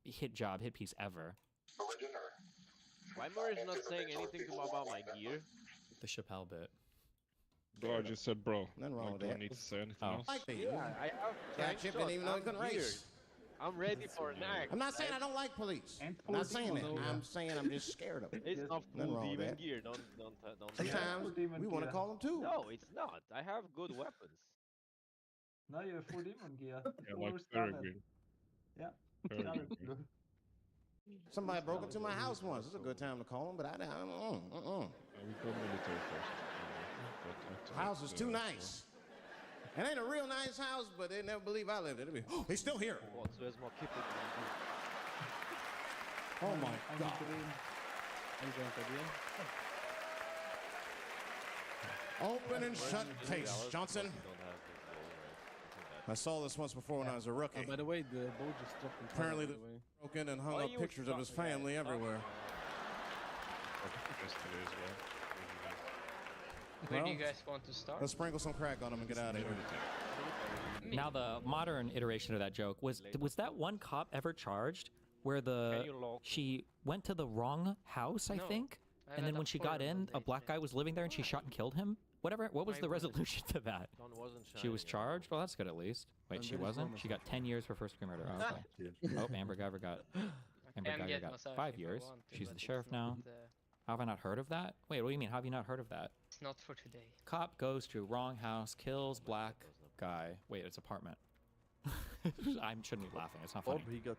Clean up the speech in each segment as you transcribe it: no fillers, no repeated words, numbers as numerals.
hit piece ever. Why Murray's not saying anything about my gear? The Chappelle bit. Bro, I just said bro. Nothing wrong I with don't that. need to say anything else. Yeah, I have Cat Chip didn't even know he couldn't race. I'm ready for an act. I'm not saying I don't like police. And I'm not saying that. demon gear. I'm saying I'm just scared of them. It's not Nothing full wrong with demon that. gear. Don't. Sometimes demon we want to gear. call them too. No, it's not. I have good weapons. No, you have full demon gear. Yeah, Full like standard. Peregrine. Yeah. Peregrine. Standard. Somebody broke into my house once. It's a good time to call them, but I don't. We go military first. The house is too nice. It ain't a real nice house, but they never believe I lived it. Oh, he's still here. What? So there's more keeping. Oh my God. Open and shut case, Johnson. I saw this once before when I was a rookie. By the way, the boat just dropped in Apparently, the they broke in and hung up pictures of his family everywhere. Where do you guys want to start? Let's sprinkle some crack on him and get out of here. Now the modern iteration of that joke was that one cop ever charged where she went to the wrong house, I think, and then when she got in, a black guy was living there and she shot and killed him. Whatever. What was the resolution to that? She was charged. Well, that's good at least. Wait, she wasn't. She got 10 years for first degree murder. Oh, okay. Oh, Amber Guyver got 5 years. She's the sheriff now. How have I not heard of that? Wait, what do you mean? How have you not heard of that? It's not for today. Cop goes to wrong house, kills black guy. Wait, it's apartment. I shouldn't be laughing. It's not funny. He got.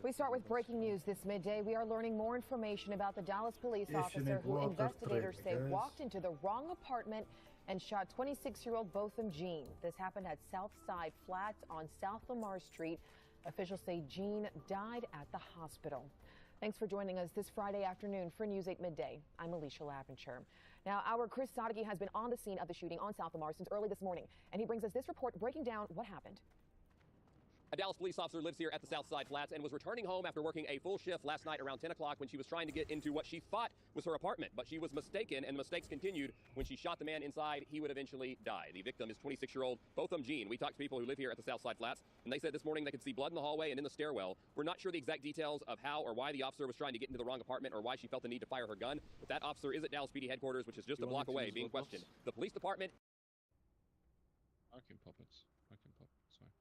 We start with breaking news this midday. We are learning more information about the Dallas police officer who investigators say walked into the wrong apartment and shot 26-year-old Botham Jean. This happened at Southside Flats on South Lamar Street. Officials say Jean died at the hospital. Thanks for joining us this Friday afternoon for News 8 Midday. I'm Alicia Laventure. Now, our Chris Sadeghi has been on the scene of the shooting on South Lamar since early this morning, and he brings us this report breaking down what happened. A Dallas police officer lives here at the Southside Flats and was returning home after working a full shift last night around 10 o'clock when she was trying to get into what she thought was her apartment. But she was mistaken, and the mistakes continued. When she shot the man inside, he would eventually die. The victim is 26-year-old Botham Jean. We talked to people who live here at the Southside Flats, and they said this morning they could see blood in the hallway and in the stairwell. We're not sure the exact details of how or why the officer was trying to get into the wrong apartment or why she felt the need to fire her gun. But that officer is at Dallas PD headquarters, which is just a block away, being questioned. The police department... I can pop it. Sorry.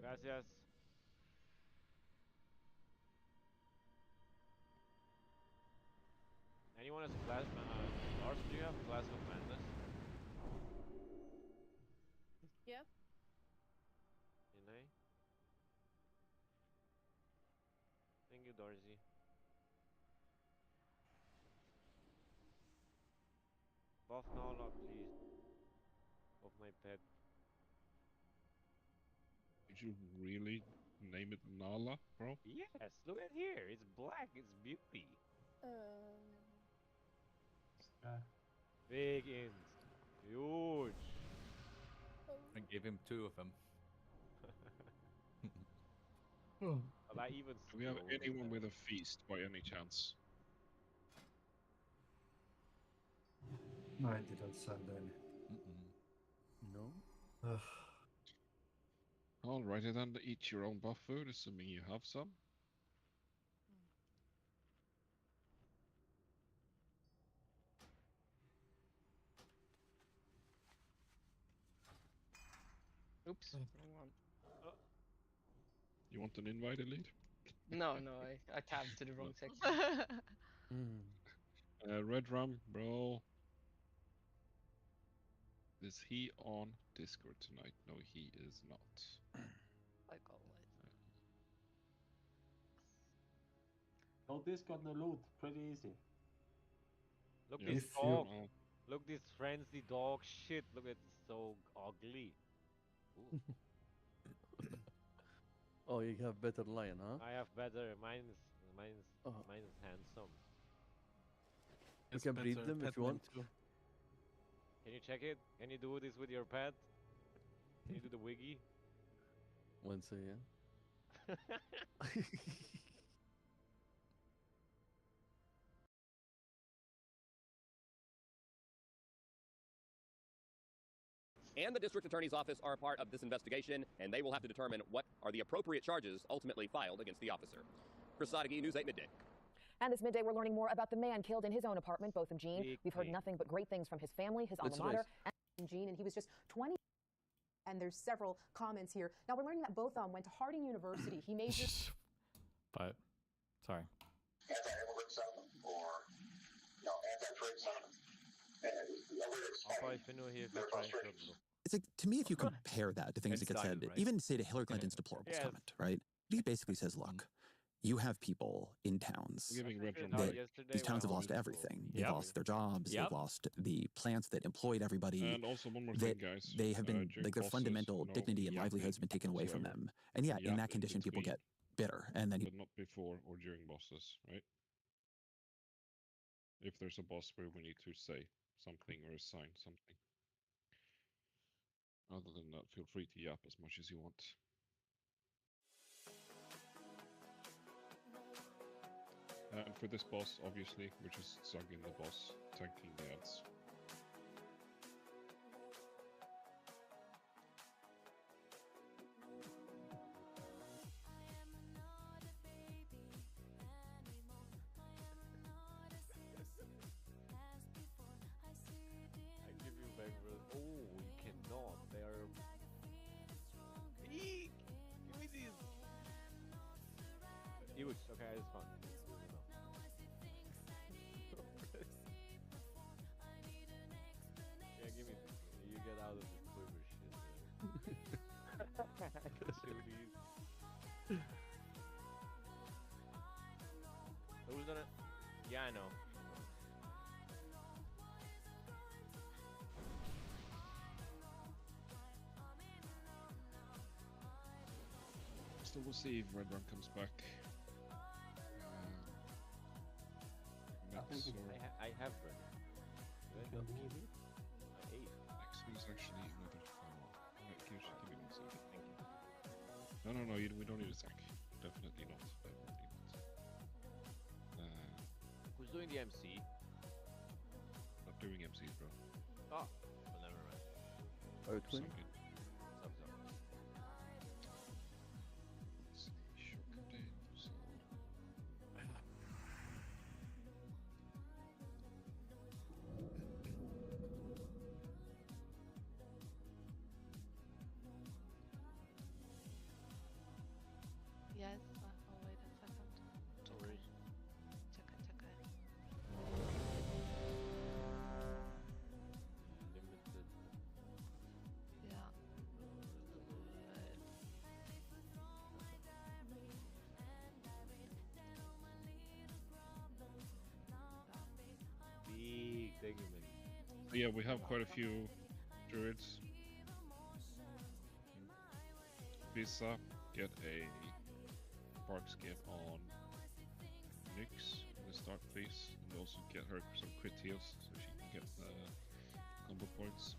Gracias. Anyone has a glass? Lars, do you have a glass of madness? Yeah. Thank you, Dorsey. Buff Nala, please. Of my pet. Did you really name it Nala, bro? Yes, look at here. It's black. It's beauty. Big ins. Huge. I gave him 2 of them. But I even Do we have anyone with a feast by any chance? No, I didn't send any. No. Alrighty then, eat your own buff food, assuming you have some. Oops, wrong one. You want an invite, Elite? No, I tabbed to the wrong section. Red Rum, bro. Is he on Discord tonight? No, he is not. Like always. No Discord, no loot. Pretty easy. Look Yeah, this dog. Look this frenzy dog shit. Look at it, so ugly. Oh, you have better line, huh? I have better. Mine's Oh. handsome. We can breed them if you want. Too. Can you check it? Can you do this with your pet? Can you do the wiggy? Wednesday, yeah. And the district attorney's office are a part of this investigation, and they will have to determine what are the appropriate charges ultimately filed against the officer. Chris Sadeghi, News 8 Midday. And this midday, we're learning more about the man killed in his own apartment, Botham Jean. We've heard nothing but great things from his family, his alma mater. And Jean, and he was just 20. And there's several comments here. Now, we're learning that Botham went to Harding University. He majored... But, sorry. Anti-immigrant sentiment or, anti-trade sentiment. It's like, to me, if you compare that to things that get said, even say to Hillary Clinton's deplorables comment, right? He basically says, look, you have people in towns that these towns have lost everything. They've lost their jobs. They've lost the plants that employed everybody. And also one more thing, guys. They have been, like, their fundamental dignity and livelihoods have been taken away from them. And yeah, in that condition, people get bitter. And then but not before or during bosses, right? If there's a boss where we need to say something or assign something. Other than that, feel free to yap as much as you want. And for this boss, obviously, we're just sugging the boss, tanking the ads. Okay, it's fine. Yeah, give me. You get out of this quiver shit. Who's done it? Yeah, I know. So we'll see if Red Run comes back. I have Red. I ate. Next week's actually another final. Alright, give me 1 second. Thank you. No, we don't need a sack. Definitely not. Who's doing the MC? Not doing MCs, bro. Oh, well, never mind. Are you twin? Yes, I'll wait a second. Check it. Limited. Yeah. Big, thank you, man. Yeah, we have quite a few druids. Visa, get a bark skin on Nyx in the start phase, and also get her some crit heals so she can get combo points.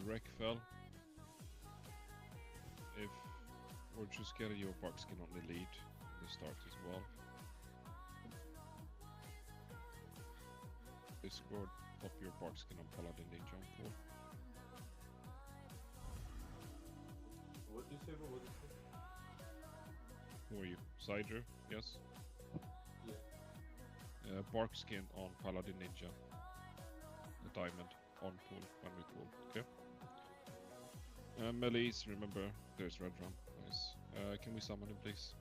Rekfell, if or just get your bark skin on the lead in the start as well. Discord, pop your bark skin on Paladin Ninja on full. What did you say? What did you say? Who are you? Sidra? Yes? Yeah. Bark skin on Paladin Ninja. The diamond on pool, when we pool. Okay. Melees, remember, there's Red Rum. Nice. Can we summon him, please?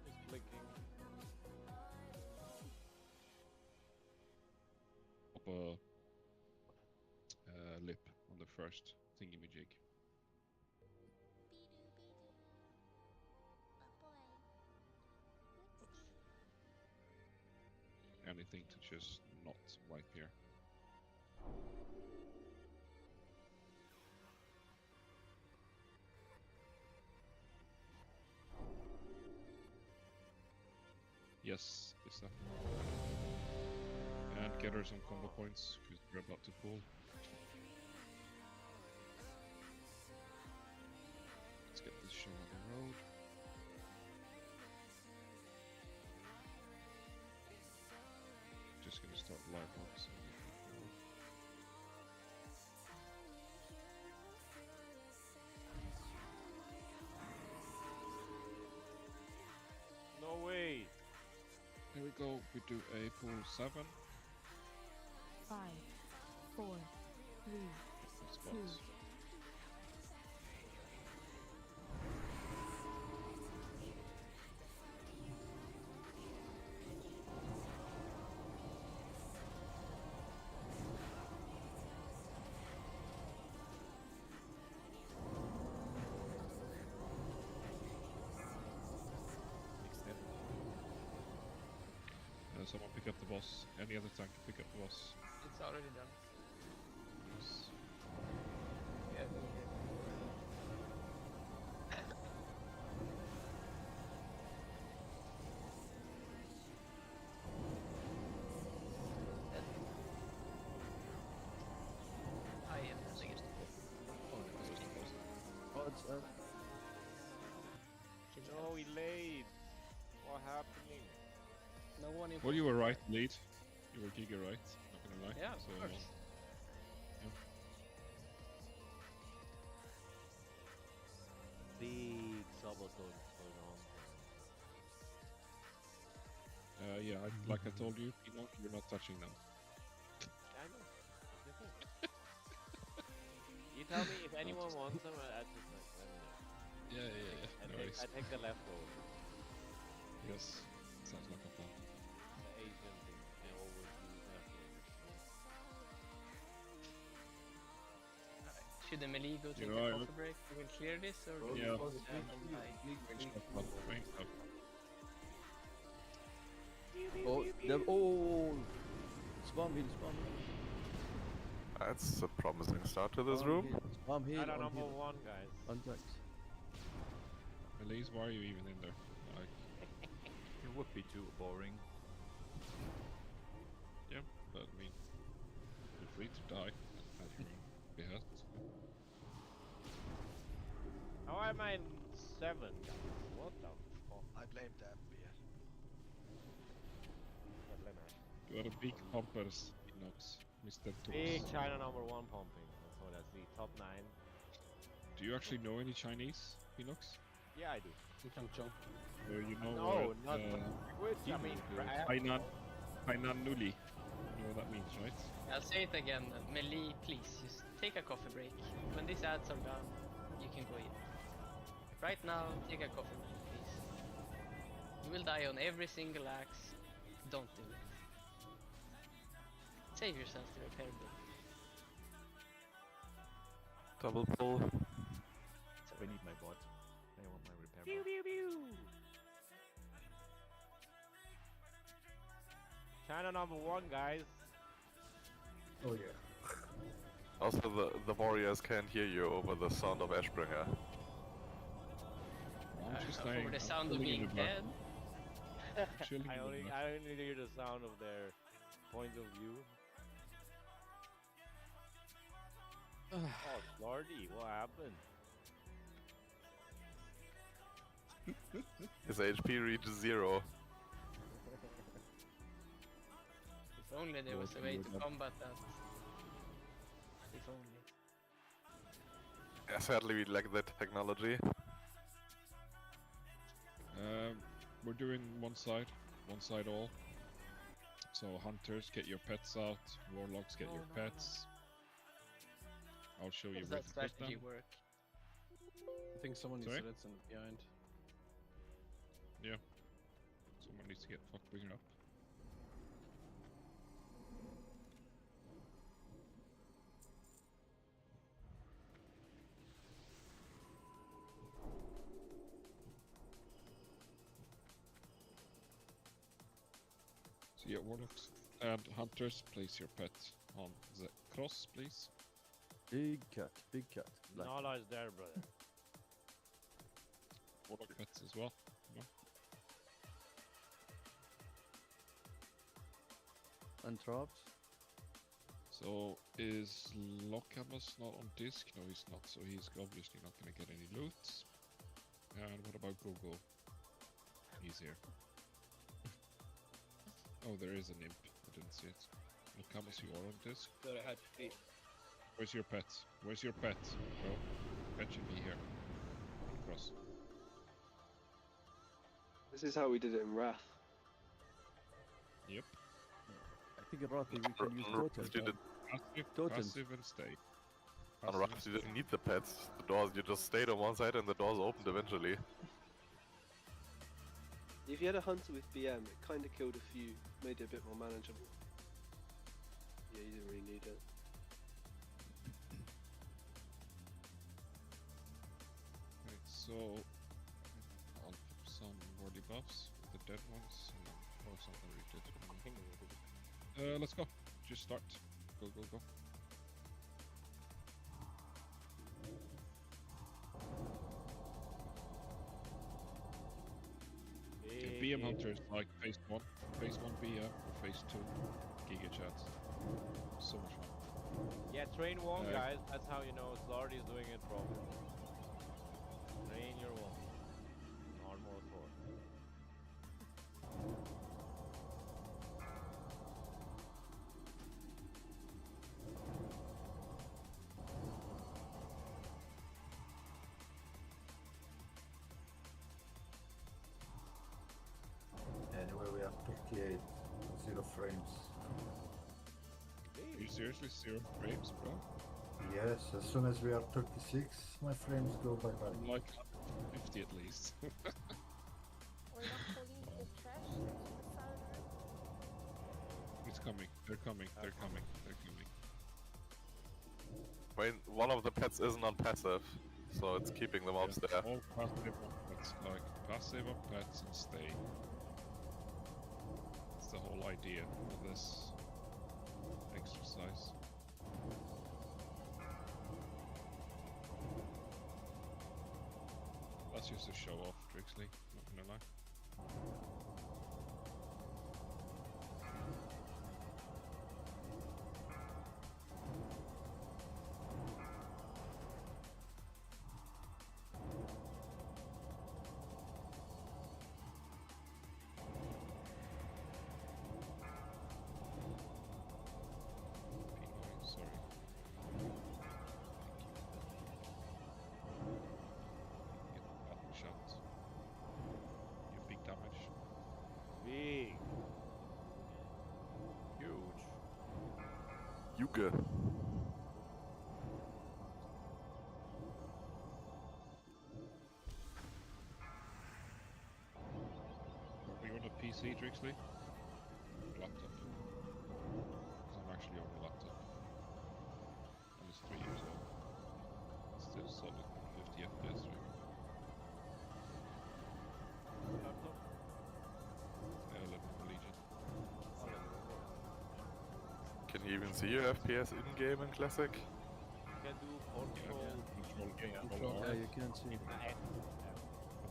It's blinking. Pop a lip on the first thingy-majig. Anything to just not right here. Yes, Lisa. And get her some combo points, because we're about to pull. Let's get this show on the road. Just gonna start live boxing. No way! Here we go, we do a pool 7. 5, 4, 3, 2. Someone pick up the boss. Any other tank can pick up the boss. It's already done. Yes. Yeah. I am the biggest. What's up? No, he laid. What happening? No one in. Well, you were right, lead. You were giga right. Not gonna lie. Yeah, of course. Yeah. Big Sabaton going on. Yeah, like I told you, Enoch, you're not touching them. I know. You tell me if anyone wants them, I just like let me know. Yeah. I take the leftover. Yes, sounds like a plan. The Asian thing. I always use leftovers. Should the melee go take a coffee break? We will clear this or do Yeah. Spam heal, spam heal. That's a promising start to this room. Spam heal, I don't number 1, guys. Untax. Elise, why are you even in there? Like, It would be too boring. yeah, but I mean, you're free to die. Have your be hurt. How am I in 7, guys? What the fuck? I blame that beer. I blame Ash. You are a big pumpers, Enox. Mr. Big Tools. China number 1 pumping. That's what I see. Top 9. Do you actually know any Chinese, Enox? Yeah, I do. You know No, not what, I mean, Hainan Nuli. You know what that means, right? I'll say it again. Melee, please, just take a coffee break. When these ads are done, you can go in. Right now, take a coffee break, please. You will die on every single axe. Don't do it. Save yourself the repair bill. Double pull. We need my bot. I want my repair Pew bot. pew pew! China number 1, guys. Oh yeah. Also, the warriors can't hear you over the sound of Ashbringer. For the sound of being dead. I only hear the sound of their point of view. Oh, Lordy, what happened? His HP reaches 0. If only there was a way to combat that. If only. Yeah, sadly, we lack that technology. We're doing one side all. So hunters, get your pets out. Warlocks, get your pets. I'll show you How where does to that put them. strategy work? I think someone needs Sorry? to let some behind. Yeah. Someone needs to get Fuckbringer up. So yeah, warlocks and hunters, place your pet on the cross, please. Big cat, big cat. Black. Nala is there, brother. Warlock pets as well. No? And traps. So is Lockamus not on disc? No, he's not. So he's obviously not going to get any loot. And what about Gogo? He's here. Oh, there is an imp. I didn't see it. Lockamus, you are on disc. Thought I had to be. Where's your pet? Where's your pet? Bro, pet should be here. Across. This is how we did it in Wrath. Yep. I think in Wrath we can use totems. Passive and stay. On Wrath you didn't need the pets. The doors, you just stayed on one side and the doors opened eventually. If you had a hunter with BM, it kind of killed a few, made it a bit more manageable. Yeah, you didn't really need it. Right, so I'll put some more debuffs with the dead ones and then throw something redid. Let's go. Just start. Go, go, go. Okay, BM hunters like phase 1 BM or phase 2 Giga Chat. So much fun. Yeah, train one, guys. That's how you know Slard is doing it properly. Train your one. Armor 4. Anyway, we have 38, 0 frames. Are you seriously 0 frames, bro? Yes, as soon as we are 36, my frames go bye-bye. Like 50 at least. It's coming. They're coming. They're coming. They're coming. I mean, one of the pets isn't on passive, so it's keeping the mobs there. All passive on pets, like passive on pets and stay. That's the whole idea of this exercise. That's just a show off, Trixley, not gonna lie. Yuga. Are we on a PC, Trixley? Laptop. Because I'm actually on a laptop. And it's 3 years old. It's still solid 50 FPS right? Laptop? Yeah, 11 Legion. Can you even see your FPS in-game in Classic? You can do control. Control R. Yeah, you can't see.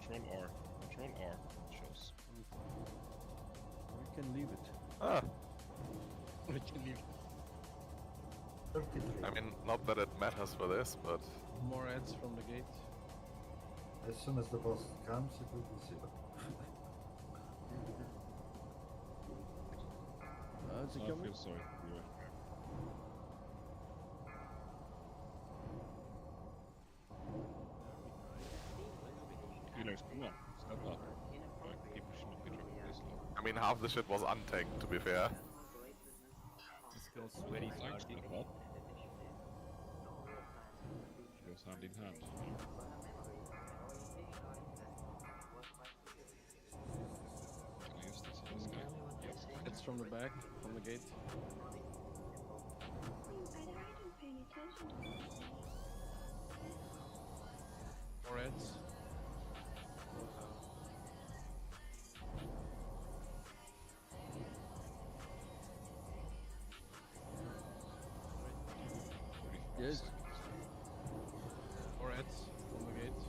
Control R. Control R shows. We can leave it. Ah. We can leave it. 33. I mean, not that it matters for this, but... More ads from the gate. As soon as the boss comes, it will be 0. Is he I coming? feel sorry for you. Healers, come on, step up. Right, people should not be dropping this low. I mean, half the shit was untanked, to be fair. This goes very Thanks, starting. step up. Goes hand in hand. Can I use this on this guy? Yep. It's from the back, from the gate. More ads. Yes. More ads from the gate.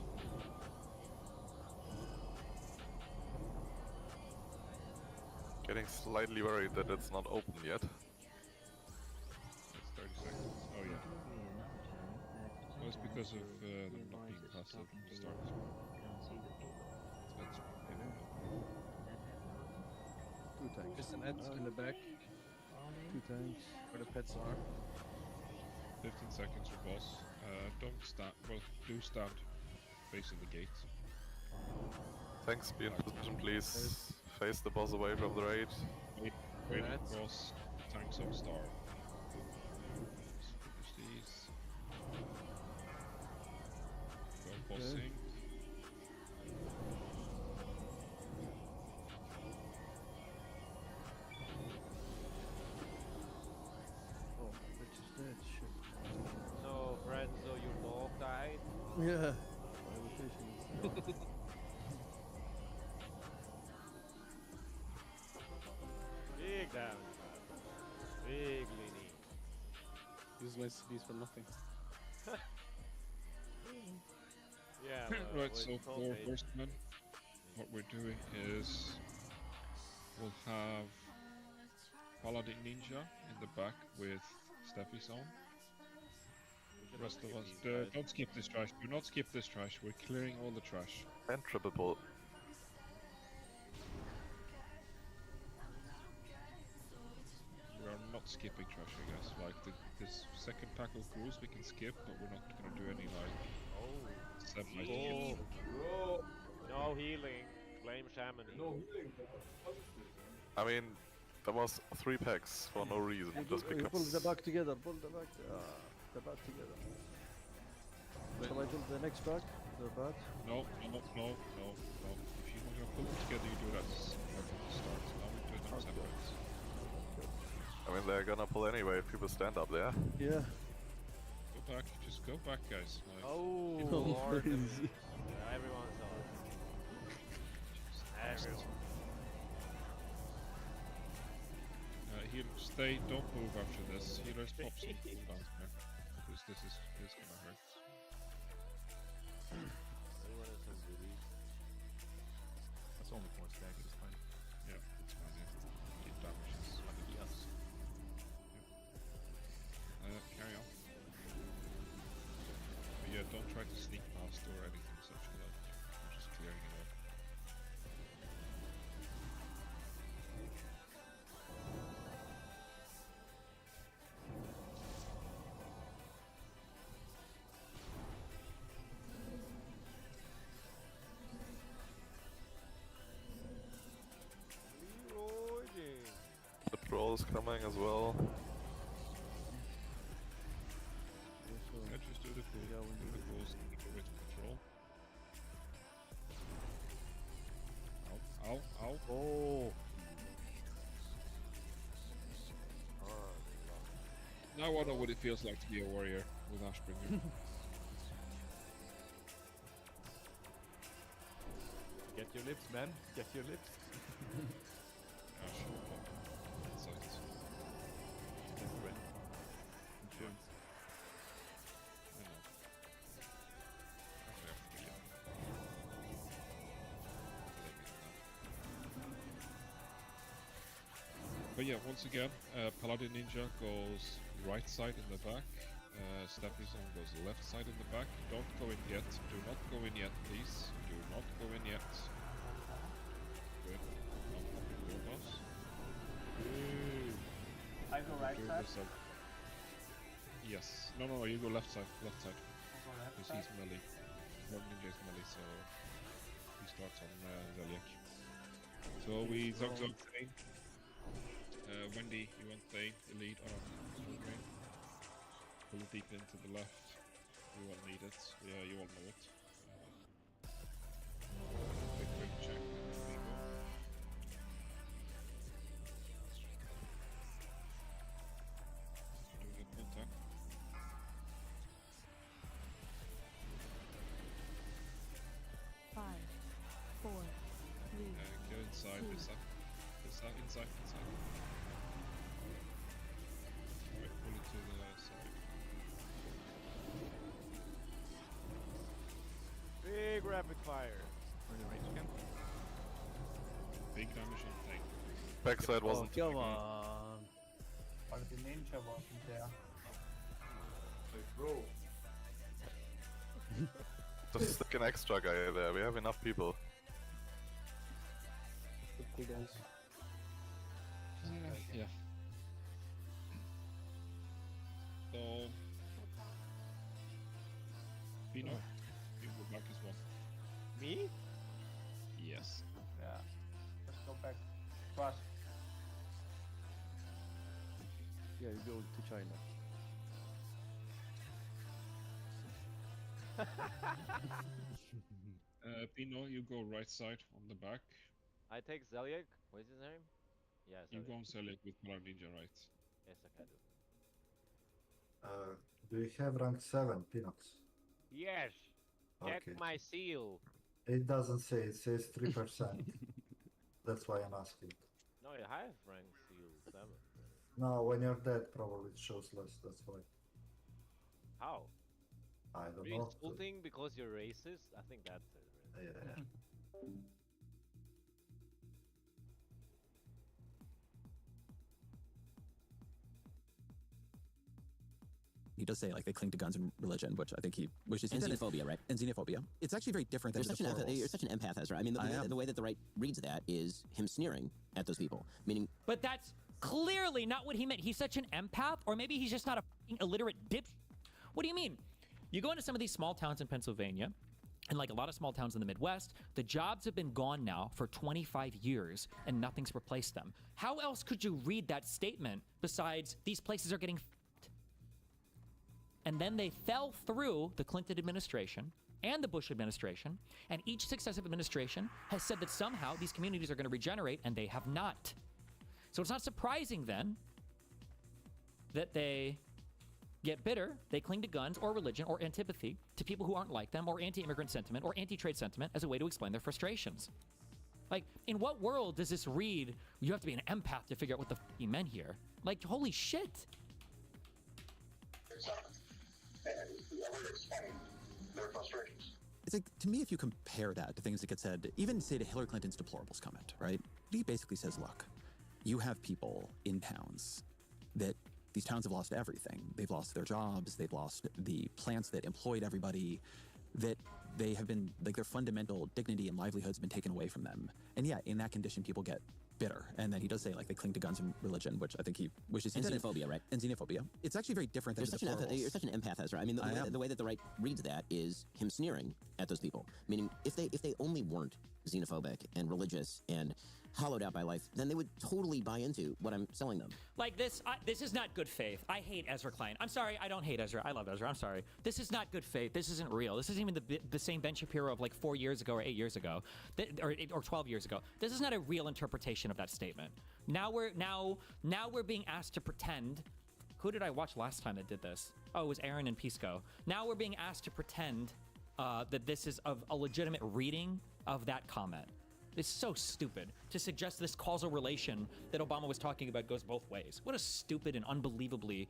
Can getting slightly worried that it's not open yet. It's 30 seconds. Oh yeah. Well, it's because of them not being past the start. That's maybe not. 2 tanks. There's an Ed in the back. 2 tanks. Where the pets are. 15 seconds for boss. Don't stand. Well, do stand facing the gate. Thanks, be in position, please. Face the boss away from the raid. Wait boss. Tanks on star. Let's finish these. Go bossing. Oh, bitch is dead. Shit. So, Renzo, your dog died? Yeah. My rotation is Big damage, man. Big Lenny. Use my CDs for nothing. Yeah, Right, so for horsemen, what we're doing is we'll have Paladin Ninja in the back with Steffi's on. The rest of us, don't skip this trash. Do not skip this trash. We're clearing all the trash. And triple pull. We are not skipping trash, I guess. Like this second pack of crews we can skip, but we're not gonna do any like. No healing. Flame shaman. No healing. I mean, there was 3 packs for no reason, just because. Pull the back together. Pull the back. The back together. Shall I pull the next back? The back? No. If you want to pull them together, you do that right from the start. Now we do them separate. I mean, they're gonna pull anyway if people stand up there. Yeah. Go back. Just go back, guys. Like, oh, Lord. Everyone's on. Everyone. Heal, stay, don't move after this. Healers pop some cooldowns there. Because this is gonna hurt. Everyone has some goodies. That's only 4 stacks, it's fine. Yeah, it's fine, yeah. Keep damages. Yes. Carry on. But yeah, don't try to sneak past or anything such like that. I'm just clearing it up. Patrol is coming as well. Yeah, just do the cool. Yeah, we'll do the cools and go with patrol. Ow. Oh. Now I know what it feels like to be a warrior with Ashbringer. Get your lips, man. Get your lips. Ash, insight. Insurance. I know. But yeah, once again, Paladin Ninja goes right side in the back. Steffi's on goes left side in the back. Don't go in yet. Do not go in yet, please. Do not go in yet. Good. Your boss. I go right side? Yes. No, you go left side. Left side. I go left Because side? he's melee. Ninja is melee, so he starts on Zeliek. So we Zog Thane. Wendy, you want Thane, the lead? Okay. Pull it deep into the left. You all need it. Yeah, you all know it. Quick check. There we go. Do the pull tap. Five, four, three. Get inside. Inside. Alright, pull it to the side. Big rapid fire. We're in the range again. Big damage on Thane. backside wasn't. Come on. But the ninja wasn't there. Bro. Just stick an extra guy there. We have enough people. Yeah. So, Pino, you go back as well. Me? Yes. Yeah. Let's go back. Fast. Yeah, you go to China. Pino, you go right side on the back. I take Zeliek. What is his name? Yeah, You Zeliek. go and sell it with Polar Ninja, right? Yes, I can do. Do you have rank 7 peanuts? Yes. Check Okay. my seal. It doesn't say, it says 3%. That's why I'm asking. No, I have rank seal 7. No, when you're dead, probably it shows less, that's why. How? I don't Are you know. insulting because you're racist? I think that's it. Right? Yeah. He does say like they cling to guns and religion, which I think which is xenophobia, right? And xenophobia. It's actually very different than You're such an empath, Ezra. I mean, the way that the right reads that is him sneering at those people, meaning. But that's clearly not what he meant. He's such an empath, or maybe he's just not a fucking illiterate dip. What do you mean? You go into some of these small towns in Pennsylvania, and like a lot of small towns in the Midwest, the jobs have been gone now for 25 years, and nothing's replaced them. How else could you read that statement besides these places are getting and then they fell through the Clinton administration and the Bush administration, and each successive administration has said that somehow these communities are going to regenerate, and they have not. So it's not surprising then that they get bitter, they cling to guns or religion or antipathy to people who aren't like them, or anti-immigrant sentiment or anti-trade sentiment as a way to explain their frustrations. Like, in what world does this read, you have to be an empath to figure out what the f he meant here? Like, holy shit. It's like, to me, if you compare that to things that get said, even say to Hillary Clinton's deplorables comment, right? He basically says, look, you have people in towns that these towns have lost everything. They've lost their jobs. They've lost the plants that employed everybody, that they have been, like, their fundamental dignity and livelihood's been taken away from them. And yeah, in that condition, people get bitter. And then he does say, like, they cling to guns and religion, which I think he wishes. And xenophobia, right? And xenophobia. It's actually very different than you're such an empath, Ezra. I mean, the way that the right reads that is him sneering at those people. Meaning, if they only weren't xenophobic and religious and hollowed out by life, then they would totally buy into what I'm selling them. Like this is not good faith. I hate Ezra Klein. I'm sorry, I don't hate Ezra. I love Ezra. I'm sorry. This is not good faith. This isn't real. This isn't even the same Ben Shapiro of like 4 years ago or 8 years ago, or 12 years ago. This is not a real interpretation of that statement. Now we're being asked to pretend. Who did I watch last time that did this? Oh, it was Aaron and Pisco. Now we're being asked to pretend that this is a legitimate reading of that comment. It's so stupid to suggest this causal relation that Obama was talking about goes both ways. What a stupid and unbelievably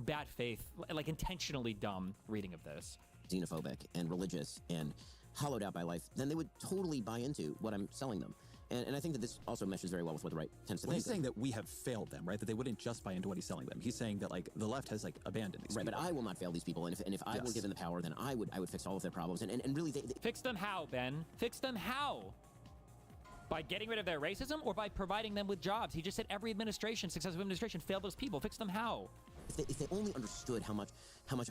bad faith, like intentionally dumb reading of this. Xenophobic and religious and hollowed out by life, then they would totally buy into what I'm selling them. And I think that this also meshes very well with what the right tends to think. He's saying that we have failed them, right? That they wouldn't just buy into what he's selling them. He's saying that, like, the left has, like, abandoned these people. But I will not fail these people. And if I were given the power, then I would fix all of their problems. And really, they fix them how, Ben? Fix them how? By getting rid of their racism or by providing them with jobs? He just said every successive administration, failed those people. Fix them how? If they only understood how much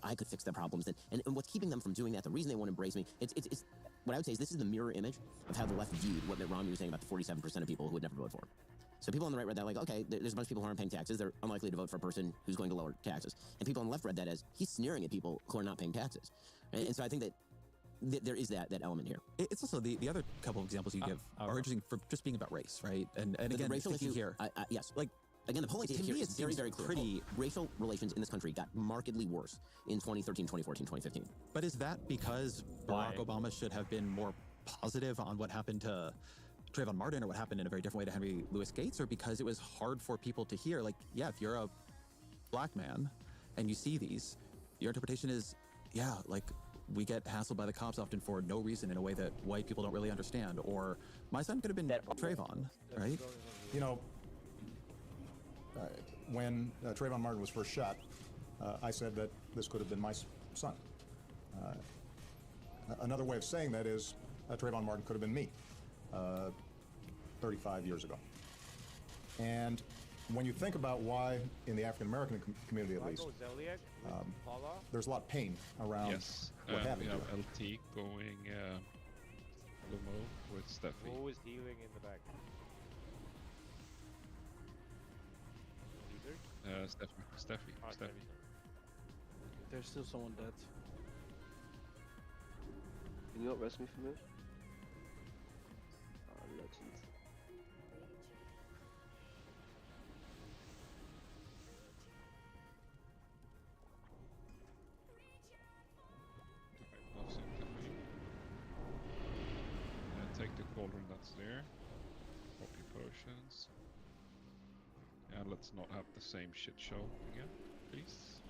I could fix their problems, and what's keeping them from doing that, the reason they won't embrace me, it's what I would say is this is the mirror image of how the left viewed what Mitt Romney was saying about the 47% of people who would never vote for him. So people on the right read that like, okay, there's a bunch of people who aren't paying taxes. They're unlikely to vote for a person who's going to lower taxes. And people on the left read that as he's sneering at people who are not paying taxes. And so I think that there is that element here. It's also the other couple of examples you give are interesting for just being about race, right? And again, the racial issue here, yes, like. Again, the polling data here is very, very clear. Racial relations in this country got markedly worse in 2013, 2014, 2015. But is that because Barack Obama should have been more positive on what happened to Trayvon Martin or what happened in a very different way to Henry Louis Gates, or because it was hard for people to hear, like, yeah, if you're a black man and you see these, your interpretation is, yeah, like, we get hassled by the cops often for no reason in a way that white people don't really understand, or my son could have been Trayvon, right? You know, when Trayvon Martin was first shot, I said that this could have been my son. Another way of saying that is Trayvon Martin could have been me 35 years ago. And when you think about why, in the African American community at least, there's a lot of pain around what happened. We have LT going Lumo with Steffi. Who is healing in the back? Steffi. There's still someone dead. Can you not rest me for me? Ah, legend. Take the cauldron that's there. Pop your potions. And let's not have the same shit show again, please.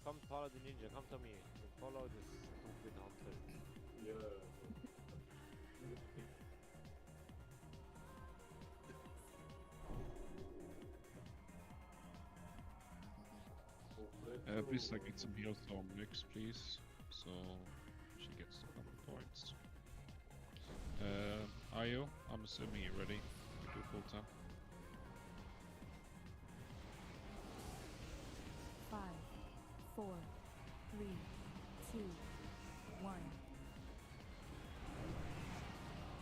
Come follow the ninja, come to me. Follow this stupid hunter. Please get some heals on Nyx, please, so she gets the couple points. Ayo, I'm assuming you're ready. We do full time. 5, 4, 3, 2, 1.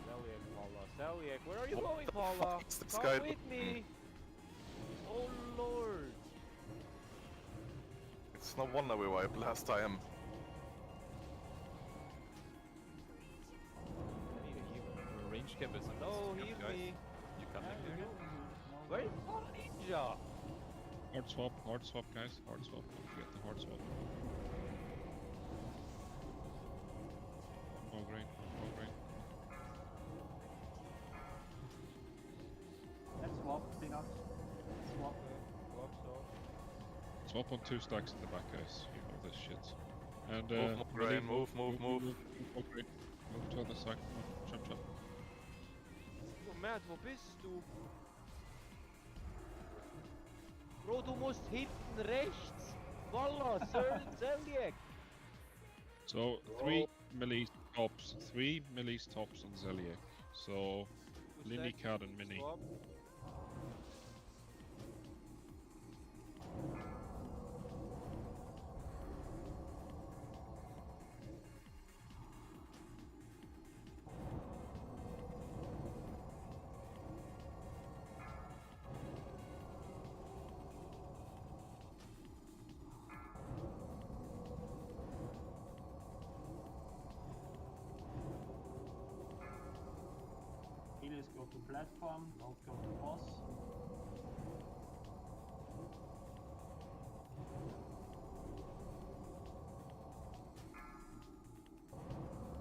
Celiac, Paula. Celiac, where are you going, Paula? Come guy with me! Oh lord! It's no wonder we wiped last time. Range cap is no, heal me! You coming there? Where is Paula Ninja? Hard swap, guys. Hard swap. Don't forget the hard swap. More grain. Let's swap, peanut. Swap. Swap on 2 stacks in the back, guys. You know this shit. And move, grain, move. Move to the other side. Come on, jump. Oh, Matt, wo bist du? Bro, du musst hinten rechts. Voila, Celiac. So 3 melee tops, 3 melee tops on Zeliek. So Linny, Card and Mini. Swap. Healers go to platform, don't go to boss.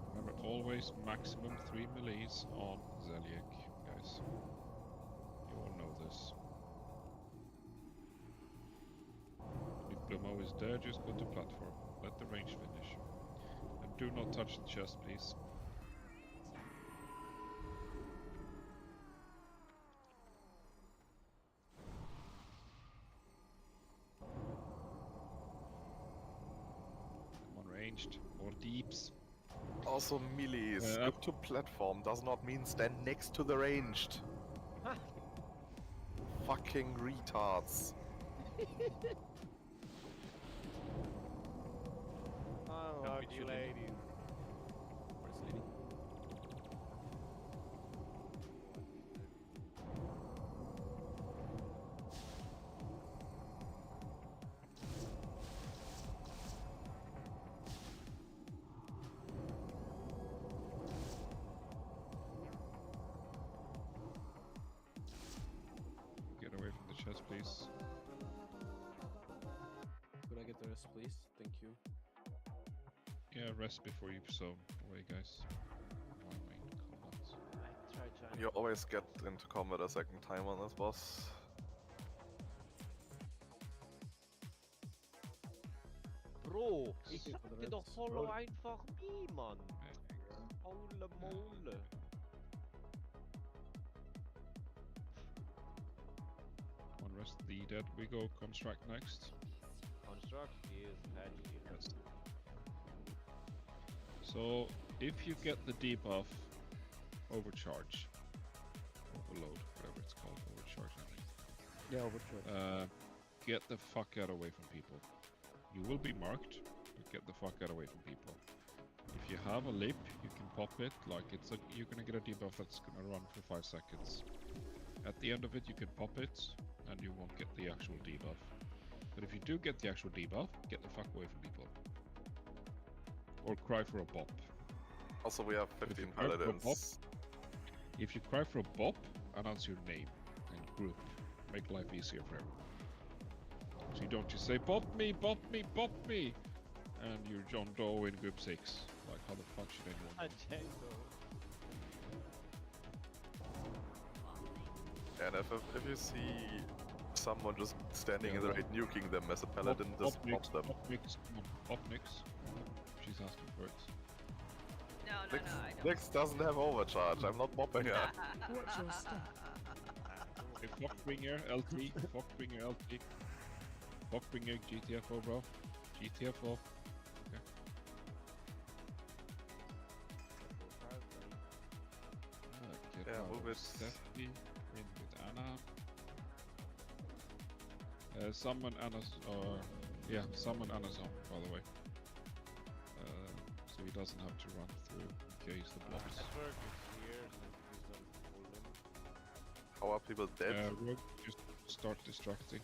Remember, always maximum 3 melees on Zeliek, guys. You all know this. If Blumo is there, just go to platform. Let the range finish. And do not touch the chest, please. More deeps. Also, melee, skip to platform does not mean stand next to the ranged. Fucking retards. I love you, ladies. Where's Lady? Chest, please. Could I get the rest, please? Thank you. Yeah, rest before you zone away, guys. Main combat. You always get into combat a second time on this boss. Bro, ich sagte doch follow einfach me, Mann. Holle Mole. One rest the dead. We go construct next. Construct is patchy. Yes. So if you get the debuff, overcharge, overload, whatever it's called, overcharge. I think. Yeah, overcharge. Get the fuck out away from people. You will be marked, but get the fuck out away from people. If you have a lip, you can pop it, like you're gonna get a debuff that's gonna run for 5 seconds. At the end of it, you can pop it, and you won't get the actual debuff. But if you do get the actual debuff, get the fuck away from people. Or cry for a bop. Also, we have 15 paladins. If you cry for a bop, announce your name and group. Make life easier for everyone. So you don't just say, bop me, bop me, bop me! And you're John Doe in group 6. Like, how the fuck should anyone know? And if you see someone just standing in the raid nuking them as a paladin, just pop them. Pop Nix. She's asking for it. No, I don't. Nix doesn't have overcharge, I'm not mopping her. Watch your step. Okay, Fockbringer, LT, Fockbringer, LT. Fockbringer, GTFO, bro. GTFO. Okay. Yeah, move it. Steffi, in with Anna. Summon Anna's, summon Anna's on, by the way. So he doesn't have to run through in case the blocks. How are people dead? Rogue, just start distracting.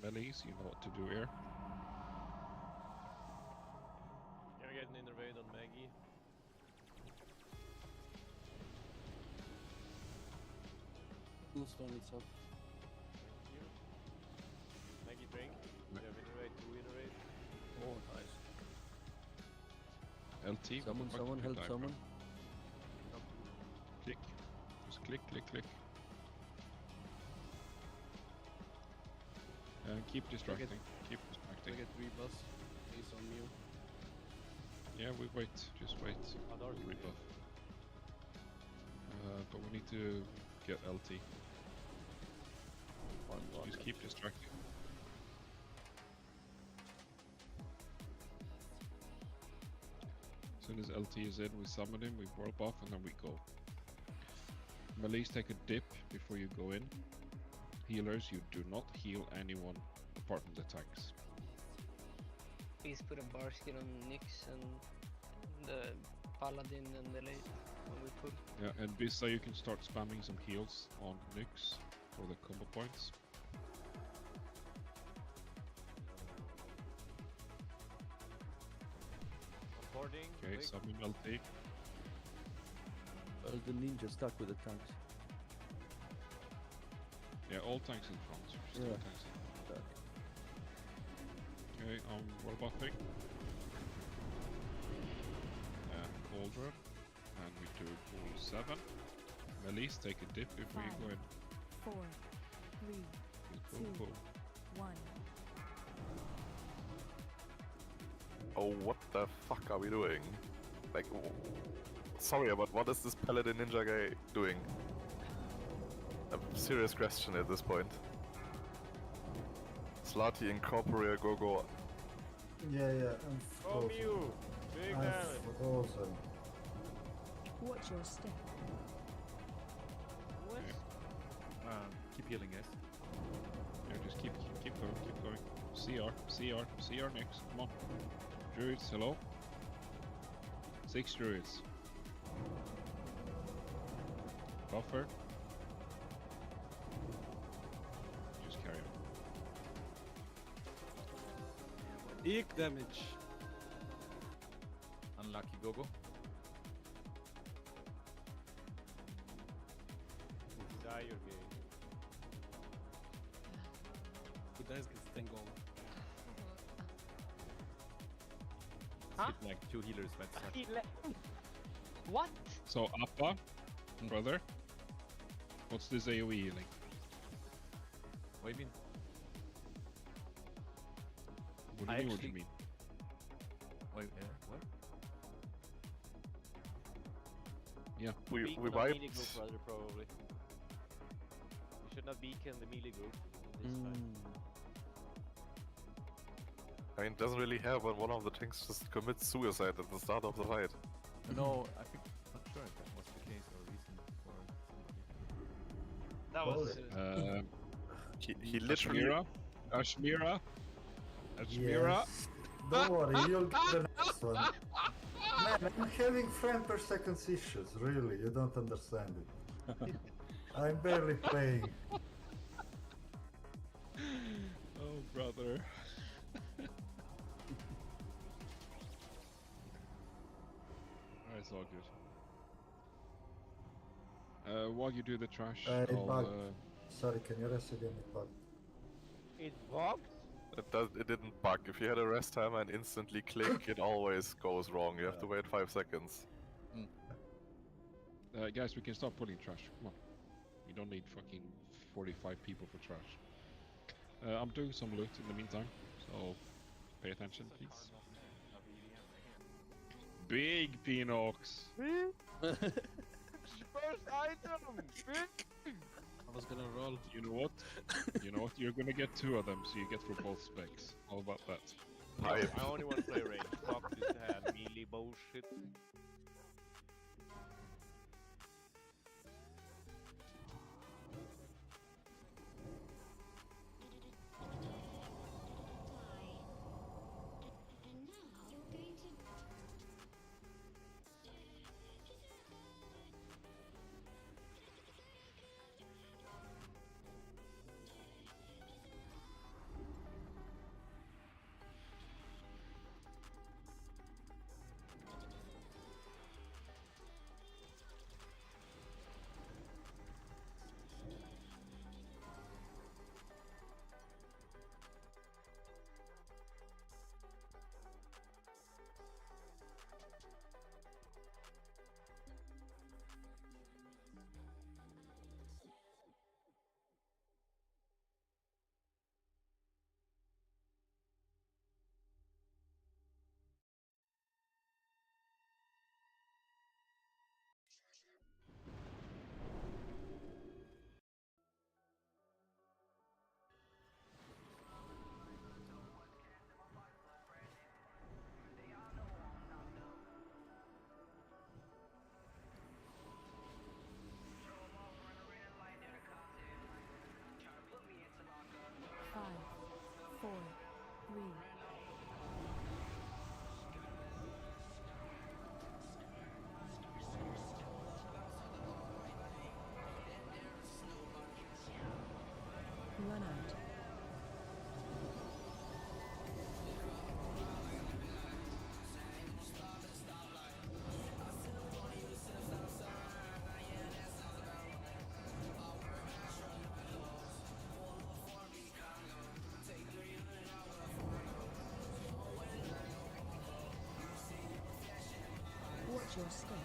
Melees, you know what to do here. Gonna get an innervade on Maggie. Coolstone itself. Thank you. Maggie drink. You have innervade, 2 innervade. Oh, nice. LT. Someone help someone. Click. Just click, click, click. And keep distracting. Keep distracting. I get 3 buffs. He's on you. Yeah, we wait. Just wait. Rebuff. But we need to get LT. Just keep distracting. As soon as LT is in, we summon him, we world buff, and then we go. Melees take a dip before you go in. Healers, you do not heal anyone apart from the tanks. Please put a bar skin on Nyx and the Paladin and the late when we pull. Yeah, and Bisa, you can start spamming some heals on Nyx for the combo points. Okay, quick. summon LT. The ninja stuck with the tanks. Yeah, all tanks in front. Just all tanks in front. Okay, world buffing. And Cauldron. And we do pool 7. Melees, take a dip before you go in. 4, 3, Boom, 2, boom. 1. Oh, what the fuck are we doing? Like, sorry, but what is this paladin ninja guy doing? A serious question at this point. Slati incorporeal go. Yeah, I'm From frozen. you! Big I'm damage! frozen. Watch your step. What? Keep healing, guys. Yeah, just keep going. CR next. Come on. Druids, hello? 6 druids. Buffer. Just carry on. Eek damage. Unlucky Gogo. Die, you're gay. Who dies gets 10 gold. hit like 2 healers went stuck. What? So, Appa, brother, what's this AoE healing? What do you mean? What do you mean, what do you mean? Wait, what? Yeah. We Beacon wiped. melee group, brother, probably. You should not beacon the melee group this time. I mean, it doesn't really help when one of the tanks just commits suicide at the start of the fight. No, I think not sure if that was the case or reason for That was. He literally. Ashmira. Yes. Don't worry, you'll get the next one. Man, I'm having frame per second issues, really, you don't understand it. I'm barely playing. Oh, brother. It's all good. While you do the trash, It I'll, bugged. Sorry, can you rest again? It bugged. It bugged? It didn't bug. If you had a rest timer and instantly click, it always goes wrong. You have to wait 5 seconds. guys, we can start pulling trash. Come on. We don't need fucking 45 people for trash. I'm doing some loot in the meantime, so pay attention, please. Big Pinox! First item! I was gonna roll. You know what? You know what? You're gonna get 2 of them, so you get for both specs. How about that? I only want to play range. Fuck this melee bullshit. Run out. Watch your step.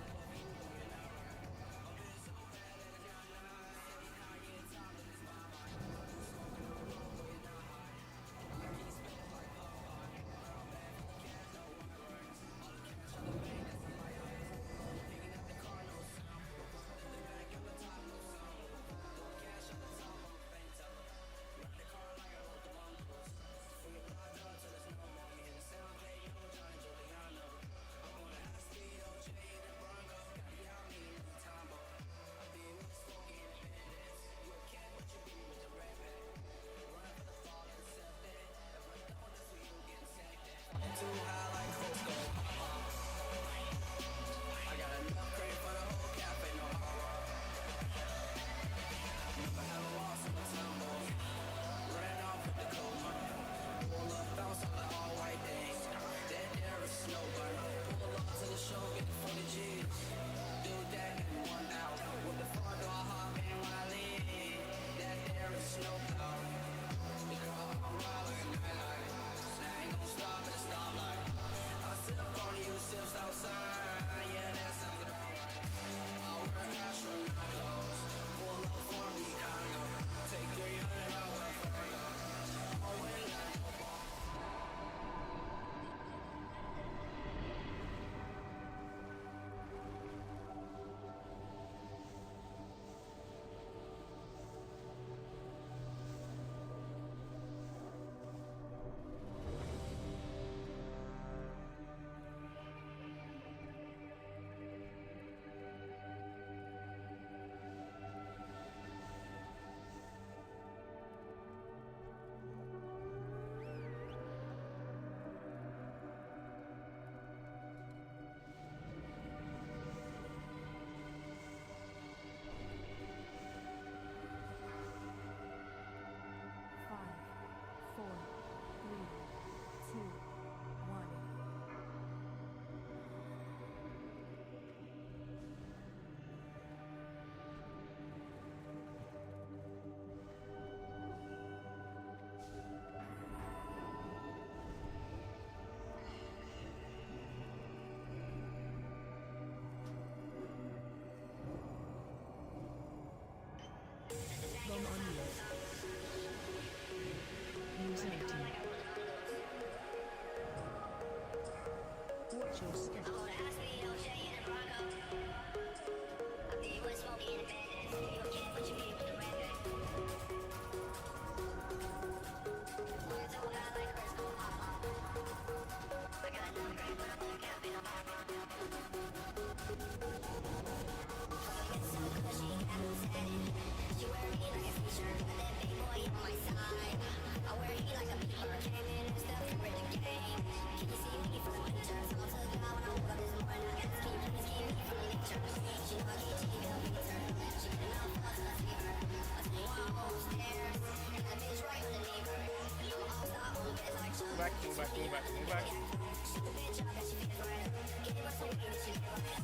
Move back, move back, move back, move back.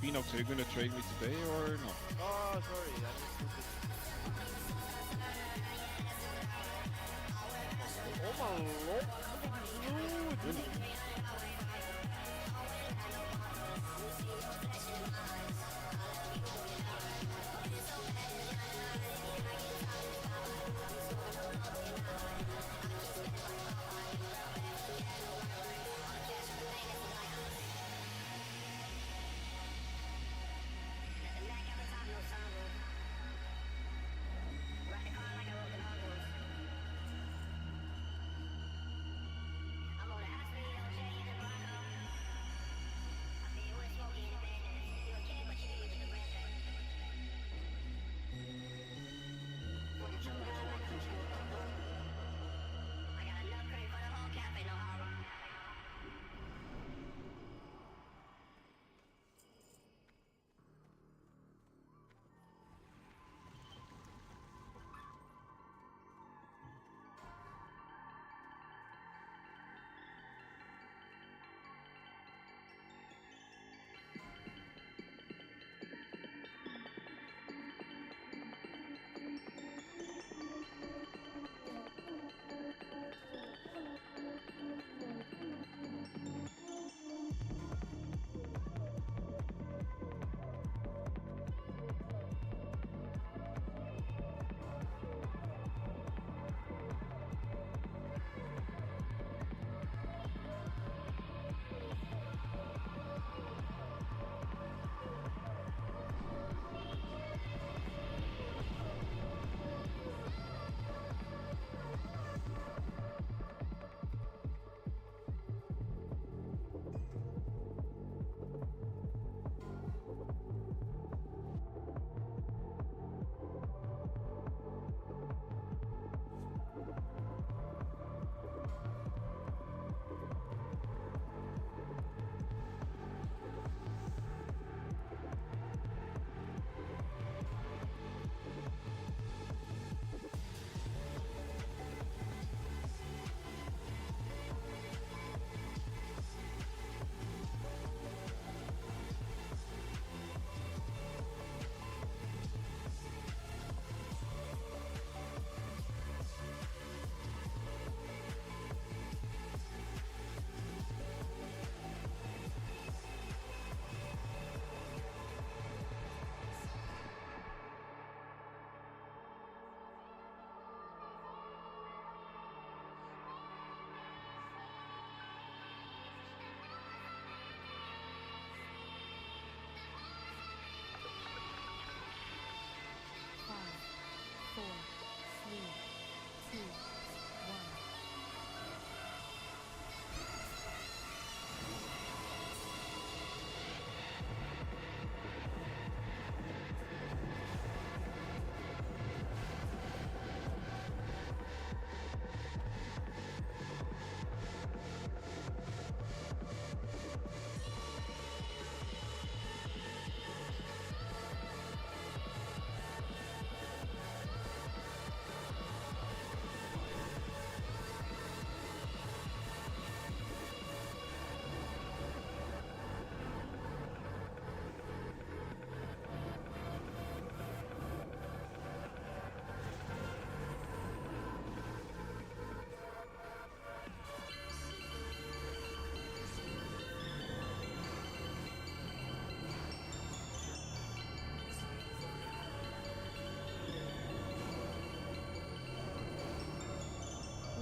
Phoenix, are you gonna trade me today or not? Oh, sorry, that was stupid. Oh my lord! Really?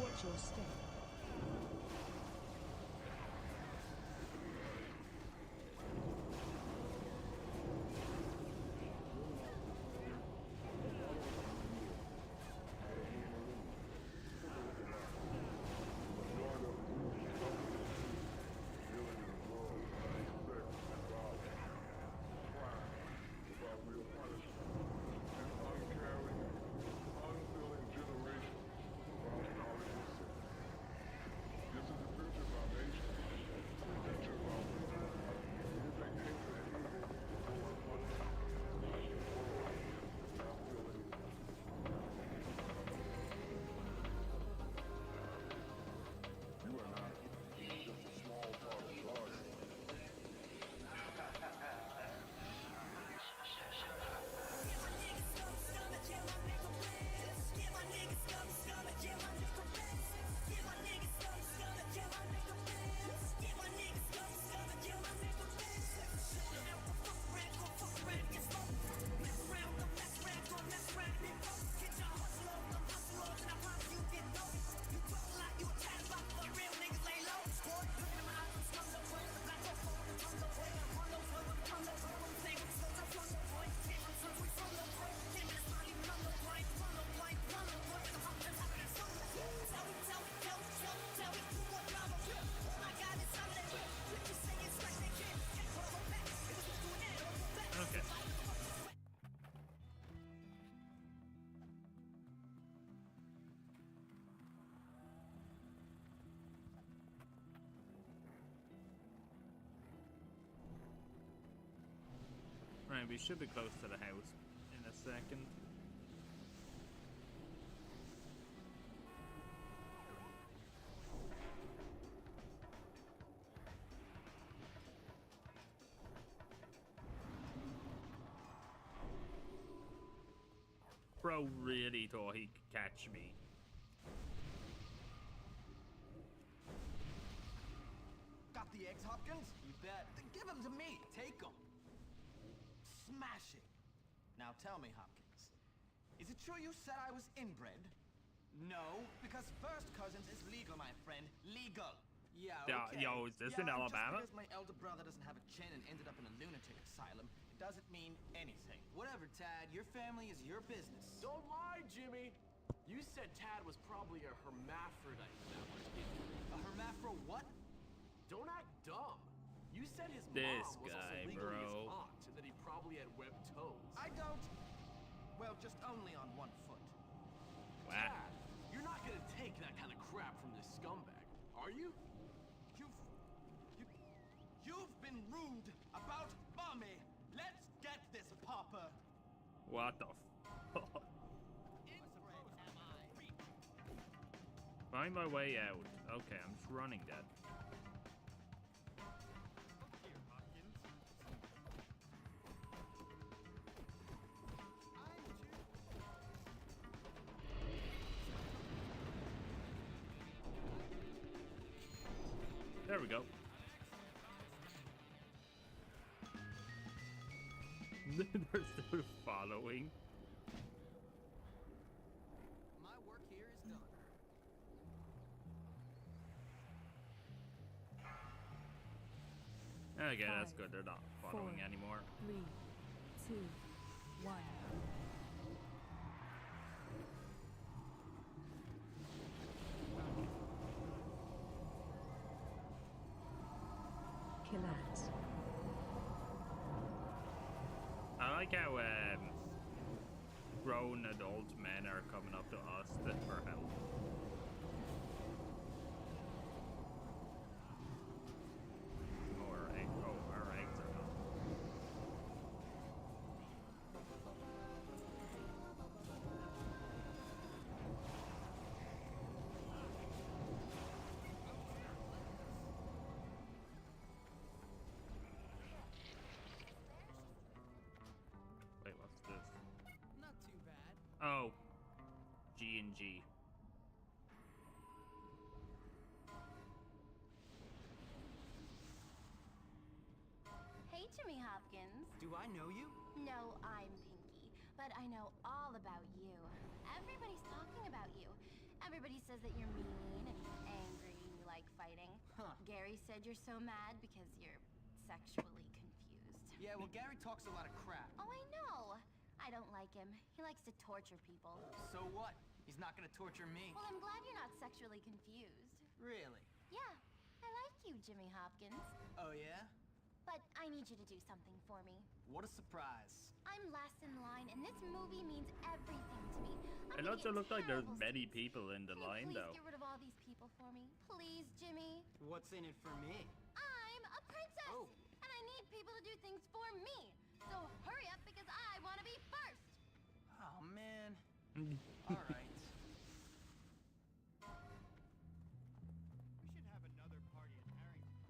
Watch your step. Unfeeling Okay. Right, we should be close to the house in a second. Bro really thought he could catch me. Got the eggs, Hopkins? You bet. Then give them to me. Take them. Smashing. Now tell me, Hopkins, is it true you said I was inbred? No, because first cousins is legal, my friend. Legal. Yeah, okay. Yo, is this in Alabama? Just because my elder brother doesn't have a chin and ended up in a lunatic asylum, it doesn't mean anything. Whatever, Tad. Your family is your business. Don't lie, Jimmy. You said Tad was probably a hermaphrodite. A hermaphro what? Don't act dumb. You said his This mom was guy, also legally his bro. aunt, and that he probably had webbed toes. I don't. Well, just only on one foot. Wow. Tad, you're not gonna take that kind of crap from this scumbag, are you? You've been rude about Mommy. Let's get this, Papa. What the fuck? Find my way out. Okay, I'm just running then. There we go. They're still following. My work here is done. Okay, that's good. They're not following anymore. 3, 2, 1. Killat. I like how grown adult men are coming up to us for help. Our eggs are gone. Wait, what's this? Not too bad. Oh, G&G. Hey, Jimmy Hopkins. Do I know you? No, I'm Pinky, but I know all about you. Everybody's talking about you. Everybody says that you're mean and angry and you like fighting. Huh. Gary said you're so mad because you're sexually confused. Yeah, well, Gary talks a lot of crap. Oh, I know. I don't like him. He likes to torture people. So what? He's not gonna torture me. Well, I'm glad you're not sexually confused. Really? Yeah, I like you, Jimmy Hopkins. Oh, yeah? But I need you to do something for me. What a surprise. I'm last in line, and this movie means everything to me. It also looks like there's many people in the line, Please though. get rid of all these people for me. Please, Jimmy. What's in it for me? I'm a princess, and I need people to do things for me. So hurry up, because I want to be first. Oh, man. All right. We should have another party at Harrington.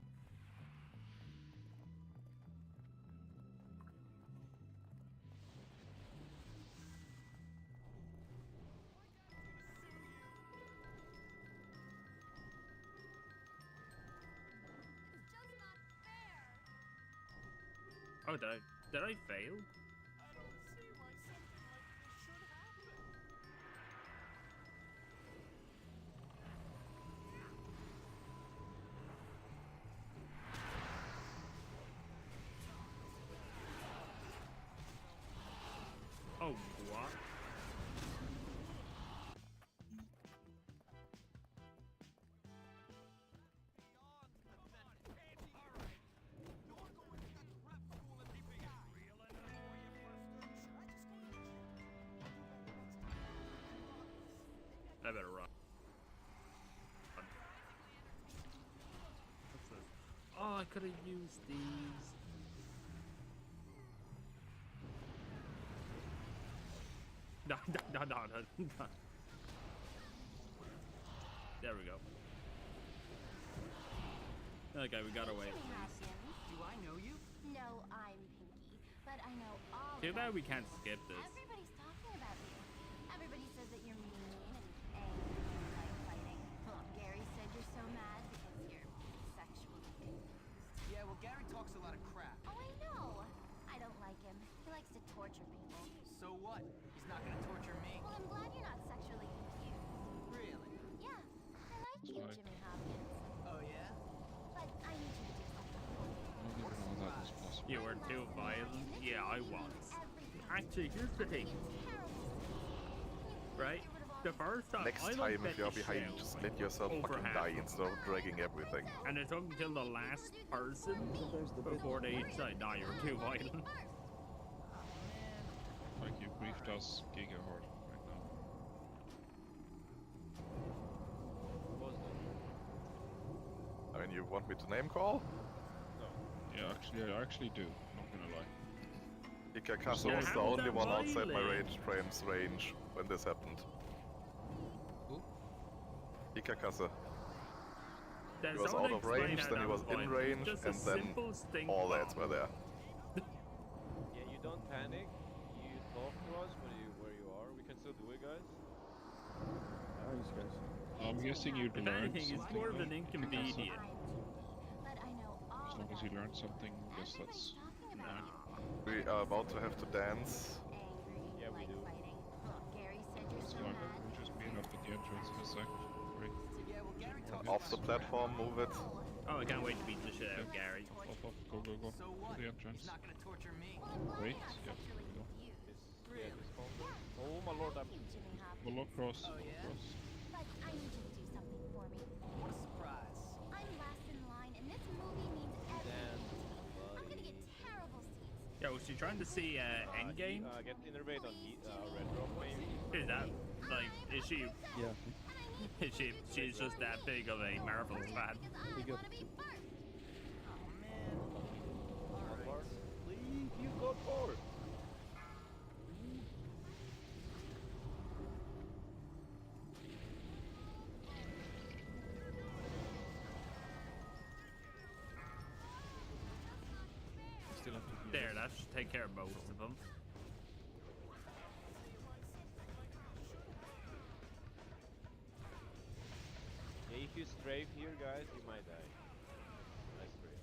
Oh, did I fail? I don't see why something like this should happen. Oh, what? I better run. What's this? Oh, I could have used these. No. There we go. Okay, we got away. Do I know you? No, I'm Pinky, but I know all Too bad we can't skip this. Everybody's talking about you. Everybody says that you're mean and angry and like fighting. Gary said you're so mad because you're sexually confused. Yeah, well, Gary talks a lot of crap. Oh, I know. I don't like him. He likes to torture people. So what? He's not gonna torture me. Well, I'm glad you're not sexually confused. Really? Yeah, I like you, Right. Jimmy Hopkins. Oh, yeah? But I need you to do something for me. I didn't know that was possible. You were too violent? Yeah, I was. Actually, here's the thing. Right? The first time Next I time, bet if you're the behind, shell just let yourself over fucking half die the instead of time. dragging everything. And it took until the last person before they said, nah, you're too violent. Like you briefed us giga hard right now. What was I that? mean, you want me to name call? No. Yeah, I actually do. Not gonna lie. Ikakasu Yeah, was the how is only that one outside my violent? frames range when this happened. Who? Ikakasu. Then He was someone out of explain range, how then he that was in violent. range, It's just a and then simple stink all bomb. ads were there. Yeah, you don't panic. You talk to us where you are. We can still do it, guys. Nice, guys. I'm guessing you If learned anything, it's something. more of an though, Ikakasu. inconvenience. But I know all As long as about you learned something, I guess that's talking fine. about We are about to have to dance. angry, Yeah, we like do. fighting. Gary said you're So so I mad. will just meet up at the entrance in a sec. Great. Yeah, well, Gary talks Off the platform, move it. Oh, I can't wait to beat the shit out of Gary. Off. Go. So To what? the He's entrance. not gonna torture me. Wait. Yep. There we go. Yeah, this combo. Oh my lord, I'm. Jimmy Hopkins. Pull across. Oh, yeah? Across. But I need you to do something for me. What a surprise. I'm last in line, and this movie means everything to me. I'm gonna get terrible seats. Yo, was she trying to see Endgame? Get innervate on Red Rock, maybe. Is that, like, is she, Yeah. is she's just that big of a Marvel fan? Big up. Leave, you got bored. Still have to do There, that should take care of most of them. Yeah, if you strafe here, guys, you might die. Nice strafe.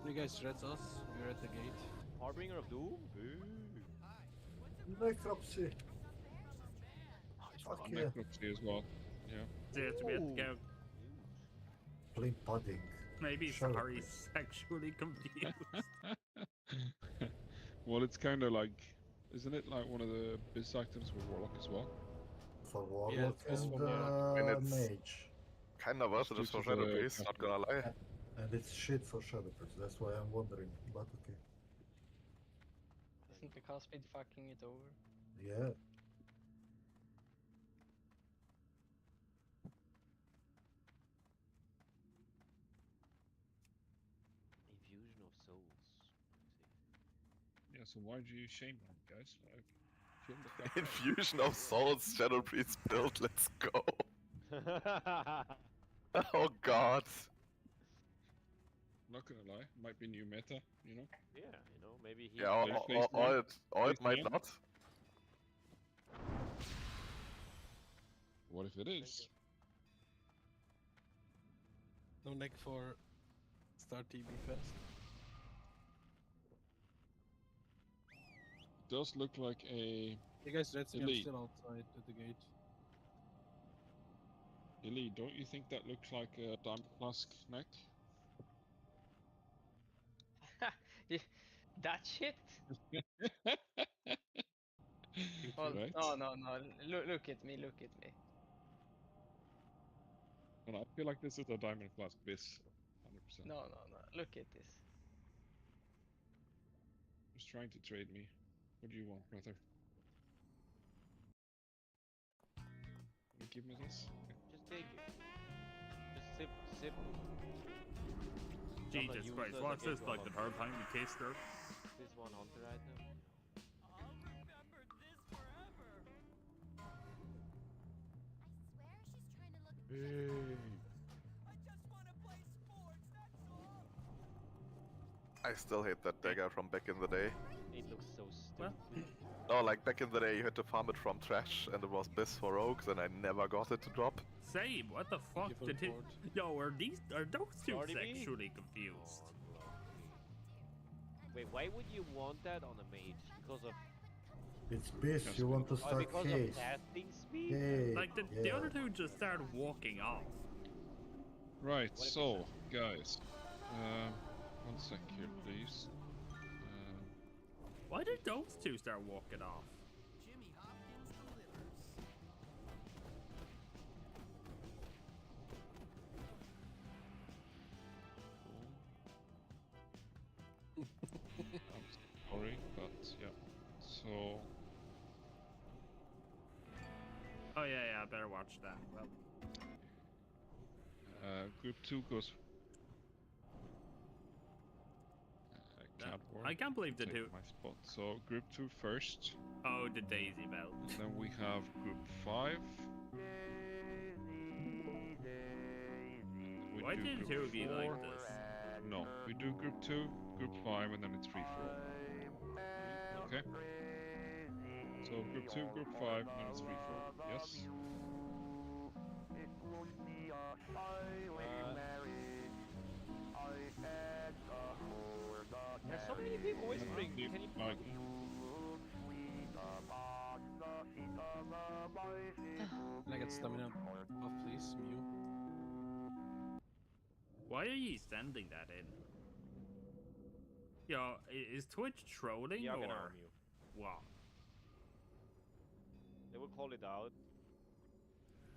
You guys threats us. We're at the gate. Harbinger of Doom? Boo. Necropsy. Fuck yeah. Necropsy as well. Yeah. See, it's we have to go. Plain pudding. Maybe Shut up. sorry, sexually confused. Well, it's kind of like, isn't it like one of the biz items for Warlock as well? For Warlock Yeah, it's and for Warlock. And it's Mage. kinda versatile for Shadow Priest, not gonna lie. And it's shit for Shadow Priest, that's why I'm wondering, but okay. Isn't the Caspid fucking it over? Yeah. Infusion of souls. Yeah, so why'd you shame them, guys? Like, kill the fuck out. Infusion of Souls, Shadow Priest build, let's go. Oh god. Not gonna lie, might be new meta, you know? Yeah, you know, maybe he. Yeah, or it might not. What if it is? No neck for Start TB Fest. Does look like a You guys, Reds, I'm elite. still outside at the gate. Elite, don't you think that looks like a Diamond Flask neck? That shit? Oh, Right? no. Look at me, look at me. And I feel like this is a Diamond Flask bis. 100%. No. Look at this. Just trying to trade me. What do you want, brother? You give me this? Just take it. Just sip. Jesus Christ, what's this, like the third time we kissed her? This one hunter item. I still hate that dagger from back in the day. It looks so stupid. No, like back in the day you had to farm it from trash and it was Biss for rogues and I never got it to drop. Same, what the fuck did it? Yo, are those two Sorry, sexually confused? Wait, why would you want that on a mage? Because of... It's Biss, you want to start because case. of casting speed? Hey, Like the other two just started walking off. Right, so, guys. 1 sec here, please. Why did those two start walking off? Jimmy Hopkins delivers. I'm sorry, but yeah. So... Oh yeah, I better watch that. Well, group 2 goes... I can't believe the two. My spot. So group 2 first. Oh, the Daisy Belt. Then we have group 5. Why did the two of you like this? No, we do group 2, group 5, and then it's free for all. Okay. So group 2, group 5, and then it's free for all. Yes. There's so many people whispering. Can you... Can I get stamina off, please, Mew? Why are you sending that in? Yo, is Twitch trolling Yeah, or what? They will call it out.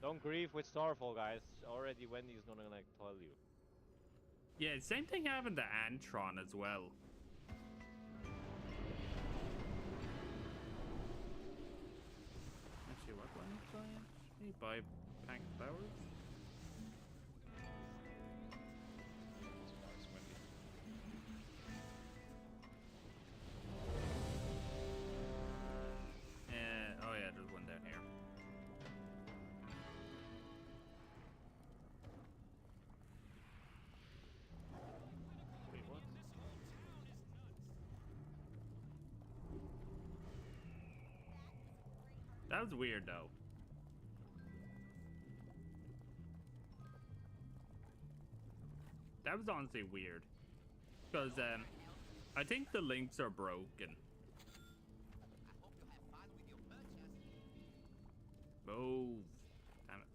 Don't grieve with Starfall, guys. Already Wendy's gonna like tell you. Yeah, same thing happened to Antron as well. Actually, what one is buying? Can you buy Pack Powers? Oh yeah, there's one down here. Wait, what? That was weird though. That was honestly weird. Because I think the links are broken. Move. Damn it.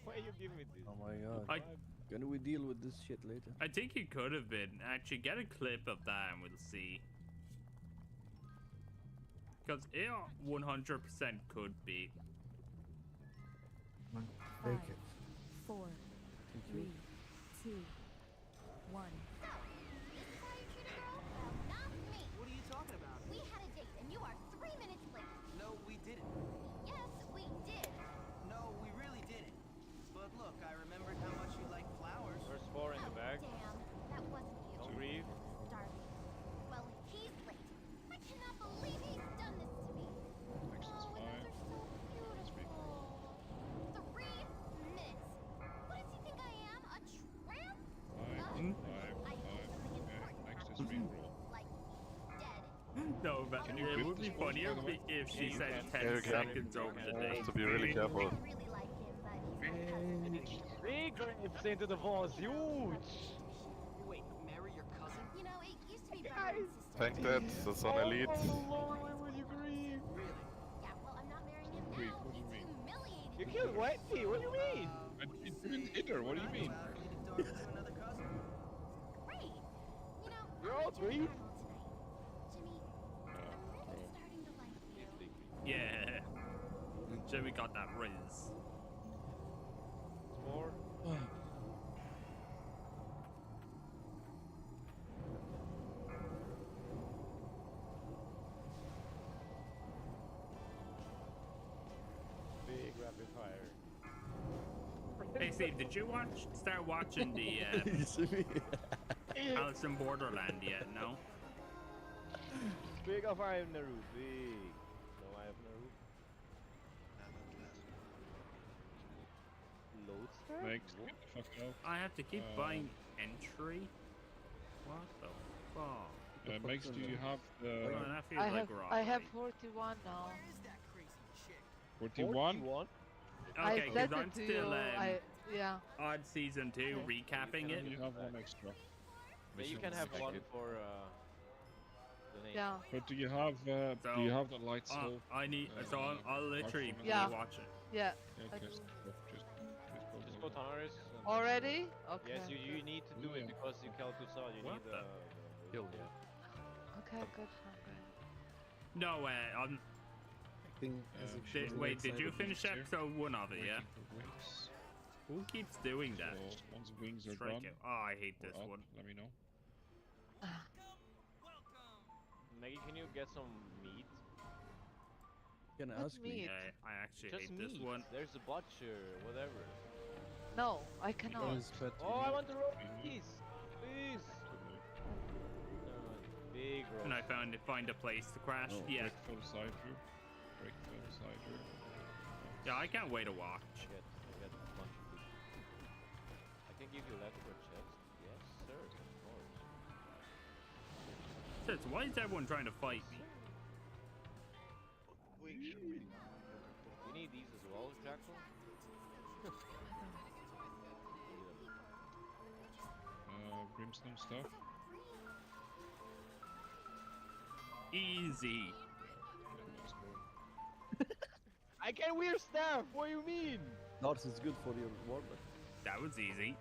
Why are you giving me this? Oh my god. Can we deal with this shit later? I think it could have been. Actually, get a clip of that and we'll see. Because it 100% could be. Take it. 4, 3, 2, 1. What are you talking about? We had a date and you are 3 minutes late. No, we didn't. Yes, we did. No, we really didn't. But look, I remembered how much you like flowers. There's 4 in the bag. Damn, that wasn't you. Don't grieve. Darling. Well, he's late. I cannot believe he's done this to me. Next is 5. It's beautiful. 3 minutes. What does he think I am? A tramp? 5, 5, 5. Okay, next is free for all. Like, dead. No, but Can you it grip would be this one, funnier by the way? if she said Yeah, 10 you can. seconds over the You date. have to be really careful. I really like him, but he's Big grips into the balls, huge! Wait, marry your cousin? You know, it used to be brother and sister. Tank that, that's on elite. Oh Lord, why would you grieve? Really? Yeah, well, I'm not marrying him Grief, now. what do you It's mean? humiliated You me. killed Wendy, what do you mean? I didn't hit her, what do you mean? Well, you can talk to another cousin. Great. You know, You're I'll all let you grief. careful tonight. Jimmy, I'm really starting to like you. Yeah. Jimmy got that riz. It's 4. rapid fire. Hey Steve, did you start watching the Alice in Borderland yet? No? Big of I have Naru, big. No, I have Naru. Loadstar? Thanks, get the fuck out. I have to keep buying entry? What the fuck? Max, do you have the... I have 41 now. 41? Okay, I sent because I'm it to still you. Yeah. odd season 2 recapping it. You have one extra. Yeah, you can have one for donation. Yeah. But do you have the light soul? I need I'll literally watch it. Yeah. Okay, just go Tanaris. Already? Okay. Yes, you need to do it because you Kel'Thuzad, you need the kill. Okay, good. No, I'm. Wait, did you finish episode 1 of it? Yeah. Who keeps doing that? Once wings are done. Oh, I hate this one. Let me know. Maggie, can you get some meat? Can I ask meat? I actually Just hate meat. this one. There's a butcher, whatever. No, I cannot. Oh, I want the roast, please. Please. Big roast. And I find a place to crash. Yeah. Break for the side through. Break for the side through. Yeah, I can't wait to watch. Get a bunch of food. I can give you leftover chest. Yes, sir. Of course. So why is everyone trying to fight me? You need these as well, Jackal? Brimstone stuff. Easy. I can wear staff. What do you mean? Lars is good for your warlock. That was easy.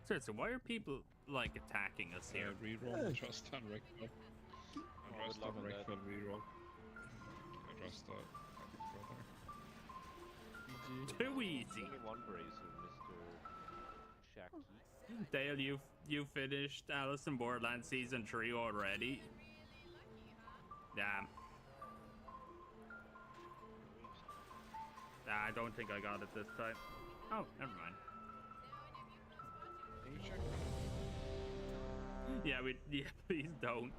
So why are people like attacking us here? Reroll, trust on Rickfeld. Trust on Rickfeld, reroll. Trust on brother. Too easy. Only one bracer, Mr. Shaki. Dale, you finished Alice in Borderland season 3 already. Damn. I don't think I got it this time. Oh, never mind. Yeah, please don't.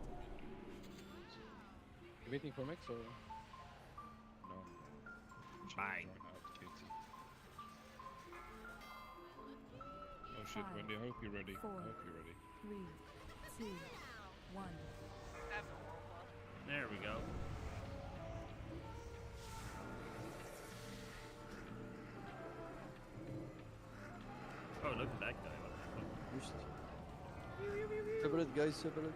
You waiting for Max or? No. Bye. Oh shit, Wendy, I hope you're ready. 4, I hope you're ready. 3, 2, 1. There we go. Oh, look at that guy. Separate, guys, separate.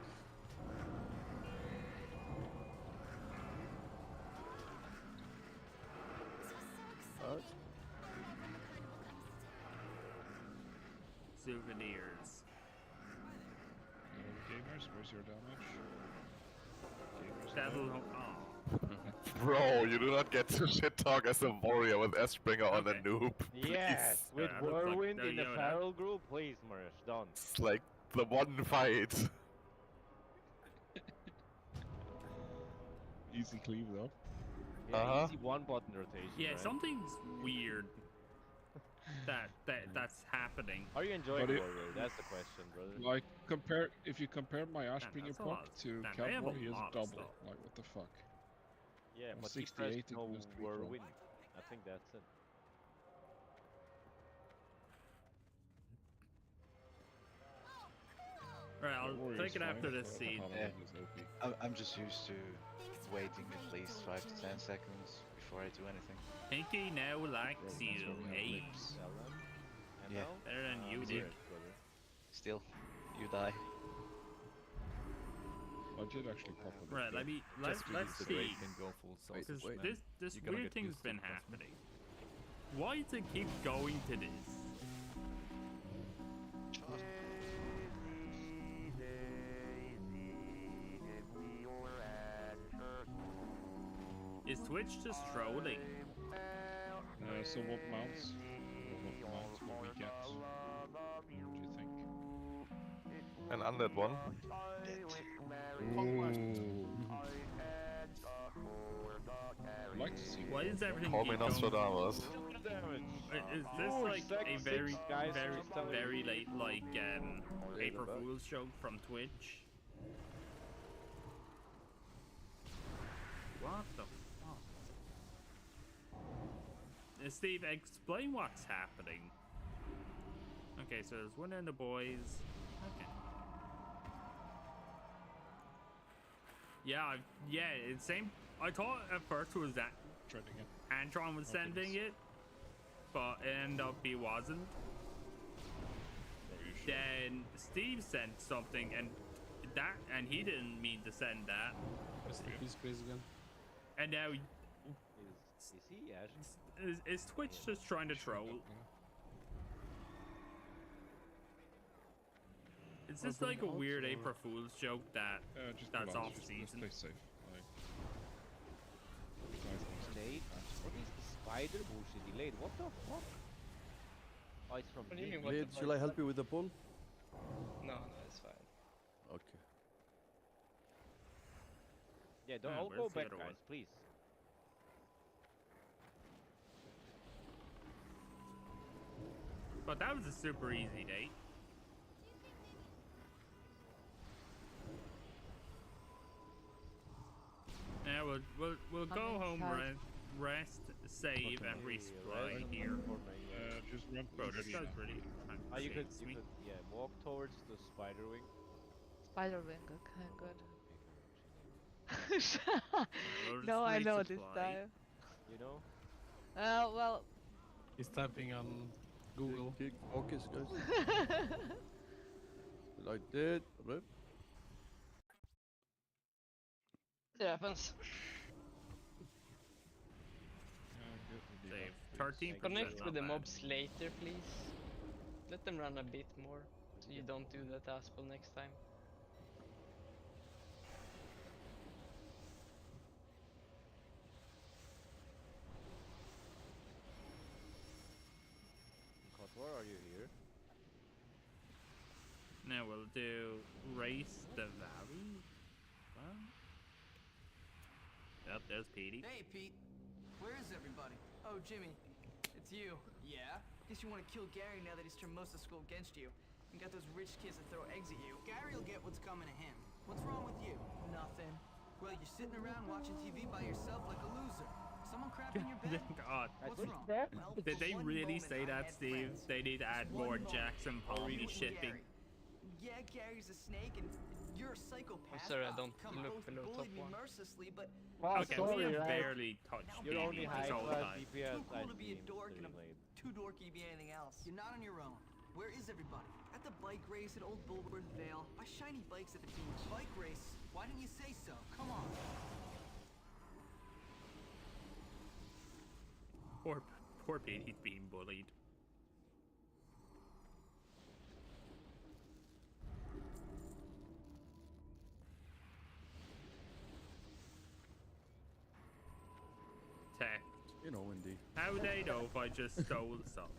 Alright. Souvenirs. Gamers, where's your damage? Devil. Oh. Bro, you do not get to shit talk as a warrior with Springer on a noob. Yes, Please. with Whirlwind in the feral group, please, Marish, don't. It's like the one fight. Easy cleave though. Yeah, easy one button rotation. Yeah, right? something's weird that's happening. Are you enjoying Warrior? That's the question, brother. Like if you compare my Ashbringer proc to Cowboy, he has a double. Like what the fuck? Yeah, but 68 no Whirlwind. I think that's it. Right, I'll take it after this scene. I'm just used to waiting at least 5 to 10 seconds before I do anything. Pinky now likes you, hey. Yeah. Better than you did. Still, you die. I did actually pop it. Right, let's see. This You're gonna weird get thing's used to been it, happening. Why does it keep going to this? Is Twitch just trolling? So what mounts? What mounts will we get? What do you think? An undead one. Ooh. like to see. Why is everything Call me keep going? Nostradamus. Is this like a very late April Fool's joke from Twitch? What the fuck? Steve, explain what's happening. Okay, so there's one of the boys. Okay. Yeah, it's same. I thought at first it was that Antron was sending it, but it ended up he wasn't. Then Steve sent something, and he didn't mean to send that. And now Is he actually? Is Twitch just trying to troll? Is this like a weird April Fool's joke that's off season? Play safe. Delayed? What is the spider bullshit delayed? What the fuck? Oh, it's from me. Blade, shall I help you with the pull? No, it's fine. Okay. Yeah, don't all go back, guys, please. But that was a super easy date. Yeah, we'll go home, rest, save, and resupply here. Just run. Bro, this guy's really. You could walk towards the spider wing. Spider wing, okay, good. No, I know this time. You know? Well. He's typing on Google. Kick, focus, guys. Like that, right? It happens. Save 13. Connect with the mobs later, please. Let them run a bit more, so you don't do that Aspel next time. Kotor, are you here? Now we'll do race the valley. Well, yep, there's Petey. Hey, Pete. Where is everybody? Oh, Jimmy. It's you. Yeah? Guess you want to kill Gary now that he's turned most of the school against you. And got those rich kids to throw eggs at you. Gary'll get what's coming to him. What's wrong with you? Nothing. Well, you're sitting around watching TV by yourself like a loser. Someone crapped in your bed? God. What's wrong? Well, Did they one really moment say I that, had Steve? friends. They need to add One more moment. Jackson Palmy shipping. Yeah, Gary's a snake and you're a psychopath. I'm sorry, I don't Come look both below top bullied me one. mercilessly, but Okay, we have barely touched You're only BB high this whole class time. DPS. too cool to be a dork and I'm too dorky to be anything else. You're not on your own. Where is everybody? At the bike race at Old Bulwark Vale. By shiny bikes at the beach. Bike race? Why didn't you say so? Come on. Poor Pete, he's being bullied. Tech. You know, Indy. How would they know if I just stole something?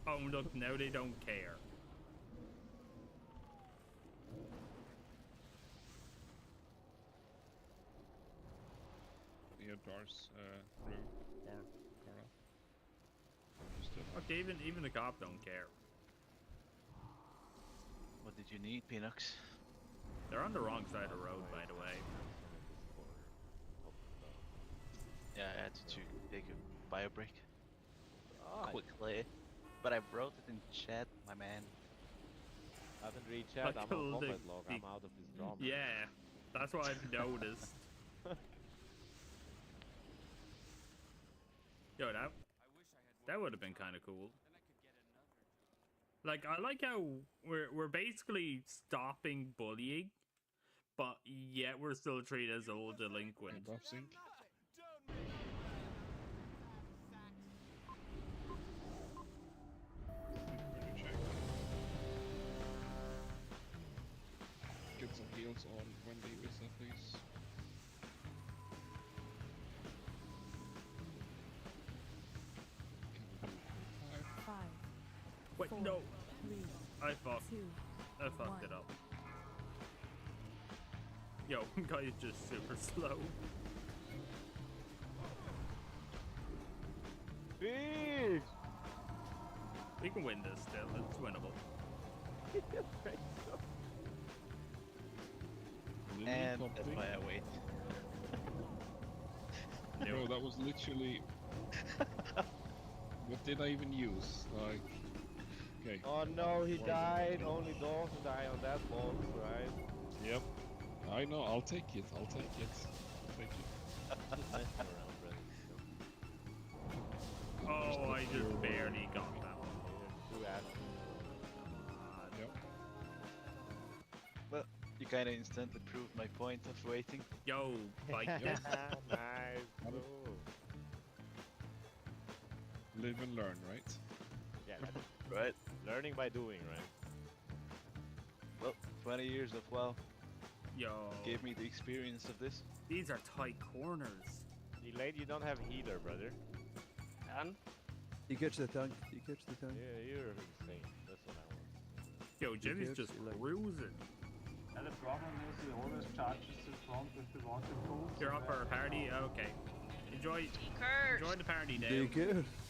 Oh, look, now they don't care. Near Dar's room. Carl. Okay, even the cop don't care. What did you need, Pinox? They're on the wrong side of the road, by the way. Yeah, I had to take a bio break. Ah, Quickly. But I wrote it in chat, my man. I haven't read chat, I'm on combat log, I'm out of this drama. Yeah, that's what I've noticed. Yo, that would have been kind of cool. Like, I like how we're basically stopping bullying, but yet we're still treated as old delinquent. Get some heals on Wendy Vista, please. Wait, Four, no. 3, I fucked 2, it up. Yo, guy's just super slow. Big! We can win this still. It's winnable. And that's why I wait. Bro, that was literally... What did I even use? Like... Okay. Oh no, he died. Only those who die on that box, right? Yep. I know, I'll take it. I'll take it. I'll take it. Oh, I just barely got that one. Yep. Well, you kinda instantly proved my point of waiting. Yo, bike. Nice. Oh. Live and learn, right? Yeah, Right. learning by doing, right? Well, 20 years of WoW Yo. gave me the experience of this. These are tight corners. Delayed, you don't have healer, brother. And? You catch the tank. You catch the tank. Yeah, you're insane. That's what I want. Yo, Jimmy's just cruising. And the problem is he always charges in front with the water pools. You're up for a party? Okay. Enjoy the party, Dave.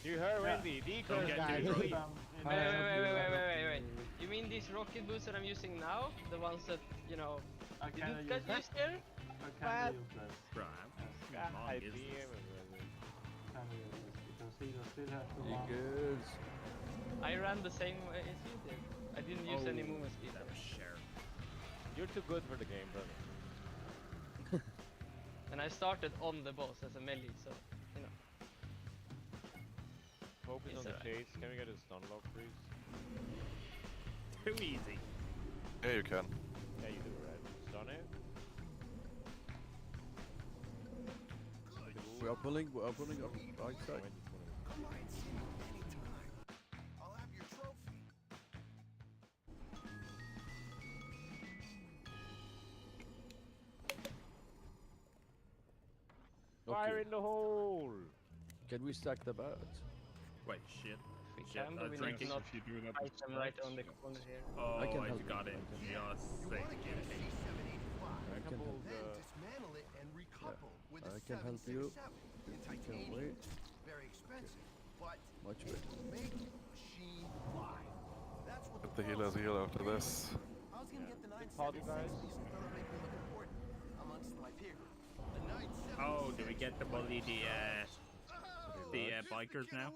You heard Wendy. Don't get guys. too drunk. Wait. You mean these rocket boots that I'm using now? The ones that, you know, I didn't get used there? I can't use this. Right. God, Come on, I is DM this? Can't use this because he still has to run. Good. I ran the same way as you did. I didn't use any movement speed. That was share. You're too good for the game, brother. And I started on the boss as a melee, so, you know. Focus It's on the alright. chase. Can we get a stun lock, please? Too easy. Yeah, you can. Yeah, you do, right? Stun it? We are pulling up right side. Fire in the hole! Can we stack the birds? Wait, shit. We Shit, can, but we need drinking. to not If you do that fight with them right spirits, on the yeah. corner here. Oh, I can I help you. got it. Just say I can help. Dismantle it and recouple with I a can help you. 767 in You can titanium. wait. Very expensive, but Much better. make the machine fly. That's what Get the healers heal after this. I was gonna get the Party 976 guys. piece and thought it'd make me look important amongst my peer group. The 976 Oh, do we get to bully the bikers now?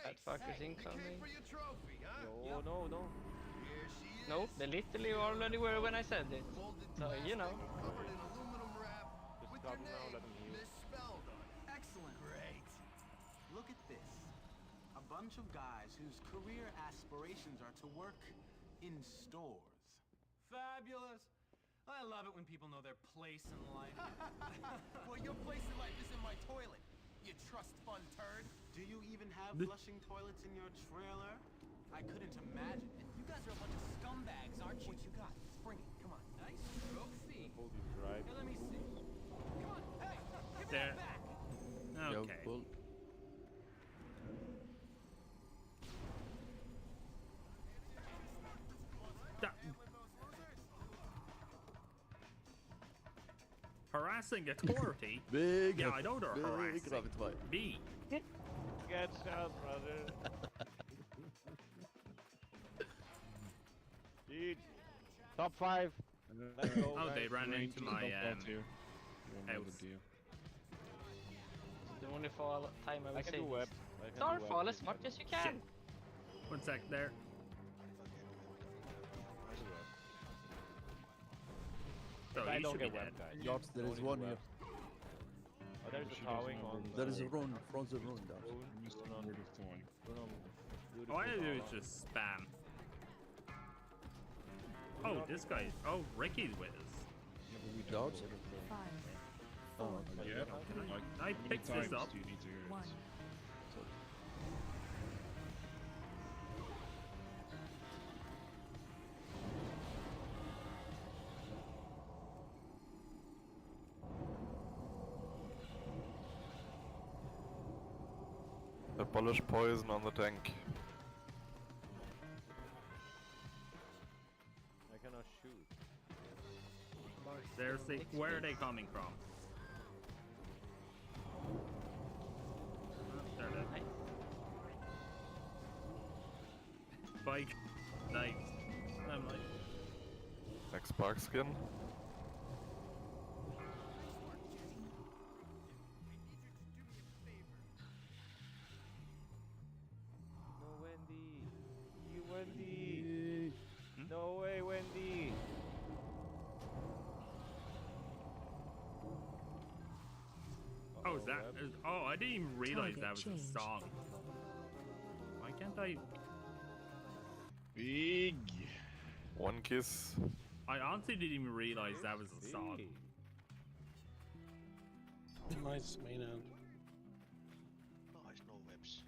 That fucker's incoming. For your trophy, huh? No. Here she is. No, they literally already were when I said it. So, you know. Covered in aluminum wrap with stop your him now, name let him heal. misspelled on it. Excellent. Great. Look at this. A bunch of guys whose career aspirations are to work in stores. Fabulous. I love it when people know their place in life. Well, your place in life is in my toilet, you trust fund turd. Do you even have flushing toilets in your trailer? I couldn't imagine it. You guys are a bunch of scumbags, aren't you? What you got? Bring it. Come on. Nice trophy. Hold these right. Here, let me see. Come on, hey, give me There. that back. Yo, Okay. pull. Harassing authority? Big. Yeah, I know they're big harassing. rabbit Me. Get shot, brother. Dude. Top 5. Let's go. Oh, guys. they ran into my here. house. The only fall time I I would can say. do web. Starfall as much as you can. Shit. 1 sec there. So I you don't should be get web, dead. guys. Dots, there is one here. Oh, there's a towing on. There is a rune, front of rune, Dots. All I do is just spam. Oh, this guy. Oh, Ricky's with us. Dots? Oh, yeah. I picked this up. Do you need to hear One. this? Abolish poison on the tank. I cannot shoot. Seriously, where are they coming from? Oh, there it is. like, I'm like. Next spark skin. No, Wendy. You, Wendy. No way, Wendy. Oh, is that? Oh, I didn't even realize that was a song. Why can't I? Big. One kiss. I honestly didn't even realize that was a song. Nice main end. Nice, no webs.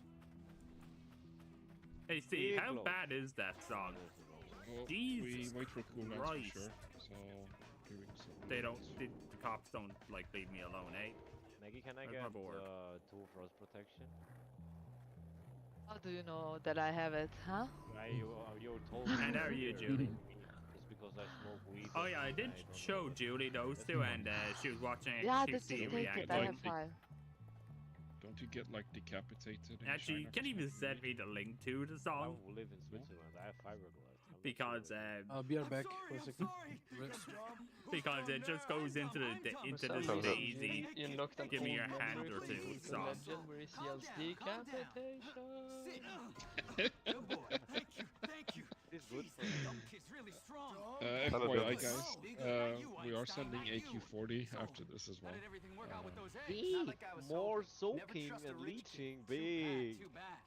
Hey, Steve, how bad is that song? Well, Jesus we wait for cooldowns Christ. for sure. So doing some. They don't. The cops don't like leave me alone, eh? Maggie, can I Where's get my board? 2 frost protection? How do you know that I have it, huh? You told me. And how are you, earlier. Julie? It's because I smoke weed. Oh yeah, I did show Julie those two, and she was watching Yeah, QC just take react. it. I have 5. Don't you get like decapitated? In Actually, you China can for even smoking send me the link to the I song live in Switzerland. I have fiberglass. because I'll be right back for a second. because it just goes into the daisy. You knocked an Give me old your number hand or from two the song. legend where he yells decapitation. Good boy. Thank you. It's good for Dunk is really strong. FYI guys, we are sending AQ40 after this as well. How did everything work out with those eggs? Big. Not like I was More so- Never soaking trust a and rich kid. leeching. Big. Too bad.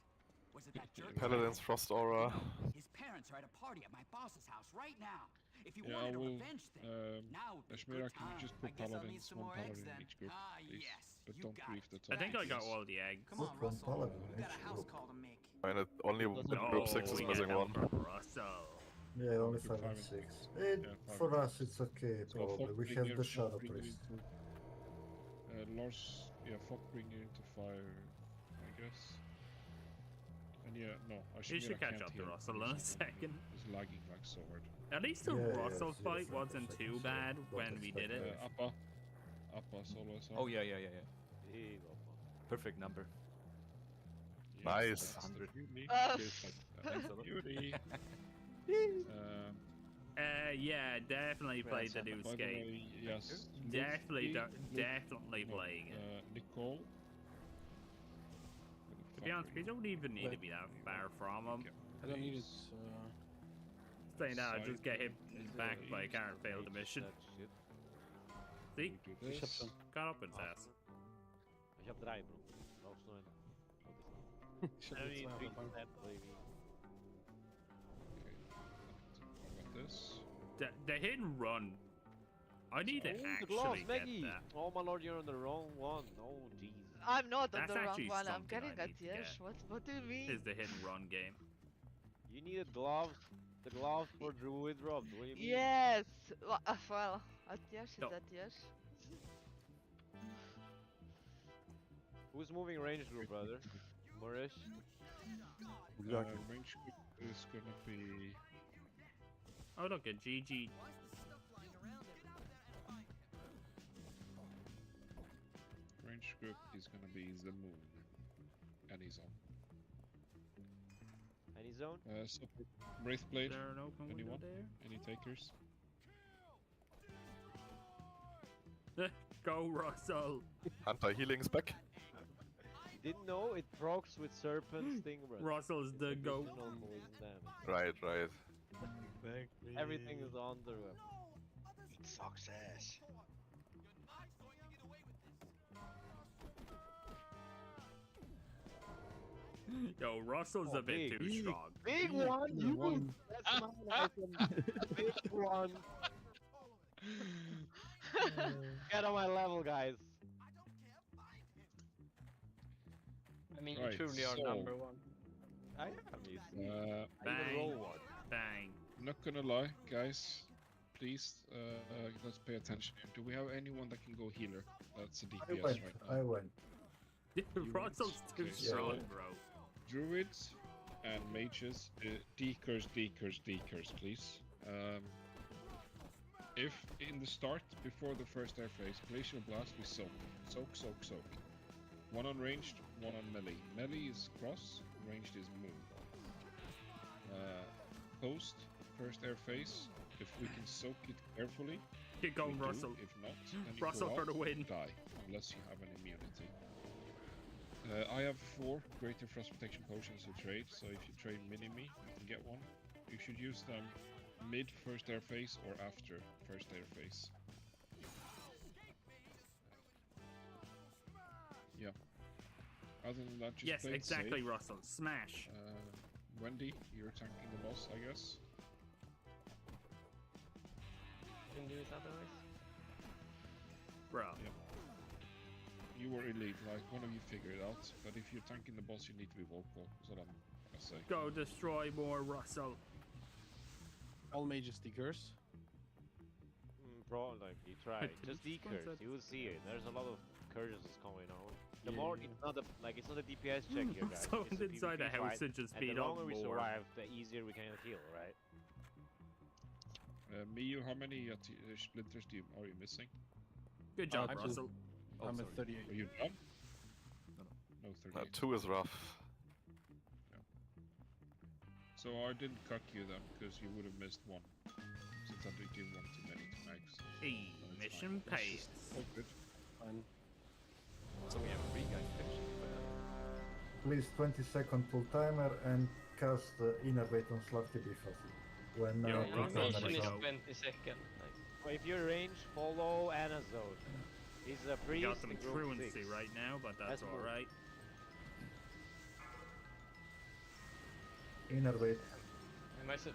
Was it that jerk? Paladin's Frost Aura. His parents are at a party at my boss's house right now. If you Yeah, wanted I a will. revenge thing, now would be a Ashmira, good can you time. just I put guess I'll need paladins, some one more eggs paladin then. in each group, Ah, please? yes, But you don't got brief it. the I top. think I got please. all the eggs. Come on, Put one Russell. paladin We in got a each house group. call to make. And it only group 6 is we missing get one. Russell. Yeah, only Group 5 and 6. five Yeah, For five. us, it's okay, So probably. We have the shadow priest. Lars, Fok bringer into fire, I guess. And yeah, no, You should Ashmira catch can't up to heal Russell for in a some second. reason. It's lagging like so hard. At least the Yeah, Russell yeah, fight 0 wasn't frames per too second, bad so when don't we expect did it. Appa solo as well. Oh yeah. Big. Perfect number. Nice. 100. Thanks a lot. Beauty. Yeah, definitely played the new By the skate. way, yes. Definitely Luke, playing it. Nicole. To be honest, we don't even need to be that far from him. I don't need it. Saying that, I'll just Side. get hit back by a car and fail the mission. See? Do this. Got up his ass. Ich hab 3, bro. Brauchst nur einen. I need 3 for that, baby. I got this. The hit and run. I need to the actually gloves, get Maggie. that. Oh my lord, you're on the wrong one. Oh jeez. I'm not on That's the wrong actually one. I'm something getting I that, need to yes. get. What do you mean? Is the hit and run game. You need a glove. The glove for Druid Rob. What do you mean? Yes. Well, yes, is No. that yes? Who's moving range group, brother? Morish? Range group is gonna be. Oh look, a GG. Range group is gonna be the moon. Any zone. Any zone? So Wraithblade. There an open window Anyone? there? Any takers? Go, Russell. Anti-healing's back. Didn't know it procs with Serpent Sting, bro. Russell's the goat. Additional poison damage. Right. Everything is on the web. It sucks ass. Yo, Russell's a bit too strong. Big one, you. That's my item. Big one. Get on my level, guys. I mean, Right, you truly are so- number 1. I am. I even Bang. roll one. Bang. Not gonna lie, guys. Please, let's pay attention here. Do we have anyone that can go healer? That's a DPS right now. I went. Russell's too Okay, strong, so- bro. Druids and mages, decurs, please. If in the start, before the first air phase, Glacial Blast, we soak. Soak. One on ranged, one on melee. Melee is cross, ranged is moon. Post first air phase. If we can soak it carefully, keep going, we Russell. do. If not, then you Russell go for out, the win. die, unless you have an immunity. I have 4 greater frost protection potions to trade, so if you trade mini-me, you can get one. You should use them mid first air phase or after first air phase. Yeah. Other than that, just yes, play it exactly, safe. Russell. Smash. Wendy, you're tanking the boss, I guess. Can do it otherwise. Bro. Yeah. You were elite, like one of you figure it out. But if you're tanking the boss, you need to be vocal. That's what I'm gonna say. Go destroy more, Russell. All mages decurs. Bro, like you try. Just decurse. You will see it. There's a lot of curses going on. The more it's not a DPS check here, guys. Someone it's a inside the PvP house fight, to just and beat the up longer we more. survive, the easier we can kill, right? Miyu, how many splinters are you missing? Good job, I'm Russell. I'm at 38. Are you done? No. No, 38. 2 is rough. So I didn't cut you then, because you would have missed one. Since I did give one too many to Max. Hey, mission pace. Oh, good. Fine. So we have 3 guys finishing. Please 20-second full timer and cast Innervate on Slafty Biffas. When animation is 20 seconds. Well, if you're range, follow Anna zone. He's a priest. Got some truancy right now, but that's alright. Innervate.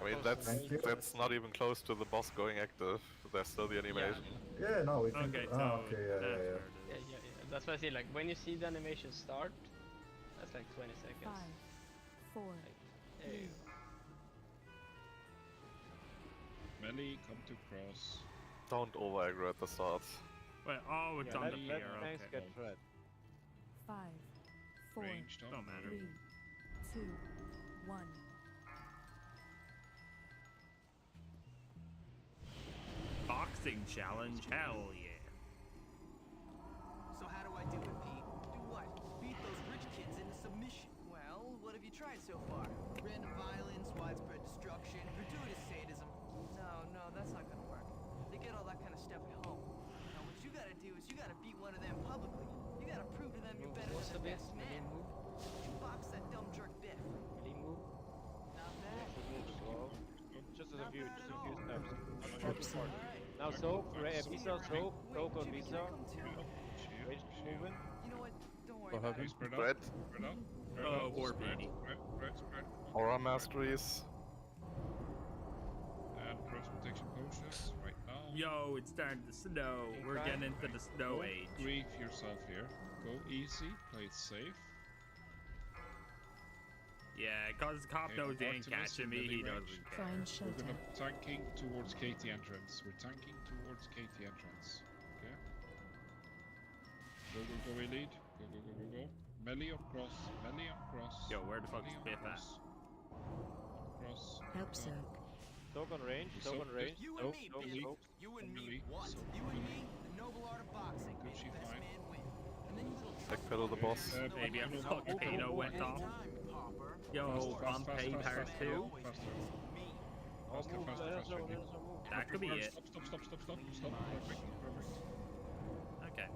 I mean, that's not even close to the boss going active. There's still the animation. Yeah, no, we can. Okay, Oh, so okay, yeah. That's why I say, like, when you see the animation start, that's like 20 seconds. 5, 4, There you 3. Melee, come to cross. Don't over aggro at the start. Wait, oh, it's on the pier. Thanks, Okay. get Fred. 5, 4, Range, don't matter. 3, 2, 1. Boxing challenge, hell yeah. So how do I do it, Pete? Do what? Beat those rich kids into submission. Well, what have you tried so far? Random violence, widespread destruction, gratuitous sadism. No, that's not gonna work. They get all that kind of stuff at home. Now what you gotta do is you gotta beat one of them publicly. You gotta prove to them you're better What's than the the best man. You box that dumb jerk Biff. Melee move. Not bad. Just a few steps. Now soak, Visa, soak on Visa. Range moving. You know what? Don't worry Go about ahead. it. Spread Spread. out. Oh, poor Beanie. Spread. Aura masteries. And cross protection potions right now. Yo, it's starting to snow. We're getting into the snow Don't age. grief yourself here. Go easy, play it safe. Yeah, cause the cop Okay, knows he ain't Artemis catching in me, he melee doesn't range. care. Try and We're shelter. gonna tanking towards Katie entrance. We're tanking towards Katie entrance. Okay. Go elite. Go. Melee on cross. Yo, where the fuck is Biff at? Cross. Help Zerg. Soak on range. Soak on range. You and me, Biff. You and me. What? You and me, the noble art of boxing. May the best man win. And then you little Backpedal the boss. Maybe a volcano went off. Yo, Pompeii Part 2. Faster. That could be it. Stop. Perfect. Okay.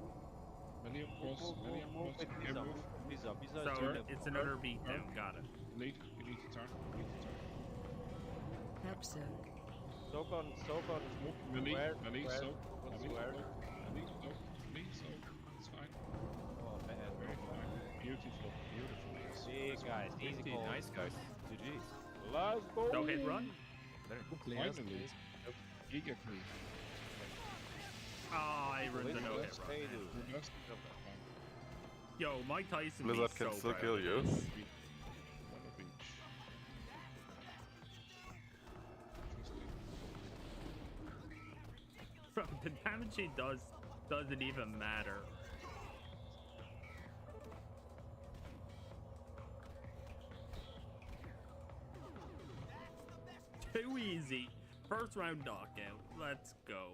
Melee on cross. Okay, move. Visa. So it's another beatdown. Got it. Elite, you need to turn. Help Zerg. Soak on Melee, square. soak. Square. Melee, soak. It's fine. Oh man, Very fine. Beautiful. See guys, easy call. Nice guys. GG's. Let's go. No hit run. Finally. Giga creep. Ah, I ruined the no hit run. Yo, Mike Tyson. Blizzard be can so still proud kill of you. this. One of each. Bro, the damage he does doesn't even matter. Too easy. First round knockout. Let's go.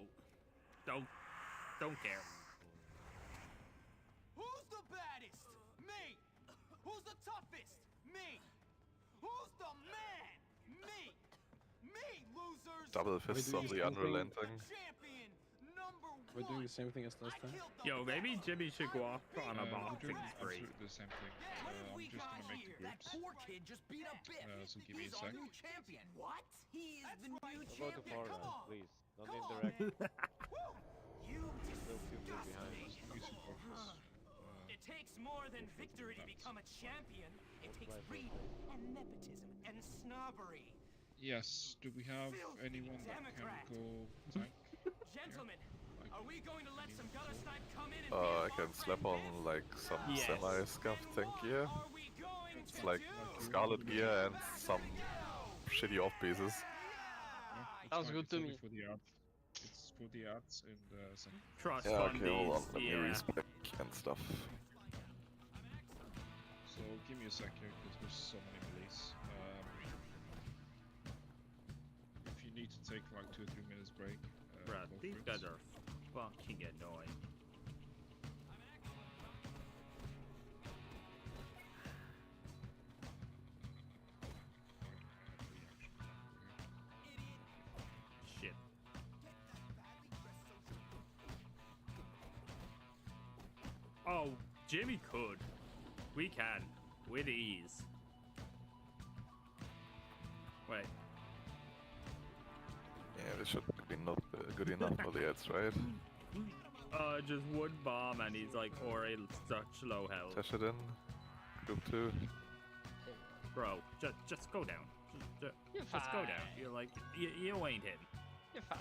Don't care. Who's the baddest? Me. Who's the toughest? Me. Who's the man? double fists on the unrelenting. We're doing the same thing as last time. Yo, maybe Jimmy should go off on a boxing spree. Absolutely the same thing. I'm just gonna make the groups. So give me a sec. What? He is the new Go to champion. Florida, Come on. please. Don't indirect. You Still people behind. It takes more than victory to become a champion. It takes greed and nepotism and snobbery. Yes. Do we have anyone that can go tank? Gentlemen, are we going to let some gutter snipe come in and I can slap on like some semi-scuffed tank gear. It's like Scarlet gear and some shitty off pieces. Sounds good to me. For the art. It's for the arts in the second. Trust yeah, okay, hold on. fundies, Let me yeah. respec and stuff. So give me a sec here, because there's so many melees. If you need to take like 2 or 3 minutes break. Bruh, these guys are fucking annoying. Shit. Oh, Jimmy could. We can. With ease. Wait. Yeah, this should be not good enough for the ads, right? Just one bomb and he's like already such low health. Dash it in. Group 2. Bro, just go down. Just go down. You're like, you ain't him. You're fine.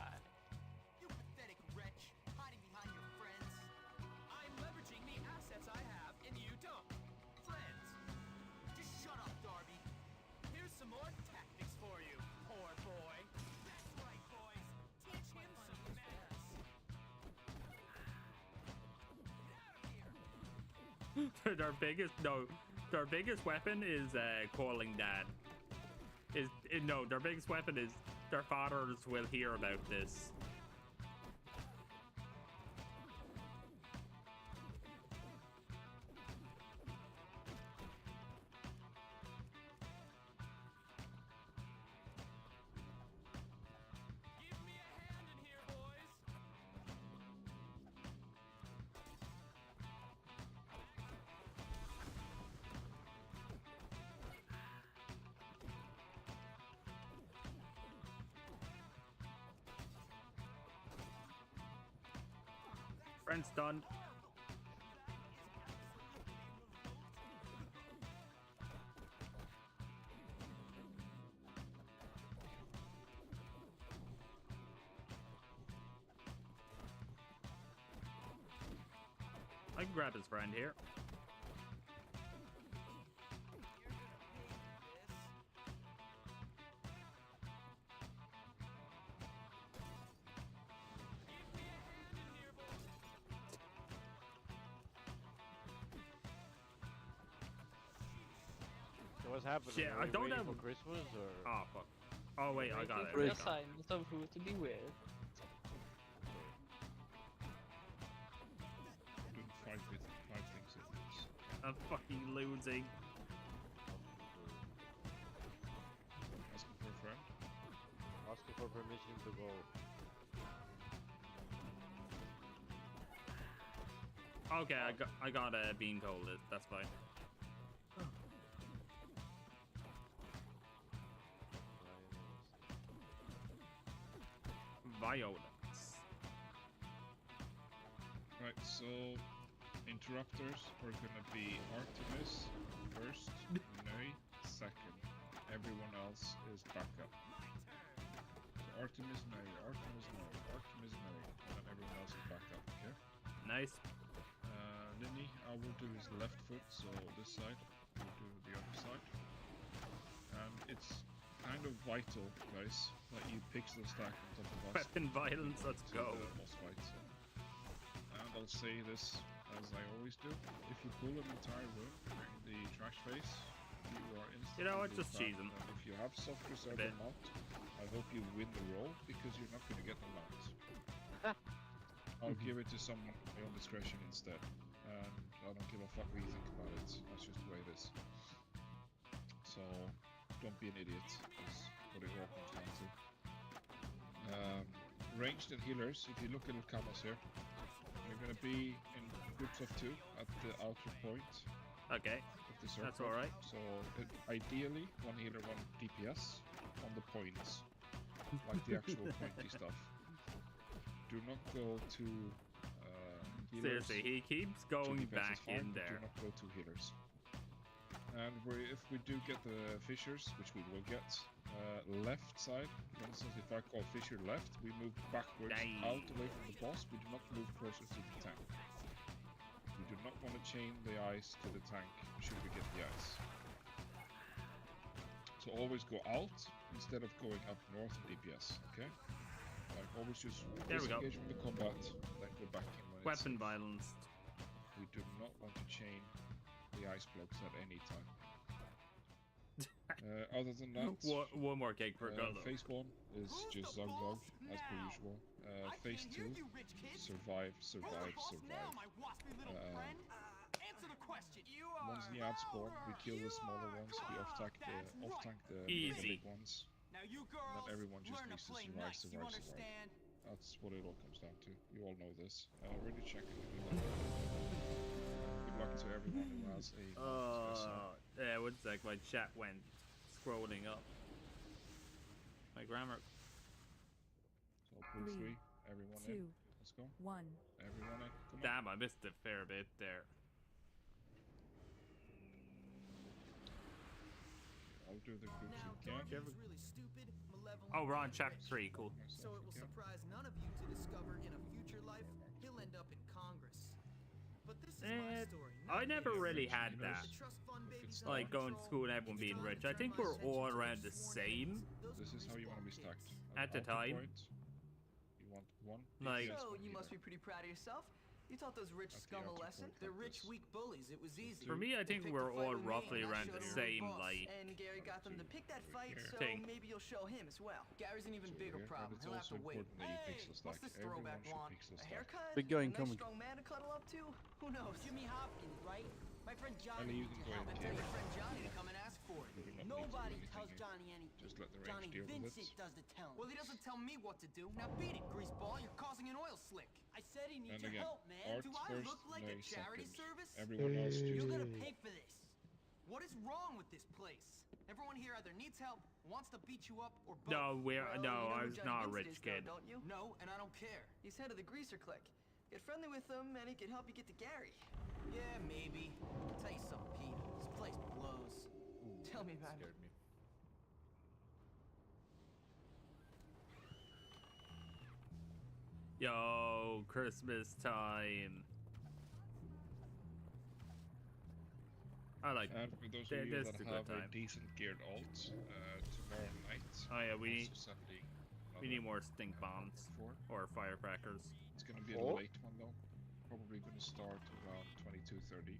You pathetic wretch, hiding behind your friends. I'm leveraging the assets I have, and you don't. Friends. Just shut up, Darby. Here's some more tactics for you, poor boy. That's right, boys. Teach him some manners. Their biggest weapon is calling dad. No, their biggest weapon is their fathers will hear about this. Give me a hand in here, boys. Friend's done. I can grab his friend here. So what's happening? Shit, Are I we don't waiting have. for Christmas or? Oh fuck. Oh wait, I got it. For I a got it. sign of who to beware. Doing 5 things at once. I'm fucking losing. Asking for a friend. Asking for permission to go. Okay, I got a bean cold. That's fine. Violence. Right, so interrupters are gonna be Artemis first, Nui second. Everyone else is backup. So Artemis, Nui, Artemis, Nui, Artemis, Nui, and then everyone else is backup, okay? Nice. Ninny, I will do his left foot, so this side, we'll do the other side. And it's kind of vital, guys, that you pixel stack on top of us. Weapon violence, let's go. Boss fights. And I'll say this as I always do: if you pull an entire room in the trash face, you are instantly. You know what? Just bad. cheesing. And if you have soft reserve or not, I hope you win the roll because you're not going to get the mount. I'll give it to someone of my own discretion instead. And I don't give a fuck what you think about it. That's just the way it is. So don't be an idiot. Is what it all comes down to. Ranged and healers, if you look at the camels here, you're gonna be in groups of 2 at the outer point. Okay. Of the circle. That's alright. So ideally, 1 healer, 1 DPS on the points, like the actual pointy stuff. Do not go to healers. Seriously, he keeps going back in there. Do not go to healers. And if we do get the fissures, which we will get, left side, for instance, if I call fissure left, we move backwards out away from the boss. We do not move closer to the tank. We do not want to chain the ice to the tank should we get the ice. So always go out instead of going up north DPS, okay? Like always just disengage from the combat, then go back in when Weapon violence. We do not want to chain the ice blocks at any time. Other than that, one more cake per go. Phase 1 is just Zug Zug, as per usual. Phase 2, survive. Once the ads spawn, we kill the smaller ones, we off-tank the big ones. And then everyone just needs to survive. That's what it all comes down to. You all know this. Really check it. Good luck to everyone who has a... yeah, one sec, my chat went scrolling up. My grammar. So pull 3, everyone in. Let's go. 1. Everyone in. Come on. Damn, I missed a fair bit there. I'll do the groups you can. Oh, we're on chapter 3, cool. So it will surprise none of you to discover in a future life he'll end up in Congress. But this is my story. I never really had that. Like going to school and everyone being rich. I think we're all around the same. This is how you want to be stacked. At the time. You want 1. Like, so you must be pretty proud of yourself. You taught those rich scum a lesson. They're rich, weak bullies. It was easy. For me, I think we're all roughly around the same, like, and Gary got them to pick that fight, so maybe you'll show him as well. Gary's an even bigger problem. He'll have to wait. Hey, what's this throwback want? A haircut? Big guy A nice incoming. strong man to cuddle up to? Who knows? Jimmy Hopkins, right? My friend Johnny. You can go in I tell your friend Johnny to come and ask for it. Nobody tells Johnny anything. Just let the Johnny range deal with Vincent it. does the telling. Well, he doesn't tell me what to do. Now beat it, greaseball. You're causing an oil slick. I said he needs And your again, help, man. Do I look like a charity service? Everyone else just... You're gonna pay for this. What is wrong with this place? Everyone here either needs help, wants to beat you up, or both. no, I you know was who not a Johnny rich Vincent is, kid. though, don't you? No, and I don't care. He's head of the greaser clique. Get friendly with him, and he can help you get to Gary. Yeah, maybe. I'll tell you something, Pete. This place blows. Tell me about it. Yo, Christmas time. I like And for those of you that have a decent geared alt, tomorrow night... Oh yeah, we need need more stink bombs or firecrackers. It's gonna be a late one though. Probably gonna start around 22:30.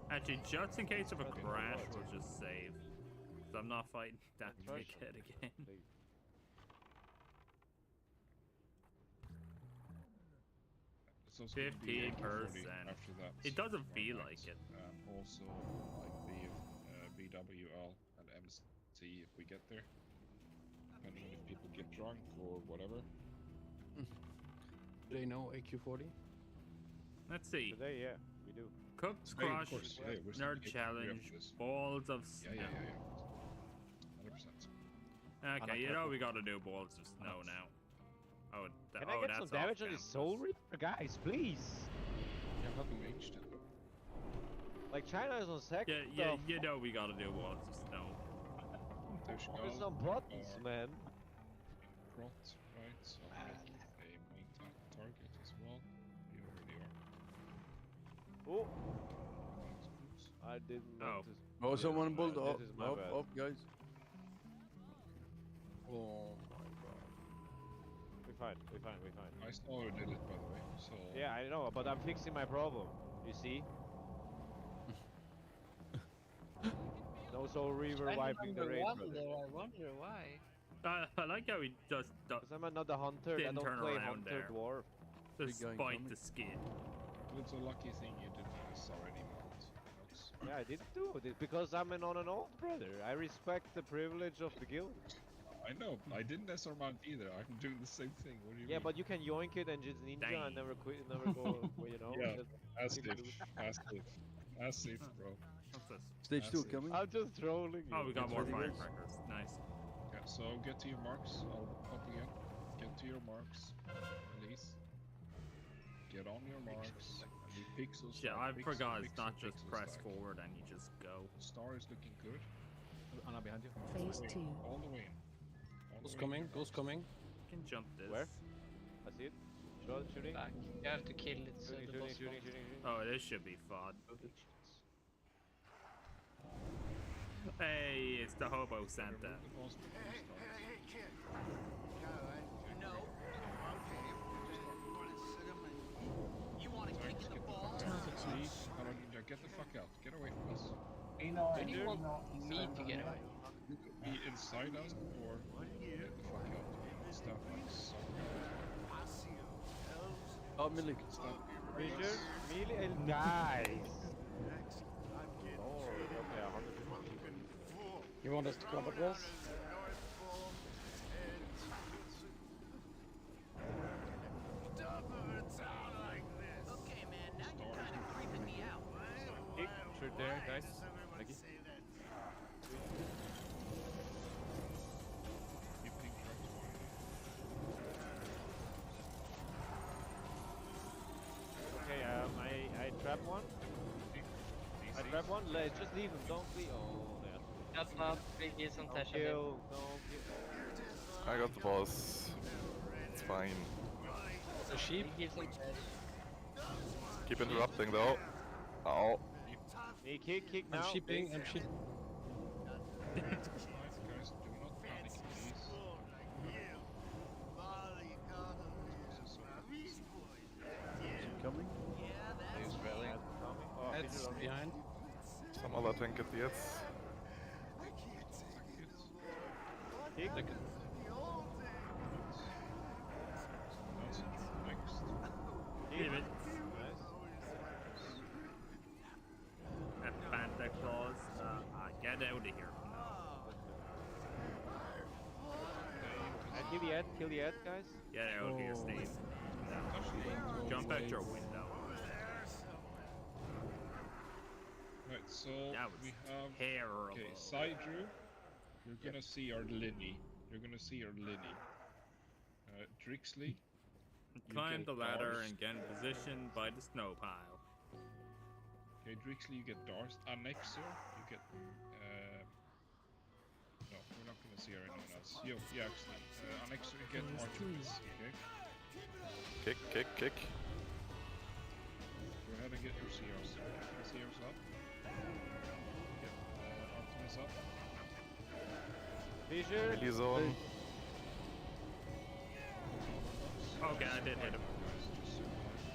Actually, just in case of a crash, we'll just save. So I'm not fighting that big head again. 15%. It doesn't feel like it. Also, like BWL and MC if we get there. Depending on if people get drunk or whatever. Do they know AQ40? Let's see. Today, yeah, we do. Cook's Crush, Nerd Challenge, Balls of Snow. Yeah. 100%. Okay, you know we gotta do Balls of Snow now. Oh, Can I get some damage on his Soul Reaper? Guys, please! Yeah, I'm not ranged. Like, China is on second. Yeah, you know we gotta do Balls of Snow. There's some buttons, man. Right, so I make a main target as well. You already are. Oh! I didn't notice. Oh, someone pulled up, This is my bad. up, guys. Oh my god. We're fine. I saw who did it, by the way, so... Yeah, I know, but I'm fixing my problem. You see? No Soul Reaver wiping the raid, brother. I wonder why. I like how he just Because I'm another hunter, I didn't don't turn play around hunter there. dwarf. Despite the skin. It's a lucky thing you didn't miss already, Yeah, I didn't do it because I'm an on and off brother. I respect the privilege of the guild. I know. I didn't SR mount either. I'm doing the same thing. What do you Yeah, mean? but you can yoink it and just ninja and never quit, never go. Well, you know. Yeah, Just, massive, bro. What's this? Stage 2 Massive. coming. I'm just trolling you. Oh, we got more Ready, guys? firecrackers. Nice. Yeah, so get to your marks. I'll pop again. Get to your marks. Release. Get on your marks. And you pixels. Yeah, I pixel, forgot it's pixel, not just pixel press stack. forward and you just go. Star is looking good. Anna behind you. Phase 2. All the way in. Ghost coming, ghost coming. You can jump this. Where? I see it. Shooting. Back. You have to kill it. So Shooting, the boss shooting, won't. shooting. Oh, this should be fun. Hey, it's the hobo Santa. Hey, kid. No. Okay. You want to kick in the balls? Please, Ninja, get the fuck out. Get away from us. When you want me to get away? Be inside us or get the fuck out. Stop like so Oh, melee. Major, melee, nice. Oh, okay, 150. You want us to combat this? Okay, man. Now you're kind of creeping me out. Kick, shoot there, guys. Thank you. Okay, I trap one. I trap one. Just leave him. Don't leave. Oh, That's not big is on don't Tasha. kill. Don't kill. I got the boss. It's fine. The sheep. He gives him Tash. Keep interrupting though. Ow. Hey, kick now. I'm sheeping, I'm sheep. guys, do not panic, please. Coming. He's rallying. Coming. Oh, Heads Peter, behind. Some other tank at the ads. kick. Leave it. Nice. That Santa Claus. Get out of here. And kill the ad, guys. Get out of here, Steve. Jump out your window. Right, so That was we have terrible. okay, side Drew. You're gonna see our Linny. You're gonna see our Linny. Drixley. Climb get the ladder Darst. and get in position by the snow pile. Okay, Drixley, you get Darst. Annexer, you get. No, we're not gonna see anyone else. Yo, yeah, actually. Annexer, you get Artemis. Okay. Kick. Go ahead and get your CRs. Get the CRs up. Get Artemis up. Fissure. Melee zone. Okay, I did hit him.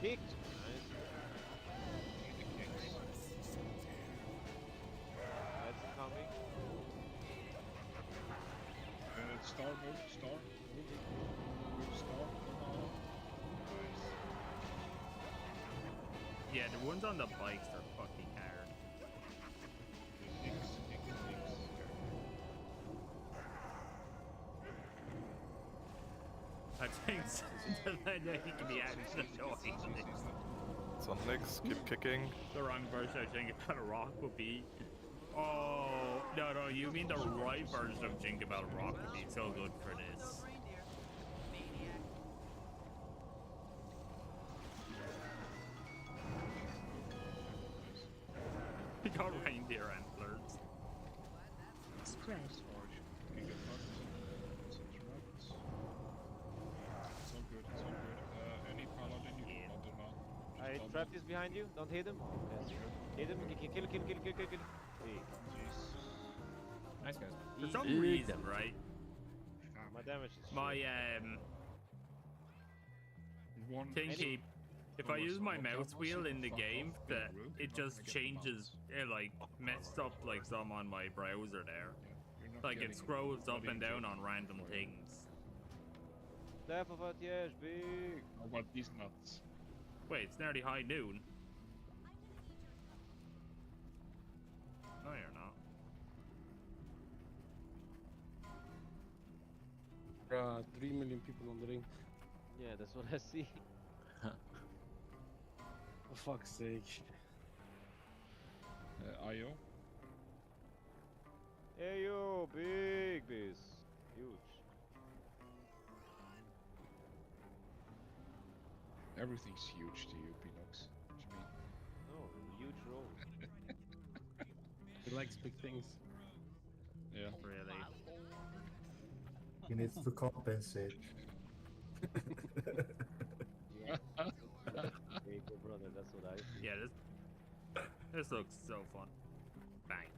Kicked. That's coming. Star move, star. Move star. Nice. Yeah, the ones on the bikes are fucking hard. I think he can be actually annoying. It's on Nix. Keep kicking. The wrong version of Jenga Battle Rock would be. Oh, no, you mean the right version of Jenga Battle Rock would be so good for this. He got reindeer antlers. Spread. It's all good, it's all good. Any paladin you can bother now. I trap this behind you. Don't hit him. Yes. Hit him. Kill. Hey. Nice guys. For some Easy. reason, right? My damage is My thingy. If I use my mouse wheel in the game, it just changes. It like messed up like some on my browser there. Like it scrolls up and down on random things. Death of Atiyesh, big. How about these nuts? Wait, it's nearly high noon. No, you're not. Yeah, 3 million people on the ring. Yeah, that's what I see. For fuck's sake. IO. Hey yo, big this. Huge. Everything's huge to you, Pinox. What do you mean? No, huge roll. He likes big things. Yeah. Really? He needs to compensate. Yeah. Big brother, that's what I see. Yeah, this looks so fun. Bang.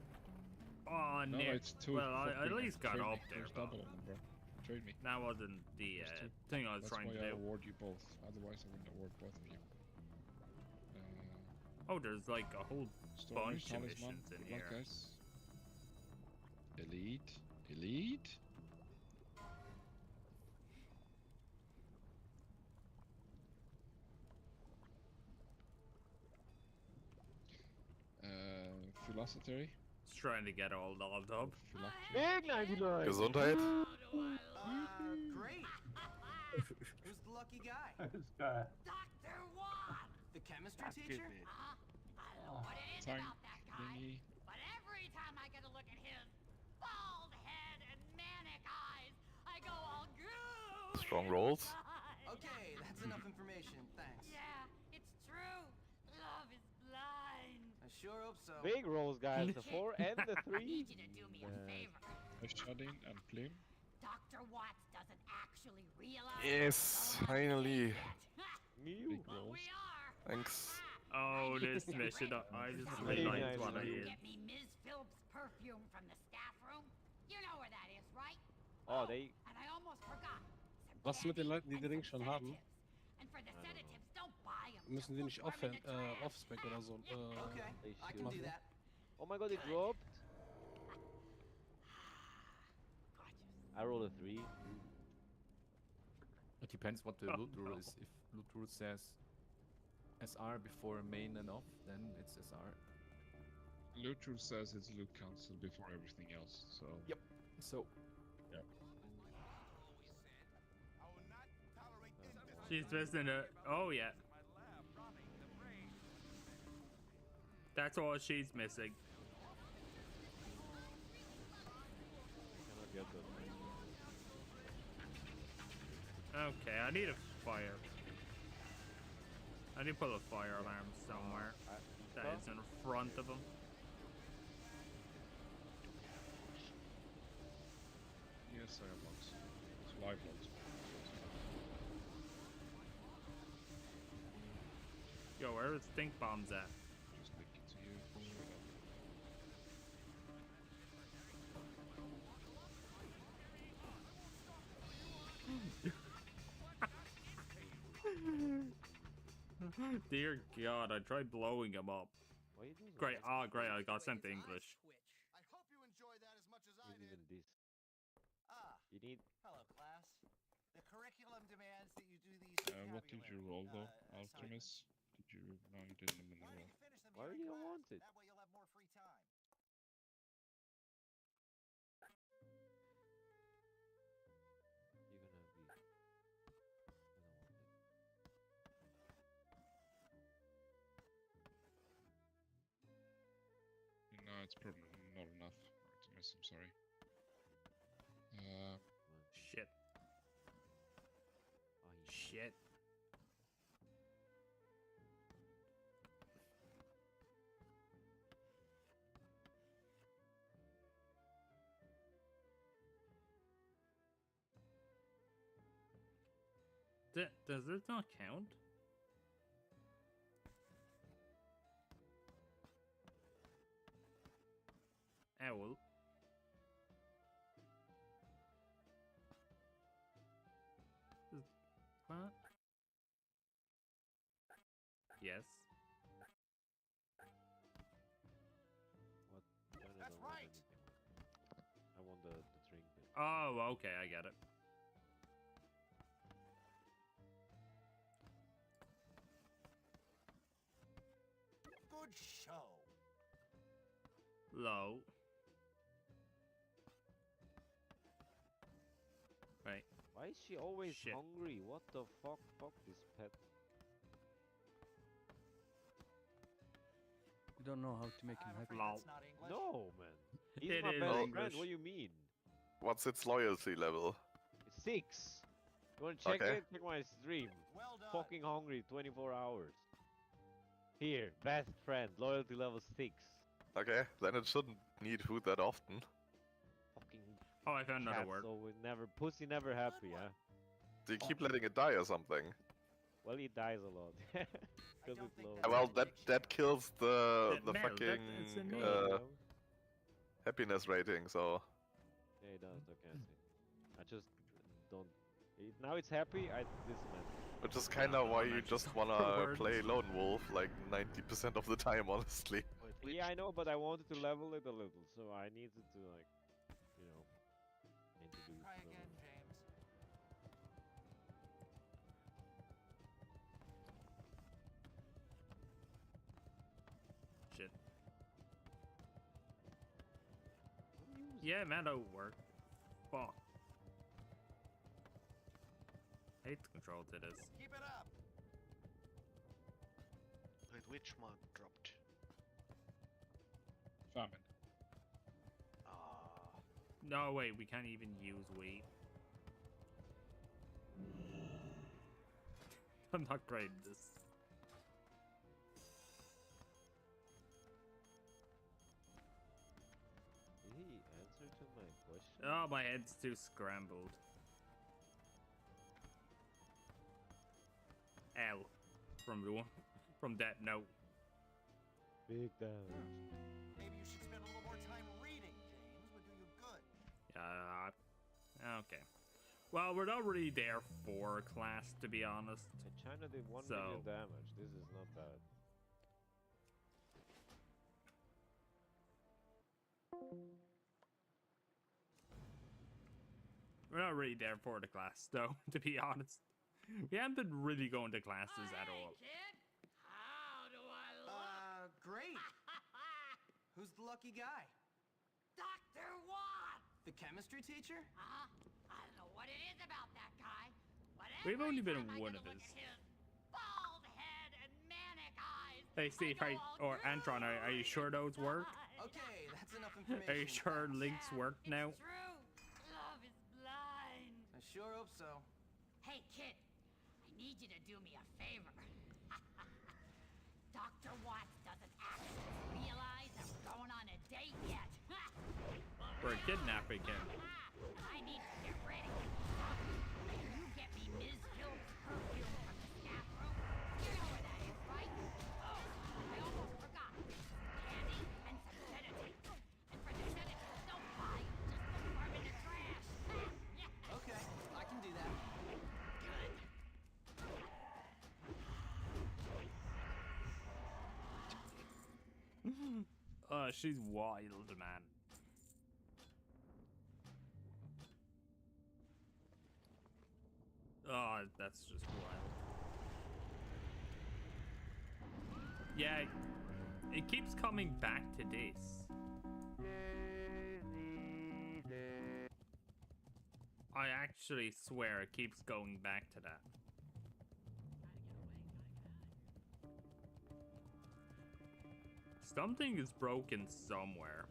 Oh, No, Nick. it's two. Well, I at least got Trade me. up there. There's double of them, bro. Trade me. That wasn't the thing I was That's trying why to I do. award you both. Otherwise, I wouldn't award both of you. Oh, there's like a whole bunch of Talisman. missions in Good here. luck, guys. Elite. Elite. Philosophy. Just trying to get all dolled up. Big 99! Gesundheit. Great. Who's the lucky guy? Dr. Watt! The chemistry teacher? I don't know what it is about that guy, but every time I get a look at his bald head and manic eyes, I go all goo. Strong rolls. Okay, that's enough information. Thanks. Yeah, it's true. Love is blind. I sure hope so. Big rolls, guys. The 4 and the 3. I need you to do me a favor. Shading and Plume. Dr. Watts doesn't actually realize. Yes, finally. Mew. Thanks. Oh, this mission. I just realized what I did. Get me Ms. Phillips' perfume from the staff room. You know where that is, right? Oh, they. And I almost forgot. Was mit den Leuten, die den Ring schon haben? And for the sedatives, don't buy them. Müssen die nicht off-spec oder so Okay, I can do that. Oh my god, it dropped. I rolled a 3. It depends what the loot rule is. If loot rule says SR before main and off, then it's SR. Loot rule says it's loot council before everything else, so... Yep. So... Yep. She's missing it. Oh, yeah. That's all she's missing. Cannot get those. Okay, I need a fire. I need to put a fire alarm somewhere that is in front of him. Yes, I have logs. It's live logs. Yo, where are the stink bombs at? Just link it to you. Straight up. Dear God, I tried blowing him up. Why you doing Great, that? great, I got sent to English. I hope you enjoy that as much as I You need did. even this. Ah, You need. hello class. The curriculum demands that you do these What did you roll though, assignments. Alchemist? Did you... No, you didn't even roll. Finish them Why here do in you class. want it? That way you'll have more free time. You're gonna be. I don't want it. No, it's probably not enough. Artemis, I'm sorry. Shit. Shit. Does this not count? Owl. What? Yes. What? No, no, That's no, right. I want the drink bit. Oh, okay, I get it. Good show. Low. Right. Why is she always hungry? What the fuck? Fuck this pet. You don't know how to make him happy. No, man. He's It my is best English. friend. What do you mean? What's its loyalty level? It's 6. You wanna check Okay. it? Check my stream. Fucking hungry 24 hours. Here, best friend, loyalty level 6. Okay, then it shouldn't need food that often. Fucking Oh, I found another cat, word. so we never pussy never happy, huh? Do you keep letting it die or something? Well, he dies a lot. Because it's low. Well, that kills the Mel, fucking it's a male. happiness rating. So Yeah, he does. Okay, I see. I just don't. Now it's happy. I dismantle. which is kind of why you just wanna play lone wolf like 90% of the time, honestly. Yeah, I know, but I wanted to level it a little, so I needed to like, you know, introduce. Try the- again, James. Shit. Yeah, man, that'll work. Fuck. Hate the control to this. Keep it up. Wait, which mod dropped? Famine. No, wait, we can't even use wheat. I'm not great at this. Did he answer to my question? Oh, my head's too scrambled. L from the one from that note. Big damage. Maybe you should spend a little more time reading, James. Would do you good. Okay. Well, we're not really there for a class, to be honest. And China did 1 So- million damage. This is not bad. We're not really there for the class, though, to be honest. We haven't been really going to classes at all. Great. Who's the lucky guy? Dr. Watt! The chemistry teacher? I don't know what it is about that guy, but We've only been every time I one get of to look his. at his bald head and manic eyes, Hey, Steve, or Antron, are you sure those work? Okay, that's enough information. Are you sure links work now? true. Love is blind. I sure hope so. Hey, kid, I need you to do me a favor. Dr. Watts doesn't actually realize that we're going on a date yet. We're kidnapping him. I need to get ready. Can you get me Ms. Hill's perfume from the staff room? You know where that is, right? Oh, I almost forgot. Candy and some sedative. And for the sedative, don't buy, just throw them in the trash. Okay, I can do that. Good. She's wild, man. Oh, that's just wild. Yeah, it keeps coming back to this. I actually swear it keeps going back to that. Something is broken somewhere.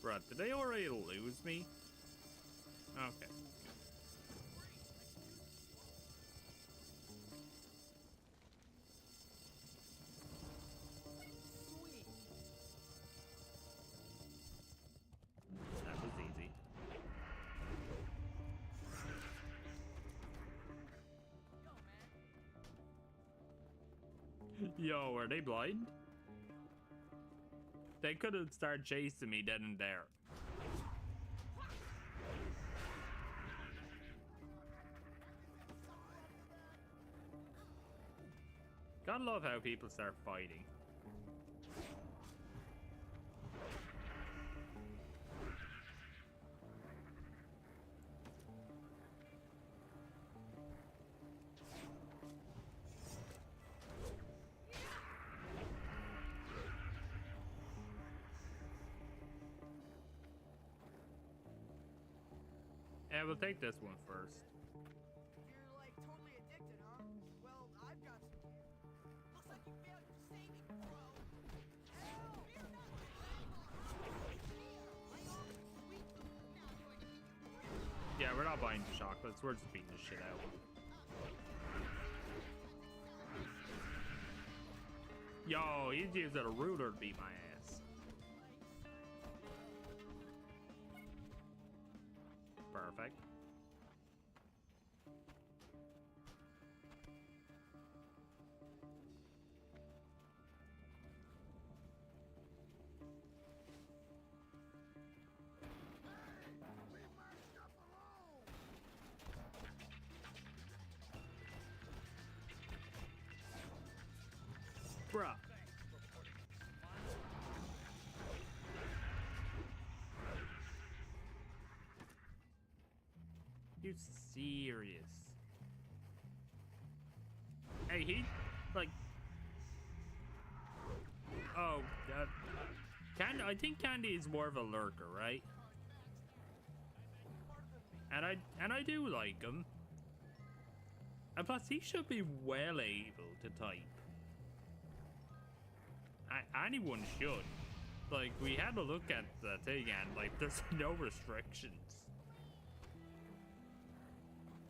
Bruh, did they already lose me? Okay. That was easy. Yo, are they blind? They could have started chasing me then and there. Gotta love how people start fighting. Yeah, we'll take this one first. You're like totally addicted, huh? Well, I've got some gear. Looks like you failed your saving throw. Help! You're not my Yeah, we're not buying the chocolates. We're just beating the shit out. Yo, he's using a ruler to beat my ass. Perfect. Bruh. You serious? Hey, he like. Oh, I think Candy is more of a lurker, right? And I do like him. And plus, he should be well able to type. Anyone should. Like, we had a look at the thing and, like, there's no restrictions.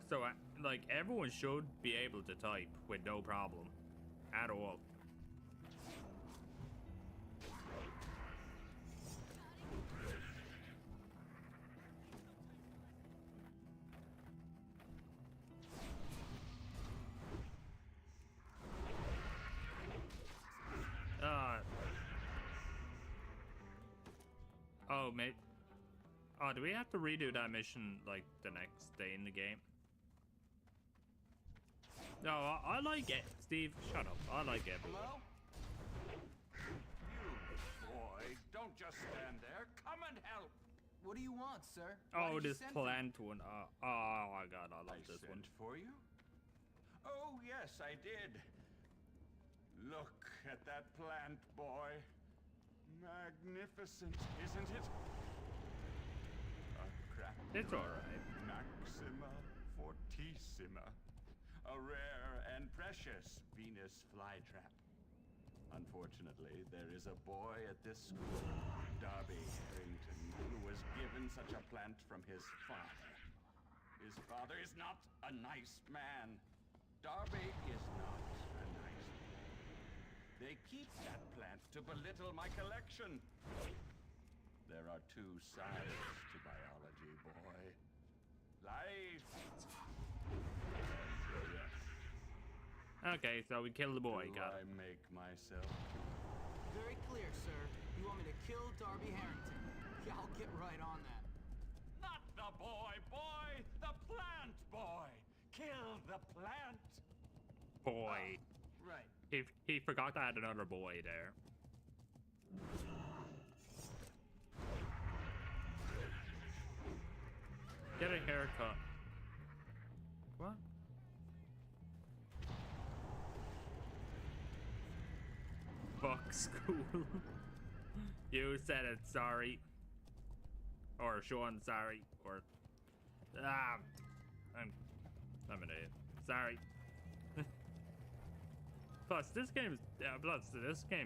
So, like, everyone should be able to type with no problem. At all. Oh, mate. Oh, do we have to redo that mission, like, the next day in the game? No, I like it. Steve, shut up. I like it. Hello? You, boy, don't just stand there. Come and help. What do you want, sir? Oh, this plant one. Oh my god, I love this one. For you? Oh, yes, I did. Look at that plant, boy. Magnificent, isn't it? A crap. It's alright. Maxima fortissima. A rare and precious Venus flytrap. Unfortunately, there is a boy at this school, Darby Harrington, who was given such a plant from his father. His father is not a nice man. Darby is not a nice man. They keep that plant to belittle my collection. There are two sides to biology, boy. Life. Okay, so we kill the boy. Got it. I make myself very clear, sir. You want me to kill Darby Harrington? Yeah, I'll get right on that. Not the boy, boy! The plant, boy! Kill the plant! Boy. Right. He forgot to add another boy there. Get a haircut. What? Fuck school. You said it, sorry. Or Sean, sorry. Or I'm an idiot. Sorry. Plus this game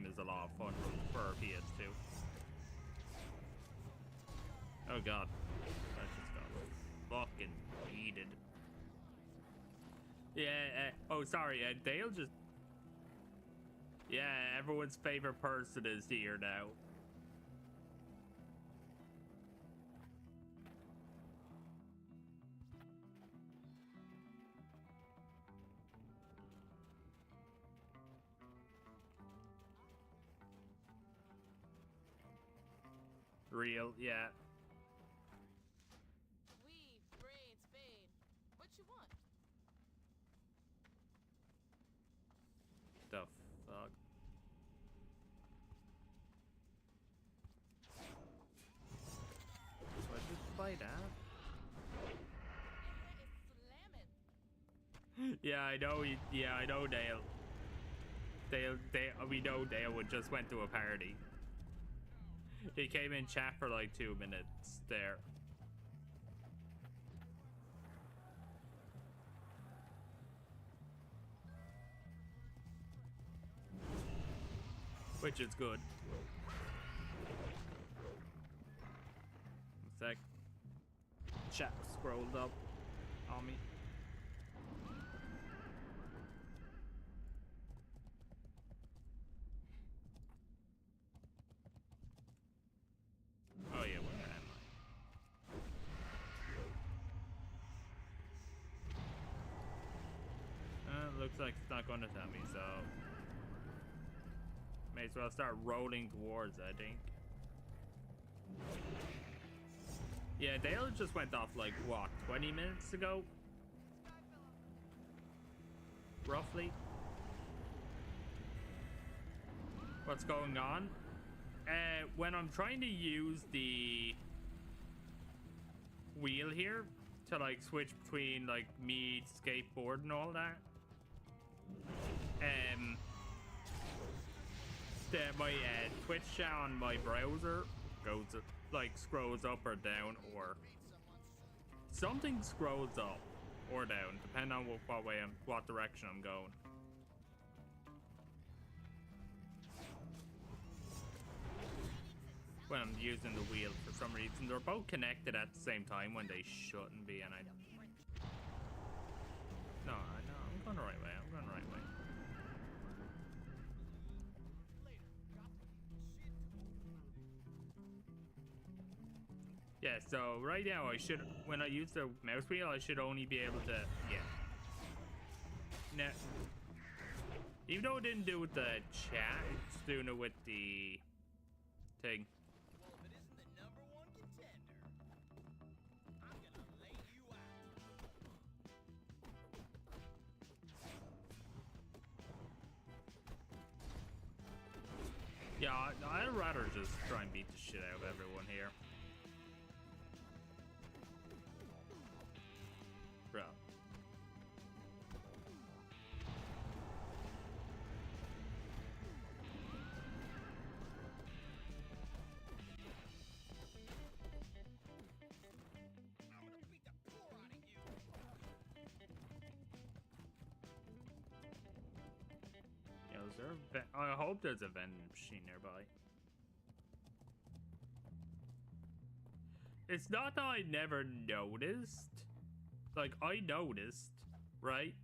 is a lot of fun for PS2. Oh god. I just got fucking heated. Yeah, oh sorry, Dale just... Yeah, everyone's favorite person is here now. Real, yeah. Weave, braid, spade. What you want? The fuck? So I just buy that? Yeah, I know. Yeah, I know Dale. We know Dale just went to a party. He came in chat for like 2 minutes there. which is good. One sec. Chat scrolled up on me. Oh yeah, where am I? Looks like it's not going to tell me, so may as well start rolling towards it, I think. Yeah, Dale just went off like what, 20 minutes ago? Roughly. What's going on? When I'm trying to use the wheel here to like switch between like me, skateboard and all that, my Twitch chat on my browser goes like scrolls up or down, or something scrolls up or down depending on what direction I'm going. When I'm using the wheel for some reason. They're both connected at the same time when they shouldn't be, and No, I'm going the right way. I'm going the right way. Yeah, so right now when I use the mouse wheel, I should only be able to, Now, even though it didn't do with the chat, it's doing it with the thing. Yeah, I'd rather just try and beat the shit out of everyone here. Bro. Yo, is there I hope there's a vending machine nearby. It's not that I never noticed. Like, I noticed, right?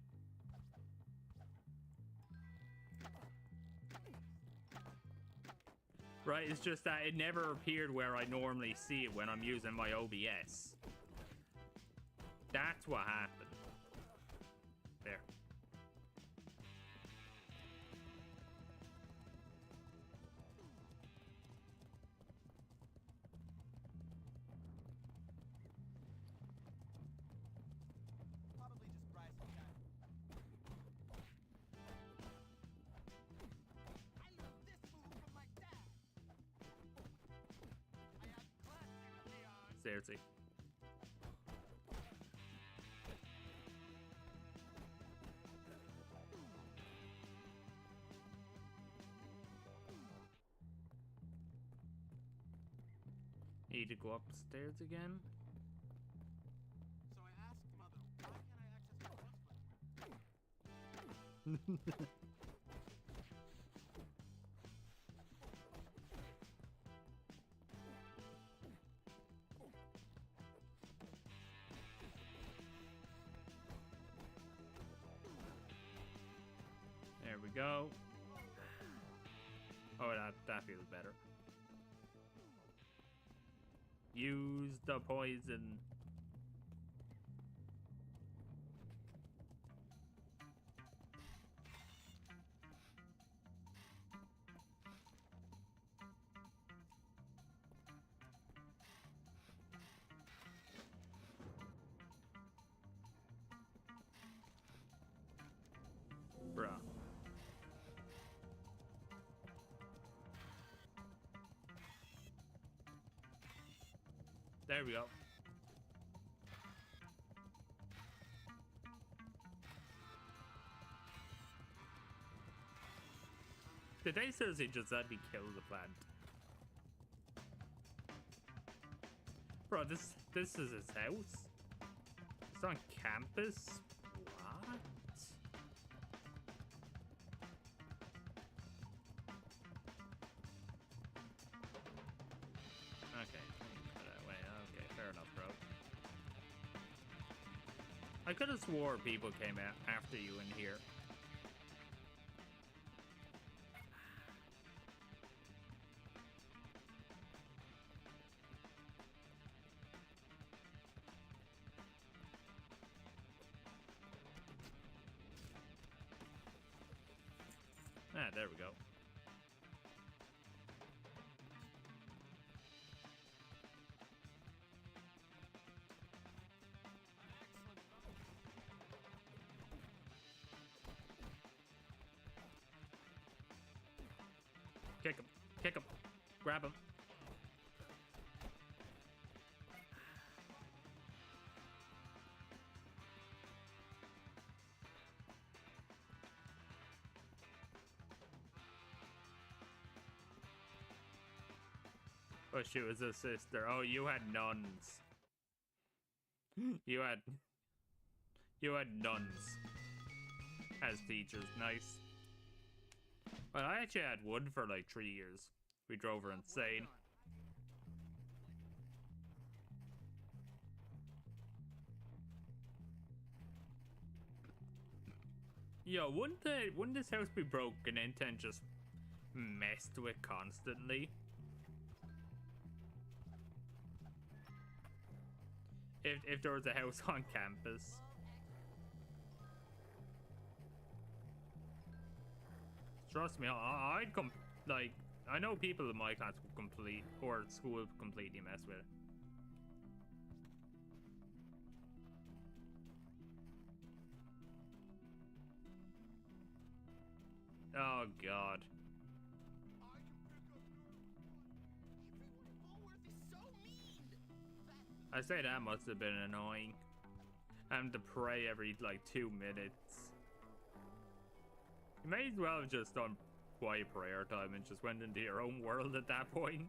Right, it's just that it never appeared where I normally see it when I'm using my OBS. That's what happened. There. Seriously. Need to go upstairs again. So I asked Mother, why can't I access my button? There we go. Oh, that feels better. Use the poison. Bruh. There we go. Did they seriously just let me kill the plant? Bro, this is his house? It's on campus? What? I could have swore people came after you in here. Ah, there we go. Kick him. Kick him. Grab him. Oh, she was a sister. Oh, you had nuns. You had nuns as teachers. Nice. Well, I actually had one for like 3 years. We drove her insane. Yo, wouldn't this house be broken into and just messed with constantly? If there was a house on campus. Trust me, I'd come, like, I know people in my class would complete, or school would completely mess with it. Oh, God. I say that must have been annoying. Having to pray every, like, 2 minutes. You may as well have just done quiet prayer time and just went into your own world at that point.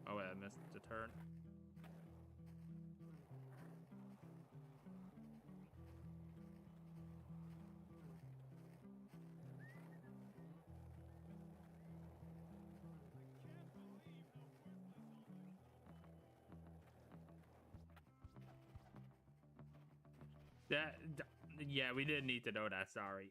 Oh wait, I missed the turn. Yeah, we didn't need to know that, sorry.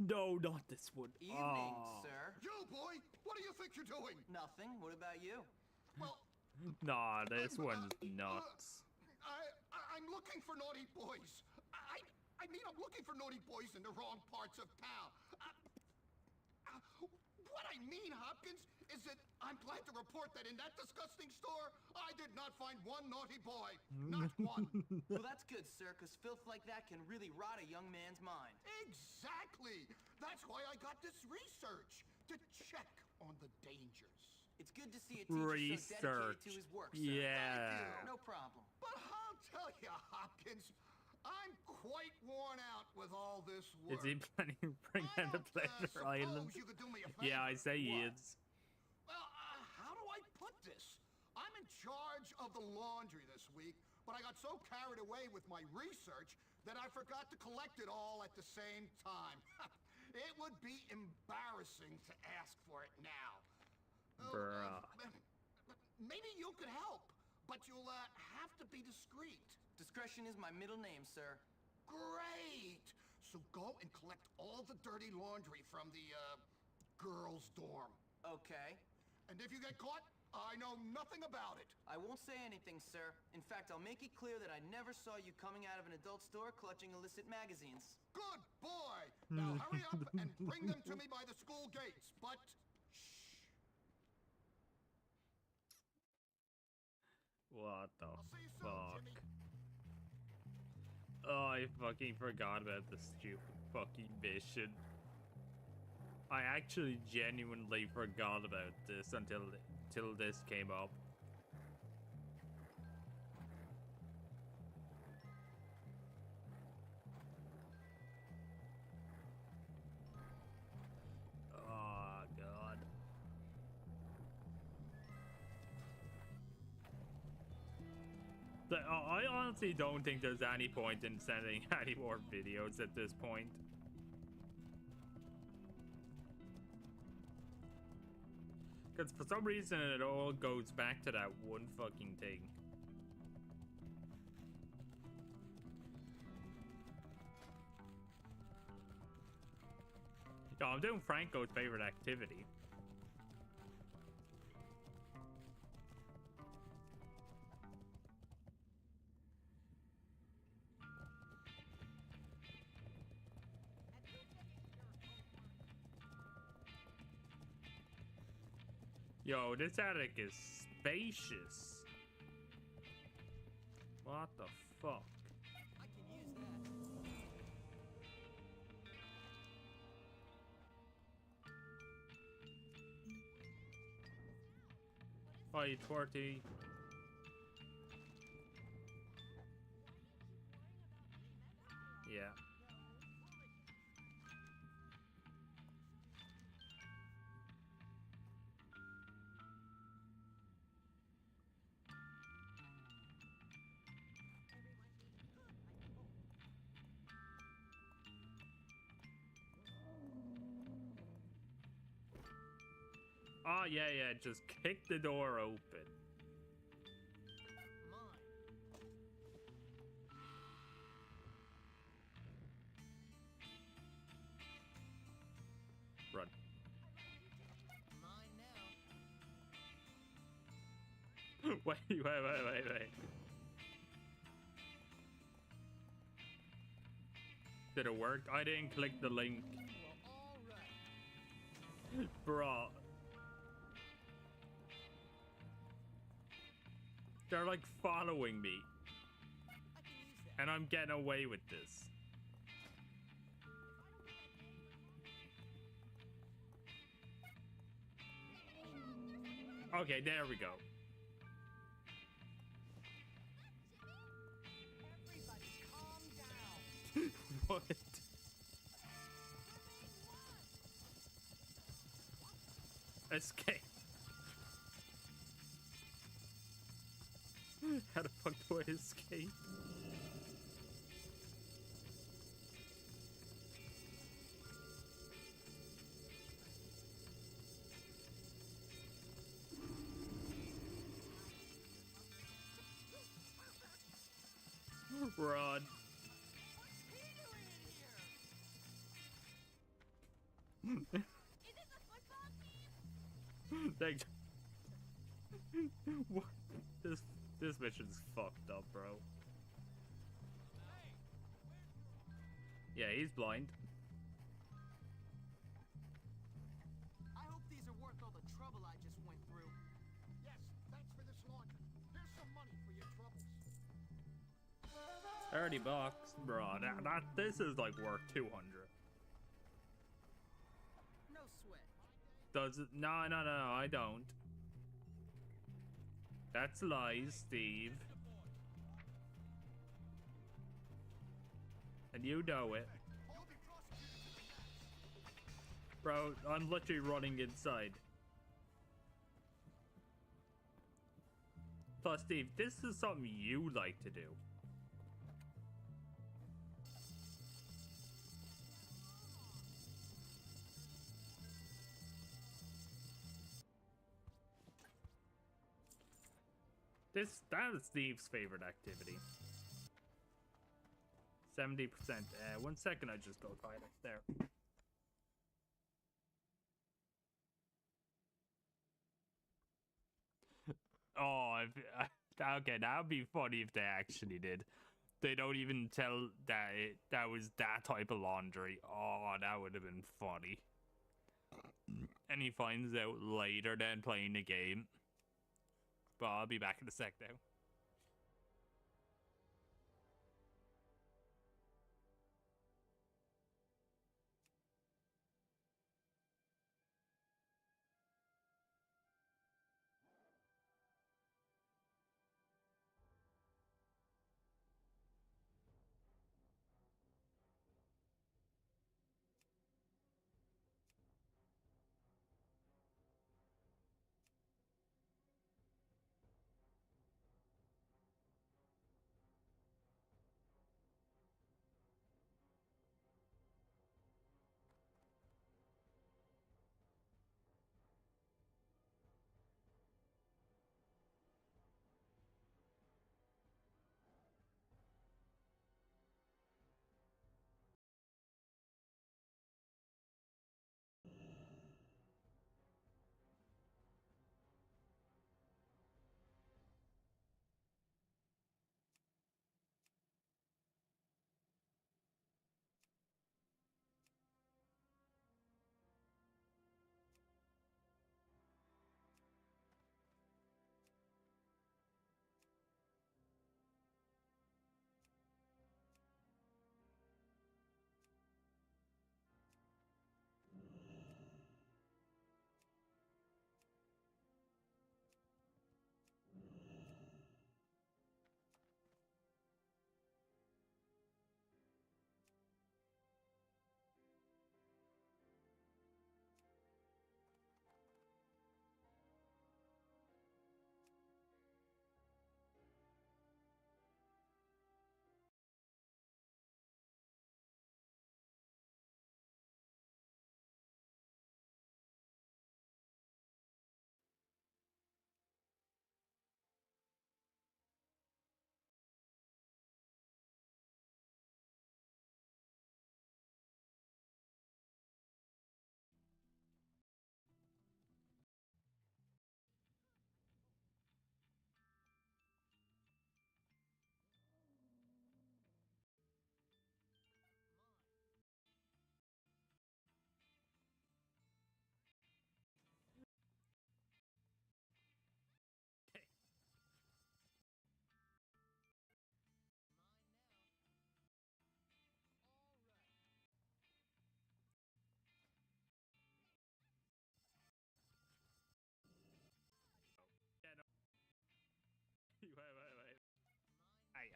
No, not this one. Evening, Oh. sir. You, boy! What do you think you're doing? Nothing. What about you? Well, Nah, this one's nuts. I'm looking for naughty boys. I mean, I'm looking for naughty boys in the wrong parts of town. What I mean, Hopkins, is that I'm glad to report that in that disgusting store, I did not find one naughty boy. Not one. Well, that's good, sir, because filth like that can really rot a young man's mind. Exactly. That's why I got this research, to check on the dangers. It's good to see a teacher so dedicated to his work, sir. Yeah. Thank you. No problem. But I'll tell you, Hopkins, I'm quite worn out with all this work. Is he planning to bring down the Pleasure Island? You could do me a favor. Yeah, I say he is. Well, how do I put this? I'm in charge of the laundry this week, but I got so carried away with my research that I forgot to collect it all at the same time. It would be embarrassing to ask for it now. Bruh. Maybe you could help, but you'll have to be discreet. Discretion is my middle name, sir. Great! So go and collect all the dirty laundry from the, girls' dorm. Okay. And if you get caught, I know nothing about it. I won't say anything, sir. In fact, I'll make it clear that I never saw you coming out of an adult store clutching illicit magazines. Good boy! Now hurry up and bring them to me by the school gates, but What the fuck? Oh, I fucking forgot about the stupid fucking mission. I actually genuinely forgot about this until this came up. Oh, God. I honestly don't think there's any point in sending any more videos at this point. Because for some reason it all goes back to that one fucking thing. Yo, I'm doing Franco's favorite activity. Yo, this attic is spacious. What the fuck? I can use that. Hi, Twarty. Yeah. Oh, yeah, just kick the door open. Run. Wait. Did it work? I didn't click the link. Bruh. They're like following me. And I'm getting away with this. Okay, there we go. What? Escape. How the fuck do I escape? Run. Thanks. What? This mission's fucked up, bro. Yeah, he's blind. I hope these are worth all the trouble I just went through. Yes, thanks for this laundry. Here's some money for your troubles. $30, bro. This is like worth 200. No sweat. Does it? No, I don't. That's lies, Steve. And you know it. Bro, I'm literally running inside. Plus, Steve, this is something you like to do. That is Steve's favorite activity. 70%. 1 second, I just go quiet there. Oh, okay, that would be funny if they actually did. They don't even tell that that was that type of laundry. Oh, that would have been funny. And he finds out later than playing the game. But I'll be back in a sec now.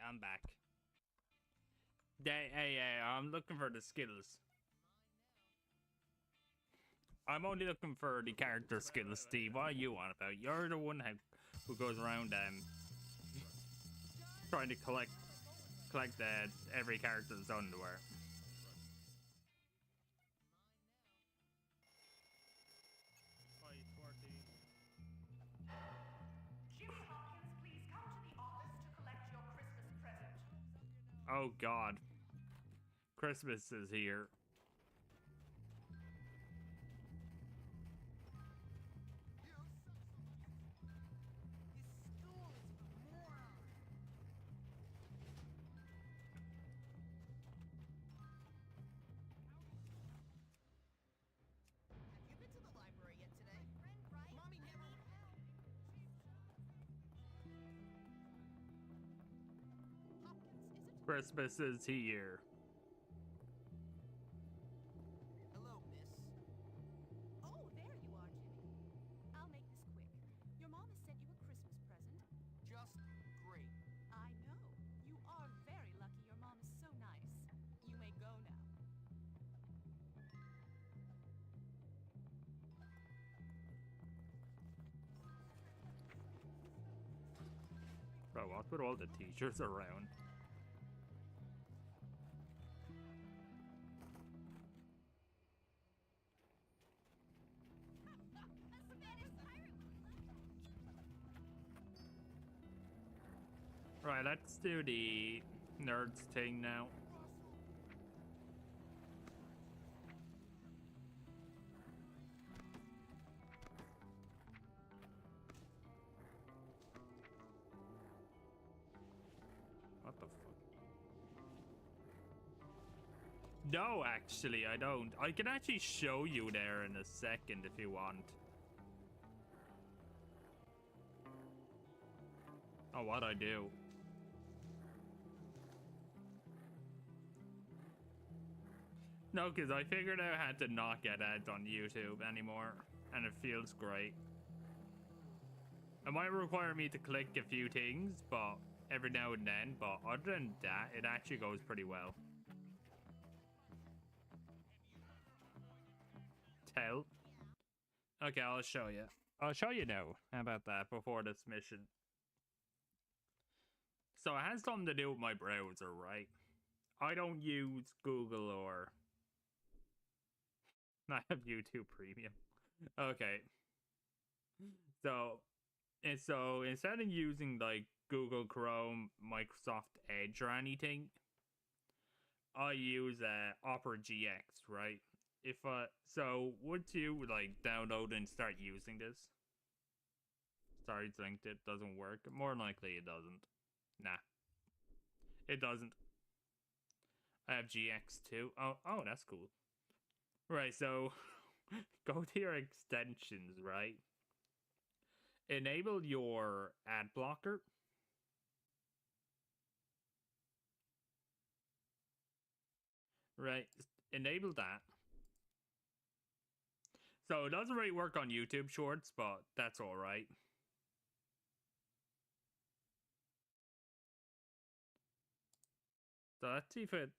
I'm back. Hey, I'm looking for the skills. I'm only looking for the character skills, Steve. What are you on about? You're the one who goes around trying to collect every character's underwear. Oh God, Christmas is here. Christmas is here. Hello, miss. Oh, there you are, Jimmy. I'll make this quick. Your mom has sent you a Christmas present. Just great. I know. You are very lucky your mom is so nice. You may go now. Bro, what's with all the teachers around? Right, let's do the nerds thing now. What the fuck? No, actually, I don't. I can actually show you there in a second if you want. Oh, what I do? No, because I figured out how to not get ads on YouTube anymore, and it feels great. It might require me to click a few things, but every now and then, but other than that, it actually goes pretty well. Tell. Okay, I'll show you. I'll show you now. How about that before this mission? So it has something to do with my browser, right? I don't use Google or... I have YouTube Premium. Okay. So instead of using like Google Chrome, Microsoft Edge or anything, I use Opera GX, right? So would you like download and start using this? Sorry, it's linked. It doesn't work. More likely it doesn't. Nah, it doesn't. I have GX too. Oh, that's cool. Right, so go to your extensions, right? Enable your ad blocker. Right, enable that. So it doesn't really work on YouTube Shorts, but that's all right. So let's see if it...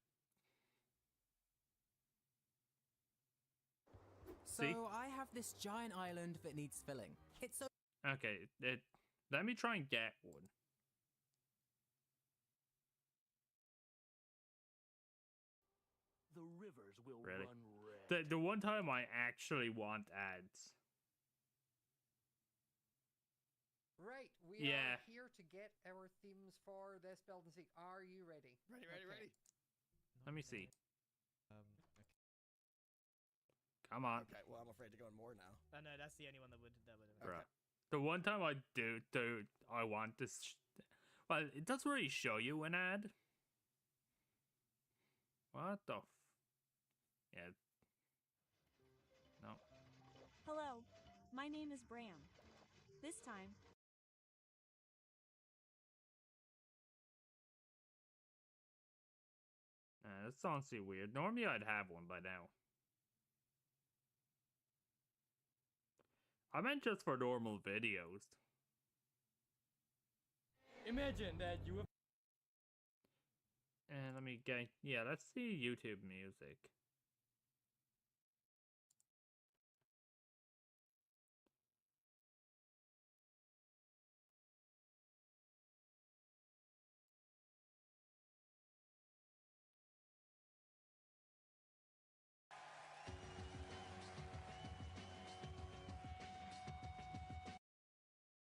So see? I have this giant island that needs filling. It's so... Okay, let me try and get one. The rivers will Really? run red. The one time I actually want ads. Right, we Yeah. are here to get our themes for the spell and see. Are you ready? Ready. Let me see. Okay. Come on. Okay, well, I'm afraid to go in more now. Oh no, that's the only one that would. Bruh. The one time I I want this. Well, it doesn't really show you an ad. What the? Yeah. No. Hello, my name is Bram. This time. That sounds too weird. Normally I'd have one by now. I meant just for normal videos. Imagine that you have let me get, yeah, let's see YouTube music.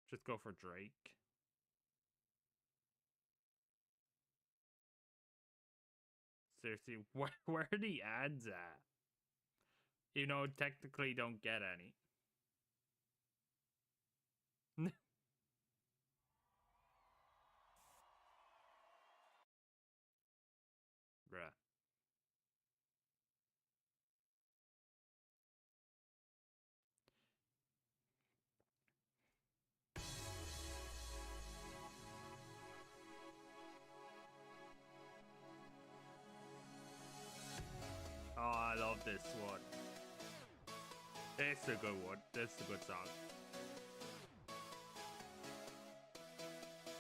Just go for Drake. Seriously, where are the ads at? You know, technically don't get any. Bruh. Oh, I love this one. It's a good one. That's a good song.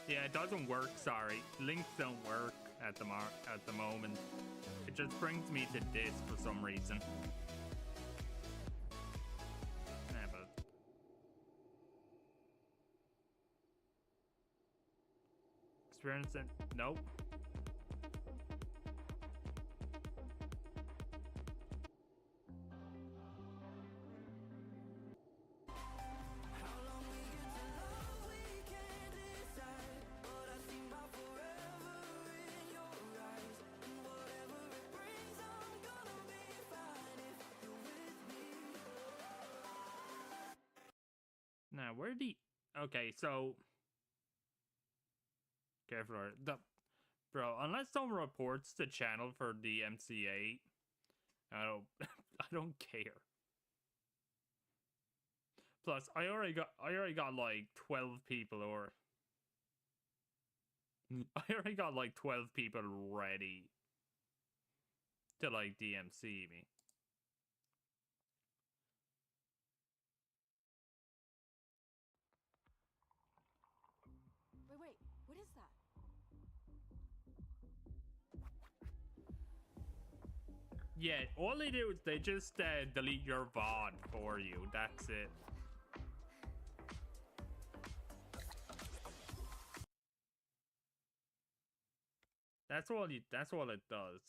Yeah, it doesn't work, sorry. Links don't work at the moment. It just brings me to this for some reason. Yeah, but experience it? Nope. Now, where the... Okay, so... Careful, bro, unless someone reports the channel for the MCA, I don't care. Plus, I already got like 12 people, or... I already got like 12 people ready to like DMC me. Wait, what is that? Yeah, all they do is they just delete your VOD for you. That's it. That's all it does.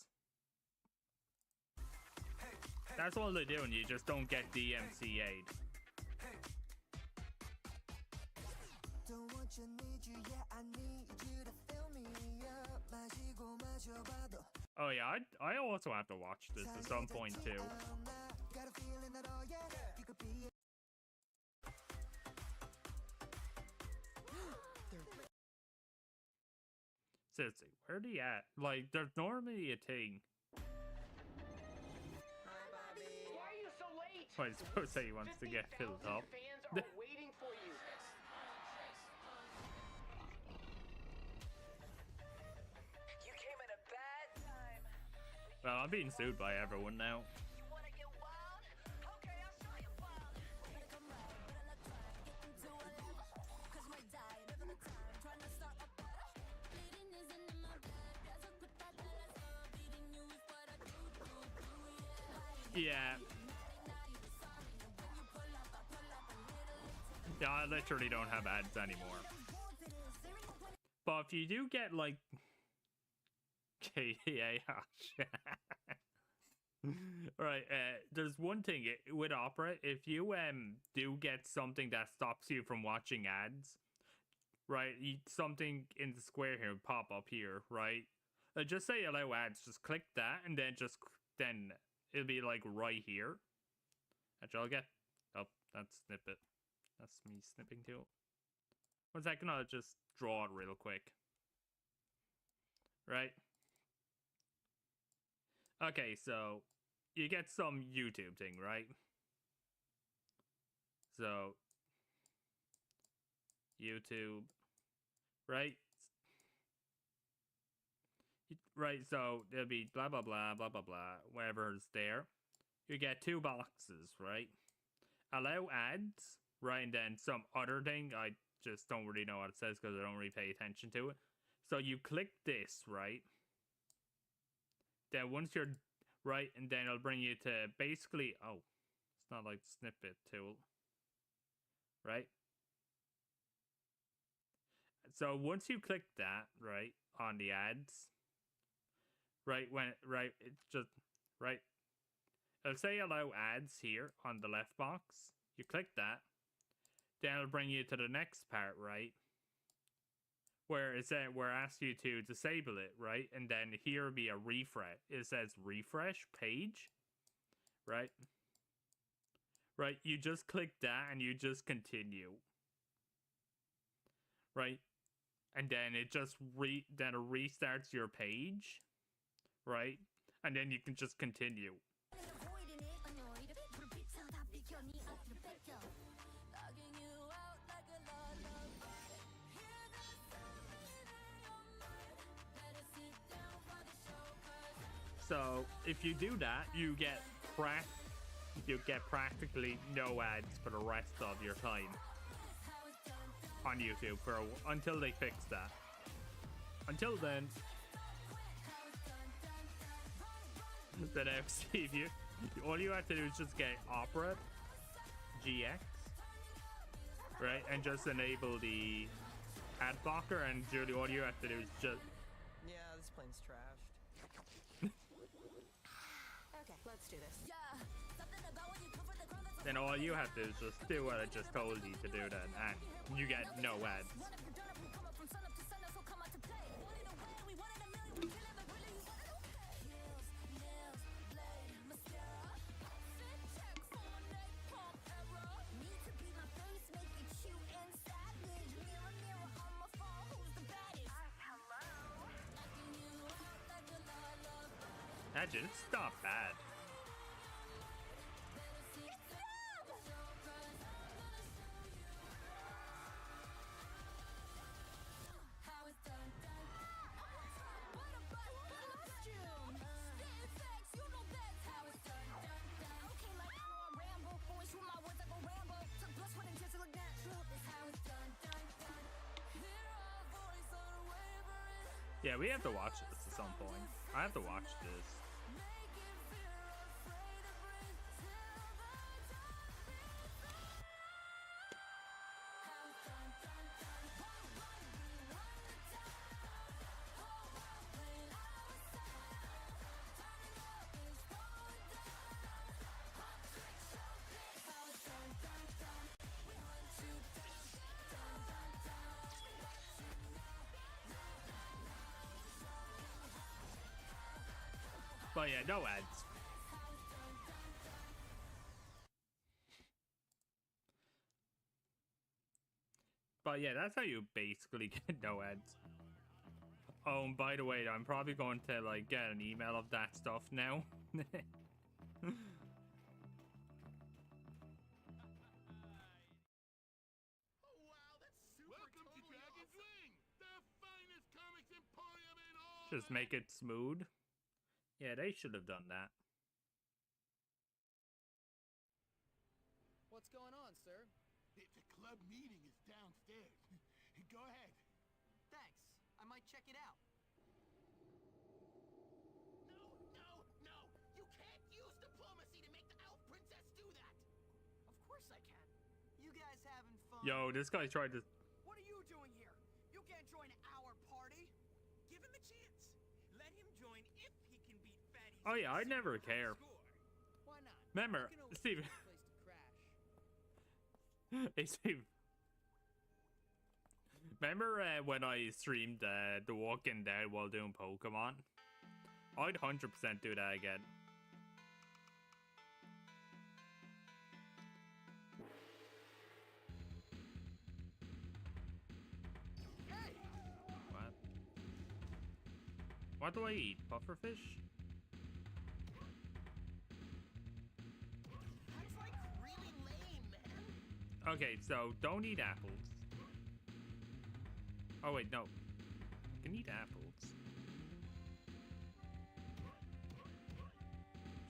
That's all they do, and you just don't get DMCA'd. Oh yeah, I also have to watch this at some point too. Seriously, where are they at? Like, there's normally a thing. Why are you so late? I suppose that he wants to get filled up. Fans are waiting for you. You came at a bad time. Well, I'm being sued by everyone now. Yeah. Yeah, I literally don't have ads anymore. But if you do get like... KDA, Right, there's one thing with Opera, if you do get something that stops you from watching ads, right, something in the square here will pop up here, right? Just say allow ads, just click that, and then then it'll be like right here. Actually, I'll get... Oh, that's snippet. That's me snipping too. 1 second, I'll just draw it real quick. Right? Okay, so you get some YouTube thing, right? So YouTube, right? Right, so there'll be blah blah blah blah blah blah, whatever's there. You get 2 boxes, right? Allow ads, right? And then some other thing, I just don't really know what it says because I don't really pay attention to it. So you click this, right? Then once you're right, and then it'll bring you to basically, oh, it's not like snippet tool, right? So once you click that, right, on the ads, right, it's just, right, it'll say allow ads here on the left box. You click that, then it'll bring you to the next part, right, where it says, where it asks you to disable it, right, and then here will be a refresh. It says refresh page, right, right, you just click that and you just continue, right, and then it just then it restarts your page, right, and then you can just continue. So if you do that, you get practically no ads for the rest of your time on YouTube until they fix that. Until then, then Steve, all you have to do is just get Opera GX, right, and just enable the ad blocker, and Julie, all you have to do is just. Yeah, this plane's trashed. Okay, let's do this. Then all you have to do is just do what I just told you to do then, and you get no ads. Imagine, it's not bad. Yeah, we have to watch this at some point. I have to watch this. But yeah, no ads. But yeah, that's how you basically get no ads. Oh, and by the way, I'm probably going to like get an email of that stuff now. Just make it smooth. Yeah, they should have done that. What's going on, sir? The club meeting is downstairs. Go ahead. Thanks. I might check it out. No! You can't use diplomacy to make the elf princess do that! Of course I can. You guys having fun? Yo, this guy tried to. What are you doing here? You can't join our party. Give him a chance. Let him join if he can beat Fatty. Oh yeah, I'd never care. Why not? Remember, Steve. Hey, Steve. Remember when I streamed The Walking Dead while doing Pokemon? I'd 100% do that again. Hey! What? What do I eat? Pufferfish? That's like really lame, man. Okay, so don't eat apples. Oh wait, no. You can eat apples.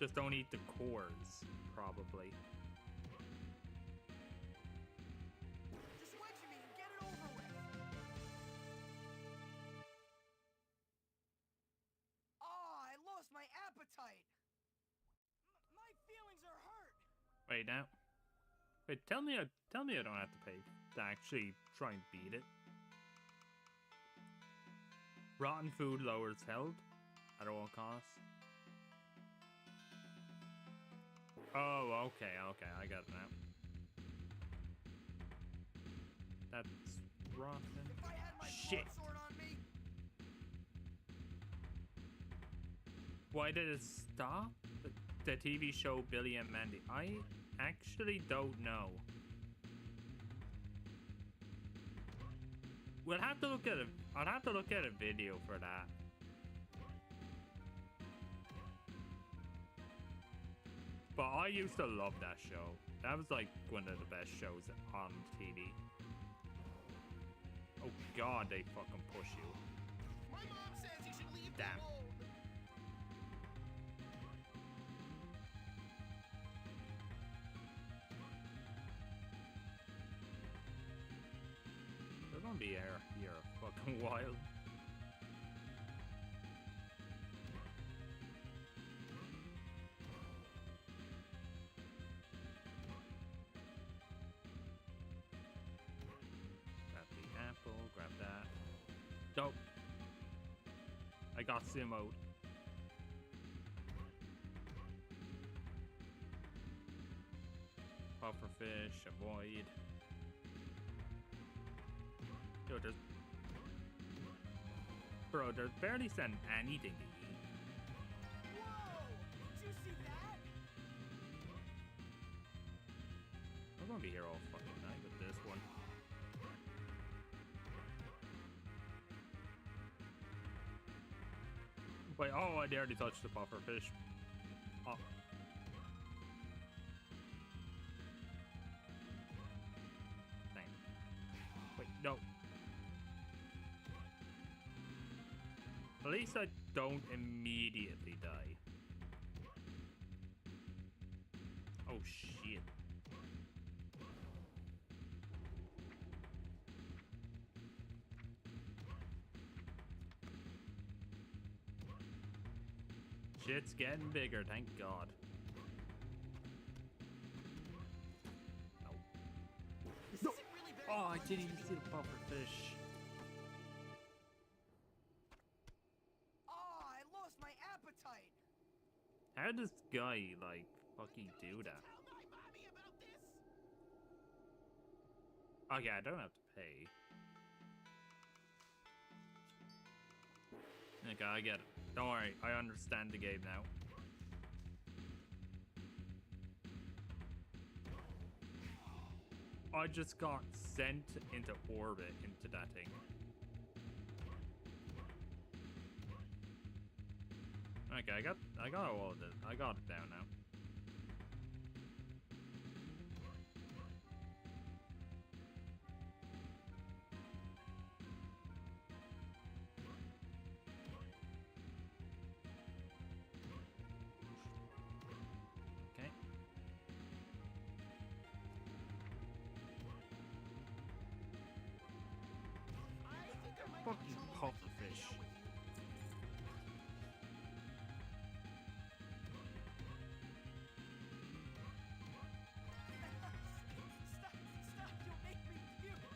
Just don't eat the cores, probably. Just wait for me and get it over with. Oh, I lost my appetite. My feelings are hurt. Wait now. Wait, tell me I don't have to pay to actually try and beat it. Rotten food lowers health at all costs. Oh, okay, I got it now. That's rotten. If I had my Shit. sword on me. Why did it stop? The TV show Billy and Mandy. I actually don't know. We'll have to look at it. I'll have to look at a video for that. But I used to love that show. That was like one of the best shows on TV. Oh god, they fucking push you. My mom says you should leave Damn. me alone. They're gonna be here a fucking while. Grab the apple, grab that. Dope. I got sim mode. Pufferfish, avoid. Yo, there's barely send anything to eat. Whoa! Did you see that? We're gonna be here all fucking night with this one. Wait, oh, I already touched the pufferfish. Oh. Dang. Wait, no. At least I don't immediately die. Oh shit. Shit's getting bigger, thank God. This No. isn't really very Oh, I fun, didn't even Jimmy. see the pufferfish. Oh, I lost my appetite. How does guy, like, fucking do that? Tell my mommy about this. Oh yeah, I don't have to pay. Okay, I get it. Don't worry, I understand the game now. I just got sent into orbit into that thing. Okay, I got all of it. I got it down now. Okay. I think I might Fucking have trouble making pufferfish. video with you. Stop, you'll make me puke.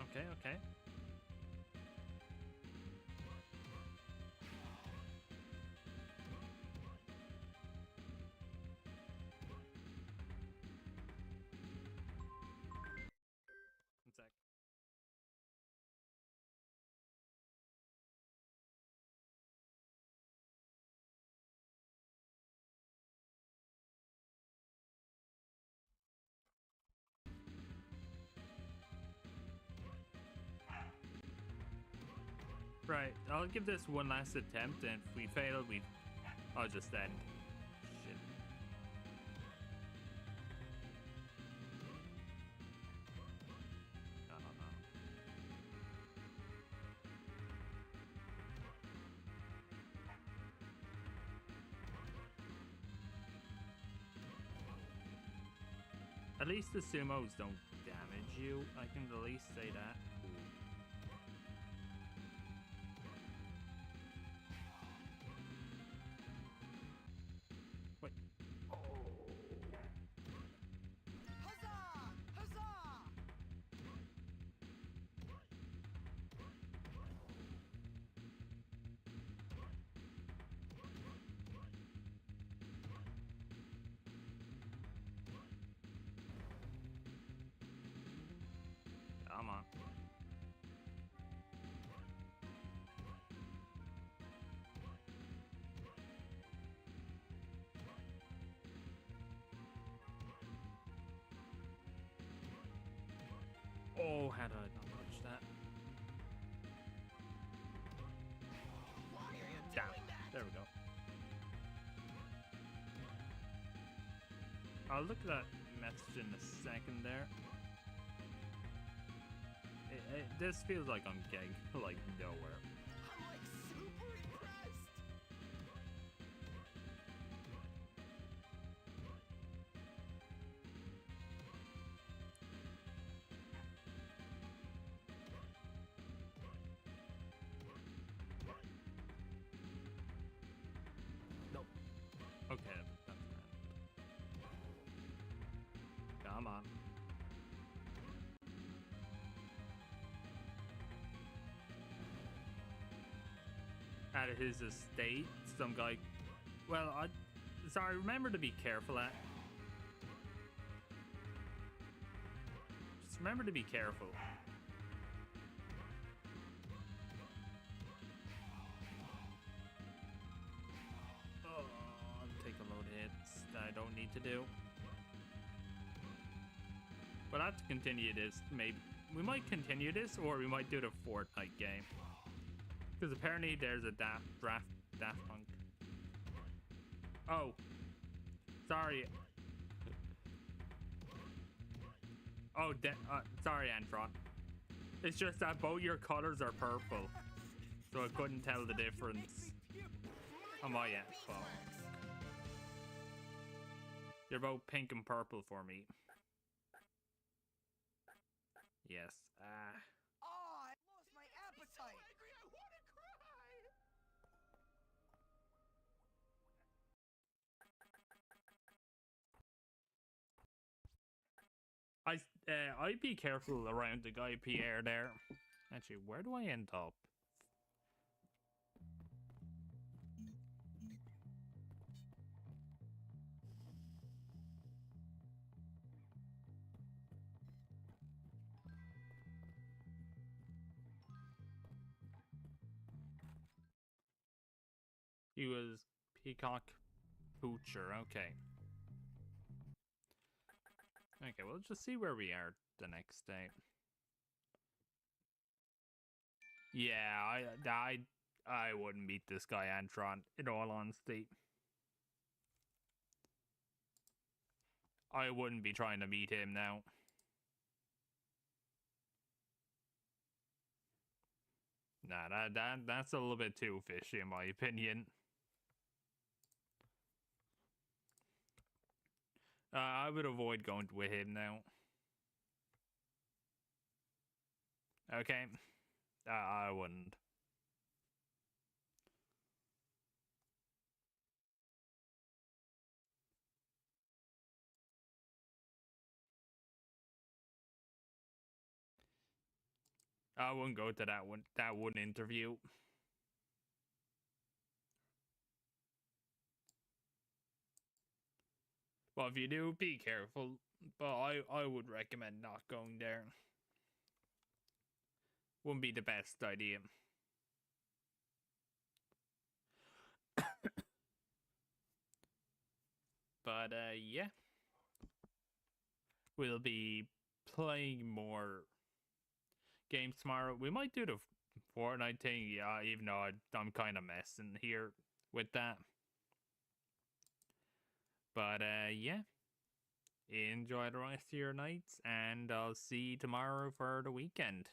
Okay, okay. One sec. Right, I'll give this one last attempt, and if we fail, I'll just end. Shit. No, no, no. At least the sumos don't damage you. I can at least say that. Ooh. how did I not touch that? Damn. There we go. I'll look at that message in a second there. This feels like I'm getting, like, nowhere. I'm like super impressed. Nope. Okay, that's grand. Come on. At his estate, some guy. Well, sorry. Remember to be careful. Just remember to be careful. Oh, I'll take a load of hits that I don't need to do. We'll have to continue this. Maybe we might continue this, or we might do the Fortnite game. Because apparently there's a Daft Punk. Oh. Sorry. Oh, sorry, Antron. It's just that both your colors are purple. So I couldn't tell the difference on my end. Well, you're both pink and purple for me. Yes. Oh, I lost my appetite. So angry, I want to cry. I'd be careful around the guy Pierre there. Actually, where do I end up? He was Peacock Poocher, okay. Okay, we'll just see where we are the next day. Yeah, I wouldn't beat this guy Antron, in all honesty. I wouldn't be trying to meet him now. Nah, that's a little bit too fishy in my opinion. I would avoid going with him now. Okay. I wouldn't. I wouldn't go to that one interview. Well, if you do, be careful. But I would recommend not going there. Wouldn't be the best idea. But yeah. We'll be playing more games tomorrow. We might do the Fortnite thing, yeah, even though I'm kind of messing here with that. But yeah. Enjoy the rest of your nights, and I'll see you tomorrow for the weekend.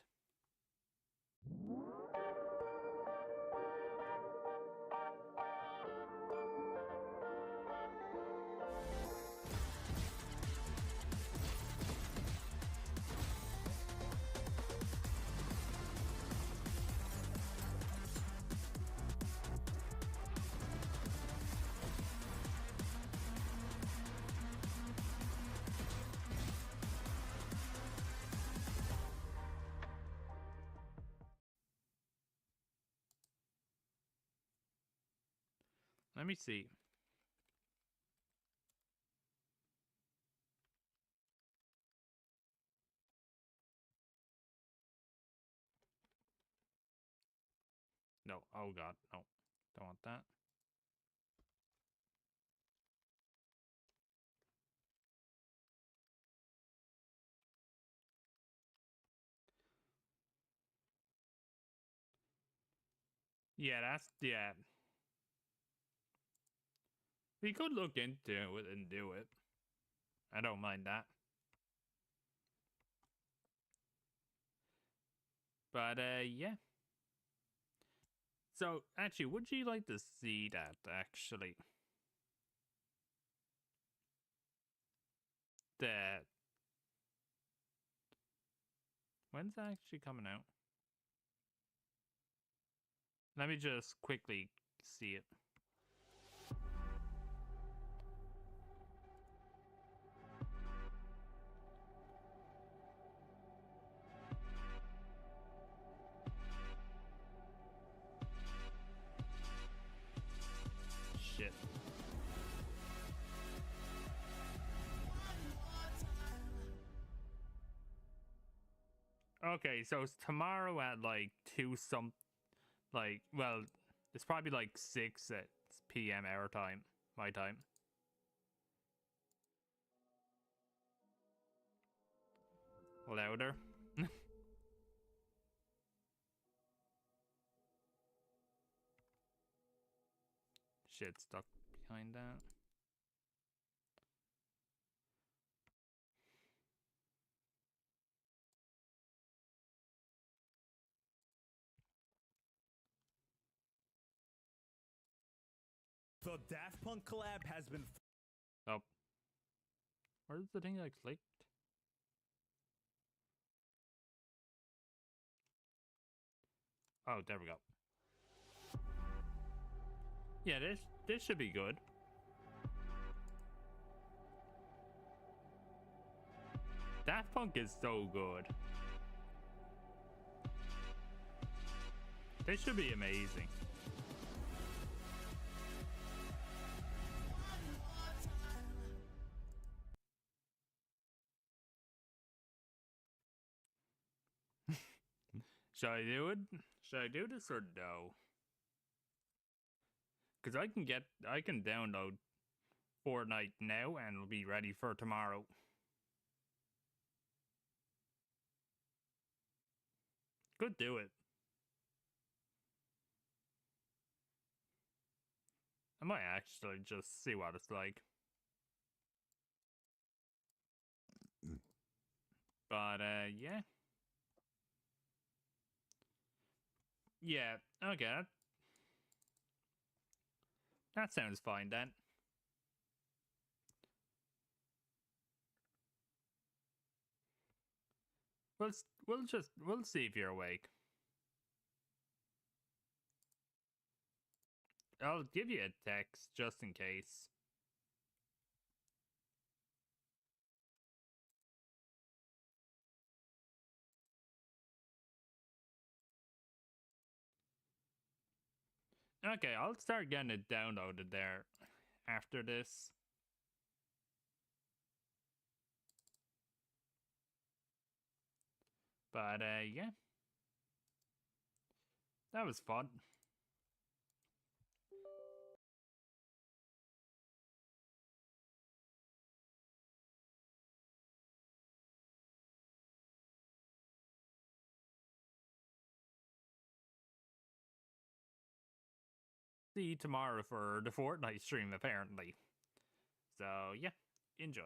Let me see. No, oh god, no. Don't want that. Yeah, yeah. We could look into it and do it. I don't mind that. But yeah. So actually, would you like to see that actually? That when's that actually coming out? Let me just quickly see it. Shit. Okay, so it's tomorrow at like 2 some, like, well, it's probably like 6 at p.m. our time, my time. Louder. Shit, stuck behind that. The Daft Punk collab has been. Oh. Where's the thing I clicked? Oh, there we go. Yeah, this should be good. Daft Punk is so good. This should be amazing. Should I do it? Should I do this or no? Because I can download Fortnite now and it'll be ready for tomorrow. Could do it. I might actually just see what it's like. But yeah. Yeah, okay. That sounds fine then. We'll see if you're awake. I'll give you a text just in case. Okay, I'll start getting it downloaded there after this. But yeah. That was fun. See you tomorrow for the Fortnite stream, apparently. So, yeah, enjoy.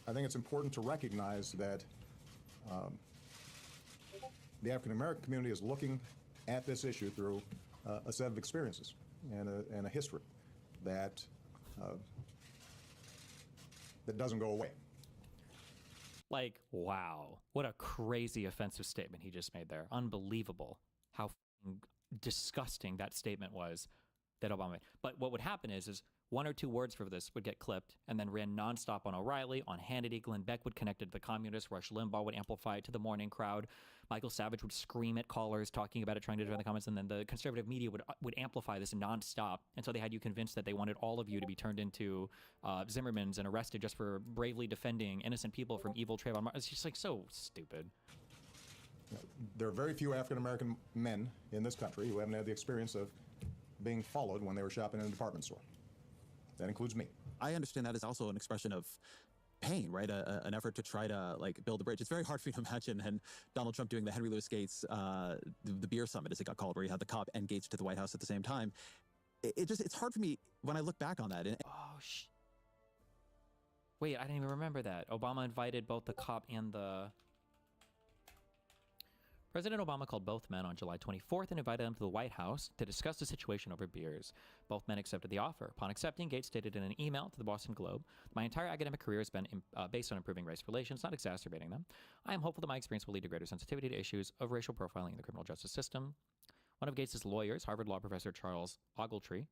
I think it's important to recognize that the African American community is looking at this issue through a set of experiences and a history that that doesn't go away. Like, wow, what a crazy offensive statement he just made there. Unbelievable how disgusting that statement was that Obama made. But what would happen is one or two words for this would get clipped and then ran nonstop on O'Reilly, on Hannity. Glenn Beck would connect it to the communists. Rush Limbaugh would amplify it to the morning crowd. Michael Savage would scream at callers talking about it, trying to defend the comments, and then the conservative media would amplify this nonstop. And so they had you convinced that they wanted all of you to be turned into Zimmermans and arrested just for bravely defending innocent people from evil Trayvon Martin. It's just like so stupid. There are very few African American men in this country who haven't had the experience of being followed when they were shopping in a department store. That includes me. I understand that is also an expression of pain, right? An effort to try to like build a bridge. It's very hard for me to imagine and Donald Trump doing the Henry Louis Gates, the beer summit, as it got called, where you had the cop and Gates to the White House at the same time. It's hard for me when I look back on that. Wait, I didn't even remember that. Obama invited both the cop and the... President Obama called both men on July 24th and invited them to the White House to discuss the situation over beers. Both men accepted the offer. Upon accepting, Gates stated in an email to the Boston Globe, "My entire academic career has been based on improving race relations, not exacerbating them. I am hopeful that my experience will lead to greater sensitivity to issues of racial profiling in the criminal justice system." One of Gates' lawyers, Harvard law professor Charles Ogletree,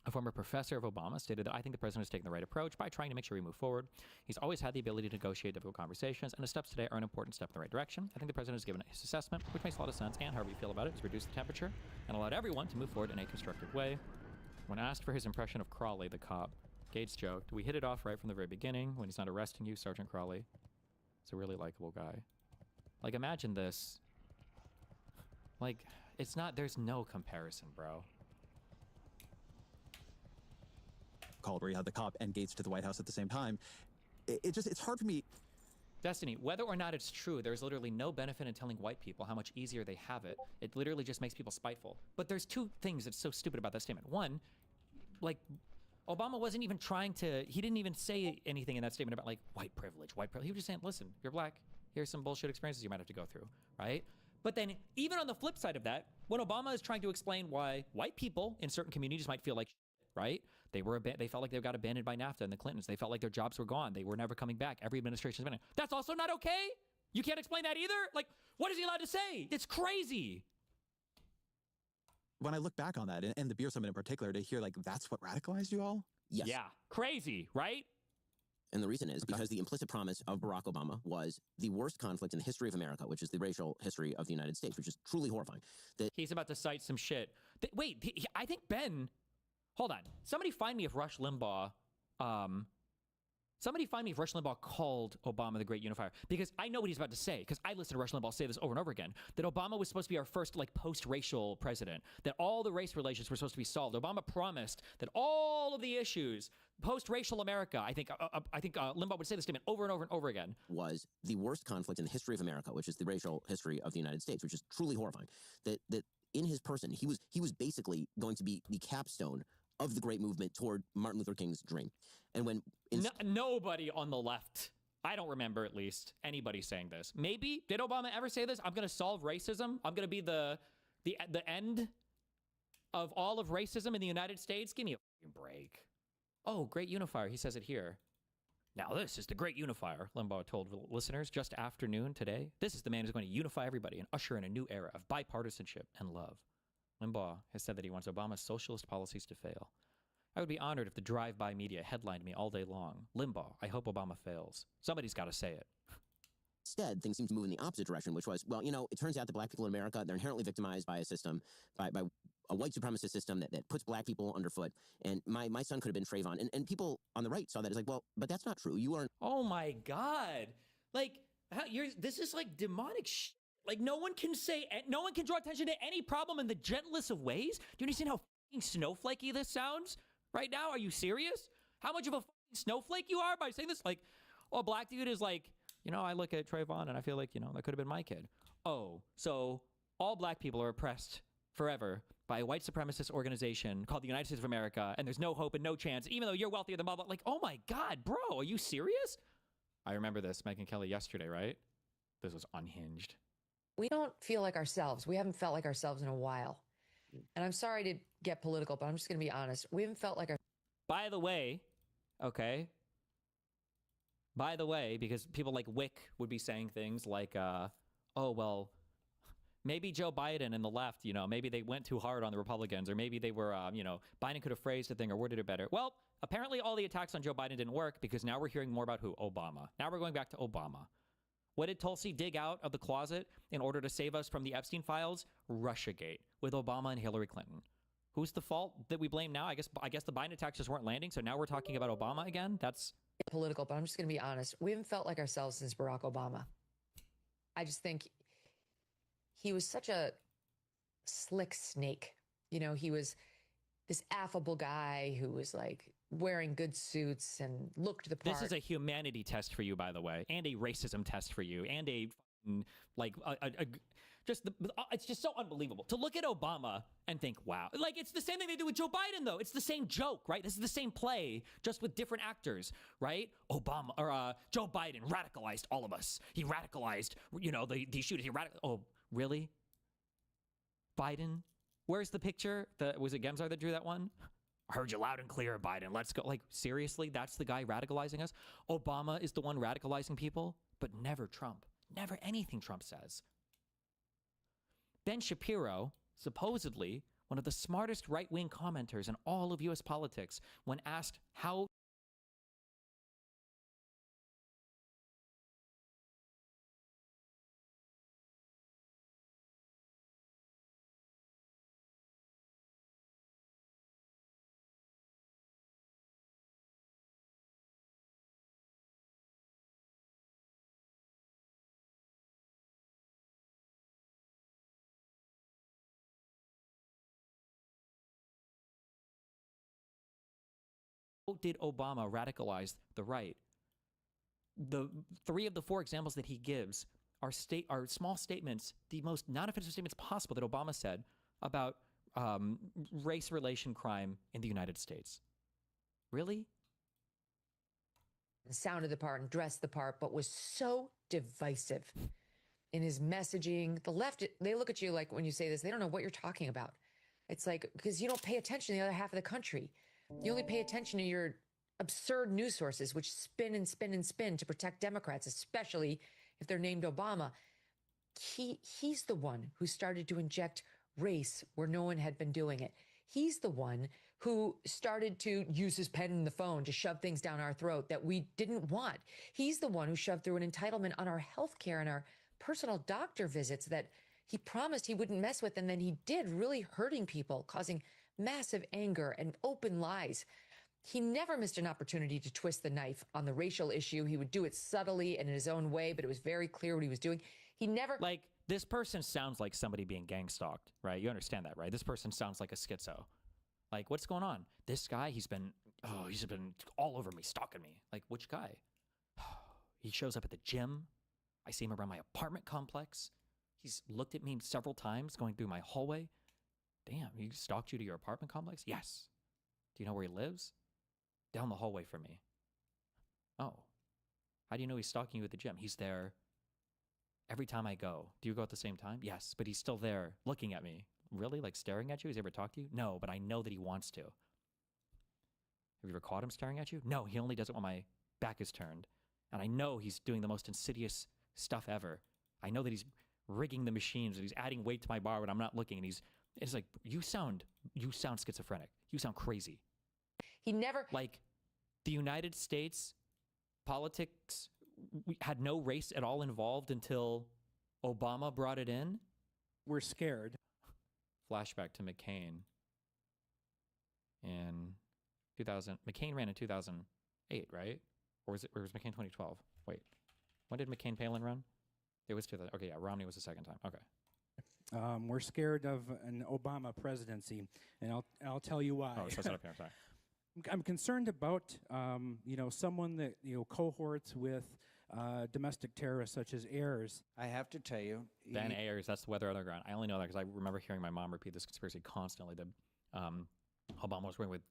a former professor of Obama, stated that, "I think the president has taken the right approach by trying to make sure we move forward. He's always had the ability to negotiate difficult conversations, and the steps today are an important step in the right direction. I think the president has given his assessment, which makes a lot of sense, and however you feel about it, has reduced the temperature and allowed everyone to move forward in a constructive way." When asked for his impression of Crawley, the cop, Gates joked, "We hit it off right from the very beginning. When he's not arresting you, Sergeant Crawley. He's a really likable guy." Like, imagine this. Like, it's not, there's no comparison, bro. Called where you had the cop and Gates to the White House at the same time. It's hard for me. Destiny, whether or not it's true, there's literally no benefit in telling white people how much easier they have it. It literally just makes people spiteful. But there's two things that's so stupid about that statement. One, like, Obama wasn't even trying to, he didn't even say anything in that statement about like white privilege. He was just saying, listen, you're black. Here's some bullshit experiences you might have to go through, right? But then even on the flip side of that, when Obama is trying to explain why white people in certain communities might feel like shit, right? They felt like they got abandoned by NAFTA and the Clintons. They felt like their jobs were gone. They were never coming back. Every administration's been in. That's also not okay? You can't explain that either? Like, what is he allowed to say? It's crazy. When I look back on that, and the beer summit in particular, to hear like, that's what radicalized you all? Yes. Yeah, crazy, right? And the reason is because the implicit promise of Barack Obama was the worst conflict in the history of America, which is the racial history of the United States, which is truly horrifying. He's about to cite some shit. I think Ben... Hold on. Somebody find me if Rush Limbaugh called Obama the Great Unifier, because I know what he's about to say, because I listened to Rush Limbaugh say this over and over again, that Obama was supposed to be our first like post-racial president, that all the race relations were supposed to be solved. Obama promised that all of the issues, post-racial America, I think Limbaugh would say this statement over and over and over again, was the worst conflict in the history of America, which is the racial history of the United States, which is truly horrifying. That in his person, he was basically going to be the capstone of the great movement toward Martin Luther King's dream. And when... nobody on the left, I don't remember at least, anybody saying this. Maybe, did Obama ever say this? I'm going to solve racism. I'm going to be the end of all of racism in the United States. Give me a fucking break. Oh, great unifier. He says it here. Now this is the great unifier, Limbaugh told listeners just afternoon today. This is the man who's going to unify everybody and usher in a new era of bipartisanship and love. Limbaugh has said that he wants Obama's socialist policies to fail. I would be honored if the drive-by media headlined me all day long. Limbaugh, I hope Obama fails. Somebody's got to say it. Instead, things seem to move in the opposite direction, which was, well, you know, it turns out that black people in America, they're inherently victimized by a system, by a white supremacist system that puts black people underfoot. And my son could have been Trayvon. And people on the right saw that as like, well, but that's not true. You aren't. Oh my God. Like, this is like demonic shit. Like, no one can draw attention to any problem in the gentlest of ways. Do you understand how fucking snowflakey this sounds right now? Are you serious? How much of a fucking snowflake you are by saying this? Like, oh, black dude is like, you know, I look at Trayvon and I feel like, you know, that could have been my kid. Oh, so all black people are oppressed forever by a white supremacist organization called the United States of America, and there's no hope and no chance, even though you're wealthier than blah, blah. Like, oh my God, bro, are you serious? I remember this, Megyn Kelly, yesterday, right? This was unhinged. We don't feel like ourselves. We haven't felt like ourselves in a while. And I'm sorry to get political, but I'm just going to be honest. We haven't felt like our... By the way, okay. By the way, because people like Wick would be saying things like, oh, well, maybe Joe Biden and the left, you know, maybe they went too hard on the Republicans, or maybe they were, you know, Biden could have phrased the thing or worded it better. Well, apparently all the attacks on Joe Biden didn't work, because now we're hearing more about who? Obama. Now we're going back to Obama. What did Tulsi dig out of the closet in order to save us from the Epstein files? Russiagate with Obama and Hillary Clinton. Who's the fault that we blame now? I guess the Biden attacks just weren't landing, so now we're talking about Obama again? That's political, but I'm just going to be honest. We haven't felt like ourselves since Barack Obama. I just think he was such a slick snake. You know, he was this affable guy who was like wearing good suits and looked the part. This is a humanity test for you, by the way, and a racism test for you, and a like it's just so unbelievable to look at Obama and think, wow. Like, it's the same thing they do with Joe Biden, though. It's the same joke, right? This is the same play, just with different actors, right? Obama or Joe Biden radicalized all of us. He radicalized, you know, the shooters. Oh, really? Biden? Where's the picture? Was it Gemzar that drew that one? I heard you loud and clear, Biden. Let's go. Like, seriously? That's the guy radicalizing us? Obama is the one radicalizing people, but never Trump. Never anything Trump says. Ben Shapiro, supposedly one of the smartest right-wing commenters in all of U.S. politics, when asked how did Obama radicalize the right? The 3 of the 4 examples that he gives are small statements, the most non-offensive statements possible that Obama said about race relation crime in the United States. Really? Sounded the part and dressed the part, but was so divisive in his messaging. The left, they look at you like, when you say this, they don't know what you're talking about. It's like, because you don't pay attention to the other half of the country. You only pay attention to your absurd news sources, which spin and spin and spin to protect Democrats, especially if they're named Obama. He's the one who started to inject race where no one had been doing it. He's the one who started to use his pen and the phone to shove things down our throat that we didn't want. He's the one who shoved through an entitlement on our health care and our personal doctor visits that he promised he wouldn't mess with, and then he did, really hurting people, causing massive anger and open lies. He never missed an opportunity to twist the knife on the racial issue. He would do it subtly and in his own way, but it was very clear what he was doing. He never... Like, this person sounds like somebody being gang stalked, right? You understand that, right? This person sounds like a schizo. Like, what's going on? This guy, he's been all over me, stalking me. Like, which guy? He shows up at the gym. I see him around my apartment complex. He's looked at me several times going through my hallway. Damn, he stalked you to your apartment complex? Yes. Do you know where he lives? Down the hallway from me. Oh. How do you know he's stalking you at the gym? He's there every time I go. Do you go at the same time? Yes, but he's still there looking at me. Really? Like staring at you? Has he ever talked to you? No, but I know that he wants to. Have you ever caught him staring at you? No, he only does it when my back is turned. And I know he's doing the most insidious stuff ever. I know that he's rigging the machines and he's adding weight to my bar when I'm not looking, and it's like, you sound schizophrenic. You sound crazy. He never... Like, the United States politics had no race at all involved until Obama brought it in. We're scared. Flashback to McCain in 2000. McCain ran in 2008, right? Or was McCain 2012? Wait, when did McCain-Palin run? It was 2000. Okay, yeah, Romney was the second time. Okay. We're scared of an Obama presidency, and I'll tell you why. Oh, so up here. I'm sorry. I'm concerned about someone that cohorts with domestic terrorists such as Ayers. I have to tell you, Ben Ayers. That's the Weather Underground. I only know that because I remember hearing my mom repeat this conspiracy constantly. That Obama was working with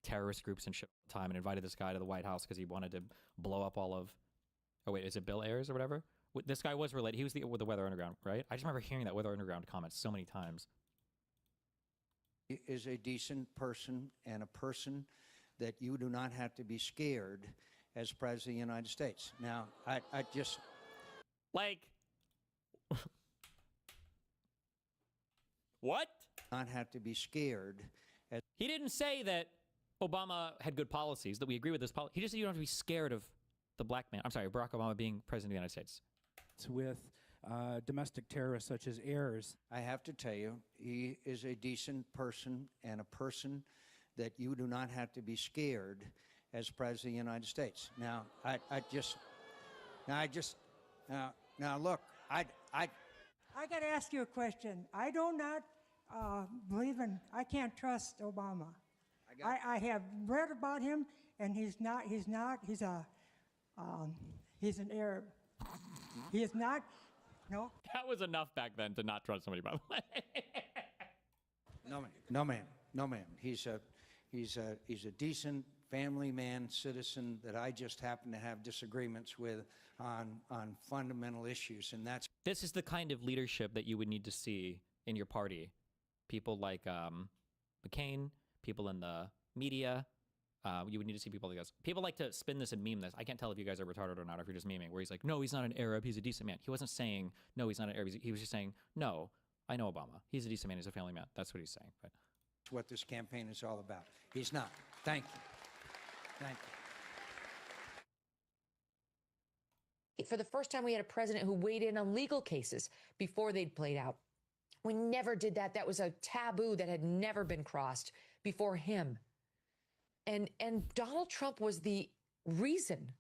terrorist groups and shit all the time, and invited this guy to the White House because he wanted to blow up all of Oh wait, is it Bill Ayers or whatever? This guy was related. He was with the Weather Underground, right? I just remember hearing that Weather Underground comment so many times. He is a decent person and a person that you do not have to be scared as President of the United States. Now, I just... Like... What? Not have to be scared. He didn't say that Obama had good policies, that we agree with this policy. He just said you don't have to be scared of the black man. I'm sorry, Barack Obama being president of the United States. With domestic terrorists such as Ayers. I have to tell you, he is a decent person and a person that you do not have to be scared as President of the United States. Now, now look, I got to ask you a question. I do not believe in, I can't trust Obama. I have read about him, and he's an Arab. He is not, no. That was enough back then to not trust somebody, by the way. No, ma'am. He's a decent family man, citizen that I just happen to have disagreements with on fundamental issues, and that's... This is the kind of leadership that you would need to see in your party. People like McCain, people in the media. You would need to see people like us. People like to spin this and meme this. I can't tell if you guys are retarded or not, or if you're just memeing, where he's like, no, he's not an Arab, he's a decent man. He wasn't saying, no, he's not an Arab. He was just saying, no, I know Obama. He's a decent man, he's a family man. That's what he's saying. But that's what this campaign is all about. He's not. Thank you. Thank you. For the first time, we had a president who weighed in on legal cases before they'd played out. We never did that. That was a taboo that had never been crossed before him. And Donald Trump was the reason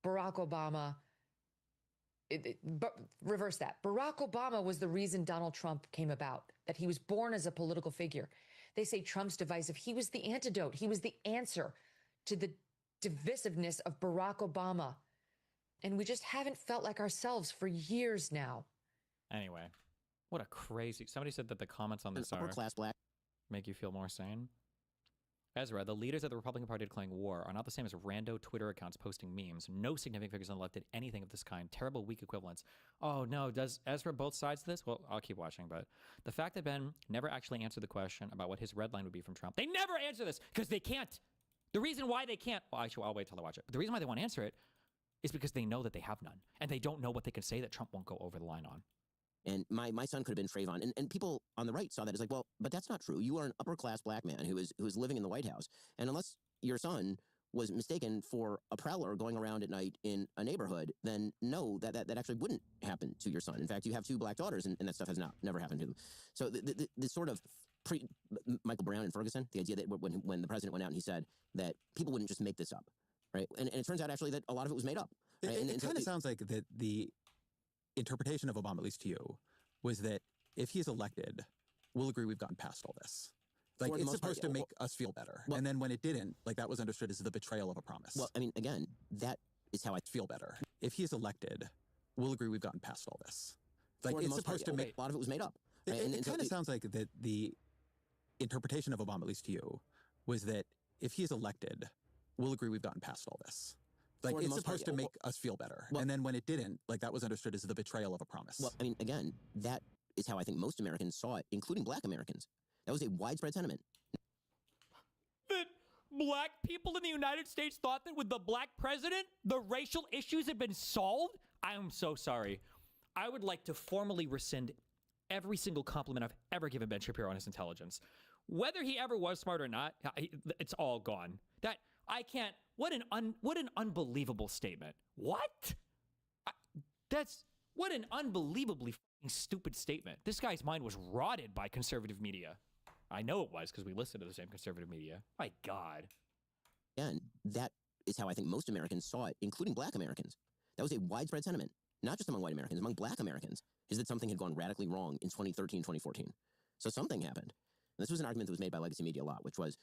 Barack Obama, but reverse that. Barack Obama was the reason Donald Trump came about, that he was born as a political figure. They say Trump's divisive. He was the antidote. He was the answer to the divisiveness of Barack Obama. And we just haven't felt like ourselves for years now. Anyway, what a crazy... Somebody said that the comments on this upper class black make you feel more sane. Ezra, the leaders of the Republican Party declaring war are not the same as rando Twitter accounts posting memes. No significant figures on the left did anything of this kind. Terrible, weak equivalents. Oh, no. Does Ezra both sides of this? Well, I'll keep watching, but the fact that Ben never actually answered the question about what his red line would be from Trump. They never answer this because they can't. The reason why they can't... Well, actually, I'll wait till I watch it. But the reason why they won't answer it is because they know that they have none. And they don't know what they can say that Trump won't go over the line on. And my son could have been Trayvon. And people on the right saw that as like, well, but that's not true. You are an upper-class black man who is living in the White House. And unless your son was mistaken for a prowler going around at night in a neighborhood, then no, that actually wouldn't happen to your son. In fact, you have 2 black daughters, and that stuff has never happened to them. So the sort of Michael Brown and Ferguson, the idea that when the president went out and he said that people wouldn't just make this up, right? And it turns out actually that a lot of it was made up. Right? It kind of sounds like that the interpretation of Obama, at least to you, was that if he's elected, we'll agree we've gotten past all this. Like, it's supposed to make us feel better. And then when it didn't, like, that was understood as the betrayal of a promise. Well, I mean, again, that is how I feel better. If he's elected, we'll agree we've gotten past all this. Like, it's supposed to make... A lot of it was made up. Right? It kind of sounds like that the interpretation of Obama, at least to you, was that if he's elected, we'll agree we've gotten past all this. Like, it's supposed to make us feel better. And then when it didn't, like, that was understood as the betrayal of a promise. Well, I mean, again, that is how I think most Americans saw it, including black Americans. That was a widespread sentiment. That black people in the United States thought that with the black president, the racial issues had been solved? I am so sorry. I would like to formally rescind every single compliment I've ever given Ben Shapiro on his intelligence. Whether he ever was smart or not, it's all gone. That... I can't... What an unbelievable statement. What? What an unbelievably fucking stupid statement. This guy's mind was rotted by conservative media. I know it was because we listened to the same conservative media. My God. And that is how I think most Americans saw it, including black Americans. That was a widespread sentiment, not just among white Americans, among black Americans, is that something had gone radically wrong in 2013, 2014. So something happened. And this was an argument that was made by legacy media a lot, which was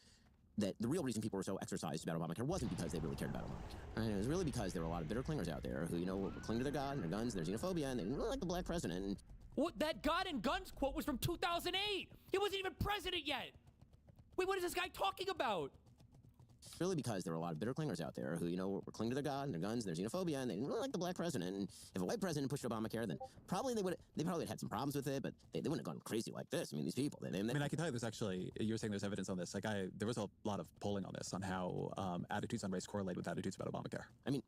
that the real reason people were so exercised about Obamacare wasn't because they really cared about Obamacare. Right? It was really because there were a lot of bitter clingers out there who, were clinging to their God and their guns and their xenophobia, and they didn't really like the black president. And what, that God and guns quote was from 2008. He wasn't even president yet. Wait, what is this guy talking about? Really because there were a lot of bitter clingers out there who, were clinging to their God and their guns and their xenophobia, and they didn't really like the black president. And if a white president pushed Obamacare, then probably they probably had some problems with it, but they wouldn't have gone crazy like this. I mean, these people. I mean, I can tell you there's actually, you're saying there's evidence on this. Like, there was a lot of polling on this, on how attitudes on race correlate with attitudes about Obamacare. I mean,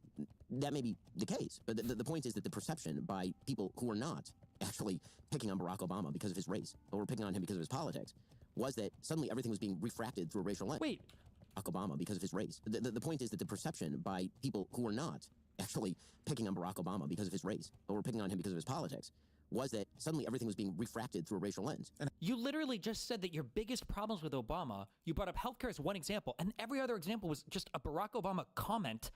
that may be the case, but the point is that the perception by people who are not actually picking on Barack Obama because of his race, or were picking on him because of his politics, was that suddenly everything was being refracted through a racial lens. Wait. Barack Obama because of his race. The point is that the perception by people who are not actually picking on Barack Obama because of his race, or were picking on him because of his politics, was that suddenly everything was being refracted through a racial lens. You literally just said that your biggest problems with Obama, you brought up healthcare as one example, and every other example was just a Barack Obama comment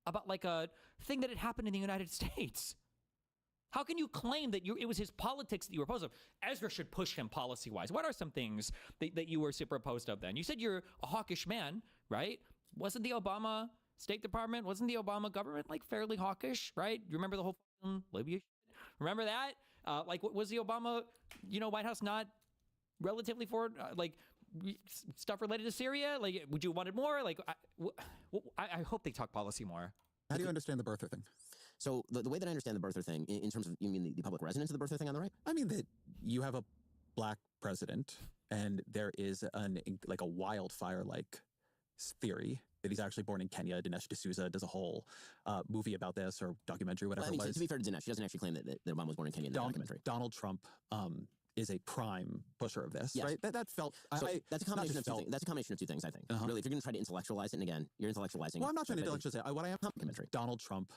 about like a thing that had happened in the United States. How can you claim that it was his politics that you were opposed to? Ezra should push him policy-wise. What are some things that you were super opposed of then? You said you're a hawkish man, right? Wasn't the Obama State Department, wasn't the Obama government like fairly hawkish, right? You remember the whole Libya shit? Remember that? Was the Obama, White House not relatively forward, stuff related to Syria? Like, would you wanted more? Like, I hope they talk policy more. How do you understand the birther thing? So the way that I understand the birther thing, in terms of, you mean the public resonance of the birther thing on the right? I mean that you have a black president, and there is a wildfire-like theory that he's actually born in Kenya. Dinesh D'Souza does a whole movie about this, or documentary, whatever it was. To be fair to Dinesh, she doesn't actually claim that Obama was born in Kenya in the documentary. Donald Trump is a prime pusher of this, yes. Right? That felt... So that's a combination of two things. That's a combination of two things, I think. Really, if you're going to try to intellectualize it, and again, you're intellectualizing... Well, I'm not trying to intellectualize it. What I am... Documentary. Donald Trump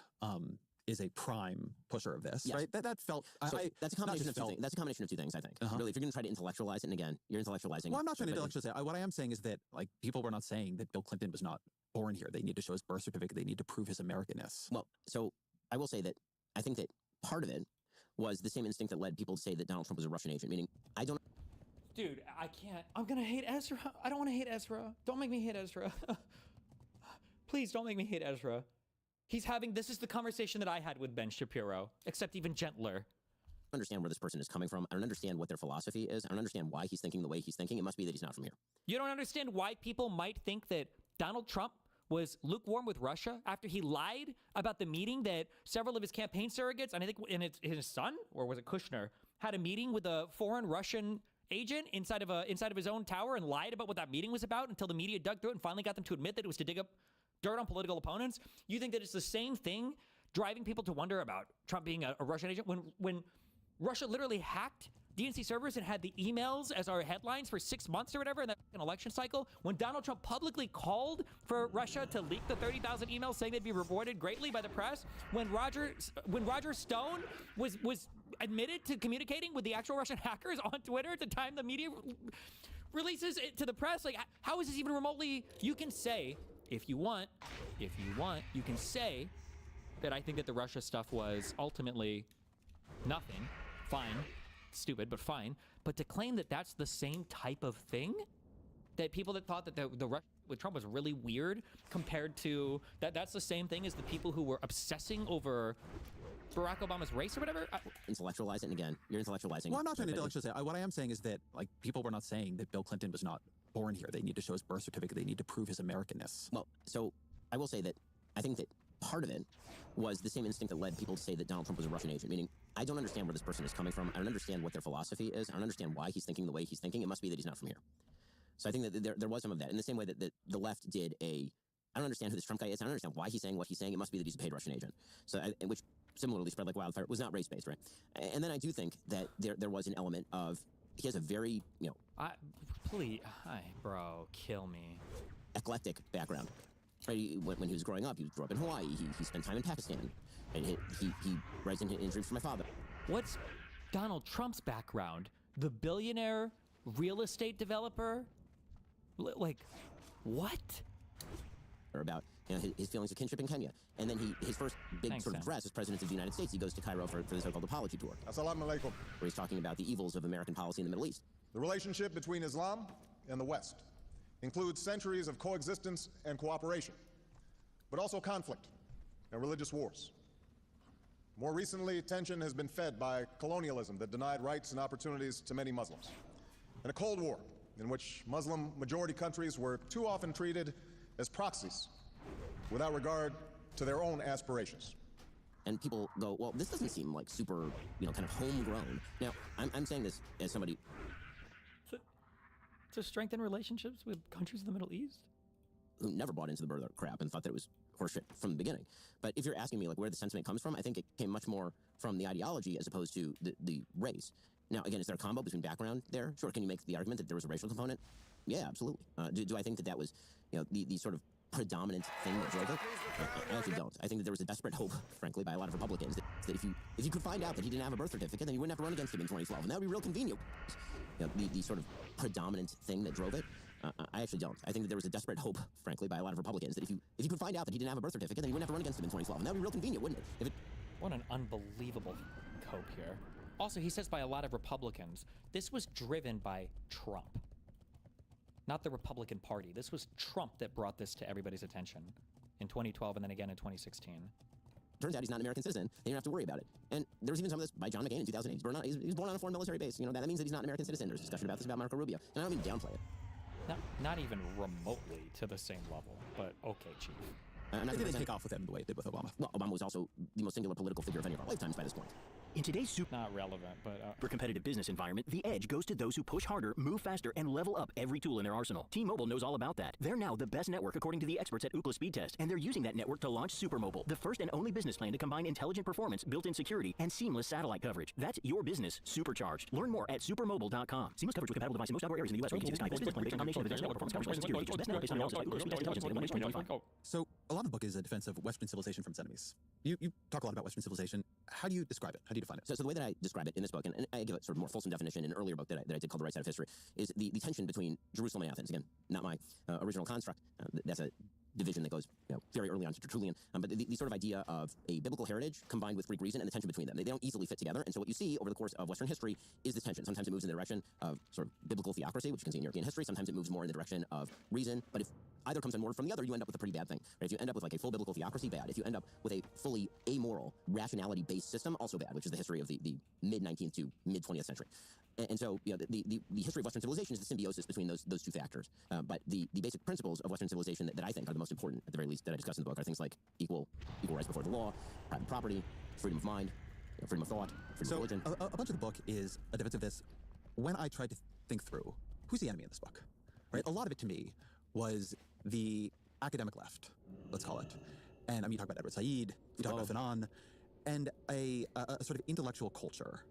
is a prime pusher of this, Yes. right? That felt... So that's a combination not of just two things. That's a combination of two things, I think. Really, if you're going to try to intellectualize it, and again, you're intellectualizing. Well, I'm not trying to but- intellectualize it. What I am saying is that, like, people were not saying that Bill Clinton was not born here. They need to show his birth certificate. They need to prove his Americanness. Well, so I will say that I think that part of it was the same instinct that led people to say that Donald Trump was a Russian agent, meaning I don't... Dude, I can't. I'm gonna hate Ezra. I don't want to hate Ezra. Don't make me hate Ezra. Please don't make me hate Ezra. This is the conversation that I had with Ben Shapiro, except even gentler. understand where this person is coming from. I don't understand what their philosophy is. I don't understand why he's thinking the way he's thinking. It must be that he's not from here. You don't understand why people might think that Donald Trump was lukewarm with Russia after he lied about the meeting that several of his campaign surrogates, and I think his son, or was it Kushner, had a meeting with a foreign Russian agent inside of his own tower and lied about what that meeting was about until the media dug through it and finally got them to admit that it was to dig up dirt on political opponents. You think that it's the same thing driving people to wonder about Trump being a Russian agent when Russia literally hacked DNC servers and had the emails as our headlines for 6 months or whatever in that election cycle? When Donald Trump publicly called for Russia to leak the 30,000 emails saying they'd be rewarded greatly by the press? When Roger Stone was admitted to communicating with the actual Russian hackers on Twitter at the time the media releases it to the press? Like, how is this even remotely? You can say, if you want, you can say that I think that the Russia stuff was ultimately nothing. Fine. Stupid, but fine. But to claim that that's the same type of thing, that people that thought that the Russia with Trump was really weird compared to that's the same thing as the people who were obsessing over Barack Obama's race or whatever. Intellectualize it, and again, you're intellectualizing. Well, I'm not trying to intellectualize it. What I am saying is that, like, people were not saying that Bill Clinton was not born here. They need to show his birth certificate. They need to prove his Americanness. Well, so I will say that I think that part of it was the same instinct that led people to say that Donald Trump was a Russian agent, meaning I don't understand where this person is coming from. I don't understand what their philosophy is. I don't understand why he's thinking the way he's thinking. It must be that he's not from here. So I think that there was some of that. In the same way that the left did I don't understand who this Trump guy is. I don't understand why he's saying what he's saying. It must be that he's a paid Russian agent. So, which similarly spread like wildfire. It was not race-based, right? And then I do think that there was an element of, he has a very, Please, bro, kill me. Eclectic background. Right? When he was growing up, he grew up in Hawaii. He spent time in Pakistan. And he raised in dreams for my father. What's Donald Trump's background? The billionaire real estate developer? Like, what? About his feelings of kinship in Kenya. And then his first big sort of address as President of the United States, he goes to Cairo for the so-called apology tour. Assalamu alaikum. Where he's talking about the evils of American policy in the Middle East. The relationship between Islam and the West includes centuries of coexistence and cooperation, but also conflict and religious wars. More recently, tension has been fed by colonialism that denied rights and opportunities to many Muslims, and a Cold War in which Muslim-majority countries were too often treated as proxies without regard to their own aspirations. And people go, well, this doesn't seem like super, kind of homegrown. Now, I'm saying this as somebody... To strengthen relationships with countries in the Middle East? Who never bought into the birther crap and thought that it was horseshit from the beginning. But if you're asking me like where the sentiment comes from, I think it came much more from the ideology as opposed to the race. Now, again, is there a combo between background there? Sure, can you make the argument that there was a racial component? Yeah, absolutely. Do I think that was, the sort of predominant thing that drove it? I actually don't. I think that there was a desperate hope, frankly, by a lot of Republicans that if you could find out that he didn't have a birth certificate, then you wouldn't have to run against him in 2012, and that would be real convenient. The sort of predominant thing that drove it. I actually don't. I think that there was a desperate hope, frankly, by a lot of Republicans that if you could find out that he didn't have a birth certificate, then you wouldn't have to run against him in 2012, and that would be real convenient, wouldn't it? What an unbelievable cope here. Also, he says by a lot of Republicans. This was driven by Trump, not the Republican Party. This was Trump that brought this to everybody's attention in 2012 and then again in 2016. Turns out he's not an American citizen. They don't have to worry about it. And there was even some of this by John McCain in 2008. He was born on a foreign military base. That means that he's not an American citizen. There's discussion about this about Marco Rubio. And I don't even downplay it. Not even remotely to the same level, but okay, Chief. I'm not It didn't take off with him the way it did with Obama. Well, Obama was also the most singular political figure of any of our lifetimes by this point. In today's super relevant, but competitive business environment, the edge goes to those who push harder, move faster, and level up every tool in their arsenal. T-Mobile knows all about that. They're now the best network according to the experts at Ookla Speed Test, and they're using that network to launch Supermobile, the first and only business plan to combine intelligent performance, built-in security, and seamless satellite coverage. That's your business supercharged. Learn more at supermobile.com. Seamless coverage with compatible devices in most outdoor areas in the U.S. Where you can see Skype business plan based on a combination of advanced network performance, coverage, and security features. Best network based on analysis by Ookla Speed Test Intelligence, Monday, 2025. So a lot of the book is a defense of Western civilization from its enemies. You talk a lot about Western civilization. How do you describe it? How do you define it? So the way that I describe it in this book, and I give a sort of more fulsome definition in an earlier book that I did called The Right Side of History, is the tension between Jerusalem and Athens. Again, not my original construct. That's a division that goes very early on to Tertullian. But the sort of idea of a biblical heritage combined with Greek reason and the tension between them. They don't easily fit together. And so what you see over the course of Western history is this tension. Sometimes it moves in the direction of sort of biblical theocracy, which you can see in European history. Sometimes it moves more in the direction of reason. But if either comes on from the other, you end up with a pretty bad thing. Right? If you end up with like a full biblical theocracy, bad. If you end up with a fully amoral, rationality-based system, also bad, which is the history of the mid-19th to mid-20th century. And so the history of Western civilization is the symbiosis between those two factors. But the basic principles of Western civilization that I think are the most important, at the very least, that I discuss in the book are things like equal rights before the law, private property, freedom of mind, freedom of thought, freedom of religion. A bunch of the book is a defense of this. When I tried to think through who's the enemy in this book, right? A lot of it to me was the academic left, let's call it. And I mean, you talk about Edward Said, you talk about Fanon, and a sort of intellectual culture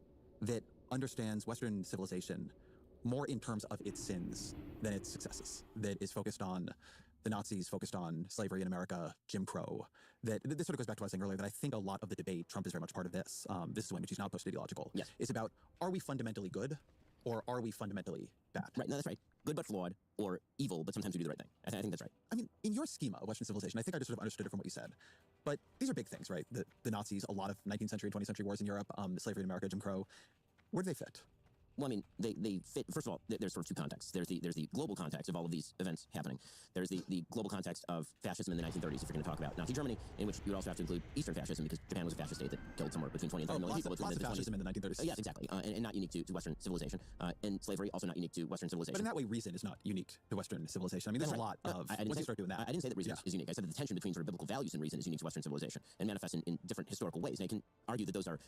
that understands Western civilization more in terms of its sins than its successes, that is focused on the Nazis, focused on slavery in America, Jim Crow. That this sort of goes back to what I was saying earlier, that I think a lot of the debate, Trump is very much part of this. This is the way in which he's now post-ideological. Yes. It's about, are we fundamentally good or are we fundamentally bad? Right, no, that's right. Good but flawed, or evil, but sometimes we do the right thing. I think that's right. I mean, in your schema of Western civilization, I think I just sort of understood it from what you said. But these are big things, right? The Nazis, a lot of 19th century, 20th century wars in Europe, slavery in America, Jim Crow. Where do they fit? Well, I mean, they fit. First of all, there's sort of two contexts. There's the global context of all of these events happening. There's the global context of fascism in the 1930s, if you're going to talk about Nazi Germany, in which you would also have to include Eastern fascism, because Japan was a fascist state that killed somewhere between 20 and 30 million people. Lots of fascism in the 1930s. Yes, exactly. And not unique to Western civilization. And slavery, also not unique to Western civilization. But in that way, reason is not unique to Western civilization. I mean, there's a lot of... Once you start doing that... I didn't say that reason is unique. I said that the tension between sort of biblical values and reason is unique to Western civilization and manifests in different historical ways. And I can argue that those are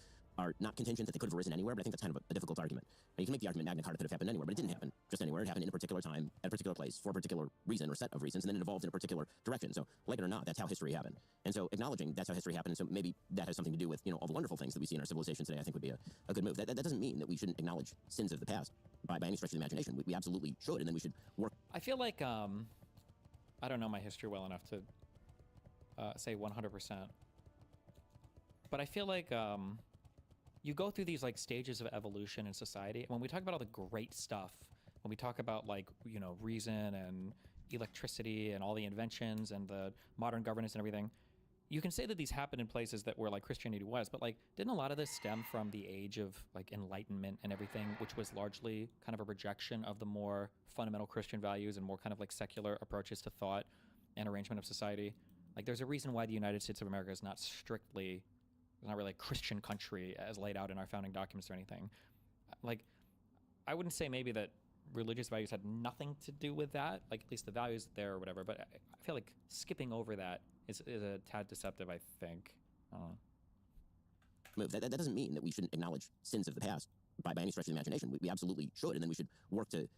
not contingent, that they could have arisen anywhere, but I think that's kind of a difficult argument. You can make the argument Magna Carta could have happened anywhere, but it didn't happen just anywhere. It happened in a particular time, at a particular place, for a particular reason or set of reasons, and then it evolved in a particular direction. So, like it or not, that's how history happened. And so acknowledging that's how history happened, and so maybe that has something to do with, all the wonderful things that we see in our civilization today, I think would be a good move. That doesn't mean that we shouldn't acknowledge sins of the past by any stretch of the imagination. We absolutely should, and then we should work. I feel like, I don't know my history well enough to say 100%. But I feel like you go through these like stages of evolution in society. And when we talk about all the great stuff, when we talk about like, reason and electricity and all the inventions and the modern governance and everything, you can say that these happened in places that where like Christianity was, but like didn't a lot of this stem from the age of like Enlightenment and everything, which was largely kind of a rejection of the more fundamental Christian values and more kind of like secular approaches to thought and arrangement of society? Like there's a reason why the United States of America is not strictly, it's not really a Christian country as laid out in our founding documents or anything. Like, I wouldn't say maybe that religious values had nothing to do with that, like at least the values there or whatever, but I feel like skipping over that is a tad deceptive, I think. That doesn't mean that we shouldn't acknowledge sins of the past by any stretch of the imagination. We absolutely should, and then we should work to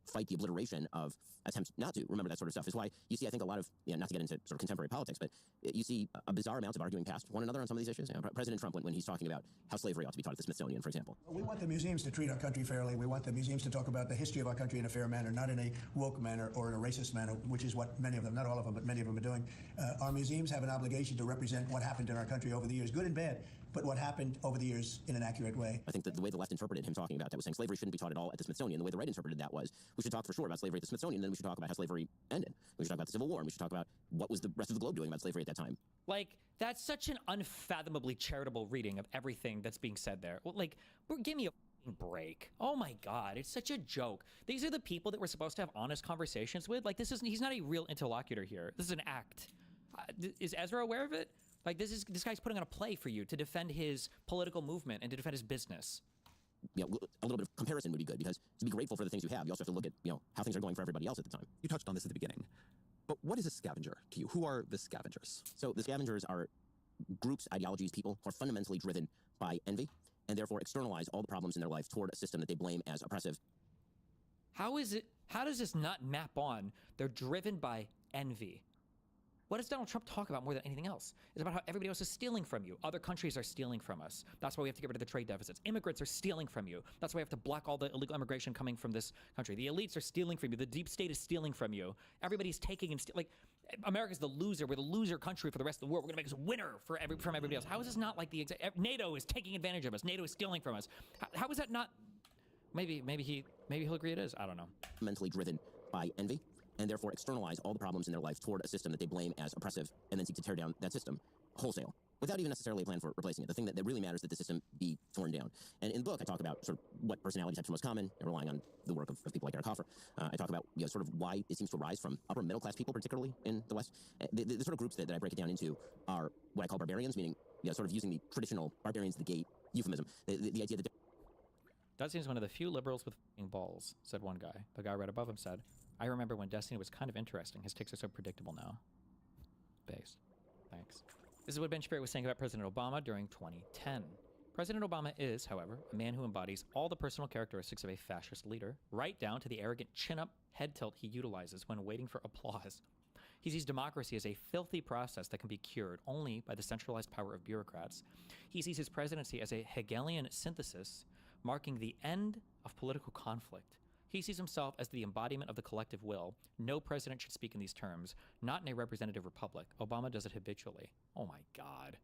fight the obliteration of attempts not to remember that sort of stuff. Is why you see, I think, a lot of, not to get into sort of contemporary politics, but you see a bizarre amount of arguing past one another on some of these issues. President Trump, when he's talking about how slavery ought to be taught at the Smithsonian, for example. We want the museums to treat our country fairly. We want the museums to talk about the history of our country in a fair manner, not in a woke manner or in a racist manner, which is what many of them, not all of them, but many of them are doing. Our museums have an obligation to represent what happened in our country over the years, good and bad, but what happened over the years in an accurate way. I think that the way the left interpreted him talking about that was saying slavery shouldn't be taught at all at the Smithsonian. The way the right interpreted that was, we should talk for sure about slavery at the Smithsonian, then we should talk about how slavery ended. We should talk about the Civil War, and we should talk about what was the rest of the globe doing about slavery at that time. Like, that's such an unfathomably charitable reading of everything that's being said there. Like, give me a break. Oh my God, it's such a joke. These are the people that we're supposed to have honest conversations with. Like, he's not a real interlocutor here. This is an act. Is Ezra aware of it? Like, this guy's putting on a play for you to defend his political movement and to defend his business. A little bit of comparison would be good, because to be grateful for the things you have, you also have to look at, how things are going for everybody else at the time. You touched on this at the beginning, but what is a scavenger to you? Who are the scavengers? So the scavengers are groups, ideologies, people who are fundamentally driven by envy and therefore externalize all the problems in their life toward a system that they blame as oppressive. How does this not map on? They're driven by envy. What does Donald Trump talk about more than anything else? It's about how everybody else is stealing from you. Other countries are stealing from us. That's why we have to get rid of the trade deficits. Immigrants are stealing from you. That's why we have to block all the illegal immigration coming from this country. The elites are stealing from you. The deep state is stealing from you. Everybody's taking and like, America's the loser. We're the loser country for the rest of the world. We're gonna make us a winner from everybody else. How is this not like the NATO is taking advantage of us? NATO is stealing from us. How is that not? Maybe he'll agree it is. I don't know. Mentally driven by envy, and therefore externalize all the problems in their life toward a system that they blame as oppressive, and then seek to tear down that system wholesale, without even necessarily a plan for replacing it. The thing that really matters is that the system be torn down. And in the book, I talk about sort of what personality types are most common, relying on the work of people like Eric Hoffer. I talk about sort of why it seems to arise from upper middle class people, particularly in the West. The sort of groups that I break it down into are what I call barbarians, meaning sort of using the traditional barbarians, the gate euphemism, the idea that That seems one of the few liberals with f***ing balls, said one guy. The guy right above him said, I remember when Destiny was kind of interesting. His takes are so predictable now. Based. Thanks. This is what Ben Shapiro was saying about President Obama during 2010. President Obama is, however, a man who embodies all the personal characteristics of a fascist leader, right down to the arrogant chin-up head tilt he utilizes when waiting for applause. He sees democracy as a filthy process that can be cured only by the centralized power of bureaucrats. He sees his presidency as a Hegelian synthesis, marking the end of political conflict. He sees himself as the embodiment of the collective will. No president should speak in these terms, not in a representative republic. Obama does it habitually. Oh my God.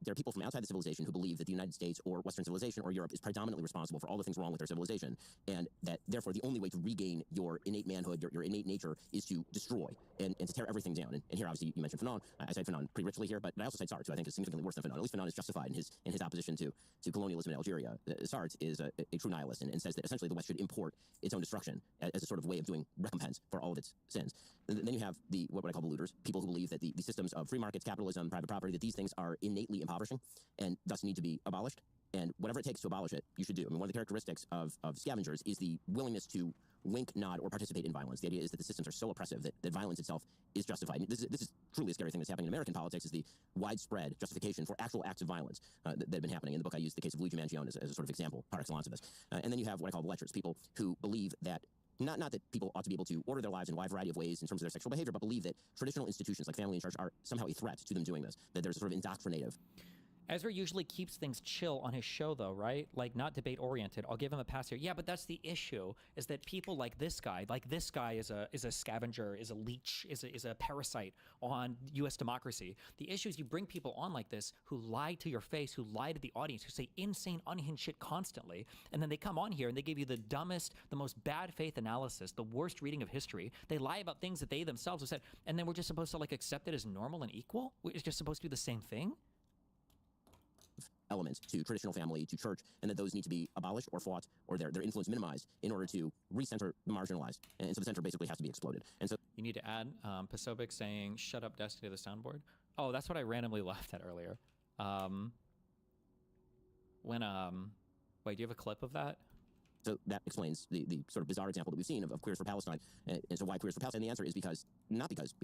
there are people from outside the civilization who believe that the United States or Western civilization or Europe is predominantly responsible for all the things wrong with their civilization, and that therefore the only way to regain your innate manhood, your innate nature, is to destroy and to tear everything down. And here, obviously, you mentioned Fanon. I cite Fanon pretty richly here, but I also cite Sartre, who I think is significantly worse than Fanon. At least Fanon is justified in his opposition to colonialism in Algeria. Sartre is a true nihilist and says that essentially the West should import its own destruction as a sort of way of doing recompense for all of its sins. And then you have what I call the looters, people who believe that the systems of free markets, capitalism, private property, that these things are innately impoverishing and thus need to be abolished. And whatever it takes to abolish it, you should do. I mean, one of the characteristics of scavengers is the willingness to wink, nod, or participate in violence. The idea is that the systems are so oppressive that violence itself is justified. And this is truly a scary thing that's happening in American politics, is the widespread justification for actual acts of violence that have been happening. In the book, I use the case of Luigi Mangione as a sort of example, par excellence of this. And then you have what I call the lechers, people who believe that not that people ought to be able to order their lives in a wide variety of ways in terms of their sexual behavior, but believe that traditional institutions like family and church are somehow a threat to them doing this, that there's a sort of indoctrinative. Ezra usually keeps things chill on his show, though, right? Like, not debate-oriented. I'll give him a pass here. Yeah, but that's the issue, is that people like this guy is a scavenger, is a leech, is a parasite on U.S. democracy. The issue is you bring people on like this who lie to your face, who lie to the audience, who say insane, unhinged shit constantly, and then they come on here and they give you the dumbest, the most bad faith analysis, the worst reading of history. They lie about things that they themselves have said, and then we're just supposed to, like, accept it as normal and equal? It's just supposed to be the same thing? Elements to traditional family, to church, and that those need to be abolished or fought or their influence minimized in order to recenter the marginalized. And so the center basically has to be exploded. And so you need to add Pasobik saying, shut up, Destiny, to the soundboard. Oh, that's what I randomly laughed at earlier. Wait, do you have a clip of that? So that explains the sort of bizarre example that we've seen of Queers for Palestine. And so why Queers for Palestine? And the answer is not because,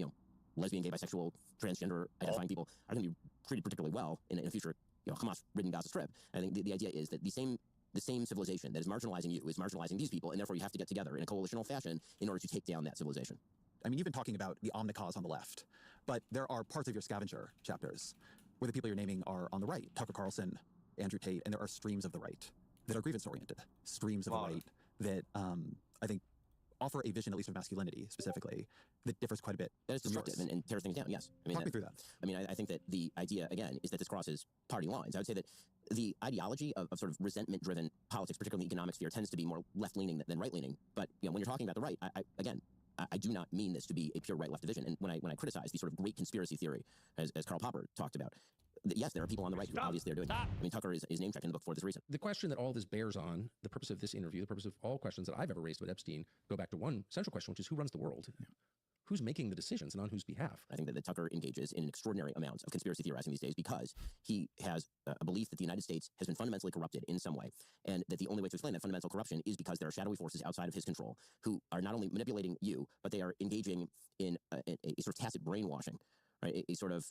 lesbian, gay, bisexual, transgender identifying people are going to be treated particularly well in a future Hamas-ridden Gaza Strip. I think the idea is that the same civilization that is marginalizing you is marginalizing these people, and therefore you have to get together in a coalitional fashion in order to take down that civilization. I mean, you've been talking about the omnicause on the left, but there are parts of your scavenger chapters where the people you're naming are on the right. Tucker Carlson, Andrew Tate, and there are streams of the right that are grievance-oriented, streams of the right that I think offer a vision, at least of masculinity specifically, that differs quite a bit. That is destructive and tears things down, yes. I mean, Talk me through that. I mean, I think that the idea, again, is that this crosses party lines. I would say that the ideology of sort of resentment-driven politics, particularly in the economic sphere, tends to be more left-leaning than right-leaning. But when you're talking about the right, I do not mean this to be a pure right-left division. And when I criticize the sort of great conspiracy theory, as Karl Popper talked about, yes, there are people on the right who obviously are doing it. I mean, Tucker is name-checked in the book for this reason. The question that all this bears on, the purpose of this interview, the purpose of all questions that I've ever raised with Epstein, go back to one central question, which is who runs the world? Yeah. Who's making the decisions and on whose behalf? I think that Tucker engages in extraordinary amounts of conspiracy theorizing these days because he has a belief that the United States has been fundamentally corrupted in some way, and that the only way to explain that fundamental corruption is because there are shadowy forces outside of his control who are not only manipulating you, but they are engaging in a sort of tacit brainwashing, right? A sort of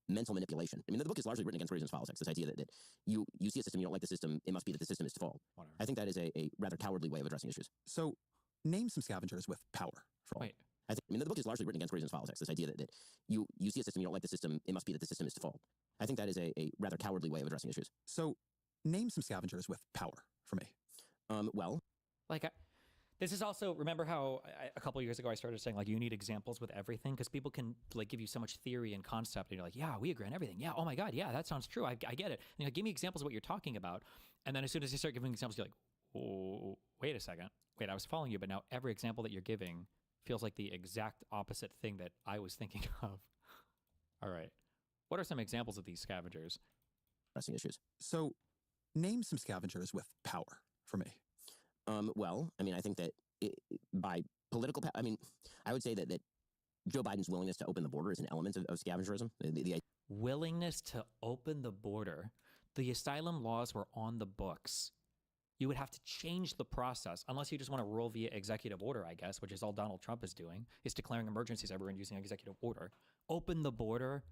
mental manipulation. I mean, the book is largely written against reasons politics, this idea that you see a system, you don't like the system, it must be that the system is to fall. I think that is a rather cowardly way of addressing issues. So name some scavengers with power. Wait, I mean, the book is largely written against reasons politics. This idea that you see a system, you don't like the system, it must be that the system is to fault. I think that is a rather cowardly way of addressing issues. So, name some scavengers with power for me. Well, like, this is also, remember how a couple years ago I started saying, like, you need examples with everything? Because people can, like, give you so much theory and concept, and you're like, yeah, we agree on everything. Yeah, oh my God, yeah, that sounds true. I get it. And you're like, give me examples of what you're talking about. And then as soon as you start giving examples, you're like, oh, wait a second. Wait, I was following you, but now every example that you're giving feels like the exact opposite thing that I was thinking of. All right. What are some examples of these scavengers? Pressing issues. So, name some scavengers with power for me. Well, I mean, I think that by political, I mean, I would say that Joe Biden's willingness to open the border is an element of scavengerism. The willingness to open the border. The asylum laws were on the books. You would have to change the process, unless you just want to rule via executive order, I guess, which is all Donald Trump is doing, is declaring emergencies everywhere and using executive order. Open the border.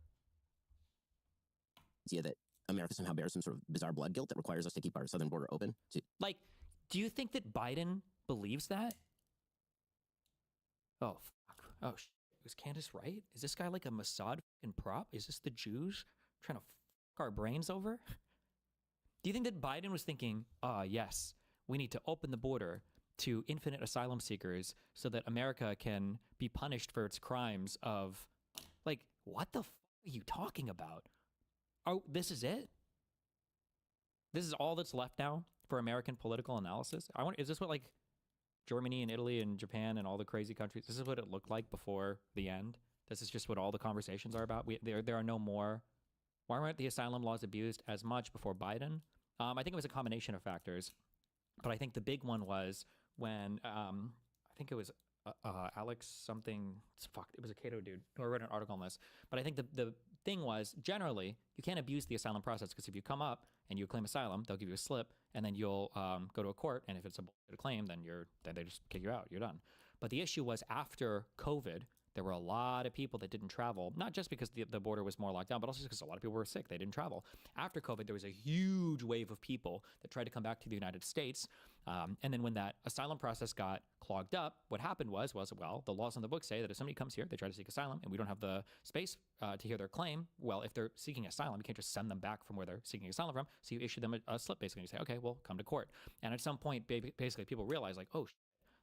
Idea that America somehow bears some sort of bizarre blood guilt that requires us to keep our southern border open. Like, do you think that Biden believes that? Oh, fuck. Oh, shit. Was Candace right? Is this guy like a Mossad fucking prop? Is this the Jews trying to fuck our brains over? Do you think that Biden was thinking, yes, we need to open the border to infinite asylum seekers so that America can be punished for its crimes of, like, what the fuck are you talking about? Oh, this is it? This is all that's left now for American political analysis? Is this what, like, Germany and Italy and Japan and all the crazy countries, this is what it looked like before the end? This is just what all the conversations are about? There are no more. Why weren't the asylum laws abused as much before Biden? I think it was a combination of factors, but I think the big one was when I think it was Alex something. It was a Cato dude who wrote an article on this. But I think the thing was, generally, you can't abuse the asylum process, because if you come up and you claim asylum, they'll give you a slip, and then you'll go to a court, and if it's a bullshit claim, then they just kick you out. You're done. But the issue was, after COVID, there were a lot of people that didn't travel, not just because the border was more locked down, but also because a lot of people were sick. They didn't travel. After COVID, there was a huge wave of people that tried to come back to the United States. And then when that asylum process got clogged up, what happened was, well, the laws on the book say that if somebody comes here, they try to seek asylum, and we don't have the space to hear their claim, well, if they're seeking asylum, you can't just send them back from where they're seeking asylum from. So you issue them a slip, basically. You say, okay, well, come to court. And at some point, basically, people realize, like, oh,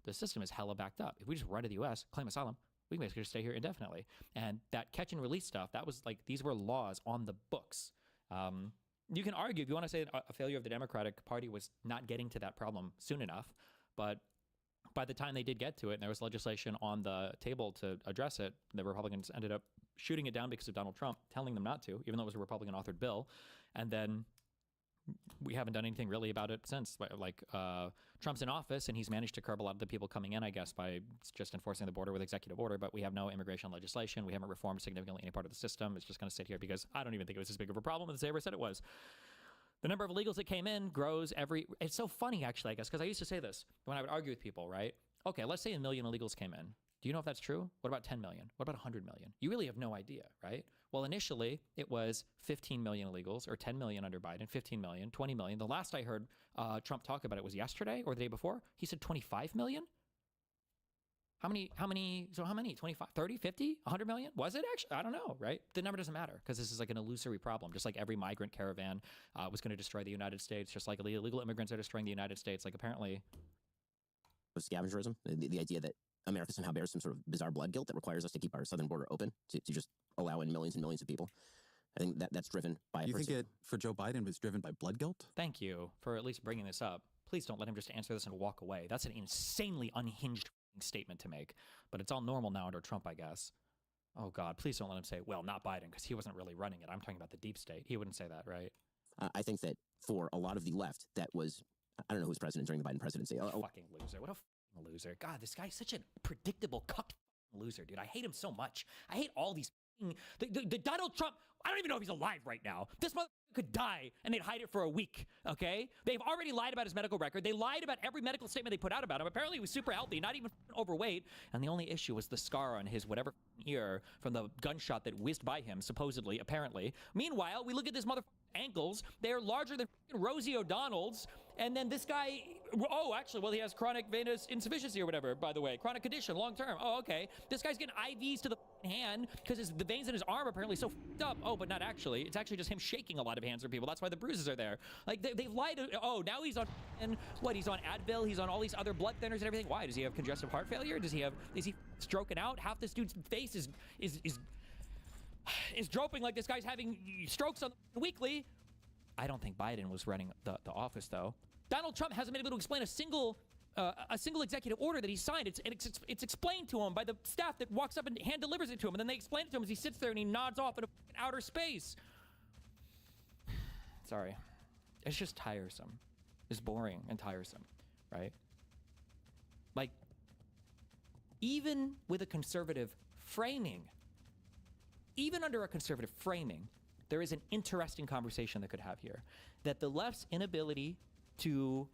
the system is hella backed up. If we just run to the U.S., claim asylum, we can basically just stay here indefinitely. And that catch and release stuff, that was like, these were laws on the books. You can argue, if you want to say a failure of the Democratic Party was not getting to that problem soon enough, but by the time they did get to it, and there was legislation on the table to address it, the Republicans ended up shooting it down because of Donald Trump telling them not to, even though it was a Republican-authored bill. And then we haven't done anything really about it since. Like, Trump's in office, and he's managed to curb a lot of the people coming in, I guess, by just enforcing the border with executive order, but we have no immigration legislation. We haven't reformed significantly any part of the system. It's just going to sit here because I don't even think it was as big of a problem as they ever said it was. The number of illegals that came in grows it's so funny, actually, I guess, because I used to say this when I would argue with people, right? Okay, let's say 1 million illegals came in. Do you know if that's true? What about 10 million? What about 100 million? You really have no idea, right? Well, initially, it was 15 million illegals, or 10 million under Biden, 15 million, 20 million. The last I heard Trump talk about it was yesterday or the day before. He said 25 million? How many, 25, 30, 50, 100 million? Was it actually? I don't know, right? The number doesn't matter, because this is like an illusory problem, just like every migrant caravan was going to destroy the United States, just like illegal immigrants are destroying the United States. Like, apparently... Scavengerism, the idea that America somehow bears some sort of bizarre blood guilt that requires us to keep our southern border open, to just allow in millions and millions of people. I think that's driven by... You think it, for Joe Biden, was driven by blood guilt? Thank you for at least bringing this up. Please don't let him just answer this and walk away. That's an insanely unhinged statement to make. But it's all normal now under Trump, I guess. Oh, God, please don't let him say, well, not Biden, because he wasn't really running it. I'm talking about the deep state. He wouldn't say that, right? I think that for a lot of the left, that was... I don't know who was president during the Biden presidency. Fucking loser. What a fucking loser. God, this guy's such a predictable cuck loser, dude. I hate him so much. I hate all these the Donald Trump. I don't even know if he's alive right now. This motherfucker could die and they'd hide it for a week, okay? They've already lied about his medical record. They lied about every medical statement they put out about him. Apparently he was super healthy, not even overweight. And the only issue was the scar on his whatever ear from the gunshot that whizzed by him, supposedly, apparently. Meanwhile, we look at this motherfucker's ankles. They are larger than Rosie O'Donnell's. And then this guy, oh, actually, well, he has chronic venous insufficiency or whatever, by the way. Chronic condition, long term. Oh, okay. This guy's getting IVs to the hand because the veins in his arm are apparently so f***ed up. Oh, but not actually. It's actually just him shaking a lot of hands for people. That's why the bruises are there. Like, they've lied. Oh, now he's on, and what? He's on Advil. He's on all these other blood thinners and everything. Why? Does he have congestive heart failure? Is he stroking out? Half this dude's face is drooping like this guy's having strokes on weekly. I don't think Biden was running the office, though. Donald Trump hasn't been able to explain a single executive order that he signed. It's explained to him by the staff that walks up and hand delivers it to him, and then they explain it to him as he sits there and he nods off in outer space. Sorry. It's just tiresome. It's boring and tiresome, right? Like, even with a conservative framing, even under a conservative framing, there is an interesting conversation that could have here. That the left's inability to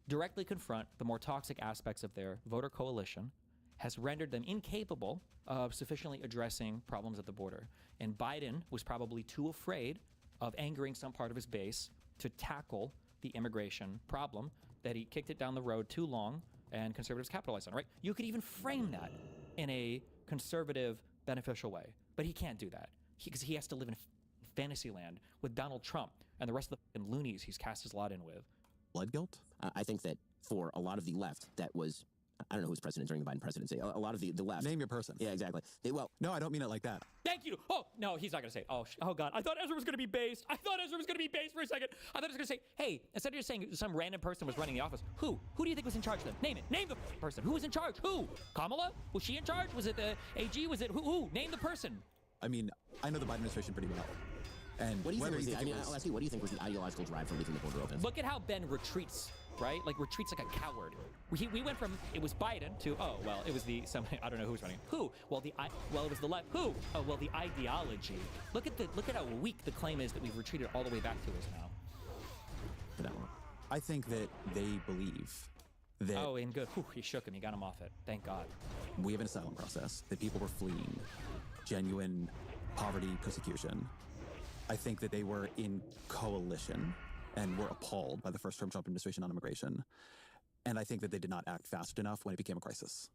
directly confront the more toxic aspects of their voter coalition has rendered them incapable of sufficiently addressing problems at the border. And Biden was probably too afraid of angering some part of his base to tackle the immigration problem, that he kicked it down the road too long and conservatives capitalized on it, right? You could even frame that in a conservative, beneficial way. But he can't do that because he has to live in fantasy land with Donald Trump and the rest of the loonies he's cast his lot in with. Blood guilt? I think that for a lot of the left, that was, I don't know who was president during the Biden presidency. A lot of the left. Name your person. Yeah, exactly. No, I don't mean it like that. Thank you. Oh, no, he's not going to say it. Oh, God. I thought Ezra was going to be based. I thought Ezra was going to be based for a second. I thought he was going to say, hey, instead of just saying some random person was running the office, who? Who do you think was in charge then? Name it. Name the person. Who was in charge? Who? Kamala? Was she in charge? Was it the AG? Was it who? Name the person. I mean, I know the Biden administration pretty well. And what do you think I'll ask you, what do you think was the ideological drive for leaving the border open? Look at how Ben retreats, right? Like, retreats like a coward. We went from, it was Biden to, oh, well, it was I don't know who was running. Who? Well, it was the left. Who? Oh, well, the ideology. Look at how weak the claim is that we've retreated all the way back to us now. I think that they believe that... Oh, and good. Whew, he shook him. He got him off it. Thank God. We have an asylum process, that people were fleeing genuine poverty, persecution. I think that they were in coalition and were appalled by the first-term Trump administration on immigration. And I think that they did not act fast enough when it became a crisis.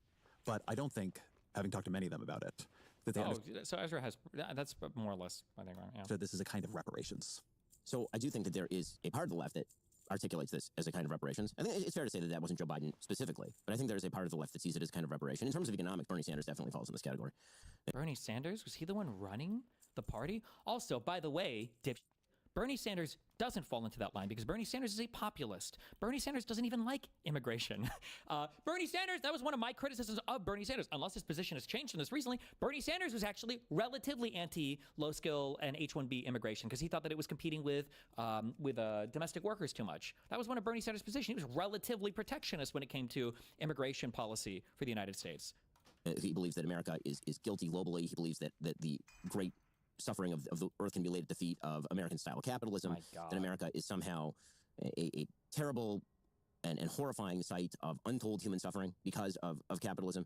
But I don't think, having talked to many of them about it, that they so Ezra has, that's more or less, I think, right? Yeah. So this is a kind of reparations. So I do think that there is a part of the left that articulates this as a kind of reparations. I think it's fair to say that wasn't Joe Biden specifically, but I think there is a part of the left that sees it as a kind of reparation. In terms of economics, Bernie Sanders definitely falls in this category. Bernie Sanders? Was he the one running the party? Also, by the way, Bernie Sanders doesn't fall into that line because Bernie Sanders is a populist. Bernie Sanders doesn't even like immigration. Bernie Sanders, that was one of my criticisms of Bernie Sanders. Unless his position has changed in this recently, Bernie Sanders was actually relatively anti-low-skill and H-1B immigration because he thought that it was competing with domestic workers too much. That was one of Bernie Sanders' positions. He was relatively protectionist when it came to immigration policy for the United States. He believes that America is guilty globally. He believes that the great suffering of the earth can be laid at the feet of American-style capitalism, that America is somehow a terrible and horrifying sight of untold human suffering because of capitalism.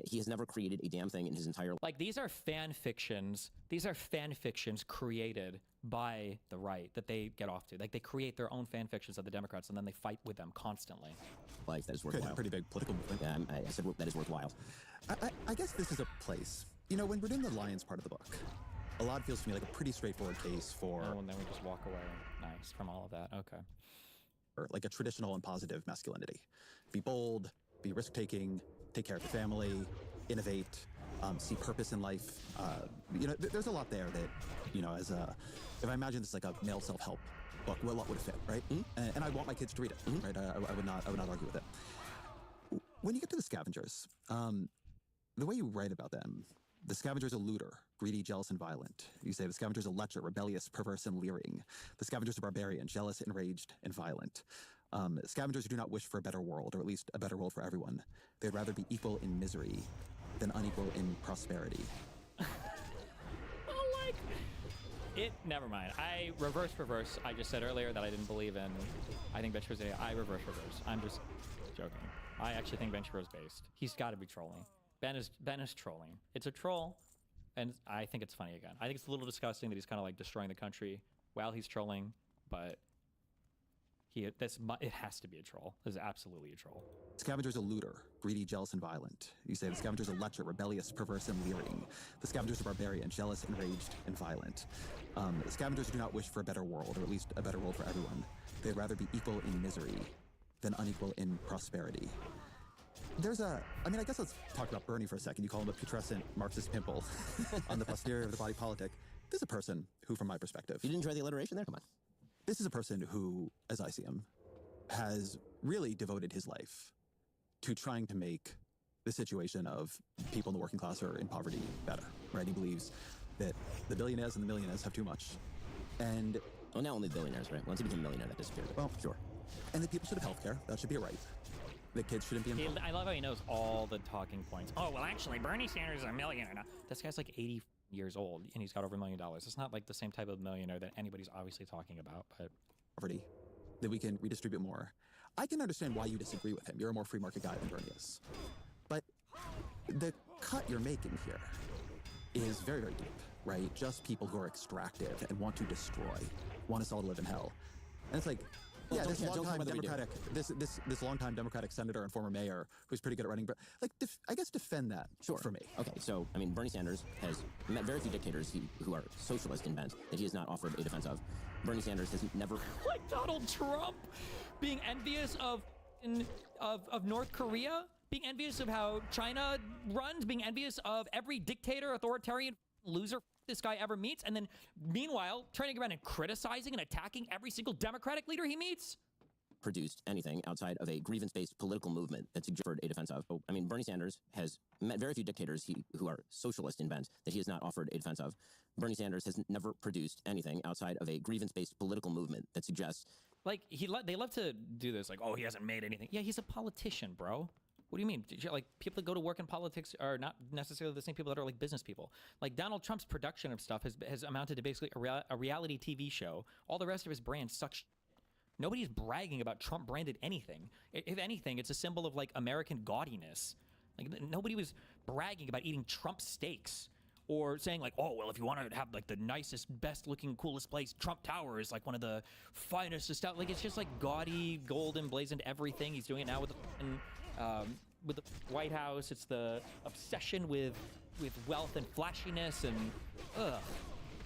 He has never created a damn thing in his entire life. Like, these are fan fictions. These are fan fictions created by the right that they get off to. Like, they create their own fan fictions of the Democrats, and then they fight with them constantly. Life that is worthwhile. Pretty big political movement. I said that is worthwhile. I guess this is a place. You know, when we're in the Lions part of the book, a lot feels to me like a pretty straightforward case for... Oh, and then we just walk away. Nice. From all of that. Okay. Or like a traditional and positive masculinity. Be bold, be risk-taking, take care of the family, innovate, see purpose in life. You know, there's a lot there that, you know, as a... If I imagine this like a male self-help book, well, a lot would fit, right? Mm-hmm. And I want my kids to read it, right? I would not argue with it. When you get to the scavengers, the way you write about them, the scavenger's a looter, greedy, jealous, and violent. You say the scavenger's a lecher, rebellious, perverse, and leering. The scavenger's a barbarian, jealous, enraged, and violent. Scavengers do not wish for a better world, or at least a better world for everyone. They'd rather be equal in misery than unequal in prosperity. Never mind. I reverse. I just said earlier that I didn't believe in, I think Ben Shapiro's I reverse. I'm just joking. I actually think Ben Shapiro's based. He's got to be trolling. Ben is trolling. It's a troll, and I think it's funny again. I think it's a little disgusting that he's kind of like destroying the country while he's trolling, but It has to be a troll. This is absolutely a troll. Scavenger's a looter, greedy, jealous, and violent. You say the Scavenger's a lecher, rebellious, perverse, and leering. The Scavenger's a barbarian, jealous, enraged, and violent. The Scavengers do not wish for a better world, or at least a better world for everyone. They'd rather be equal in misery than unequal in prosperity. I guess let's talk about Bernie for a second. You call him a putrescent Marxist pimple on the posterior of the body politic. This is a person who, from my perspective... You didn't try the alliteration there? Come on. This is a person who, as I see him, has really devoted his life to trying to make the situation of people in the working class or in poverty better, right? He believes that the billionaires and the millionaires have too much. And... Well, not only the billionaires, right? Once he became a millionaire, that disappeared. Well, sure. And that people should have health care. That should be a right. That kids shouldn't be in... I love how he knows all the talking points. Oh, well, actually, Bernie Sanders is a millionaire now. This guy's like 80 years old, and he's got over $1 million. It's not like the same type of millionaire that anybody's obviously talking about, but... Poverty, that we can redistribute more. I can understand why you disagree with him. You're a more free market guy than Bernie is. But the cut you're making here is very, very deep, right? Just people who are extractive and want to destroy, want us all to live in hell. And it's like, yeah, this longtime Democratic senator and former mayor who's pretty good at running, but like, I guess defend that for me. Okay, so, I mean, Bernie Sanders has met very few dictators who are socialist in bent that he has not offered a defense of. Bernie Sanders has never... Like Donald Trump being envious of North Korea, being envious of how China runs, being envious of every dictator, authoritarian loser this guy ever meets, and then meanwhile turning around and criticizing and attacking every single Democratic leader he meets? Produced anything outside of a grievance-based political movement that suggested a defense of. Oh, I mean, Bernie Sanders has met very few dictators who are socialist in bent that he has not offered a defense of. Bernie Sanders has never produced anything outside of a grievance-based political movement that suggests... Like, they love to do this, like, oh, he hasn't made anything. Yeah, he's a politician, bro. What do you mean? Like, people that go to work in politics are not necessarily the same people that are like business people. Like, Donald Trump's production of stuff has amounted to basically a reality TV show. All the rest of his brand sucks. Nobody's bragging about Trump-branded anything. If anything, it's a symbol of, like, American gaudiness. Like, nobody was bragging about eating Trump steaks or saying, like, oh, well, if you want to have, like, the nicest, best-looking, coolest place, Trump Tower is, like, one of the finest stuff. Like, it's just, like, gaudy, gold emblazoned everything. He's doing it now with the White House. It's the obsession with wealth and flashiness and, ugh.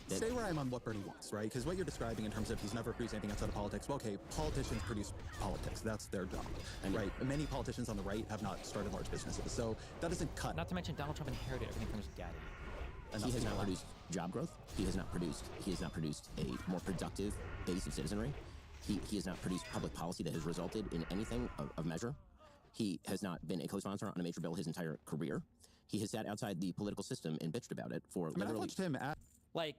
Stay where I'm on what Bernie wants, right? Because what you're describing in terms of he's never produced anything outside of politics, well, okay, politicians produce politics. That's their job, right? Many politicians on the right have not started large businesses, so that doesn't cut. Not to mention Donald Trump inherited everything from his daddy. He has not produced job growth. He has not produced a more productive base of citizenry. He has not produced public policy that has resulted in anything of measure. He has not been a co-sponsor on a major bill his entire career. He has sat outside the political system and bitched about it for literally... I watched him at... Like,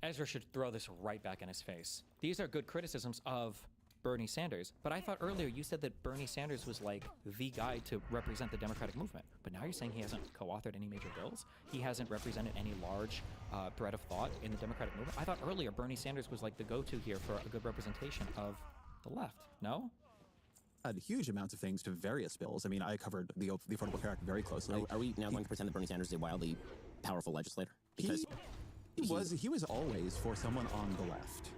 Ezra should throw this right back in his face. These are good criticisms of Bernie Sanders, but I thought earlier you said that Bernie Sanders was like the guy to represent the Democratic movement, but now you're saying he hasn't co-authored any major bills? He hasn't represented any large thread of thought in the Democratic movement? I thought earlier Bernie Sanders was like the go-to here for a good representation of the left, no? Had huge amounts of things to various bills. I mean, I covered the Affordable Care Act very closely. Are we now going to pretend that Bernie Sanders is a wildly powerful legislator? Because he was always for someone on the left.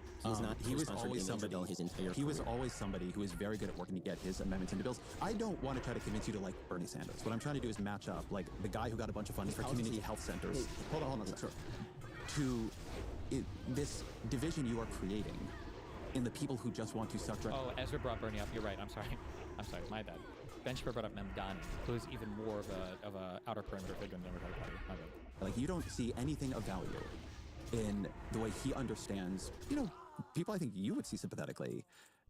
He was always somebody. He was always somebody who was very good at working to get his amendments into bills. I don't want to try to convince you to like Bernie Sanders. What I'm trying to do is match up like the guy who got a bunch of funding for community health centers. Hold on a second. To this division you are creating in the people who just want to suck dry. Oh, Ezra brought Bernie up. You're right. I'm sorry, my bad. Benjamin brought up Memdani, who's even more of a outer perimeter figure in the Democratic Party. My bad. Like, you don't see anything of value in the way he understands, people I think you would see sympathetically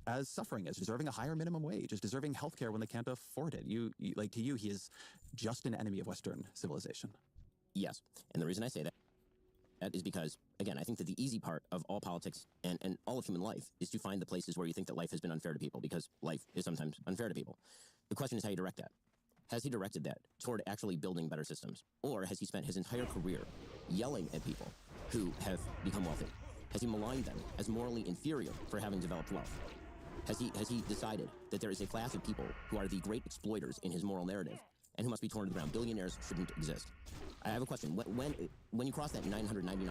as suffering, as deserving a higher minimum wage, as deserving health care when they can't afford it. To you, he is just an enemy of Western civilization. Yes. And the reason I say that is because, again, I think that the easy part of all politics and all of human life is to find the places where you think that life has been unfair to people, because life is sometimes unfair to people. The question is how you direct that. Has he directed that toward actually building better systems? Or has he spent his entire career yelling at people who have become wealthy? Has he maligned them as morally inferior for having developed wealth? Has he decided that there is a class of people who are the great exploiters in his moral narrative and who must be torn to the ground? Billionaires shouldn't exist. I have a question. When you cross that $999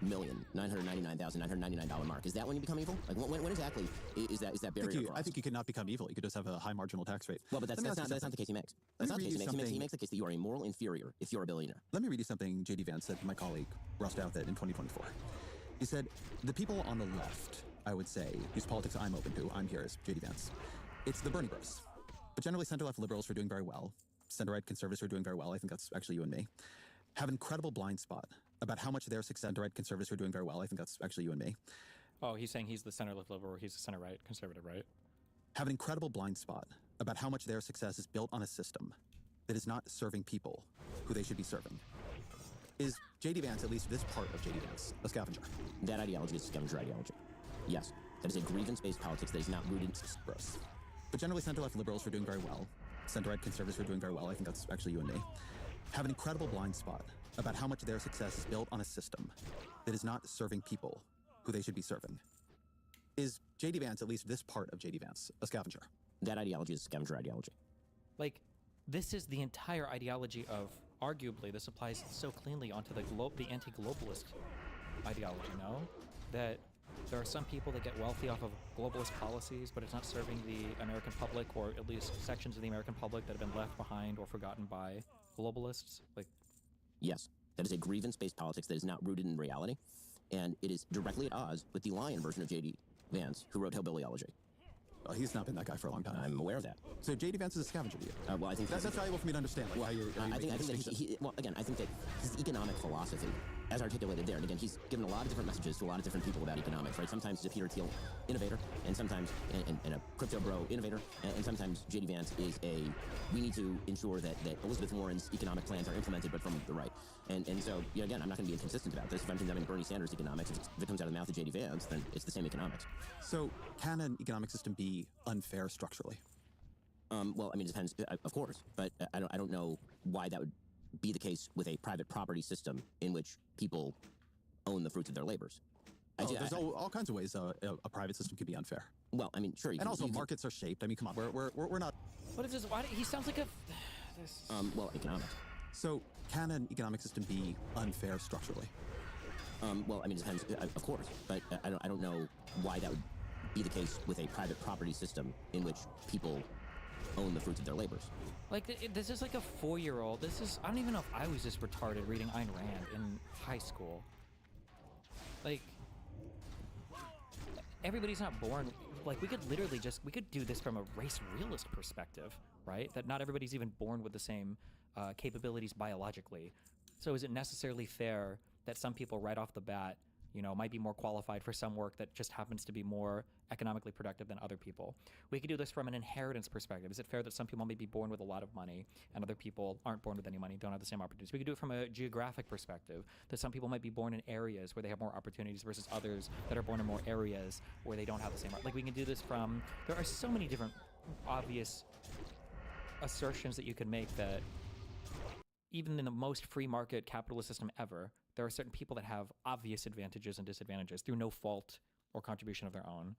$1,999,999 mark. Is that when you become evil? Like when exactly is that barrier crossed? I think you could not become evil. You could just have a high marginal tax rate. Well, but that's not the case he makes. That's not the case he makes. He makes the case that you are a moral inferior if you're a billionaire. Let me read you something J.D. Vance said to my colleague, Ross Douthat, in 2024. He said, the people on the left, I would say, whose politics I'm open to, I'm here as J.D. Vance, it's the Bernie bros. But generally center-left liberals who are doing very well, center-right conservatives who are doing very well, I think that's actually you and me, have an incredible blind spot about how much their center-right conservatives who are doing very well, I think that's actually you and me. Oh, he's saying he's the center-left liberal, or he's the center-right conservative, right? Have an incredible blind spot about how much their success is built on a system that is not serving people who they should be serving. Is J.D. Vance, at least this part of J.D. Vance, a scavenger? That ideology is a scavenger ideology. Yes. That is a grievance-based politics that is not rooted in gross. But generally center-left liberals who are doing very well, center-right conservatives who are doing very well, I think that's actually you and me, have an incredible blind spot about how much their success is built on a system that is not serving people who they should be serving. Is J.D. Vance, at least this part of J.D. Vance, a scavenger? That ideology is a scavenger ideology. Like, this is the entire ideology of, arguably, this applies so cleanly onto the anti-globalist ideology, no? That there are some people that get wealthy off of globalist policies, but it's not serving the American public, or at least sections of the American public that have been left behind or forgotten by globalists. Like, yes, that is a grievance-based politics that is not rooted in reality, and it is directly at odds with the lion version of J.D. Vance, who wrote Hillbillyology. He's not been that guy for a long time. I'm aware of that. So J.D. Vance is a scavenger to you? Well, I think that's valuable for me to understand. Like, how you're I think that I think that his economic philosophy, as articulated there, and again, he's given a lot of different messages to a lot of different people about economics, right? Sometimes he's a Peter Thiel innovator, and sometimes and a crypto bro innovator, and sometimes J.D. Vance is we need to ensure that Elizabeth Warren's economic plans are implemented, but from the right. And so, again, I'm not going to be inconsistent about this. If I'm condemning Bernie Sanders economics, if it comes out of the mouth of J.D. Vance, then it's the same economics. So can an economic system be unfair structurally? Well, I mean, it depends, of course, but I don't know why that would be the case with a private property system in which people own the fruits of their labors. There's all kinds of ways a private system can be unfair. Well, I mean, sure. And also, markets are shaped. I mean, come on, we're not. What is this? Why he sounds like a. Well, economics. So, can an economic system be unfair structurally? Well, I mean, it depends, of course, but I don't know why that would be the case with a private property system in which people own the fruits of their labors. Like, this is like a 4-year-old. I don't even know if I was this retarded reading Ayn Rand in high school. Like, everybody's not born, like, we could do this from a race realist perspective, right? That not everybody's even born with the same capabilities biologically. So is it necessarily fair that some people right off the bat, might be more qualified for some work that just happens to be more economically productive than other people? We could do this from an inheritance perspective. Is it fair that some people may be born with a lot of money and other people aren't born with any money, don't have the same opportunities? We could do it from a geographic perspective, that some people might be born in areas where they have more opportunities versus others that are born in more areas where they don't have the same. Like, we can do this from, there are so many different obvious assertions that you can make that even in the most free market capitalist system ever, there are certain people that have obvious advantages and disadvantages through no fault or contribution of their own.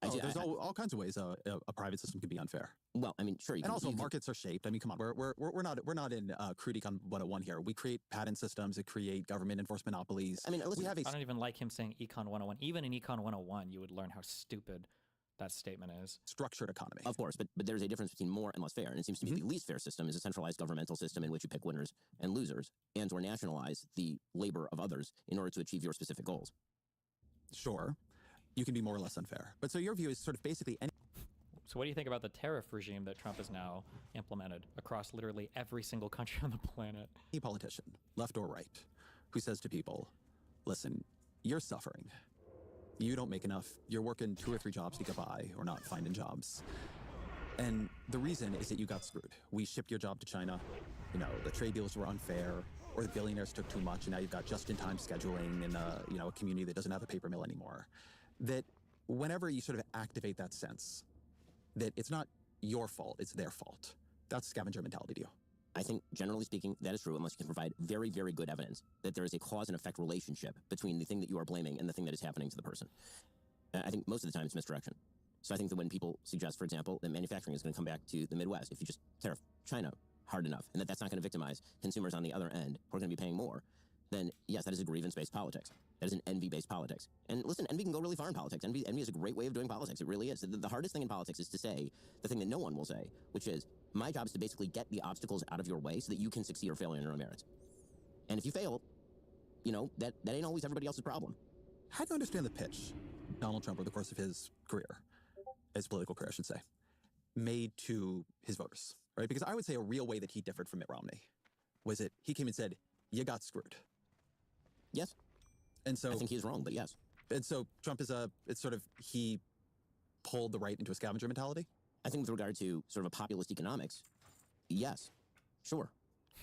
There's all kinds of ways a private system can be unfair. Well, I mean, sure. And also, markets are shaped. I mean, come on, we're not in crude econ 101 here. We create patent systems that create government enforced monopolies. I mean, listen, I don't even like him saying econ 101. Even in econ 101, you would learn how stupid that statement is. Structured economy. Of course, but there's a difference between more and less fair. And it seems to me the least fair system is a centralized governmental system in which you pick winners and losers and or nationalize the labor of others in order to achieve your specific goals. Sure. You can be more or less unfair. But so your view is sort of basically any... So what do you think about the tariff regime that Trump has now implemented across literally every single country on the planet? Any politician, left or right, who says to people, listen, you're suffering. You don't make enough. You're working 2 or 3 jobs to get by or not finding jobs. And the reason is that you got screwed. We shipped your job to China. The trade deals were unfair, or the billionaires took too much, and now you've got just-in-time scheduling in a community that doesn't have a paper mill anymore. That whenever you sort of activate that sense that it's not your fault, it's their fault, that's scavenger mentality to you. I think, generally speaking, that is true unless you can provide very, very good evidence that there is a cause and effect relationship between the thing that you are blaming and the thing that is happening to the person. I think most of the time it's misdirection. So I think that when people suggest, for example, that manufacturing is going to come back to the Midwest, if you just tariff China hard enough, and that's not going to victimize consumers on the other end who are going to be paying more, then yes, that is a grievance-based politics. That is an envy-based politics. And listen, envy can go really far in politics. Envy is a great way of doing politics. It really is. The hardest thing in politics is to say the thing that no one will say, which is, my job is to basically get the obstacles out of your way so that you can succeed or fail on your own merits. And if you fail, you know, that ain't always everybody else's problem. How do you understand the pitch Donald Trump, over the course of his career, his political career, I should say, made to his voters, right? Because I would say a real way that he differed from Mitt Romney was that he came and said, you got screwed. Yes. And so I think he's wrong, but yes. And so Trump is it's sort of, he pulled the right into a scavenger mentality? I think with regard to sort of a populist economics, yes, sure.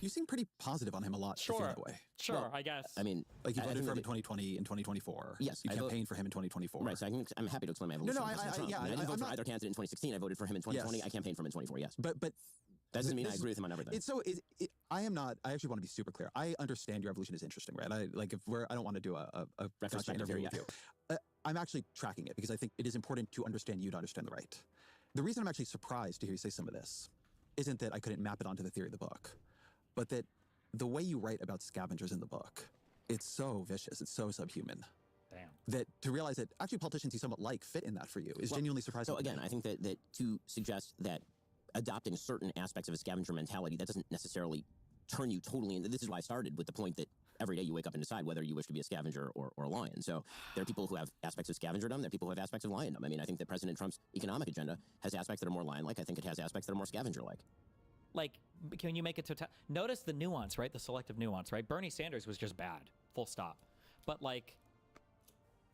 You seem pretty positive on him a lot. Sure. That way. Sure, Well, I guess. I mean, like you I voted think for him in that- 2020 and 2024. Yes, You I campaigned for him in 2024. Right, so I'm happy to explain my evolution. No, on President Trump. I didn't vote for either candidate in 2016. I voted for him in 2020. Yes. I campaigned for him in 24, yes. But that doesn't mean I agree with him on everything. I actually want to be super clear. I understand your evolution is interesting, right? I don't want to do a gotcha interview with you. I'm actually tracking it because I think it is important to understand you to understand the right. The reason I'm actually surprised to hear you say some of this isn't that I couldn't map it onto the theory of the book, but that the way you write about scavengers in the book, it's so vicious, it's so subhuman. Damn. That to realize that actually politicians you somewhat like fit in that for you is genuinely surprising. So again, I think that to suggest that adopting certain aspects of a scavenger mentality, that doesn't necessarily turn you totally into, this is why I started with the point that every day you wake up and decide whether you wish to be a scavenger or a lion. So there are people who have aspects of scavengerdom, there are people who have aspects of liondom. I mean, I think that President Trump's economic agenda has aspects that are more lion-like. I think it has aspects that are more scavenger-like. Like, can you make it to notice the nuance, right? The selective nuance, right? Bernie Sanders was just bad, full stop. But like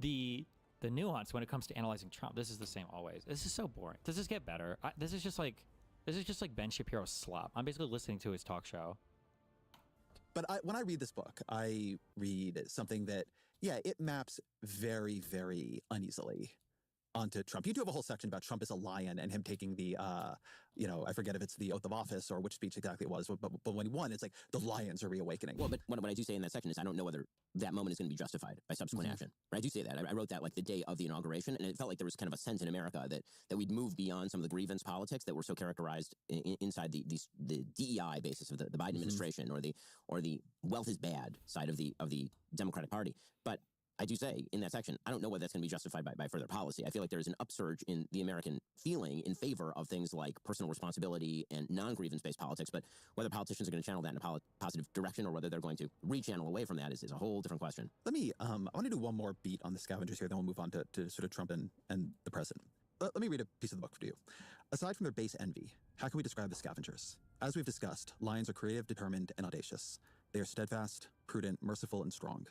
the nuance when it comes to analyzing Trump, this is the same always. This is so boring. Does this get better? This is just like Ben Shapiro's slop. I'm basically listening to his talk show. But when I read this book, I read something that, yeah, it maps very, very uneasily onto Trump. You do have a whole section about Trump as a lion and him taking the, I forget if it's the oath of office or which speech exactly it was, but when he won, it's like the lions are reawakening. Well, but what I do say in that section is I don't know whether that moment is going to be justified by subsequent action. Right? I do say that. I wrote that like the day of the inauguration, and it felt like there was kind of a sense in America that we'd moved beyond some of the grievance politics that were so characterized inside the DEI basis of the Biden administration or the wealth is bad side of the Democratic Party. But I do say in that section, I don't know whether that's going to be justified by further policy. I feel like there is an upsurge in the American feeling in favor of things like personal responsibility and non-grievance-based politics, but whether politicians are going to channel that in a positive direction or whether they're going to re-channel away from that is a whole different question. Let me, I want to do one more beat on the scavengers here, then we'll move on to sort of Trump and the president. Let me read a piece of the book for you. Aside from their base envy, how can we describe the scavengers? As we've discussed, lions are creative, determined, and audacious. They are steadfast, prudent, merciful, and strong.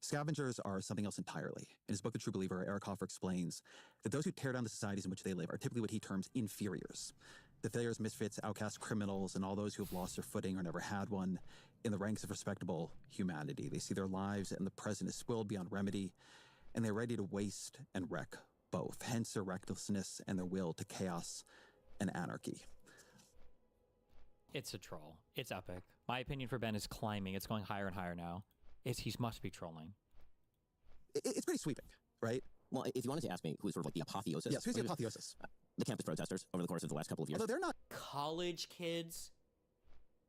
Scavengers are something else entirely. In his book, The True Believer, Eric Hoffer explains that those who tear down the societies in which they live are typically what he terms inferiors. The failures, misfits, outcast criminals, and all those who have lost their footing or never had one in the ranks of respectable humanity. They see their lives and the present as spoiled beyond remedy, and they're ready to waste and wreck both. Hence their recklessness and their will to chaos and anarchy. It's a troll. It's epic. My opinion for Ben is climbing. It's going higher and higher now. He must be trolling. It's pretty sweeping, right? Well, if you wanted to ask me who's sort of like the apotheosis. Yes, who's the apotheosis? The campus protesters over the course of the last couple of years. Although they're not college kids.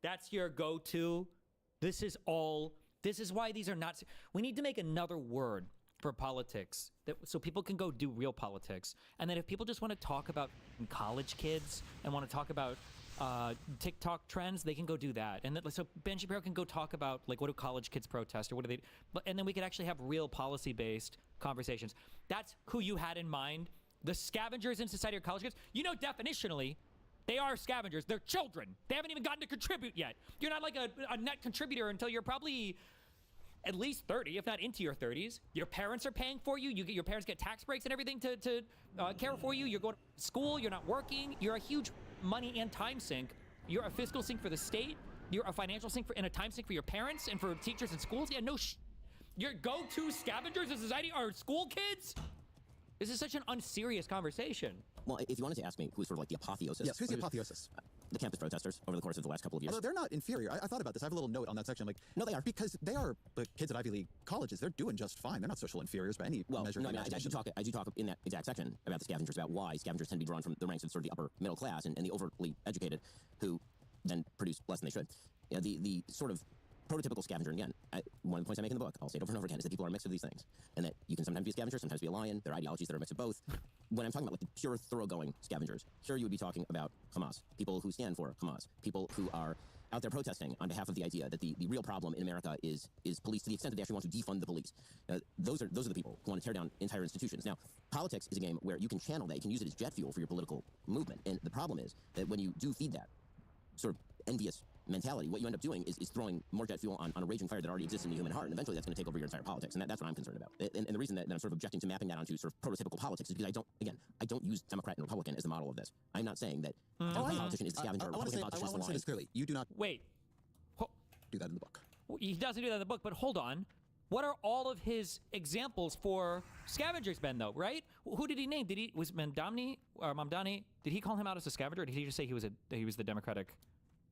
That's your go-to. This is why these are not. We need to make another word for politics so people can go do real politics. And then if people just want to talk about college kids and want to talk about TikTok trends, they can go do that. And so Ben Shapiro can go talk about like what do college kids protest or what do they, and then we could actually have real policy-based conversations. That's who you had in mind. The scavengers in society are college kids. You know, definitionally, they are scavengers. They're children. They haven't even gotten to contribute yet. You're not like a net contributor until you're probably at least 30, if not into your 30s. Your parents are paying for you. Your parents get tax breaks and everything to care for you. You're going to school. You're not working. You're a huge money and time sink. You're a fiscal sink for the state. You're a financial sink and a time sink for your parents and for teachers and schools. Yeah, your go-to scavengers in society are school kids? This is such an unserious conversation. Well, if you wanted to ask me who's sort of like the apotheosis. Yes, who's the apotheosis? The campus protesters over the course of the last couple of years. Although they're not inferior. I thought about this. I have a little note on that section. I'm like, no, they are. Because they are the kids at Ivy League colleges. They're doing just fine. They're not social inferiors by any measure. No, I do talk in that exact section about the scavengers, about why scavengers tend to be drawn from the ranks of sort of the upper middle class and the overly educated who then produce less than they should. You know, the sort of prototypical scavenger, and again, one of the points I make in the book, I'll say it over and over again, is that people are a mix of these things. And that you can sometimes be a scavenger, sometimes be a lion. There are ideologies that are a mix of both. When I'm talking about like the pure thoroughgoing scavengers, here you would be talking about Hamas, people who stand for Hamas, people who are out there protesting on behalf of the idea that the real problem in America is police, to the extent that they actually want to defund the police. Those are the people who want to tear down entire institutions. Now, politics is a game where you can channel that, you can use it as jet fuel for your political movement. And the problem is that when you do feed that sort of envious mentality, what you end up doing is throwing more jet fuel on a raging fire that already exists in the human heart, and eventually that's going to take over your entire politics, and that's what I'm concerned about. And the reason that I'm sort of objecting to mapping that onto sort of prototypical politics is because I don't use Democrat and Republican as the model of this. I'm not saying that Democrat politician is the scavenger, Republican politician is the I want to say this clearly. You do not do that in the book. He doesn't do that in the book, but hold on. What are all of his examples for scavengers, Ben, though, right? Who did he name? Was Mamdani, did he call him out as a scavenger, or did he just say he was the Democratic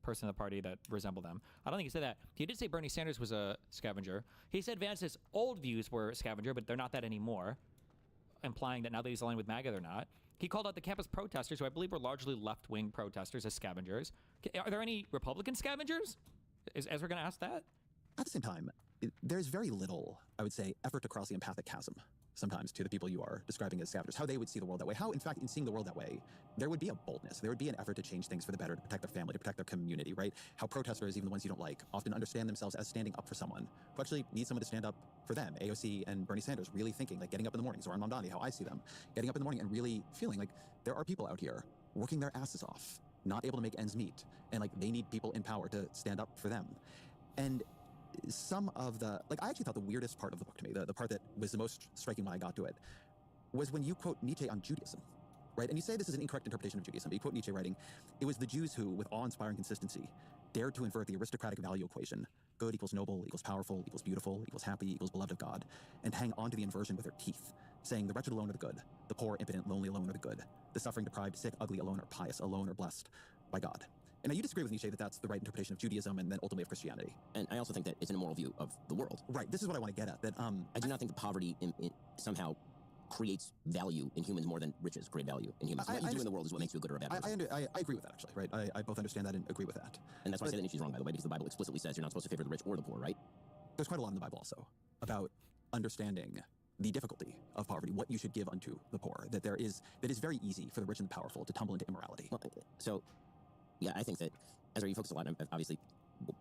person in the party that resembled them? I don't think he said that. He did say Bernie Sanders was a scavenger. He said Vance's old views were a scavenger, but they're not that anymore, implying that now that he's aligned with MAGA, they're not. He called out the campus protesters, who I believe were largely left-wing protesters, as scavengers. Are there any Republican scavengers? Is Ezra going to ask that? At the same time, there's very little, I would say, effort to cross the empathic chasm sometimes to the people you are describing as scavengers, how they would see the world that way, how, in fact, in seeing the world that way, there would be a boldness, there would be an effort to change things for the better, to protect their family, to protect their community, right? How protesters, even the ones you don't like, often understand themselves as standing up for someone who actually needs someone to stand up for them. AOC and Bernie Sanders really thinking, like getting up in the morning, Zoran Mamdani, how I see them, getting up in the morning and really feeling like there are people out here working their asses off, not able to make ends meet, and like they need people in power to stand up for them. And some of the, like, I actually thought the weirdest part of the book to me, the part that was the most striking when I got to it, was when you quote Nietzsche on Judaism, right? And you say this is an incorrect interpretation of Judaism, but you quote Nietzsche writing, it was the Jews who, with awe-inspiring consistency, dared to invert the aristocratic value equation, good equals noble, equals powerful, equals beautiful, equals happy, equals beloved of God, and hang on to the inversion with their teeth, saying the wretched alone are the good, the poor, impotent, lonely alone are the good, the suffering, deprived, sick, ugly alone are pious, alone are blessed by God. And now you disagree with Nietzsche that that's the right interpretation of Judaism and then ultimately of Christianity. And I also think that it's an immoral view of the world. Right, this is what I want to get at. That I do not think that poverty somehow creates value in humans more than riches create value in humans. What you do in the world is what makes you a good or a bad person. I agree with that, actually, right? I both understand that and agree with that. And that's why I say that Nietzsche's wrong, by the way, because the Bible explicitly says you're not supposed to favor the rich or the poor, right? There's quite a lot in the Bible also about understanding the difficulty of poverty, what you should give unto the poor, that it is very easy for the rich and the powerful to tumble into immorality. Well, so, yeah, I think that, Ezra, you focus a lot, I've obviously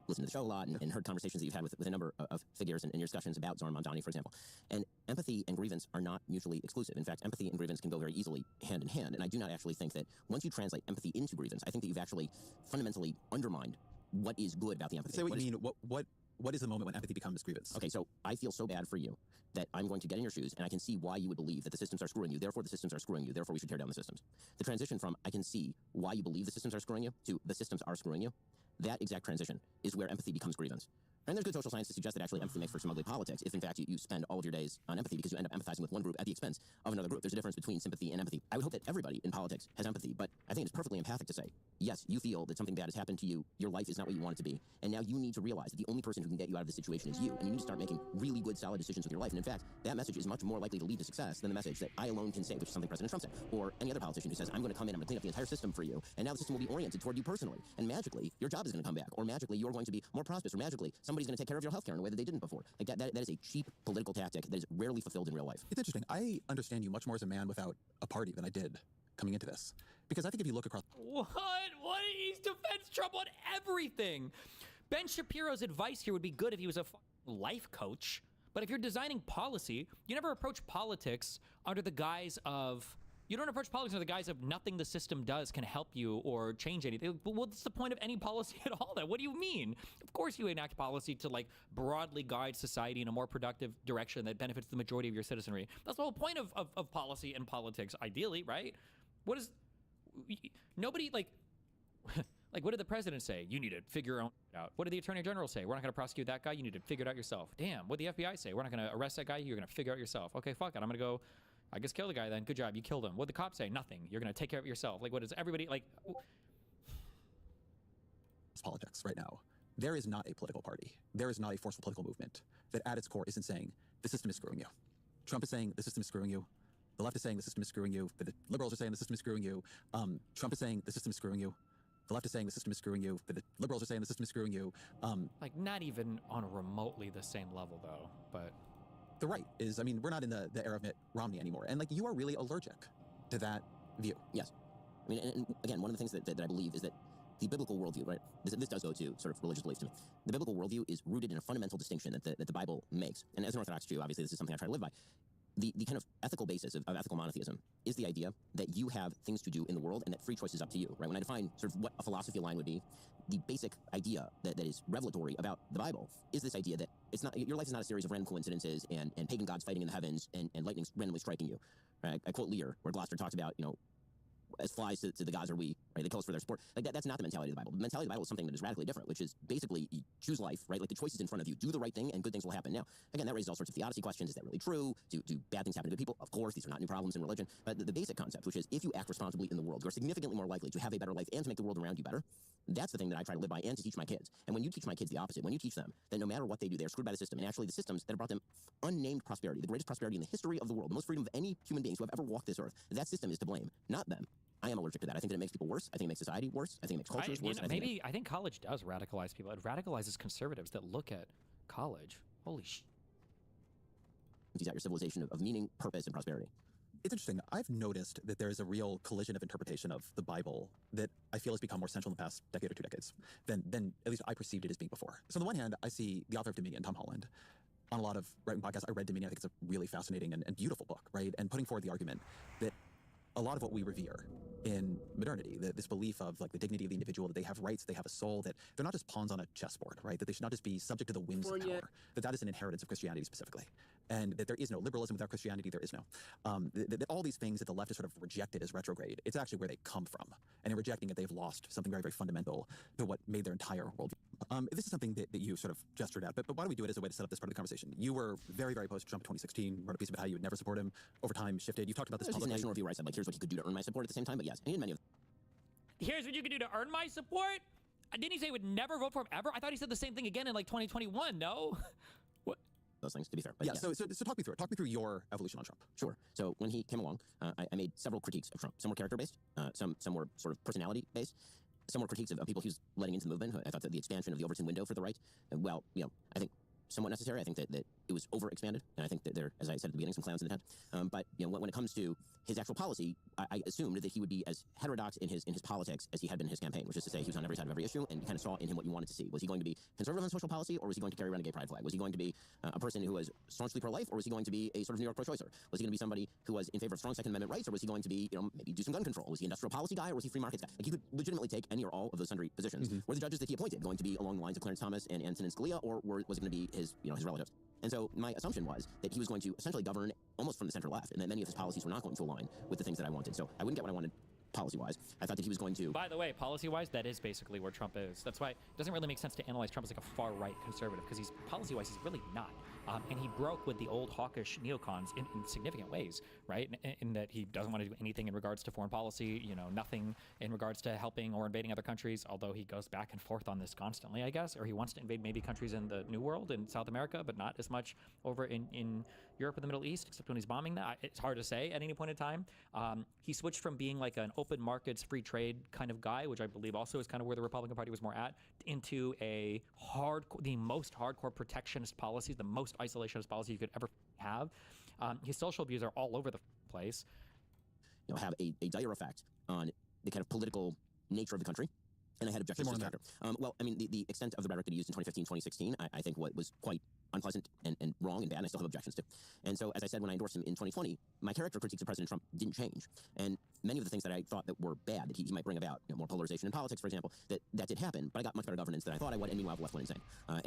listened to the show a lot and heard conversations that you've had with a number of figures and your discussions about Zoran Mamdani, for example. And empathy and grievance are not mutually exclusive. In fact, empathy and grievance can go very easily hand in hand. And I do not actually think that once you translate empathy into grievance, I think that you've actually fundamentally undermined what is good about the empathy. Say what you mean. What what is the moment when empathy becomes grievance? Okay, so I feel so bad for you that I'm going to get in your shoes and I can see why you would believe that the systems are screwing you, therefore the systems are screwing you, therefore we should tear down the systems. The transition from I can see why you believe the systems are screwing you to the systems are screwing you, that exact transition is where empathy becomes grievance. And there's good social science to suggest that actually empathy makes for some ugly politics if in fact you spend all of your days on empathy because you end up empathizing with one group at the expense of another group. There's a difference between sympathy and empathy. I would hope that everybody in politics has empathy, but I think it's perfectly empathic to say, yes, you feel that something bad has happened to you, your life is not what you want it to be, and now you need to realize that the only person who can get you out of the situation is you, and you need to start making really good, solid decisions with your life. And in fact, that message is much more likely to lead to success than the message that I alone can say, which is something President Trump said, or any other politician who says, I'm going to come in, I'm going to clean up the entire system for you, and now the system will be oriented toward you personally, and magically, your job is going to come back, or magically, you're going to be more prosperous, or magically, somebody's going to take care of your health care in a way that they didn't before. Like that is a cheap political tactic that is rarely fulfilled in real life. It's interesting. I understand you much more as a man without a party than I did coming into this. Because I think if you look across... What? He's defends Trump on everything. Ben Shapiro's advice here would be good if he was a life coach. But if you're designing policy, you never approach politics under the guise of... You don't approach politics under the guise of nothing the system does can help you or change anything. But what's the point of any policy at all then? What do you mean? Of course you enact policy to like broadly guide society in a more productive direction that benefits the majority of your citizenry. That's the whole point of policy and politics, ideally, right? What is... Nobody, like... Like, what did the president say? You need to figure your own out. What did the attorney general say? We're not going to prosecute that guy. You need to figure it out yourself. Damn, what did the FBI say? We're not going to arrest that guy. You're going to figure it out yourself. Okay, fuck it. I'm going to go... I guess kill the guy then. Good job. You killed him. What did the cops say? Nothing. You're going to take care of it yourself. Like, what is everybody like? Politics right now. There is not a political party. There is not a forceful political movement that at its core isn't saying the system is screwing you. Trump is saying the system is screwing you. The left is saying the system is screwing you. The liberals are saying the system is screwing you. Trump is saying the system is screwing you. The left is saying the system is screwing you. The liberals are saying the system is screwing you. Like, not even on remotely the same level, though, but... The right is, I mean, we're not in the era of Mitt Romney anymore. And, like, you are really allergic to that view. Yes. I mean, and again, one of the things that I believe is that the biblical worldview, right? This does go to sort of religious beliefs to me. The biblical worldview is rooted in a fundamental distinction that the Bible makes. And as an Orthodox Jew, obviously, this is something I try to live by. The kind of ethical basis of ethical monotheism is the idea that you have things to do in the world and that free choice is up to you, right? When I define sort of what a philosophy line would be, the basic idea that is revelatory about the Bible is this idea that it's not, your life is not a series of random coincidences and pagan gods fighting in the heavens and lightning randomly striking you. Right? I quote Lear, where Gloucester talks about, as flies to the gods are we, right? They kill us for their sport. Like that's not the mentality of the Bible. The mentality of the Bible is something that is radically different, which is basically you choose life, right? Like the choice is in front of you. Do the right thing and good things will happen. Now, again, that raises all sorts of theodicy questions. Is that really true? Do bad things happen to good people? Of course, these are not new problems in religion. But the basic concept, which is if you act responsibly in the world, you're significantly more likely to have a better life and to make the world around you better. That's the thing that I try to live by and to teach my kids. And when you teach my kids the opposite, when you teach them that no matter what they do, they're screwed by the system, and actually the systems that have brought them unnamed prosperity, the greatest prosperity in the history of the world, the most freedom of any human beings who have ever walked this earth, that system is to blame, not them. I am allergic to that. I think that it makes people worse. I think it makes society worse. I think it makes cultures worse. I think college does radicalize people. It radicalizes conservatives that look at college. Holy shit. Tease out your civilization of meaning, purpose, and prosperity. It's interesting. I've noticed that there is a real collision of interpretation of the Bible that I feel has become more central in the past decade or 2 decades than at least I perceived it as being before. So on the one hand, I see the author of Dominion, Tom Holland, on a lot of right-wing podcasts. I read Dominion. I think it's a really fascinating and beautiful book, right? And putting forward the argument that a lot of what we revere in modernity, this belief of like the dignity of the individual, that they have rights, they have a soul, that they're not just pawns on a chessboard, right? That they should not just be subject to the whims of power, that is an inheritance of Christianity specifically. And that there is no liberalism without Christianity, there is no. That all these things that the left has sort of rejected as retrograde, it's actually where they come from. And in rejecting it, they've lost something very, very fundamental to what made their entire worldview. This is something that you sort of gestured at, but why don't we do it as a way to set up this part of the conversation? You were very, very opposed to Trump in 2016, wrote a piece about how you would never support him, over time shifted. You've talked about this publicly. National Review where I said, like, here's what you could do to earn my support at the same time, but yes, I need many of them. Here's what you can do to earn my support? Didn't he say he would never vote for him ever? I thought he said the same thing again in like 2021, no? What? Those things, to be fair. But yeah, so talk me through it. Talk me through your evolution on Trump. Sure. So when he came along, I made several critiques of Trump. Some were character-based, some were sort of personality-based. Some were critiques of people he was letting into the movement. I thought that the expansion of the Overton window for the right, well, I think somewhat necessary. I think that it was overexpanded, and I think that there, as I said at the beginning, some clowns in the tent. But when it comes to his actual policy, I assumed that he would be as heterodox in his politics as he had been in his campaign, which is to say he was on every side of every issue, and you kind of saw in him what you wanted to see. Was he going to be conservative on social policy, or was he going to carry around a gay pride flag? Was he going to be a person who was staunchly pro-life, or was he going to be a sort of New York pro-choicer? Was he going to be somebody who was in favor of strong Second Amendment rights, or was he going to be, maybe do some gun control? Was he an industrial policy guy, or was he free markets guy? Like, you could legitimately take any or all of those sundry positions. Were the judges that he appointed going to be along the lines of Clarence Thomas and Antonin Scalia, or was it going to be his relatives? And so my assumption was that he was going to essentially govern almost from the center left, and that many of his policies were not going to align with the things that I wanted. So I wouldn't get what I wanted policy-wise. I thought that he was going to... By the way, policy-wise, that is basically where Trump is. That's why it doesn't really make sense to analyze Trump as like a far-right conservative, because he's policy-wise, he's really not. And he broke with the old hawkish neocons in significant ways, right? In that he doesn't want to do anything in regards to foreign policy, nothing in regards to helping or invading other countries, although he goes back and forth on this constantly, I guess, or he wants to invade maybe countries in the New World, in South America, but not as much over in Europe or the Middle East, except when he's bombing that. It's hard to say at any point in time. He switched from being like an open markets, free trade kind of guy, which I believe also is kind of where the Republican Party was more at, into the most hardcore protectionist policies, the most isolationist policy you could ever have. His social views are all over the place. Have a dire effect on the kind of political nature of the country. And I had objections to his character. Well, I mean, the extent of the rhetoric that he used in 2015, 2016, I think what was quite unpleasant and wrong and bad, and I still have objections to. And so, as I said, when I endorsed him in 2020, my character critiques of President Trump didn't change. And many of the things that I thought that were bad, that he might bring about, more polarization in politics, for example, that did happen, but I got much better governance than I thought I would, and meanwhile, the left went insane.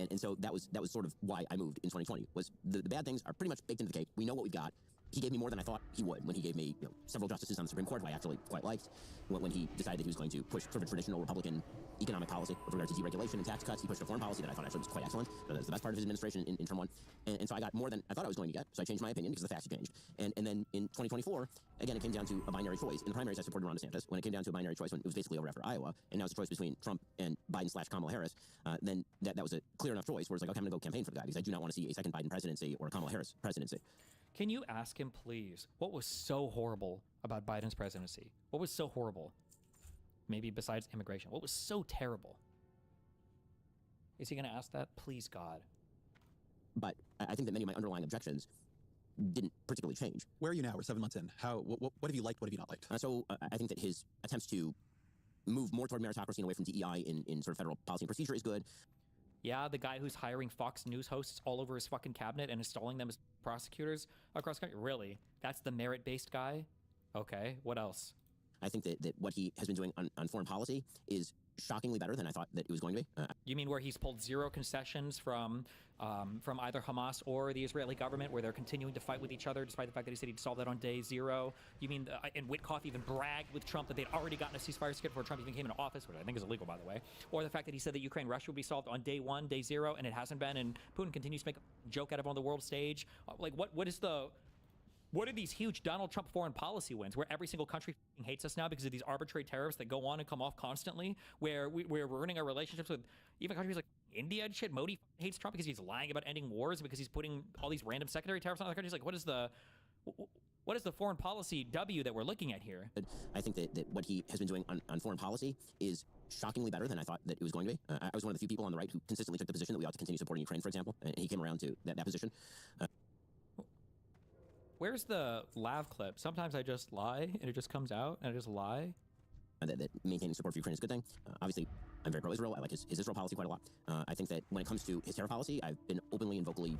And so that was sort of why I moved in 2020, was the bad things are pretty much baked into the cake. We know what we've got. He gave me more than I thought he would when he gave me several justices on the Supreme Court, who I actually quite liked. When he decided that he was going to push sort of a traditional Republican economic policy with regard to deregulation and tax cuts, he pushed a foreign policy that I thought actually was quite excellent. That was the best part of his administration in term one. And so I got more than I thought I was going to get. So I changed my opinion because the facts had changed. And then in 2024, again, it came down to a binary choice. In the primaries, I supported Ron DeSantis. When it came down to a binary choice, when it was basically over after Iowa, and now it's a choice between Trump and Biden/Kamala Harris, then that was a clear enough choice where it's like, okay, I'm going to go campaign for the guy because I do not want to see a second Biden presidency or a Kamala Harris presidency. Can you ask him, please, what was so horrible about Biden's presidency? What was so horrible? Maybe besides immigration. What was so terrible? Is he going to ask that? Please, God. But I think that many of my underlying objections didn't particularly change. Where are you now? We're 7 months in. What have you liked? What have you not liked? So I think that his attempts to move more toward meritocracy and away from DEI in sort of federal policy and procedure is good. Yeah, the guy who's hiring Fox News hosts all over his fucking cabinet and installing them as prosecutors across the country? Really? That's the merit-based guy? Okay, what else? I think that what he has been doing on foreign policy is shockingly better than I thought that it was going to be. You mean where he's pulled zero concessions from either Hamas or the Israeli government, where they're continuing to fight with each other, despite the fact that he said he'd solve that on day zero? You mean, and Witkoff even bragged with Trump that they'd already gotten a ceasefire certificate before Trump even came into office, which I think is illegal, by the way. Or the fact that he said that Ukraine-Russia would be solved on day one, day zero, and it hasn't been, and Putin continues to make a joke out of it on the world stage. Like, what are these huge Donald Trump foreign policy wins where every single country hates us now because of these arbitrary tariffs that go on and come off constantly, where we're ruining our relationships with even countries like India and shit? Modi hates Trump because he's lying about ending wars, because he's putting all these random secondary tariffs on other countries. Like, what is the foreign policy W that we're looking at here? I think that what he has been doing on foreign policy is shockingly better than I thought that it was going to be. I was one of the few people on the right who consistently took the position that we ought to continue supporting Ukraine, for example, and he came around to that position. Where's the lav clip? Sometimes I just lie, and it just comes out, and I just lie. That maintaining support for Ukraine is a good thing. Obviously, I'm very pro-Israel. I like his Israel policy quite a lot. I think that when it comes to his terror policy, I've been openly and vocally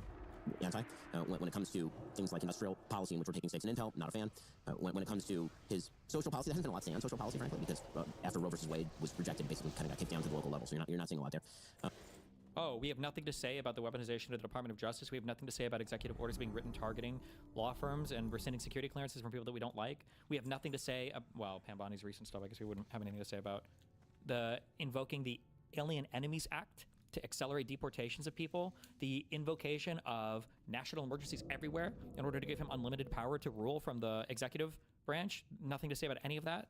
anti. When it comes to things like industrial policy, in which we're taking stakes in Intel, not a fan. When it comes to his social policy, there hasn't been a lot to say on social policy, frankly, because after Roe versus Wade was rejected, basically kind of got kicked down to the local level, so you're not seeing a lot there. Oh, we have nothing to say about the weaponization of the Department of Justice. We have nothing to say about executive orders being written targeting law firms and rescinding security clearances from people that we don't like. We have nothing to say, well, Pambani's recent stuff, I guess we wouldn't have anything to say about the invoking the Alien Enemies Act to accelerate deportations of people, the invocation of national emergencies everywhere in order to give him unlimited power to rule from the executive branch. Nothing to say about any of that.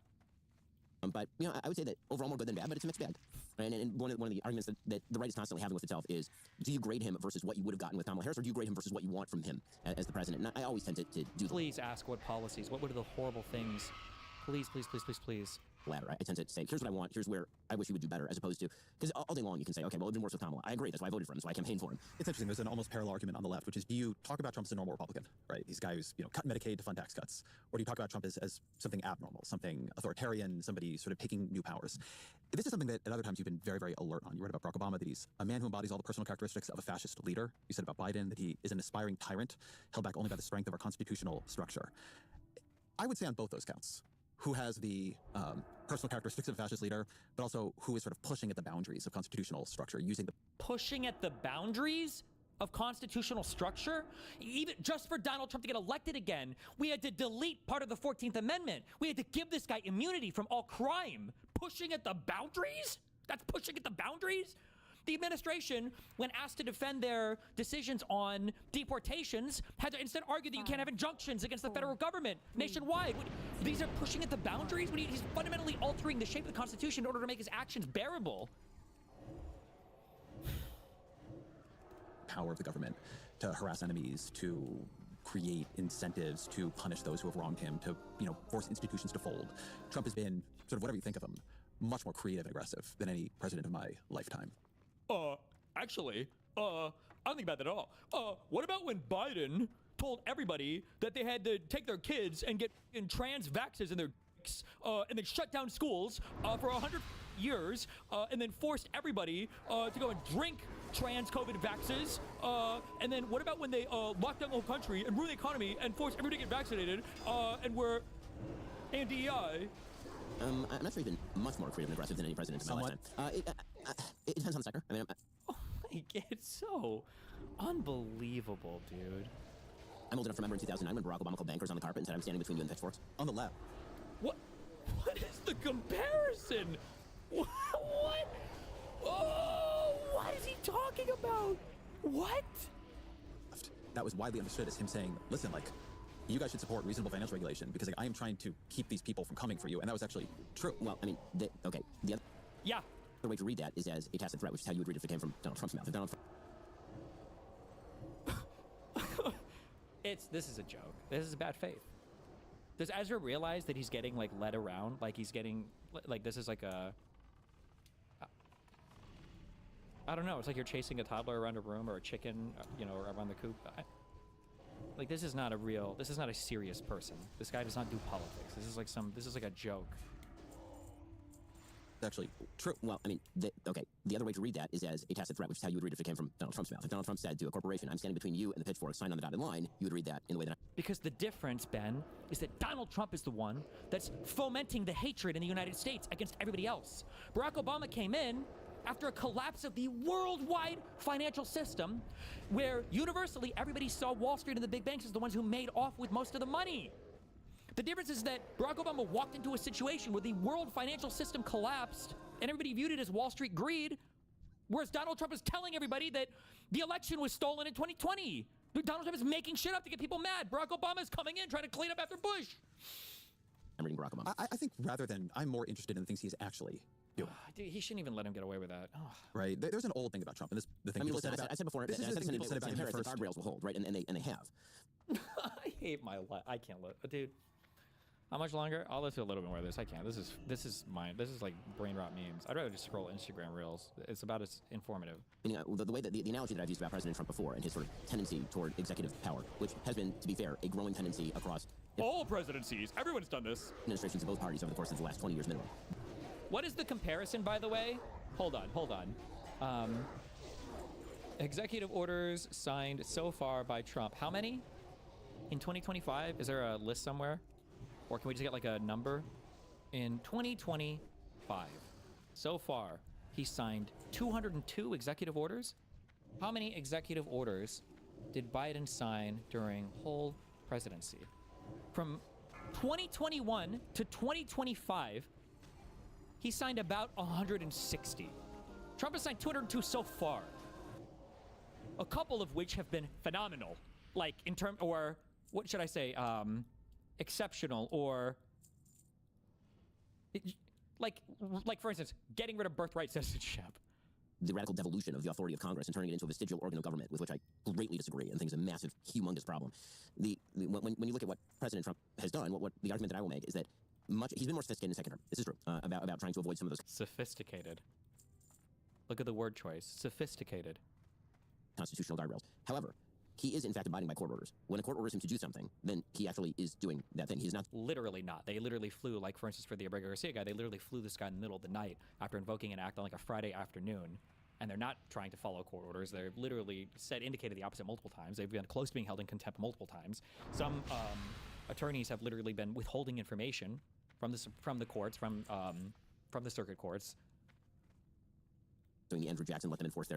But, I would say that overall more good than bad, but it's a mixed bag. And one of the arguments that the right is constantly having with itself is, do you grade him versus what you would have gotten with Kamala Harris, or do you grade him versus what you want from him as the president? And I always tend to do that. Please ask what policies, what were the horrible things? Please, please, please, please, please. ladder. I tend to say, here's what I want, here's where I wish you would do better, as opposed to, because all day long you can say, okay, well, it didn't work with Kamala. I agree, that's why I voted for him, that's why I campaigned for him. It's interesting, there's an almost parallel argument on the left, which is, do you talk about Trump as a normal Republican, right? He's a guy who's, cutting Medicaid to fund tax cuts. Or do you talk about Trump as something abnormal, something authoritarian, somebody sort of taking new powers? This is something that at other times you've been very, very alert on. You read about Barack Obama, that he's a man who embodies all the personal characteristics of a fascist leader. You said about Biden that he is an aspiring tyrant, held back only by the strength of our constitutional structure. I would say on both those counts, who has the personal characteristics of a fascist leader, but also who is sort of pushing at the boundaries of constitutional structure, using the... Pushing at the boundaries of constitutional structure? Even just for Donald Trump to get elected again, we had to delete part of the 14th Amendment. We had to give this guy immunity from all crime. Pushing at the boundaries? That's pushing at the boundaries? The administration, when asked to defend their decisions on deportations, had to instead argue that you can't have injunctions against the federal government nationwide. These are pushing at the boundaries? He's fundamentally altering the shape of the Constitution in order to make his actions bearable. Power of the government to harass enemies, to create incentives to punish those who have wronged him, to, force institutions to fold. Trump has been, sort of whatever you think of him, much more creative and aggressive than any president of my lifetime. Actually, I don't think about that at all. What about when Biden told everybody that they had to take their kids and get in trans vaxes in their dicks, and then shut down schools for 100 years, and then forced everybody to go and drink trans COVID vaxes, and then what about when they locked down the whole country and ruined the economy and forced everybody to get vaccinated, and were anti-DEI? I'm actually been much more creative and aggressive than any president in my lifetime. It depends on the sector. I mean, It's so unbelievable, dude. I'm old enough to remember in 2009 when Barack Obama called bankers on the carpet and said, I'm standing between you and the pitchforks. On the left. What is the comparison? What? Oh, what is he talking about? What? That was widely understood as him saying, listen, you guys should support reasonable financial regulation because I am trying to keep these people from coming for you. And that was actually true. Well, I mean, the other way to read that is as a tacit threat, which is how you would read it if it came from Donald Trump's mouth. If Donald This is a joke. This is bad faith. Does Ezra realize that he's getting led around? He's getting this is like a... I don't know. It's like you're chasing a toddler around a room or a chicken, around the coop. This is not a serious person. This guy does not do politics. This is like a joke. actually true. Well, I mean, the other way to read that is as a tacit threat, which is how you would read it if it came from Donald Trump's mouth. If Donald Trump said to a corporation, I'm standing between you and the pitchfork, sign on the dotted line, you would read that in the way that Because the difference, Ben, is that Donald Trump is the one that's fomenting the hatred in the United States against everybody else. Barack Obama came in after a collapse of the worldwide financial system, where universally everybody saw Wall Street and the big banks as the ones who made off with most of the money. The difference is that Barack Obama walked into a situation where the world financial system collapsed and everybody viewed it as Wall Street greed, whereas Donald Trump is telling everybody that the election was stolen in 2020. Donald Trump is making shit up to get people mad. Barack Obama is coming in trying to clean up after Bush. I'm reading Barack Obama. I think rather than, I'm more interested in the things he's actually doing. Dude, he shouldn't even let him get away with that. Oh. Right? There's an old thing about Trump, and this the thing I mean, people listen, said about... I said before, this is the thing people said about him the first. guardrails will hold, right? And they have. I hate my life. I can't look. Dude, how much longer? I'll let's do a little bit more of this. I can't. This is mine. This is like brain rot memes. I'd rather just scroll Instagram Reels. It's about as informative. Meaning, the way that the analogy that I've used about President Trump before and his sort of tendency toward executive power, which has been, to be fair, a growing tendency across all presidencies. Everyone's done this. Administrations of both parties over the course of the last 20 years minimum. What is the comparison, by the way? Hold on. Executive orders signed so far by Trump. How many? In 2025? Is there a list somewhere? Or can we just get like a number? In 2025, so far, he signed 202 executive orders. How many executive orders did Biden sign during whole presidency? From 2021 to 2025, he signed about 160. Trump has signed 202 so far. A couple of which have been phenomenal. Like in term, or what should I say? Exceptional, or like for instance, getting rid of birthright citizenship. The radical devolution of the authority of Congress and turning it into a vestigial organ of government, with which I greatly disagree and think is a massive, humongous problem. When you look at what President Trump has done, what the argument that I will make is that he's been more sophisticated in the second term. This is true, about trying to avoid some of those Sophisticated. Look at the word choice. Sophisticated. constitutional guardrails. However, he is in fact abiding by court orders. When a court orders him to do something, then he actually is doing that thing. He is not. Literally not. They literally flew, like for instance for the Abrego Garcia guy, they literally flew this guy in the middle of the night after invoking an act on like a Friday afternoon. And they're not trying to follow court orders. They're literally indicated the opposite multiple times. They've been close to being held in contempt multiple times. Some attorneys have literally been withholding information from the courts, from the circuit courts. Doing the Andrew Jackson, let them enforce I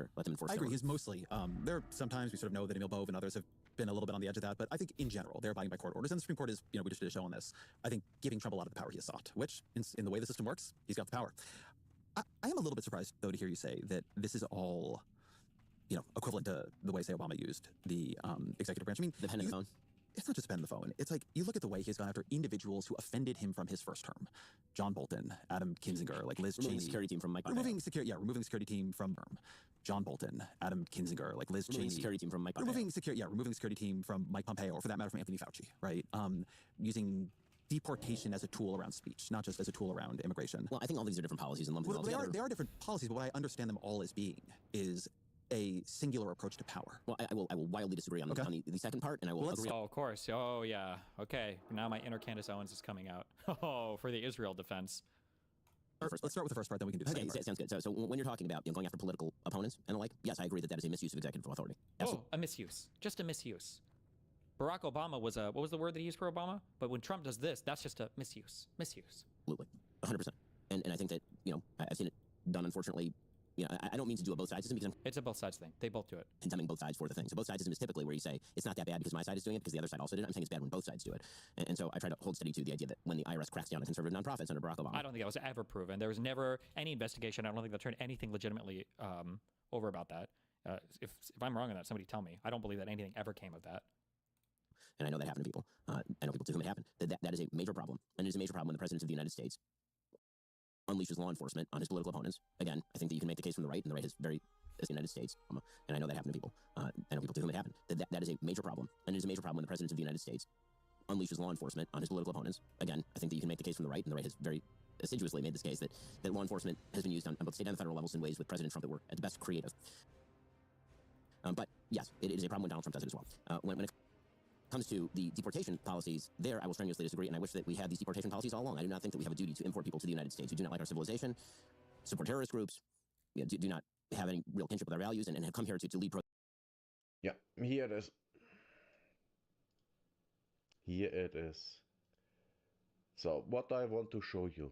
agree. their He's mostly. There are sometimes we sort of know that Emil Bove and others have been a little bit on the edge of that, but I think in general they're abiding by court orders. And the Supreme Court is, we just did a show on this. I think giving Trump a lot of the power he has sought, which in the way the system works, he's got the power. I am a little bit surprised, though, to hear you say that this is all, equivalent to the way, say, Obama used the executive branch. I mean, the pen and the phone. It's not just pen and the phone. It's like, you look at the way he's gone after individuals who offended him from his first term. John Bolton, Adam Kinzinger, like Liz Cheney. Removing the security team from Mike Pompeo. Removing the security team from John Bolton, Adam Kinzinger, like Liz Cheney. Removing the security team from Mike Pompeo. Removing the security team from Mike Pompeo, or for that matter from Anthony Fauci, right? Using deportation as a tool around speech, not just as a tool around immigration. Well, I think all these are different policies and lumping them all together. They are different policies, but what I understand them all as being is a singular approach to power. Well, I will wildly disagree on the second part, and I will agree. Oh, of course. Oh, yeah. Okay. Now my inner Candace Owens is coming out. Oh, for the Israel defense. Let's start with the first part, then we can do the second part. Sounds good. So when you're talking about going after political opponents and the like, yes, I agree that is a misuse of executive authority. Absolutely. Oh, a misuse. Just a misuse. Barack Obama was what was the word that he used for Obama? But when Trump does this, that's just a misuse. Misuse. Absolutely. 100%. And I think that, I've seen it done, unfortunately. I don't mean to do a both sides system because it's a both sides thing. They both do it. Condemning both sides for the thing. So both sides system is typically where you say it's not that bad because my side is doing it because the other side also did it. I'm saying it's bad when both sides do it. And so I try to hold steady to the idea that when the IRS cracks down on conservative nonprofits under Barack Obama. I don't think that was ever proven. There was never any investigation. I don't think they'll turn anything legitimately over about that. If I'm wrong on that, somebody tell me. I don't believe that anything ever came of that. And I know that happened to people. I know people to whom it happened. That is a major problem. And it is a major problem when the President of the United States unleashes law enforcement on his political opponents. Again, I think that you can make the case from the right, and the right is very, as the United States, and I know that happened to people. I know people to whom it happened. That is a major problem. And it is a major problem when the President of the United States unleashes law enforcement on his political opponents. Again, I think that you can make the case from the right, and the right has very assiduously made this case that law enforcement has been used on both state and federal levels in ways with President Trump that were at the best creative. But yes, it is a problem when Donald Trump does it as well. When it comes to the deportation policies, there I will strenuously disagree, and I wish that we had these deportation policies all along. I do not think that we have a duty to import people to the United States who do not like our civilization, support terrorist groups, do not have any real kinship with our values, and have come here to lead Yeah, here it is. Here it is. So, what I want to show you.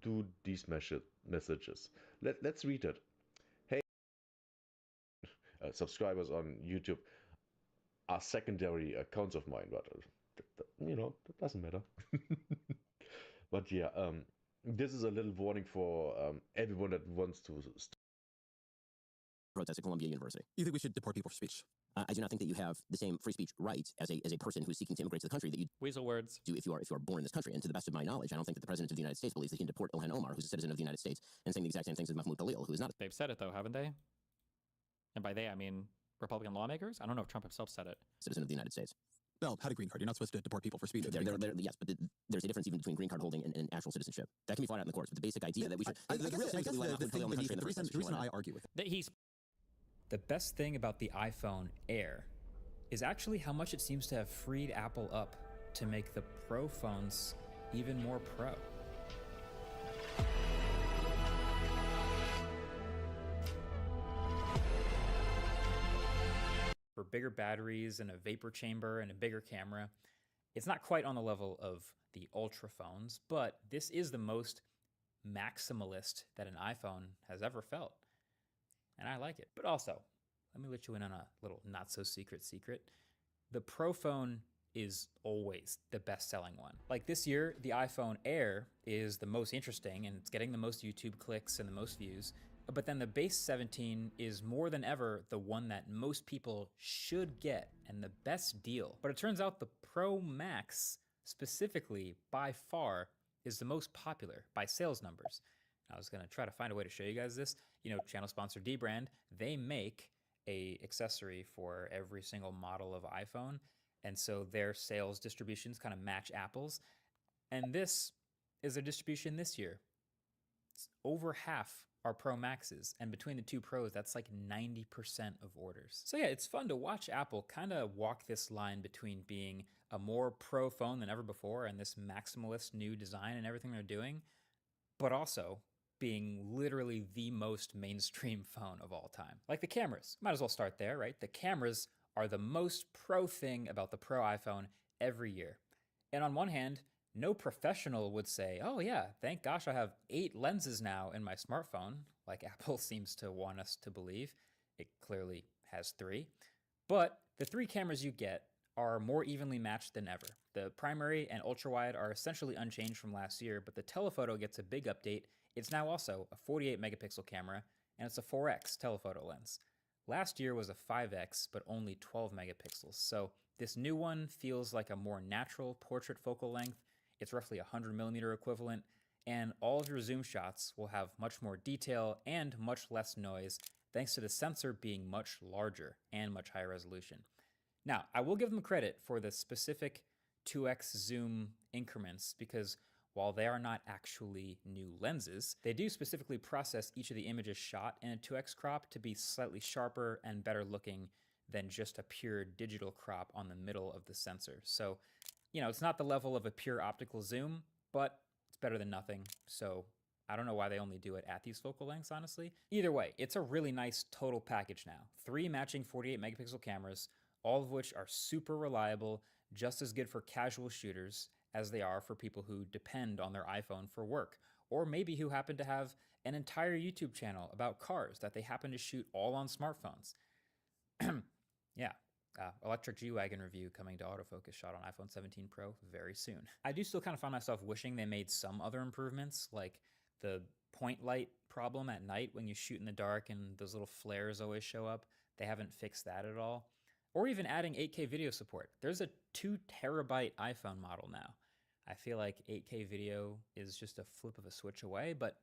Do these messages. Let's read it. Hey, subscribers on YouTube are secondary accounts of mine, but that doesn't matter. But yeah, this is a little warning for everyone that wants to protest at Columbia University. You think we should deport people for speech? I do not think that you have the same free speech rights as a person who's seeking to immigrate to the country that you weasel words do if you are born in this country. And to the best of my knowledge, I don't think that the President of the United States believes that he can deport Ilhan Omar, who's a citizen of the United States, and saying the exact same things as Mahmoud Khalil, who is not. They've said it though, haven't they? And by they, I mean Republican lawmakers. I don't know if Trump himself said it. Citizen of the United States. Well, had a green card. You're not supposed to deport people for speech. Yes, but there's a difference even between green card holding and actual citizenship. That can be fought out in the courts. But the basic idea that we should. The reason I argue with it. That he's. The best thing about the iPhone Air is actually how much it seems to have freed Apple up to make the Pro phones even more pro. For bigger batteries and a vapor chamber and a bigger camera, it's not quite on the level of the Ultra phones, but this is the most maximalist that an iPhone has ever felt. And I like it. But also, let me let you in on a little not-so-secret secret. The Pro phone is always the best-selling one. Like this year, the iPhone Air is the most interesting, and it's getting the most YouTube clicks and the most views. But then the base 17 is more than ever the one that most people should get and the best deal. But it turns out the Pro Max, specifically, by far, is the most popular by sales numbers. I was gonna try to find a way to show you guys this. Channel sponsor D-Brand, they make a accessory for every single model of iPhone, And so their sales distributions kind of match Apple's. And this is their distribution this year. It's over half are Pro Maxes. And between the two Pros, that's like 90% of orders. So yeah, it's fun to watch Apple kind of walk this line between being a more pro phone than ever before and this maximalist new design and everything they're doing, but also being literally the most mainstream phone of all time. Like the cameras. Might as well start there, right? The cameras are the most pro thing about the Pro iPhone every year. And on one hand, no professional would say, oh yeah, thank gosh I have 8 lenses now in my smartphone, like Apple seems to want us to believe. It clearly has 3. But the 3 cameras you get are more evenly matched than ever. The primary and ultra-wide are essentially unchanged from last year, but the telephoto gets a big update. It's now also a 48 megapixel camera, and it's a 4x telephoto lens. Last year was a 5x, but only 12 megapixels. So this new one feels like a more natural portrait focal length. It's roughly 100 millimeter equivalent, and all of your zoom shots will have much more detail and much less noise, thanks to the sensor being much larger and much higher resolution. Now, I will give them credit for the specific 2x zoom increments, because while they are not actually new lenses, they do specifically process each of the images shot in a 2x crop to be slightly sharper and better looking than just a pure digital crop on the middle of the sensor. So, you know, it's not the level of a pure optical zoom, but it's better than nothing. So I don't know why they only do it at these focal lengths, honestly. Either way, it's a really nice total package now. 3 matching 48 megapixel cameras, all of which are super reliable, just as good for casual shooters as they are for people who depend on their iPhone for work, or maybe who happen to have an entire YouTube channel about cars that they happen to shoot all on smartphones. Yeah. Electric G-Wagon review coming to autofocus shot on iPhone 17 Pro very soon. I do still kind of find myself wishing they made some other improvements, like the point light problem at night when you shoot in the dark and those little flares always show up. They haven't fixed that at all. Or even adding 8K video support. There's a 2 terabyte iPhone model now. I feel like 8K video is just a flip of a switch away, but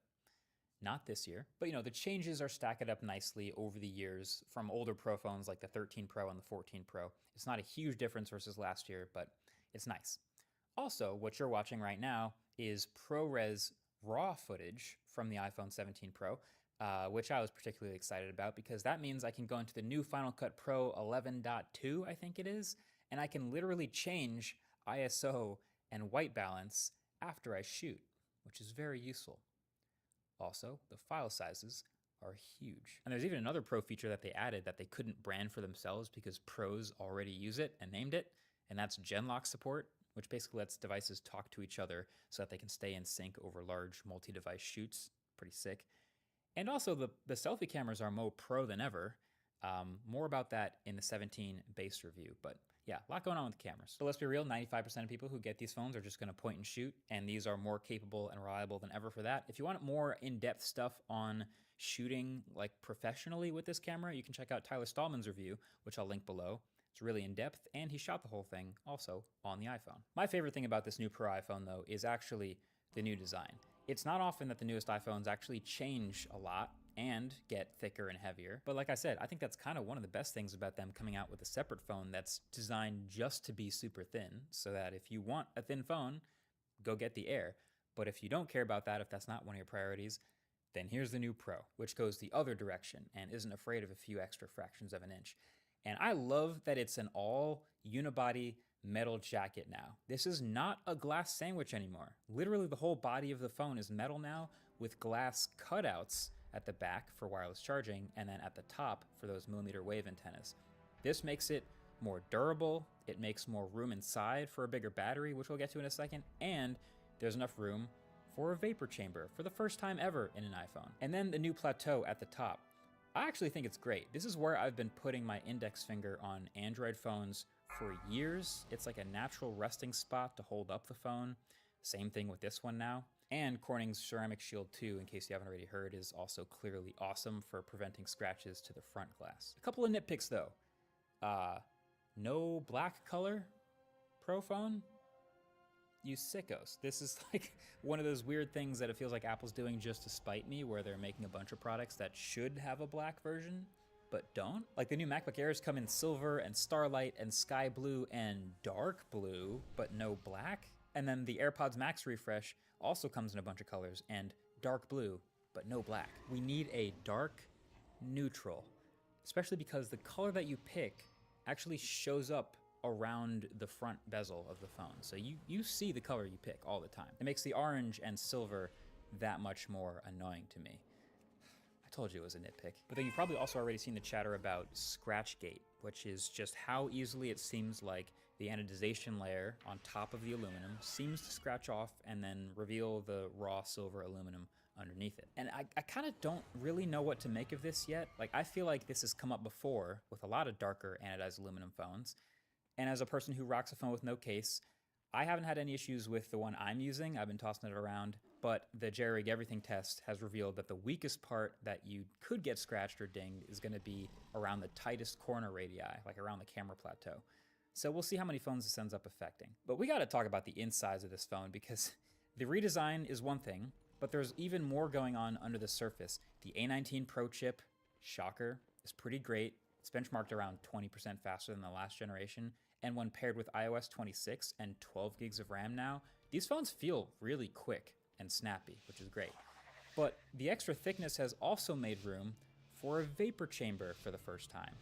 not this year. But you know, the changes are stacked up nicely over the years from older Pro phones like the 13 Pro and the 14 Pro. It's not a huge difference versus last year, but it's nice. Also, what you're watching right now is ProRes RAW footage from the iPhone 17 Pro, which I was particularly excited about because that means I can go into the new Final Cut Pro 11.2, I think it is, and I can literally change ISO and white balance after I shoot, which is very useful. Also, the file sizes are huge. And there's even another Pro feature that they added that they couldn't brand for themselves because pros already use it and named it, and that's Genlock support, which basically lets devices talk to each other so that they can stay in sync over large multi-device shoots. Pretty sick. And also, the selfie cameras are more pro than ever. More about that in the 17 base review, but yeah, a lot going on with the cameras. So let's be real, 95% of people who get these phones are just gonna point and shoot, and these are more capable and reliable than ever for that. If you want more in-depth stuff on shooting like professionally with this camera, you can check out Tyler Stallman's review, which I'll link below. It's really in-depth, and he shot the whole thing also on the iPhone. My favorite thing about this new Pro iPhone, though, is actually the new design. It's not often that the newest iPhones actually change a lot and get thicker and heavier. But like I said, I think that's kind of one of the best things about them coming out with a separate phone that's designed just to be super thin, so that if you want a thin phone, go get the Air. But if you don't care about that, if that's not one of your priorities, then here's the new Pro, which goes the other direction and isn't afraid of a few extra fractions of an inch. And I love that it's an all unibody metal jacket now. This is not a glass sandwich anymore. Literally the whole body of the phone is metal now, with glass cutouts at the back for wireless charging and then at the top for those millimeter wave antennas. This makes it more durable, it makes more room inside for a bigger battery, which we'll get to in a second, and there's enough room for a vapor chamber for the first time ever in an iPhone. And then the new plateau at the top. I actually think it's great. This is where I've been putting my index finger on Android phones for years. It's like a natural resting spot to hold up the phone. Same thing with this one now. And Corning's Ceramic Shield 2, in case you haven't already heard, is also clearly awesome for preventing scratches to the front glass. A couple of nitpicks though. No black color Pro phone? You sickos. This is like one of those weird things that it feels like Apple's doing just to spite me, where they're making a bunch of products that should have a black version. but don't. Like the new MacBook Airs come in silver and starlight and sky blue and dark blue, but no black. And then the AirPods Max refresh also comes in a bunch of colors and dark blue, but no black. We need a dark neutral, especially because the color that you pick actually shows up around the front bezel of the phone. So you see the color you pick all the time. It makes the orange and silver that much more annoying to me. I told you it was a nitpick. But then you've probably also already seen the chatter about Scratchgate, which is just how easily it seems like the anodization layer on top of the aluminum seems to scratch off and then reveal the raw silver aluminum underneath it. And I kind of don't really know what to make of this yet. Like, I feel like this has come up before with a lot of darker anodized aluminum phones. And as a person who rocks a phone with no case, I haven't had any issues with the one I'm using. I've been tossing it around, but the JRig Everything test has revealed that the weakest part that you could get scratched or dinged is gonna be around the tightest corner radii, like around the camera plateau. So we'll see how many phones this ends up affecting. But we gotta talk about the insides of this phone because the redesign is one thing, but there's even more going on under the surface. The A19 Pro chip, shocker, is pretty great. It's benchmarked around 20% faster than the last generation. And when paired with iOS 26 and 12 gigs of RAM now, these phones feel really quick and snappy, which is great. But the extra thickness has also made room for a vapor chamber for the first time.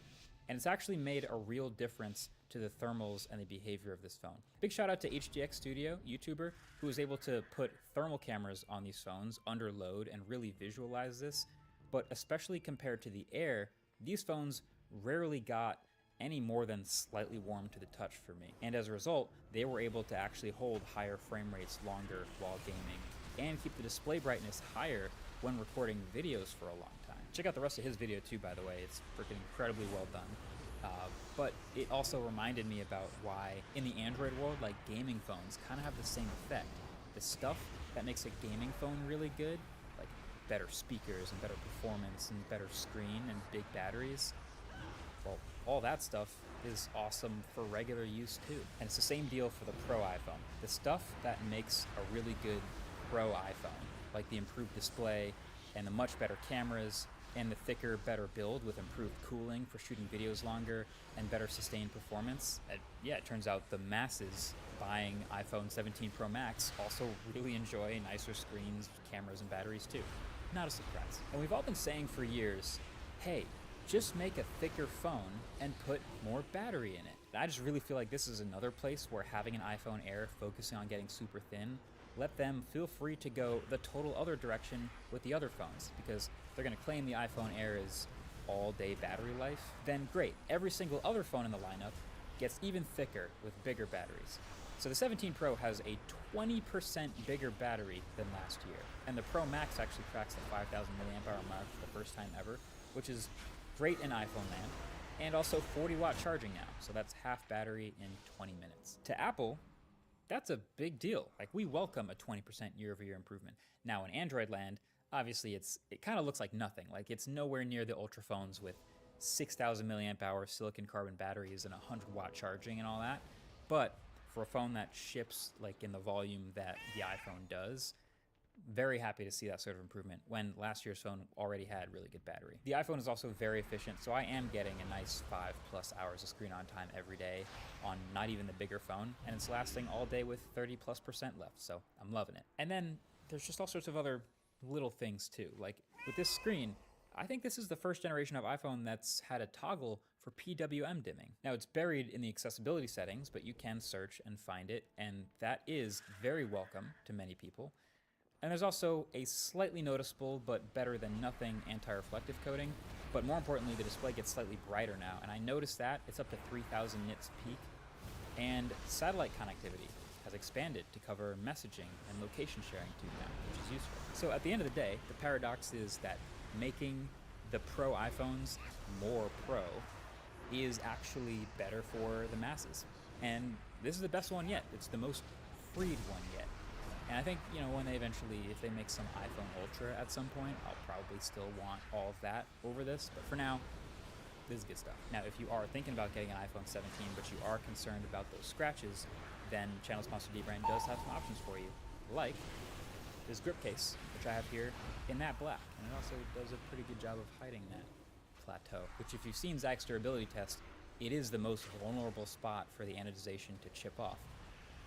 And it's actually made a real difference to the thermals and the behavior of this phone. Big shout out to HDX Studio, YouTuber, who was able to put thermal cameras on these phones under load and really visualize this. But especially compared to the Air, these phones rarely got any more than slightly warm to the touch for me. And as a result, they were able to actually hold higher frame rates longer while gaming and keep the display brightness higher when recording videos for a long time. Check out the rest of his video too, by the way. It's freaking incredibly well done. But it also reminded me about why in the Android world, like gaming phones kind of have the same effect. The stuff that makes a gaming phone really good, like better speakers and better performance and better screen and big batteries, well, all that stuff is awesome for regular use too. And it's the same deal for the Pro iPhone. The stuff that makes a really good Pro iPhone, like the improved display and the much better cameras and the thicker, better build with improved cooling for shooting videos longer and better sustained performance. Yeah, it turns out the masses buying iPhone 17 Pro Max also really enjoy nicer screens, cameras, and batteries too. Not a surprise. And we've all been saying for years, hey, just make a thicker phone and put more battery in it. I just really feel like this is another place where having an iPhone Air focusing on getting super thin, let them feel free to go the total other direction with the other phones, because they're gonna claim the iPhone Air is all-day battery life, then great. Every single other phone in the lineup gets even thicker with bigger batteries. So the 17 Pro has a 20% bigger battery than last year, and the Pro Max actually cracks the 5,000 milliamp hour mark for the first time ever, which is great in iPhone land, and also 40-watt charging now, so that's half battery in 20 minutes. To Apple, that's a big deal. Like, we welcome a 20% year-over-year improvement. Now in Android land, obviously it kind of looks like nothing. Like, it's nowhere near the Ultra phones with 6,000 milliamp hour silicon carbon batteries and 100-watt charging and all that. But for a phone that ships like in the volume that the iPhone does, very happy to see that sort of improvement when last year's phone already had really good battery. The iPhone is also very efficient, so I am getting a nice 5+ hours of screen on time every day on not even the bigger phone, and it's lasting all day with 30+% left, so I'm loving it. And then there's just all sorts of other little things too. Like with this screen, I think this is the first generation of iPhone that's had a toggle for PWM dimming. Now it's buried in the accessibility settings, but you can search and find it, and that is very welcome to many people. And there's also a slightly noticeable but better than nothing anti-reflective coating, but more importantly, the display gets slightly brighter now, and I noticed that it's up to 3,000 nits peak, and satellite connectivity has expanded to cover messaging and location sharing too now, which is useful. So at the end of the day, the paradox is that making the Pro iPhones more Pro is actually better for the masses. And this is the best one yet. It's the most freed one yet. And I think, you know, when they eventually, if they make some iPhone Ultra at some point, I'll probably still want all of that over this. But for now, this is good stuff. Now, if you are thinking about getting an iPhone 17, but you are concerned about those scratches, then channel sponsor dbrand does have some options for you, like this grip case, which I have here in that black. And it also does a pretty good job of hiding that plateau, which if you've seen Zach's durability test, it is the most vulnerable spot for the anodization to chip off.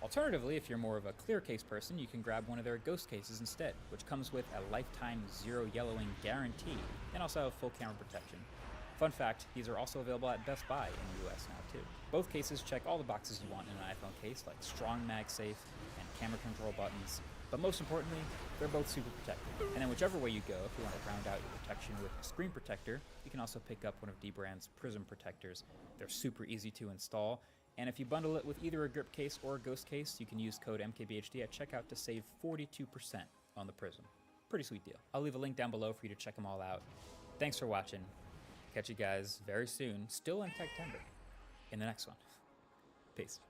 Alternatively, if you're more of a clear case person, you can grab one of their ghost cases instead, which comes with a lifetime zero yellowing guarantee and also have full camera protection. Fun fact, these are also available at Best Buy in the US now too. Both cases check all the boxes you want in an iPhone case, like strong MagSafe and camera control buttons, but most importantly, they're both super protected. And then whichever way you go, if you want to round out your protection with a screen protector, you can also pick up one of dbrand's Prism protectors. They're super easy to install, and if you bundle it with either a grip case or a ghost case, you can use code MKBHD at checkout to save 42% on the Prism. Pretty sweet deal. I'll leave a link down below for you to check them all out. Thanks for watching. Catch you guys very soon, still in Techtember, in the next one. Peace.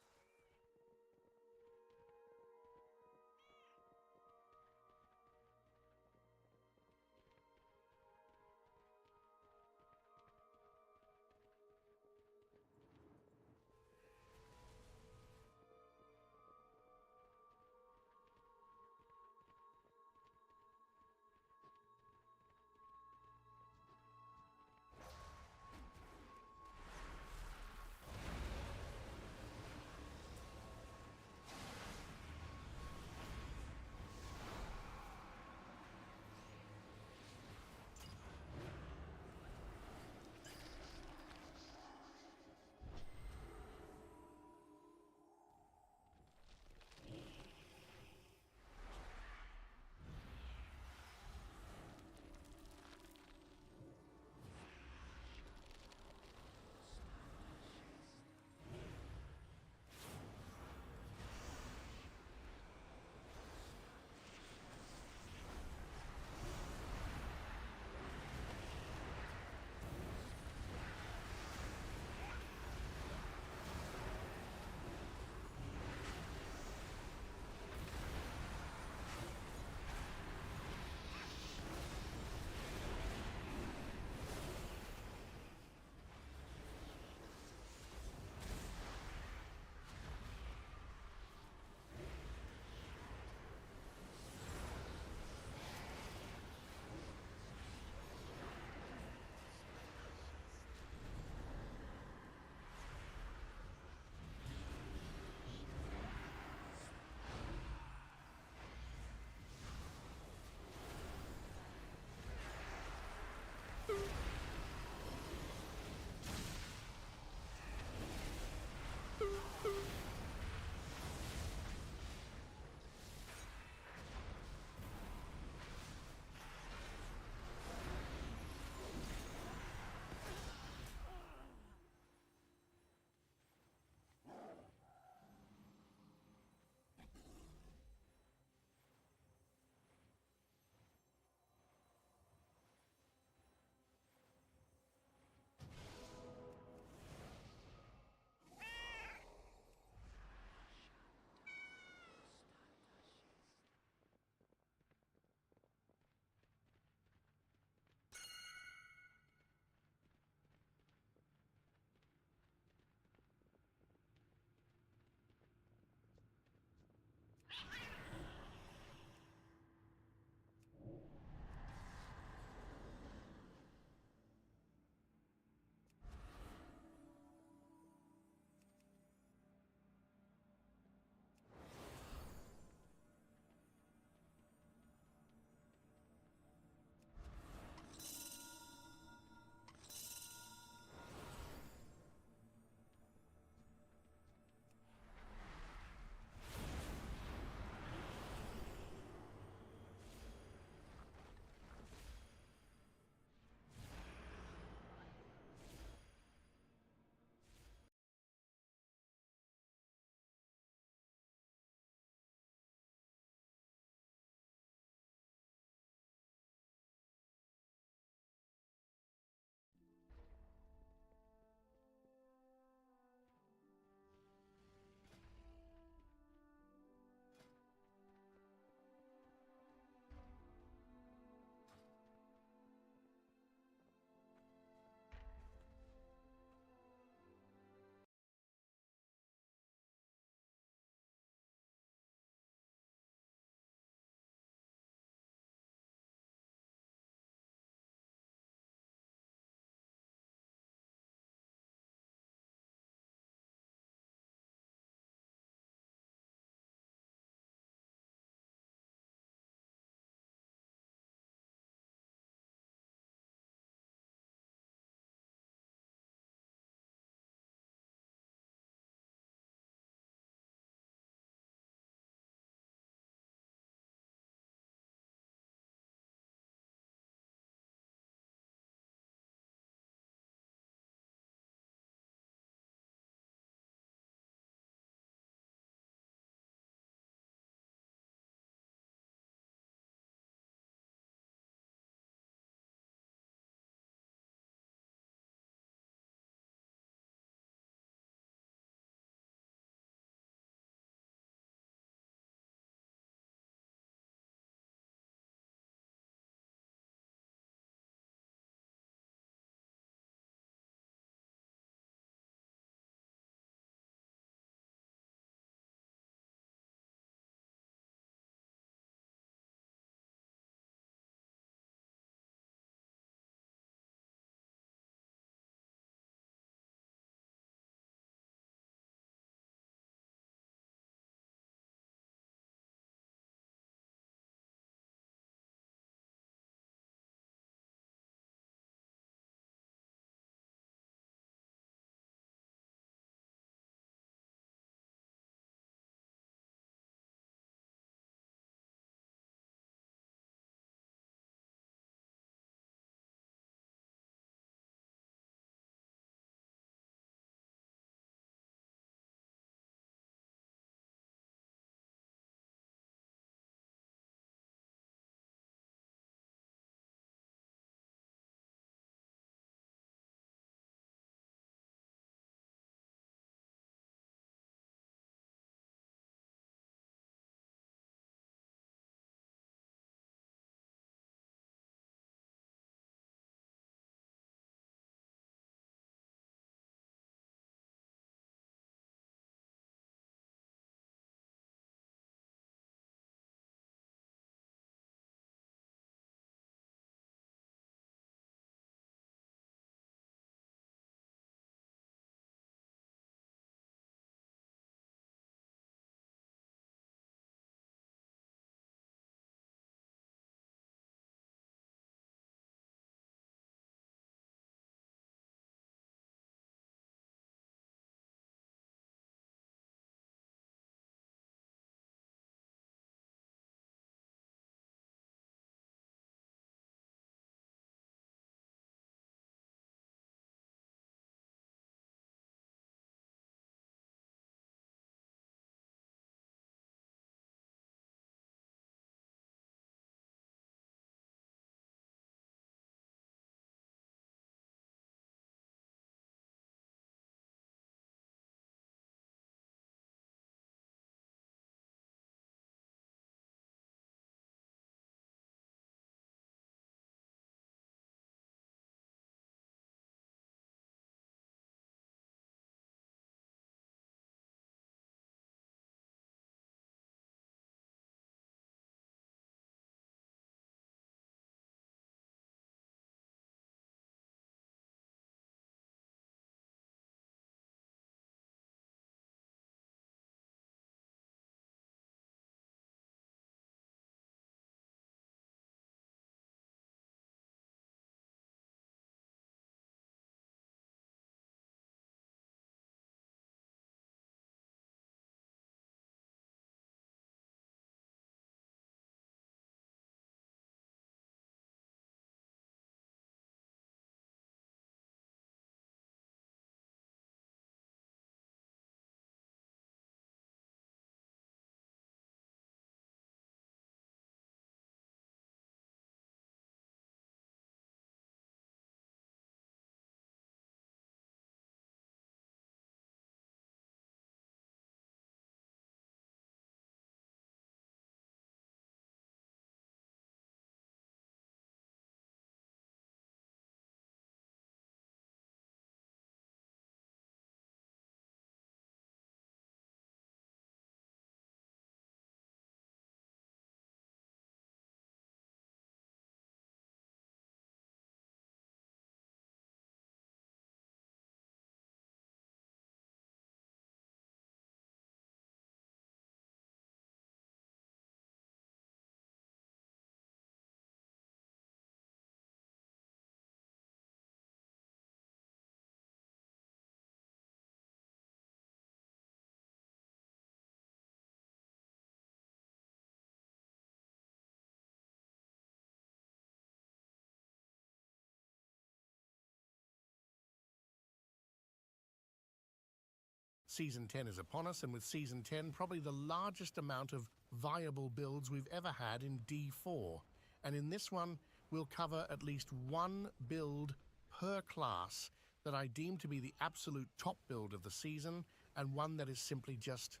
Season 10 is upon us, and with Season 10, probably the largest amount of viable builds we've ever had in D4. And in this one, we'll cover at least one build per class that I deem to be the absolute top build of the season, and one that is simply just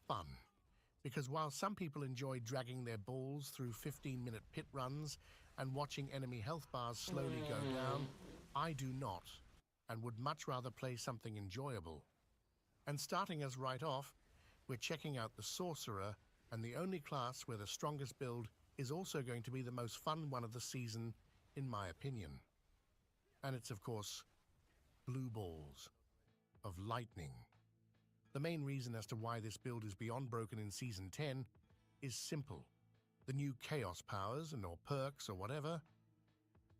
fun. Because while some people enjoy dragging their balls through 15-minute pit runs and watching enemy health bars slowly go down, I do not, and would much rather play something enjoyable. And starting us right off, we're checking out the Sorcerer, and the only class where the strongest build is also going to be the most fun one of the season, in my opinion. And it's, of course, blue balls of lightning. The main reason as to why this build is beyond broken in Season 10 is simple. The new Chaos powers, or perks, or whatever,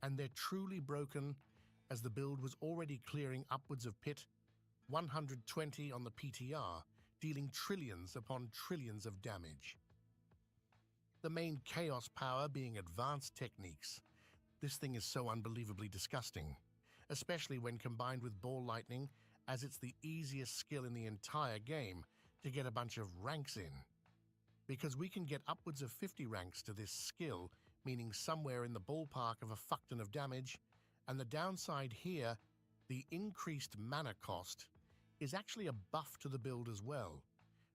and they're truly broken as the build was already clearing upwards of pit 120 on the PTR, dealing trillions upon trillions of damage. The main Chaos power being advanced techniques. This thing is so unbelievably disgusting, especially when combined with ball lightning, as it's the easiest skill in the entire game to get a bunch of ranks in. Because we can get upwards of 50 ranks to this skill, meaning somewhere in the ballpark of a fuckton of damage, and the downside here, the increased mana cost, is actually a buff to the build as well,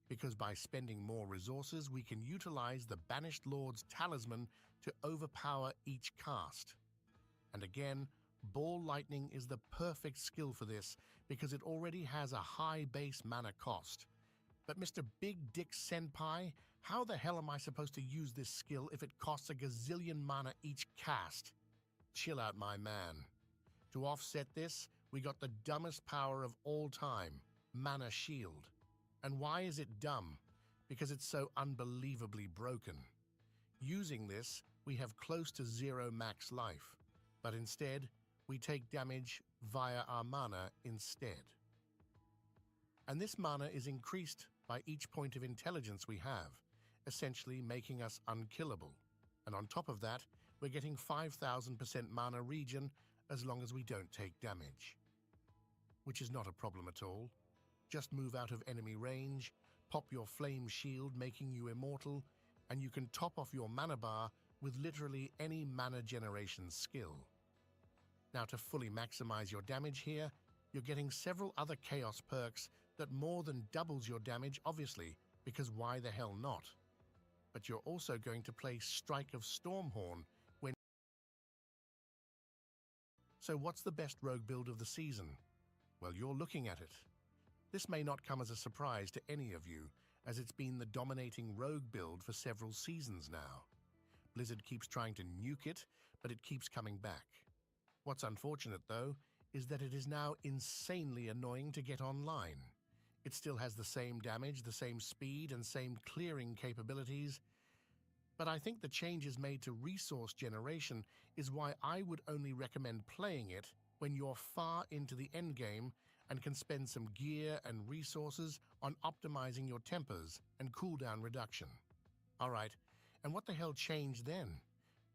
because by spending more resources we can utilize the Banished Lord's Talisman to overpower each cast. And again, Ball Lightning is the perfect skill for this because it already has a high base mana cost. But Mr. Big Dick Senpai, how the hell am I supposed to use this skill if it costs a gazillion mana each cast? Chill out, my man. To offset this, we got the dumbest power of all time, Mana Shield. And why is it dumb? Because it's so unbelievably broken. Using this, we have close to 0 max life, but instead, we take damage via our mana instead. And this mana is increased by each point of intelligence we have, essentially making us unkillable. And on top of that, we're getting 5,000% mana regen as long as we don't take damage. Which is not a problem at all. Just move out of enemy range, pop your flame shield making you immortal, and you can top off your mana bar with literally any mana generation skill. Now to fully maximize your damage here, you're getting several other chaos perks that more than doubles your damage, obviously, because why the hell not? But you're also going to play Strike of Stormhorn when... So what's the best rogue build of the season? Well, you're looking at it. This may not come as a surprise to any of you, as it's been the dominating rogue build for several seasons now. Blizzard keeps trying to nuke it, but it keeps coming back. What's unfortunate, though, is that it is now insanely annoying to get online. It still has the same damage, the same speed, and same clearing capabilities, but I think the changes made to resource generation is why I would only recommend playing it when you're far into the endgame and can spend some gear and resources on optimizing your tempers and cooldown reduction. Alright, and what the hell changed then?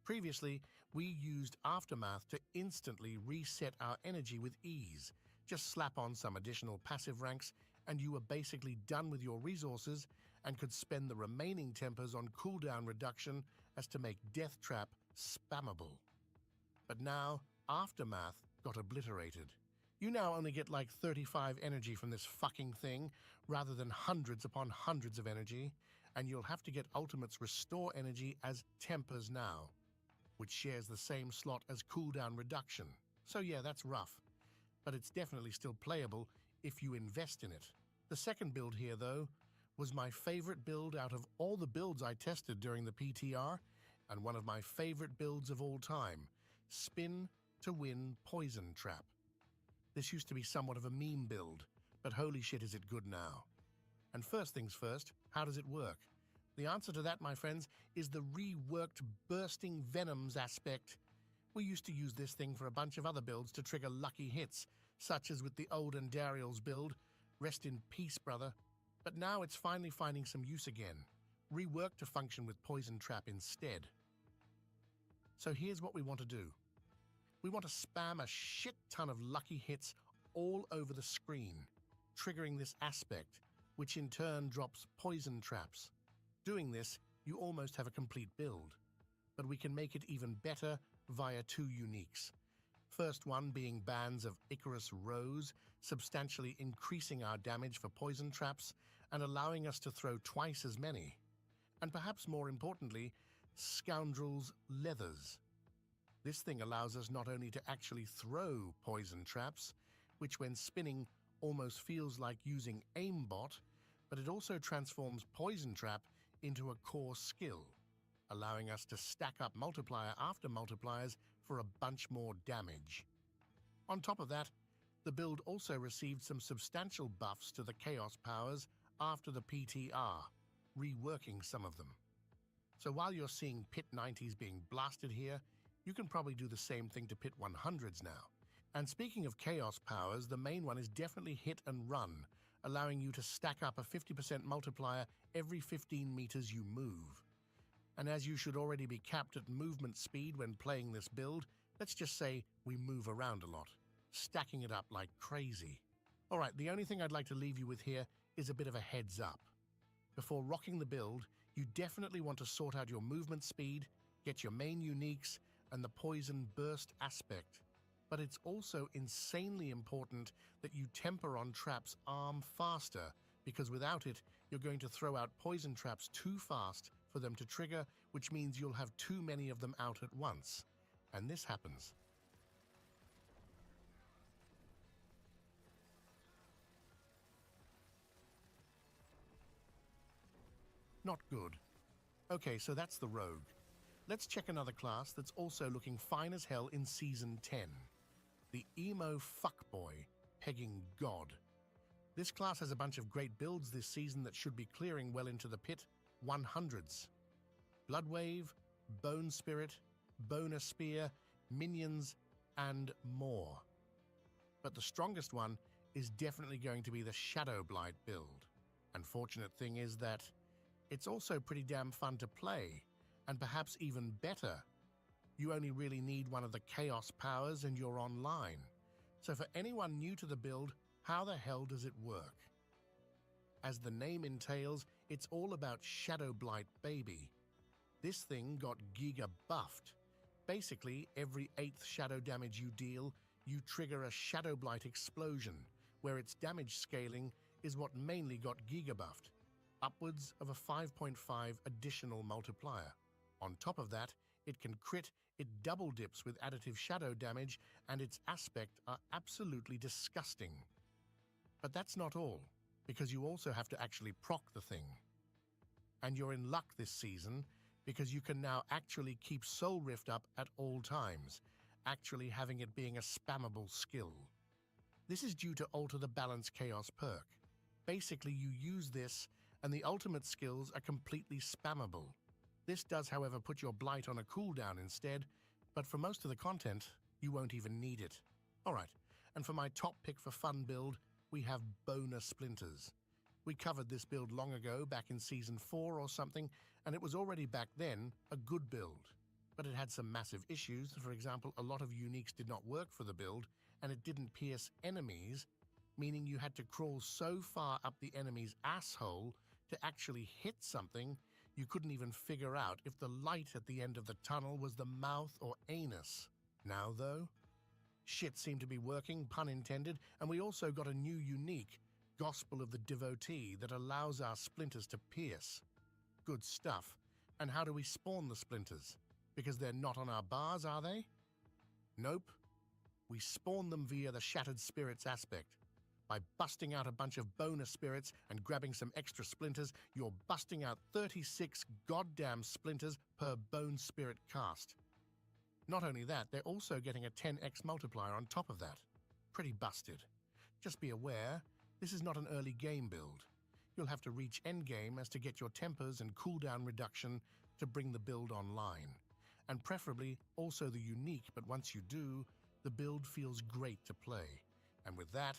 Previously, we used Aftermath to instantly reset our energy with ease. Just slap on some additional passive ranks and you were basically done with your resources and could spend the remaining tempers on cooldown reduction as to make Death Trap spammable. But now, Aftermath got obliterated. You now only get like 35 energy from this fucking thing, rather than hundreds upon hundreds of energy, and you'll have to get Ultimate's Restore energy as Tempers now, which shares the same slot as cooldown reduction. So yeah, that's rough, but it's definitely still playable if you invest in it. The second build here, though, was my favorite build out of all the builds I tested during the PTR, and one of my favorite builds of all time, Spin to Win Poison Trap. This used to be somewhat of a meme build, but holy shit is it good now. And first things first, how does it work? The answer to that, my friends, is the reworked Bursting Venoms aspect. We used to use this thing for a bunch of other builds to trigger lucky hits, such as with the old Andariel's build. Rest in peace, brother. But now it's finally finding some use again, reworked to function with Poison Trap instead. So here's what we want to do. We want to spam a shit ton of lucky hits all over the screen. triggering this aspect, which in turn drops poison traps. Doing this, you almost have a complete build. But we can make it even better via two uniques. First one being bands of Icarus Rose, substantially increasing our damage for poison traps and allowing us to throw twice as many. And perhaps more importantly, Scoundrel's Leathers. This thing allows us not only to actually throw poison traps, which when spinning almost feels like using aimbot, but it also transforms Poison Trap into a core skill, allowing us to stack up multiplier after multipliers for a bunch more damage. On top of that, the build also received some substantial buffs to the Chaos powers after the PTR, reworking some of them. So while you're seeing Pit 90s being blasted here, you can probably do the same thing to Pit 100s now. And speaking of Chaos powers, the main one is definitely Hit and Run, allowing you to stack up a 50% multiplier every 15 meters you move. And as you should already be capped at movement speed when playing this build, let's just say we move around a lot, stacking it up like crazy. Alright, the only thing I'd like to leave you with here is a bit of a heads up. Before rocking the build, you definitely want to sort out your movement speed, get your main uniques, and the poison burst aspect. But it's also insanely important that you temper on traps arm faster, because without it, you're going to throw out poison traps too fast for them to trigger, which means you'll have too many of them out at once. And this happens. Not good. Okay, so that's the rogue. Let's check another class that's also looking fine as hell in Season 10. The Emo Fuckboy, Pegging God. This class has a bunch of great builds this season that should be clearing well into the Pit 100s. Bloodwave, Bone Spirit, Boner Spear, Minions, and more. But the strongest one is definitely going to be the Shadow Blight build. Unfortunate thing is that it's also pretty damn fun to play, and perhaps even better. You only really need one of the Chaos powers and you're online. So for anyone new to the build, how the hell does it work? As the name entails, it's all about Shadow Blight Baby. This thing got Giga buffed. Basically, every 8th shadow damage you deal, you trigger a Shadow Blight explosion, where its damage scaling is what mainly got Giga buffed, upwards of a 5.5 additional multiplier. On top of that, it can crit, it double dips with additive shadow damage, and its aspect are absolutely disgusting. But that's not all, because you also have to actually proc the thing. And you're in luck this season, because you can now actually keep Soul Rift up at all times, actually having it being a spammable skill. This is due to Alter the Balance Chaos perk. Basically, you use this, and the ultimate skills are completely spammable. This does, however, put your Blight on a cooldown instead, but for most of the content, you won't even need it. Alright, and for my top pick for fun build, we have Boner Splinters. We covered this build long ago, back in Season 4 or something, and it was already back then a good build. But it had some massive issues. For example, a lot of uniques did not work for the build, and it didn't pierce enemies, meaning you had to crawl so far up the enemy's asshole to actually hit something, you couldn't even figure out if the light at the end of the tunnel was the mouth or anus. Now, though, shit seemed to be working, pun intended, and we also got a new unique, Gospel of the Devotee, that allows our splinters to pierce. Good stuff. And how do we spawn the splinters? Because they're not on our bars, are they? Nope. We spawn them via the Shattered Spirits aspect. By busting out a bunch of Boner Spirits and grabbing some extra splinters, you're busting out 36 goddamn splinters per Bone Spirit cast. Not only that, they're also getting a 10x multiplier on top of that. Pretty busted. Just be aware, this is not an early game build. You'll have to reach endgame as to get your tempers and cooldown reduction to bring the build online. And preferably also the unique, but once you do, the build feels great to play. And with that,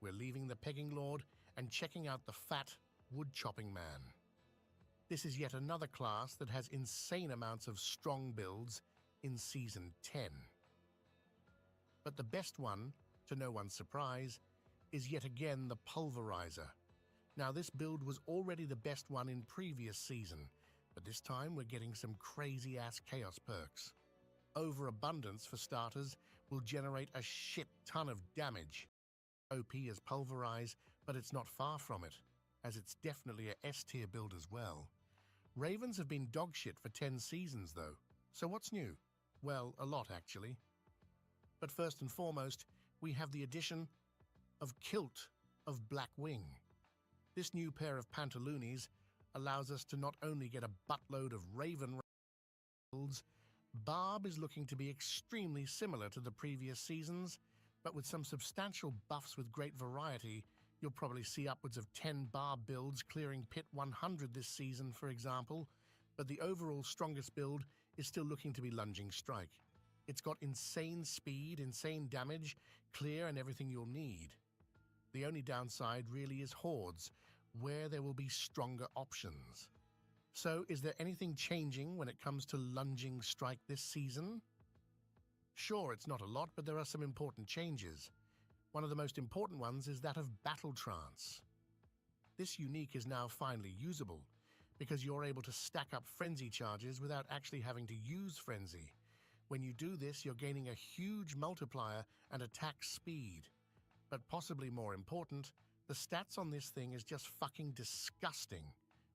we're leaving the Pegging Lord and checking out the fat wood-chopping man. This is yet another class that has insane amounts of strong builds in Season 10. But the best one, to no one's surprise, is yet again the Pulverizer. Now, this build was already the best one in previous season, but this time we're getting some crazy-ass chaos perks. Overabundance, for starters, will generate a shit ton of damage. OP as Pulverize, but it's not far from it, as it's definitely a S-tier build as well. Ravens have been dogshit for 10 seasons, though. So what's new? Well, a lot, actually. But first and foremost, we have the addition of Kilt of Black Wing. This new pair of pantaloonies allows us to not only get a buttload of Raven builds, Barb is looking to be extremely similar to the previous seasons, but with some substantial buffs with great variety. You'll probably see upwards of 10 Barb builds clearing Pit 100 this season, for example, but the overall strongest build is still looking to be Lunging Strike. It's got insane speed, insane damage, clear, and everything you'll need. The only downside really is Hordes, where there will be stronger options. So, is there anything changing when it comes to Lunging Strike this season? Sure, it's not a lot, but there are some important changes. One of the most important ones is that of Battle Trance. This unique is now finally usable, because you're able to stack up Frenzy charges without actually having to use Frenzy. When you do this, you're gaining a huge multiplier and attack speed. But possibly more important, the stats on this thing is just fucking disgusting.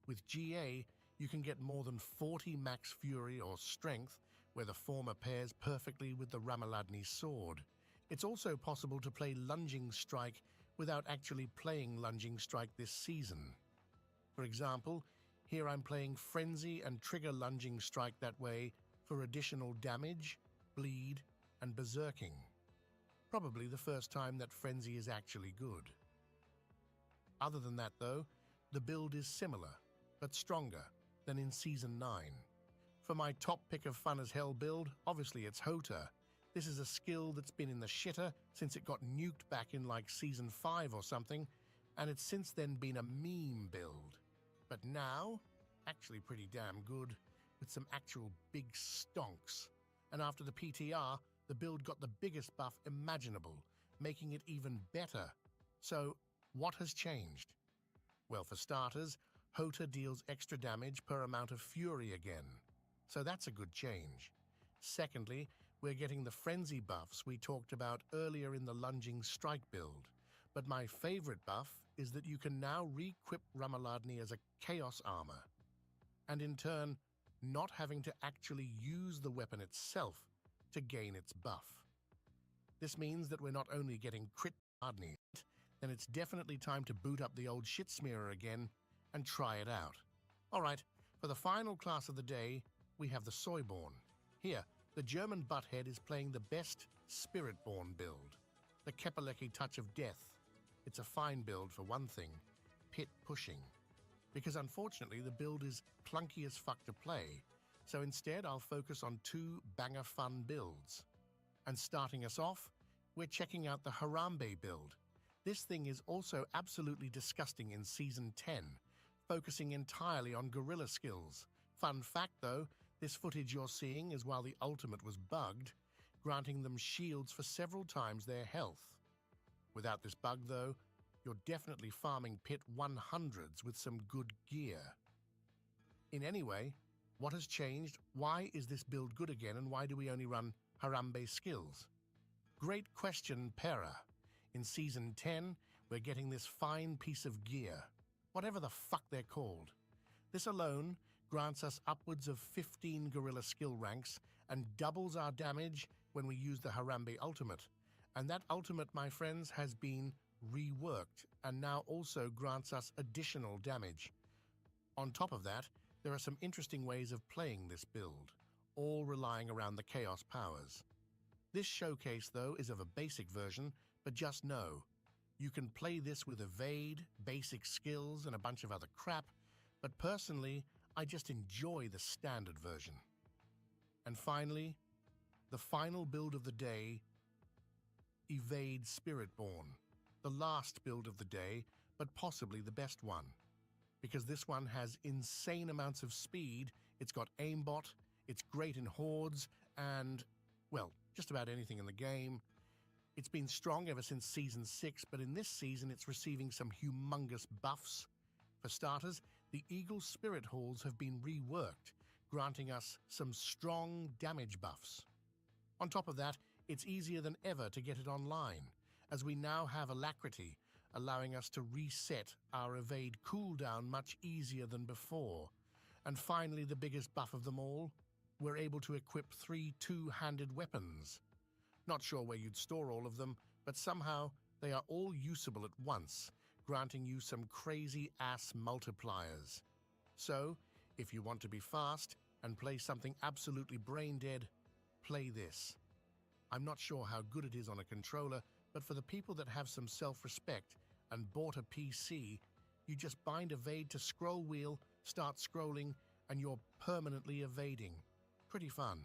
With GA, you can get more than 40 max fury or strength, where the former pairs perfectly with the Ramaladni sword. It's also possible to play Lunging Strike without actually playing Lunging Strike this season. For example, here I'm playing Frenzy and trigger Lunging Strike that way for additional damage, bleed, and berserking. Probably the first time that Frenzy is actually good. Other than that though, the build is similar, but stronger than in Season 9. For my top pick of fun as hell build, obviously it's Hota. This is a skill that's been in the shitter since it got nuked back in like Season 5 or something, and it's since then been a meme build. But now, actually pretty damn good, with some actual big stonks. And after the PTR, the build got the biggest buff imaginable, making it even better. So, what has changed? Well, for starters, Hota deals extra damage per amount of fury again. So that's a good change. Secondly, we're getting the frenzy buffs we talked about earlier in the Lunging Strike build. But my favorite buff is that you can now re-equip Ramaladni as a Chaos Armor, and in turn, not having to actually use the weapon itself to gain its buff. This means that we're not only getting crit Ramaladni, then it's definitely time to boot up the old shit smearer again and try it out. Alright, for the final class of the day, we have the Soyborn. Here, the German butthead is playing the best Spiritborn build, the Kepelecki Touch of Death. It's a fine build for one thing, pit pushing. Because unfortunately the build is clunky as fuck to play, so instead I'll focus on two banger fun builds. And starting us off, we're checking out the Harambe build. This thing is also absolutely disgusting in Season 10, focusing entirely on guerrilla skills. Fun fact though, this footage you're seeing is while the ultimate was bugged, granting them shields for several times their health. Without this bug though, you're definitely farming pit 100s with some good gear. In any way, what has changed? Why is this build good again, and why do we only run Harambe skills? Great question, Pera. In Season 10, we're getting this fine piece of gear, whatever the fuck they're called. This alone grants us upwards of 15 guerrilla skill ranks and doubles our damage when we use the Harambe ultimate. And that ultimate, my friends, has been reworked and now also grants us additional damage. On top of that, there are some interesting ways of playing this build, all relying around the chaos powers. This showcase, though, is of a basic version, but just know, you can play this with evade, basic skills, and a bunch of other crap, but personally, I just enjoy the standard version. And finally, the final build of the day, Evade Spiritborn. The last build of the day, but possibly the best one. Because this one has insane amounts of speed, it's got aimbot, it's great in hordes, and, well, just about anything in the game. It's been strong ever since Season 6, but in this season it's receiving some humongous buffs. For starters, the Eagle Spirit Halls have been reworked, granting us some strong damage buffs. On top of that, it's easier than ever to get it online, as we now have Alacrity, allowing us to reset our evade cooldown much easier than before. And finally, the biggest buff of them all, we're able to equip 3 two-handed weapons. Not sure where you'd store all of them, but somehow they are all usable at once, granting you some crazy-ass multipliers. So, if you want to be fast and play something absolutely brain-dead, play this. I'm not sure how good it is on a controller, but for the people that have some self-respect and bought a PC, you just bind evade to scroll wheel, start scrolling, and you're permanently evading. Pretty fun.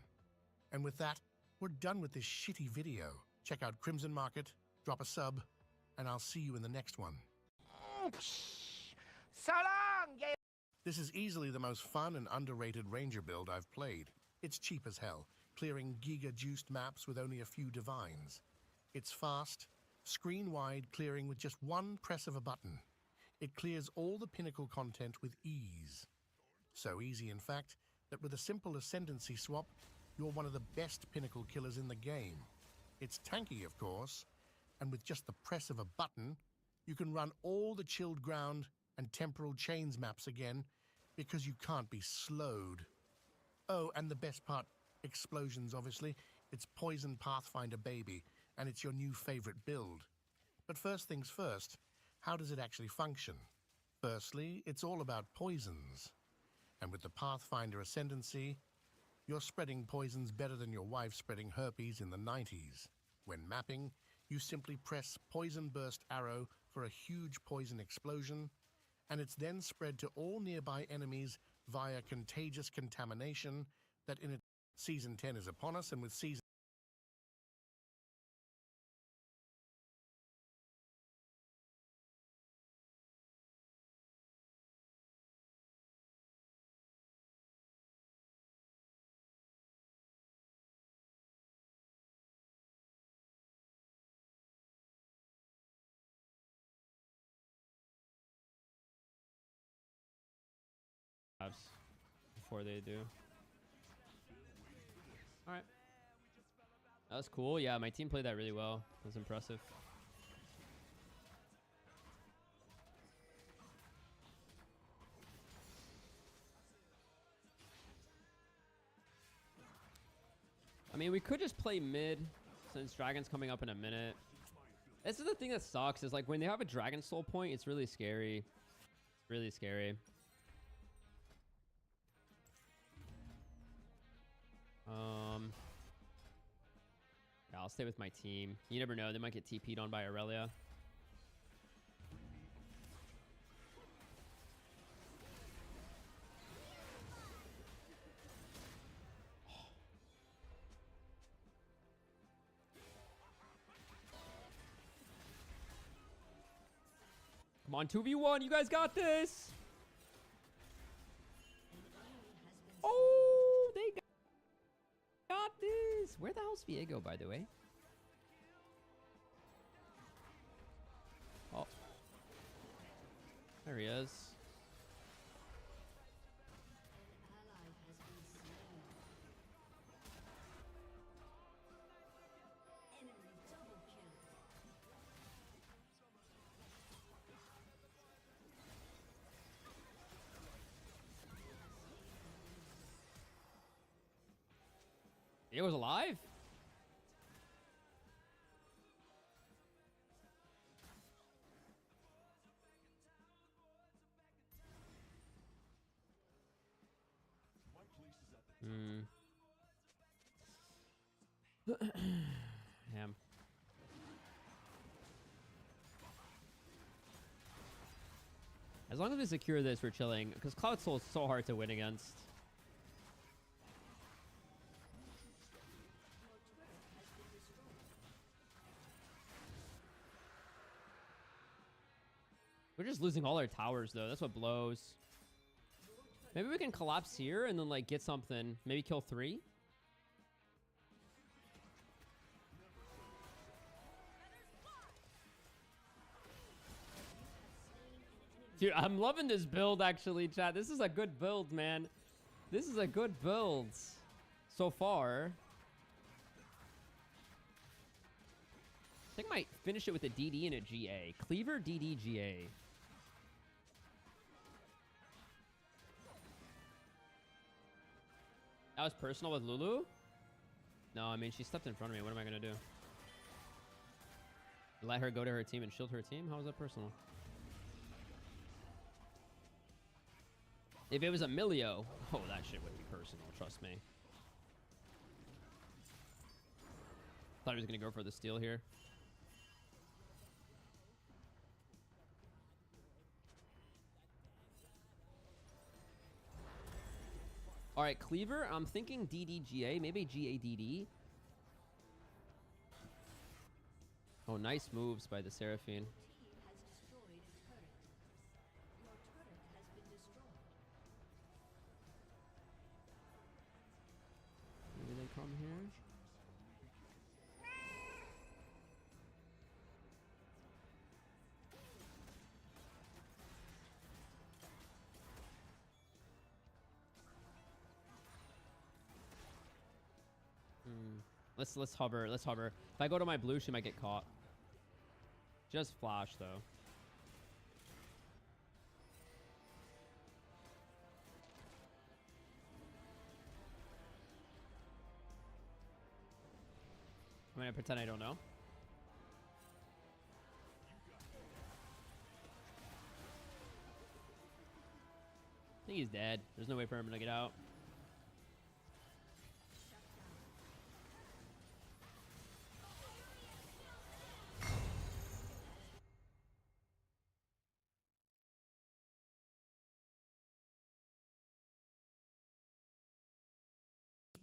And with that, we're done with this shitty video. Check out Crimson Market, drop a sub, and I'll see you in the next one. So long, yeah. This is easily the most fun and underrated Ranger build I've played. It's cheap as hell, clearing giga-juiced maps with only a few divines. It's fast, screen-wide clearing with just one press of a button. It clears all the pinnacle content with ease. So easy, in fact, that with a simple ascendancy swap, you're one of the best pinnacle killers in the game. It's tanky, of course, and with just the press of a button, you can run all the Chilled Ground and Temporal Chains maps again because you can't be slowed. Oh, and the best part, explosions, obviously. It's Poison Pathfinder Baby, and it's your new favorite build. But first things first, how does it actually function? Firstly, it's all about poisons. And with the Pathfinder Ascendancy, you're spreading poisons better than your wife spreading herpes in the 90s. When mapping, you simply press Poison Burst Arrow for a huge poison explosion, and it's then spread to all nearby enemies via contagious contamination that in Season 10 is upon us, and with Season before they do. All right. That was cool. Yeah, my team played that really well. It was impressive. I mean, we could just play mid since Dragon's coming up in a minute. This is the thing that sucks is like when they have a Dragon Soul point, it's really scary. It's really scary. Yeah, I'll stay with my team. You never know, they might get TP'd on by Aurelia. Come on, 2v1, you guys got this! Oh, they got this! Where the hell's Viego, by the way? Oh. There he is. It was alive? Damn. As long as we secure this, we're chilling. Because Cloud Soul is so hard to win against. We're just losing all our towers, though. That's what blows. Maybe we can collapse here and then, like, get something. Maybe kill 3? Dude, I'm loving this build, actually, chat. This is a good build, man. This is a good build so far. I think I might finish it with a DD and a GA. Cleaver, DD, GA. That was personal with Lulu? No, I mean, she stepped in front of me. What am I going to do? Let her go to her team and shield her team? How is that personal? If it was Emilio, oh, that shit would be personal. Trust me. Thought he was going to go for the steal here. All right, Cleaver, I'm thinking DDGA, maybe GADD. Oh, nice moves by the Seraphine. Maybe they come here. Let's hover. Let's hover. If I go to my blue, she might get caught. Just flash though. I'm gonna pretend I don't know. I think he's dead. There's no way for him to get out.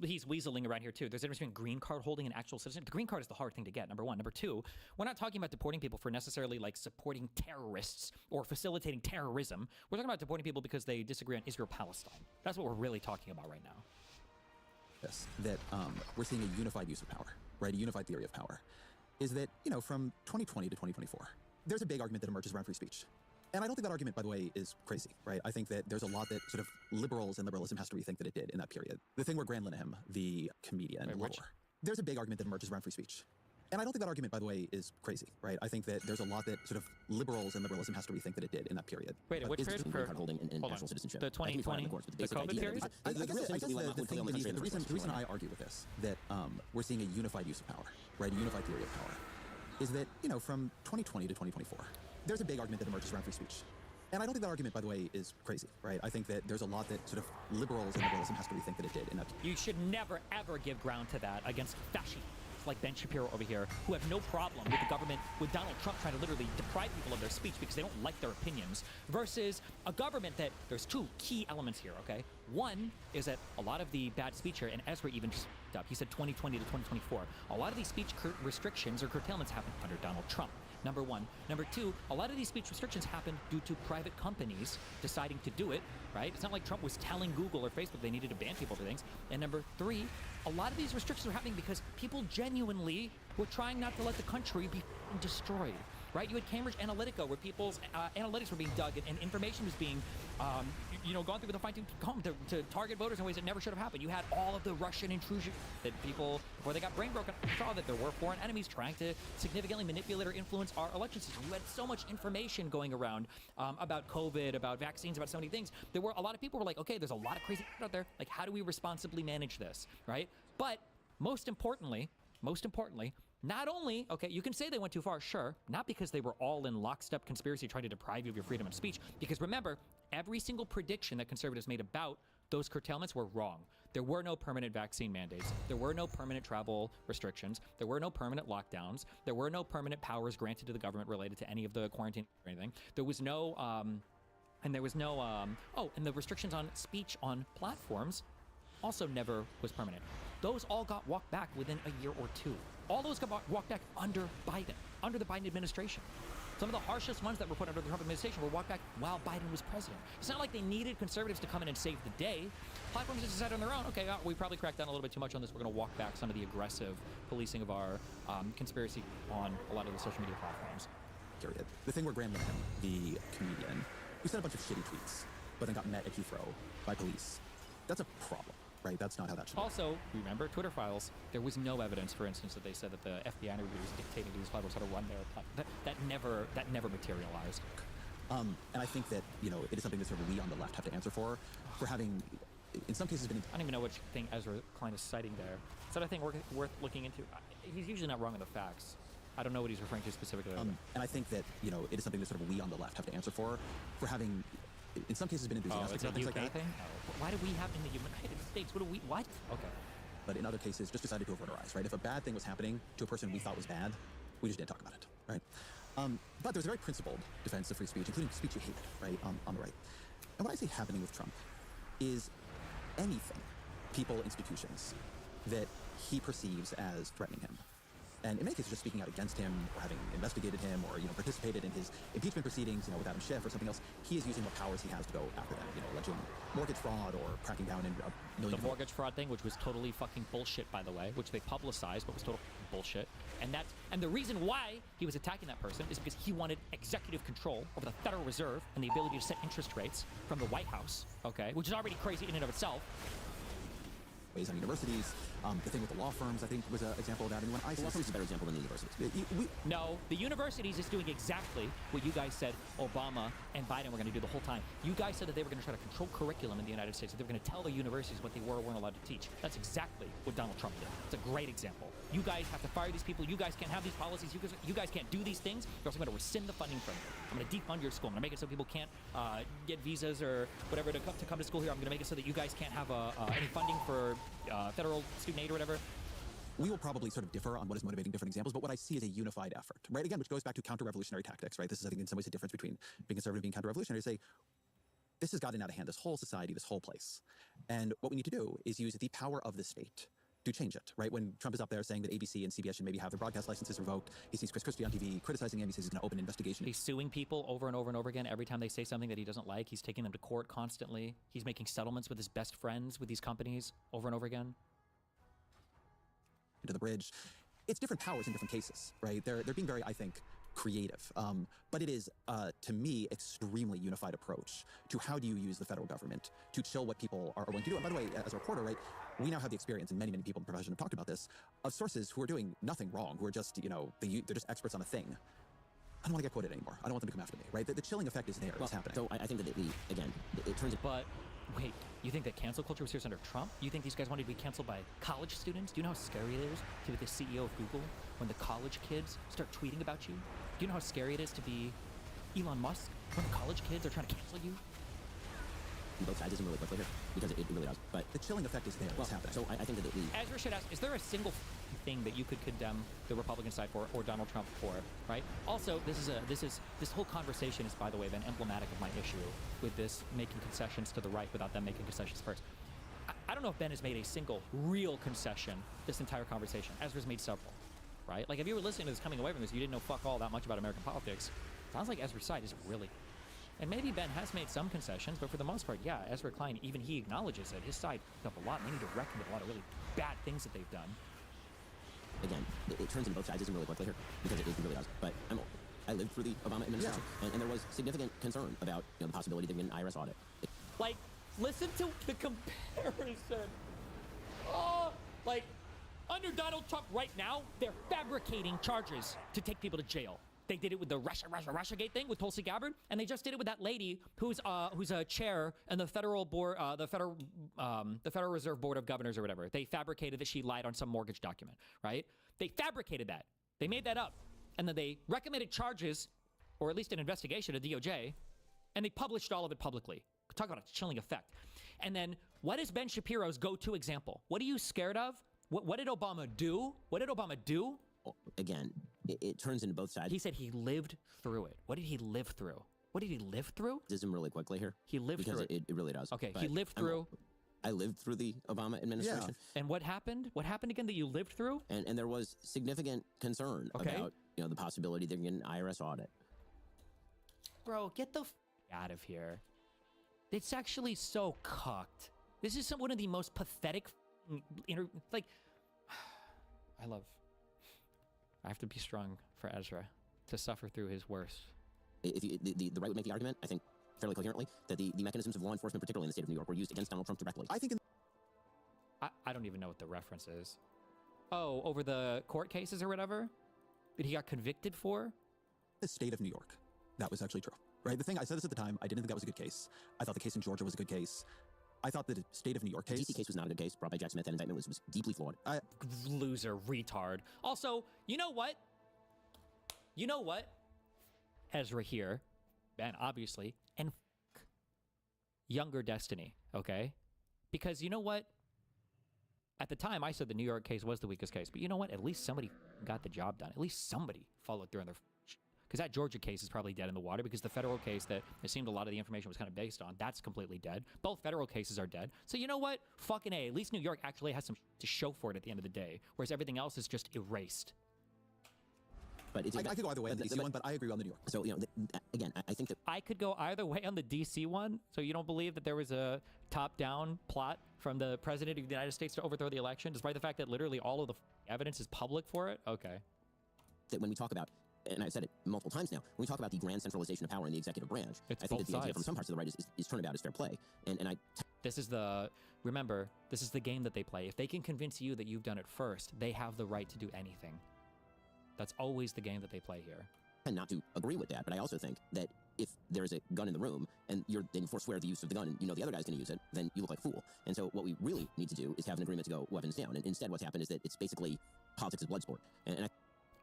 He's weaseling around here too. There's a difference between green card holding and actual citizen. The green card is the hard thing to get, number one. Number two, we're not talking about deporting people for necessarily like supporting terrorists or facilitating terrorism. We're talking about deporting people because they disagree on Israel-Palestine. That's what we're really talking about right now. Yes, that we're seeing a unified use of power, right? A unified theory of power. Is that, you know, from 2020 to 2024, there's a big argument that emerges around free speech. And I don't think that argument, by the way, is crazy, right? I think that there's a lot that sort of liberals and liberalism has to rethink that it did in that period. The thing where Graham Linehan, the comedian, there's a big argument that emerges around free speech. And I don't think that argument, by the way, is crazy, right? I think that there's a lot that sort of liberals and liberalism has to rethink that it did in that period. Wait, which period? Green card holding and national citizenship. The 2020, the COVID period? I guess the reason I argue with this, that we're seeing a unified use of power, right? A unified theory of power, is that, you know, from 2020 to 2024, there's a big argument that emerges around free speech. And I don't think that argument, by the way, is crazy, right? I think that there's a lot that sort of liberals and liberalism has to rethink that it did in that. You should never, ever give ground to that against fascists like Ben Shapiro over here, who have no problem with the government, with Donald Trump trying to literally deprive people of their speech because they don't like their opinions, versus a government that, there's two key elements here, okay? One is that a lot of the bad speech here, and Ezra even just up, he said 2020 to 2024, a lot of these speech restrictions or curtailments happened under Donald Trump. Number one. Number two, a lot of these speech restrictions happened due to private companies deciding to do it, right? It's not like Trump was telling Google or Facebook they needed to ban people for things. And number three, a lot of these restrictions are happening because people genuinely were trying not to let the country be destroyed, right? You had Cambridge Analytica where people's analytics were being dug and information was being, gone through with a fine-tooth comb to target voters in ways that never should have happened. You had all of the Russian intrusion that people, before they got brain broken, saw that there were foreign enemies trying to significantly manipulate or influence our election system. You had so much information going around about COVID, about vaccines, about so many things. There were a lot of people were like, okay, there's a lot of crazy out there. Like, how do we responsibly manage this, right? But most importantly, not only, okay, you can say they went too far, sure, not because they were all in lockstep conspiracy trying to deprive you of your freedom of speech, because remember, every single prediction that conservatives made about those curtailments were wrong. There were no permanent vaccine mandates. There were no permanent travel restrictions. There were no permanent lockdowns. There were no permanent powers granted to the government related to any of the quarantine or anything. There was no, and the restrictions on speech on platforms also never was permanent. Those all got walked back within a year or two. All those got walked back under Biden, under the Biden administration. Some of the harshest ones that were put under the Trump administration were walked back while Biden was president. It's not like they needed conservatives to come in and save the day. Platforms just decided on their own, okay, we probably cracked down a little bit too much on this. We're going to walk back some of the aggressive policing of our conspiracy on a lot of the social media platforms. Period. The thing where Graham Linehan, the comedian, who sent a bunch of shitty tweets, but then got met at Heathrow by police. That's a problem, right? That's not how that should be. Also, remember Twitter files. There was no evidence, for instance, that they said that the FBI interview was dictating to these platforms how to run their platform. That never materialized. And I think that, you know, it is something that sort of we on the left have to answer for having, in some cases, been... I don't even know which thing Ezra Klein is citing there. Is that a thing worth looking into? He's usually not wrong on the facts. I don't know what he's referring to specifically. And I think that, you know, it is something that sort of we on the left have to answer for having, in some cases, been enthusiastic about things like that. Thing? Oh. Why do we have in the United States? What? Okay. But in other cases, just decided to avert our eyes, right? If a bad thing was happening to a person we thought was bad, we just didn't talk about it, right? But there's a very principled defense of free speech, including speech you hated, right, on the right. And what I see happening with Trump is anything, people, institutions, that he perceives as threatening him. And in many cases, just speaking out against him, or having investigated him, or, you know, participated in his impeachment proceedings, you know, with Adam Schiff or something else, he is using what powers he has to go after them, you know, alleging mortgage fraud or cracking down in a million... The mortgage fraud thing, which was totally fucking bullshit, by the way, which they publicized, but was total bullshit. And the reason why he was attacking that person is because he wanted executive control over the Federal Reserve and the ability to set interest rates from the White House, okay, which is already crazy in and of itself. Ways on universities, the thing with the law firms, I think, was an example of that. And when I the law firms is a better example than the universities. No, the universities is doing exactly what you guys said Obama and Biden were going to do the whole time. You guys said that they were going to try to control curriculum in the United States, that they were going to tell the universities what they were or weren't allowed to teach. That's exactly what Donald Trump did. It's a great example. You guys have to fire these people. You guys can't have these policies. You guys can't do these things. You're also going to rescind the funding from you. I'm going to defund your school. I'm going to make it so people can't get visas or whatever to come to school here. I'm going to make it so that you guys can't have any funding for federal student aid or whatever. We will probably sort of differ on what is motivating different examples, but what I see is a unified effort, right? Again, which goes back to counter-revolutionary tactics, right? This is, I think, in some ways the difference between being conservative and being counter-revolutionary. Say, this has gotten out of hand, this whole society, this whole place. And what we need to do is use the power of the state to change it, right? When Trump is up there saying that ABC and CBS should maybe have their broadcast licenses revoked, he sees Chris Christie on TV criticizing him, he says he's going to open an investigation. He's suing people over and over and over again. Every time they say something that he doesn't like, he's taking them to court constantly. He's making settlements with his best friends with these companies over and over again. Into the bridge. It's different powers in different cases, right? They're being very, I think, creative. But it is, to me, extremely unified approach to how do you use the federal government to chill what people are willing to do. And by the way, as a reporter, right, we now have the experience, and many, many people in the profession have talked about this, of sources who are doing nothing wrong, who are just, you know, they're just experts on a thing. I don't want to get quoted anymore. I don't want them to come after me, right? The chilling effect is there. It's happening. So I think that, it turns... But... Wait, you think that cancel culture was serious under Trump? You think these guys wanted to be canceled by college students? Do you know how scary it is to be the CEO of Google when the college kids start tweeting about you? Do you know how scary it is to be Elon Musk when the college kids are trying to cancel you? Both sides isn't really quickly here, because it really does. But the chilling effect is there. It's happening. So I think that Ezra should ask, is there a single thing that you could condemn the Republican side for or Donald Trump for, right? Also, this whole conversation has, by the way, been emblematic of my issue with this making concessions to the right without them making concessions first. I don't know if Ben has made a single real concession this entire conversation. Ezra's made several, right? Like, if you were listening to this coming away from this, you didn't know fuck all that much about American politics. Sounds like Ezra's side is really... And maybe Ben has made some concessions, but for the most part, yeah, Ezra Klein, even he acknowledges that his side picked up a lot, and they need to reckon with a lot of really bad things that they've done. Again, it turns into both sides isn't really quickly here, because it really does. But I lived through the Obama administration, and there was significant concern about, you know, the possibility that we get an IRS audit. Like, listen to the comparison. Oh, like, under Donald Trump right now, they're fabricating charges to take people to jail. They did it with the Russiagate thing with Tulsi Gabbard, and they just did it with that lady who's a chair in the federal board, the Federal Reserve Board of Governors or whatever. They fabricated that she lied on some mortgage document, right? They fabricated that. They made that up, and then they recommended charges, or at least an investigation to DOJ, and they published all of it publicly. Talk about a chilling effect. And then, what is Ben Shapiro's go-to example? What are you scared of? What did Obama do? What did Obama do? Again, it turns into both sides. He said he lived through it. What did he live through? What did he live through? This isn't really quickly here. He lived through it. Because it really does. Okay, he lived through... I lived through the Obama administration. Yeah. And what happened? What happened again that you lived through? And there was significant concern about, you know, the possibility they're getting an IRS audit. Bro, get the out of here. It's actually so cucked. This is one of the most pathetic like... I have to be strong for Ezra to suffer through his worst. If the right would make the argument, I think fairly coherently that the mechanisms of law enforcement, particularly in the state of New York, were used against Donald Trump directly. I think I don't even know what the reference is. Oh, over the court cases or whatever that he got convicted for? the state of New York, that was actually true, right? The thing, I said this at the time, I didn't think that was a good case. I thought the case in Georgia was a good case. I thought the state of New York case... The DC case was not a good case brought by Jack Smith. That indictment was deeply flawed. Loser, retard. Also, you know what? You know what? Ezra here, and obviously, and younger Destiny, okay? Because you know what? At the time, I said the New York case was the weakest case, but you know what? At least somebody got the job done. At least somebody followed through on their... Because that Georgia case is probably dead in the water, because the federal case that it seemed a lot of the information was kind of based on, that's completely dead. Both federal cases are dead. So you know what? Fucking A. At least New York actually has some to show for it at the end of the day, whereas everything else is just erased. But I could go either way on the DC one, but I agree on the New York. So, you know, again, I think that... I could go either way on the DC one, so you don't believe that there was a top-down plot from the President of the United States to overthrow the election, despite the fact that literally all of the evidence is public for it? Okay. That when we talk about, and I've said it multiple times now, when we talk about the grand centralization of power in the executive branch, I think that the idea from some parts of the right is turnabout is fair play. And I... This is the... Remember, this is the game that they play. If they can convince you that you've done it first, they have the right to do anything. That's always the game that they play here. And not to agree with that, but I also think that if there's a gun in the room and you're then forswear the use of the gun and you know the other guy's going to use it, then you look like a fool. And so what we really need to do is have an agreement to go weapons down. And instead what's happened is that it's basically politics is blood sport.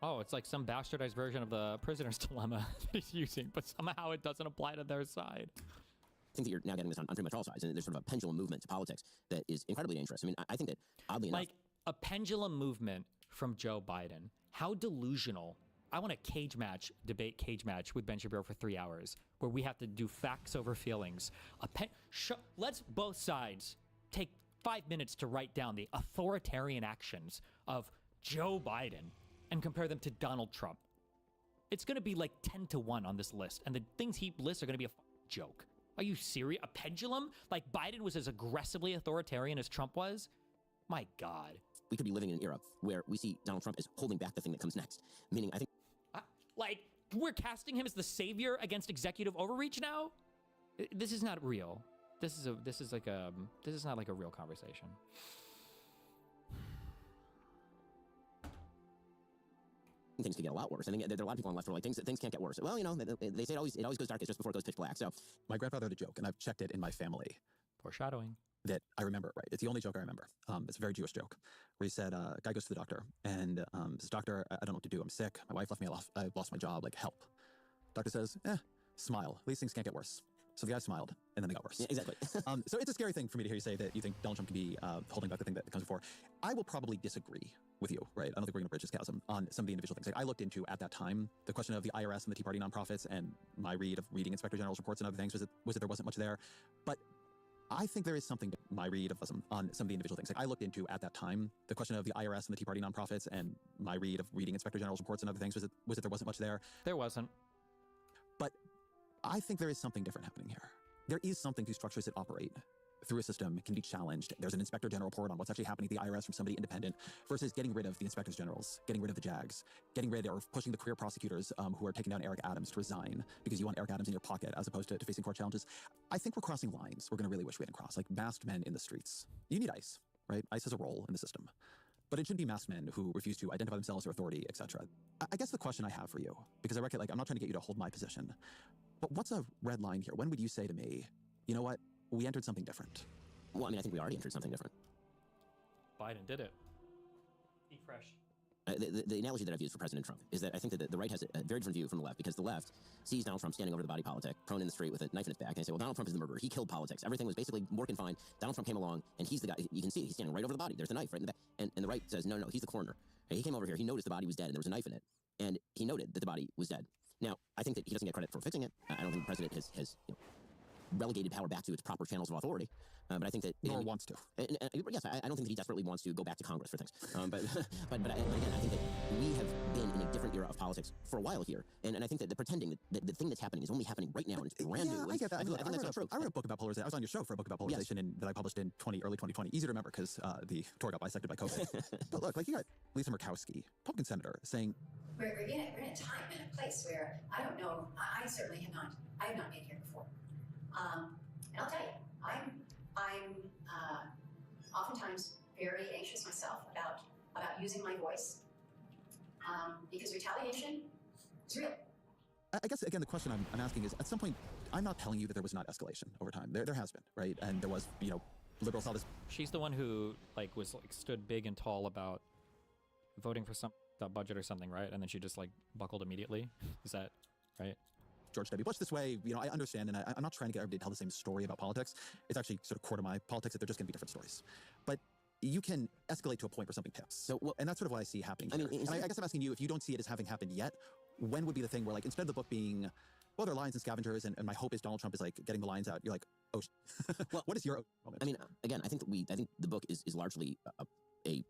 Oh, it's like some bastardized version of the prisoner's dilemma that he's using, but somehow it doesn't apply to their side. I think that you're now getting this on pretty much all sides, and there's sort of a pendulum movement to politics that is incredibly dangerous. I mean, I think that, oddly enough... Like, a pendulum movement from Joe Biden. How delusional. I want a debate cage match with Ben Shapiro for 3 hours, where we have to do facts over feelings. Let's both sides take 5 minutes to write down the authoritarian actions of Joe Biden and compare them to Donald Trump. It's going to be like 10-1 on this list, and the things he lists are going to be a joke. Are you serious? A pendulum? Like Biden was as aggressively authoritarian as Trump was? My God. We could be living in an era where we see Donald Trump as holding back the thing that comes next. Meaning, I think... Like, we're casting him as the savior against executive overreach now? This is not real. This is not like a real conversation. Things could get a lot worse. I think there are a lot of people on the left who are like, things can't get worse. Well, you know, they say it always goes darkest just before it goes pitch black. So my grandfather had a joke, and I've checked it in my family. Foreshadowing. That I remember, right? It's the only joke I remember. It's a very Jewish joke, where he said, a guy goes to the doctor, and says, "Doctor, I don't know what to do. I'm sick. My wife left me off. I've lost my job. Like, help." Doctor says, smile. These things can't get worse. So the guy smiled, and then they got worse. Yeah, exactly. So it's a scary thing for me to hear you say that you think Donald Trump can be holding back the thing that comes before. I will probably disagree with you, right? I don't think we're going to bridge this chasm on some of the individual things. Like I looked into, at that time, the question of the IRS and the Tea Party nonprofits, and my read of reading Inspector General's reports and other things was that there wasn't much there. But I think there is something to my read of on some of the individual things. Like I looked into, at that time, the question of the IRS and the Tea Party nonprofits, and my read of reading Inspector General's reports and other things was that there wasn't much there. There wasn't. But I think there is something different happening here. There is something to structures that operate through a system can be challenged. There's an Inspector General report on what's actually happening at the IRS from somebody independent versus getting rid of the Inspectors Generals, getting rid of the JAGs, getting rid or pushing the career prosecutors who are taking down Eric Adams to resign because you want Eric Adams in your pocket as opposed to facing court challenges. I think we're crossing lines we're going to really wish we didn't cross, like masked men in the streets. You need ICE, right? ICE has a role in the system. But it shouldn't be masked men who refuse to identify themselves or authority, etc. I guess the question I have for you, because I reckon, like, I'm not trying to get you to hold my position, but what's a red line here? When would you say to me, you know what, we entered something different? Well, I mean, I think we already entered something different. Biden did it. Eat fresh. The analogy that I've used for President Trump is that I think that the right has a very different view from the left, because the left sees Donald Trump standing over the body politic, prone in the street with a knife in his back, and they say, well, Donald Trump is the murderer. He killed politics. Everything was basically working fine. Donald Trump came along, and he's the guy. You can see he's standing right over the body. There's a knife right in the back. And the right says, no, he's the coroner. And he came over here. He noticed the body was dead, and there was a knife in it. And he noted that the body was dead. Now, I think that he doesn't get credit for fixing it. I don't think the president has relegated power back to its proper channels of authority. But I think that... Nor wants to. Yes, I don't think that he desperately wants to go back to Congress for things. But again, I think that we have been in a different era of politics for a while here. And I think that the pretending that the thing that's happening is only happening right now and it's brand new. I get that. I think that's not true. I wrote a book about polarization. I was on your show for a book about polarization that I published in early 2020. Easy to remember because the tour got bisected by COVID. But look, like you got Lisa Murkowski, Republican senator, saying... We're in a time and a place where I don't know, I certainly have not been here before. And I'll tell you, I'm oftentimes very anxious myself about using my voice because retaliation is real. I guess, again, the question I'm asking is, at some point, I'm not telling you that there was not escalation over time. There has been, right? And there was, liberals saw this. She's the one who stood big and tall about voting for some budget or something, right? And then she just buckled immediately. Is that right? George W. Bush this way, I understand, and I'm not trying to get everybody to tell the same story about politics. It's actually sort of core to my politics that they're just going to be different stories. But you can escalate to a point where something tips. So, and that's sort of what I see happening here. And I guess I'm asking you, if you don't see it as having happened yet, when would be the thing where, instead of the book being, well, there are lions and scavengers, and my hope is Donald Trump is getting the lions out, you're like, oh, well, what is your moment? Again, I think the book is largely a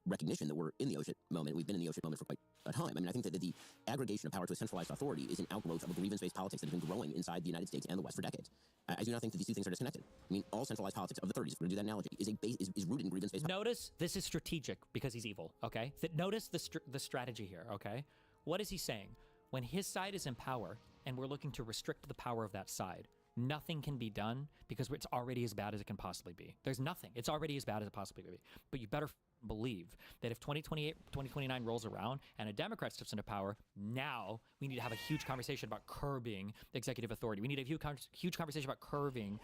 recognition that we're in the OSHA moment. We've been in the OSHA moment for quite a time. I think that the aggregation of power to a centralized authority is an outgrowth of a grievance-based politics that has been growing inside the United States and the West for decades. I do not think that these two things are disconnected. All centralized politics of the 30s, if we're going to do that analogy, is rooted in grievance-based. Notice this is strategic because he's evil, okay? Notice the strategy here, okay? What is he saying? When his side is in power and we're looking to restrict the power of that side, nothing can be done because it's already as bad as it can possibly be. There's nothing. It's already as bad as it possibly could be. But you better believe that if 2028, 2029 rolls around and a Democrat steps into power, now we need to have a huge conversation about curbing executive authority. We need a huge conversation about curbing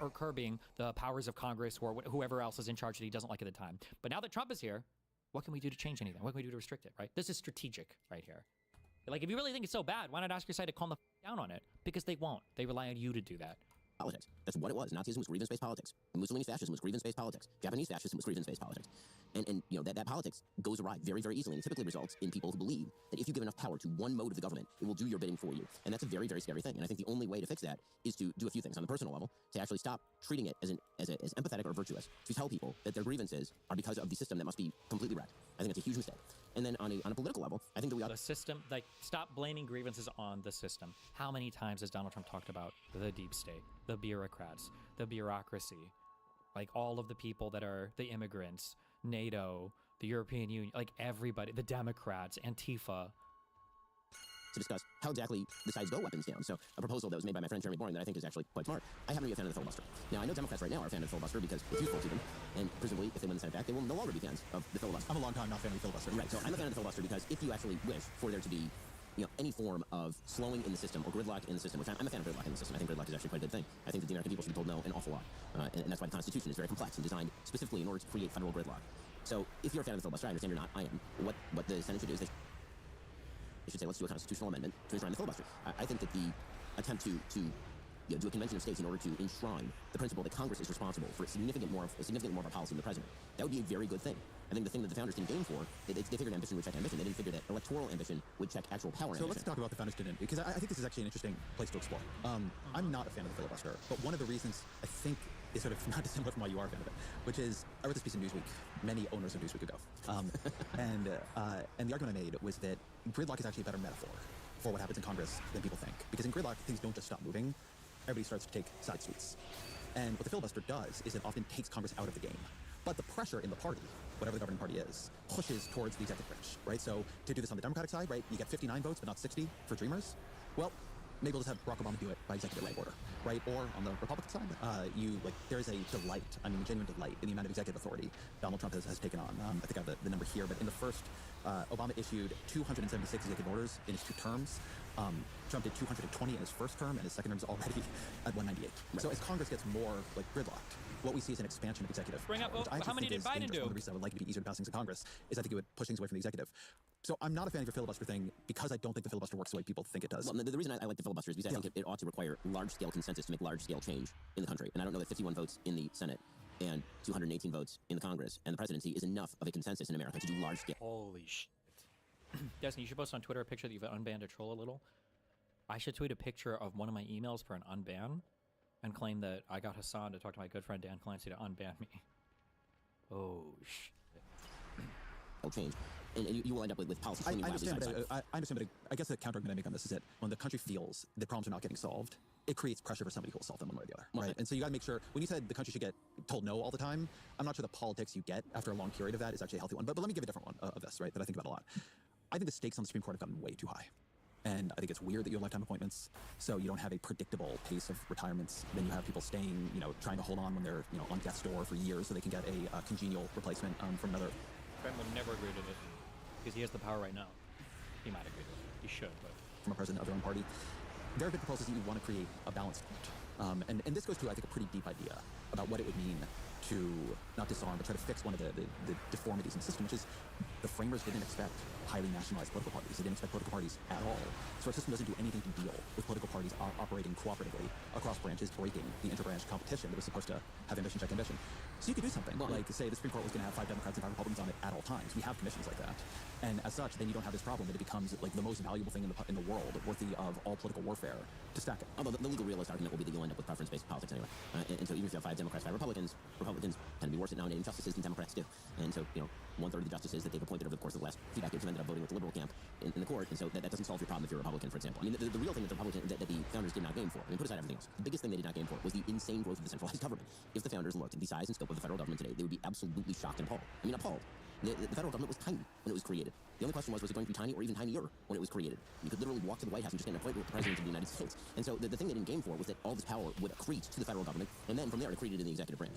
or curbing the powers of Congress or whoever else is in charge that he doesn't like at the time. But now that Trump is here, what can we do to change anything? What can we do to restrict it, right? This is strategic right here. If you really think it's so bad, why not ask your side to calm the down on it? Because they won't. They rely on you to do that. Politics. That's what it was. Nazism was grievance-based politics. Mussolini's fascism was grievance-based politics. Japanese fascism was grievance-based politics. And that politics goes awry very, very easily, and it typically results in people who believe that if you give enough power to one mode of the government, it will do your bidding for you. And that's a very, very scary thing. And I think the only way to fix that is to do a few things on the personal level, to actually stop treating it as empathetic or virtuous, to tell people that their grievances are because of the system that must be completely wrecked. I think it's a huge mistake. And then on a political level, I think that we ought the system, stop blaming grievances on the system. How many times has Donald Trump talked about the deep state, the bureaucrats, the bureaucracy, all of the people that are the immigrants, NATO, the European Union, everybody, the Democrats, Antifa. To discuss how exactly the sides go weapons down. So a proposal that was made by my friend Jeremy Boring that I think is actually quite smart. I happen to be a fan of the filibuster. Now, I know Democrats right now are a fan of the filibuster because it's useful to them, and presumably, if they win the Senate back, they will no longer be fans of the filibuster. I'm a long time not a fan of the filibuster. Right, so I'm a fan of the filibuster because if you actually wish for there to be any form of slowing in the system or gridlock in the system, which I'm a fan of gridlock in the system. I think gridlock is actually quite a good thing. I think that the American people should be told no an awful lot. And that's why the Constitution is very complex and designed specifically in order to create federal gridlock. So if you're a fan of the filibuster, I understand you're not, I am. What the Senate should do is they should say, let's do a constitutional amendment to enshrine the filibuster. I think that the attempt to do a convention of states in order to enshrine the principle that Congress is responsible for significantly more of our policy than the president, that would be a very good thing. I think the thing that the founders didn't gain for, they figured ambition would check ambition. They didn't figure that electoral ambition would check actual power ambition. So let's talk about the founders didn't, because I think this is actually an interesting place to explore. I'm not a fan of the filibuster, but one of the reasons I think is sort of not dissimilar from why you are a fan of it, which is I wrote this piece in Newsweek many owners of Newsweek ago, and the argument I made was that gridlock is actually a better metaphor for what happens in Congress than people think, because in gridlock things don't just stop moving, everybody starts to take side streets, and what the filibuster does is it often takes Congress out of the game. But the pressure in the party, whatever the governing party is, pushes towards the executive branch, right? So to do this on the Democratic side, right, you get 59 votes, but not 60 for Dreamers. Well, maybe we'll just have Barack Obama do it by executive rank order, right? Or on the Republican side, there is a delight, genuine delight in the amount of executive authority Donald Trump has taken on. I think I have the number here, but in the first, Obama issued 276 executive orders in his 2 terms. Trump did 220 in his first term, and his second term is already at 198. Right. So as Congress gets more gridlocked, what we see is an expansion of executive Bring up, power, how many did Biden do? One of the reasons I would like it to be easier to pass things in Congress is I think it would push things away from the executive. So I'm not a fan of your filibuster thing because I don't think the filibuster works the way people think it does. Well, the reason I like the filibuster is because I think it ought to require large-scale consensus to make large-scale change in the country. And I don't know that 51 votes in the Senate and 218 votes in the Congress and the presidency is enough of a consensus in America to do large-scale. Holy shit. Destiny, you should post on Twitter a picture that you've unbanned a troll a little. I should tweet a picture of one of my emails for an unban and claim that I got Hassan to talk to my good friend Dan Clancy to unban me. Oh, shit. Change. And you will end up with policy. I understand, but I guess the counter argument I make on this is that when the country feels that problems are not getting solved, it creates pressure for somebody who will solve them one way or the other, right? And so you got to make sure, when you said the country should get told no all the time, I'm not sure the politics you get after a long period of that is actually a healthy one. But let me give a different one of this, right, that I think about a lot. I think the stakes on the Supreme Court have gotten way too high. And I think it's weird that you have lifetime appointments, so you don't have a predictable pace of retirements. Then you have people staying, trying to hold on when they're, on death's door for years so they can get a congenial replacement from another. Ben would never agree to this because he has the power right now. He might agree to it. He should, but from a president of their own party. There have been proposals that you want to create a balanced front. And this goes to, I think, a pretty deep idea about what it would mean to not disarm, but try to fix one of the deformities in the system, which is the framers didn't expect highly nationalized political parties. They didn't expect political parties at all. So our system doesn't do anything to deal with political parties operating cooperatively across branches, breaking the interbranch competition that was supposed to have ambition check ambition. So you could do something like say the Supreme Court was going to have 5 Democrats and 5 Republicans on it at all times. We have commissions like that. And as such, then you don't have this problem that it becomes like the most valuable thing in the world, worthy of all political warfare, to stack it. Although the legal realist argument will be that you'll end up with preference-based politics anyway. And so even if you have 5 Democrats, 5 Republicans, Republicans tend to be worse at nominating justices than Democrats do. And so, 1/3 of the justices that they've appointed over the course of the last few decades have ended up voting with the liberal camp in the court. And so that doesn't solve your problem if you're a Republican, for example. I mean, the real thing that the founders did not game for, put aside everything else, the biggest thing they did not game for was the insane growth of the centralized government. If the founders looked at the size and scope of the federal government today, they would be absolutely shocked and appalled. I mean, appalled. The federal government was tiny when it was created. The only question was it going to be tiny or even tinier when it was created? You could literally walk to the White House and just get an appointment with the President of the United States. And so the thing they didn't game for was that all this power would accrete to the federal government, and then from there it accreted in the executive branch.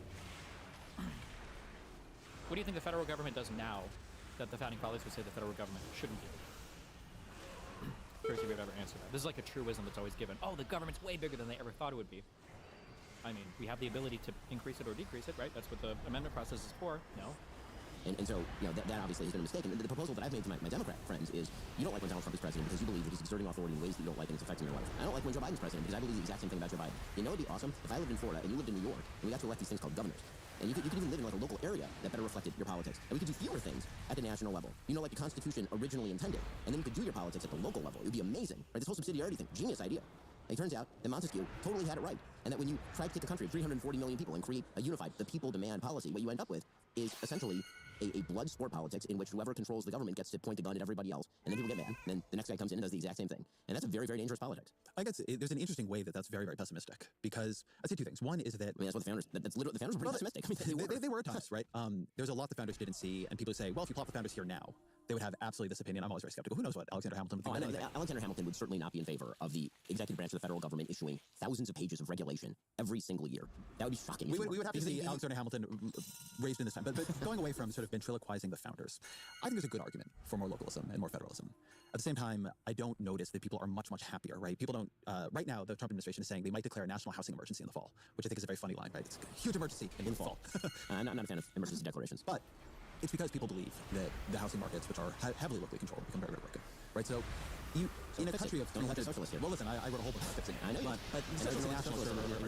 what do you think the federal government does now that the founding fathers would say the federal government shouldn't do? Curious if you've ever answered that. This is like a truism that's always given. Oh, the government's way bigger than they ever thought it would be. I mean, we have the ability to increase it or decrease it, right? That's what the amendment process is for. No. And so, that obviously has been a mistake. And the proposal that I've made to my Democrat friends is, you don't like when Donald Trump is president because you believe that he's exerting authority in ways that you don't like and it's affecting your life. I don't like when Joe Biden's president because I believe the exact same thing about Joe Biden. It'd be awesome if I lived in Florida and you lived in New York and we got to elect these things called governors. And you could even live in like a local area that better reflected your politics. And we could do fewer things at the national level. Like the Constitution originally intended. And then you could do your politics at the local level. It would be amazing. Right? This whole subsidiarity thing, genius idea. It turns out that Montesquieu totally had it right. And that when you try to take a country of 340 million people and create a unified, the people demand policy, what you end up with is essentially a blood sport politics in which whoever controls the government gets to point the gun at everybody else. And then people get mad. And then the next guy comes in and does the exact same thing. And that's a very, very dangerous politics. I guess there's an interesting way that's very, very pessimistic. Because I'd say 2 things. One is that... that's what the founders... That's literally... The founders were pretty pessimistic. I mean, they were at times, right? There's a lot the founders didn't see. And people say, well, if you plot the founders here now, they would have absolutely this opinion. I'm always very skeptical. Who knows what Alexander Hamilton would think? Alexander Hamilton would certainly not be in favor of the executive branch of the federal government issuing thousands of pages of regulation every single year. That would be shocking. We would have to see Alexander Hamilton raised in this time. But going away from sort of ventriloquizing the founders, I think there's a good argument for more localism and more federalism. At the same time, I don't notice that people are much, much happier, right? People don't... right now, the Trump administration is saying they might declare a national housing emergency in the fall, which I think is a very funny line, right? It's a huge emergency in the fall. I'm not a fan of emergency declarations. But it's because people believe that the housing markets, which are heavily locally controlled, become very, very broken, right? So you, in a country of... Don't let the socialists here. Well, listen, I wrote a whole book about fixing it. I know you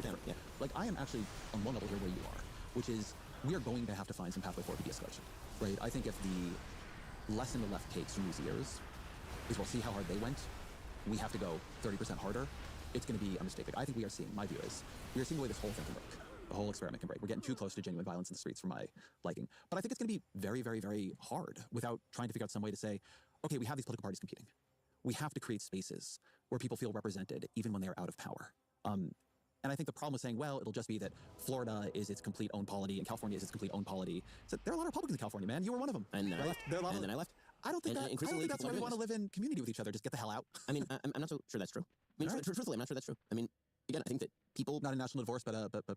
did. But like, I am actually on one level here where you are, which is we are going to have to find some pathway forward to de-escalation, right? I think if the lesson the left takes from these years is, we'll see how hard they went. We have to go 30% harder. It's going to be a mistake. Like, I think we are seeing, my view is, we are seeing the way this whole thing can break. The whole experiment can break. We're getting too close to genuine violence in the streets for my liking. But I think it's going to be very, very, very hard without trying to figure out some way to say, okay, we have these political parties competing. We have to create spaces where people feel represented even when they are out of power. And I think the problem with saying, well, it'll just be that Florida is its complete own polity and California is its complete own polity. So there are a lot of Republicans in California, man. You were one of them. And then I left. There are a lot and then I left. I don't think that's why we want to live in community with each other. Just get the hell out. I mean, I'm not so sure that's true. I mean, truthfully, I'm not sure that's true. I mean, again, I think that people... Not a national divorce, but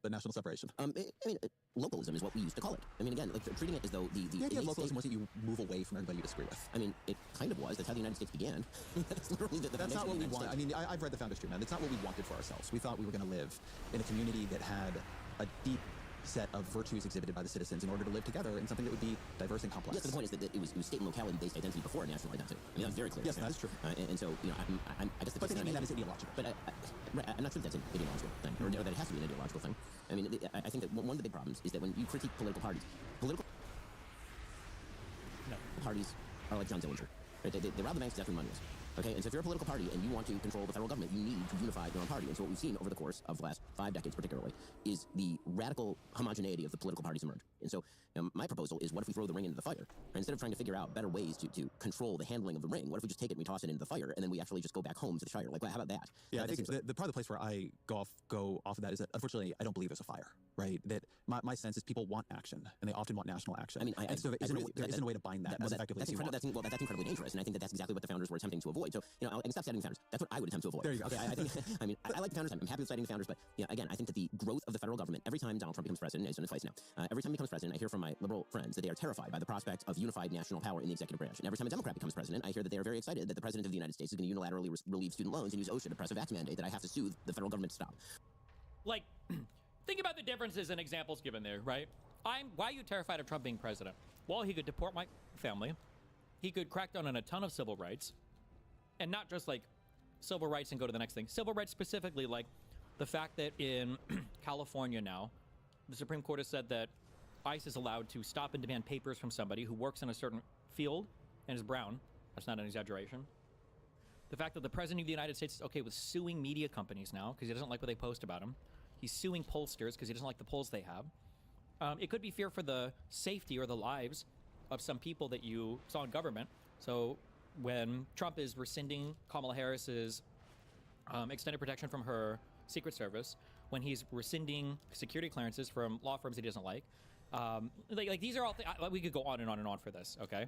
national separation. I mean, localism is what we used to call it. I mean, again, like treating it as though the idea of localism was that you move away from everybody you disagree with. I mean, it kind of was. That's how the United States began. That's literally the That's not what we want. I mean, I've read the Founders too, man. That's not what we wanted for ourselves. We thought we were going to live in a community that had a deep set of virtues exhibited by the citizens in order to live together in something that would be diverse and complex. Yes, the point is that it was state and locality-based identity before national identity. I mean, that's very clear. Yes, that's true. And so, I guess the... But they mean that is ideological. But I'm not sure that that's an ideological thing, or that it has to be an ideological thing. I mean, I think that one of the big problems is that when you critique political parties, parties are like John Dillinger. Right? They rob the banks after the money is. Okay, and so if you're a political party and you want to control the federal government, you need to unify your own party. And so what we've seen over the course of the last 5 decades particularly is the radical homogeneity of the political parties emerge. And so my proposal is, what if we throw the ring into the fire? And instead of trying to figure out better ways to control the handling of the ring, what if we just take it and we toss it into the fire and then we actually just go back home to the Shire? Like, how about that? Yeah, I think the part of the place where I go off of that is that, unfortunately, I don't believe there's a fire. right? That my sense is people want action, and they often want national action. I mean, and so there isn't a way to bind that as effectively as you want. That's incredibly dangerous, and I think that's exactly what the founders were attempting to avoid. So, I can stop citing the founders. That's what I would attempt to avoid. There you go. Okay, I think, I like the founders. I'm happy with citing the founders, but again, I think that the growth of the federal government, every time Donald Trump becomes president, he's done it twice now, every time he becomes president, I hear from my liberal friends that they are terrified by the prospect of unified national power in the executive branch. And every time a Democrat becomes president, I hear that they are very excited that the president of the United States is going to unilaterally relieve student loans and use OSHA to press a vax mandate that I have to sue the federal government to stop. Like, think about the differences and examples given there, right? Why are you terrified of Trump being president? Well, he could deport my family. He could crack down on a ton of civil rights. And not just like civil rights and go to the next thing. Civil rights specifically, like the fact that in California now, the Supreme Court has said that ICE is allowed to stop and demand papers from somebody who works in a certain field and is brown. That's not an exaggeration. The fact that the president of the United States is okay with suing media companies now because he doesn't like what they post about him. He's suing pollsters because he doesn't like the polls they have. It could be fear for the safety or the lives of some people that you saw in government. So when Trump is rescinding Kamala Harris's extended protection from her Secret Service, when he's rescinding security clearances from law firms he doesn't like these are all we could go on and on and on for this, okay?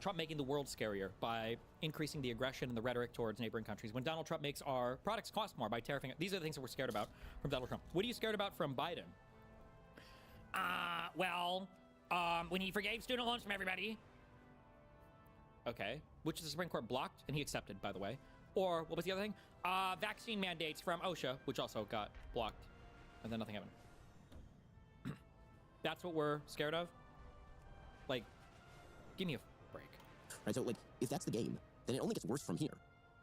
Trump making the world scarier by increasing the aggression and the rhetoric towards neighboring countries. When Donald Trump makes our products cost more by tariffing it. These are the things that we're scared about from Donald Trump. What are you scared about from Biden? When he forgave student loans from everybody. Okay, which the Supreme Court blocked, and he accepted, by the way. Or, what was the other thing? Vaccine mandates from OSHA, which also got blocked, and then nothing happened. That's what we're scared of? Like, give me a break. Right, so, like, if that's the game, then it only gets worse from here.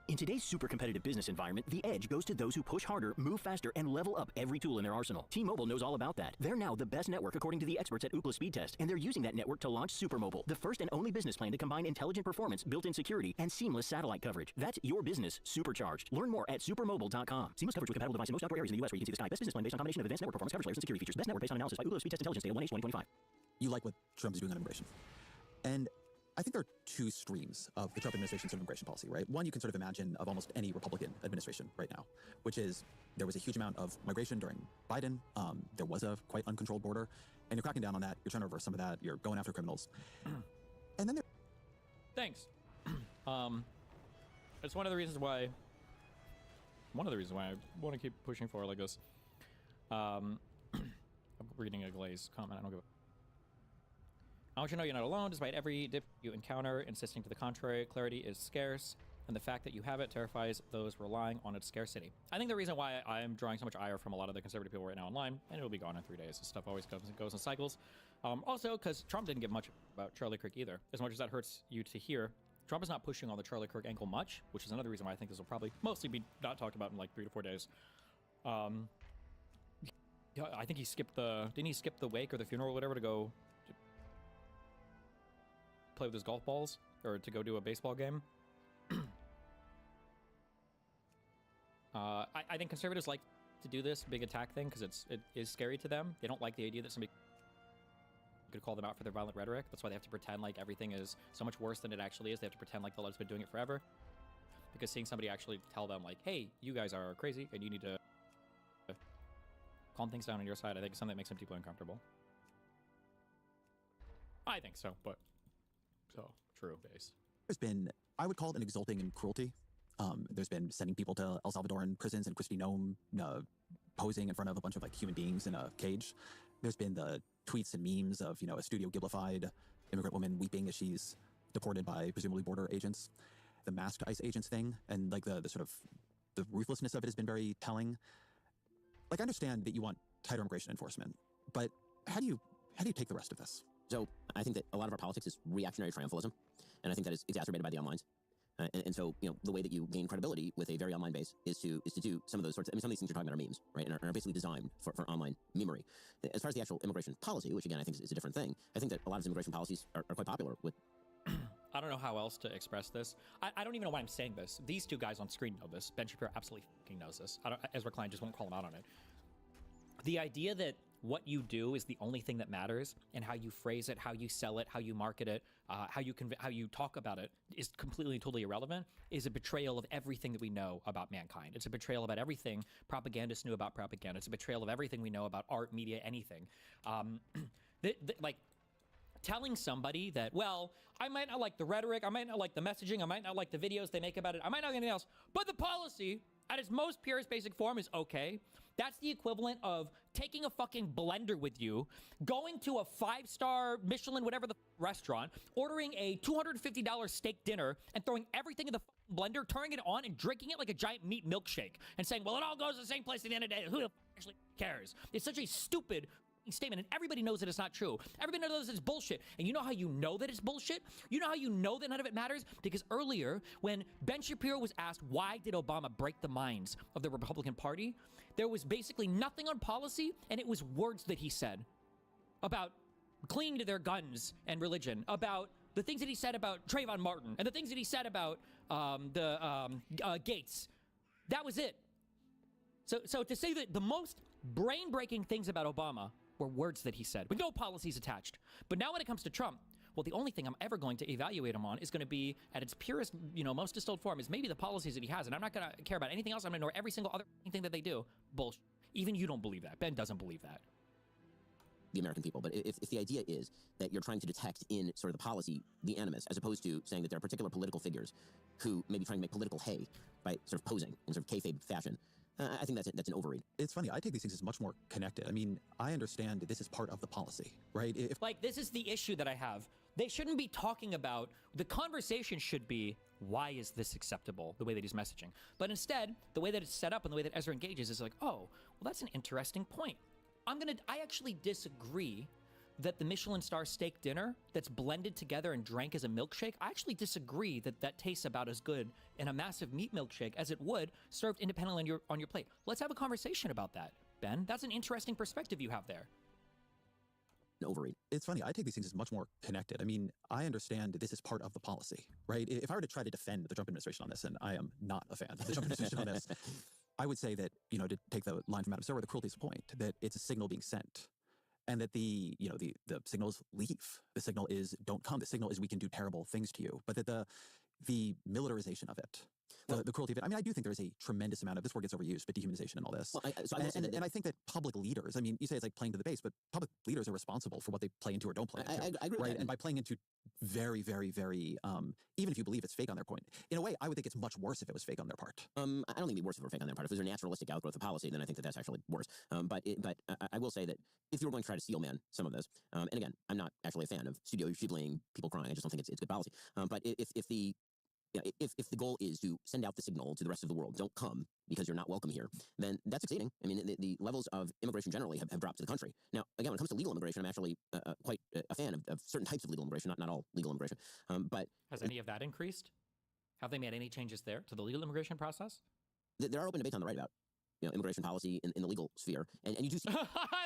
In today's super competitive business environment, the edge goes to those who push harder, move faster, and level up every tool in their arsenal. T-Mobile knows all about that. They're now the best network according to the experts at Ookla Speed Test, and they're using that network to launch Supermobile, the first and only business plan to combine intelligent performance, built-in security, and seamless satellite coverage. That's your business supercharged. Learn more at supermobile.com. Seamless coverage with compatible device in most outdoor areas in the U.S. where you can see the sky. Best business plan based on combination of advanced network performance, coverage layers, and security features. Best network based on analysis by Ookla Speed Test Intelligence Data 1H 2025. You like what Trump is doing on immigration. And I think there are two streams of the Trump administration's immigration policy, right? One you can sort of imagine of almost any Republican administration right now, which is there was a huge amount of migration during Biden. There was a quite uncontrolled border, and you're cracking down on that. You're trying to reverse some of that. You're going after criminals. And then Thanks. It's one of the reasons why I want to keep pushing forward like this. I'm reading a Glaze comment. I don't give a... I want you to know you're not alone. Despite every dip you encounter insisting to the contrary, clarity is scarce, and the fact that you have it terrifies those relying on its scarcity. I think the reason why I'm drawing so much ire from a lot of the conservative people right now online, and it'll be gone in 3 days. This stuff always goes in cycles. Also, because Trump didn't give much about Charlie Kirk either. As much as that hurts you to hear, Trump is not pushing on the Charlie Kirk angle much, which is another reason why I think this will probably mostly be not talked about in like 3 to 4 days. Yeah, I think he skipped didn't he skip the wake or the funeral or whatever to go play with his golf balls or to go do a baseball game? I think conservatives like to do this big attack thing because it is scary to them. They don't like the idea that somebody could call them out for their violent rhetoric. That's why they have to pretend like everything is so much worse than it actually is. They have to pretend like the left's been doing it forever. Because seeing somebody actually tell them like, hey, you guys are crazy and you need to calm things down on your side, I think is something that makes them deeply uncomfortable. I think so, but so true base. there's been, I would call it an exulting in cruelty. There's been sending people to El Salvadoran prisons and Kristi Noem posing in front of a bunch of like human beings in a cage. There's been the tweets and memes of, you know, a Studio Ghiblified immigrant woman weeping as she's deported by presumably border agents. The masked ICE agents thing and like the sort of the ruthlessness of it has been very telling. Like, I understand that you want tighter immigration enforcement, but how do you take the rest of this? So I think that a lot of our politics is reactionary triumphalism, and I think that is exacerbated by the onlines. And so, you know, the way that you gain credibility with a very online base is to do some of those sorts of, I mean, some of these things you're talking about are memes, right? And are basically designed for online memery. As far as the actual immigration policy, which again, I think is a different thing, I think that a lot of immigration policies are quite popular with. I don't know how else to express this. I don't even know why I'm saying this. These two guys on screen know this. Ben Shapiro absolutely fucking knows this. Ezra Klein just won't call him out on it. The idea that what you do is the only thing that matters, and how you phrase it, how you sell it, how you market it, how you talk about it is completely and totally irrelevant, is a betrayal of everything that we know about mankind. It's a betrayal about everything propagandists knew about propaganda. It's a betrayal of everything we know about art, media, anything. Like, telling somebody that, well, I might not like the rhetoric, I might not like the messaging, I might not like the videos they make about it, I might not like anything else, but the policy at its most purest basic form is okay. That's the equivalent of taking a fucking blender with you, going to a 5-star Michelin, whatever the restaurant, ordering a $250 steak dinner, and throwing everything in the blender, turning it on, and drinking it like a giant meat milkshake, and saying, well, it all goes to the same place at the end of the day. Who the actually cares? It's such a stupid statement, and everybody knows that it's not true. Everybody knows it's bullshit. And you know how you know that it's bullshit? You know how you know that none of it matters? Because earlier, when Ben Shapiro was asked why did Obama break the minds of the Republican Party, there was basically nothing on policy, and it was words that he said about clinging to their guns and religion, about the things that he said about Trayvon Martin, and the things that he said about Gates. That was it. So to say that the most brain-breaking things about Obama were words that he said, with no policies attached. But now when it comes to Trump, well, the only thing I'm ever going to evaluate him on is going to be, at its purest, most distilled form, is maybe the policies that he has, and I'm not going to care about anything else. I'm going to ignore every single other thing that they do. Bullshit. Even you don't believe that. Ben doesn't believe that. The American people. But if the idea is that you're trying to detect in sort of the policy the animus, as opposed to saying that there are particular political figures who may be trying to make political hay by sort of posing in sort of kayfabe fashion, I think that's an overread. It's funny. I take these things as much more connected. I mean, I understand this is part of the policy, right? Like, this is the issue that I have. They shouldn't be talking about, the conversation should be, why is this acceptable, the way that he's messaging? But instead, the way that it's set up and the way that Ezra engages is like, oh, well, that's an interesting point. I actually disagree that the Michelin star steak dinner that's blended together and drank as a milkshake, I actually disagree that that tastes about as good in a massive meat milkshake as it would served independently on your plate. Let's have a conversation about that, Ben. That's an interesting perspective you have there. Overeat. It's funny. I take these things as much more connected. I mean, I understand this is part of the policy, right? If I were to try to defend the Trump administration on this, and I am not a fan of the Trump administration on this, I would say that, to take the line from Adam Silver, the cruelty is the point, that it's a signal being sent. And that the signal is leave. The signal is don't come. The signal is we can do terrible things to you. But that the militarization of it, the cruelty of it. I mean, I do think there's a tremendous amount of, this word gets overused, but dehumanization and all this. Well, and I think that public leaders, I mean, you say it's like playing to the base, but public leaders are responsible for what they play into or don't play into. I agree with that. And by playing into very, very, very, even if you believe it's fake on their point, in a way, I would think it's much worse if it was fake on their part. I don't think it'd be worse if it were fake on their part. If there's a naturalistic outgrowth of policy, then I think that's actually worse. But I will say that if you were going to try to steel man some of this, and again, I'm not actually a fan of studio shibling, people crying. I just don't think it's good policy. But if the goal is to send out the signal to the rest of the world, don't come because you're not welcome here, then that's succeeding. I mean, the levels of immigration generally have dropped to the country. Now, again, when it comes to legal immigration, I'm actually quite a fan of certain types of legal immigration, not all legal immigration. But has any of that increased? Have they made any changes there to the legal immigration process? There are open debates on the right about immigration policy in the legal sphere, and you do see. I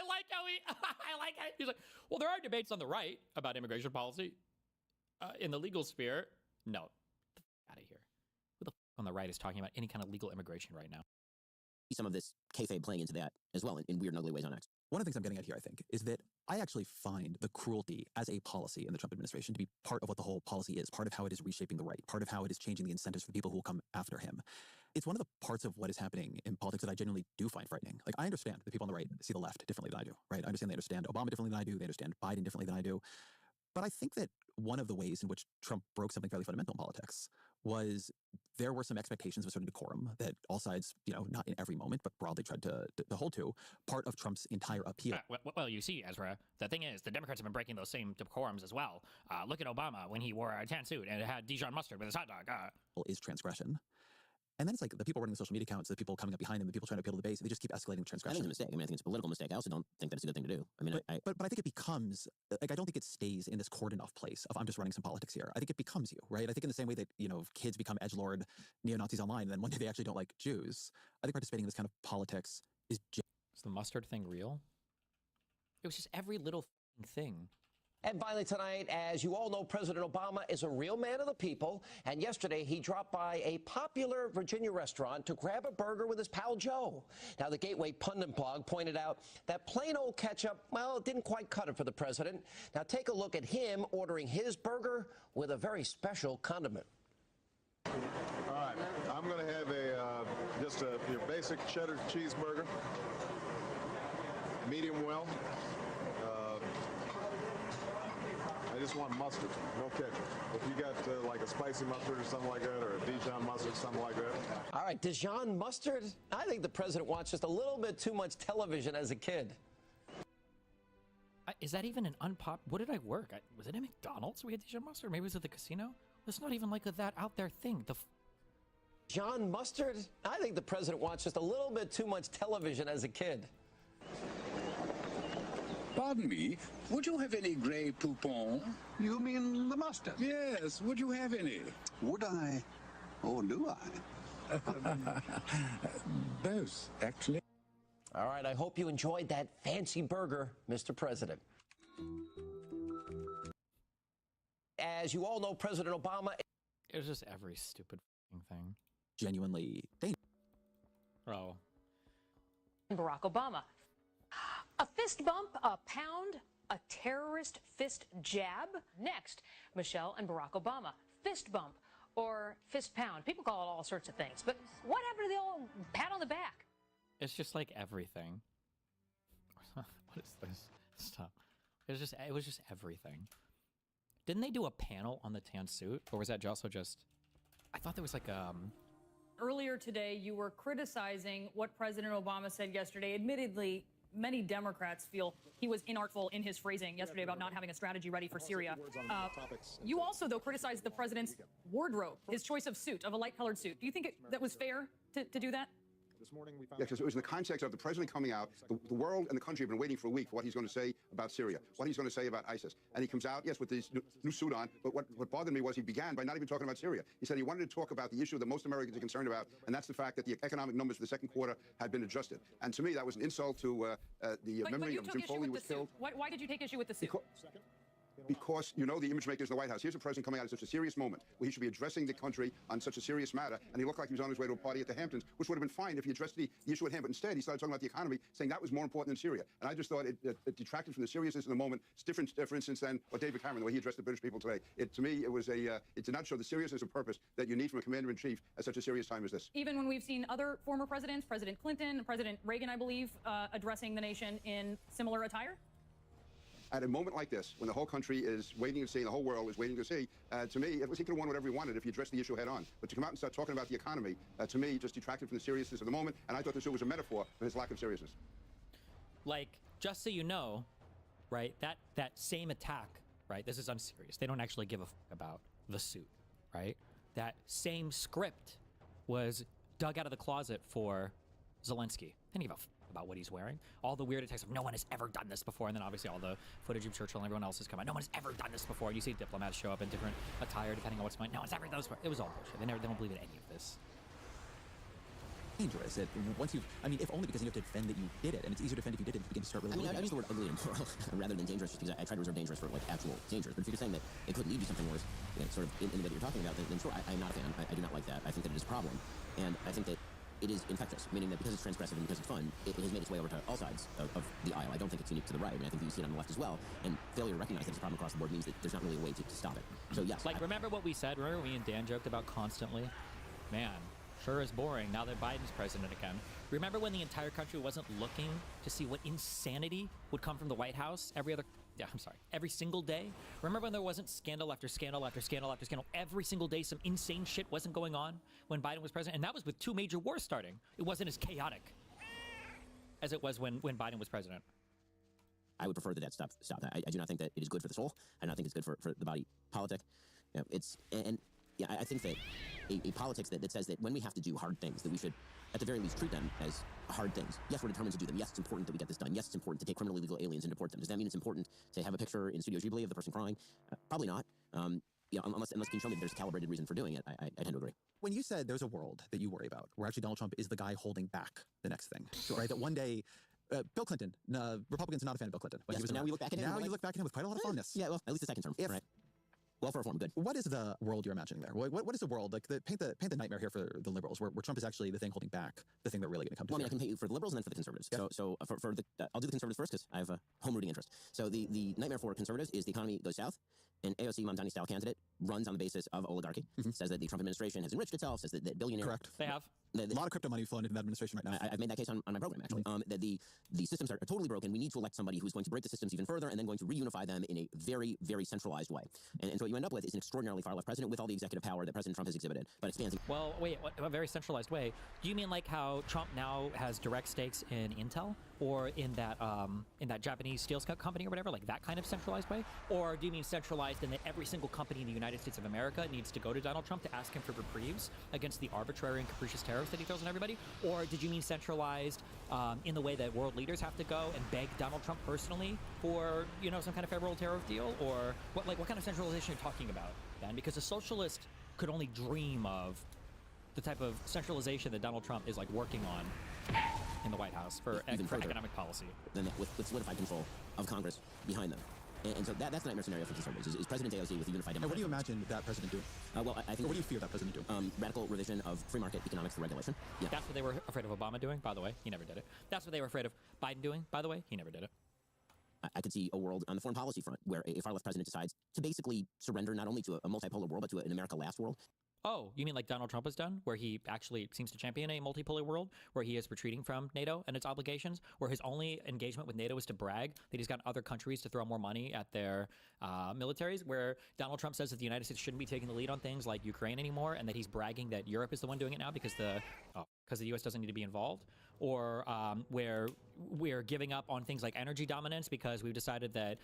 like how he's like, well, there are debates on the right about immigration policy. In the legal sphere, no. Out of here. Who the on the right is talking about any kind of legal immigration right now? Some of this kayfabe playing into that as well in weird and ugly ways on X. One of the things I'm getting at here, I think, is that I actually find the cruelty as a policy in the Trump administration to be part of what the whole policy is, part of how it is reshaping the right, part of how it is changing the incentives for the people who will come after him. It's one of the parts of what is happening in politics that I genuinely do find frightening. Like, I understand that people on the right see the left differently than I do, right? I understand they understand Obama differently than I do. They understand Biden differently than I do. But I think that one of the ways in which Trump broke something fairly fundamental in politics was there were some expectations of a certain decorum that all sides, not in every moment, but broadly tried to hold to. Part of Trump's entire appeal. Well, you see, Ezra, the thing is, the Democrats have been breaking those same decorums as well. Look at Obama when he wore a tan suit and it had Dijon mustard with his hot dog. Is transgression. And then it's like the people running the social media accounts, the people coming up behind them, the people trying to appeal to the base, they just keep escalating with transgression. I think it's a mistake. I mean, I think it's a political mistake. I also don't think that it's a good thing to do. I mean, but I think it becomes, like, I don't think it stays in this cordoned off place of I'm just running some politics here. I think it becomes you, right? I think in the same way that, kids become edgelord neo-Nazis online, and then one day they actually don't like Jews. I think participating in this kind of politics is the mustard thing real? It was just every little thing. And finally tonight, as you all know, President Obama is a real man of the people. And yesterday, he dropped by a popular Virginia restaurant to grab a burger with his pal Joe. Now, the Gateway Pundit blog pointed out that plain old ketchup, well, it didn't quite cut it for the president. Now, take a look at him ordering his burger with a very special condiment. All right, I'm going to have just your basic cheddar cheeseburger, medium well. I just want mustard, no ketchup. If you got like a spicy mustard or something like that, or a Dijon mustard, something like that. All right, Dijon mustard? I think the president watched just a little bit too much television as a kid. Is that even an unpop? What did I work? Was it at McDonald's we had Dijon mustard? Maybe it was at the casino? It's not even like that out there thing. Dijon mustard? I think the president watched just a little bit too much television as a kid. Pardon me, would you have any Grey Poupon? You mean the mustard? Yes, would you have any? Would I? Or do I? Both, actually. All right, I hope you enjoyed that fancy burger, Mr. President. As you all know, President Obama... It was just every stupid thing. Genuinely dangerous. Oh. Barack Obama. A fist bump, a pound, a terrorist fist jab. Next, Michelle and Barack Obama. Fist bump or fist pound. People call it all sorts of things. But what happened to the old pat on the back? It's just like everything. What is this? Stop. It was just everything. Didn't they do a panel on the tan suit? Or was that also just... I thought there was like Earlier today, you were criticizing what President Obama said yesterday. Admittedly, many Democrats feel he was inartful in his phrasing yesterday about not having a strategy ready for Syria. You also, though, criticized the president's wardrobe, his choice of suit, of a light-colored suit. Do you think that was fair to do that? This morning we found because it was in the context of the president coming out. The world and the country have been waiting for a week for what he's going to say about Syria, what he's going to say about ISIS. And he comes out, yes, with this new suit on, but what bothered me was he began by not even talking about Syria. He said he wanted to talk about the issue that most Americans are concerned about, and that's the fact that the economic numbers for the second quarter had been adjusted. And to me, that was an insult to the memory of Jim Foley was killed. Why did you take issue with the suit? Because you know the image makers in the White House. Here's a president coming out at such a serious moment where he should be addressing the country on such a serious matter, and he looked like he was on his way to a party at the Hamptons, which would have been fine if he addressed the issue at hand. But instead, he started talking about the economy, saying that was more important than Syria. And I just thought it detracted from the seriousness of the moment. It's different, for instance, than what David Cameron, the way he addressed the British people today. To me, it was it did not show the seriousness and purpose that you need from a commander-in-chief at such a serious time as this. Even when we've seen other former presidents, President Clinton, President Reagan, I believe, addressing the nation in similar attire? At a moment like this, when the whole country is waiting to see, the whole world is waiting to see, to me, he could have won whatever he wanted if he addressed the issue head on. But to come out and start talking about the economy, to me, just detracted from the seriousness of the moment, and I thought the suit was a metaphor for his lack of seriousness. Like, just so you know, right, that same attack, right, this is unserious. They don't actually give a fuck about the suit, right? That same script was dug out of the closet for Zelensky. They didn't give a fuck about what he's wearing. All the weird attacks of no one has ever done this before, and then obviously all the footage of Churchill and everyone else has come out. No one has ever done this before. And you see diplomats show up in different attire depending on what's going on. No one's ever done this before. It was all bullshit. They don't believe in any of this. Dangerous. Once you've, if only because you have to defend that you did it, and it's easier to defend if you did it. If you begin to start really. I use the word ugly and moral rather than dangerous, just because I try to reserve dangerous for like actual dangerous. But if you're saying that it could lead to something worse, sort of in the way that you're talking about, then sure, I'm not a fan. I do not like that. I think that it is a problem, and I think that it is infectious, meaning that because it's transgressive and because it's fun, it has made its way over to all sides of the aisle. I don't think it's unique to the right. I think you see it on the left as well. And failure to recognize that it's a problem across the board means that there's not really a way to stop it. So yes. Like, remember what we said? Remember me and Dan joked about constantly? Man, sure is boring now that Biden's president again. Remember when the entire country wasn't looking to see what insanity would come from the White House every single day? Remember when there wasn't scandal after scandal after scandal after scandal? Every single day some insane shit wasn't going on when Biden was president? And that was with 2 major wars starting. It wasn't as chaotic as it was when Biden was president. I would prefer that stop. I do not think that it is good for the soul. I do not think it's good for the body politic. I think that a politics that says that when we have to do hard things, that we should, at the very least, treat them as hard things. Yes, we're determined to do them. Yes, it's important that we get this done. Yes, it's important to take criminally legal aliens and deport them. Does that mean it's important to have a picture in Studio Ghibli of the person crying? Probably not. Unless you can show me that there's a calibrated reason for doing it, I tend to agree. When you said there's a world that you worry about, where actually Donald Trump is the guy holding back the next thing, right? That one day Bill Clinton. Republicans are not a fan of Bill Clinton. Yes, but now we look back at him. Now you look back at him with quite a lot of fondness. Yeah, well, at least the second term. Right. Well, for reform, good. What is the world you're imagining there? What is the world like? Paint the nightmare here for the liberals, where Trump is actually the thing holding back the thing they're really going to come to. Well, I mean, I can paint you for the liberals and then for the conservatives. Yeah. So for the I'll do the conservatives first because I have a home rooting interest. So the nightmare for conservatives is the economy goes south. An AOC Mamdani style candidate runs on the basis of oligarchy. Says that the Trump administration has enriched itself. Says that billionaires. Correct. They have. A lot of crypto money flowing into the administration right now. I've made that case on my program, actually. That the systems are totally broken. We need to elect somebody who's going to break the systems even further and then going to reunify them in a very, very centralized way. And so what you end up with is an extraordinarily far-left president with all the executive power that President Trump has exhibited, but it spans... Well, wait, a very centralized way? Do you mean like how Trump now has direct stakes in Intel? Or in that Japanese steel company or whatever, like that kind of centralized way? Or do you mean centralized in that every single company in the United States of America needs to go to Donald Trump to ask him for reprieves against the arbitrary and capricious tariffs that he throws on everybody? Or did you mean centralized in the way that world leaders have to go and beg Donald Trump personally for, you know, some kind of federal tariff deal? Or what kind of centralization are you talking about, then? Because a socialist could only dream of the type of centralization that Donald Trump is like working on in the White House for economic policy. Then with solidified control of Congress behind them. And so that's the nightmare scenario for conservatives, is President AOC with a unified Democratic. And what do you imagine that president doing? Well, I think... Or what do you fear that president doing? Radical revision of free market economics through regulation. Yeah. That's what they were afraid of Obama doing, by the way. He never did it. That's what they were afraid of Biden doing, by the way. He never did it. I could see a world on the foreign policy front where a far-left president decides to basically surrender not only to a multipolar world, but to an America last world. Oh, you mean like Donald Trump has done, where he actually seems to champion a multipolar world, where he is retreating from NATO and its obligations, where his only engagement with NATO is to brag that he's got other countries to throw more money at their militaries, where Donald Trump says that the United States shouldn't be taking the lead on things like Ukraine anymore, and that he's bragging that Europe is the one doing it now because the U.S. doesn't need to be involved, or where we're giving up on things like energy dominance because we've decided that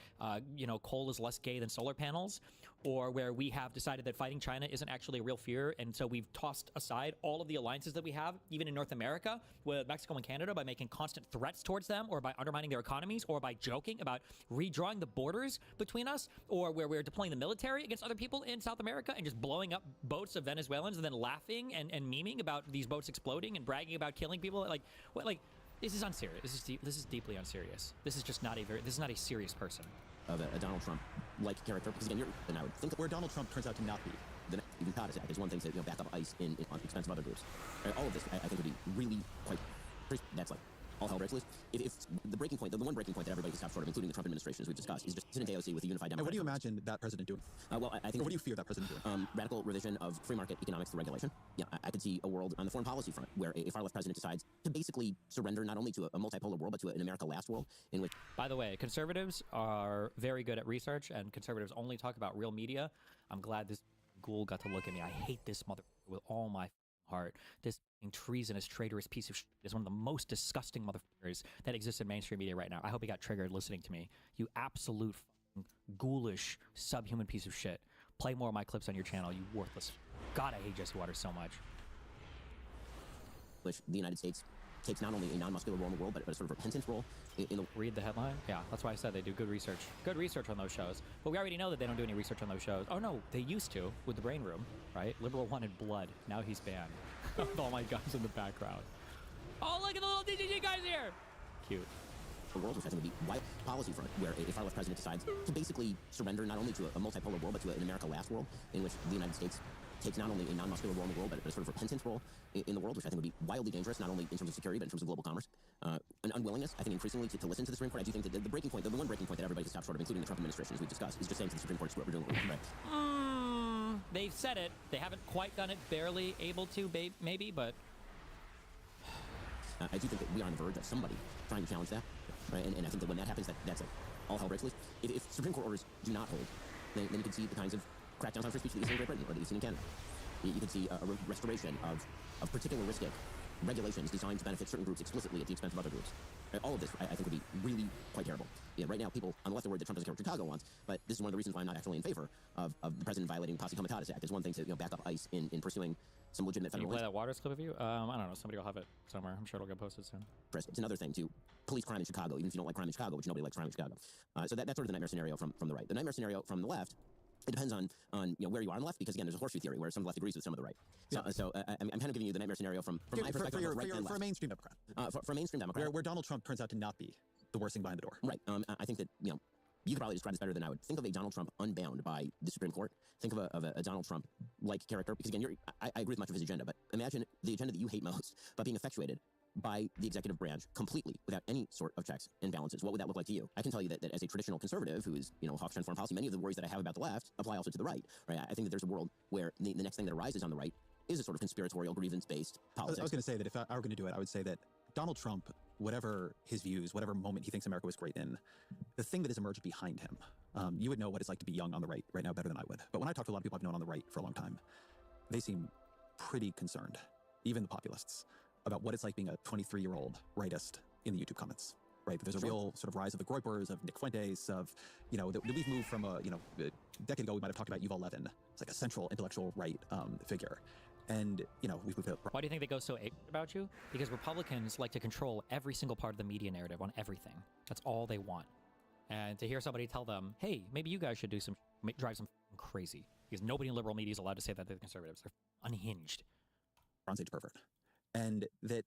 coal is less gay than solar panels, or where we have decided that fighting China isn't actually a real fear, and so we've tossed aside all of the alliances that we have, even in North America, with Mexico and Canada, by making constant threats towards them, or by undermining their economies, or by joking about redrawing the borders between us, or where we're deploying the military against other people in South America and just blowing up boats of Venezuelans and then laughing and memeing about these boats exploding and bragging about killing people. This is unserious. This is deeply unserious. This is just not this is not a serious person. Of a Donald Trump-like character, because again, and I would think where Donald Trump turns out to not be. The even Codice Act is one thing to back up ICE on the expense of other groups. All of this, I think, would be really quite. That's like all hell breaks loose. If the breaking point, the one breaking point that everybody can stop short of, including the Trump administration, as we've discussed, is just President AOC with a unified Democratic. And what do you imagine that president doing? Well, I think. Or what do you fear that president doing? Radical revision of free market economics through regulation. Yeah, I could see a world on the foreign policy front where a far left president decides to basically surrender not only to a multipolar world, but to an America last world in which. By the way, conservatives are very good at research, and conservatives only talk about real media. I'm glad this ghoul got to look at me. I hate this mother with all my heart. This treasonous, traitorous piece of shit is one of the most disgusting motherfuckers that exists in mainstream media right now. I hope he got triggered listening to me. You absolute ghoulish, subhuman piece of shit. Play more of my clips on your channel, you worthless. God, I hate Jesse Waters so much. Which the United States takes not only a non-muscular role in the world, but a sort of repentant role in the... Read the headline? Yeah, that's why I said they do good research. Good research on those shows. But we already know that they don't do any research on those shows. Oh no, they used to, with the Brain Room, right? Liberal wanted blood. Now he's banned. With all my guns in the background. Oh, look at the little DGG guys here! Cute. The world, which I think would be wild policy front, where a far left president decides to basically surrender not only to a multipolar world, but to an America last world, in which the United States takes not only a non-muscular role in the world, but a sort of repentant role in the world, which I think would be wildly dangerous, not only in terms of security, but in terms of global commerce. An unwillingness, I think, increasingly to listen to the Supreme Court. I do think that the breaking point, the one breaking point that everybody can stop short of, including the Trump administration, as we've discussed, is just saying to the Supreme Court, what we're doing, right? They've said it. They haven't quite done it, barely able to, maybe, but... I do think that we are on the verge of somebody trying to challenge that, right? And I think that when that happens, that's all hell breaks loose. If Supreme Court orders do not hold, then you can see the kinds of crackdowns on free speech that you see in Great Britain or that you see in Canada. You can see a restoration of particularistic regulations designed to benefit certain groups explicitly at the expense of other groups. All of this, I think, would be really quite terrible. Yeah, right now, people on the left are worried that Trump doesn't care what Chicago wants, but this is one of the reasons why I'm not actually in favor of the president violating the Posse Comitatus Act. It's one thing to back up ICE in pursuing some legitimate federal... Can you play that Waters clip of you? I don't know. Somebody will have it somewhere. I'm sure it'll get posted soon. It's another thing to police crime in Chicago, even if you don't like crime in Chicago, which nobody likes crime in Chicago. So that's sort of the nightmare scenario from the right. The nightmare scenario from the left It depends on where you are on the left, because again, there's a horseshoe theory where some of the left agrees with some of the right. So, I'm kind of giving you the nightmare scenario from my perspective. For a mainstream Democrat. For a mainstream Democrat. Where Donald Trump turns out to not be the worst thing behind the door. Right. I think that, you could probably describe this better than I would. Think of a Donald Trump unbound by the Supreme Court. Think of a Donald Trump-like character, because again, I agree with much of his agenda, but imagine the agenda that you hate most, but being effectuated by the executive branch completely without any sort of checks and balances. What would that look like to you? I can tell you that as a traditional conservative who is, hawkish on foreign policy, many of the worries that I have about the left apply also to the right. Right? I think that there's a world where the next thing that arises on the right is a sort of conspiratorial, grievance-based politics. I was going to say that if I were going to do it, I would say that Donald Trump, whatever his views, whatever moment he thinks America was great in, the thing that has emerged behind him, you would know what it's like to be young on the right now better than I would. But when I talk to a lot of people I've known on the right for a long time, they seem pretty concerned, even the populists, about what it's like being a 23-year-old rightist in the YouTube comments, right? There's a real sort of rise of the Groypers, of Nick Fuentes, of, that we've moved from a decade ago, we might have talked about Yuval Levin. It's like a central intellectual right figure. And, we've moved to... Why do you think they go so about you? Because Republicans like to control every single part of the media narrative on everything. That's all they want. And to hear somebody tell them, hey, maybe you guys should drive some crazy. Because nobody in liberal media is allowed to say that they're conservatives. They're unhinged. Bronze Age pervert. And that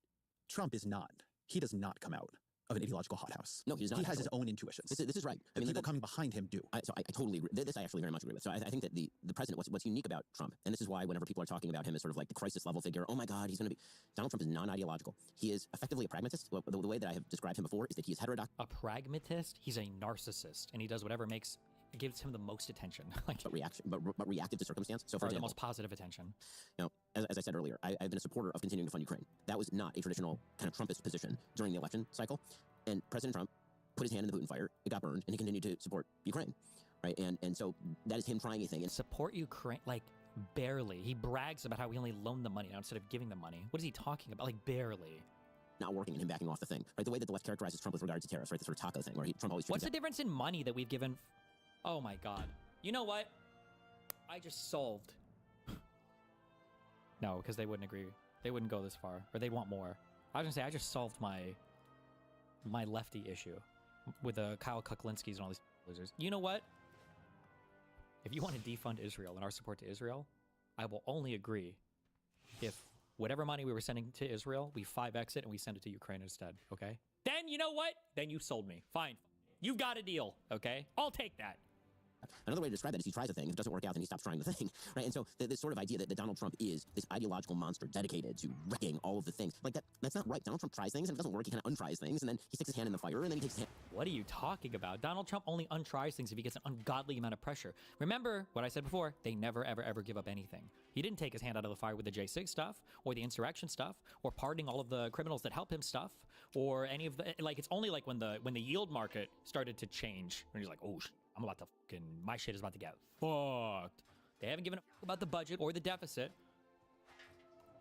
Trump is not. He does not come out of an ideological hothouse. No, he does not. He has his own intuitions. This is right. The people coming behind him do. I totally agree. This I actually very much agree with. So I think that the president, what's unique about Trump, and this is why whenever people are talking about him as sort of like the crisis level figure, oh my God, he's going to be... Donald Trump is non-ideological. He is effectively a pragmatist. The way that I have described him before is that he is heterodox. A pragmatist? He's a narcissist, and he does whatever gives him the most attention. but reactive to circumstance. So for example, the most positive attention. As I said earlier, I've been a supporter of continuing to fund Ukraine. That was not a traditional kind of Trumpist position during the election cycle. And President Trump put his hand in the Putin fire, it got burned, and he continued to support Ukraine, right? And so that is him trying a thing. And support Ukraine, like, barely. He brags about how he only loaned the money now instead of giving the money. What is he talking about? Like, barely. Not working and him backing off the thing, right? The way that the left characterizes Trump with regard to tariffs, right? The sort of taco thing, where Trump always... What's the difference in money that we've given? Oh my God. You know what? I just solved. No, because they wouldn't agree. They wouldn't go this far, or they'd want more. I was gonna say, I just solved my lefty issue with the Kyle Kuklinskis and all these losers. You know what? If you want to defund Israel and our support to Israel, I will only agree if whatever money we were sending to Israel, we 5x it and we send it to Ukraine instead, okay? Then you know what? Then you sold me. Fine. You've got a deal, okay? I'll take that. Another way to describe that is he tries a thing, if it doesn't work out, then he stops trying the thing, right? And so this sort of idea that Donald Trump is this ideological monster dedicated to wrecking all of the things, like that's not right. Donald Trump tries things, and if it doesn't work, he kind of untries things, and then he sticks his hand in the fire, and then he takes his hand. What are you talking about? Donald Trump only untries things if he gets an ungodly amount of pressure. Remember what I said before, they never, ever, ever give up anything. He didn't take his hand out of the fire with the J6 stuff, or the insurrection stuff, or pardoning all of the criminals that help him stuff, or any of the, like, it's only like when the yield market started to change, and he's like, oh, I'm about to my shit is about to get fucked. They haven't given a fuck about the budget or the deficit.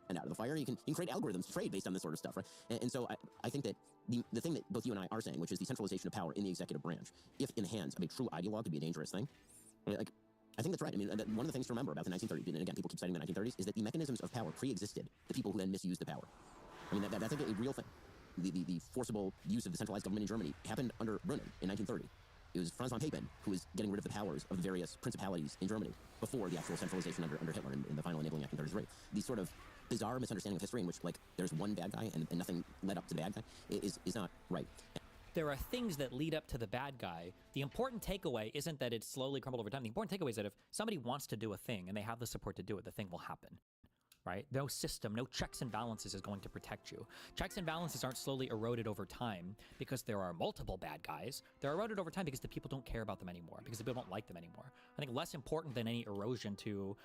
And out of the fire, you can create algorithms to trade based on this sort of stuff, right? And so I think that the thing that both you and I are saying, which is the centralization of power in the executive branch, if in the hands of a true ideologue, could be a dangerous thing. Right? Like, I think that's right. I mean, one of the things to remember about the 1930s, and again, people keep citing the 1930s, is that the mechanisms of power pre-existed the people who then misused the power. I mean, that's like a real thing. The forcible use of the centralized government in Germany happened under Brüning in 1930. It was Franz von Papen who was getting rid of the powers of the various principalities in Germany before the actual centralization under Hitler in the final enabling act in 1933. These sort of bizarre misunderstanding of history in which, like, there's one bad guy and nothing led up to the bad guy is not right. There are things that lead up to the bad guy. The important takeaway isn't that it slowly crumbled over time. The important takeaway is that if somebody wants to do a thing and they have the support to do it, the thing will happen. Right? No system, no checks and balances is going to protect you. Checks and balances aren't slowly eroded over time because there are multiple bad guys. They're eroded over time because the people don't care about them anymore, because the people don't like them anymore. I think less important than any erosion to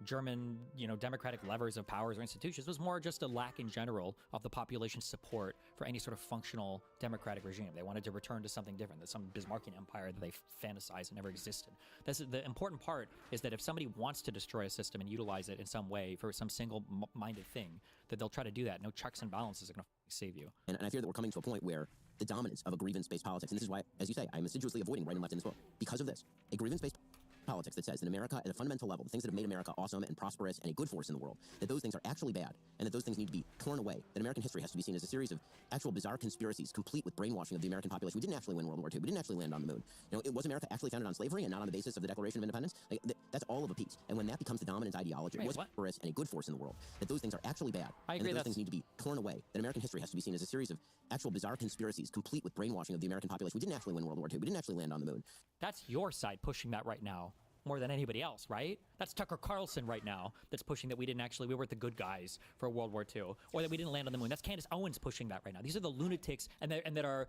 German, democratic levers of powers or institutions was more just a lack in general of the population's support for any sort of functional democratic regime. They wanted to return to something different, some Bismarckian empire that they fantasized and never existed. The important part is that if somebody wants to destroy a system and utilize it in some way for some single-minded thing, that they'll try to do that. No checks and balances are going to save you. And I fear that we're coming to a point where the dominance of a grievance-based politics, and this is why, as you say, I'm assiduously avoiding right and left in this book, because of this, a grievance-based politics that says that America, at a fundamental level, the things that have made America awesome and prosperous and a good force in the world, that those things are actually bad, and that those things need to be torn away, that American history has to be seen as a series of actual bizarre conspiracies, complete with brainwashing of the American population. We didn't actually win World War II. We didn't actually land on the moon. Was America actually founded on slavery and not on the basis of the Declaration of Independence? That's all of a piece. And when that becomes the dominant ideology, it was prosperous and a good force in the world, that those things are actually bad, I agree, and that those things need to be torn away, that American history has to be seen as a series of actual bizarre conspiracies, complete with brainwashing of the American population. We didn't actually win World War II. We didn't actually land on the moon. That's your side pushing that right now more than anybody else, right? That's Tucker Carlson right now that's pushing that we weren't the good guys for World War II, or that we didn't land on the moon. That's Candace Owens pushing that right now. These are the lunatics and that are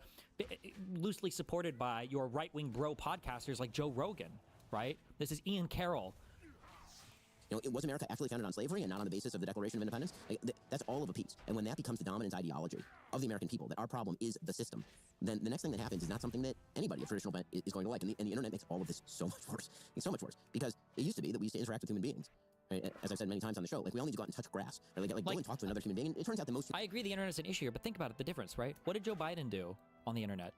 loosely supported by your right-wing bro podcasters like Joe Rogan, right? This is Ian Carroll. Was America actually founded on slavery and not on the basis of the Declaration of Independence? That's all of a piece. And when that becomes the dominant ideology of the American people, that our problem is the system, then the next thing that happens is not something that anybody of traditional bent is going to like. And the internet makes all of this so much worse. It's so much worse. Because it used to be that we used to interact with human beings. Right? As I've said many times on the show, we all need to go out and touch grass. Or go and talk to another human being. And it turns out the most... I agree the internet's an issue here, but think about it, the difference, right? What did Joe Biden do on the internet?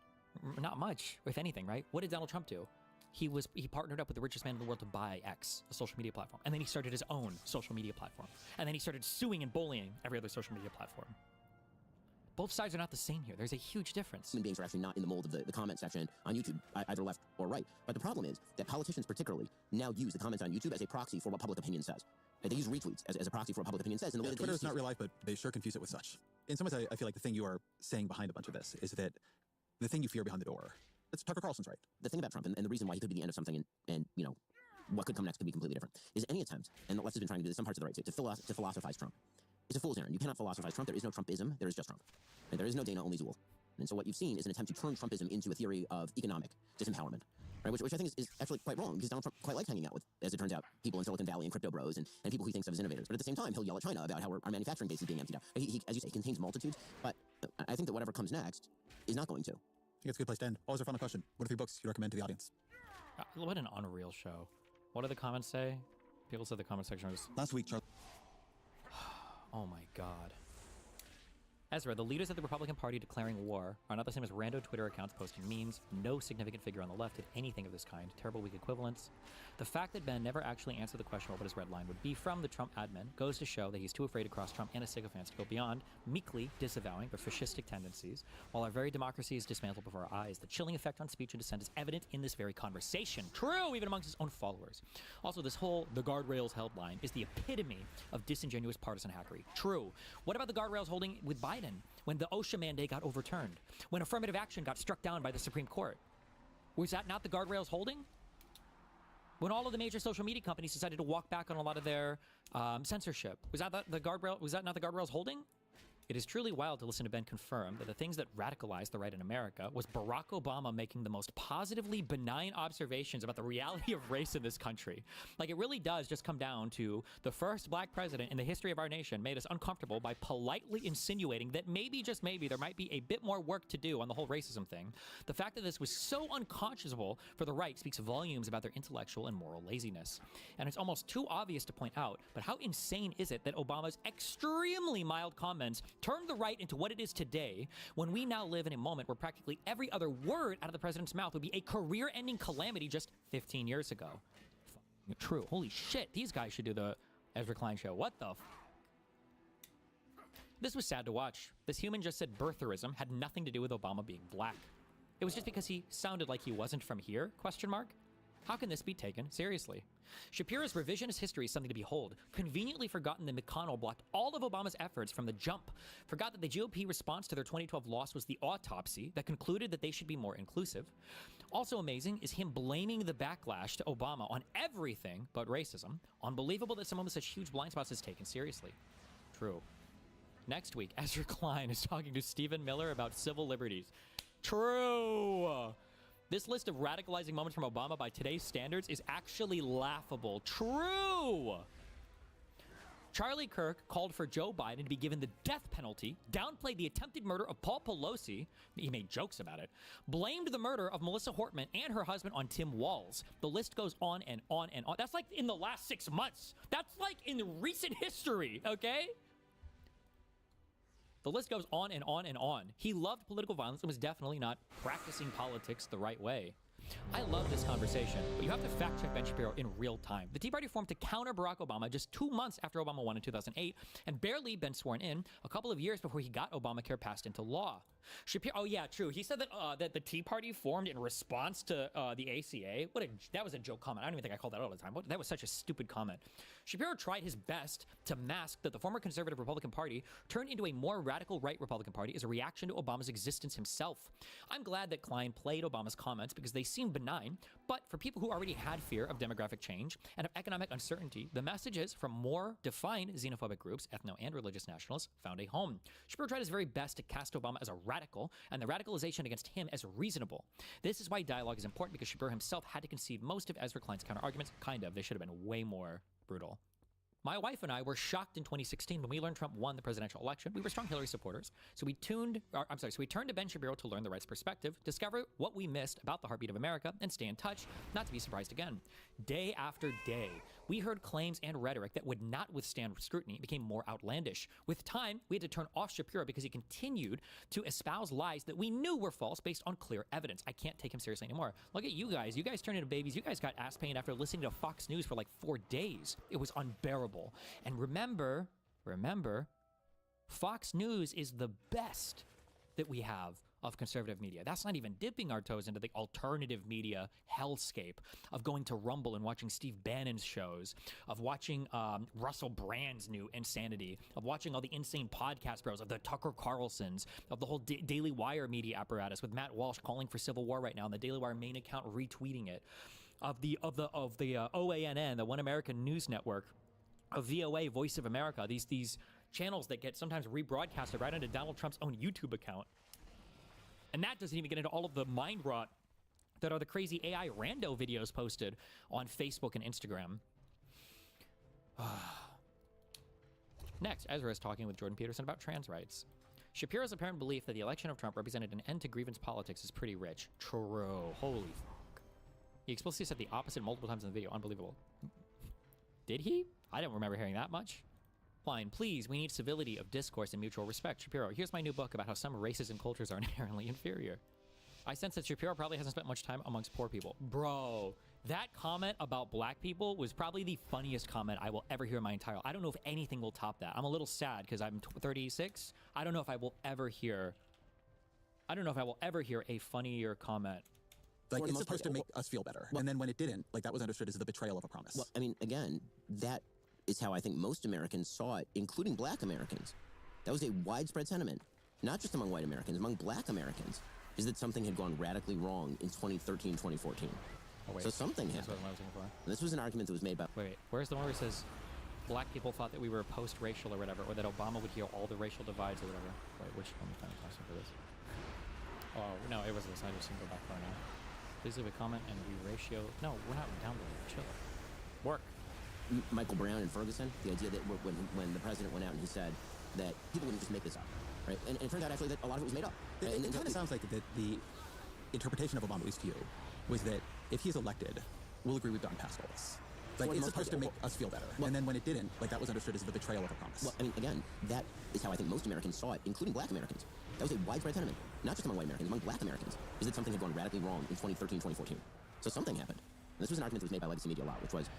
Not much, if anything, right? What did Donald Trump do? He partnered up with the richest man in the world to buy X, a social media platform. And then he started his own social media platform. And then he started suing and bullying every other social media platform. Both sides are not the same here. There's a huge difference. Human beings are actually not in the mold of the comment section on YouTube, either left or right. But the problem is that politicians particularly now use the comments on YouTube as a proxy for what public opinion says. They use retweets as a proxy for what public opinion says. And the way that Twitter is not real life, but they sure confuse it with such. In some ways, I feel like the thing you are saying behind a bunch of this is that the thing you fear behind the door, that's Tucker Carlson's right. The thing about Trump and the reason why he could be the end of something and what could come next could be completely different is any attempt, and the left has been trying to do this, some parts of the right to philosophize Trump. It's a fool's errand. You cannot philosophize Trump. There is no Trumpism. There is just Trump. And there is no Dana, only Zool. And so what you've seen is an attempt to turn Trumpism into a theory of economic disempowerment, right? Which I think is actually quite wrong, because Donald Trump quite likes hanging out with, as it turns out, people in Silicon Valley and crypto bros and people who he thinks of as innovators. But at the same time, he'll yell at China about how our manufacturing base is being emptied out. He, as you say, contains multitudes, but I think that whatever comes next is not going to. I think it's a good place to end. Always our final question. What are 3 books you recommend to the audience? What an unreal show. What do the comments say? People said the comment section was... Last week, Charlie... Oh my god. Ezra, the leaders of the Republican Party declaring war are not the same as rando Twitter accounts posting memes. No significant figure on the left did anything of this kind. Terrible weak equivalents. The fact that Ben never actually answered the question what his red line would be from the Trump admin goes to show that he's too afraid to cross Trump and his sycophants to go beyond meekly disavowing their fascistic tendencies. While our very democracy is dismantled before our eyes, the chilling effect on speech and dissent is evident in this very conversation. True, even amongst his own followers. Also, this whole the guardrails held line is the epitome of disingenuous partisan hackery. True. What about the guardrails holding with Biden? When the OSHA mandate got overturned, when affirmative action got struck down by the Supreme Court, was that not the guardrails holding? When all of the major social media companies decided to walk back on a lot of their censorship, was that not the guardrails holding? It is truly wild to listen to Ben confirm that the things that radicalized the right in America was Barack Obama making the most positively benign observations about the reality of race in this country. Like, it really does just come down to the first black president in the history of our nation made us uncomfortable by politely insinuating that maybe, just maybe, there might be a bit more work to do on the whole racism thing. The fact that this was so unconscionable for the right speaks volumes about their intellectual and moral laziness. And it's almost too obvious to point out, but how insane is it that Obama's extremely mild comments turned the right into what it is today, when we now live in a moment where practically every other word out of the president's mouth would be a career-ending calamity just 15 years ago. True. Holy shit, these guys should do the Ezra Klein show. What the This was sad to watch. This human just said birtherism had nothing to do with Obama being black. It was just because he sounded like he wasn't from here, ? How can this be taken seriously? Shapiro's revisionist history is something to behold. Conveniently forgotten that McConnell blocked all of Obama's efforts from the jump. Forgot that the GOP response to their 2012 loss was the autopsy that concluded that they should be more inclusive. Also amazing is him blaming the backlash to Obama on everything but racism. Unbelievable that someone with such huge blind spots is taken seriously. True. Next week, Ezra Klein is talking to Stephen Miller about civil liberties. True. This list of radicalizing moments from Obama by today's standards is actually laughable. True! Charlie Kirk called for Joe Biden to be given the death penalty, downplayed the attempted murder of Paul Pelosi, he made jokes about it, blamed the murder of Melissa Hortman and her husband on Tim Walz. The list goes on and on and on. That's like in the last 6 months. That's like in recent history, okay? The list goes on and on and on. He loved political violence and was definitely not practicing politics the right way. I love this conversation, but you have to fact check Ben Shapiro in real time. The Tea Party formed to counter Barack Obama just 2 months after Obama won in 2008 and barely been sworn in a couple of years before he got Obamacare passed into law. Shapiro, oh yeah, true. He said that that the Tea Party formed in response to the ACA. That was a joke comment. I don't even think I call that all the time. That was such a stupid comment. Shapiro tried his best to mask that the former conservative Republican Party turned into a more radical right Republican Party as a reaction to Obama's existence himself. I'm glad that Klein played Obama's comments because they seem benign, but for people who already had fear of demographic change and of economic uncertainty, the messages from more defined xenophobic groups, ethno and religious nationalists, found a home. Shapiro tried his very best to cast Obama as a radical and the radicalization against him as reasonable. This is why dialogue is important, because Shapiro himself had to concede most of Ezra Klein's counter-arguments. Kind of. They should have been way more brutal. My wife and I were shocked in 2016 when we learned Trump won the presidential election. We were strong Hillary supporters, so we turned to Ben Shapiro to learn the right's perspective, discover what we missed about the heartbeat of America, and stay in touch, not to be surprised again. Day after day, we heard claims and rhetoric that would not withstand scrutiny and became more outlandish. With time, we had to turn off Shapiro because he continued to espouse lies that we knew were false based on clear evidence. I can't take him seriously anymore. Look at you guys. You guys turned into babies. You guys got ass pain after listening to Fox News for like 4 days. It was unbearable. And remember, Fox News is the best that we have of conservative media. That's not even dipping our toes into the alternative media hellscape of going to Rumble and watching Steve Bannon's shows, of watching Russell Brand's new insanity, of watching all the insane podcast bros, of the Tucker Carlsons, of the whole Daily Wire media apparatus with Matt Walsh calling for civil war right now and the Daily Wire main account retweeting it, of the OANN, the One American News Network, of VOA, Voice of America, these channels that get sometimes rebroadcasted right onto Donald Trump's own YouTube account. And that doesn't even get into all of the mind rot that are the crazy AI rando videos posted on Facebook and Instagram. Next, Ezra is talking with Jordan Peterson about trans rights. Shapiro's apparent belief that the election of Trump represented an end to grievance politics is pretty rich. True. Holy fuck. He explicitly said the opposite multiple times in the video. Unbelievable. Did he? I don't remember hearing that much. Fine, please, we need civility of discourse and mutual respect. Shapiro, here's my new book about how some races and cultures are inherently inferior. I sense that Shapiro probably hasn't spent much time amongst poor people. Bro, that comment about black people was probably the funniest comment I will ever hear in my entire life. I don't know if anything will top that. I'm a little sad because I'm 36. I don't know if I will ever hear a funnier comment. Like, it's supposed to make us feel better. And then when it didn't, like, that was understood as the betrayal of a promise. Well, I mean, again, that is how I think most Americans saw it, including black Americans. That was a widespread sentiment, not just among white Americans, among black Americans, is that something had gone radically wrong in 2013, 2014. Oh, wait. So something happened. This wasn't what I was looking for. And this was an argument that was made by... Wait. Where's the one where it says black people thought that we were post-racial or whatever, or that Obama would heal all the racial divides or whatever? Wait, let me find the question for this. Oh, no, it was this. I just didn't go back far enough. Please leave a comment and we ratio... No, we're not downloading. Chill. Work. Michael Brown in Ferguson, the idea that when the president went out and he said that people wouldn't just make this up, right? And it turns out actually that a lot of it was made up. Right? It kind of sounds like that the interpretation of Obama, at least to you, was that if he's elected, we'll agree we've gone past all this. Like, it's supposed to make us feel better. And then when it didn't, like, that was understood as the betrayal of a promise. Well, I mean, again, that is how I think most Americans saw it, including black Americans. That was a widespread sentiment, not just among white Americans, among black Americans, is that something had gone radically wrong in 2013, 2014. So something happened. And this was an argument that was made by legacy media a lot, which was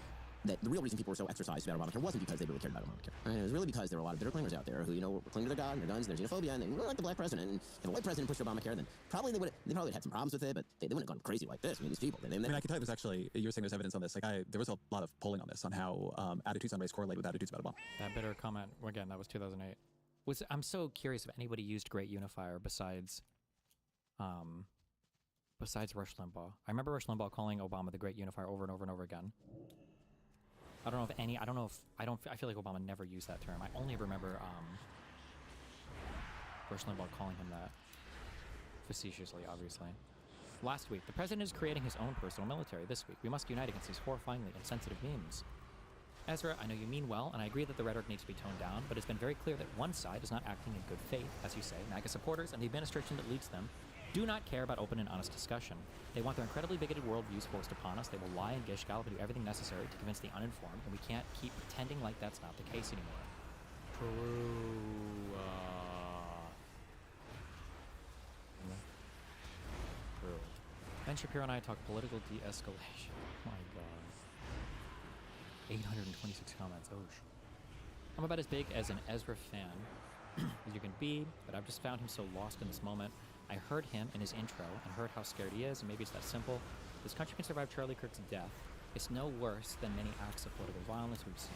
that the real reason people were so exercised about Obamacare wasn't because they really cared about Obamacare. Right? It was really because there were a lot of bitter claimers out there who, were clinging to their God and their guns and their xenophobia, and they really liked the black president. And if a white president pushed Obamacare, then probably they probably had some problems with it, but they wouldn't have gone crazy like this. I mean, these people. I can tell you there's actually, you were saying there's evidence on this. Like, there was a lot of polling on this, on how attitudes on race correlate with attitudes about Obama. That bitter comment, again, that was 2008. I'm so curious if anybody used Great Unifier besides Rush Limbaugh. I remember Rush Limbaugh calling Obama the Great Unifier over and over and over again. I feel like Obama never used that term. I only remember Rush Limbaugh calling him that facetiously, obviously. Last week, the president is creating his own personal military. This week, we must unite against these horrifyingly insensitive memes. Ezra, I know you mean well, and I agree that the rhetoric needs to be toned down, but it's been very clear that one side is not acting in good faith. As you say, MAGA supporters and the administration that leads them do not care about open and honest discussion. They want their incredibly bigoted worldviews forced upon us. They will lie and gish gallop and do everything necessary to convince the uninformed, and we can't keep pretending like that's not the case anymore. True. Ben Shapiro and I talk political de-escalation. My God. 826 comments. Oh, shit. I'm about as big as an Ezra fan as you can be, but I've just found him so lost in this moment. I heard him in his intro and heard how scared he is, and maybe it's that simple. This country can survive Charlie Kirk's death. It's no worse than many acts of political violence we've seen.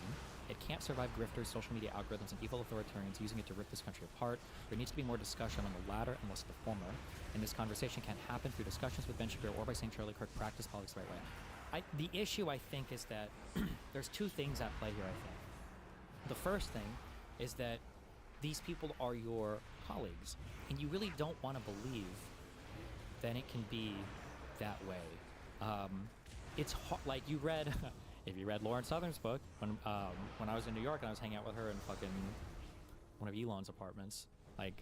It can't survive grifters, social media algorithms, and evil authoritarians using it to rip this country apart. There needs to be more discussion on the latter and less the former. And this conversation can't happen through discussions with Ben Shapiro or by saying Charlie Kirk practiced politics the right way. The issue, I think, is that there's two things at play here, I think. The first thing is that these people are your colleagues, and you really don't want to believe that it can be that way. It's hard, like you read, if you read Lauren Southern's book, when I was in New York and I was hanging out with her in fucking one of Elon's apartments, like,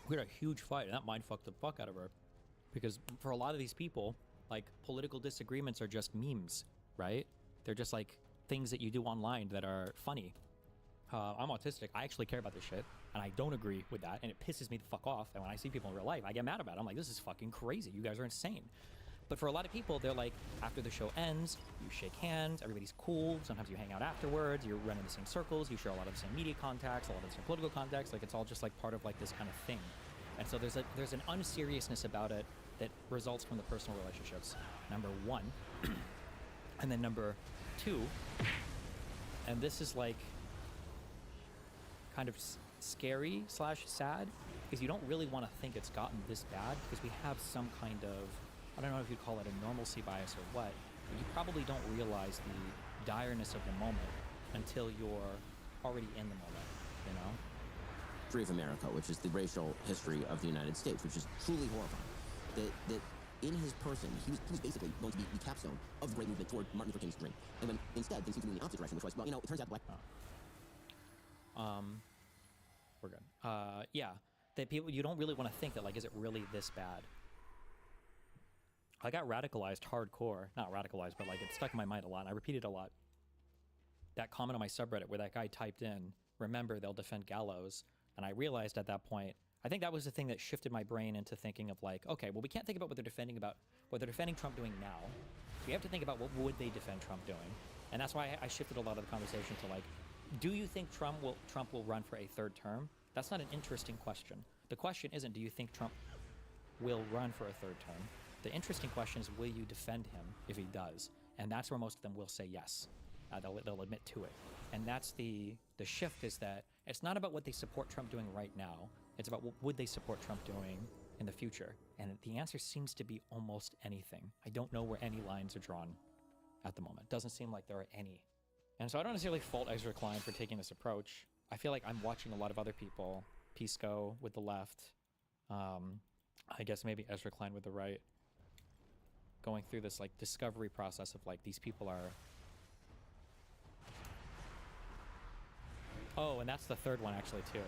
we had a huge fight, and that mind fucked the fuck out of her. Because for a lot of these people, like, political disagreements are just memes, right? They're just like things that you do online that are funny. I'm autistic. I actually care about this shit, and I don't agree with that, and it pisses me the fuck off. And when I see people in real life, I get mad about it. I'm like, this is fucking crazy. You guys are insane. But for a lot of people, they're like, after the show ends, you shake hands, everybody's cool. Sometimes you hang out afterwards, you run in the same circles, you share a lot of the same media contacts, a lot of the same political contacts. Like, it's all just like part of like this kind of thing. And so there's an unseriousness about it that results from the personal relationships, number one. And then number two, and this is like kind of scary / sad, because you don't really want to think it's gotten this bad, because we have some kind of, I don't know if you'd call it a normalcy bias or what, but you probably don't realize the direness of the moment until you're already in the moment, you know? History of America, which is the racial history of the United States, which is truly horrifying. That in his person, he was basically going to be the capstone of the great movement toward Martin Luther King's dream. And when instead things seem to move in the opposite direction, which was, well, you know, it turns out black. We're good. Yeah, that people, you don't really want to think that, like, is it really this bad? I got radicalized hardcore, not radicalized, but like it stuck in my mind a lot. And I repeated a lot. That comment on my subreddit where that guy typed in, "Remember, they'll defend gallows." And I realized at that point, I think that was the thing that shifted my brain into thinking of like, okay, well, we can't think about what they're defending Trump doing now. We have to think about what would they defend Trump doing. And that's why I shifted a lot of the conversation to like, do you think Trump will run for a third term? That's not an interesting question. The question isn't, do you think Trump will run for a third term? The interesting question is, will you defend him if he does? And that's where most of them will say yes. They'll admit to it. And that's the shift, is that it's not about what they support Trump doing right now. It's about what would they support Trump doing in the future. And the answer seems to be almost anything. I don't know where any lines are drawn at the moment. Doesn't seem like there are any. And so I don't necessarily fault Ezra Klein for taking this approach. I feel like I'm watching a lot of other people, Pisco with the left, I guess maybe Ezra Klein with the right, going through this like discovery process of like, these people are... Oh, and that's the third one actually too.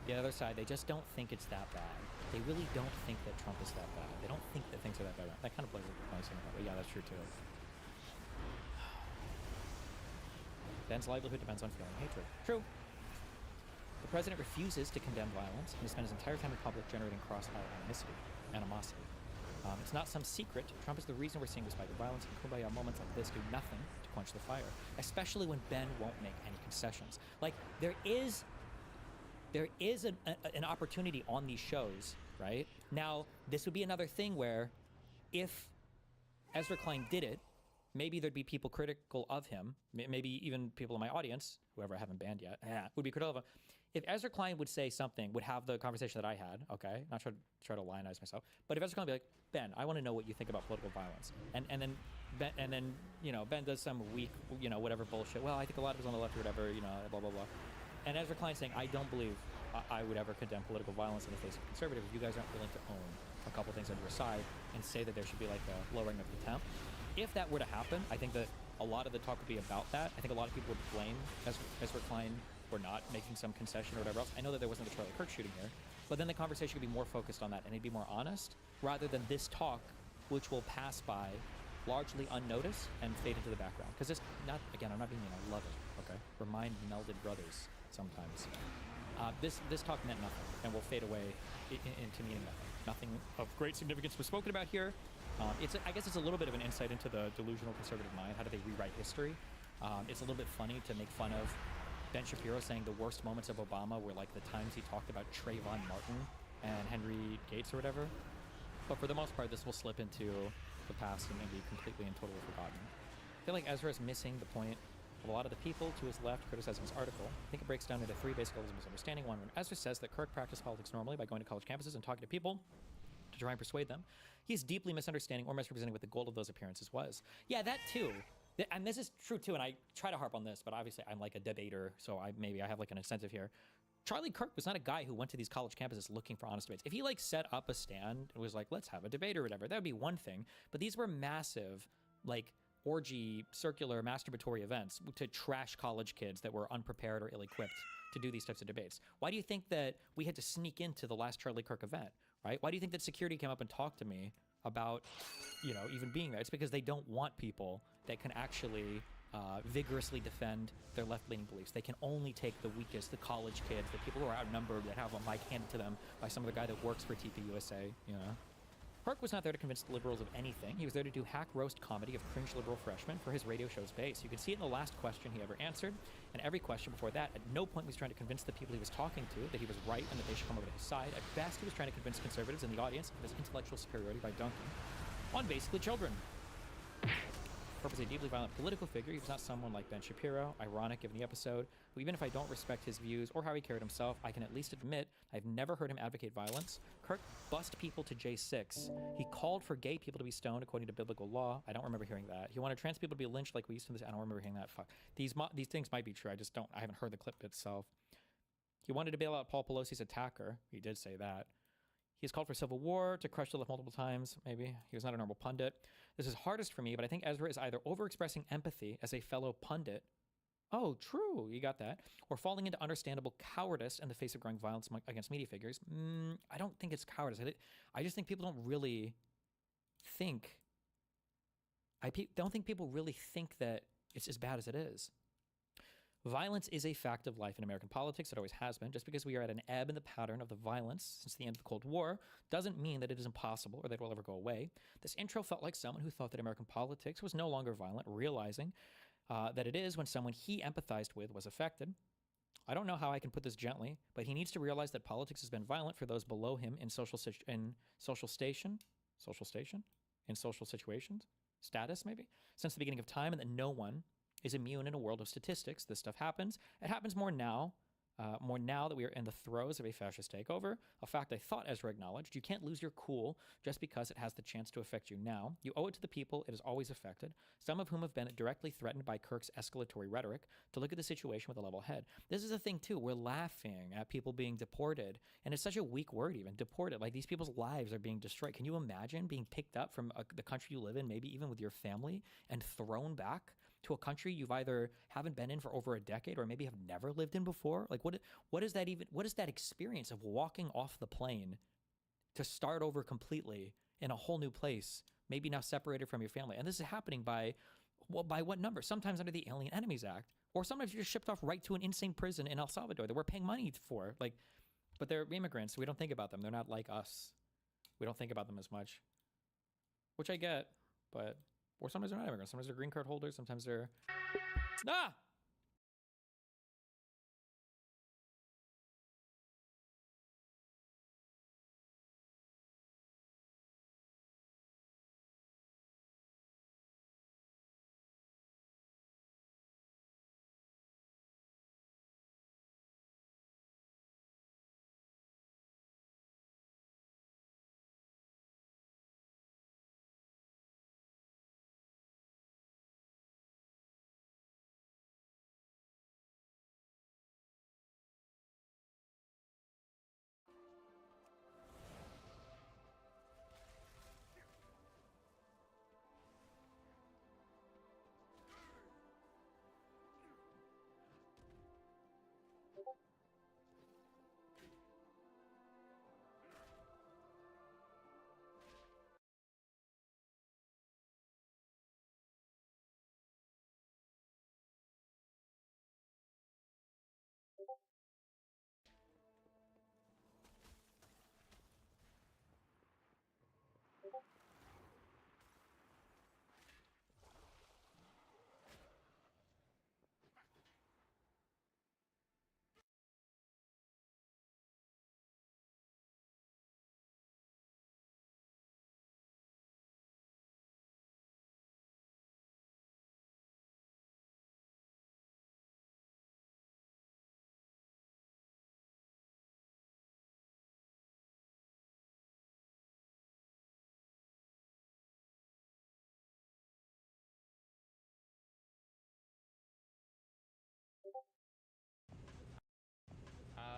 The other side, they just don't think it's that bad. They really don't think that Trump is that bad. They don't think that things are that bad. That kind of plays a nice thing, but yeah, that's true too. Ben's livelihood depends on feeling hatred. True. The president refuses to condemn violence, and he spent his entire time in public generating crossfire animosity. It's not some secret. Trump is the reason we're seeing this fight. Violence and kumbaya moments like this do nothing to quench the fire, especially when Ben won't make any concessions. Like, there is an opportunity on these shows, right? Now, this would be another thing where if Ezra Klein did it, maybe there'd be people critical of him, maybe even people in my audience, whoever I haven't banned yet, would be critical of him. If Ezra Klein would say something, would have the conversation that I had, okay, not try to lionize myself, but if Ezra Klein would be like, Ben, I want to know what you think about political violence, and then you know, Ben does some weak, you know, whatever bullshit, well, I think a lot of it's on the left or whatever, you know, blah blah blah, and Ezra Klein saying, I don't believe I would ever condemn political violence in the face of conservatives. You guys aren't willing to own a couple things on your side and say that there should be like a lowering of contempt. If that were to happen, I think that a lot of the talk would be about that. I think a lot of people would blame Ezra Klein for not making some concession or whatever else. I know that there wasn't a Charlie Kirk shooting here, but then the conversation could be more focused on that, and it'd be more honest, rather than this talk, which will pass by largely unnoticed and fade into the background. Because it's not, again, I'm not being mean, I love it, okay? We're mind-melded brothers sometimes. This talk meant nothing and will fade away into meaning nothing. Nothing of great significance was spoken about here. I guess it's a little bit of an insight into the delusional conservative mind. How do they rewrite history? It's a little bit funny to make fun of Ben Shapiro saying the worst moments of Obama were like the times he talked about Trayvon Martin and Henry Gates or whatever. But for the most part, this will slip into the past and be completely and totally forgotten. I feel like Ezra is missing the point of a lot of the people to his left criticizing his article. I think it breaks down into three basic levels of misunderstanding. One, when Ezra says that Kirk practiced politics normally by going to college campuses and talking to people to try and persuade them, he is deeply misunderstanding or misrepresenting what the goal of those appearances was. Yeah, that too. And this is true too, and I try to harp on this, but obviously I'm like a debater, so maybe I have like an incentive here. Charlie Kirk was not a guy who went to these college campuses looking for honest debates. If he like set up a stand and was like, let's have a debate or whatever, that would be one thing. But these were massive, like orgy, circular, masturbatory events to trash college kids that were unprepared or ill-equipped to do these types of debates. Why do you think that we had to sneak into the last Charlie Kirk event, right? Why do you think that security came up and talked to me about, even being there? It's because they don't want people that can actually vigorously defend their left-leaning beliefs. They can only take the weakest, the college kids, the people who are outnumbered, that have a mic handed to them by some other guy that works for TPUSA, Kirk was not there to convince the liberals of anything. He was there to do hack roast comedy of cringe liberal freshmen for his radio show's base. You can see it in the last question he ever answered, and every question before that. At no point was he trying to convince the people he was talking to that he was right and that they should come over to his side. At best, he was trying to convince conservatives in the audience of his intellectual superiority by dunking on basically children. Kirk was a deeply violent political figure. He was not someone like Ben Shapiro, ironic given the episode, who even if I don't respect his views or how he carried himself, I can at least admit I've never heard him advocate violence. Kirk bussed people to J6. He called for gay people to be stoned according to biblical law. I don't remember hearing that. He wanted trans people to be lynched like we used to this. I don't remember hearing that. Fuck. These things might be true. I haven't heard the clip itself. He wanted to bail out Paul Pelosi's attacker. He did say that. He has called for civil war, to crush the left multiple times, maybe. He was not a normal pundit. This is hardest for me, but I think Ezra is either overexpressing empathy as a fellow pundit. Oh, true, you got that. Or falling into understandable cowardice in the face of growing violence against media figures. I don't think it's cowardice. I just think people don't really think. I don't think people really think that it's as bad as it is. Violence is a fact of life in American politics. It always has been. Just because we are at an ebb in the pattern of the violence since the end of the Cold War doesn't mean that it is impossible or that it will ever go away. This intro felt like someone who thought that American politics was no longer violent, realizing that it is when someone he empathized with was affected. I don't know how I can put this gently, but he needs to realize that politics has been violent for those below him in social situations, status maybe, since the beginning of time, and that no one is immune in a world of statistics. This stuff happens. It happens more now that we are in the throes of a fascist takeover, a fact I thought Ezra acknowledged. You can't lose your cool just because it has the chance to affect you now. You owe it to the people it has always affected, some of whom have been directly threatened by Kirk's escalatory rhetoric, to look at the situation with a level head. This is the thing, too. We're laughing at people being deported, and it's such a weak word even, deported. Like, these people's lives are being destroyed. Can you imagine being picked up from the country you live in, maybe even with your family, and thrown back to a country you've either haven't been in for over a decade or maybe have never lived in before? Like, what is that experience of walking off the plane to start over completely in a whole new place, maybe now separated from your family? And this is happening by what number? Sometimes under the Alien Enemies Act, or sometimes you're shipped off right to an insane prison in El Salvador that we're paying money for. Like, but they're immigrants, so we don't think about them. They're not like us. We don't think about them as much, which I get, but. Or sometimes they're not immigrants. Sometimes they're green card holders. Sometimes they're...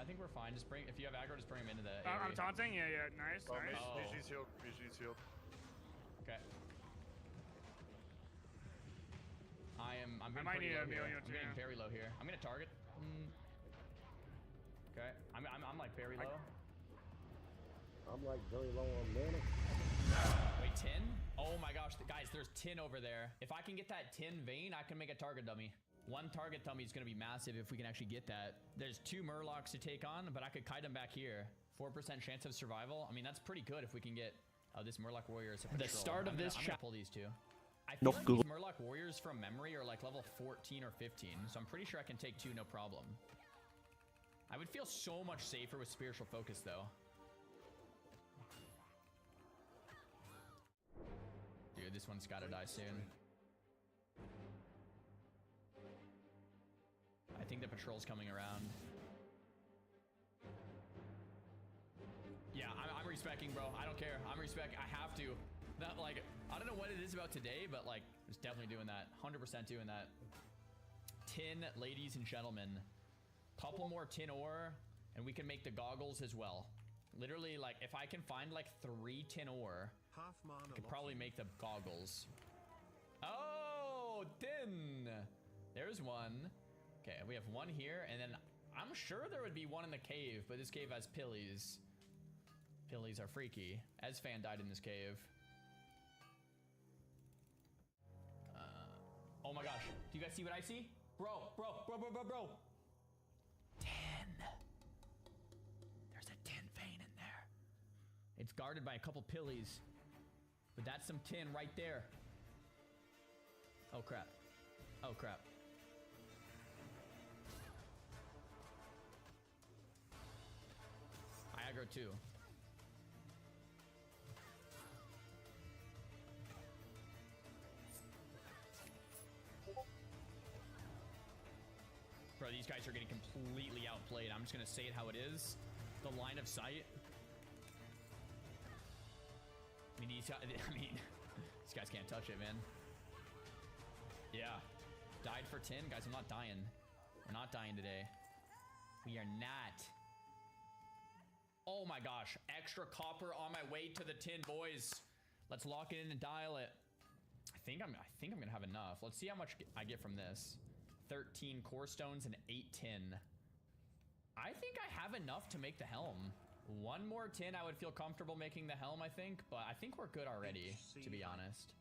think we're fine. Just bring, if you have aggro, just bring him into the I'm AoE. taunting. Yeah. Nice. Oh, Nice. Mage healed. He's healed. Okay. I'm I getting might pretty need low a here. million I'm getting too. very low here. I'm gonna target. Okay. I'm like very low. I'm like very low on mana. Wait, 10? Oh my gosh, guys, there's 10 over there. If I can get that 10 vein, I can make a target dummy. One target dummy is going to be massive if we can actually get that. There's 2 Murlocs to take on, but I could kite them back here. 4% chance of survival. I mean, that's pretty good if we can get... Oh, this Murloc Warrior is a patrol. The start of this I'm gonna pull these 2. I feel Not like good. these Murloc Warriors from memory are like level 14 or 15, so I'm pretty sure I can take 2 no problem. I would feel so much safer with Spiritual Focus, though. Dude, this one's gotta die soon. I think the patrol's coming around. Yeah, I'm respecking, bro. I don't care. I'm respecting. I have to. That, like, I don't know what it is about today, but, like, it's definitely doing that. 100% doing that. 10, ladies and gentlemen. Couple more tin ore, and we can make the goggles as well. Literally, like, if I can find, like, 3 tin ore, I could probably make the goggles. Oh, tin! There's one. Okay, we have one here, and then I'm sure there would be one in the cave, but this cave has pillies. Pillies are freaky. Esfan died in this cave. Oh my gosh. Do you guys see what I see? Bro. 10. There's a 10 vein in there. It's guarded by a couple pillies. But that's some tin right there. Oh crap. Oh crap. I aggro too. Bro, these guys are getting completely outplayed. I'm just gonna say it how it is. The line of sight. I mean, these guys can't touch it, man. Yeah. Died for 10. Guys, I'm not dying. We're not dying today. We are not. Oh my gosh. Extra copper on my way to the tin, boys. Let's lock it in and dial it. I think I'm gonna have enough. Let's see how much I get from this. 13 core stones and 8 tin. I think I have enough to make the helm. One more tin, I would feel comfortable making the helm, I think, but I think we're good already, to be honest.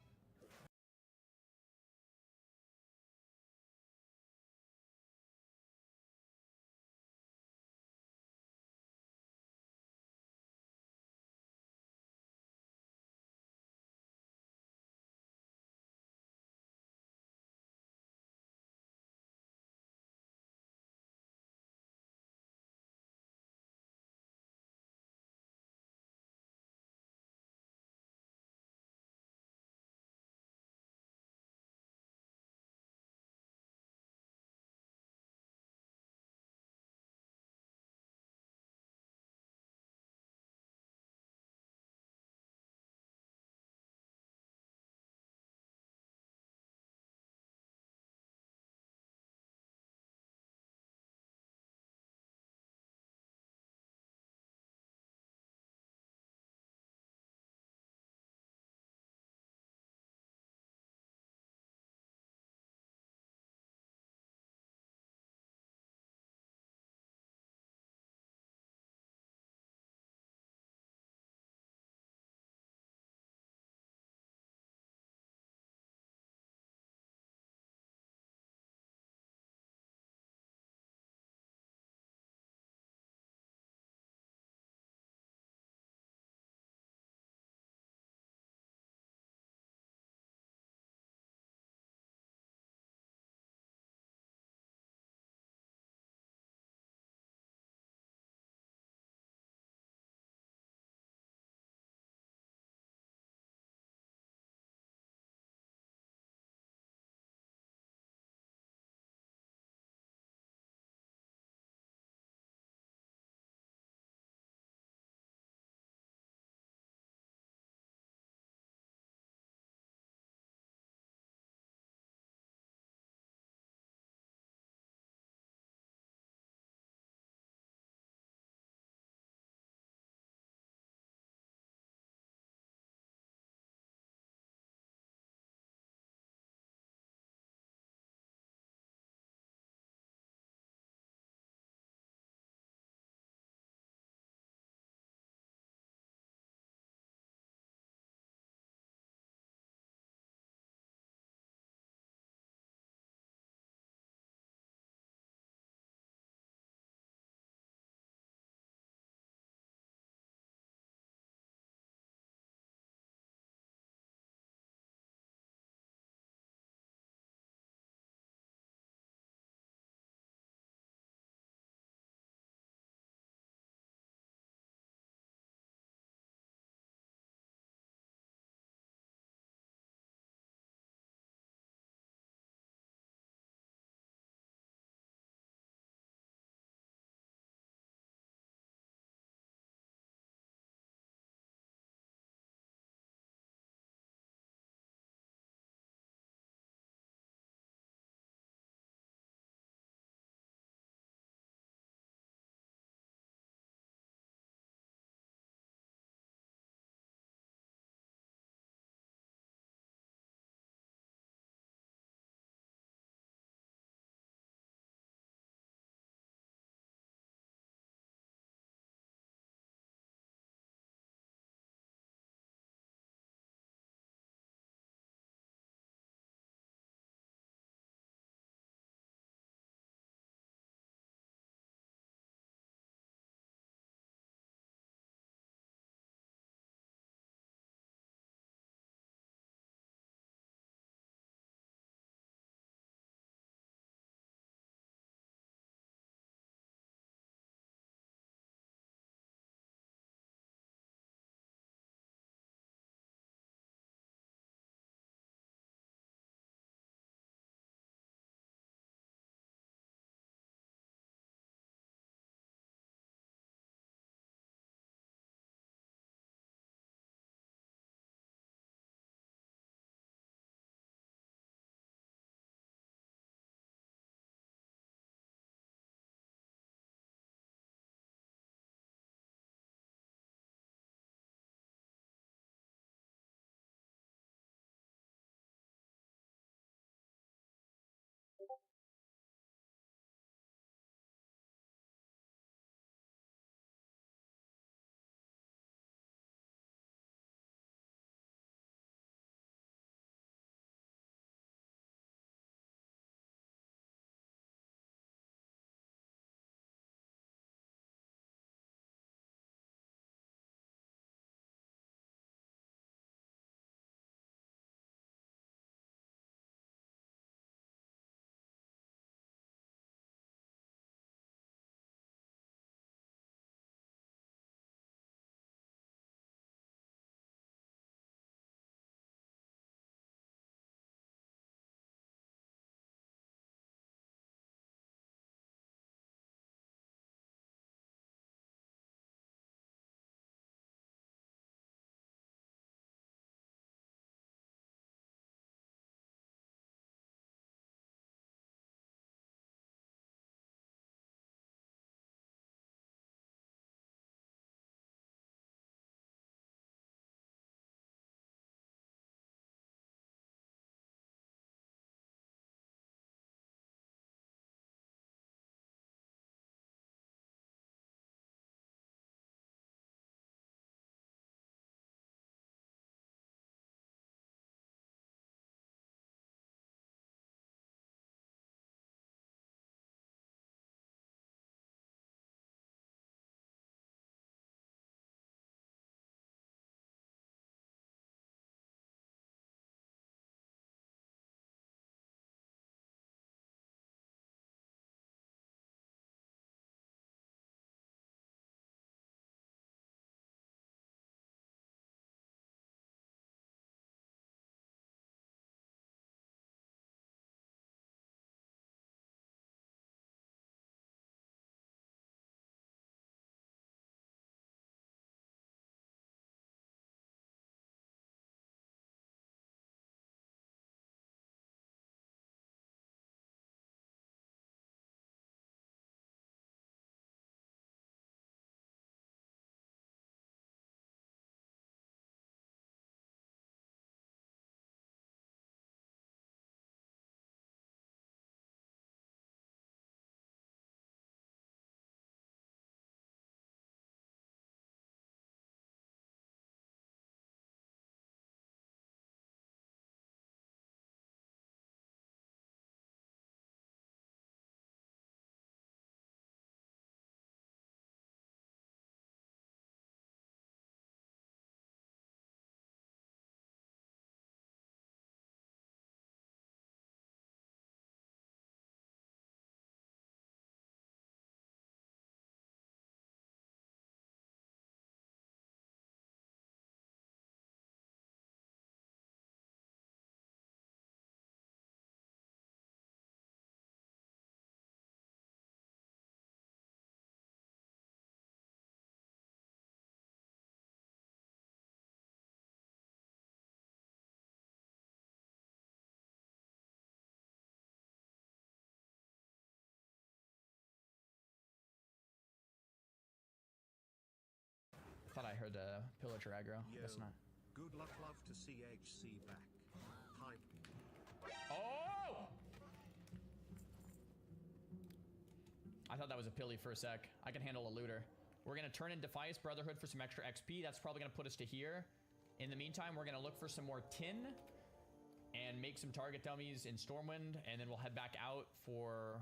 heard the pillager aggro. That's not. Good luck, love, to CHC back. Hi. Oh! I thought that was a pilly for a sec. I can handle a looter. We're going to turn in Defiance Brotherhood for some extra XP. That's probably going to put us to here. In the meantime, we're going to look for some more tin and make some target dummies in Stormwind, and then we'll head back out for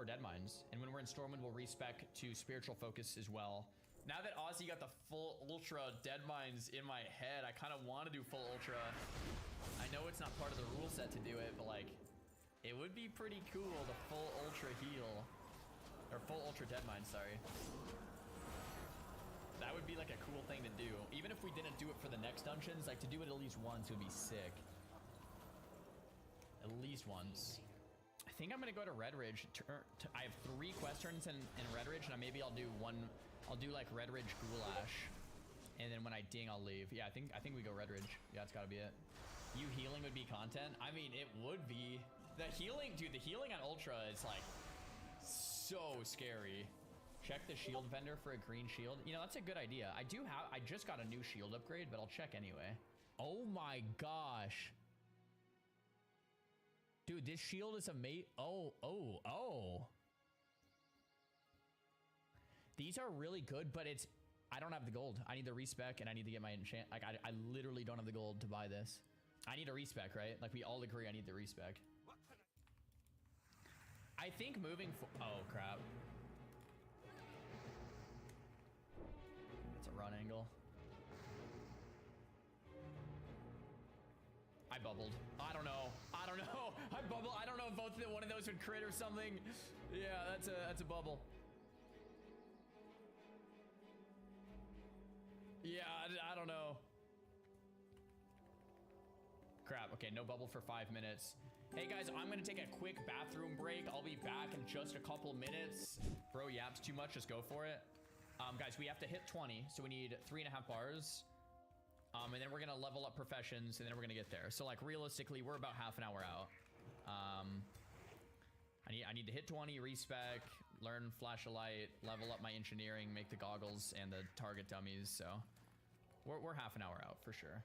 Dead Mines. And when we're in Stormwind, we'll respec to Spiritual Focus as well. Now that Ozzy got the full Ultra Dead Mines in my head, I kind of want to do full Ultra. I know it's not part of the rule set to do it, but like, it would be pretty cool to full Ultra heal. Or full Ultra Dead Mines, sorry. That would be like a cool thing to do. Even if we didn't do it for the next dungeons, like to do it at least once would be sick. At least once. I think I'm gonna go to Red Ridge. I have 3 quest turns in Red Ridge, and maybe I'll do one. I'll do like Red Ridge Goulash, and then when I ding, I'll leave. Yeah, I think we go Red Ridge. Yeah, it's gotta be it. You healing would be content. I mean, it would be. The healing, dude. The healing on Ultra is like so scary. Check the shield vendor for a green shield. You know, that's a good idea. I just got a new shield upgrade, but I'll check anyway. Oh my gosh. Dude, this shield is a mate. Oh. These are really good, but I don't have the gold. I need the respec, and I need to get my enchant. Like, I literally don't have the gold to buy this. I need a respec, right? Like, we all agree I need the respec. I think moving oh, crap. It's a run angle. I bubbled. I don't know. I bubbled. I don't know if one of those would crit or something. Yeah, that's a bubble. Yeah, I don't know. Crap. Okay, no bubble for 5 minutes. Hey guys, I'm gonna take a quick bathroom break. I'll be back in just a couple minutes. Bro yaps too much, just go for it. Guys, we have to hit 20, so we need 3.5 bars. And then we're gonna level up professions, and then we're gonna get there. So like realistically, we're about half an hour out. I need to hit 20, respec, learn flash a light, level up my engineering, make the goggles and the target dummies. So we're half an hour out for sure.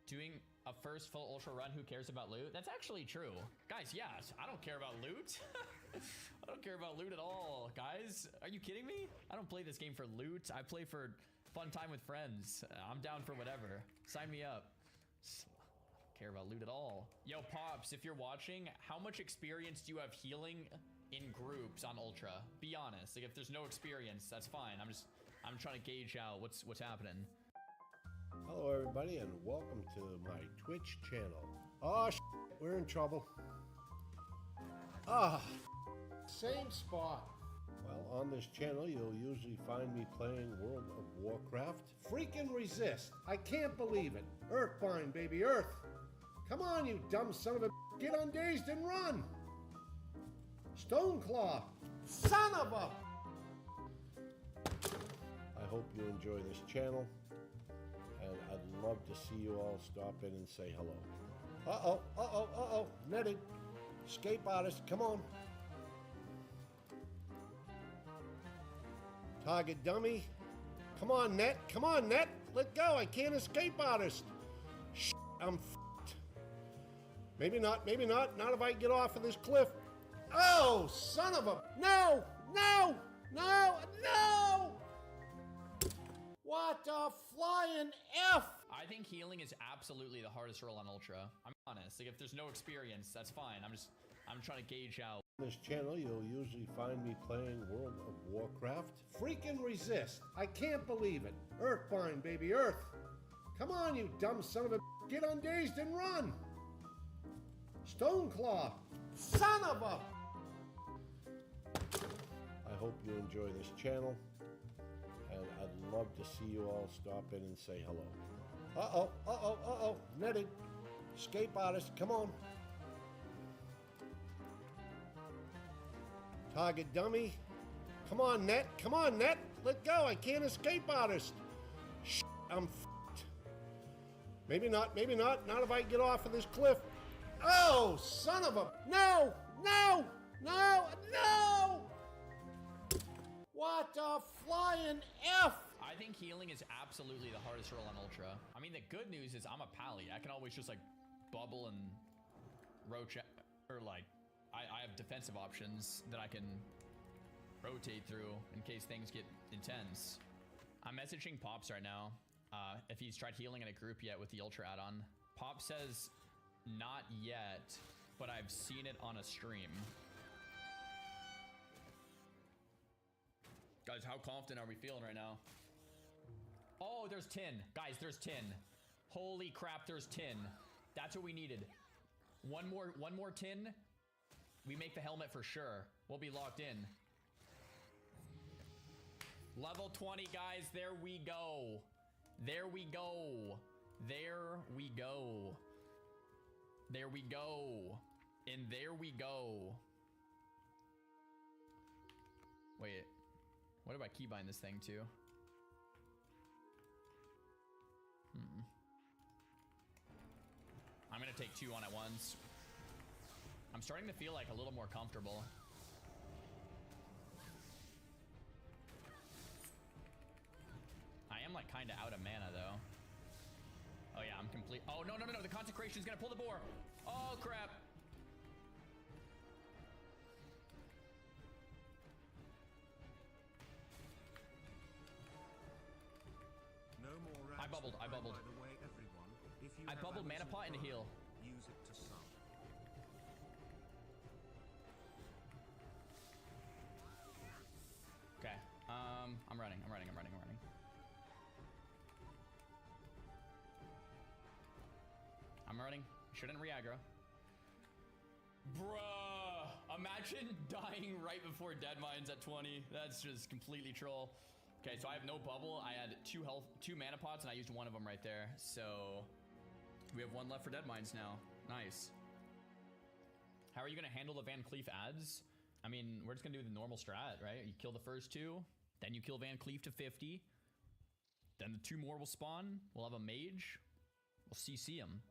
Doing a first full Ultra run, who cares about loot? That's actually true. Guys, yes, I don't care about loot. I don't care about loot at all, guys. Are you kidding me? I don't play this game for loot. I play for fun time with friends. I'm down for whatever. Sign me up. I don't care about loot at all. Yo, Pops, if you're watching, how much experience do you have healing in groups on Ultra? Be honest. Like, if there's no experience, that's fine. I'm trying to gauge out what's happening. Hello, everybody, and welcome to my Twitch channel. Oh, we're in trouble. Same spot. Well, on this channel, you'll usually find me playing World of Warcraft. Freaking resist. I can't believe it. Earthbind, baby, Earth. Come on, you dumb son of a... Get undazed and run. Stoneclaw. Son of a... I hope you enjoy this channel. And I'd love to see you all stop in and say hello. Uh-oh. Netted. Escape artist, come on. Target dummy. Come on, Net. Let go. I can't escape artist. I'm f***ed. Maybe not. Not if I get off of this cliff. Oh, son of a... No! What a flying F! I think healing is absolutely the hardest role on Ultra. I'm honest. Like, if there's no experience, that's fine. I'm trying to gauge out. On this channel, you'll usually find me playing World of Warcraft. Freaking resist. I can't believe it. Earthbind, baby, Earth. Come on, you dumb son of a... Get undazed and run. Stoneclaw. Son of a... I hope you enjoy this channel. And I'd love to see you all stop in and say hello. Uh-oh. Netted. Escape artist, come on. Target dummy. Come on, Net. Let go. I can't escape artist. I'm f***ed. Maybe not. Not if I get off of this cliff. Oh, son of a... No! What a flying F! I think healing is absolutely the hardest role on Ultra. I mean, the good news is I'm a pally. I can always just like bubble and roach, or like I have defensive options that I can rotate through in case things get intense. I'm messaging Pops right now if he's tried healing in a group yet with the Ultra add-on. Pop says not yet, but I've seen it on a stream. Guys, how confident are we feeling right now? Oh, there's 10. Guys, there's 10. Holy crap, there's 10. That's what we needed. One more 10. We make the helmet for sure. We'll be locked in. Level 20, guys. There we go. There we go. There we go. There we go. And there we go. Wait. What if I keybind this thing too? I'm gonna take 2 on at once. I'm starting to feel like a little more comfortable. I am like kind of out of mana though. Oh yeah, I'm complete. Oh no, no, no, no, the consecration's gonna pull the boar. Oh crap. No more I bubbled. By the way, everyone, if you I have bubbled mana Amazon pot into Prime, heal. Use it to sub. Okay. I'm running. I'm running. Shouldn't re-aggro. Bruh! Imagine dying right before Deadmines at 20. That's just completely troll. Okay, so I have no bubble. I had 2 mana pots, and I used one of them right there. So we have 1 left for Deadmines now. Nice. How are you going to handle the Van Cleef ads? I mean, we're just going to do the normal strat, right? You kill the first 2, then you kill Van Cleef to 50. Then the 2 more will spawn. We'll have a mage. We'll CC him.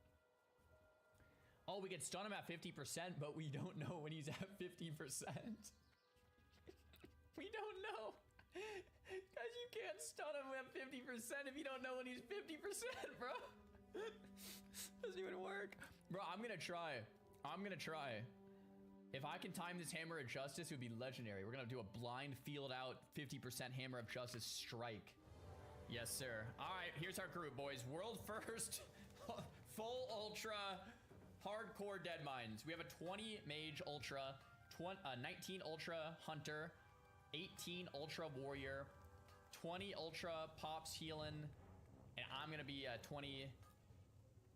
Oh, we can stun him at 50%, but we don't know when he's at 50%. We don't know. Guys, you can't stun him at 50% if you don't know when he's 50%, bro. Doesn't even work. Bro, I'm gonna try. If I can time this Hammer of Justice, it would be legendary. We're gonna do a blind field out 50% Hammer of Justice strike. Yes, sir. All right, here's our group, boys. World first, full ultra, hardcore Deadmines. We have a 20 mage ultra, 19 ultra hunter, 18 ultra warrior, 20 ultra pops healing, and I'm gonna be a 20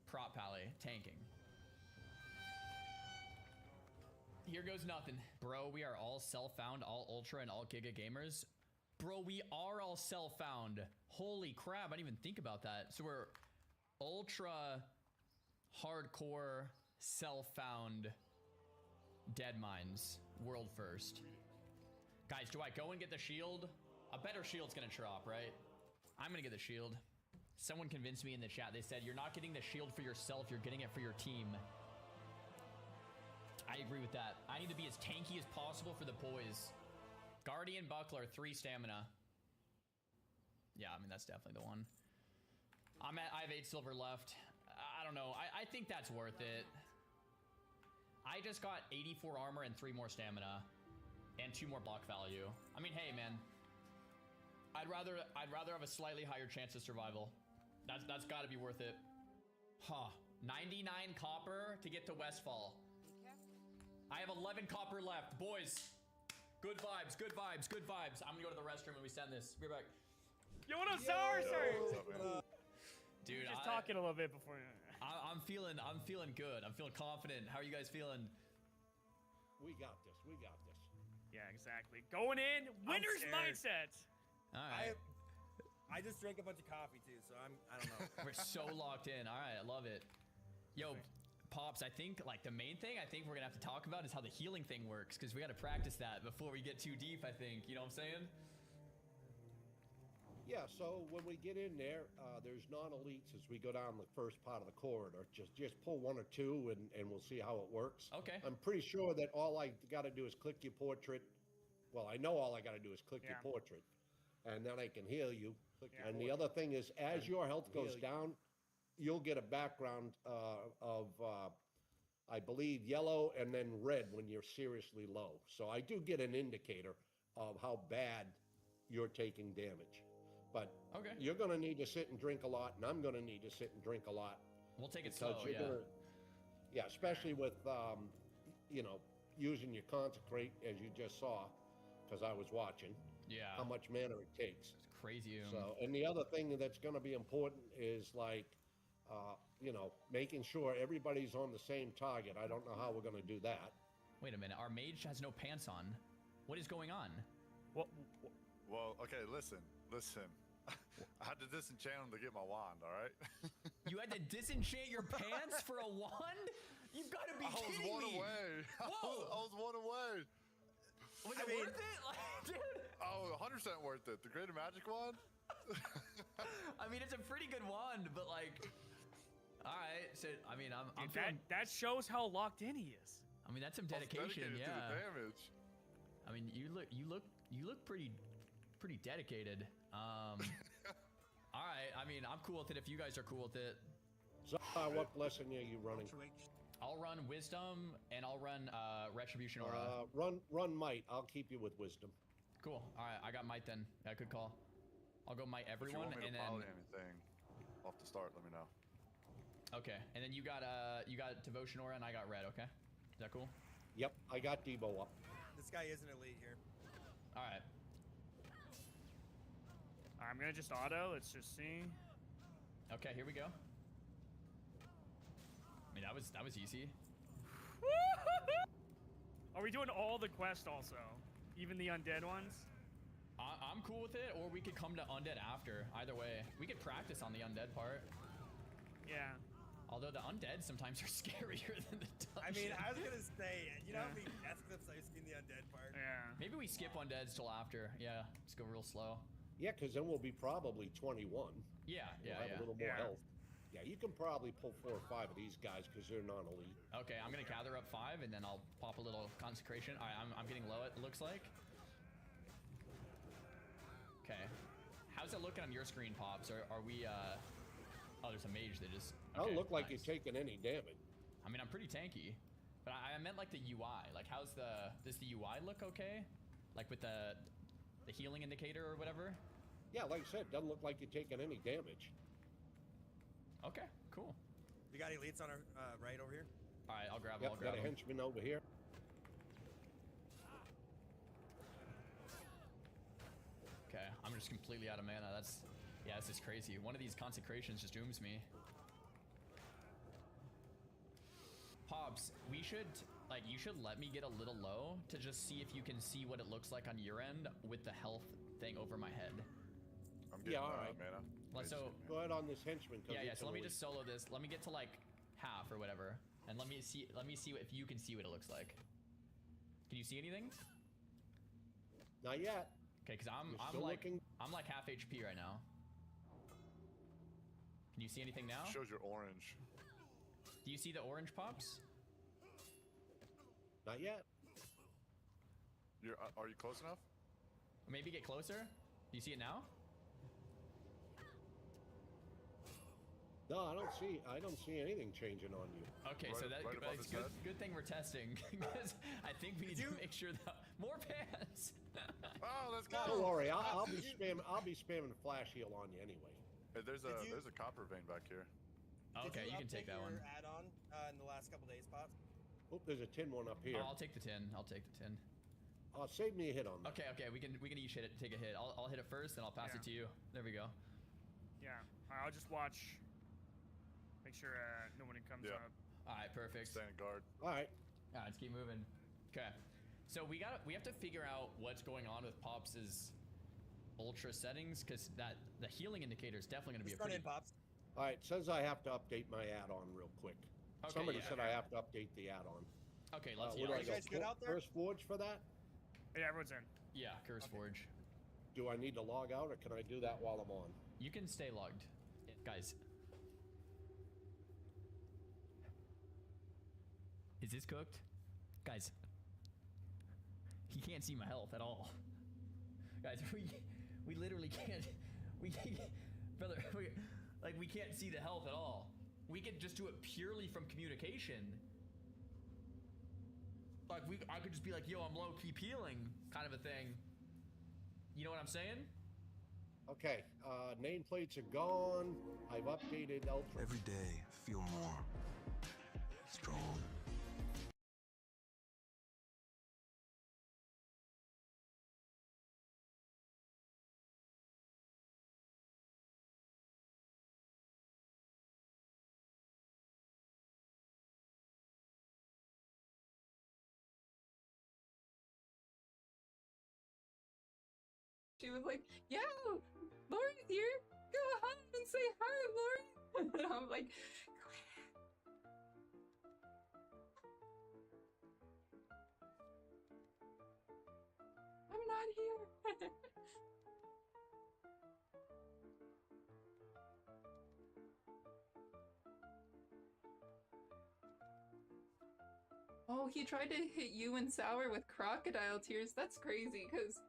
prop pally tanking. Here goes nothing. Bro, we are all self-found, all ultra and all giga gamers. Bro, we are all self-found. Holy crap, I didn't even think about that. So we're ultra hardcore self-found Deadmines world first. Guys, do I go and get the shield? A better shield's gonna drop, right? I'm gonna get the shield. Someone convinced me in the chat. They said, you're not getting the shield for yourself, you're getting it for your team. I agree with that. I need to be as tanky as possible for the boys. Guardian Buckler, 3 stamina. Yeah, I mean, that's definitely the one. I have 8 silver left. I don't know. I think that's worth it. I just got 84 armor and 3 more stamina. And 2 more block value. I mean, hey, man. I'd rather have a slightly higher chance of survival. That's got to be worth it. Huh. 99 copper to get to Westfall. I have 11 copper left. Boys, good vibes, good vibes, good vibes. I'm gonna go to the restroom when we send this. Be right back. Yo, what up, Sour? Sorry. Dude, just talking a little bit before. I'm feeling good. I'm feeling confident. How are you guys feeling? We got this. We got this. Yeah, exactly. Going in, winner's mindset. All right. I just drank a bunch of coffee too, so I don't know. We're so locked in. All right, I love it. Yo, Pops, I think like the main thing I think we're gonna have to talk about is how the healing thing works, because we got to practice that before we get too deep. I think, you know what I'm saying? Yeah, so when we get in there, there's non-elites as we go down the first part of the corridor. Just pull 1 or 2 and we'll see how it works. Okay. I'm pretty sure that all I got to do is click your portrait. Well, I know all I got to do is click your portrait, and then I can heal you. And the other thing is, as your health goes down, you'll get a background of, I believe, yellow and then red when you're seriously low. So I do get an indicator of how bad you're taking damage. But you're going to need to sit and drink a lot, and I'm going to need to sit and drink a lot. We'll take it slow, yeah. Yeah, especially with, you know, using your consecrate, as you just saw, because I was watching. Yeah. How much mana it takes. It's crazy. So, and the other thing that's going to be important is like, you know, making sure everybody's on the same target. I don't know how we're going to do that. Wait a minute. Our mage has no pants on. What is going on? Well, okay, listen. I had to disenchant him to get my wand, all right? You had to disenchant your pants for a wand? You've got to be kidding me. I was one away. I was one away. Was it worth it? Like, dude. Oh, 100% worth it. The Greater Magic Wand? I mean, it's a pretty good wand, but like, all right. So, I mean, I'm feeling... that shows how locked in he is. I mean, that's some dedication, yeah. To the damage. I mean, you look pretty dedicated. All right. I mean, I'm cool with it if you guys are cool with it. So, what blessing are you running? I'll run wisdom and I'll run retribution aura. Run might. I'll keep you with wisdom. Cool. All right, I got might then. Yeah, good call. I'll go might everyone if you want me and to then. Anything off the start, let me know. Okay, and then you got devotion aura and I got red. Okay, is that cool? Yep, I got Debo up. This guy isn't elite here. All right. I'm gonna just auto. Let's just see. Okay, here we go. I mean, that was easy. Are we doing all the quests also? Even the undead ones? I'm cool with it, or we could come to undead after. Either way. We could practice on the undead part. Yeah. Although the undead sometimes are scarier than the dungeon. I mean, I was gonna say, you know how many death clips I've seen the undead part? Yeah. Maybe we skip undeads till after. Yeah, just go real slow. Yeah, because then we'll be probably 21. Yeah, we'll have a little more health. Yeah, you can probably pull 4 or 5 of these guys because they're non-elite. Okay, I'm gonna gather up 5 and then I'll pop a little consecration. All right, I'm getting low. It looks like. Okay, how's it looking on your screen, Pops? Are we? Oh, there's a mage that just. Okay, don't look like you're taking any damage. I mean, I'm pretty tanky, but I meant like the UI. Like, does the UI look okay? Like with the healing indicator or whatever? Yeah, like I said, doesn't look like you're taking any damage. Okay, cool. You got elites on our right over here? All right, I'll grab him. I'll grab got a henchman over here. Okay, I'm just completely out of mana. Yeah, this is crazy. One of these consecrations just dooms me. Pops, you should let me get a little low to just see if you can see what it looks like on your end with the health thing over my head. I'm getting all right. mana. So go ahead on this henchman. Yeah. So let me just solo this. Let me get to like half or whatever, and let me see if you can see what it looks like. Can you see anything? Not yet. Okay, because I'm like half HP right now. Can you see anything now? It shows your orange. Do you see the orange, Pops? Not yet. Are you close enough? Maybe get closer. Do you see it now? No, I don't see anything changing on you. Okay, so that's good thing we're testing because I think we need to make sure that more pants. Oh, let's go. Don't worry, I'll be spamming flash heal on you anyway. Hey, there's a copper vein back here. Okay, you can take that one. Add-on in the last couple days, Pops? Oh, there's a tin one up here. Oh, I'll take the tin. Save me a hit on that. Okay, we can each take a hit. I'll hit it first, then I'll pass it to you. There we go. Yeah, I'll just watch. Make sure no one comes up. All right, perfect. Stand guard. All right. Let's keep moving. Okay, so we have to figure out what's going on with Pops's ultra settings because the healing indicator is definitely going to be a pretty. Pops. All right, says I have to update my add-on real quick. Okay, Somebody said I have to update the add-on. Okay, let's Are you guys good out there? Curse Forge for that? Yeah, everyone's in. Yeah, Curse Forge. Do I need to log out or can I do that while I'm on? You can stay logged, guys. Is this cooked? Guys, he can't see my health at all. Guys, we literally can't. We brother, we can't see the health at all. We can just do it purely from communication. Like I could just be like, yo, I'm low key peeling, kind of a thing. You know what I'm saying? Okay, nameplates are gone. I've updated Ultra. Every day, feel more strong. She was like, yeah, Lori's here. Go ahead and say hi, Lori. And I'm like, I'm not here. Oh, he tried to hit you and Sour with crocodile tears. That's crazy, because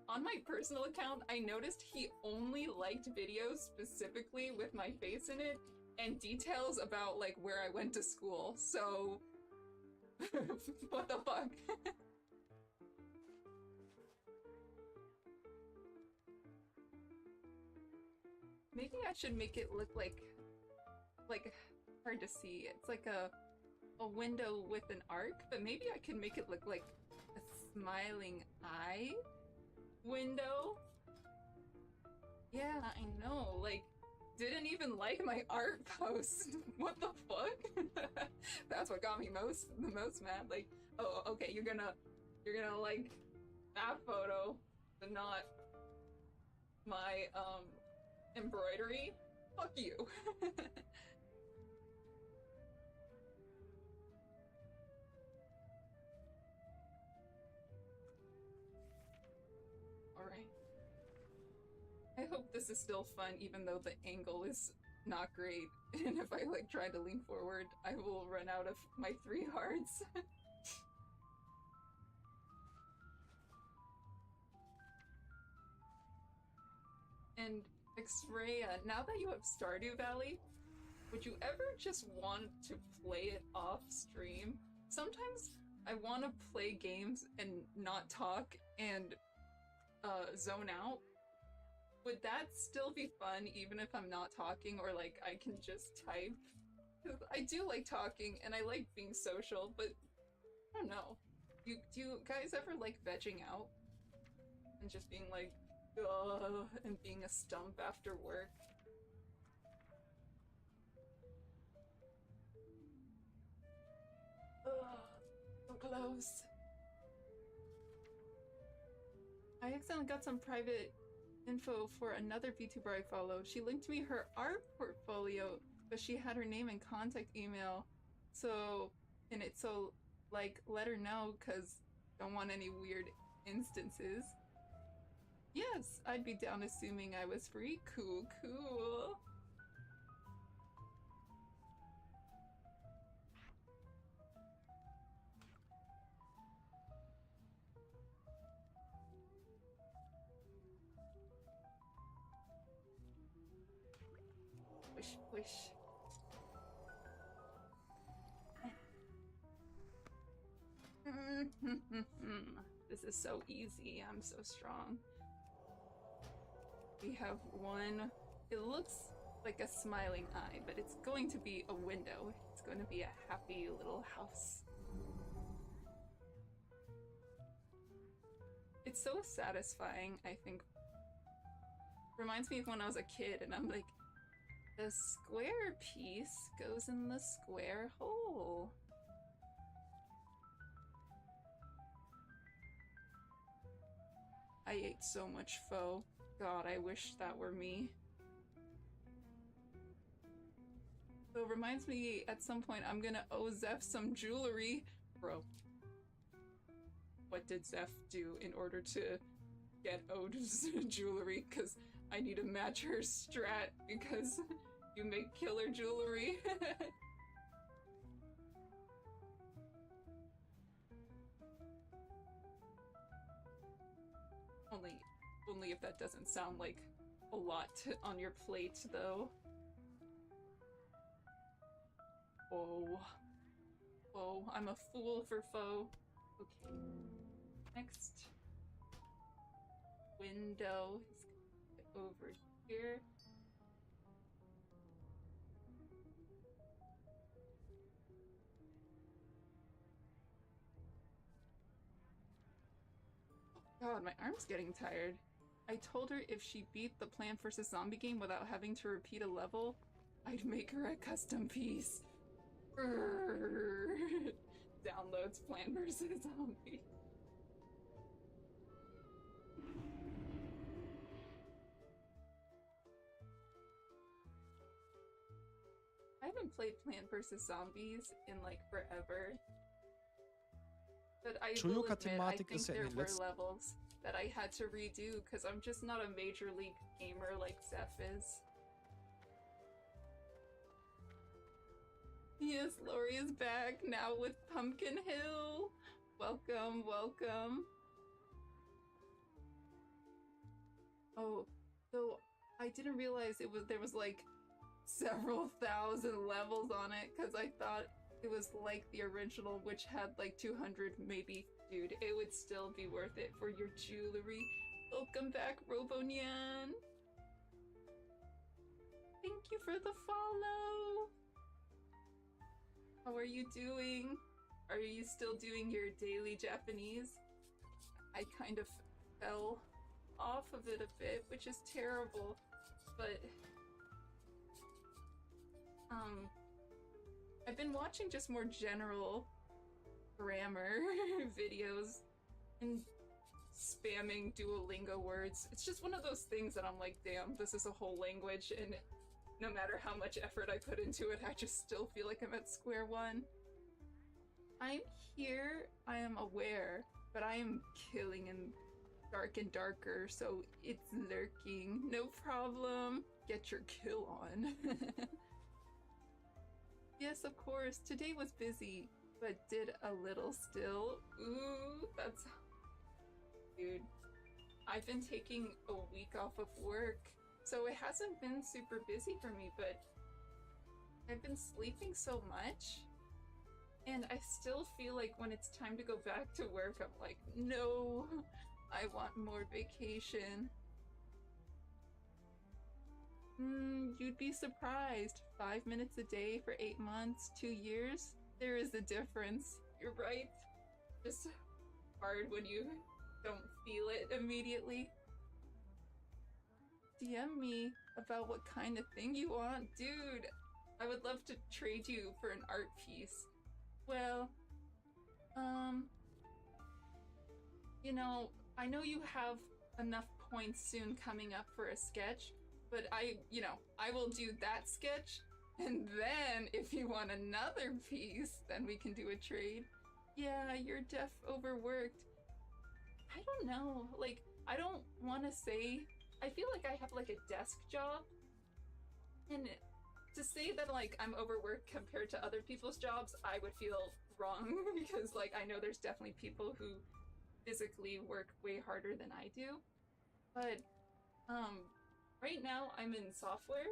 on my personal account, I noticed he only liked videos specifically with my face in it and details about, like, where I went to school. So, what the fuck? Maybe I should make it look like, hard to see. It's like a window with an arc, but maybe I can make it look like a smiling eye window. Yeah, I know, like, didn't even like my art post. What the fuck? That's what got me the most mad. Like, oh, okay, you're gonna like that photo, but not my embroidery? Fuck you. Alright. I hope this is still fun even though the angle is not great. And if I like try to lean forward, I will run out of my 3 hearts. And X-Raya, now that you have Stardew Valley, would you ever just want to play it off stream? Sometimes I want to play games and not talk and zone out. Would that still be fun even if I'm not talking or like I can just type? 'Cause I do like talking and I like being social, but I don't know. Do you guys ever like vegging out? And just being like, ugh, and being a stump after work? Ugh, so close. I accidentally got some private info for another VTuber I follow. She linked me her art portfolio, but she had her name and contact email. So, like, let her know, cause don't want any weird instances. Yes, I'd be down assuming I was free. Cool, cool. Wish, wish. This is so easy. I'm so strong. We have one. It looks like a smiling eye, but it's going to be a window. It's going to be a happy little house. It's so satisfying, I think. Reminds me of when I was a kid and I'm like, the square piece goes in the square hole. I ate so much pho. God, I wish that were me. So it reminds me at some point I'm gonna owe Zeph some jewelry. Bro. What did Zeph do in order to get owed jewelry? Because I need to match her strat because you make killer jewelry. Only if that doesn't sound like a lot on your plate, though. Oh. Oh, I'm a fool for foe. Okay. Next. Window is over here. God, my arm's getting tired. I told her if she beat the Plant vs. Zombie game without having to repeat a level, I'd make her a custom piece. Downloads Plant vs. Zombie. I haven't played Plant vs. Zombies in like forever. But I will admit, I think there were levels that I had to redo because I'm just not a major league gamer like Zeph is. Yes, Lori is back now with Pumpkin Hill. Welcome, welcome. Oh, so I didn't realize there was like several thousand levels on it because I thought it was like the original, which had like 200 maybe. Dude, it would still be worth it for your jewelry. Welcome back, Robonyan. Thank you for the follow. How are you doing? Are you still doing your daily Japanese? I kind of fell off of it a bit, which is terrible, but I've been watching just more general grammar videos and spamming Duolingo words. It's just one of those things that I'm like, damn, this is a whole language, and no matter how much effort I put into it, I just still feel like I'm at square one. I'm here, I am aware, but I am killing in dark and darker, so it's lurking. No problem. Get your kill on. Yes, of course. Today was busy, but did a little still. Ooh, that's... Dude, I've been taking a week off of work, so it hasn't been super busy for me, but I've been sleeping so much, and I still feel like when it's time to go back to work, I'm like, no, I want more vacation. You'd be surprised. 5 minutes a day for 8 months, 2 years? There is a difference. You're right. Just hard when you don't feel it immediately. DM me about what kind of thing you want. Dude, I would love to trade you for an art piece. Well, you know, I know you have enough points soon coming up for a sketch, but I will do that sketch, and then if you want another piece, then we can do a trade. Yeah, you're def overworked. I don't know, like, I don't want to say, I feel like I have like a desk job, and to say that like I'm overworked compared to other people's jobs, I would feel wrong, because like I know there's definitely people who physically work way harder than I do, but right now I'm in software,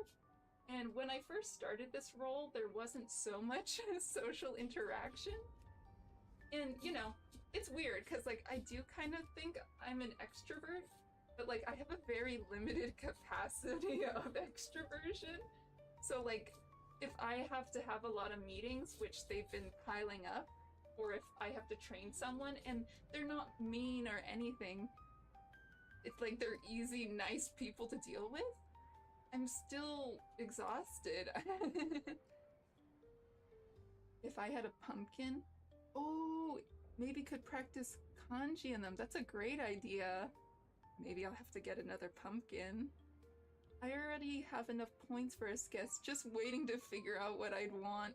and when I first started this role, there wasn't so much social interaction, and you know, it's weird because like I do kind of think I'm an extrovert, but like I have a very limited capacity of extroversion. So like if I have to have a lot of meetings, which they've been piling up, or if I have to train someone and they're not mean or anything, it's like they're easy, nice people to deal with, I'm still exhausted. If I had a pumpkin, oh, maybe could practice kanji in them. That's a great idea. Maybe I'll have to get another pumpkin. I already have enough points for a sketch, just waiting to figure out what I'd want.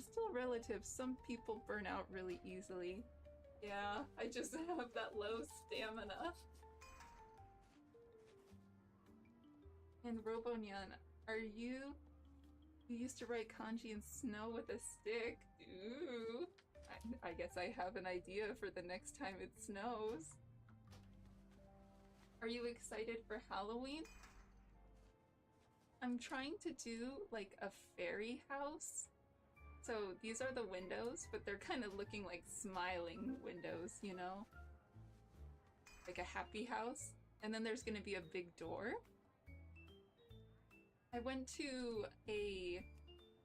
Still relative. Some people burn out really easily. Yeah, I just have that low stamina. And Robonyan, you used to write kanji in snow with a stick? Ooh. I guess I have an idea for the next time it snows. Are you excited for Halloween? I'm trying to do like a fairy house. So these are the windows, but they're kind of looking like smiling windows, you know? Like a happy house. And then there's gonna be a big door. I went to a...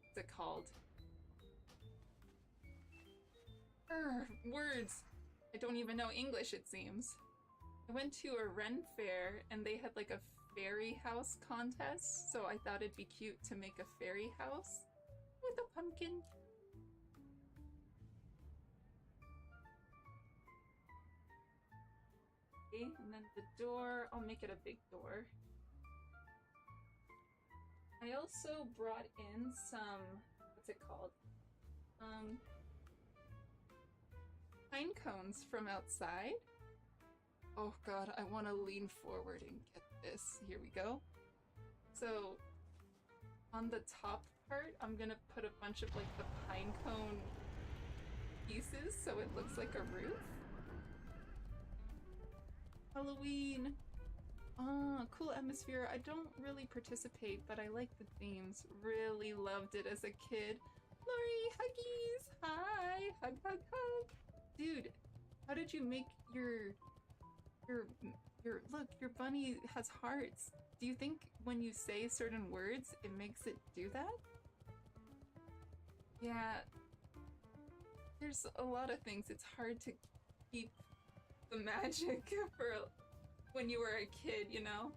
what's it called? Words! I don't even know English, it seems. I went to a Ren fair and they had like a fairy house contest, so I thought it'd be cute to make a fairy house with a pumpkin. Okay, and then the door, I'll make it a big door. I also brought in some, what's it called? Pine cones from outside. Oh god, I want to lean forward and get this. Here we go. So, on the top part, I'm gonna put a bunch of like the pine cone pieces so it looks like a roof. Halloween! Ah, cool atmosphere. I don't really participate, but I like the themes. Really loved it as a kid. Lori, huggies! Hi! Hug, hug, hug! Dude, how did you make your look, your bunny has hearts. Do you think when you say certain words, it makes it do that? Yeah. There's a lot of things. It's hard to keep the magic for when you were a kid, you know?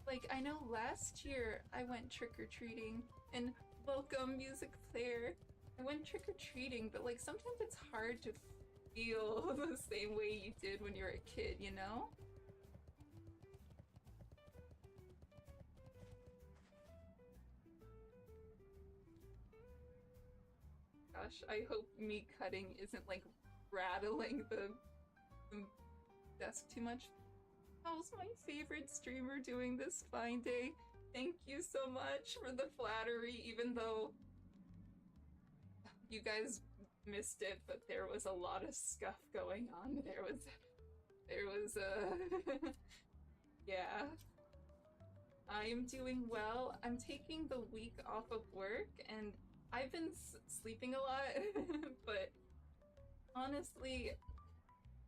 Like, I know last year I went trick-or-treating, and welcome, music player. I went trick-or-treating, but like sometimes it's hard to feel the same way you did when you were a kid, you know? Gosh, I hope me cutting isn't like rattling the desk too much. How's my favorite streamer doing this fine day? Thank you so much for the flattery, even though you guys missed it, but there was a lot of scuff going on. There was yeah. I'm doing well. I'm taking the week off of work, and I've been sleeping a lot, but honestly,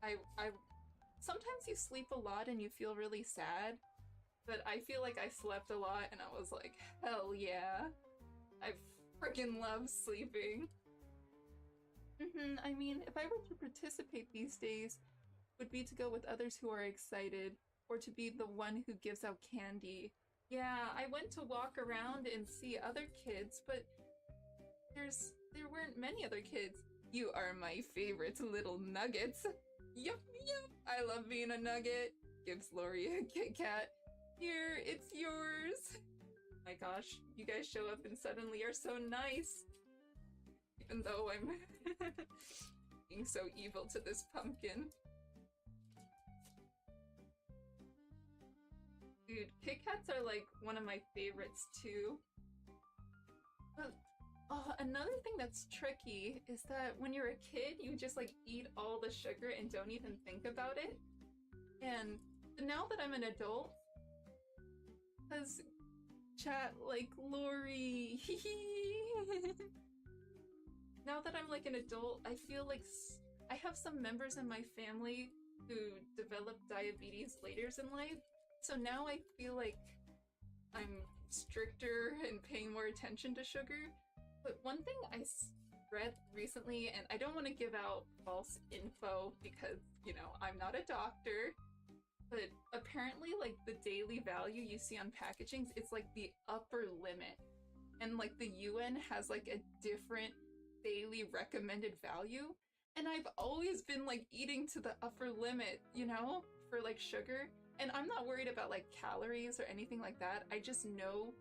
I sometimes you sleep a lot and you feel really sad, but I feel like I slept a lot and I was like, hell yeah. I freaking love sleeping. I mean, if I were to participate these days, would be to go with others who are excited, or to be the one who gives out candy. Yeah, I went to walk around and see other kids, but there weren't many other kids. You are my favorite little nuggets. Yup, yup, I love being a nugget. Gives Lori a Kit Kat. Here, it's yours. My gosh, you guys show up and suddenly are so nice. Even though I'm being so evil to this pumpkin. Dude, Kit Kats are like one of my favorites too. But another thing that's tricky is that when you're a kid, you just like eat all the sugar and don't even think about it. And now that I'm an adult, cause chat like Lori, now that I'm like an adult, I feel like I have some members in my family who developed diabetes later in life. So now I feel like I'm stricter and paying more attention to sugar. But one thing I read recently, and I don't want to give out false info because, you know, I'm not a doctor, but apparently like the daily value you see on packagings, it's like the upper limit. And like the UN has like a different daily recommended value. And I've always been like eating to the upper limit, you know, for like sugar. And I'm not worried about like calories or anything like that. I just know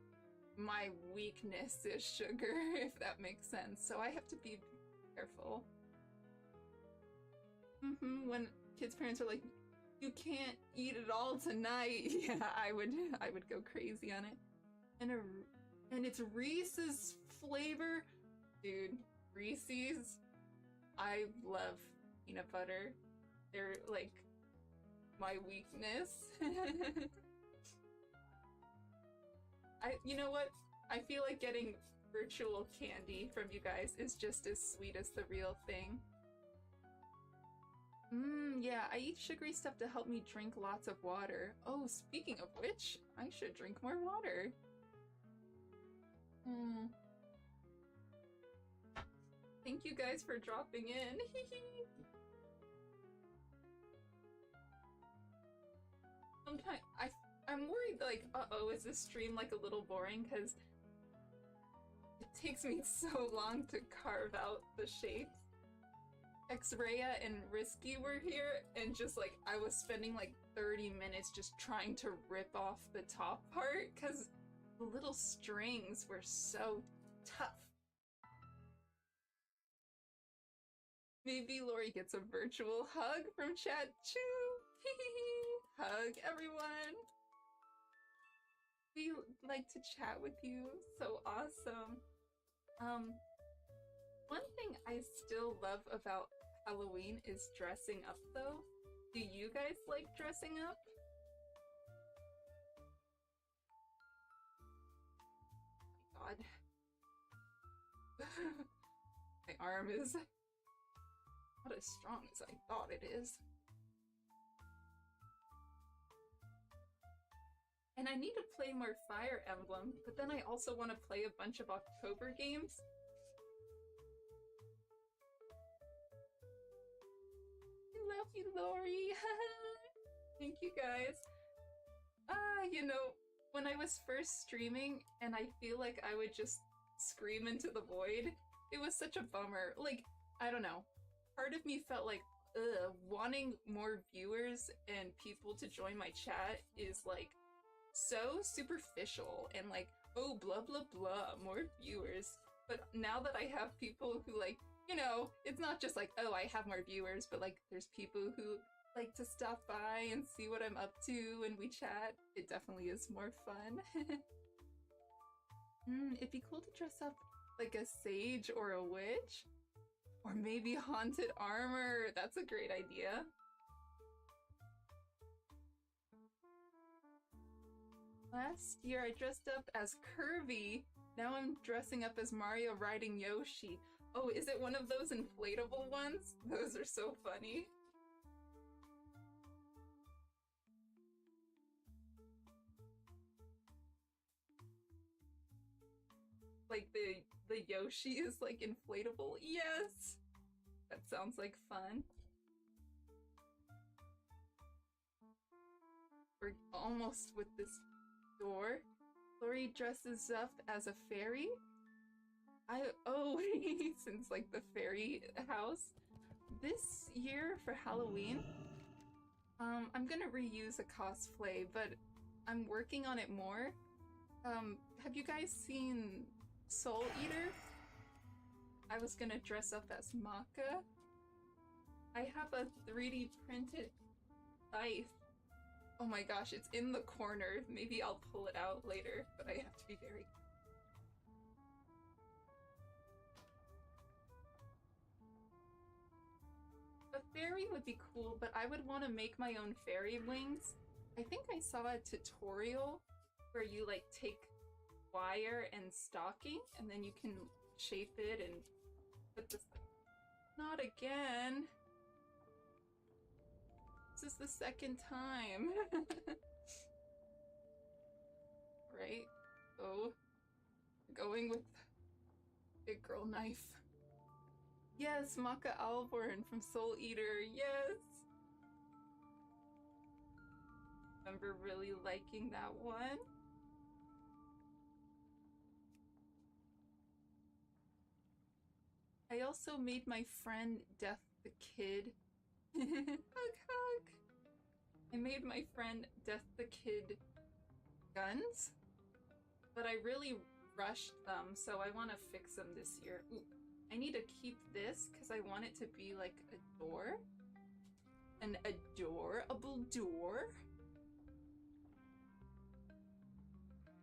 my weakness is sugar, if that makes sense. So I have to be careful. When kids' parents are like, you can't eat it all tonight. Yeah, I would go crazy on it. And it's Reese's flavor. Dude, Reese's. I love peanut butter. They're like my weakness. You know what? I feel like getting virtual candy from you guys is just as sweet as the real thing. Yeah, I eat sugary stuff to help me drink lots of water. Oh, speaking of which, I should drink more water. Thank you guys for dropping in. Sometimes I'm worried, like, uh-oh, is this stream like a little boring? Because it takes me so long to carve out the shapes. X-Raya and Risky were here, and just like, I was spending like 30 minutes just trying to rip off the top part, because the little strings were so tough. Maybe Lori gets a virtual hug from chat too. Hug, everyone. We like to chat with you. So awesome. One thing I still love about Halloween is dressing up, though. Do you guys like dressing up? Oh my god. My arm is not as strong as I thought it is. And I need to play more Fire Emblem, but then I also want to play a bunch of October games. I love you, Lori. Thank you guys. You know, when I was first streaming and I feel like I would just scream into the void, it was such a bummer. Like, I don't know. Part of me felt like, wanting more viewers and people to join my chat is like so superficial and like, oh, blah, blah, blah, more viewers. But now that I have people who like, you know, it's not just like, oh, I have more viewers, but like there's people who like to stop by and see what I'm up to and we chat. It definitely is more fun. It'd be cool to dress up like a sage or a witch. Or maybe haunted armor. That's a great idea. Last year I dressed up as Kirby. Now I'm dressing up as Mario riding Yoshi. Oh, is it one of those inflatable ones? Those are so funny. Like the Yoshi is like inflatable. Yes! That sounds like fun. We're almost with this door. Lori dresses up as a fairy. Since like the fairy house. This year for Halloween, I'm gonna reuse a cosplay, but I'm working on it more. Have you guys seen Soul Eater? I was gonna dress up as Maka. I have a 3D printed scythe. Oh my gosh, it's in the corner. Maybe I'll pull it out later, but I have to be very... A fairy would be cool, but I would want to make my own fairy wings. I think I saw a tutorial where you like take wire and stocking and then you can shape it and put this... Not again! This is the second time. Right? Oh. Going with big girl knife. Yes, Maka Alborn from Soul Eater, yes! Remember really liking that one? I also made my friend Death the Kid. Hug, hug! I made my friend Death the Kid guns, but I really rushed them, so I want to fix them this year. Ooh, I need to keep this because I want it to be like a door. An adorable door?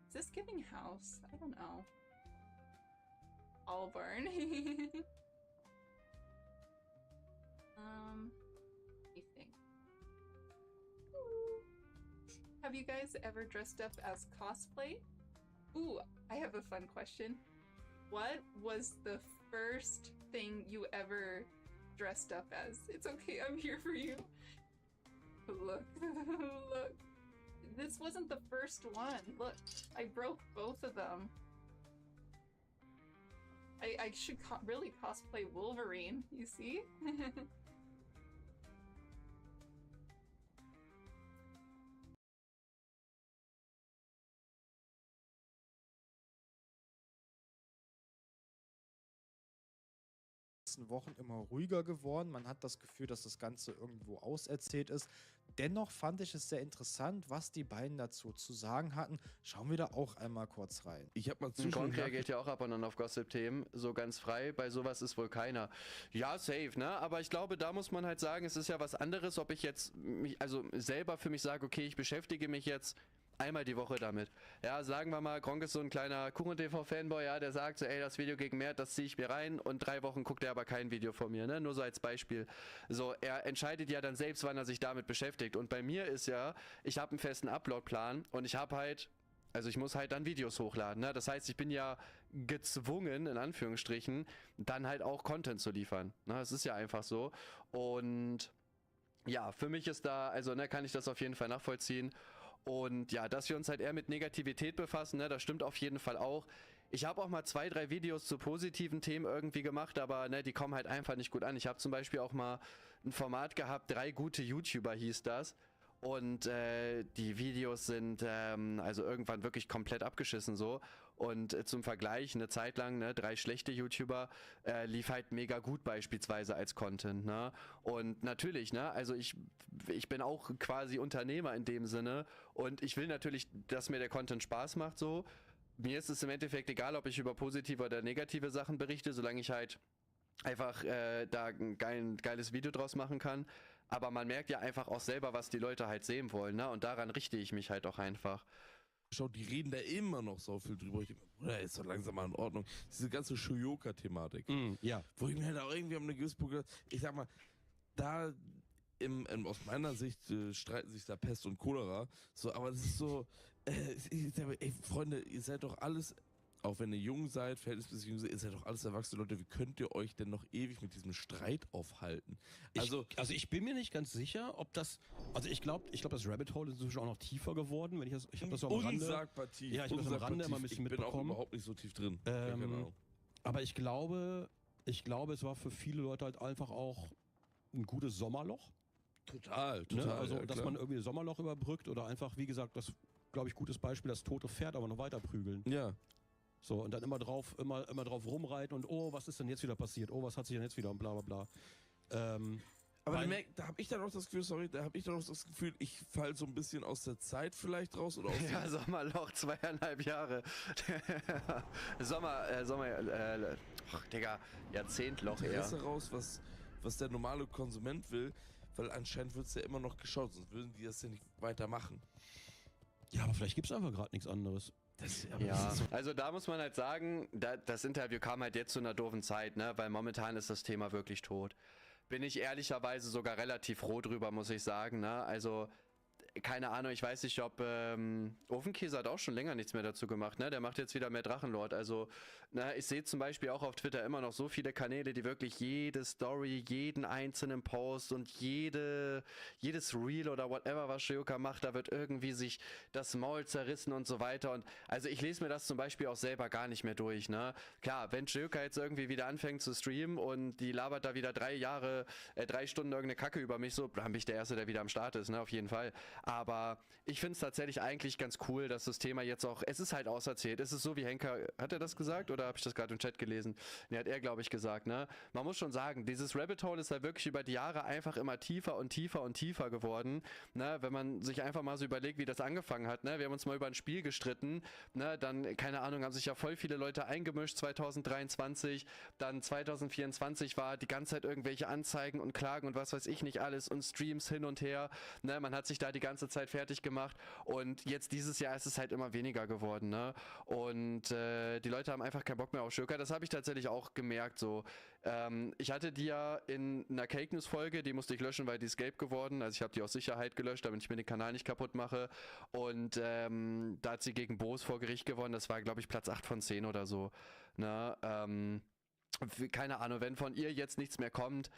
Is this giving house? I don't know. Allburn. Let me think. Have you guys ever dressed up as cosplay? Ooh, I have a fun question. What was the first thing you ever dressed up as? It's okay, I'm here for you. Look, look. This wasn't the first one. Look, I broke both of them. I should really cosplay Wolverine, you see? Wochen immer ruhiger geworden. Man hat das Gefühl, dass das Ganze irgendwo auserzählt ist. Dennoch fand ich es sehr interessant, was die beiden dazu zu sagen hatten. Schauen wir da auch einmal kurz rein. Ich habe mal Gronk reagiert ja auch ab und an auf Gossip-Themen, so ganz frei. Bei sowas ist wohl keiner. Ja, safe, ne? Aber ich glaube, da muss man halt sagen, es ist ja was anderes, ob ich jetzt also selber für mich sage, okay, ich beschäftige mich jetzt einmal die Woche damit. Ja, sagen wir mal, Gronk ist so ein kleiner Kuchen-TV-Fanboy, ja, der sagt so, ey, das Video gegen Mert, das ziehe ich mir rein und 3 Wochen guckt er aber kein Video von mir, ne? Nur so als Beispiel. So, er entscheidet ja dann selbst, wann er sich damit beschäftigt. Und bei mir ist ja, ich habe einen festen Upload-Plan und ich habe halt, also ich muss halt dann Videos hochladen, ne? Das heißt, ich bin ja gezwungen, in Anführungsstrichen, dann halt auch Content zu liefern. Ne? Das ist ja einfach so. Und ja, für mich ist da, also ne, kann ich das auf jeden Fall nachvollziehen. Und ja, dass wir uns halt eher mit Negativität befassen, ne, das stimmt auf jeden Fall auch. Ich habe auch mal 2, 3 Videos zu positiven Themen irgendwie gemacht, aber ne, die kommen halt einfach nicht gut an. Ich habe zum Beispiel auch mal ein Format gehabt, 3 gute YouTuber hieß das. Und die Videos sind also irgendwann wirklich komplett abgeschissen so. Und zum Vergleich, eine Zeit lang, ne, 3 schlechte YouTuber lief halt mega gut beispielsweise als Content, ne? Und natürlich, ne, also ich bin auch quasi Unternehmer in dem Sinne und ich will natürlich, dass mir der Content Spaß macht so. Mir ist es im Endeffekt egal, ob ich über positive oder negative Sachen berichte, solange ich halt einfach da ein geiles Video draus machen kann. Aber man merkt ja einfach auch selber, was die Leute halt sehen wollen, ne? Und daran richte ich mich halt auch einfach. Schau, die reden da immer noch so viel drüber. Ich denke, Bruder, ist doch langsam mal in Ordnung. Diese ganze Shuyoka-Thematik. Ja. Wo ich mir halt auch irgendwie am eine gewisse Punkt, ich sag mal, da aus meiner Sicht streiten sich da Pest und Cholera. So, aber das ist so, ich sag mal, ey, Freunde, ihr seid doch alles, auch wenn ihr jung seid, verhältnismäßig jung seid, ihr seid doch alles erwachsene Leute. Wie könnt ihr euch denn noch ewig mit diesem Streit aufhalten? Also ich bin mir nicht ganz sicher, ob das, also ich glaube, das Rabbit Hole ist inzwischen auch noch tiefer geworden, wenn ich habe das so am Rande. Unsagbar tief. Ja, ich habe das am Rande immer ein bisschen mitbekommen. Ich bin auch überhaupt nicht so tief drin. Ja, genau. Aber ich glaube, es war für viele Leute halt einfach auch ein gutes Sommerloch. Total. Ne? Also, ja, dass man irgendwie ein Sommerloch überbrückt oder einfach, wie gesagt, das, glaube ich, gutes Beispiel, das tote Pferd aber noch weiter prügeln. Ja. So, und dann immer drauf rumreiten und oh, was ist denn jetzt wieder passiert? Oh, was hat sich denn jetzt wieder und bla bla bla. Aber da habe ich dann auch das Gefühl, ich falle so ein bisschen aus der Zeit vielleicht raus oder aus ja, Sommerloch, 2,5 Jahre. Digga, Jahrzehntloch eher. Interesse raus, was der normale Konsument will, weil anscheinend wird es ja immer noch geschaut, sonst würden die das ja nicht weitermachen. Ja, aber vielleicht gibt es einfach gerade nichts anderes. Also da muss man halt sagen, das Interview kam halt jetzt zu einer doofen Zeit, ne? Weil momentan ist das Thema wirklich tot. Bin ich ehrlicherweise sogar relativ froh drüber, muss ich sagen, ne? Also keine Ahnung, ich weiß nicht, ob Ofenkäse hat auch schon länger nichts mehr dazu gemacht, ne? Der macht jetzt wieder mehr Drachenlord. Also, ne, ich sehe zum Beispiel auch auf Twitter immer noch so viele Kanäle, die wirklich jede Story, jeden einzelnen Post und jedes Reel oder whatever, was Shuyoka macht, da wird irgendwie sich das Maul zerrissen und so weiter. Und also ich lese mir das zum Beispiel auch selber gar nicht mehr durch, ne? Klar, wenn Shuyoka jetzt irgendwie wieder anfängt zu streamen und die labert da wieder 3 Stunden irgendeine Kacke über mich, so, dann bin ich der Erste, der wieder am Start ist, ne? Auf jeden Fall. Aber ich finde es tatsächlich eigentlich ganz cool, dass das Thema jetzt auch, es ist halt auserzählt. Es ist so wie Henker, hat er das gesagt oder habe ich das gerade im Chat gelesen? Ne, hat er, glaube ich, gesagt, ne? Man muss schon sagen, dieses Rabbit Hole ist halt wirklich über die Jahre einfach immer tiefer und tiefer und tiefer geworden, ne? Wenn man sich einfach mal so überlegt, wie das angefangen hat, ne? Wir haben uns mal über ein Spiel gestritten, ne? Dann, keine Ahnung, haben sich ja voll viele Leute eingemischt, 2023, dann 2024 war die ganze Zeit irgendwelche Anzeigen und Klagen und was weiß ich nicht alles und Streams hin und her, ne? Man hat sich da die ganze ganze Zeit fertig gemacht und jetzt dieses Jahr ist es halt immer weniger geworden, ne? Und die Leute haben einfach keinen Bock mehr auf Schurker. Das habe ich tatsächlich auch gemerkt, so. Ich hatte die ja in einer Cake News Folge, die musste ich löschen, weil die ist gelb geworden. Also ich habe die aus Sicherheit gelöscht, damit ich mir den Kanal nicht kaputt mache. Und da hat sie gegen Boos vor Gericht gewonnen. Das war, glaube ich, Platz 8 von 10 oder so. Ne? Keine Ahnung, wenn von ihr jetzt nichts mehr kommt,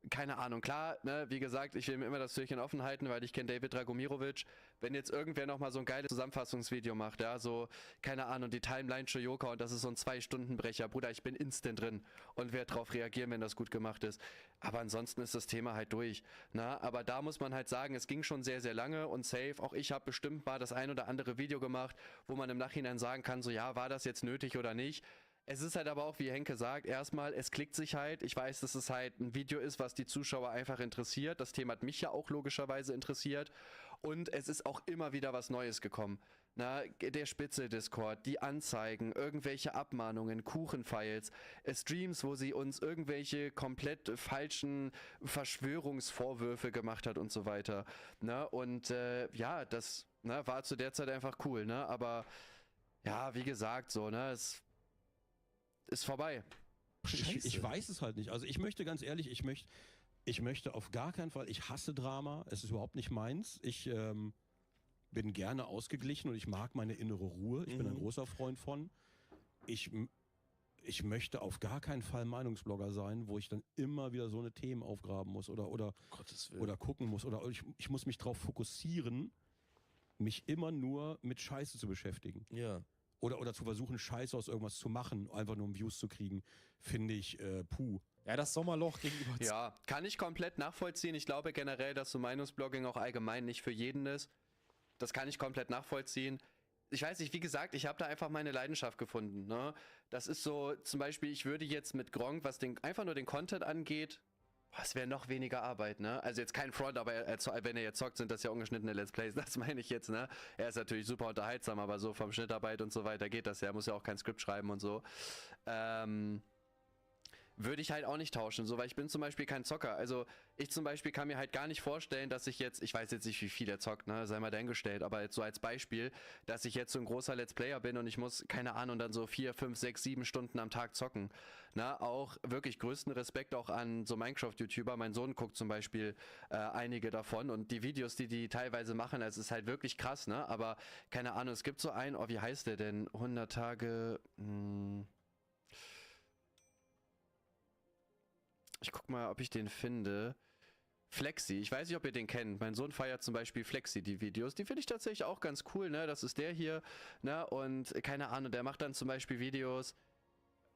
keine Ahnung, klar, ne, wie gesagt, ich will mir immer das Türchen offen halten, weil ich kenne David Dragomirovic. Wenn jetzt irgendwer nochmal so ein geiles Zusammenfassungsvideo macht, ja, so, keine Ahnung, die Timeline Shoyoka und das ist so ein 2-Stunden-Brecher, Bruder, ich bin instant drin und werde drauf reagieren, wenn das gut gemacht ist. Aber ansonsten ist das Thema halt durch. Na, aber da muss man halt sagen, es ging schon sehr, sehr lange und safe. Auch ich habe bestimmt mal das ein oder andere Video gemacht, wo man im Nachhinein sagen kann, so, ja, war das jetzt nötig oder nicht? Es ist halt aber auch, wie Henke sagt, erstmal, es klickt sich halt. Ich weiß, dass es halt ein Video ist, was die Zuschauer einfach interessiert. Das Thema hat mich ja auch logischerweise interessiert. Und es ist auch immer wieder was Neues gekommen. Na, der Spitzel-Discord, die Anzeigen, irgendwelche Abmahnungen, Kuchenfiles, Streams, wo sie uns irgendwelche komplett falschen Verschwörungsvorwürfe gemacht hat und so weiter. Na, und ja, das war zu der Zeit einfach cool. Ne? Aber ja, wie gesagt, so, ne, es ist vorbei. Ich weiß es halt nicht. Also ich möchte ganz ehrlich, ich möchte auf gar keinen Fall, ich hasse Drama, es ist überhaupt nicht meins. Ich bin gerne ausgeglichen und ich mag meine innere Ruhe. Ich bin ein großer Freund von. Ich möchte auf gar keinen Fall Meinungsblogger sein, wo ich dann immer wieder so eine Themen aufgraben muss oder gucken muss. Oder ich muss mich darauf fokussieren, mich immer nur mit Scheiße zu beschäftigen. Ja. Oder zu versuchen, Scheiße aus irgendwas zu machen, einfach nur um Views zu kriegen, finde ich puh. Ja, das Sommerloch gegenüber... Ja, kann ich komplett nachvollziehen. Ich glaube generell, dass so Meinungsblogging auch allgemein nicht für jeden ist. Das kann ich komplett nachvollziehen. Ich weiß nicht, wie gesagt, ich habe da einfach meine Leidenschaft gefunden. Ne? Das ist so, zum Beispiel, ich würde jetzt mit Gronk, was einfach nur den Content angeht, es wäre noch weniger Arbeit, ne? Also jetzt kein Front, aber wenn er jetzt zockt, sind das ja ungeschnittene Let's Plays, das meine ich jetzt, ne? Er ist natürlich super unterhaltsam, aber so vom Schnittarbeit und so weiter geht das ja. Er muss ja auch kein Skript schreiben und so. Würde ich halt auch nicht tauschen, so, weil ich bin zum Beispiel kein Zocker. Also ich zum Beispiel kann mir halt gar nicht vorstellen, dass ich jetzt, ich weiß jetzt nicht, wie viel er zockt, ne, sei mal dahingestellt, aber jetzt so als Beispiel, dass ich jetzt so ein großer Let's Player bin und ich muss, keine Ahnung, dann so 4, 5, 6, 7 Stunden am Tag zocken. Na, auch wirklich größten Respekt auch an so Minecraft-YouTuber. Mein Sohn guckt zum Beispiel einige davon und die Videos, die teilweise machen, es ist halt wirklich krass, ne, aber keine Ahnung, es gibt so einen, wie heißt der denn? 100 Tage, ich guck mal, ob ich den finde. Flexi, ich weiß nicht, ob ihr den kennt. Mein Sohn feiert zum Beispiel Flexi, die Videos. Die finde ich tatsächlich auch ganz cool, ne? Das ist der hier, ne? Und keine Ahnung, der macht dann zum Beispiel Videos.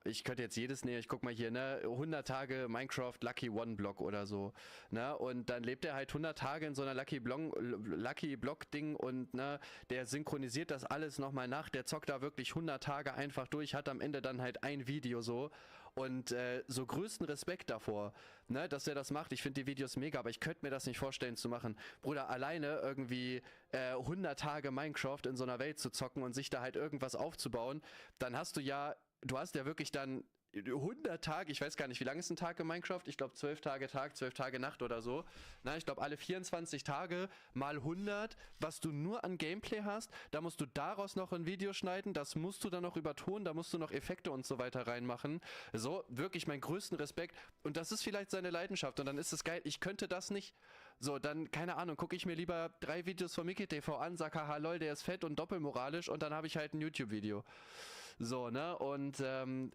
Ich könnte jetzt jedes nehmen, ich guck mal hier, ne, 100 Tage Minecraft Lucky One Block oder so, ne, und dann lebt er halt 100 Tage in so einer Lucky Block Ding und, ne, der synchronisiert das alles nochmal nach, der zockt da wirklich 100 Tage einfach durch, hat am Ende dann halt ein Video so und so größten Respekt davor, ne, dass er das macht. Ich finde die Videos mega, aber ich könnte mir das nicht vorstellen zu machen. Bruder, alleine irgendwie 100 Tage Minecraft in so einer Welt zu zocken und sich da halt irgendwas aufzubauen, dann hast du ja wirklich dann 100 Tage, ich weiß gar nicht, wie lang ist ein Tag in Minecraft? Ich glaube 12 Tage Tag, 12 Tage Nacht oder so. Na, ich glaube alle 24 Tage mal 100, was du nur an Gameplay hast, da musst du daraus noch ein Video schneiden, das musst du dann noch übertonen, da musst du noch Effekte und so weiter reinmachen. So, wirklich meinen größten Respekt. Und das ist vielleicht seine Leidenschaft und dann ist es geil, ich könnte das nicht. So, dann, keine Ahnung, gucke ich mir lieber 3 Videos von Mickey TV an, sag, haha, lol, der ist fett und doppelmoralisch und dann habe ich halt ein YouTube-Video. So, ne, und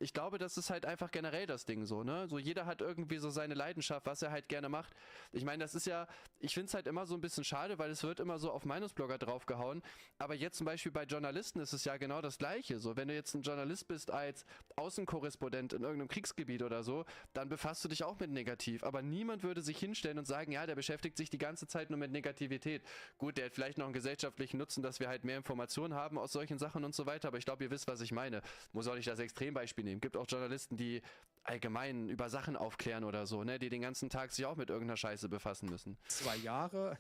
ich glaube, das ist halt einfach generell das Ding so, ne, so jeder hat irgendwie so seine Leidenschaft, was er halt gerne macht. Ich meine, das ist ja, ich finde es halt immer so ein bisschen schade, weil es wird immer so auf Meinungsblogger draufgehauen, aber jetzt zum Beispiel bei Journalisten ist es ja genau das Gleiche, so, wenn du jetzt ein Journalist bist als Außenkorrespondent in irgendeinem Kriegsgebiet oder so, dann befasst du dich auch mit Negativ, aber niemand würde sich hinstellen und sagen, ja, der beschäftigt sich die ganze Zeit nur mit Negativität. Gut, der hat vielleicht noch einen gesellschaftlichen Nutzen, dass wir halt mehr Informationen haben aus solchen Sachen und so weiter, aber ich glaube, ihr wisst, was ich meine. Muss auch nicht das Extrembeispiel nehmen. Gibt auch Journalisten, die allgemein über Sachen aufklären oder so, ne, die den ganzen Tag sich auch mit irgendeiner Scheiße befassen müssen. 2 Jahre.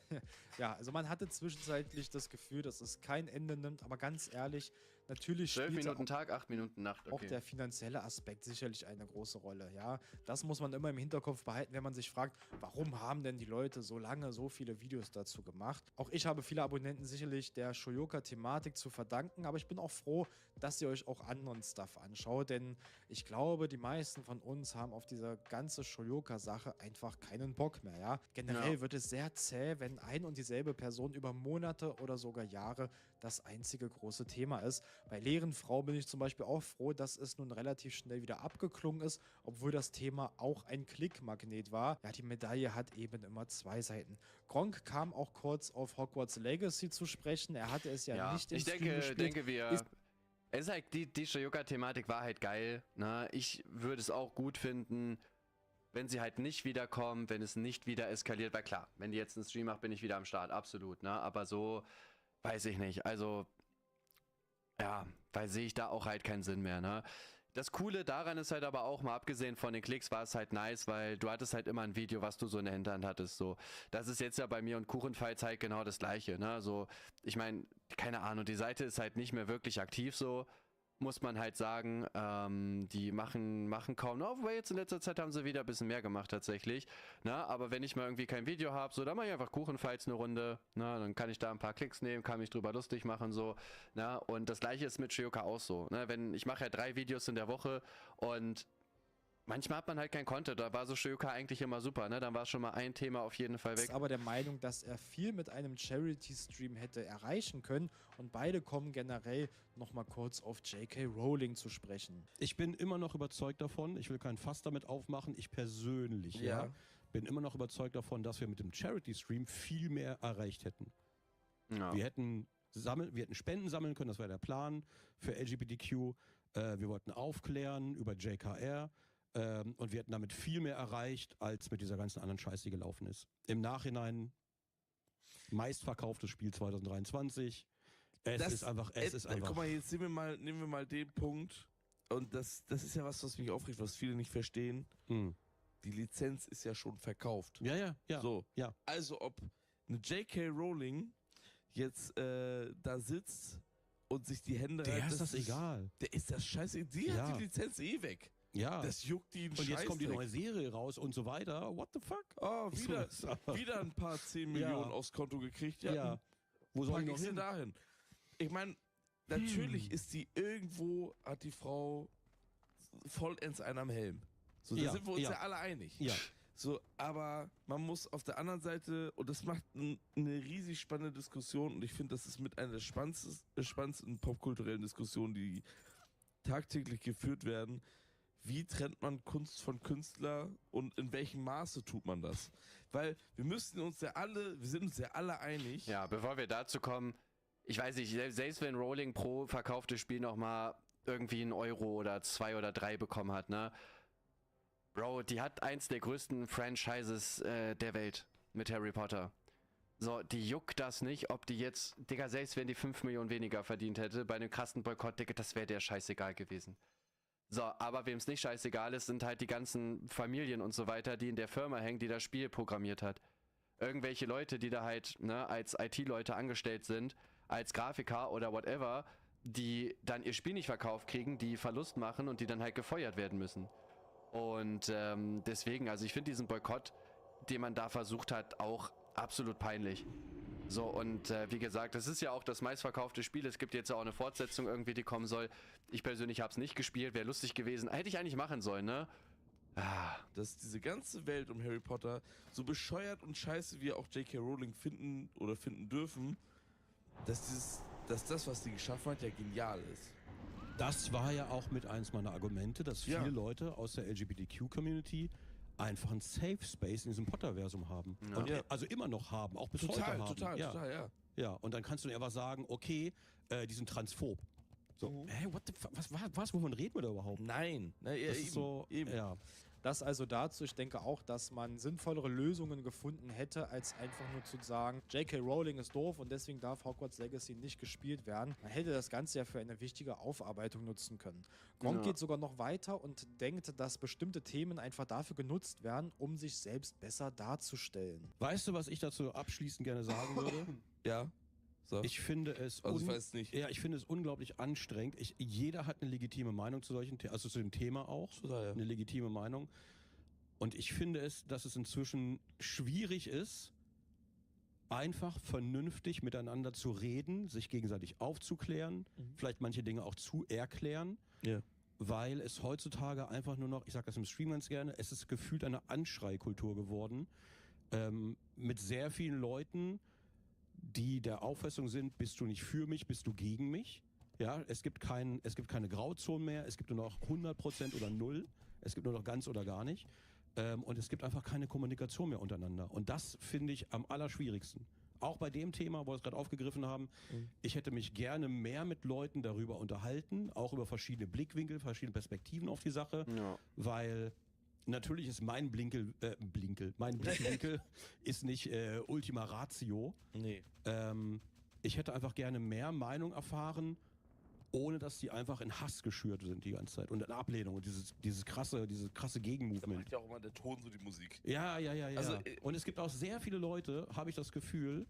Ja, also man hatte zwischenzeitlich das Gefühl, dass es kein Ende nimmt, aber ganz ehrlich, Natürlich 12 spielt Minuten Tag, 8 Minuten Nacht. auch Okay. der finanzielle Aspekt sicherlich eine große Rolle. Ja, das muss man immer im Hinterkopf behalten, wenn man sich fragt, warum haben denn die Leute so lange so viele Videos dazu gemacht? Auch ich habe viele Abonnenten sicherlich der Shoyoka-Thematik zu verdanken, aber ich bin auch froh, dass ihr euch auch anderen Stuff anschaut, denn ich glaube, die meisten von uns haben auf diese ganze Shoyoka-Sache einfach keinen Bock mehr. Ja, generell wird es sehr zäh, wenn ein und dieselbe Person über Monate oder sogar Jahre das einzige große Thema ist. Bei leeren Frau bin ich zum Beispiel auch froh, dass es nun relativ schnell wieder abgeklungen ist, obwohl das Thema auch ein Klickmagnet war. Ja, die Medaille hat eben immer zwei Seiten. Gronk kam auch kurz auf Hogwarts Legacy zu sprechen. Er hatte es ja nicht im ich Stream denke, gespielt. es ist halt, die Shoyoka-Thematik war halt geil. Ne? Ich würde es auch gut finden, wenn sie halt nicht wiederkommt, wenn es nicht wieder eskaliert. Weil klar, wenn die jetzt einen Stream macht, bin ich wieder am Start, absolut. Ne? Aber so, weiß ich nicht. Also, ja, weil sehe ich da auch halt keinen Sinn mehr. Ne? Das Coole daran ist halt aber auch, mal abgesehen von den Klicks, war es halt nice, weil du hattest halt immer ein Video, was du so in der Hinterhand hattest. So, das ist jetzt ja bei mir und Kuchenfights halt genau das Gleiche. Ne? So, ich meine, keine Ahnung, die Seite ist halt nicht mehr wirklich aktiv so. Muss man halt sagen, die machen kaum noch, wobei jetzt in letzter Zeit haben sie wieder ein bisschen mehr gemacht tatsächlich, na, aber wenn ich mal irgendwie kein Video habe, so, dann mache ich einfach Kuchenfights eine Runde, na, dann kann ich da ein paar Klicks nehmen, kann mich drüber lustig machen, so, na, und das gleiche ist mit Shoyoka auch so, ne, wenn, ich mache ja 3 Videos in der Woche und manchmal hat man halt kein Content, da war so Shoyoka eigentlich immer super, ne? Dann war schon mal ein Thema auf jeden Fall weg. Ist aber der Meinung, dass er viel mit einem Charity-Stream hätte erreichen können und beide kommen generell nochmal kurz auf J.K. Rowling zu sprechen. Ich bin immer noch überzeugt davon, ich will kein Fass damit aufmachen, ich persönlich, Ja. bin immer noch überzeugt davon, dass wir mit dem Charity-Stream viel mehr erreicht hätten. Ja. Wir hätten Spenden sammeln können, das war der Plan für LGBTQ. Wir wollten aufklären über JKR. Und wir hätten damit viel mehr erreicht, als mit dieser ganzen anderen Scheiße, die gelaufen ist. Im Nachhinein meistverkauftes Spiel 2023. Es ist einfach. Guck mal, jetzt nehmen wir mal den Punkt. Und das ist ja was mich aufregt, was viele nicht verstehen. Die Lizenz ist ja schon verkauft. Ja. So. Ja. Also ob eine J.K. Rowling jetzt da sitzt und sich die Hände der ist das egal. Der ist das scheiße. Die hat die Lizenz eh weg. Ja. Das juckt die einen Und jetzt kommt die Scheißdreck. neue Serie raus und so weiter. What the fuck? Oh, wieder ein paar 10 Millionen aufs Konto gekriegt. Ja. Wo soll ich noch ich sie hin? dahin? Ich meine, natürlich ist die irgendwo, hat die Frau vollends einen am Helm. So, da sind wir uns ja alle einig. Ja. So, aber man muss auf der anderen Seite, und das macht eine riesig spannende Diskussion, und ich finde, das ist mit einer der spannendsten popkulturellen Diskussionen, die tagtäglich geführt werden. Wie trennt man Kunst von Künstler und in welchem Maße tut man das? Weil wir sind uns ja alle einig. Ja, bevor wir dazu kommen, ich weiß nicht, selbst wenn Rowling pro verkauftes Spiel nochmal irgendwie einen Euro oder 2 oder 3 bekommen hat, ne? Bro, die hat eins der größten Franchises der Welt mit Harry Potter. So, die juckt das nicht, ob die jetzt, Digga, selbst wenn die 5 Millionen weniger verdient hätte, bei einem krassen Boykott, Digga, das wäre der scheißegal gewesen. So, aber wem es nicht scheißegal ist, sind halt die ganzen Familien und so weiter, die in der Firma hängen, die das Spiel programmiert hat. Irgendwelche Leute, die da halt, ne, als IT-Leute angestellt sind, als Grafiker oder whatever, die dann ihr Spiel nicht verkauft kriegen, die Verlust machen und die dann halt gefeuert werden müssen. Und deswegen, also ich finde diesen Boykott, den man da versucht hat, auch absolut peinlich. So, und wie gesagt, das ist ja auch das meistverkaufte Spiel. Es gibt jetzt auch eine Fortsetzung irgendwie, die kommen soll. Ich persönlich habe es nicht gespielt, wäre lustig gewesen. Hätte ich eigentlich machen sollen, ne? Dass diese ganze Welt um Harry Potter, so bescheuert und scheiße wir auch J.K. Rowling finden dürfen, dass das, was die geschaffen hat, ja genial ist. Das war ja auch mit eins meiner Argumente, dass viele Leute aus der LGBTQ-Community einfach einen Safe Space in diesem Potterversum haben. Ja. Und also immer noch haben, auch bis heute haben. Total, ja. Ja, und dann kannst du einfach sagen, okay, die sind transphob. So, what the fuck, wovon reden wir da überhaupt? Nein. Das ist so, ja. Das also dazu, ich denke auch, dass man sinnvollere Lösungen gefunden hätte, als einfach nur zu sagen, J.K. Rowling ist doof und deswegen darf Hogwarts Legacy nicht gespielt werden. Man hätte das Ganze ja für eine wichtige Aufarbeitung nutzen können. Gronk geht sogar noch weiter und denkt, dass bestimmte Themen einfach dafür genutzt werden, um sich selbst besser darzustellen. Weißt du, was ich dazu abschließend gerne sagen würde? Ja. So. Ich finde es, also ich weiß nicht. Ja, ich finde es unglaublich anstrengend. Jeder hat eine legitime Meinung zu solchen Themen, also zu dem Thema auch, eine legitime Meinung. Und ich finde es, dass es inzwischen schwierig ist, einfach vernünftig miteinander zu reden, sich gegenseitig aufzuklären, vielleicht manche Dinge auch zu erklären, weil es heutzutage einfach nur noch, ich sage das im Stream ganz gerne, es ist gefühlt eine Anschreikultur geworden, mit sehr vielen Leuten, die der Auffassung sind, bist du nicht für mich, bist du gegen mich. Ja, es gibt keine Grauzonen mehr, es gibt nur noch 100% oder 0, es gibt nur noch ganz oder gar nicht. Und es gibt einfach keine Kommunikation mehr untereinander. Und das finde ich am allerschwierigsten. Auch bei dem Thema, wo wir es gerade aufgegriffen haben, ich hätte mich gerne mehr mit Leuten darüber unterhalten, auch über verschiedene Blickwinkel, verschiedene Perspektiven auf die Sache, weil natürlich ist mein Blickwinkel ist nicht Ultima Ratio. Nee. Ich hätte einfach gerne mehr Meinung erfahren, ohne dass die einfach in Hass geschürt sind die ganze Zeit und in Ablehnung und dieses krasse Gegenmovement. Da macht ja auch immer der Ton so die Musik. Ja. Also, und es gibt auch sehr viele Leute, habe ich das Gefühl,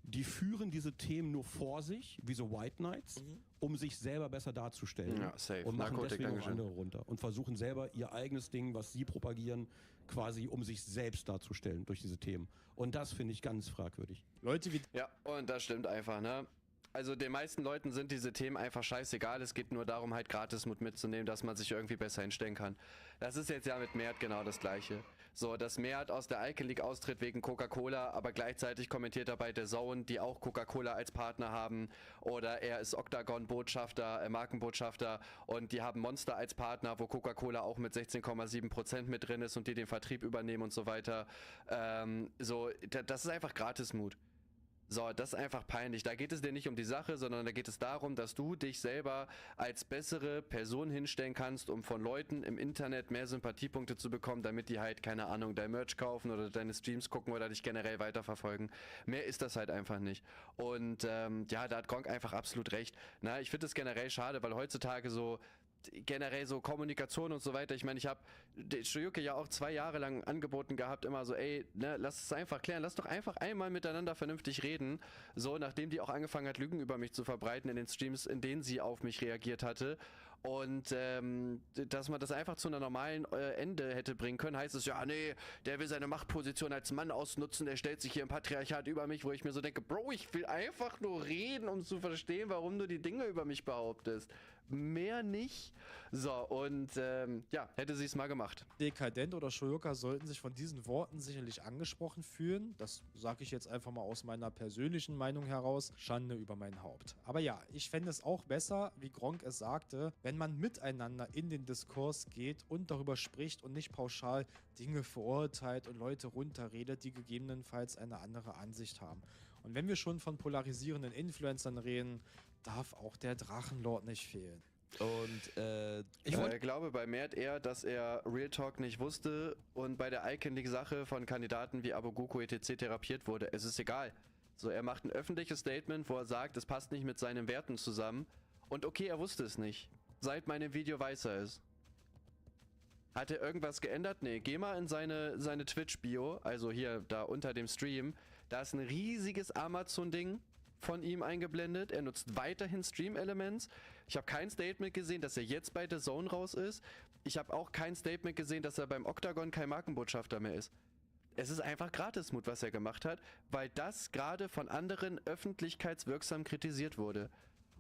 die führen diese Themen nur vor sich, wie so White Knights, um sich selber besser darzustellen. Ja, safe. Und machen Narkotik, deswegen auch Dankeschön. andere runter. Und versuchen selber ihr eigenes Ding, was sie propagieren, quasi um sich selbst darzustellen durch diese Themen. Und das finde ich ganz fragwürdig. Leute wie... Ja, und das stimmt einfach, ne? Also den meisten Leuten sind diese Themen einfach scheißegal. Es geht nur darum, halt Gratismut mitzunehmen, dass man sich irgendwie besser hinstellen kann. Das ist jetzt ja mit Mert genau das Gleiche. So, dass Mert aus der Icon League austritt wegen Coca-Cola, aber gleichzeitig kommentiert er bei der Zone, die auch Coca-Cola als Partner haben. Oder er ist Octagon-Botschafter, Markenbotschafter und die haben Monster als Partner, wo Coca-Cola auch mit 16,7% mit drin ist und die den Vertrieb übernehmen und so weiter. Das ist einfach Gratismut. So, das ist einfach peinlich. Da geht es dir nicht um die Sache, sondern da geht es darum, dass du dich selber als bessere Person hinstellen kannst, um von Leuten im Internet mehr Sympathiepunkte zu bekommen, damit die halt, keine Ahnung, dein Merch kaufen oder deine Streams gucken oder dich generell weiterverfolgen. Mehr ist das halt einfach nicht. Und da hat Gronk einfach absolut recht. Na, ich finde es generell schade, weil heutzutage so generell so Kommunikation und so weiter. Ich meine, ich habe Shoyuke ja auch 2 Jahre lang angeboten gehabt, immer so, ey, ne, lass es einfach klären, lass doch einfach einmal miteinander vernünftig reden. So, nachdem die auch angefangen hat, Lügen über mich zu verbreiten in den Streams, in denen sie auf mich reagiert hatte. Und dass man das einfach zu einer normalen Ende hätte bringen können, heißt es, ja, nee, der will seine Machtposition als Mann ausnutzen, der stellt sich hier im Patriarchat über mich, wo ich mir so denke, Bro, ich will einfach nur reden, um zu verstehen, warum du die Dinge über mich behauptest. Mehr nicht. So, und hätte sie es mal gemacht. Dekadent oder Shoyoka sollten sich von diesen Worten sicherlich angesprochen fühlen. Das sage ich jetzt einfach mal aus meiner persönlichen Meinung heraus. Schande über mein Haupt. Aber ja, ich fände es auch besser, wie Gronk es sagte, wenn man miteinander in den Diskurs geht und darüber spricht und nicht pauschal Dinge verurteilt und Leute runterredet, die gegebenenfalls eine andere Ansicht haben. Und wenn wir schon von polarisierenden Influencern reden, darf auch der Drachenlord nicht fehlen. Und ich glaube bei Mert eher, dass er Real Talk nicht wusste und bei der Icon League Sache von Kandidaten wie Abogoku etc. therapiert wurde. Es ist egal. So, er macht ein öffentliches Statement, wo er sagt, es passt nicht mit seinen Werten zusammen. Und okay, er wusste es nicht. Seit meinem Video weiß er es. Hat er irgendwas geändert? Nee, geh mal in seine Twitch-Bio, also hier da unter dem Stream. Da ist ein riesiges Amazon-Ding von ihm eingeblendet. Er nutzt weiterhin Stream-Elements. Ich habe kein Statement gesehen, dass er jetzt bei The Zone raus ist. Ich habe auch kein Statement gesehen, dass er beim Octagon kein Markenbotschafter mehr ist. Es ist einfach Gratismut, was er gemacht hat, weil das gerade von anderen öffentlichkeitswirksam kritisiert wurde.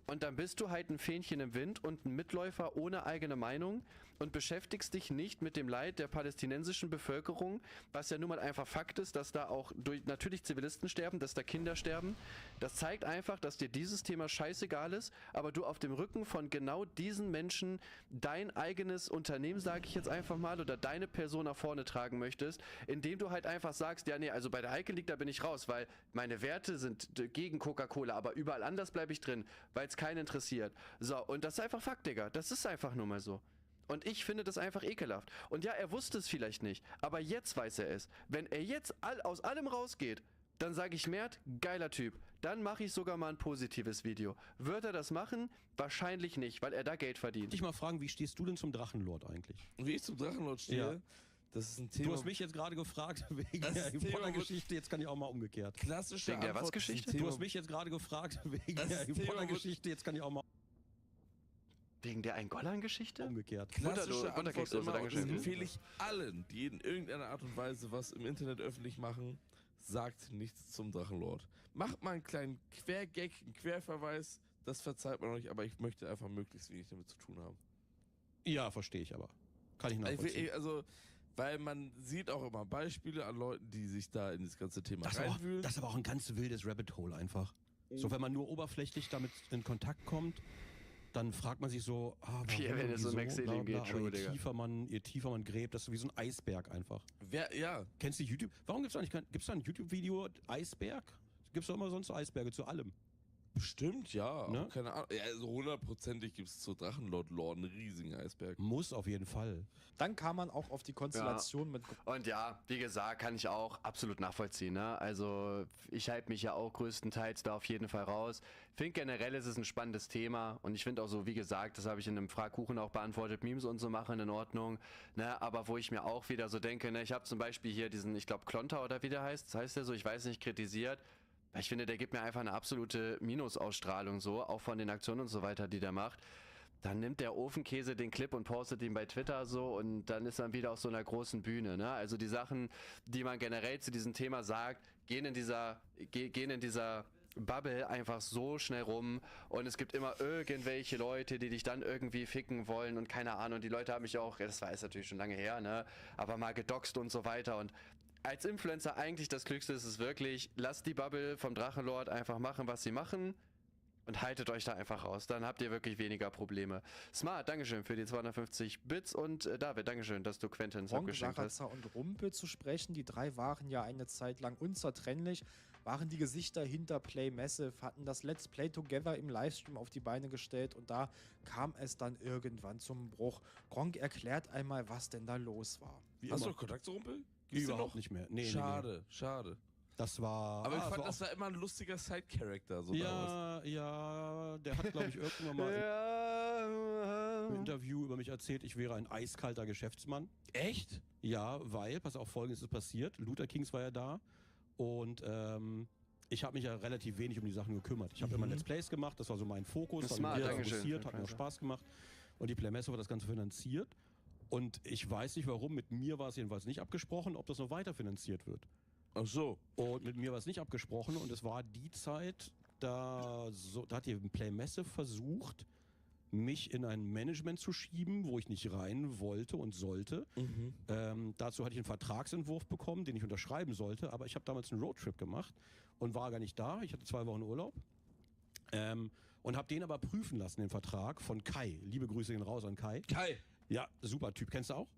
Und dann bist du halt ein Fähnchen im Wind und ein Mitläufer ohne eigene Meinung und beschäftigst dich nicht mit dem Leid der palästinensischen Bevölkerung, was ja nun mal einfach Fakt ist, dass da auch natürlich Zivilisten sterben, dass da Kinder sterben. Das zeigt einfach, dass dir dieses Thema scheißegal ist, aber du auf dem Rücken von genau diesen Menschen dein eigenes Unternehmen, sage ich jetzt einfach mal, oder deine Person nach vorne tragen möchtest, indem du halt einfach sagst, ja nee, also bei der Icon League, da bin ich raus, weil meine Werte sind gegen Coca-Cola, aber überall anders bleibe ich drin, weil es keinen interessiert. So, und das ist einfach Fakt, Digga. Das ist einfach nur mal so. Und ich finde das einfach ekelhaft. Und ja, er wusste es vielleicht nicht, aber jetzt weiß er es. Wenn er jetzt aus allem rausgeht, dann sage ich, Mert, geiler Typ. Dann mache ich sogar mal ein positives Video. Wird er das machen? Wahrscheinlich nicht, weil er da Geld verdient. Ich mal fragen, wie stehst du denn zum Drachenlord eigentlich? Wie ich zum Drachenlord stehe? Ja. Das ist ein Thema. Du hast mich jetzt gerade gefragt wegen der Impoller-Geschichte, jetzt kann ich auch mal umgekehrt. Klassische Wegen der was Antwort, Geschichte? Du hast mich jetzt gerade gefragt wegen der Impoller-Geschichte, jetzt kann ich auch mal Wegen der Eingollern-Geschichte? umgekehrt. Klassische Antwort Butterkekssoße, immer, und das Dankeschön. empfehle ich allen, die in irgendeiner Art und Weise was im Internet öffentlich machen, sagt nichts zum Drachenlord. Macht mal einen kleinen Quergag, einen Querverweis, das verzeiht man euch, aber ich möchte einfach möglichst wenig damit zu tun haben. Ja, verstehe ich aber. Kann ich nachvollziehen. Also, weil man sieht auch immer Beispiele an Leuten, die sich da in das ganze Thema Das reinwühlen. ist aber auch ein ganz wildes Rabbit Hole einfach. So, wenn man nur oberflächlich damit in Kontakt kommt, dann fragt man sich so, warum, Wenn es so wieso, Max-Sealing bla, bla, geht, aber Digga. je tiefer man gräbt, das ist wie so ein Eisberg einfach. Ja. Kennst du YouTube? Warum gibt's da ein YouTube-Video Eisberg? Gibt's doch immer sonst so Eisberge zu allem. Bestimmt, ja. Ne? Aber keine Ahnung. Ja, also 100%ig gibt es zu Drachenlord-Lore einen riesigen Eisberg. Muss auf jeden Fall. Dann kam man auch auf die Konstellation mit... Und ja, wie gesagt, kann ich auch absolut nachvollziehen. Ne? Also ich halte mich ja auch größtenteils da auf jeden Fall raus. Ich finde generell ist es ein spannendes Thema und ich finde auch so, wie gesagt, das habe ich in einem Fragkuchen auch beantwortet, Memes und so machen in Ordnung. Ne? Aber wo ich mir auch wieder so denke, ne? Ich habe zum Beispiel hier diesen, ich glaube Klonter oder wie der heißt, das heißt der so, ich weiß nicht, kritisiert. Ich finde, der gibt mir einfach eine absolute Minusausstrahlung so, auch von den Aktionen und so weiter, die der macht. Dann nimmt der Ofenkäse den Clip und postet ihn bei Twitter so und dann ist man wieder auf so einer großen Bühne. Ne? Also die Sachen, die man generell zu diesem Thema sagt, gehen in dieser Bubble einfach so schnell rum und es gibt immer irgendwelche Leute, die dich dann irgendwie ficken wollen und keine Ahnung. Die Leute haben mich auch, das war jetzt natürlich schon lange her, ne, aber mal gedoxt und so weiter und als Influencer eigentlich das Klügste ist es wirklich, lasst die Bubble vom Drachenlord einfach machen, was sie machen und haltet euch da einfach raus. Dann habt ihr wirklich weniger Probleme. Smart, Dankeschön für die 250 Bits und David, Dankeschön, dass du Quentin geschenkt hast. Sarazar und Rumpel zu sprechen. Die drei waren ja eine Zeit lang unzertrennlich, waren die Gesichter hinter Play Massive, hatten das Let's Play Together im Livestream auf die Beine gestellt und da kam es dann irgendwann zum Bruch. Gronk erklärt einmal, was denn da los war. Hast du noch Kontakt zu Rumpel? Überhaupt nicht mehr. Nee, schade. Das war... Aber ich fand, das war immer ein lustiger Side-Character. So ja, der hat, glaube ich, irgendwann mal im Interview über mich erzählt, ich wäre ein eiskalter Geschäftsmann. Echt? Ja, weil, pass auf, Folgendes ist passiert. Luther Kings war ja da und ich habe mich ja relativ wenig um die Sachen gekümmert. Ich habe immer Let's Plays gemacht, das war so mein Fokus, hat mich interessiert, hat mir auch Spaß gemacht und die Playmesse hat das Ganze finanziert. Und ich weiß nicht warum, mit mir war es jedenfalls nicht abgesprochen, ob das noch weiter finanziert wird. Ach so. Und mit mir war es nicht abgesprochen und es war die Zeit, da hat die Playmesse versucht, mich in ein Management zu schieben, wo ich nicht rein wollte und sollte. Dazu hatte ich einen Vertragsentwurf bekommen, den ich unterschreiben sollte, aber ich habe damals einen Roadtrip gemacht und war gar nicht da. Ich hatte 2 Wochen Urlaub. Und habe den aber prüfen lassen, den Vertrag von Kai. Liebe Grüße gehen raus an Kai. Kai! Ja, super Typ. Kennst du auch?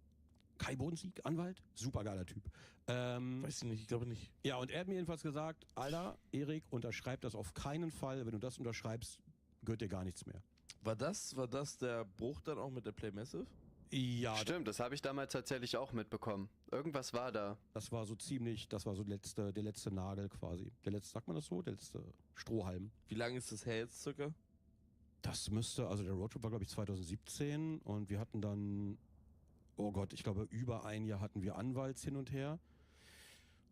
Kai Bodensieg, Anwalt? Super geiler Typ. Weiß ich nicht, ich glaube nicht. Ja, und er hat mir jedenfalls gesagt, Alter, Erik, unterschreib das auf keinen Fall. Wenn du das unterschreibst, gehört dir gar nichts mehr. War das der Bruch dann auch mit der Play Massive? Ja. Stimmt, das habe ich damals tatsächlich auch mitbekommen. Irgendwas war da. Das war so der letzte Nagel quasi. Sagt man das so? Der letzte Strohhalm. Wie lange ist das her jetzt circa? Das müsste, also der Roadtrip war glaube ich 2017 und wir hatten dann, oh Gott, ich glaube über ein Jahr hatten wir Anwalts hin und her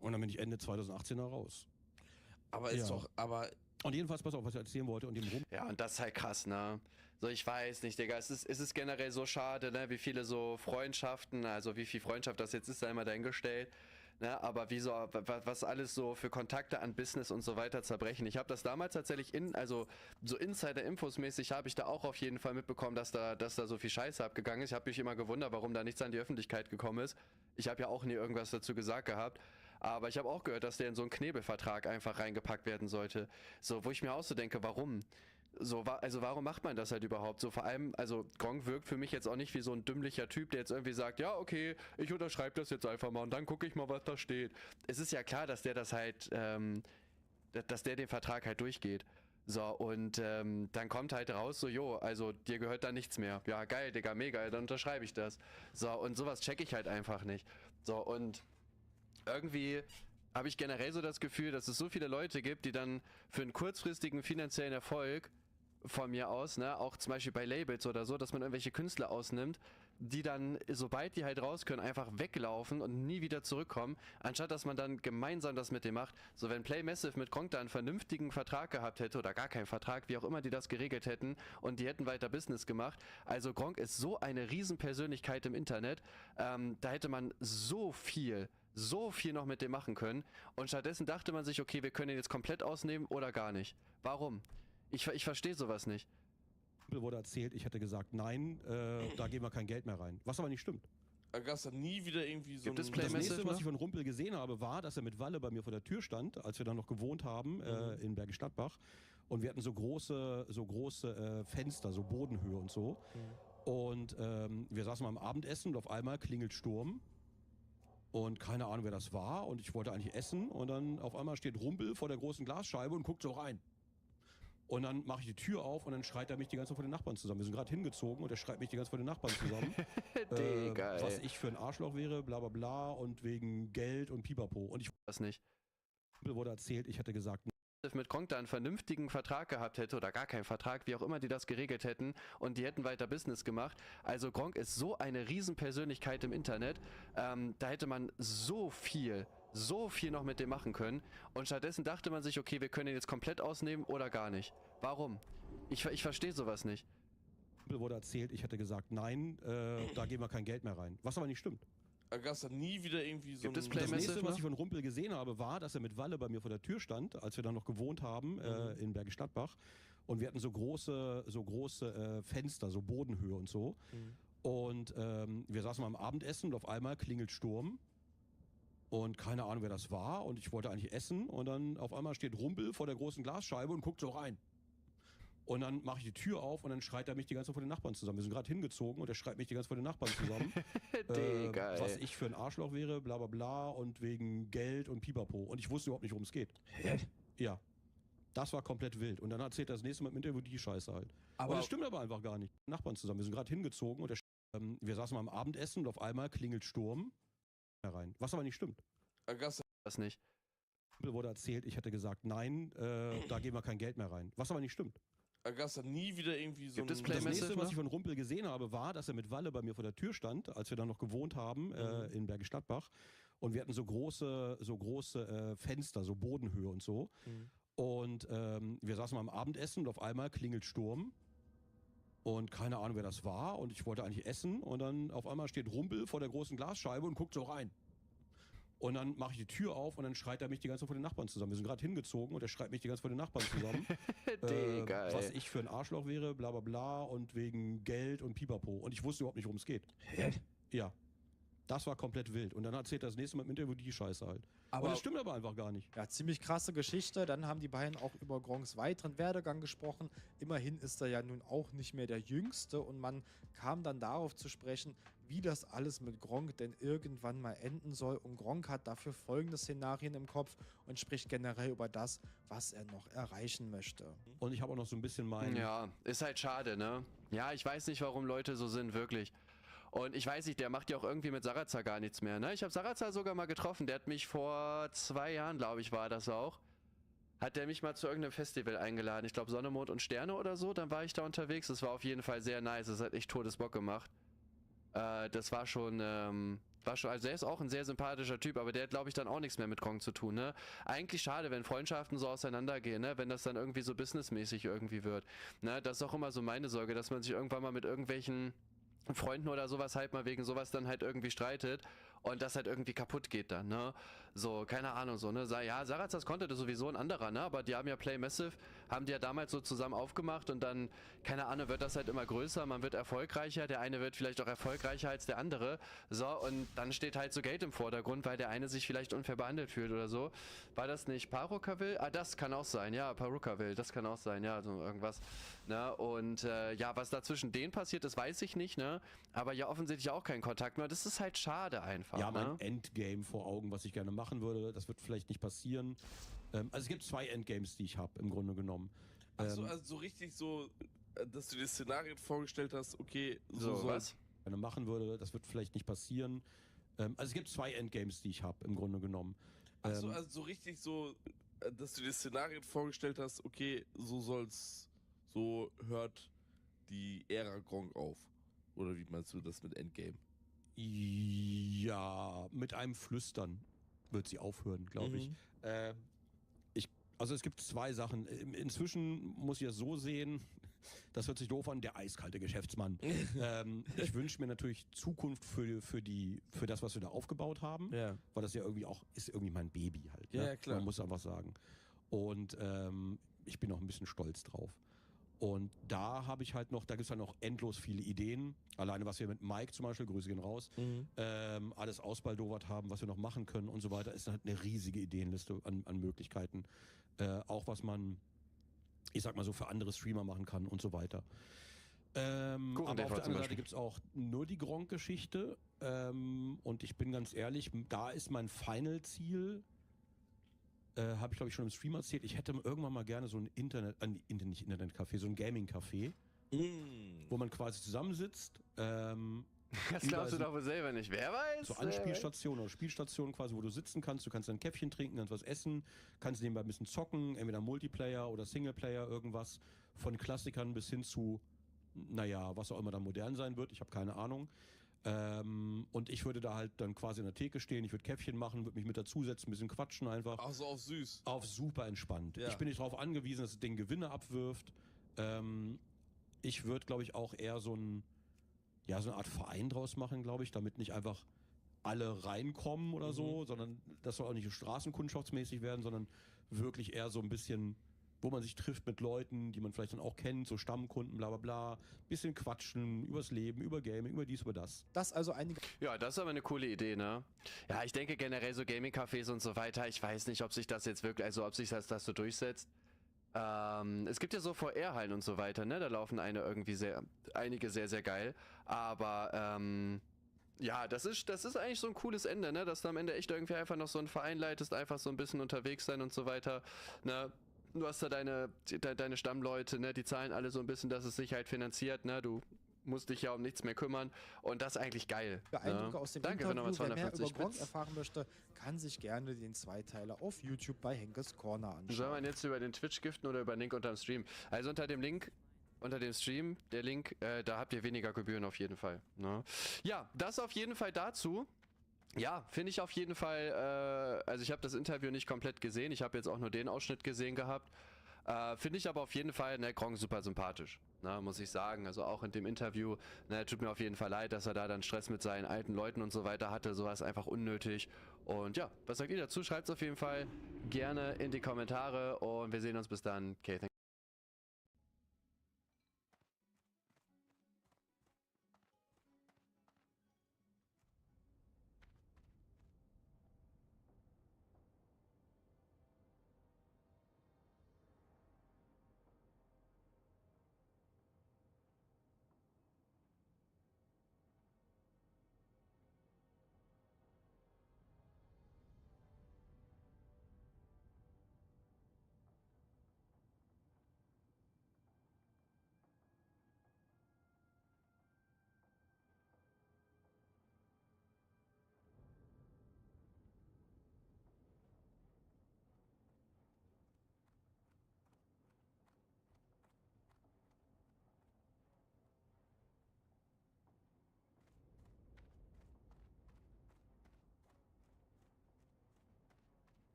und dann bin ich Ende 2018 da raus. Aber ist doch, Und jedenfalls, pass auf, was ich erzählen wollte und dem rum. Ja, und das ist halt krass, ne? So, ich weiß nicht, Digga, es ist generell so schade, ne, wie viele so Freundschaften, also wie viel Freundschaft das jetzt ist, sei mal dahingestellt, ne, aber wie so, was alles so für Kontakte an Business und so weiter zerbrechen. Ich habe das damals tatsächlich so Insider-Infos mäßig habe ich da auch auf jeden Fall mitbekommen, dass da so viel Scheiße abgegangen ist. Ich habe mich immer gewundert, warum da nichts an die Öffentlichkeit gekommen ist. Ich habe ja auch nie irgendwas dazu gesagt gehabt. Aber ich habe auch gehört, dass der in so einen Knebelvertrag einfach reingepackt werden sollte. So, wo ich mir auch so denke, warum? So, also warum macht man das halt überhaupt? So vor allem, also Gronk wirkt für mich jetzt auch nicht wie so ein dümmlicher Typ, der jetzt irgendwie sagt, ja okay, ich unterschreibe das jetzt einfach mal und dann gucke ich mal, was da steht. Es ist ja klar, dass der das halt, dass der den Vertrag halt durchgeht. So, und dann kommt halt raus, so, jo, also dir gehört da nichts mehr. Ja, geil, Digga, mega, dann unterschreibe ich das. So, und sowas check ich halt einfach nicht. So, und irgendwie habe ich generell so das Gefühl, dass es so viele Leute gibt, die dann für einen kurzfristigen finanziellen Erfolg von mir aus, ne, auch zum Beispiel bei Labels oder so, dass man irgendwelche Künstler ausnimmt, die dann, sobald die halt raus können, einfach weglaufen und nie wieder zurückkommen, anstatt dass man dann gemeinsam das mit dem macht. So, wenn Play Massive mit Gronk da einen vernünftigen Vertrag gehabt hätte oder gar keinen Vertrag, wie auch immer die das geregelt hätten und die hätten weiter Business gemacht. Also Gronk ist so eine Riesenpersönlichkeit im Internet, da hätte man so viel noch mit dem machen können und stattdessen dachte man sich, okay, wir können ihn jetzt komplett ausnehmen oder gar nicht. Warum? Ich verstehe sowas nicht. Wurde erzählt, ich hätte gesagt, nein, da geben wir kein Geld mehr rein. Was aber nicht stimmt. Da gab es dann nie wieder irgendwie so Das nächste, was ich von Rumpel gesehen habe, war, dass er mit Walle bei mir vor der Tür stand, als wir dann noch gewohnt haben in Bergisch Gladbach. Und wir hatten so große Fenster, so Bodenhöhe und so. Und wir saßen mal am Abendessen und auf einmal klingelt Sturm. Und keine Ahnung, wer das war. Und ich wollte eigentlich essen. Und dann auf einmal steht Rumpel vor der großen Glasscheibe und guckt so rein. Und dann mache ich die Tür auf und dann schreit er mich die ganze Zeit vor den Nachbarn zusammen. Wir sind gerade hingezogen und er schreit mich die ganze Zeit vor den Nachbarn zusammen. Was ich für ein Arschloch wäre, bla bla bla und wegen Geld und Pipapo. Und ich weiß nicht. Wurde erzählt, ich hätte gesagt, mit Gronk da einen vernünftigen Vertrag gehabt hätte oder gar keinen Vertrag, wie auch immer die das geregelt hätten und die hätten weiter Business gemacht. Also Gronk ist so eine Riesenpersönlichkeit im Internet, da hätte man so viel noch mit dem machen können und stattdessen dachte man sich, okay, wir können ihn jetzt komplett ausnehmen oder gar nicht. Warum? Ich verstehe sowas nicht. Wurde erzählt, ich hätte gesagt, nein, da geben wir kein Geld mehr rein. Was aber nicht stimmt. Da gab es dann nie wieder irgendwie so das nächste, was ich von Rumpel gesehen habe, war, dass er mit Walle bei mir vor der Tür stand, als wir dann noch gewohnt haben in Bergisch Gladbach. Und wir hatten so große Fenster, so Bodenhöhe und so. Und wir saßen mal am Abendessen und auf einmal klingelt Sturm. Und keine Ahnung, wer das war. Und ich wollte eigentlich essen. Und dann auf einmal steht Rumpel vor der großen Glasscheibe und guckt so rein. Und dann mache ich die Tür auf und dann schreit er mich die ganze Zeit vor den Nachbarn zusammen. Wir sind gerade hingezogen und er schreit mich die ganze Zeit vor den Nachbarn zusammen. Was ich für ein Arschloch wäre, bla bla bla und wegen Geld und Pipapo. Und ich wusste überhaupt nicht, worum es geht. Ja. Das war komplett wild. Und dann erzählt er das nächste Mal im Interview die Scheiße halt. Aber das stimmt aber einfach gar nicht. Nachbarn zusammen. Wir sind gerade hingezogen und wir saßen mal am Abendessen und auf einmal klingelt Sturm herein. Was aber nicht stimmt. Da gab es das nicht. Wurde erzählt, ich hätte gesagt, nein, da geben wir kein Geld mehr rein. Was aber nicht stimmt. Da gab es dann nie wieder irgendwie so das nächste, was ich von Rumpel gesehen habe, war, dass er mit Walle bei mir vor der Tür stand, als wir dann noch gewohnt haben in Bergisch Gladbach. Und wir hatten so große Fenster, so Bodenhöhe und so. Und wir saßen mal am Abendessen und auf einmal klingelt Sturm. Und keine Ahnung, wer das war. Und ich wollte eigentlich essen. Und dann auf einmal steht Rumpel vor der großen Glasscheibe und guckt so rein. Und dann mache ich die Tür auf und dann schreit er mich die ganze Zeit vor den Nachbarn zusammen. Wir sind gerade hingezogen und er schreit mich die ganze Zeit vor den Nachbarn zusammen. Was ich für ein Arschloch wäre, bla bla bla und wegen Geld und Pipapo. Und ich wusste überhaupt nicht, worum es geht. Ja. Das war komplett wild. Und dann erzählt er das nächste Mal im Interview die Scheiße halt. Aber das stimmt aber einfach gar nicht. Ja, ziemlich krasse Geschichte. Dann haben die beiden auch über Gronks weiteren Werdegang gesprochen. Immerhin ist er ja nun auch nicht mehr der Jüngste und man kam dann darauf zu sprechen, wie das alles mit Gronk denn irgendwann mal enden soll. Und Gronk hat dafür folgende Szenarien im Kopf und spricht generell über das, was er noch erreichen möchte. Und ich habe auch noch so ein bisschen meinen... Ja, ist halt schade, ne? Ja, ich weiß nicht, warum Leute so sind, wirklich. Und ich weiß nicht, der macht ja auch irgendwie mit Sarazar gar nichts mehr, ne? Ich habe Sarazar sogar mal getroffen. Der hat mich vor 2 Jahren, glaube ich, war das auch. Hat der mich mal zu irgendeinem Festival eingeladen. Ich glaube Sonne, Mond und Sterne oder so. Dann war ich da unterwegs. Das war auf jeden Fall sehr nice. Das hat echt Todesbock gemacht. Das war schon, also der ist auch ein sehr sympathischer Typ, aber der hat, glaube ich, dann auch nichts mehr mit Gronk zu tun, ne? Eigentlich schade, wenn Freundschaften so auseinandergehen, ne? Wenn das dann irgendwie so businessmäßig irgendwie wird, ne? Das ist auch immer so meine Sorge, dass man sich irgendwann mal mit irgendwelchen Freunden oder sowas halt mal wegen sowas dann halt irgendwie streitet und das halt irgendwie kaputt geht dann, ne? So, keine Ahnung, so, ne? Ja, Sarazas konnte das sowieso ein anderer, ne? Aber die haben ja Play Massive, haben die ja damals so zusammen aufgemacht und dann, keine Ahnung, wird das halt immer größer, man wird erfolgreicher, der eine wird vielleicht auch erfolgreicher als der andere, so, und dann steht halt so Geld im Vordergrund, weil der eine sich vielleicht unfair behandelt fühlt oder so. War das nicht Parukaville? Ah, das kann auch sein, ja, Parukaville, das kann auch sein, ja, so irgendwas, ne? Und, ja, was da zwischen denen passiert, das weiß ich nicht, ne? Aber ja, offensichtlich auch kein Kontakt mehr, das ist halt schade einfach, ja, ne? mein Endgame vor Augen, was ich gerne machen würde, das wird vielleicht nicht passieren. Also es gibt 2 Endgames, die ich habe, im Grunde genommen. Also so richtig so, dass du dir Szenarien vorgestellt hast, okay, so was ich gerne machen würde, das wird vielleicht nicht passieren. Also es gibt 2 Endgames, die ich habe, im Grunde genommen. Also so richtig so, dass du dir Szenarien vorgestellt hast, okay, so hört die Ära Gronk auf. Oder wie meinst du das mit Endgame? Ja, mit einem Flüstern wird sie aufhören, glaube ich. Mhm. Also es gibt zwei Sachen. Inzwischen muss ich es so sehen, das hört sich doof an, der eiskalte Geschäftsmann. Ich wünsche mir natürlich Zukunft für das, was wir da aufgebaut haben, Ja. weil das ja irgendwie auch ist irgendwie mein Baby halt. Ne? Ja, klar. Man muss einfach sagen. Und ich bin auch ein bisschen stolz drauf. Und da habe ich halt noch, da gibt es halt noch endlos viele Ideen. Alleine, was wir mit Mike zum Beispiel, Grüße gehen raus, alles ausbaldowert haben, was wir noch machen können und so weiter, ist halt eine riesige Ideenliste an Möglichkeiten. Auch was man, ich sag mal so, für andere Streamer machen kann und so weiter. Aber auf der anderen Seite gibt es auch nur die Gronk-Geschichte. Und ich bin ganz ehrlich, da ist mein Final-Ziel, habe ich glaube ich schon im Stream erzählt, ich hätte irgendwann mal gerne so ein nicht Internetcafé, so ein Gaming-Café, wo man quasi zusammensitzt. Das glaubst du doch wohl selber nicht. Wer weiß? So Anspielstationen oder Spielstationen quasi, wo du sitzen kannst, du kannst ein Käffchen trinken, kannst was essen, kannst nebenbei ein bisschen zocken, entweder Multiplayer oder Singleplayer, irgendwas. Von Klassikern bis hin zu, naja, was auch immer dann modern sein wird, ich habe keine Ahnung. Und ich würde da halt dann quasi in der Theke stehen, ich würde Käffchen machen, würde mich mit dazusetzen, ein bisschen quatschen einfach. Ach so, auf süß. Auf super entspannt. Ja. Ich bin nicht darauf angewiesen, dass das Ding Gewinne abwirft. Ich würde, glaube ich, auch eher so eine Art Verein draus machen, glaube ich, damit nicht einfach alle reinkommen oder so, sondern das soll auch nicht straßenkundschaftsmäßig werden, sondern wirklich eher so ein bisschen, wo man sich trifft mit Leuten, die man vielleicht dann auch kennt, so Stammkunden, bla bla bla, bisschen quatschen übers Leben, über Gaming, über dies, über das. Das also einige. Ja, das ist aber eine coole Idee, ne? Ja, ich denke generell so Gaming-Cafés und so weiter, ich weiß nicht, ob sich das jetzt wirklich, also ob sich das so durchsetzt. Es gibt ja so VR-Hallen und so weiter, ne? Da laufen einige sehr, sehr geil. Aber, ja, das ist eigentlich so ein cooles Ende, ne? Dass du am Ende echt irgendwie einfach noch so einen Verein leitest, einfach so ein bisschen unterwegs sein und so weiter, ne? Du hast da deine Stammleute, ne? Die zahlen alle so ein bisschen, dass es sich halt finanziert, ne? Du musst dich ja um nichts mehr kümmern und das ist eigentlich geil. Eindrücke aus dem Danke für nochmal Interview. Wer mehr über 250 Gronk Bits. erfahren möchte, kann sich gerne den Zweiteiler auf YouTube bei Henkes Corner anschauen. Soll man jetzt über den Twitch giften oder über den Link unterm Stream? Also unter dem Stream, der Link, da habt ihr weniger Gebühren auf jeden Fall. Ne? Ja, das auf jeden Fall dazu. Ja, finde ich auf jeden Fall, also ich habe das Interview nicht komplett gesehen, ich habe jetzt auch nur den Ausschnitt gesehen gehabt. Finde ich aber auf jeden Fall, ne, Gronk super sympathisch, ne, muss ich sagen. Also auch in dem Interview, ne, tut mir auf jeden Fall leid, dass er da dann Stress mit seinen alten Leuten und so weiter hatte. Sowas einfach unnötig. Und ja, was sagt ihr dazu? Schreibt es auf jeden Fall gerne in die Kommentare und wir sehen uns bis dann. Okay, thank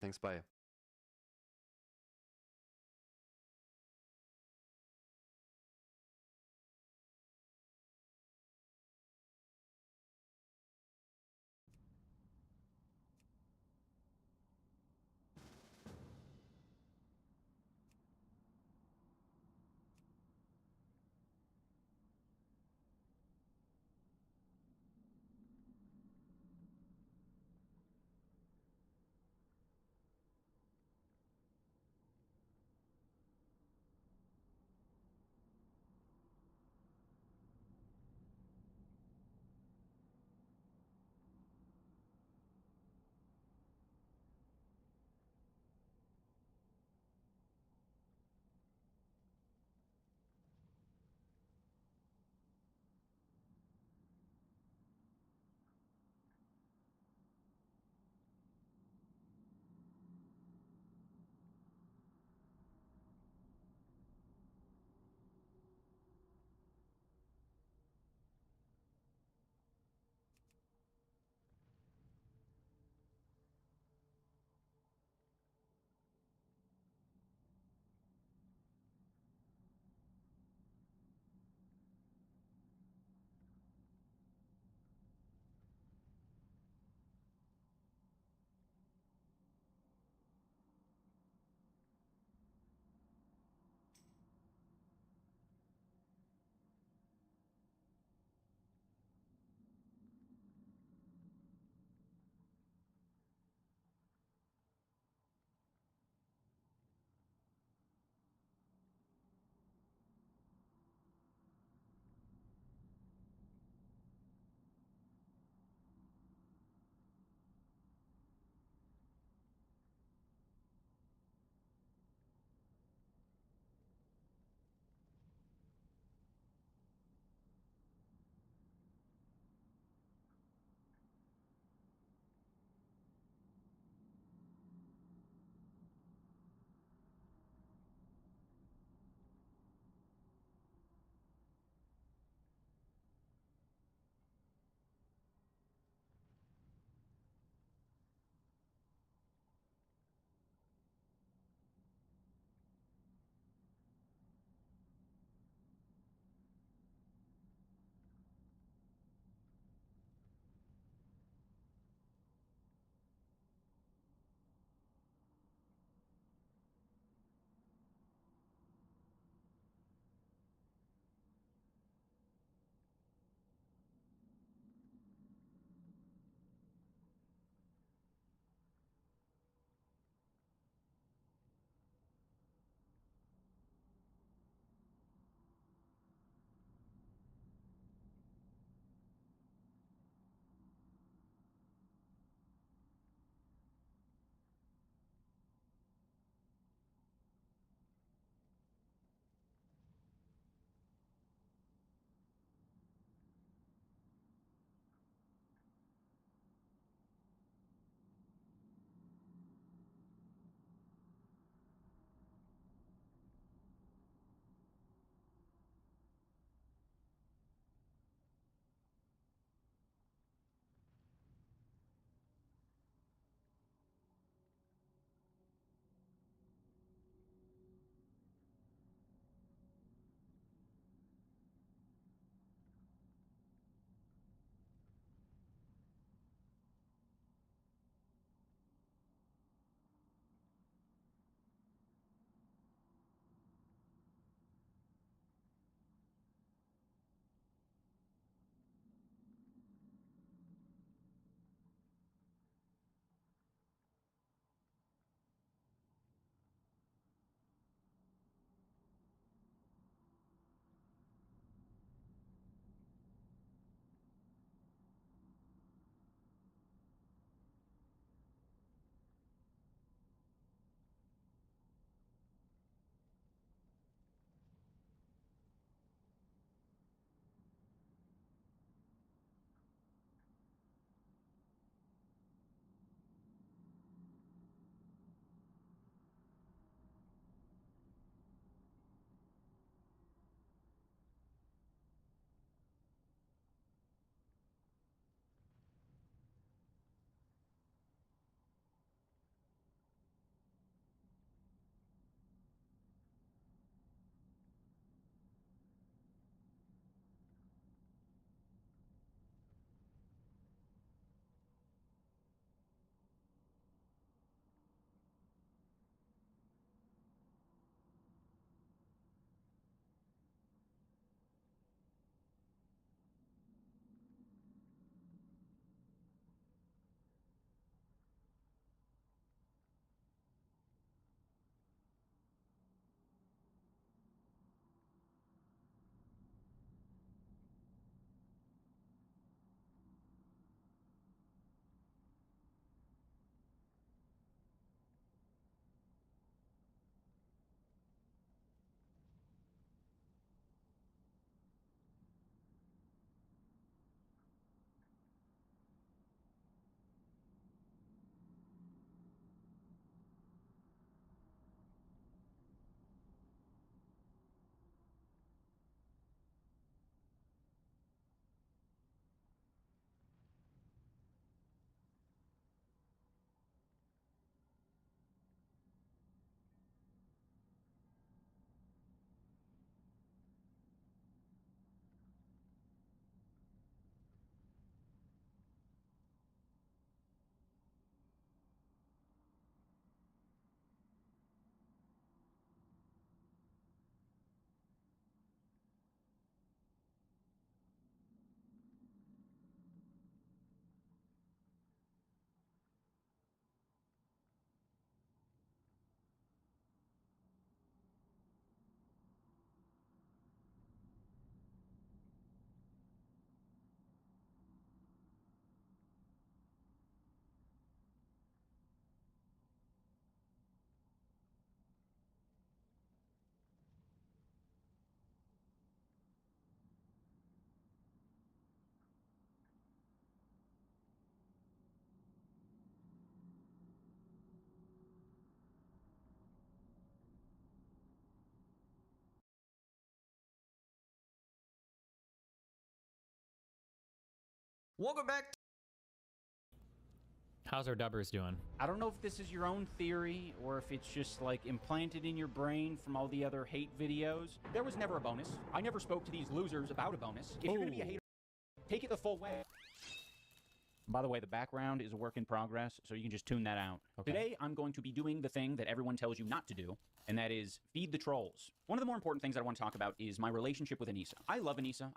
Thanks, bye. Welcome back. How's our dubbers doing? I don't know if this is your own theory or if it's just like implanted in your brain from all the other hate videos. There was never a bonus. I never spoke to these losers about a bonus. If you're gonna be a hater, take it the full way. By the way, the background is a work in progress, so you can just tune that out. Okay. Today, I'm going to be doing the thing that everyone tells you not to do, and that is feed the trolls. One of the more important things that I want to talk about is my relationship with Anissa. I love Anissa.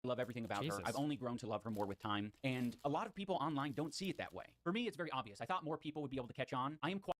Love everything about Jesus. her. I've only grown to love her more with time, and a lot of people online don't see it that way. For me, it's very obvious. I thought more people would be able to catch on. I am quite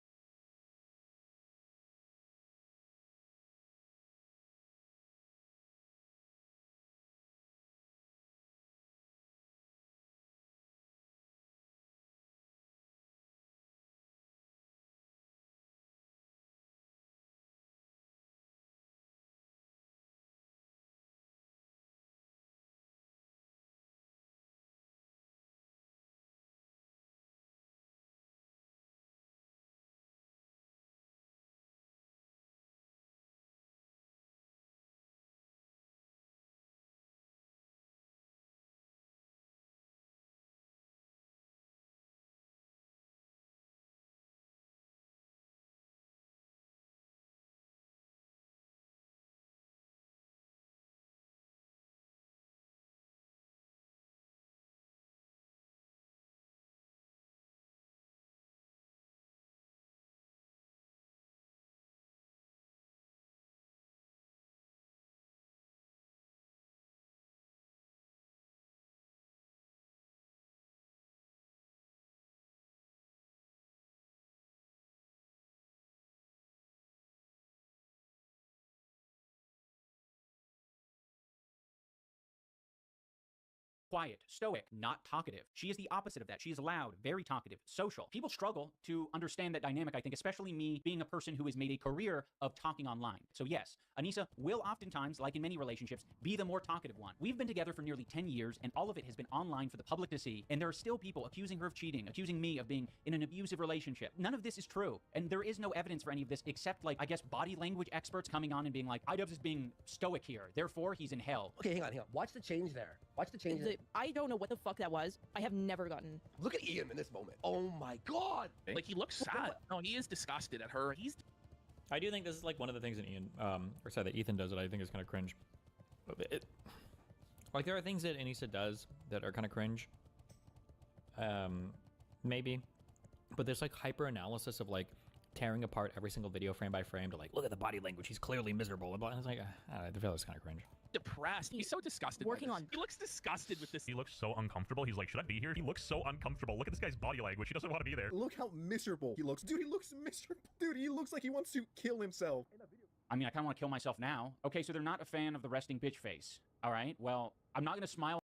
quiet, stoic, not talkative. She is the opposite of that. She is loud, very talkative, social. People struggle to understand that dynamic, I think, especially me being a person who has made a career of talking online. So yes, Anissa will oftentimes, like in many relationships, be the more talkative one. We've been together for nearly 10 years, and all of it has been online for the public to see, and there are still people accusing her of cheating, accusing me of being in an abusive relationship. None of this is true, and there is no evidence for any of this except, like, I guess, body language experts coming on and being like, IDubbbz is being stoic here, therefore he's in hell. Okay, hang on. Watch the change there. Watch the change there. I don't know what the fuck that was. I have never gotten. Look at Ian in this moment. Oh my god. Like, he looks sad. No, he is disgusted at her. He's... I do think this is like one of the things that Ian, or sorry, that Ethan does that I think is kind of cringe. Like, there are things that Anissa does that are kind of cringe. Maybe. But there's like hyper analysis of like tearing apart every single video frame by frame to like, look at the body language. He's clearly miserable. And it's like, I feel it's kind of cringe. Depressed. He's so disgusted. Working on. He looks disgusted with this. He looks so uncomfortable. He's like, should I be here? He looks so uncomfortable. Look at this guy's body language. He doesn't want to be there. Look how miserable he looks. Dude, he looks miserable. Dude, he looks like he wants to kill himself. I mean, I kind of want to kill myself now. Okay, so they're not a fan of the resting bitch face. All right, well, I'm not going to smile.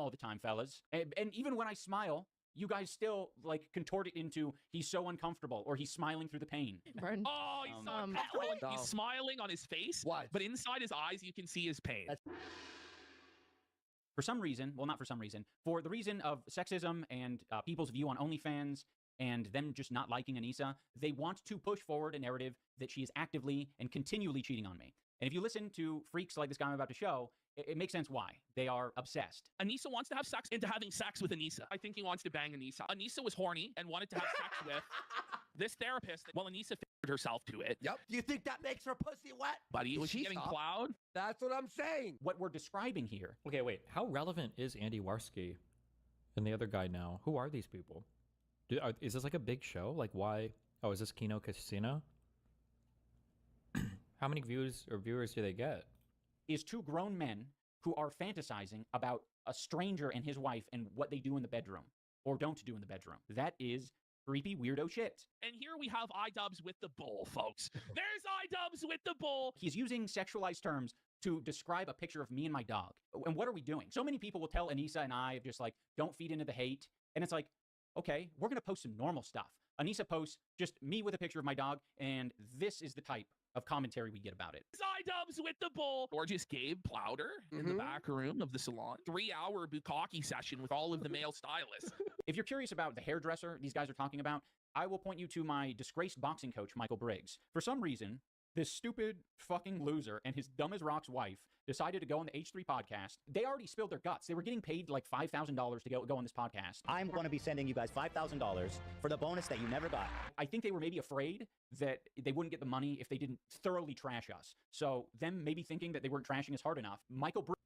smile all the time, fellas. And even when I smile, you guys still, like, contort it into he's so uncomfortable or he's smiling through the pain. Oh, he's so uncomfortable. He's smiling on his face, but inside his eyes, you can see his pain. For some reason, well, not for some reason, for the reason of sexism and people's view on OnlyFans and them just not liking Anissa, they want to push forward a narrative that she is actively and continually cheating on me. And if you listen to freaks like this guy I'm about to show, it makes sense why. They are obsessed. Anissa wants to have sex into having sex with Anissa. I think he wants to bang Anissa. Anissa was horny and wanted to have sex with this therapist. Well, Anissa figured herself to it. Yep. Do you think that makes her pussy wet? Buddy, was she getting plowed? That's what I'm saying. What we're describing here. Okay, wait. How relevant is Andy Warski and the other guy now? Who are these people? Is this like a big show? Like, why? Oh, is this Kino Casino? How many views or viewers do they get? Is two grown men who are fantasizing about a stranger and his wife and what they do in the bedroom or don't do in the bedroom. That is creepy weirdo shit. And here we have iDubbbz with the bull, folks. There's iDubbbz with the bull. He's using sexualized terms to describe a picture of me and my dog. And what are we doing? So many people will tell Anissa and I just like, don't feed into the hate. And it's like, okay, we're going to post some normal stuff. Anissa posts just me with a picture of my dog, and this is the type of commentary we get about it. iDubbbz with the bull. Gorgeous Gabe plowed her in the back room of the salon. 3-hour bukkake session with all of the male stylists. If you're curious about the hairdresser these guys are talking about, I will point you to my disgraced boxing coach, Michael Briggs. For some reason, this stupid fucking loser and his dumb as rocks wife decided to go on the H3 podcast. They already spilled their guts. They were getting paid like $5,000 to go on this podcast. I'm going to be sending you guys $5,000 for the bonus that you never got. I think they were maybe afraid that they wouldn't get the money if they didn't thoroughly trash us. So them maybe thinking that they weren't trashing us hard enough. Michael Briggs.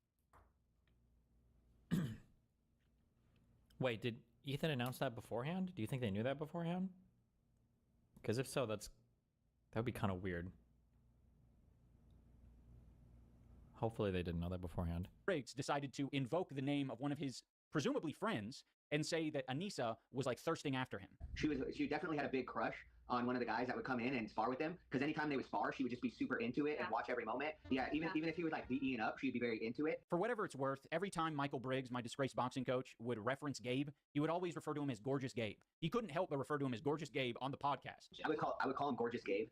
Wait, did Ethan announce that beforehand? Do you think they knew that beforehand? Because if so, that would be kind of weird. Hopefully they didn't know that beforehand. Briggs decided to invoke the name of one of his presumably friends and say that Anissa was like thirsting after him. She definitely had a big crush on one of the guys that would come in and spar with them, because anytime they would spar, she would just be super into it and watch every moment. Yeah, even if he was like beating up, she'd be very into it. For whatever it's worth, every time Michael Briggs, my disgraced boxing coach, would reference Gabe, he would always refer to him as Gorgeous Gabe. He couldn't help but refer to him as Gorgeous Gabe on the podcast. I would call him Gorgeous Gabe.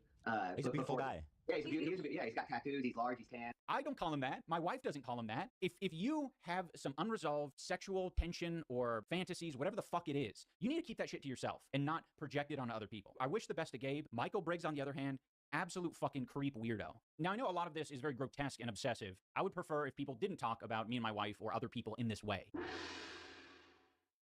He's a beautiful guy. Yeah, he's got tattoos, he's large, he's tan. I don't call him that. My wife doesn't call him that. If you have some unresolved sexual tension or fantasies, whatever the fuck it is, you need to keep that shit to yourself and not project it onto other people. I wish the best to Gabe. Michael Briggs, on the other hand, absolute fucking creep weirdo. Now, I know a lot of this is very grotesque and obsessive. I would prefer if people didn't talk about me and my wife or other people in this way.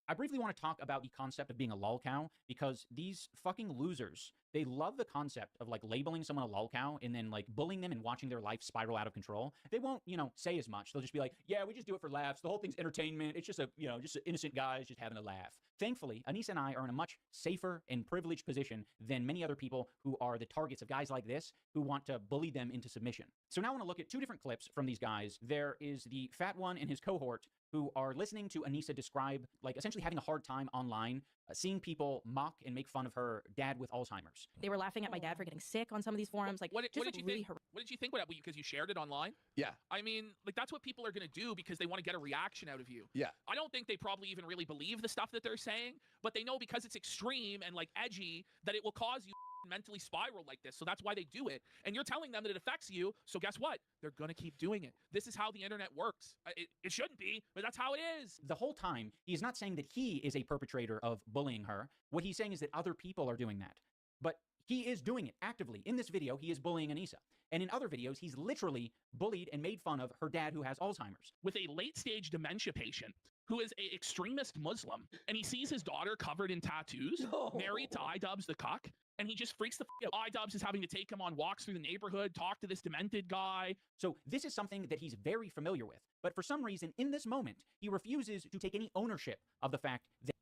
I briefly want to talk about the concept of being a lolcow, because these fucking losers, they love the concept of like labeling someone a lolcow and then like bullying them and watching their life spiral out of control. They won't, say as much. They'll just be like, yeah, we just do it for laughs. The whole thing's entertainment. It's just just innocent guys just having a laugh. Thankfully, Anissa and I are in a much safer and privileged position than many other people who are the targets of guys like this who want to bully them into submission. So now I want to look at two different clips from these guys. There is the fat one and his cohort who are listening to Anissa describe, like, essentially having a hard time online, seeing people mock and make fun of her dad with Alzheimer's. They were laughing at my dad for getting sick on some of these forums. Like, what did you really think? What did you think about it? Because you shared it online? Yeah. I mean, like, that's what people are going to do because they want to get a reaction out of you. Yeah. I don't think they probably even really believe the stuff that they're saying, but they know because it's extreme and, like, edgy that it will cause you mentally spiral like this. So that's why they do it. And you're telling them that it affects you. So guess what? They're going to keep doing it. This is how the internet works. It shouldn't be, but that's how it is. The whole time, he's not saying that he is a perpetrator of bullying her. What he's saying is that other people are doing that. But he is doing it actively. In this video, he is bullying Anissa. And in other videos, he's literally bullied and made fun of her dad who has Alzheimer's. With a late-stage dementia patient who is an extremist Muslim, and he sees his daughter covered in tattoos, married to iDubbbz the cuck, and he just freaks the f out. iDubbbz is having to take him on walks through the neighborhood, talk to this demented guy. So this is something that he's very familiar with. But for some reason, in this moment, he refuses to take any ownership of the fact that...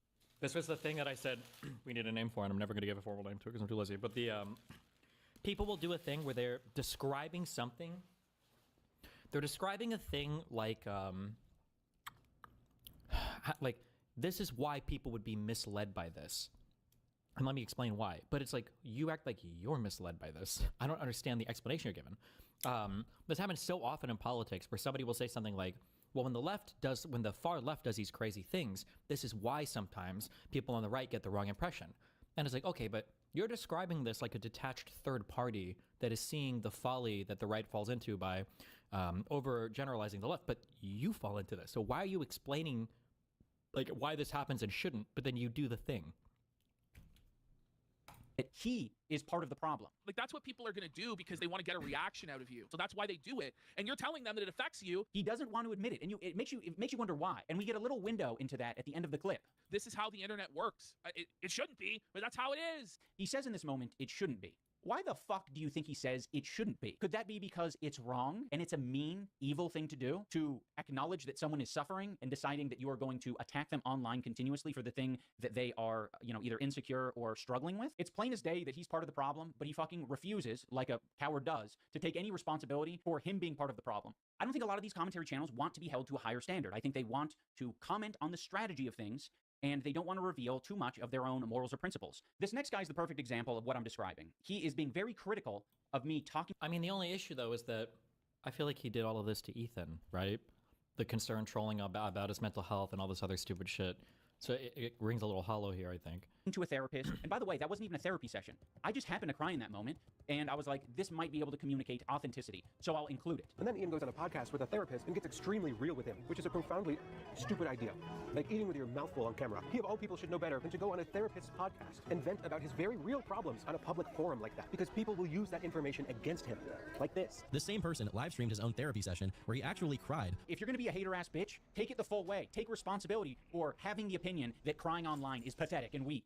This was the thing that I said we need a name for, and I'm never going to give a formal name to it because I'm too lazy. But the people will do a thing where they're describing something. They're describing a thing like this is why people would be misled by this. And let me explain why. But it's like, you act like you're misled by this. I don't understand the explanation you're given. This happens so often in politics where somebody will say something like, Well, when the far left does these crazy things, this is why sometimes people on the right get the wrong impression. And it's like, okay, but you're describing this like a detached third party that is seeing the folly that the right falls into by overgeneralizing the left, but you fall into this. So why are you explaining like why this happens and shouldn't, but then you do the thing? He is part of the problem. Like, that's what people are going to do because they want to get a reaction out of you. So that's why they do it. And you're telling them that it affects you. He doesn't want to admit it, and it makes you wonder why. And we get a little window into that at the end of the clip. This is how the internet works. It shouldn't be, but that's how it is. He says in this moment, it shouldn't be. Why the fuck do you think he says it shouldn't be? Could that be because it's wrong and it's a mean, evil thing to do? To acknowledge that someone is suffering and deciding that you are going to attack them online continuously for the thing that they are, either insecure or struggling with? It's plain as day that he's part of the problem, but he fucking refuses, like a coward does, to take any responsibility for him being part of the problem. I don't think a lot of these commentary channels want to be held to a higher standard. I think they want to comment on the strategy of things, and they don't want to reveal too much of their own morals or principles. This next guy is the perfect example of what I'm describing. He is being very critical of me talking. I mean, the only issue, though, is that I feel like he did all of this to Ethan, right? The concern trolling about his mental health and all this other stupid shit. So it rings a little hollow here, I think. To a therapist. And by the way, that wasn't even a therapy session. I just happened to cry in that moment, and I was like, this might be able to communicate authenticity, so I'll include it. And then Ian goes on a podcast with a therapist and gets extremely real with him, which is a profoundly stupid idea. Like eating with your mouth full on camera. He of all people should know better than to go on a therapist's podcast and vent about his very real problems on a public forum like that, because people will use that information against him, like this. The same person live streamed his own therapy session where he actually cried. If you're gonna be a hater-ass bitch, take it the full way. Take responsibility for having the opinion that crying online is pathetic and weak.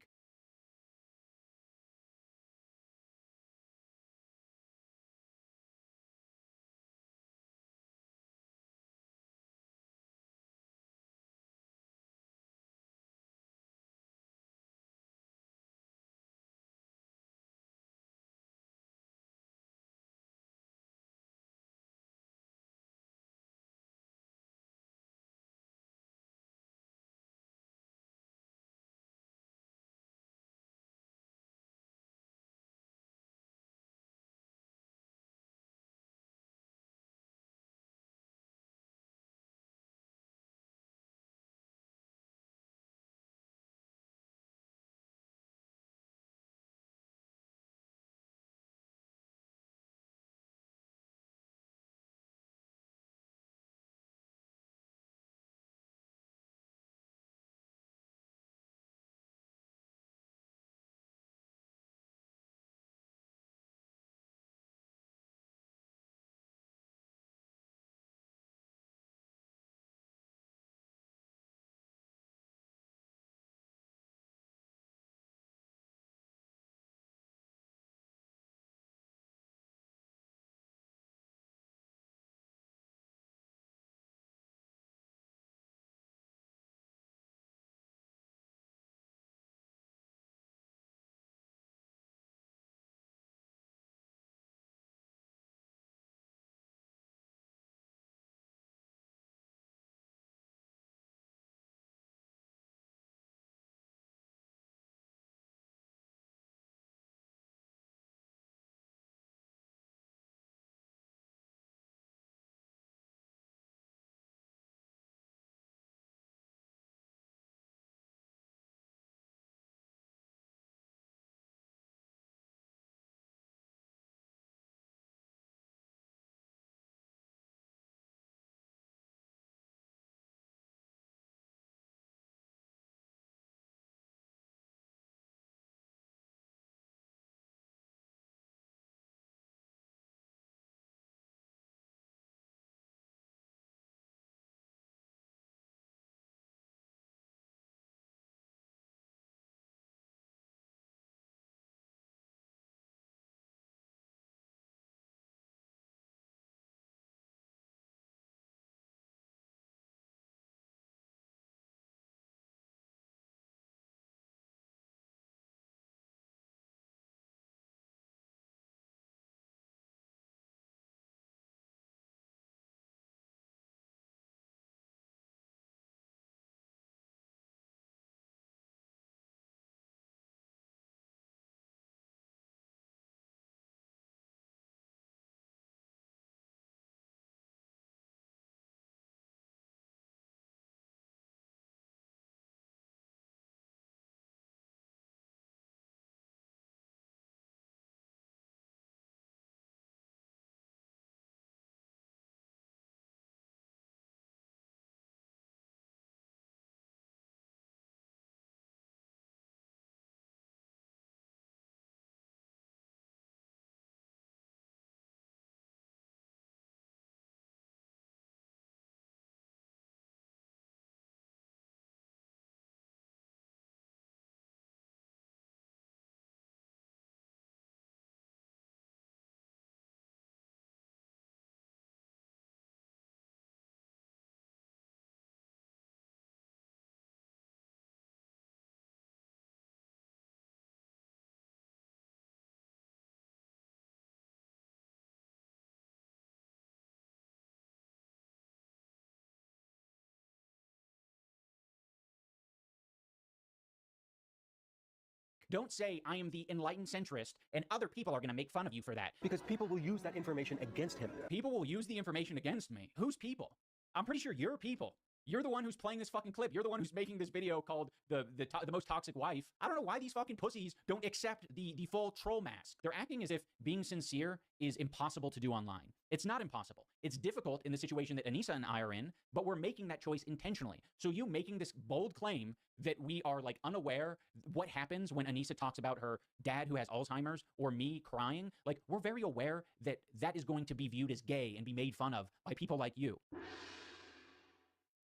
Don't say I am the enlightened centrist and other people are going to make fun of you for that. Because people will use that information against him. People will use the information against me. Who's people? I'm pretty sure you're people. You're the one who's playing this fucking clip. You're the one who's making this video called the most toxic wife. I don't know why these fucking pussies don't accept the full troll mask. They're acting as if being sincere is impossible to do online. It's not impossible. It's difficult in the situation that Anissa and I are in, but we're making that choice intentionally. So you making this bold claim that we are like unaware what happens when Anissa talks about her dad who has Alzheimer's or me crying, like we're very aware that that is going to be viewed as gay and be made fun of by people like you.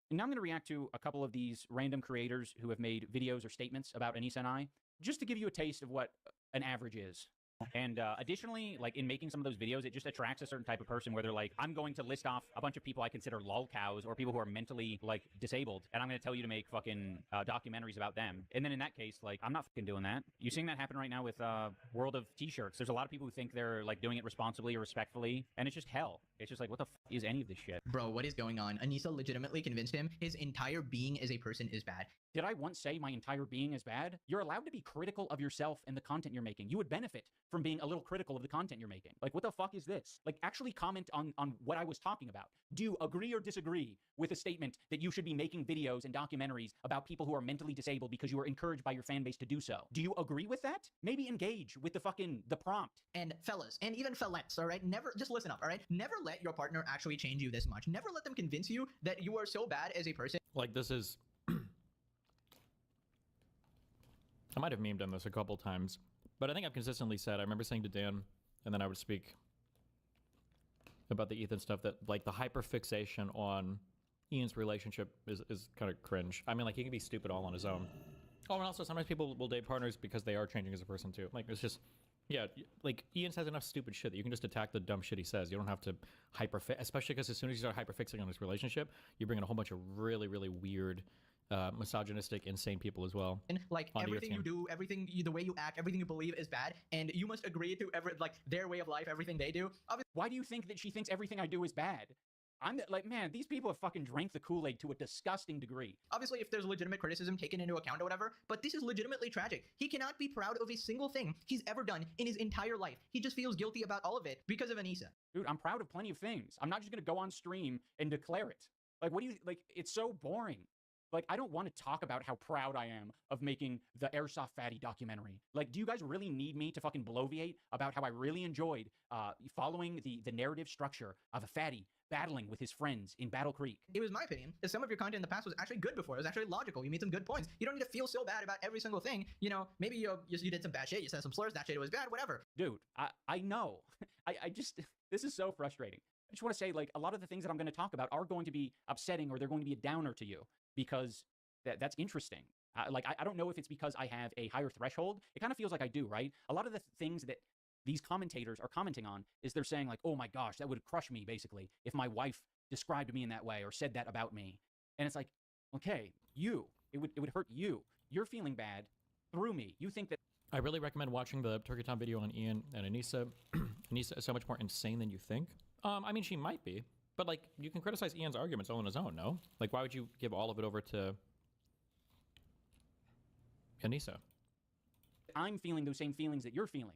And now I'm going to react to a couple of these random creators who have made videos or statements about Anissa and I, just to give you a taste of what an average is. And additionally, like in making some of those videos, it just attracts a certain type of person where they're like, I'm going to list off a bunch of people I consider lol cows or people who are mentally like disabled. And I'm going to tell you to make fucking documentaries about them. And then in that case, like, I'm not fucking doing that. You're seeing that happen right now with World of T-shirts. There's a lot of people who think they're like doing it responsibly or respectfully. And it's just hell. It's just like, what the fuck is any of this shit? Bro, what is going on? Anissa legitimately convinced him his entire being as a person is bad. Did I once say my entire being is bad? You're allowed to be critical of yourself and the content you're making. You would benefit from being a little critical of the content you're making. Like, what the fuck is this? Like, actually comment on what I was talking about. Do you agree or disagree with a statement that you should be making videos and documentaries about people who are mentally disabled because you are encouraged by your fan base to do so? Do you agree with that? Maybe engage with the prompt. And fellas, and even fellettes, all right? Never, just listen up, all right? Never let your partner actually change you this much. Never let them convince you that you are so bad as a person. Like, this is... I might have memed on this a couple times, but I think I've consistently said, I remember saying to Dan, and then I would speak about the Ethan stuff, that like the hyperfixation on Ian's relationship is kind of cringe. I mean, like, he can be stupid all on his own. Oh, and also sometimes people will date partners because they are changing as a person too. Like, it's just, yeah, like Ian has enough stupid shit that you can just attack the dumb shit he says. You don't have to hyperfix, especially because as soon as you start hyperfixing on this relationship, you bring in a whole bunch of really, really weird, misogynistic, insane people as well. And like everything you do, everything the way you act, everything you believe is bad, and you must agree to their way of life, everything they do. Why do you think that she thinks everything I do is bad? I'm like, man, these people have fucking drank the Kool-Aid to a disgusting degree. Obviously, if there's legitimate criticism taken into account or whatever, but this is legitimately tragic. He cannot be proud of a single thing he's ever done in his entire life. He just feels guilty about all of it because of Anissa. Dude, I'm proud of plenty of things. I'm not just gonna go on stream and declare it. Like, what do you, like, it's so boring. Like, I don't want to talk about how proud I am of making the Airsoft Fatty documentary. Like, do you guys really need me to fucking bloviate about how I really enjoyed following the narrative structure of a fatty battling with his friends in Battle Creek? It was my opinion that some of your content in the past was actually good before. It was actually logical. You made some good points. You don't need to feel so bad about every single thing. You know, maybe you did some bad shit. You said some slurs. That shit was bad, whatever. Dude, I know. I just, this is so frustrating. I just want to say, like, a lot of the things that I'm going to talk about are going to be upsetting or they're going to be a downer to you because that's interesting. I don't know if it's because I have a higher threshold. It kind of feels like I do, right? A lot of the things that these commentators are commenting on is they're saying like, oh my gosh, that would crush me basically if my wife described me in that way or said that about me. And it's like, okay, it would hurt you. You're feeling bad through me. You think that. I really recommend watching the Turkey Tom video on Ian and Anissa. Anissa is so much more insane than you think. I mean, she might be, but like, you can criticize Ian's arguments all on his own, no? Like, why would you give all of it over to Anissa? I'm feeling those same feelings that you're feeling.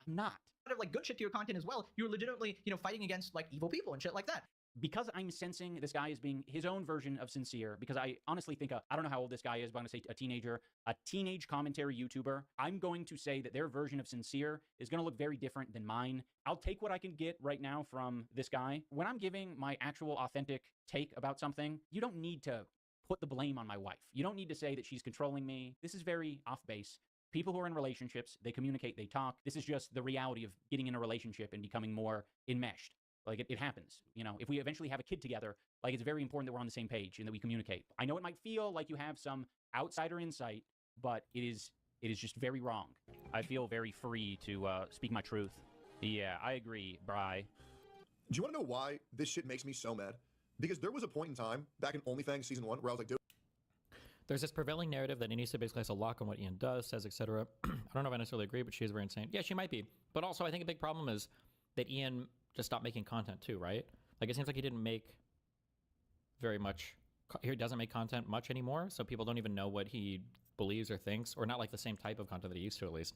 I'm not. Like good shit to your content as well. You're legitimately, fighting against like evil people and shit like that. Because I'm sensing this guy as being his own version of sincere, because I honestly think, I don't know how old this guy is, but I'm going to say a teenager, a teenage commentary YouTuber, I'm going to say that their version of sincere is going to look very different than mine. I'll take what I can get right now from this guy. When I'm giving my actual authentic take about something, you don't need to put the blame on my wife. You don't need to say that she's controlling me. This is very off base. People who are in relationships, they communicate, they talk. This is just the reality of getting in a relationship and becoming more enmeshed. Like, it happens. If we eventually have a kid together, like, it's very important that we're on the same page and that we communicate. I know it might feel like you have some outsider insight, but it is just very wrong. I feel very free to speak my truth. Yeah, I agree, Bri. Do you want to know why this shit makes me so mad? Because there was a point in time, back in OnlyFans Season 1, where I was like, dude. There's this prevailing narrative that Anissa basically has a lock on what Ian does, says, etc. I don't know if I necessarily agree, but she is very insane. Yeah, she might be. But also, I think a big problem is that Ian just stopped making content too, right? Like, it seems like he didn't make very much. He doesn't make content much anymore, so people don't even know what he believes or thinks, or not like the same type of content that he used to, at least.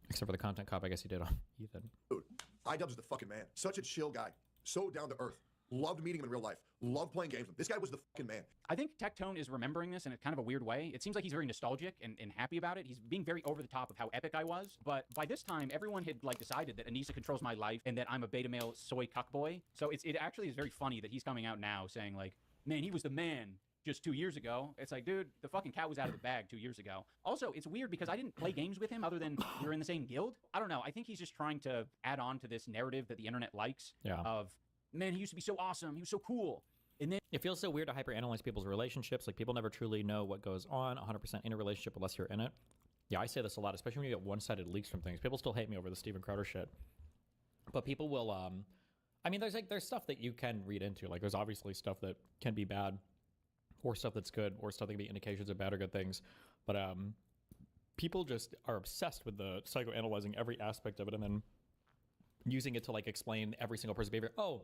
Except for the content cop, I guess he did on Ethan. Dude, iDubbbz is the fucking man. Such a chill guy. So down to earth. Loved meeting him in real life. Loved playing games with him. This guy was the fucking man. I think Tectone is remembering this in a kind of a weird way. It seems like he's very nostalgic and happy about it. He's being very over the top of how epic I was. But by this time, everyone had like decided that Anissa controls my life and that I'm a beta male soy cuckboy. So it actually is very funny that he's coming out now saying like, man, he was the man just 2 years ago. It's like, dude, the fucking cat was out of the bag 2 years ago. Also, it's weird because I didn't play games with him other than we were in the same guild. I don't know. I think he's just trying to add on to this narrative that the internet likes of, man, he used to be so awesome. He was so cool. And then it feels so weird to hyperanalyze people's relationships. Like, people never truly know what goes on 100% in a relationship unless you're in it. Yeah, I say this a lot, especially when you get one-sided leaks from things. People still hate me over the Steven Crowder shit. But people will, I mean, there's stuff that you can read into. Like, there's obviously stuff that can be bad, or stuff that's good, or stuff that can be indications of bad or good things. But people just are obsessed with the psychoanalyzing every aspect of it and then using it to like explain every single person's behavior. Oh,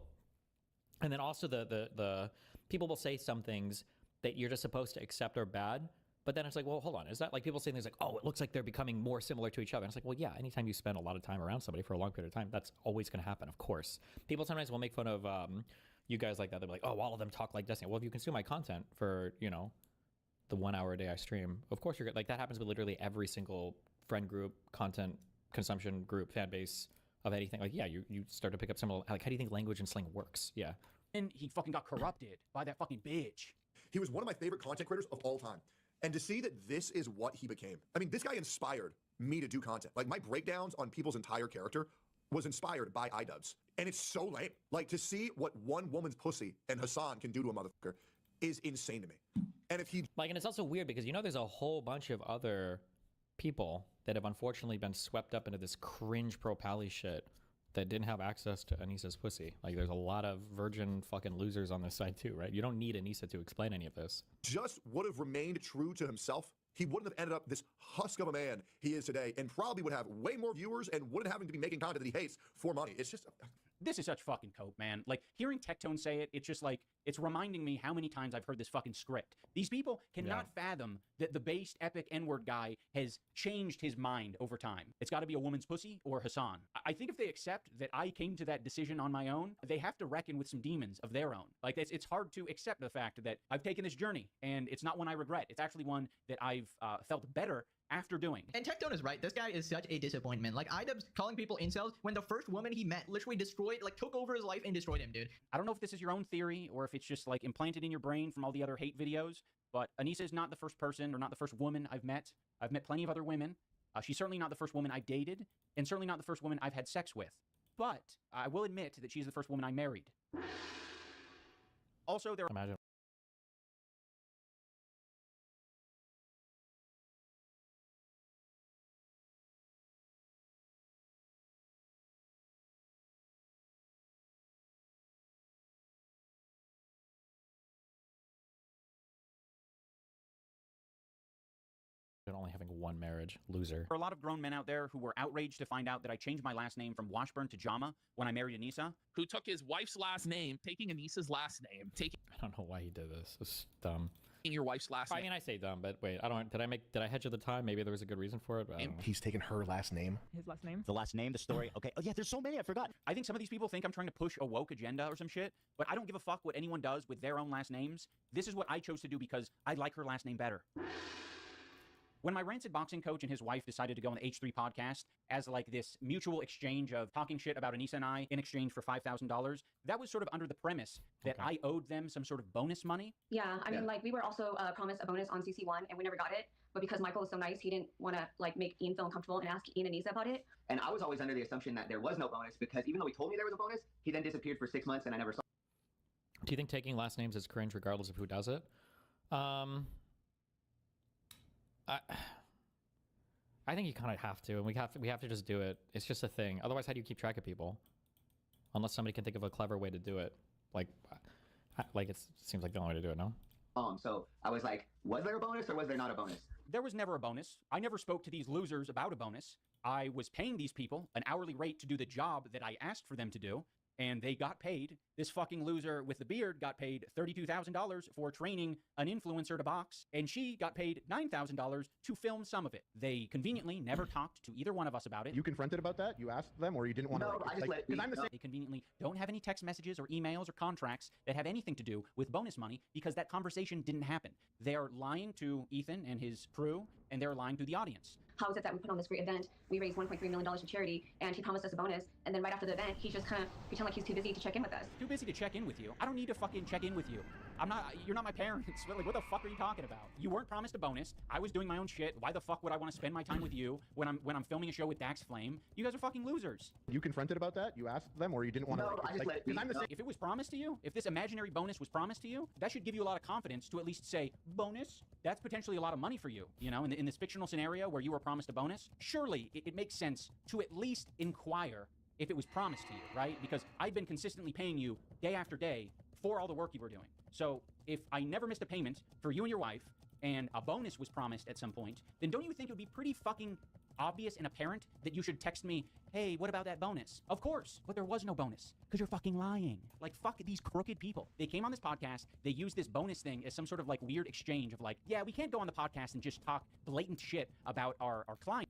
and then also the people will say some things that you're just supposed to accept are bad. But then it's like, well, hold on. Is that like people saying things like, oh, it looks like they're becoming more similar to each other? And it's like, well, yeah, anytime you spend a lot of time around somebody for a long period of time, that's always going to happen, of course. People sometimes will make fun of you guys like that. They'll be like, oh, all of them talk like Destiny. Well, if you consume my content for, you know, the 1 hour a day I stream, of course you're like, that happens with literally every single friend group, content consumption group, fan base of anything. Like, yeah, you start to pick up some, like, how do you think language and slang works? Yeah. And he fucking got corrupted by that fucking bitch. He was one of my favorite content creators of all time. And to see that this is what he became. I mean, this guy inspired me to do content. Like, my breakdowns on people's entire character was inspired by iDubbbz. And it's so lame. Like, to see what one woman's pussy and Hassan can do to a motherfucker is insane to me. And if he... Like, and it's also weird because, you know, there's a whole bunch of other people that have unfortunately been swept up into this cringe pro-pally shit that didn't have access to Anissa's pussy. Like, there's a lot of virgin fucking losers on this side too, right? You don't need Anissa to explain any of this. Just would have remained true to himself, he wouldn't have ended up this husk of a man he is today, and probably would have way more viewers and wouldn't having to be making content that he hates for money. It's just... This is such fucking cope, man. Like, hearing Tectone say it, it's just like, it's reminding me how many times I've heard this fucking script. These people cannot fathom that the based epic N-word guy has changed his mind over time. It's got to be a woman's pussy or Hassan. I think if they accept that I came to that decision on my own, they have to reckon with some demons of their own. Like, it's hard to accept the fact that I've taken this journey, and it's not one I regret. It's actually one that I've felt better after doing. And Tectone is right. This guy is such a disappointment. Like, iDubbbz calling people incels when the first woman he met literally destroyed, like, took over his life and destroyed him, dude. I don't know if this is your own theory or if it's just, like, implanted in your brain from all the other hate videos, but Anissa is not the first person or not the first woman I've met. I've met plenty of other women. She's certainly not the first woman I dated, and certainly not the first woman I've had sex with. But I will admit that she's the first woman I married. Also, there are... Imagine. Only having one marriage. Loser. There are a lot of grown men out there who were outraged to find out that I changed my last name from Washburn to Jama when I married Anissa. Who took his wife's last name, taking Anissa's last name, taking... I don't know why he did this. It's dumb. Your wife's last name. I mean, I say dumb, but wait, did I hedge at the time? Maybe there was a good reason for it, but I don't know. He's taken her last name. His last name? The last name, the story. Okay. Oh, yeah, there's so many. I forgot. I think some of these people think I'm trying to push a woke agenda or some shit, but I don't give a fuck what anyone does with their own last names. This is what I chose to do because I like her last name better. When my rancid boxing coach and his wife decided to go on the H3 podcast as like this mutual exchange of talking shit about Anissa and I in exchange for $5,000, that was sort of under the premise that I owed them some sort of bonus money. Yeah, I mean, like, we were also promised a bonus on CC1 and we never got it. But because Michael was so nice, he didn't want to like make Ian feel uncomfortable and ask Ian and Anissa about it. And I was always under the assumption that there was no bonus because even though he told me there was a bonus, he then disappeared for 6 months and I never saw. Do you think taking last names is cringe regardless of who does it? I think you kind of have to, and we have to just do it. It's just a thing. Otherwise, how do you keep track of people? Unless somebody can think of a clever way to do it. Like it seems like the only way to do it, no? So I was like, was there a bonus or was there not a bonus? There was never a bonus. I never spoke to these losers about a bonus. I was paying these people an hourly rate to do the job that I asked for them to do. and they got paid. This fucking loser with the beard got paid $32,000 for training an influencer to box, and she got paid $9,000 to film some of it. They conveniently never talked to either one of us about it. You confronted about that? You asked them, or you didn't want to? No, I just let it be. I'm the same. They conveniently don't have any text messages or emails or contracts that have anything to do with bonus money because that conversation didn't happen. They're lying to Ethan and his crew, and they're lying to the audience. How is it that we put on this great event, we raised $1.3 million to charity, and he promised us a bonus, and then right after the event, he just kind of pretend like he's too busy to check in with us. Too busy to check in with you? I don't need to fucking check in with you. You're not my parents. Like, what the fuck are you talking about? You weren't promised a bonus. I was doing my own shit. Why the fuck would I want to spend my time with you when I'm filming a show with Dax Flame? You guys are fucking losers. You confronted about that? You asked them, or you didn't want to? No, I just let it be. I'm the same. If it was promised to you, if this imaginary bonus was promised to you, that should give you a lot of confidence to at least say, bonus? That's potentially a lot of money for you, you know, in this fictional scenario where you were promised a bonus. Surely it makes sense to at least inquire if it was promised to you, right? Because I've been consistently paying you day after day for all the work you were doing. So if I never missed a payment for you and your wife, and a bonus was promised at some point, then don't you think it would be pretty fucking obvious and apparent that you should text me, hey, what about that bonus? Of course, but there was no bonus, because you're fucking lying. Like, fuck these crooked people. They came on this podcast, they used this bonus thing as some sort of like weird exchange of like, yeah, we can't go on the podcast and just talk blatant shit about our client.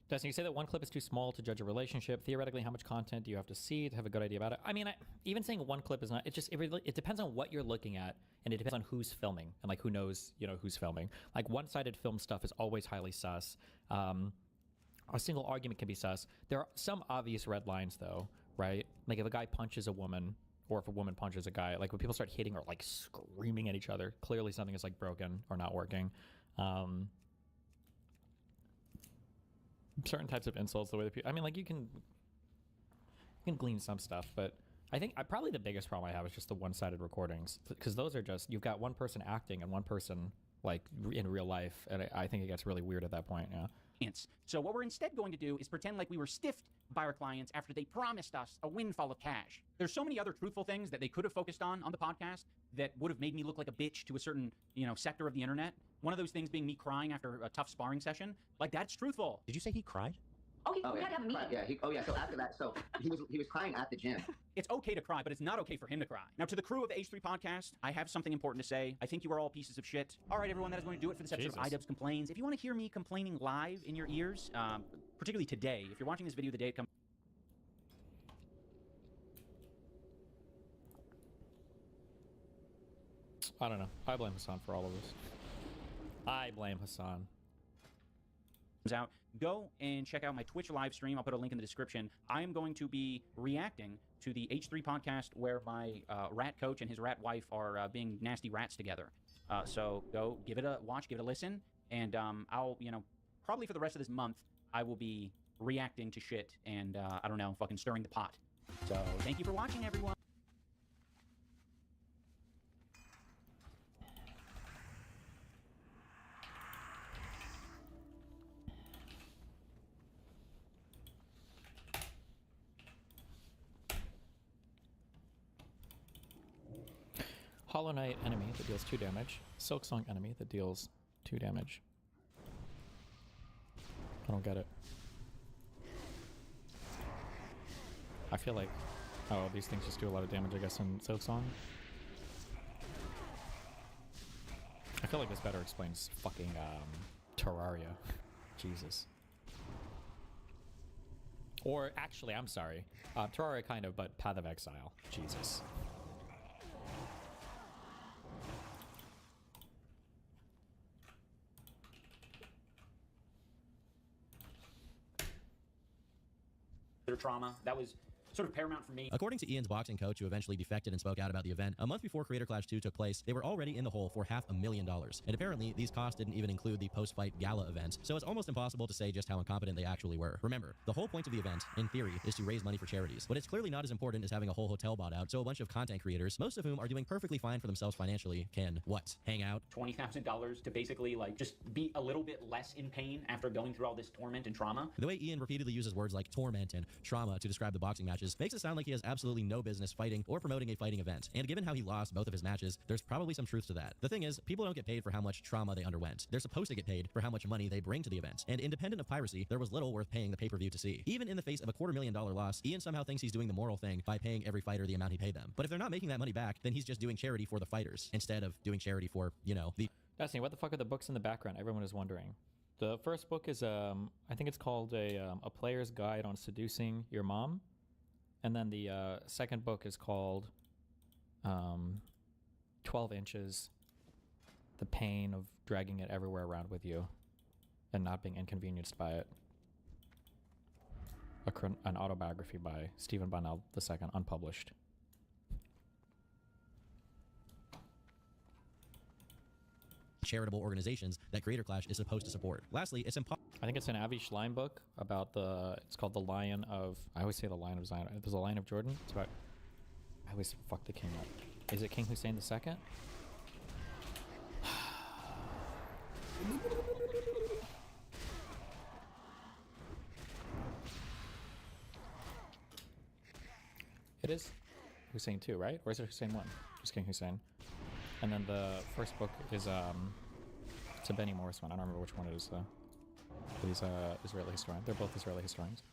Dustin, you say that one clip is too small to judge a relationship. Theoretically, how much content do you have to see to have a good idea about it? I mean, even saying one clip is not, it depends on what you're looking at, and it depends on who's filming, and like who knows, you know, who's filming. Like one-sided film stuff is always highly sus. A single argument can be sus. There are some obvious red lines though, right? Like if a guy punches a woman, or if a woman punches a guy, like when people start hitting or like screaming at each other, clearly something is like broken or not working. Certain types of insults, the way that people, I mean, like you can glean some stuff, but I think probably the biggest problem I have is just the one-sided recordings, because those are just, you've got one person acting and one person like in real life, and I think it gets really weird at that point. Yeah. So what we're instead going to do is pretend like we were stiffed by our clients after they promised us a windfall of cash. There's so many other truthful things that they could have focused on the podcast that would have made me look like a bitch to a certain, you know, sector of the internet. One of those things being me crying after a tough sparring session. Like, that's truthful. Did you say he cried? We yeah. had to have a meeting. Yeah. So after that, so he was crying at the gym. It's okay to cry, but it's not okay for him to cry. Now, to the crew of the H3 podcast, I have something important to say. I think you are all pieces of shit. All right, everyone, that is going to do it for this episode of iDubbbz Complains. If you want to hear me complaining live in your ears, particularly today, if you're watching this video the day it comes. I don't know. I blame Hassan for all of this. I blame Hassan. Out, go and check out my Twitch live stream. I'll put a link in the description. I am going to be reacting to the H3 podcast where my rat coach and his rat wife are being nasty rats together. So go give it a watch, give it a listen, and I'll, you know, probably for the rest of this month, I will be reacting to shit and I don't know, fucking stirring the pot. So thank you for watching, everyone. Hollow Knight enemy that deals 2 damage. Silksong enemy that deals 2 damage. I don't get it. I feel like, oh, these things just do a lot of damage, I guess, in Silksong. I feel like this better explains fucking Terraria. Jesus. Or actually, I'm sorry. Terraria kind of, but Path of Exile. Jesus. Their trauma. That was sort of paramount for me. According to Ian's boxing coach, who eventually defected and spoke out about the event, a month before Creator Clash 2 took place, they were already in the hole for $500,000. And apparently, these costs didn't even include the post-fight gala event, so it's almost impossible to say just how incompetent they actually were. Remember, the whole point of the event, in theory, is to raise money for charities, but it's clearly not as important as having a whole hotel bought out, so a bunch of content creators, most of whom are doing perfectly fine for themselves financially, can, what, hang out? $20,000 to basically, like, just be a little bit less in pain after going through all this torment and trauma. The way Ian repeatedly uses words like torment and trauma to describe the boxing matches matches makes it sound like he has absolutely no business fighting or promoting a fighting event. And given how he lost both of his matches, there's probably some truth to that. The thing is, people don't get paid for how much trauma they underwent. They're supposed to get paid for how much money they bring to the event. And independent of piracy, there was little worth paying the pay-per-view to see. Even in the face of a $250,000 loss, Ian somehow thinks he's doing the moral thing by paying every fighter the amount he paid them. But if they're not making that money back, then he's just doing charity for the fighters instead of doing charity for, you know, the... Destiny, what the fuck are the books in the background? Everyone is wondering. The first book is, I think it's called a Player's Guide on Seducing Your Mom. And then the second book is called 12 Inches, The Pain of Dragging It Everywhere Around With You and Not Being Inconvenienced by It. An autobiography by Stephen Bunnell II, unpublished. charitable organizations that Creator Clash is supposed to support. Lastly, it's impossible. I think it's an Avi Schlein book about it's called The Lion of, I always say The Lion of Zion. There's a Lion of Jordan. It's about, I always fuck the king up. Is it King Hussein II? It is Hussein 2, right? Or is it Hussein 1? Just King Hussein. And then the first book is it's a Benny Morris one. I don't remember which one it is though. But he's Israeli historian. They're both Israeli historians.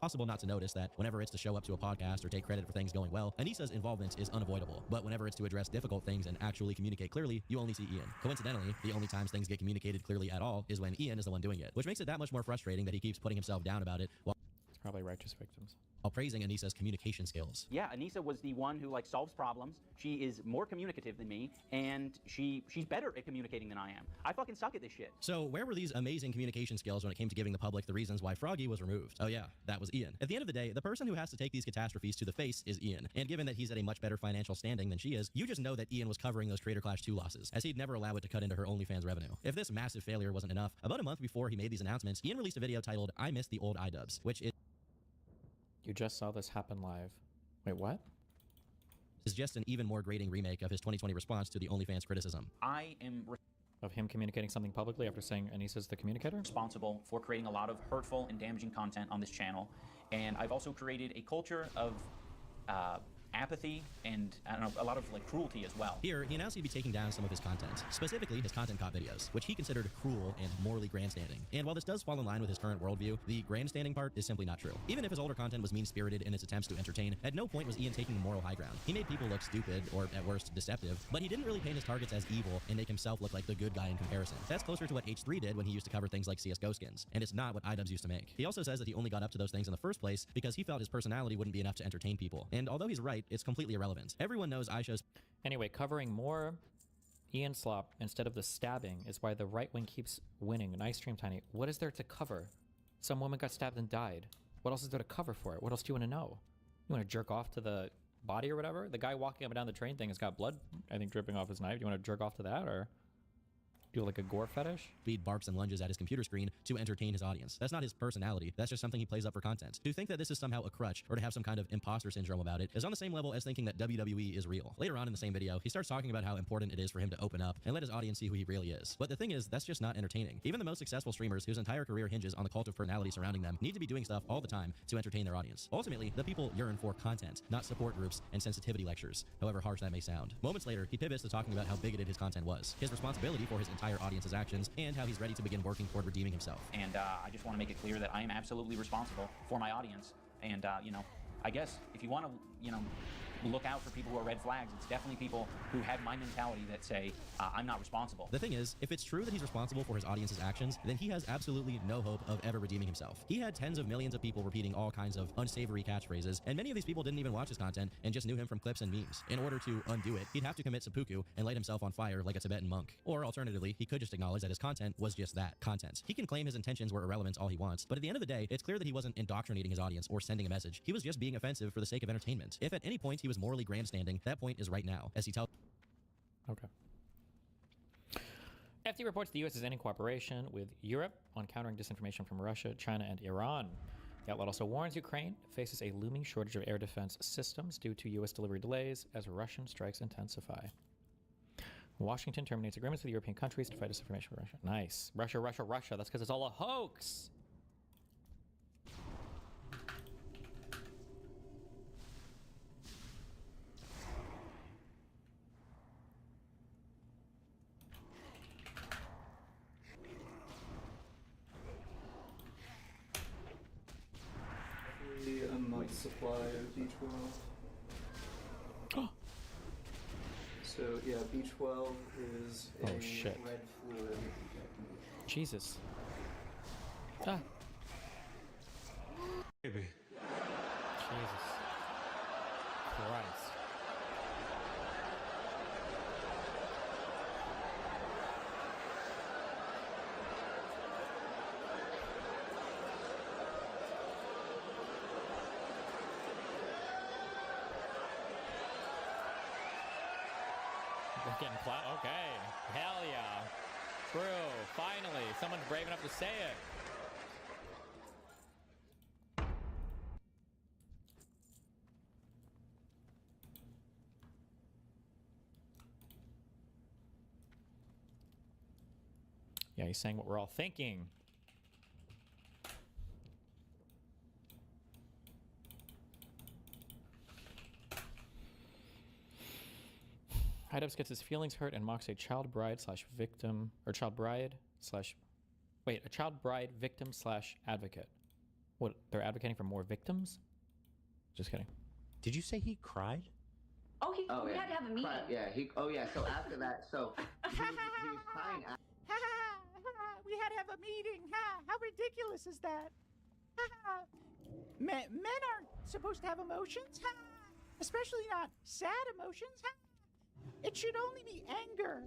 Possible not to notice that whenever it's to show up to a podcast or take credit for things going well, Anissa's involvement is unavoidable. But whenever it's to address difficult things and actually communicate clearly, you only see Ian. Coincidentally, the only times things get communicated clearly at all is when Ian is the one doing it, which makes it that much more frustrating that he keeps putting himself down about it while it's probably righteous victims. While praising Anissa's communication skills. Yeah, Anissa was the one who solves problems. She is more communicative than me, and she's better at communicating than I am. I fucking suck at this shit. So where were these amazing communication skills when it came to giving the public the reasons why Froggy was removed? Oh yeah, that was Ian. At the end of the day, the person who has to take these catastrophes to the face is Ian. And given that he's at a much better financial standing than she is, you just know that Ian was covering those Creator Clash 2 losses, as he'd never allow it to cut into her OnlyFans revenue. If this massive failure wasn't enough, about a month before he made these announcements, Ian released a video titled I Miss the Old iDubbbz, which is You just saw this happen live. Wait, what? Is just an even more grating remake of his 2020 response to the OnlyFans criticism. I am of him communicating something publicly after saying Anissa's the communicator? Responsible for creating a lot of hurtful and damaging content on this channel. And I've also created a culture of apathy and I don't know, a lot of cruelty as well. Here, he announced he'd be taking down some of his content, specifically his content cop videos, which he considered cruel and morally grandstanding. And while this does fall in line with his current worldview, the grandstanding part is simply not true. Even if his older content was mean-spirited in its attempts to entertain, at no point was Ian taking the moral high ground. He made people look stupid, or at worst, deceptive, but he didn't really paint his targets as evil and make himself look like the good guy in comparison. That's closer to what H3 did when he used to cover things like CSGO skins, and it's not what iDubbbz used to make. He also says that he only got up to those things in the first place because he felt his personality wouldn't be enough to entertain people. And although he's right, it's completely irrelevant. Everyone knows iShow's... Anyway, covering more Ian slop instead of the stabbing is why the right wing keeps winning. Nice stream, Tiny. What is there to cover? Some woman got stabbed and died. What else is there to cover for it? What else do you want to know? You want to jerk off to the body or whatever? The guy walking up and down the train thing has got blood, I think, dripping off his knife. Do you want to jerk off to that, or... do like a gore fetish? Speed barks and lunges at his computer screen to entertain his audience. That's not his personality. That's just something he plays up for content. To think that this is somehow a crutch or to have some kind of imposter syndrome about it is on the same level as thinking that WWE is real. Later on in the same video, he starts talking about how important it is for him to open up and let his audience see who he really is. But the thing is, that's just not entertaining. Even the most successful streamers whose entire career hinges on the cult of personality surrounding them need to be doing stuff all the time to entertain their audience. Ultimately, the people yearn for content, not support groups and sensitivity lectures, however harsh that may sound. Moments later, he pivots to talking about how bigoted his content was, his responsibility for his entire audience's actions, and how he's ready to begin working toward redeeming himself. And I just want to make it clear that I am absolutely responsible for my audience. And, I guess if you want to, look out for people who are red flags, it's definitely people who have my mentality that say, I'm not responsible. The thing is, if it's true that he's responsible for his audience's actions, then he has absolutely no hope of ever redeeming himself. He had tens of millions of people repeating all kinds of unsavory catchphrases, and many of these people didn't even watch his content and just knew him from clips and memes. In order to undo it, he'd have to commit seppuku and light himself on fire like a Tibetan monk. Or alternatively, he could just acknowledge that his content was just that, content. He can claim his intentions were irrelevant all he wants, but at the end of the day, it's clear that he wasn't indoctrinating his audience or sending a message. He was just being offensive for the sake of entertainment. If at any point he was morally grandstanding, that point is right now, as he tells... Okay. FD reports the U.S. is ending cooperation with Europe on countering disinformation from Russia, China, and Iran. The outlet also warns Ukraine faces a looming shortage of air defense systems due to U.S. delivery delays as Russian strikes intensify. Washington terminates agreements with European countries to fight disinformation from Russia. Nice. Russia, Russia, Russia. That's because it's all a hoax. supply of B12. So yeah, B12 is a shit. red fluid. Jesus. Ah. Baby. Jesus. Christ. They're getting clout. Okay. Hell yeah. True. Finally. Someone's brave enough to say it. Yeah, he's saying what we're all thinking. Idubbbz gets his feelings hurt and mocks a child bride slash victim, or child bride slash, wait, a child bride victim slash advocate. What, they're advocating for more victims? Just kidding. Did you say he cried? Oh, we had to have a meeting. So after that, so he was crying. We had to have a meeting. How ridiculous is that? Men aren't supposed to have emotions, especially not sad emotions. It should only be anger.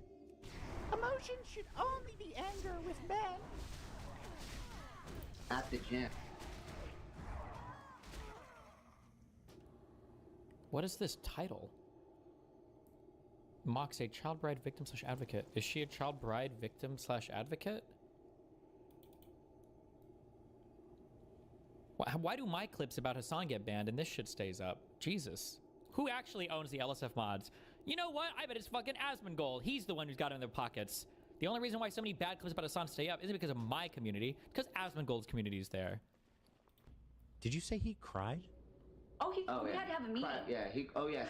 Emotions should only be anger with men. At the gym. What is this title? Mocks a child bride victim slash advocate. Is she a child bride victim slash advocate? Why do my clips about Hassan get banned and this shit stays up? Jesus. Who actually owns the LSF mods? You know what? I bet it's fucking Asmongold. He's the one who's got it in their pockets. The only reason why so many bad clips about Hassan stay up isn't because of my community, because Asmongold's community is there. Did you say he cried? Oh, we had to have a meeting.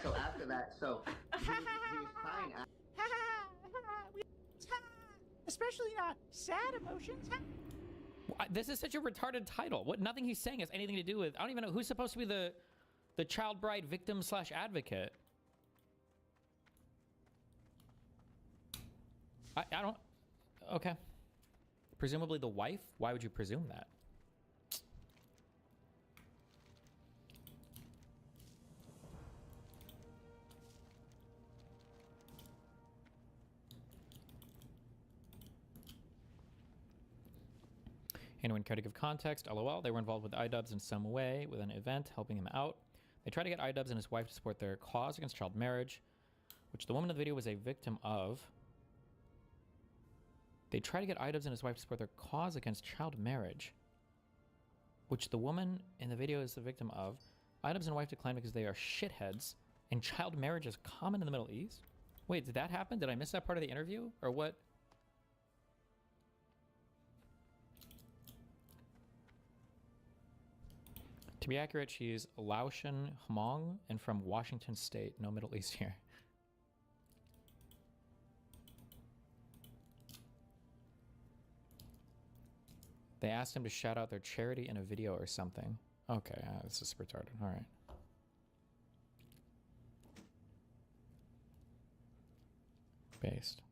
So after that, so he was crying. Especially not sad emotions. This is such a retarded title. What? Nothing he's saying has anything to do with. I don't even know who's supposed to be the child bride victim slash advocate. I don't. Okay. Presumably the wife. Why would you presume that? Anyone care to give context? LOL. They were involved with Idubbbz in some way with an event, helping him out. They tried to get Idubbbz and his wife to support their cause against child marriage, which the woman in the video was a victim of. They tried to get Idubbbz and his wife to support their cause against child marriage, which the woman in the video is the victim of. Idubbbz and wife declined because they are shitheads, and child marriage is common in the Middle East. Wait, did that happen? Did I miss that part of the interview? Or what? To be accurate, she's Laotian Hmong and from Washington State. No Middle East here. They asked him to shout out their charity in a video or something. Okay, this is retarded. All right. Based.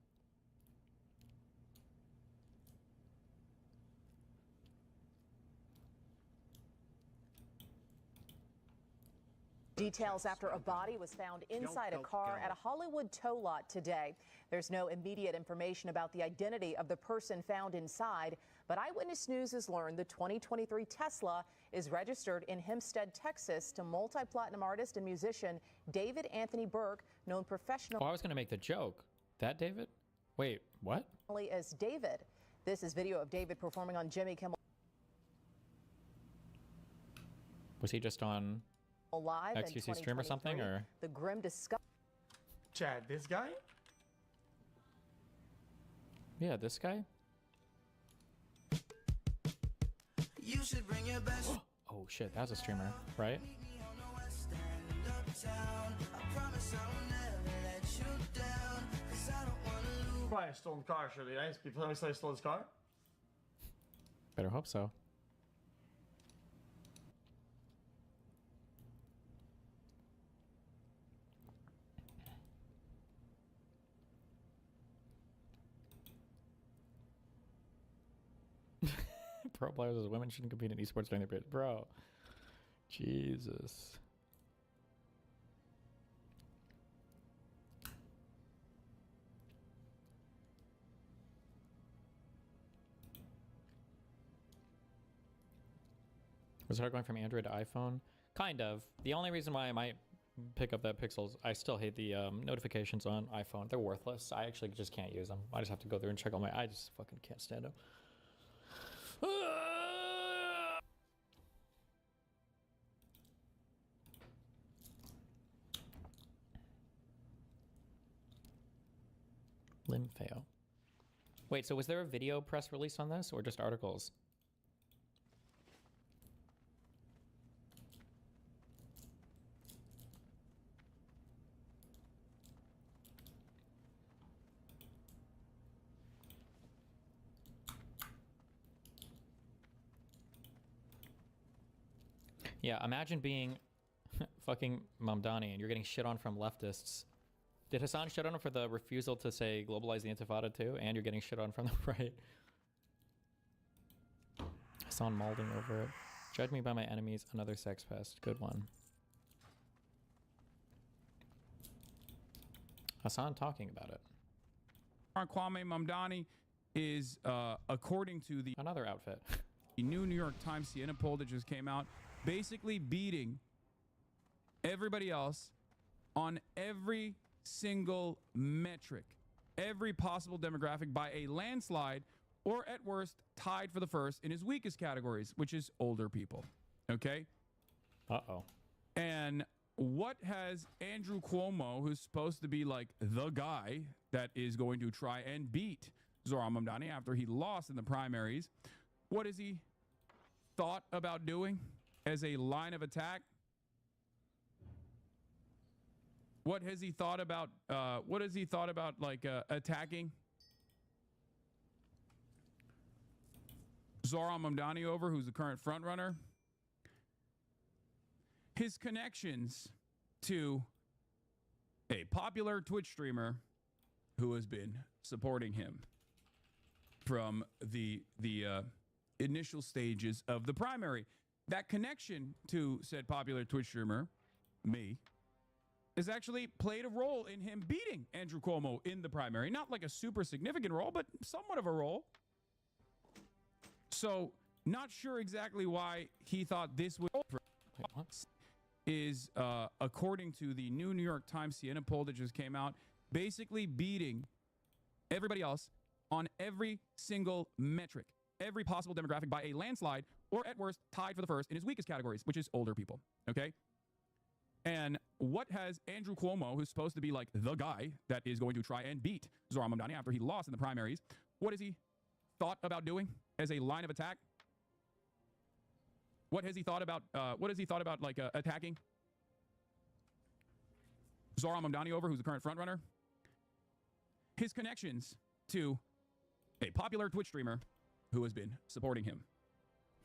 Details after a body was found inside a car at a Hollywood tow lot today. There's no immediate information about the identity of the person found inside, but Eyewitness News has learned the 2023 Tesla is registered in Hempstead, Texas to multi-platinum artist and musician David Anthony Burke, known professionally. Oh, I was going to make the joke. That David? Wait, what? As David. This is video of David performing on Jimmy Kimmel. Was he just on Live XQC stream or something, or the grim discovery? Chad, this guy? Yeah, this guy. You should bring your best. Oh shit, that's a streamer, right? Probably a stolen car, surely, right? People always say stole his car. Better hope so. Pro players as women shouldn't compete in esports during their period. Bro. Jesus. Was it going from Android to iPhone? Kind of. The only reason why I might pick up that Pixels, I still hate the notifications on iPhone. They're worthless. I actually just can't use them. I just have to go through and check all my... I just fucking can't stand them. Limfeo. Wait, so was there a video press release on this or just articles? Yeah, imagine being fucking Mamdani and you're getting shit on from leftists. Did Hassan shit on him for the refusal to say globalize the Intifada too? And you're getting shit on from the right. Hassan mauling over it. Judge me by my enemies, another sex pest. Good one. Hassan talking about it. Kwame Mamdani is, according to the... Another outfit. The new New York Times Siena poll that just came out, basically beating everybody else on every single metric, every possible demographic by a landslide, or at worst tied for the first in his weakest categories, which is older people. Okay? Uh-oh. And what has Andrew Cuomo, who's supposed to be like the guy that is going to try and beat Zohran Mamdani after he lost in the primaries, what has he thought about doing as a line of attack? What has he thought about like attacking Zohran Mamdani over, who's the current front runner? His connections to a popular Twitch streamer who has been supporting him from the initial stages of the primary. That connection to said popular Twitch streamer, me, has actually played a role in him beating Andrew Cuomo in the primary. Not like a super significant role, but somewhat of a role. So, not sure exactly why he thought this would... Is, according to the new New York Times Siena poll that just came out, basically beating everybody else on every single metric, every possible demographic by a landslide, or at worst, tied for the first in his weakest categories, which is older people, okay? And what has Andrew Cuomo, who's supposed to be like the guy that is going to try and beat Zohran Mamdani after he lost in the primaries, what has he thought about doing as a line of attack? What has he thought about like attacking Zohran Mamdani over, who's the current front runner? His connections to a popular Twitch streamer who has been supporting him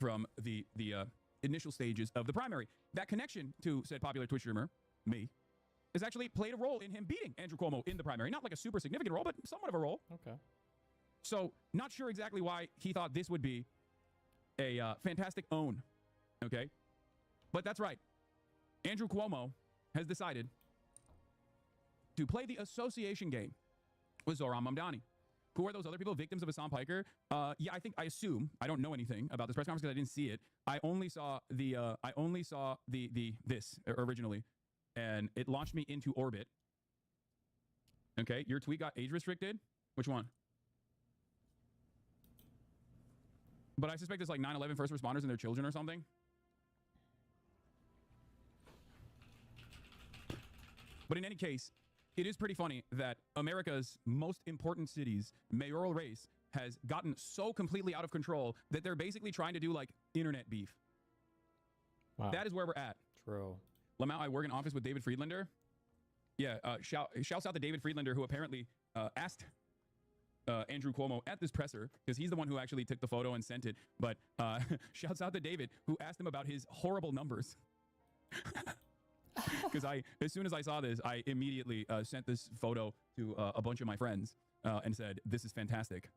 from the initial stages of the primary. That connection to said popular Twitch streamer, me, has actually played a role in him beating Andrew Cuomo in the primary. Not like a super significant role, but somewhat of a role. Okay. So, not sure exactly why he thought this would be a fantastic own. Okay? But that's right. Andrew Cuomo has decided to play the association game with Zohran Mamdani. Who are those other people, victims of Hassan Piker? Yeah, I assume, I don't know anything about this press conference because I didn't see it. I only saw this originally, and it launched me into orbit. Okay, your tweet got age restricted? Which one? But I suspect it's like 9/11 first responders and their children or something. But in any case, it is pretty funny that America's most important city's mayoral race has gotten so completely out of control that they're basically trying to do like internet beef. Wow. That is where we're at. True. Lamau, I work in office with David Friedlander. Yeah, shouts out to David Friedlander, who apparently asked Andrew Cuomo at this presser, because he's the one who actually took the photo and sent it. But shouts out to David, who asked him about his horrible numbers. Because as soon as I saw this, I immediately sent this photo to a bunch of my friends and said, "This is fantastic."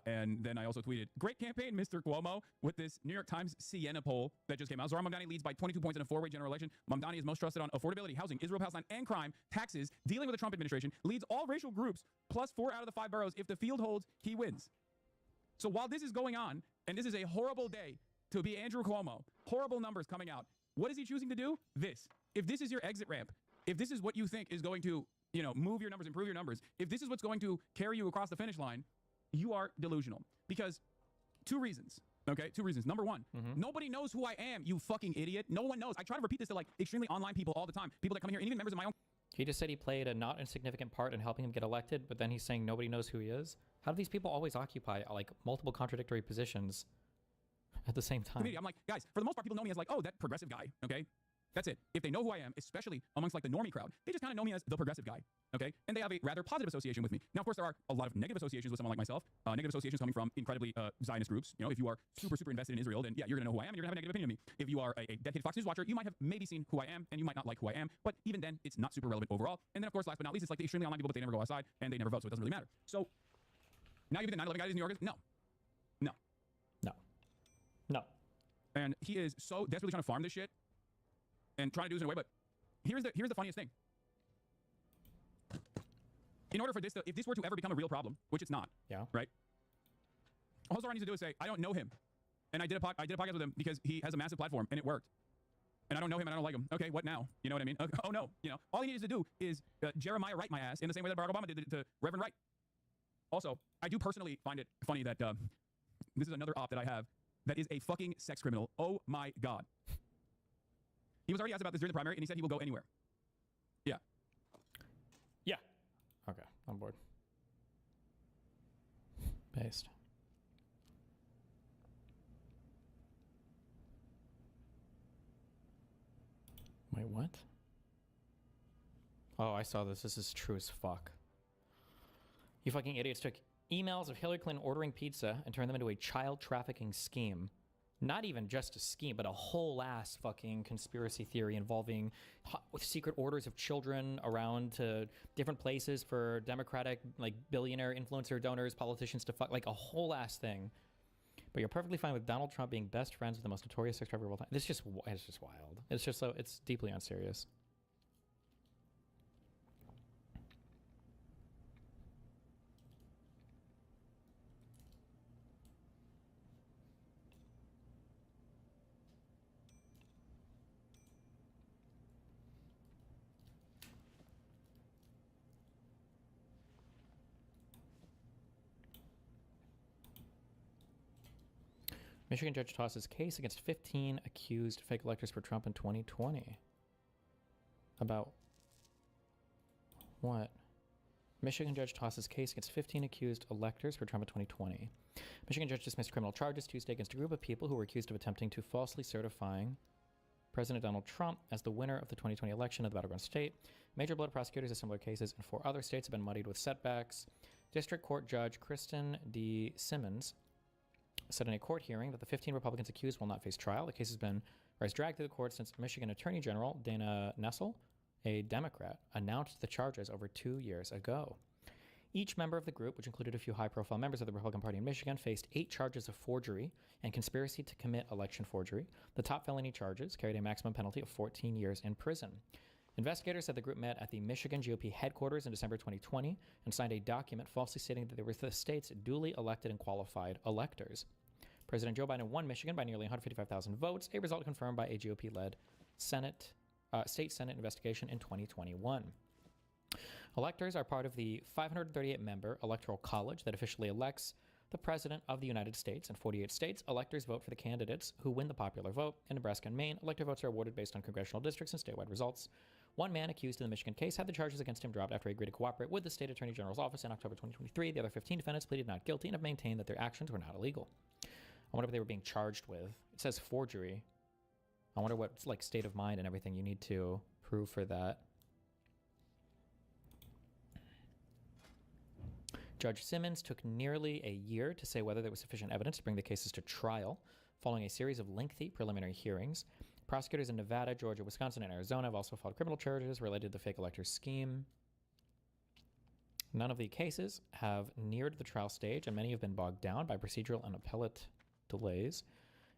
And then I also tweeted, great campaign, Mr. Cuomo, with this New York Times Siena poll that just came out. Zohran Mamdani leads by 22 points in a four-way general election. Mamdani is most trusted on affordability, housing, Israel-Palestine, and crime, taxes, dealing with the Trump administration, leads all racial groups, plus 4 out of the 5 boroughs. If the field holds, he wins. So while this is going on, and this is a horrible day to be Andrew Cuomo, horrible numbers coming out, what is he choosing to do? This. If this is your exit ramp, if this is what you think is going to, you know, move your numbers, improve your numbers, if this is what's going to carry you across the finish line, you are delusional. Because 2 reasons, okay? 2 reasons. Number 1, nobody knows who I am, you fucking idiot. No one knows. I try to repeat this to like extremely online people all the time. People that come here, and even members of my own. He just said he played a not insignificant part in helping him get elected, but then he's saying nobody knows who he is. How do these people always occupy like multiple contradictory positions at the same time? I'm like, guys, for the most part, people know me as like, oh, that progressive guy, okay? That's it. If they know who I am, especially amongst like the normie crowd, they just kind of know me as the progressive guy, okay? And they have a rather positive association with me. Now, of course, there are a lot of negative associations with someone like myself. Negative associations coming from incredibly Zionist groups. You know, if you are super, super invested in Israel, then yeah, you're gonna know who I am and you're gonna have a negative opinion of me. If you are a dedicated Fox News watcher, you might have maybe seen who I am and you might not like who I am, but even then, it's not super relevant overall. And then, of course, last but not least, it's like the extremely online people, but they never go outside and they never vote, so it doesn't really matter. So now you think the 9/11 guy is New Yorkers? No. No. No. No. And he is so desperately trying to farm this shit and trying to do this in a way, but here's the funniest thing. In order for this to, if this were to ever become a real problem, which it's not, right? All Zohran needs to do is say, I don't know him, and I did a podcast with him because he has a massive platform and it worked, and I don't know him and I don't like him. Okay, what now? You know what I mean? Okay, oh no, you know, all he needs to do is Jeremiah Wright my ass in the same way that Barack Obama did to Reverend Wright. Also, I do personally find it funny that this is another op that I have that is a fucking sex criminal. Oh my God. He was already asked about this during the primary, and he said he will go anywhere. Yeah. Yeah. Okay, on board. Based. Wait, what? Oh, I saw this. This is true as fuck. You fucking idiots took emails of Hillary Clinton ordering pizza and turned them into a child trafficking scheme. Not even just a scheme, but a whole ass fucking conspiracy theory involving secret orders of children around to different places for Democratic, like, billionaire influencer donors, politicians to fuck, like a whole ass thing. But you're perfectly fine with Donald Trump being best friends with the most notorious sex trafficker of all time. It's just wild. It's just so, it's deeply unserious. Michigan judge tosses case against 15 accused fake electors for Trump in 2020. About what? Michigan judge tosses case against 15 accused electors for Trump in 2020. Michigan judge dismissed criminal charges Tuesday against a group of people who were accused of attempting to falsely certifying President Donald Trump as the winner of the 2020 election of the battleground state. Major blood prosecutors of similar cases in 4 other states have been muddied with setbacks. District Court Judge Kristen D. Simmons said in a court hearing that the 15 Republicans accused will not face trial. The case has dragged through the court since Michigan Attorney General Dana Nessel, a Democrat, announced the charges over 2 years ago. Each member of the group, which included a few high-profile members of the Republican Party in Michigan, faced 8 charges of forgery and conspiracy to commit election forgery. The top felony charges carried a maximum penalty of 14 years in prison. Investigators said the group met at the Michigan GOP headquarters in December 2020 and signed a document falsely stating that they were the state's duly elected and qualified electors. President Joe Biden won Michigan by nearly 155,000 votes, a result confirmed by a GOP-led state Senate investigation in 2021. Electors are part of the 538-member Electoral College that officially elects the President of the United States. In 48 states, electors vote for the candidates who win the popular vote. In Nebraska and Maine, elector votes are awarded based on congressional districts and statewide results. One man accused in the Michigan case had the charges against him dropped after he agreed to cooperate with the state attorney general's office in October 2023. The other 15 defendants pleaded not guilty and have maintained that their actions were not illegal. I wonder what they were being charged with. It says forgery. I wonder what like state of mind and everything you need to prove for that. Judge Simmons took nearly a year to say whether there was sufficient evidence to bring the cases to trial, following a series of lengthy preliminary hearings. Prosecutors in Nevada, Georgia, Wisconsin, and Arizona have also filed criminal charges related to the fake elector scheme. None of the cases have neared the trial stage, and many have been bogged down by procedural and appellate delays.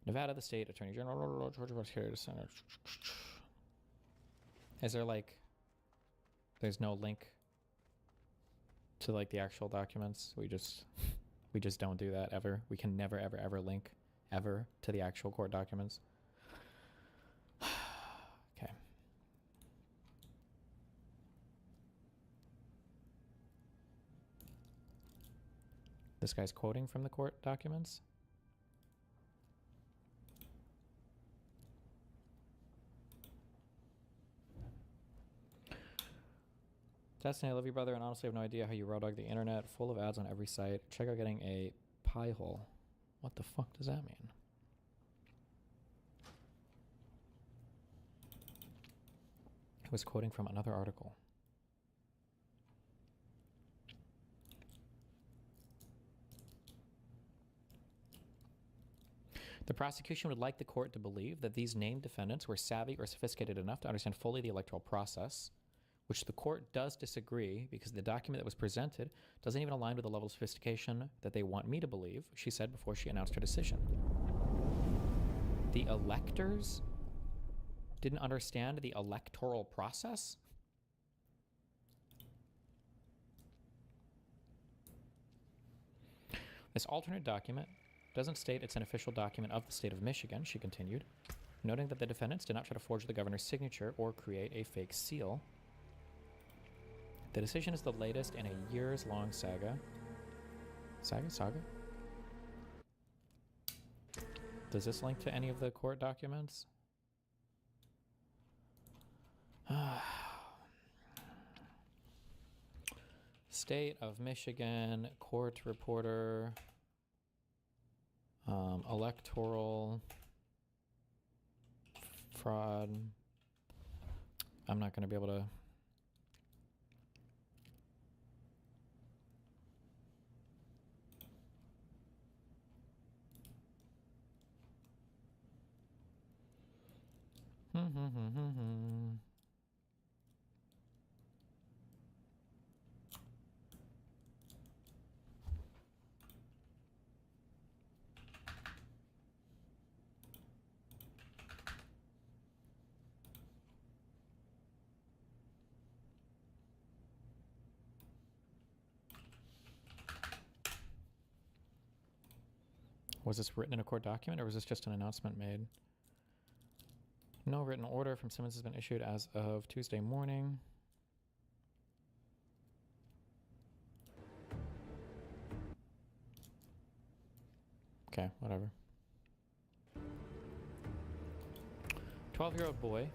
Nevada, the state attorney general, Georgia Prosecutor Center. Is there like, there's no link to like the actual documents? We just don't do that ever. We can never ever ever link ever to the actual court documents. Okay. This guy's quoting from the court documents. Destiny, I love you, brother, and honestly have no idea how you raw dog the internet, full of ads on every site. Check out getting a pie hole. What the fuck does that mean? I was quoting from another article. The prosecution would like the court to believe that these named defendants were savvy or sophisticated enough to understand fully the electoral process, which the court does disagree because the document that was presented doesn't even align with the level of sophistication that they want me to believe, she said before she announced her decision. The electors didn't understand the electoral process? This alternate document doesn't state it's an official document of the state of Michigan, she continued, noting that the defendants did not try to forge the governor's signature or create a fake seal. The decision is the latest in a years-long saga. Saga? Does this link to any of the court documents? State of Michigan, court reporter, electoral fraud. I'm not going to be able to. Was this written in a court document, or was this just an announcement made? No written order from Simmons has been issued as of Tuesday morning. Okay, whatever. 12-year-old boy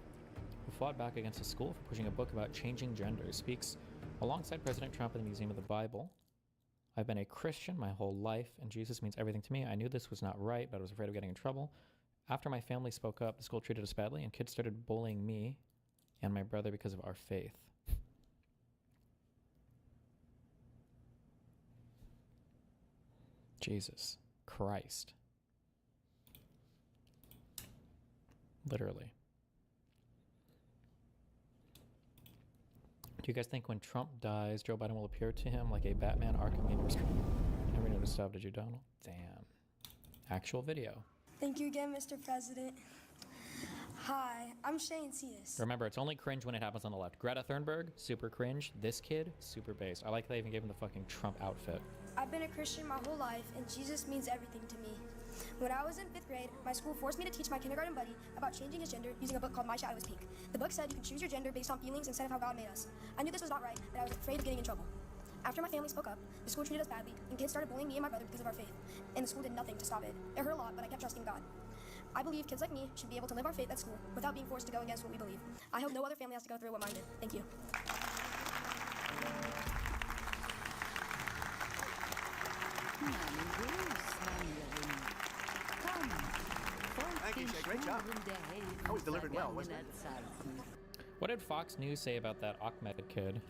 who fought back against his school for pushing a book about changing genders speaks alongside President Trump in the Museum of the Bible. I've been a Christian my whole life, and Jesus means everything to me. I knew this was not right, but I was afraid of getting in trouble. After my family spoke up, the school treated us badly, and kids started bullying me and my brother because of our faith. Jesus Christ. Literally. Do you guys think when Trump dies, Joe Biden will appear to him like a Batman Arkham meme? Never knew to stop, did you, Donald? Damn. Actual video. Thank you again, Mr. President. Hi, I'm Shane Cias. Remember, it's only cringe when it happens on the left. Greta Thunberg, super cringe. This kid, super based. I like they even gave him the fucking Trump outfit. I've been a Christian my whole life, and Jesus means everything to me. When I was in 5th grade, my school forced me to teach my kindergarten buddy about changing his gender using a book called My Shadow is Pink. The book said you can choose your gender based on feelings instead of how God made us. I knew this was not right, and I was afraid of getting in trouble. After my family spoke up, the school treated us badly, and kids started bullying me and my brother because of our faith. And the school did nothing to stop it. It hurt a lot, but I kept trusting God. I believe kids like me should be able to live our faith at school without being forced to go against what we believe. I hope no other family has to go through what mine did. Thank you. Thank you, Shay. Great job. That was delivered well, wasn't it? What did Fox News say about that Ahmed kid?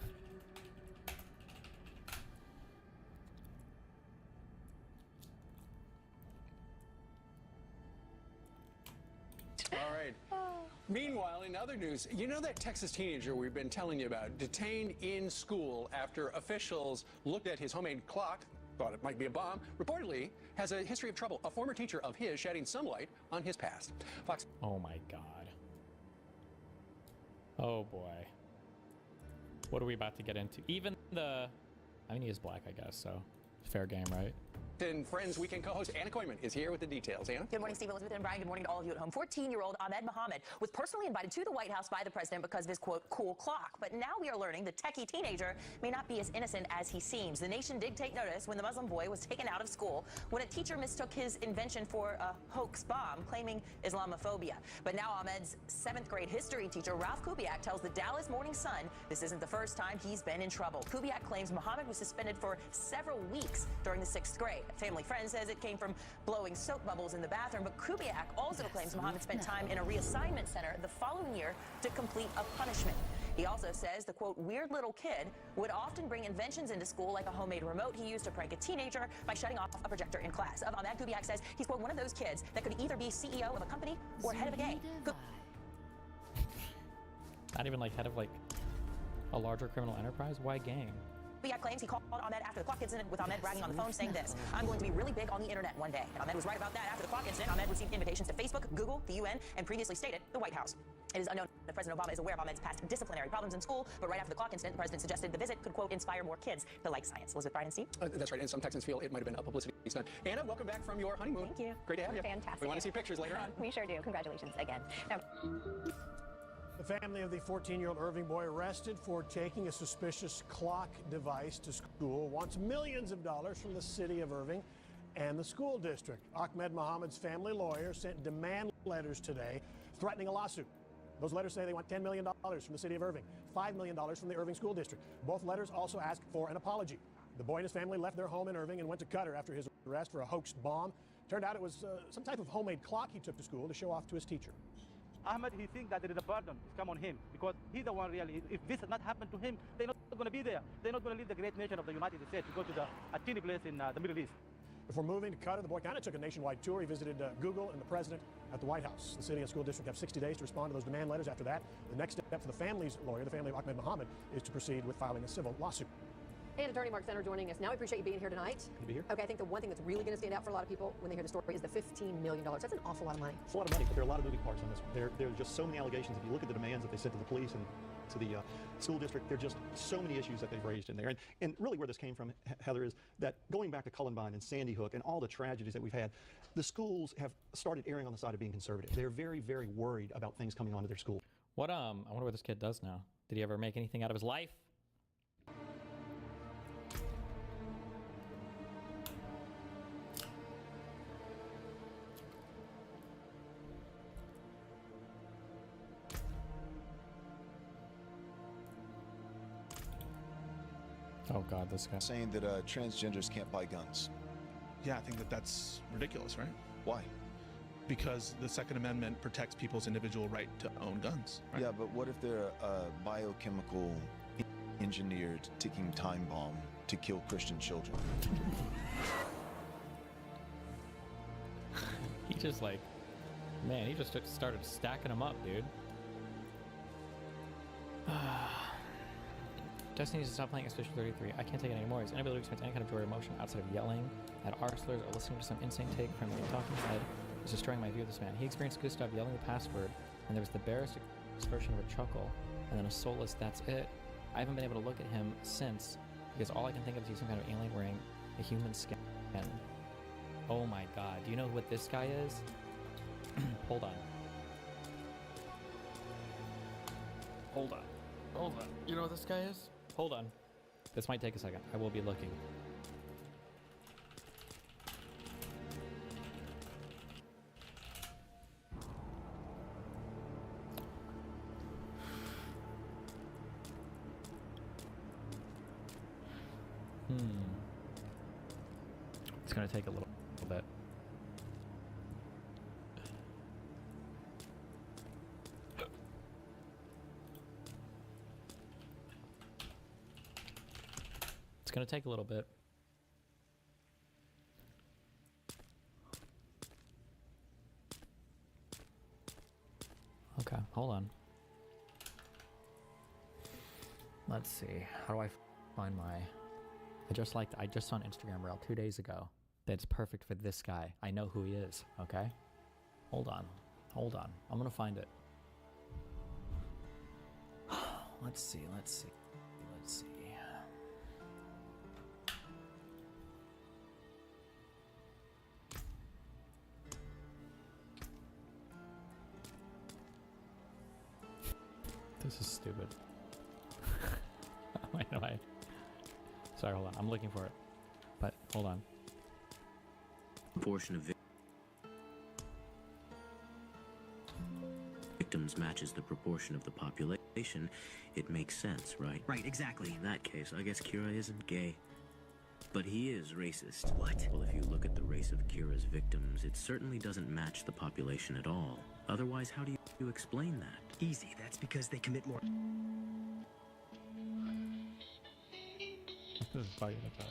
All right. Meanwhile, in other news, you know that Texas teenager we've been telling you about, detained in school after officials looked at his homemade clock, thought it might be a bomb, reportedly has a history of trouble. A former teacher of his shedding some light on his past. Fox. Oh my God. Oh boy. What are we about to get into? Even the... I mean, he is black, I guess, so fair game, right? And Friends Weekend co-host Anna Koyman is here with the details. Anna? Good morning, Steve, Elizabeth, and Brian. Good morning to all of you at home. 14-year-old Ahmed Mohammed was personally invited to the White House by the president because of his, quote, cool clock. But now we are learning the techie teenager may not be as innocent as he seems. The nation did take notice when the Muslim boy was taken out of school when a teacher mistook his invention for a hoax bomb, claiming Islamophobia. But now Ahmed's 7th grade history teacher, Ralph Kubiak, tells the Dallas Morning Sun this isn't the first time he's been in trouble. Kubiak claims Mohammed was suspended for several weeks during the 6th grade. A family friend says it came from blowing soap bubbles in the bathroom, but Kubiak also claims Mohammed spent time in a reassignment center the following year to complete a punishment. He also says the, quote, weird little kid would often bring inventions into school, like a homemade remote he used to prank a teenager by shutting off a projector in class. Ahmed Kubiak says he's, quote, one of those kids that could either be CEO of a company or head of a gang. Not even like head of like a larger criminal enterprise? Why gang? Kubiak claims he called Ahmed after the clock incident, with Ahmed bragging on the phone saying this: I'm going to be really big on the internet one day. And Ahmed was right about that. After the clock incident, Ahmed received invitations to Facebook, Google, the UN, and previously stated the White House. It is unknown if President Obama is aware of Ahmed's past disciplinary problems in school, but right after the clock incident, the president suggested the visit could, quote, inspire more kids to like science. Elizabeth, Brian, and Steve? That's right, and some Texans feel it might have been a publicity stunt. Anna, welcome back from your honeymoon. Thank you. Great to have you. Fantastic. We want to see pictures later on. We sure do. Congratulations again. Now, the family of the 14-year-old Irving boy arrested for taking a suspicious clock device to school wants millions of dollars from the city of Irving and the school district. Ahmed Mohammed's family lawyer sent demand letters today threatening a lawsuit. Those letters say they want $10 million from the city of Irving, $5 million from the Irving School District. Both letters also ask for an apology. The boy and his family left their home in Irving and went to Qatar after his arrest for a hoaxed bomb. Turned out it was some type of homemade clock he took to school to show off to his teacher. Ahmed, he thinks that there is a burden it's come on him because he's the one really. If this had not happened to him, they're not going to be there. They're not going to leave the great nation of the United States to go to a teeny place in the Middle East. Before moving to Qatar, the boy kind of took a nationwide tour. He visited Google and the president at the White House. The city and school district have 60 days to respond to those demand letters. After that, the next step for the family's lawyer, the family of Ahmed Mohammed, is to proceed with filing a civil lawsuit. And Attorney Mark Center joining us now. We appreciate you being here tonight. Good to be here. Okay, I think the one thing that's really going to stand out for a lot of people when they hear the story is the $15 million. That's an awful lot of money. It's a lot of money, but there are a lot of moving parts on this. There are just so many allegations. If you look at the demands that they sent to the police and to the school district, there are just so many issues that they've raised in there. And really where this came from, Heather, is that going back to Columbine and Sandy Hook and all the tragedies that we've had, the schools have started erring on the side of being conservative. They're very, very worried about things coming onto their school. What I wonder what this kid does now. Did he ever make anything out of his life? Oh God, this guy. Saying that transgenders can't buy guns. Yeah, I think that's ridiculous, right? Why? Because the Second Amendment protects people's individual right to own guns. Right? Yeah, but what if they're a biochemical engineered ticking time bomb to kill Christian children? He just like, man, he just started stacking them up, dude. Destiny needs to stop playing Expedition 33. I can't take it anymore. His inability to experience any kind of joy or emotion outside of yelling at arslers or listening to some insane take from a talking head is destroying my view of this man. He experienced Gustav yelling the password, and there was the barest expression of a chuckle, and then a soulless "that's it." I haven't been able to look at him since, because all I can think of is he's some kind of alien wearing a human skin. Oh my God. Do you know what this guy is? Hold on. Hold on. Hold on. You know what this guy is? Hold on. This might take a second. I will be looking. It's going to take a little bit. It's going to take a little bit. Okay, hold on. Let's see. How do I find my... I just saw an Instagram reel 2 days ago that's perfect for this guy. I know who he is, okay? Hold on. I'm gonna find it. Let's see. This is stupid. Wait, no, sorry, hold on. I'm looking for it. But, hold on. Proportion of victims matches the proportion of the population. It makes sense, right? Right, exactly. In that case, I guess Kira isn't gay. But he is racist. What? Well, if you look at the race of Kira's victims, it certainly doesn't match the population at all. Otherwise, how do you explain that? Easy. That's because they commit more... This is probably gonna die.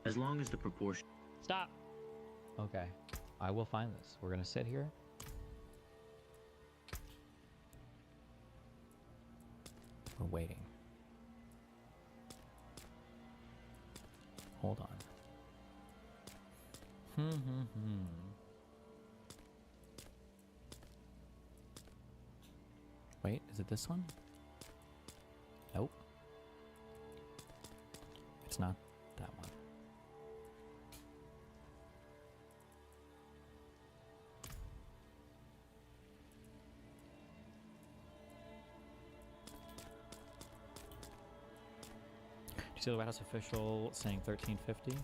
As long as the proportion... Stop! Okay. I will find this. We're gonna sit here. We're waiting. Hold on. Wait, is it this one? Nope. It's not that one. Did you see the White House official saying 1350?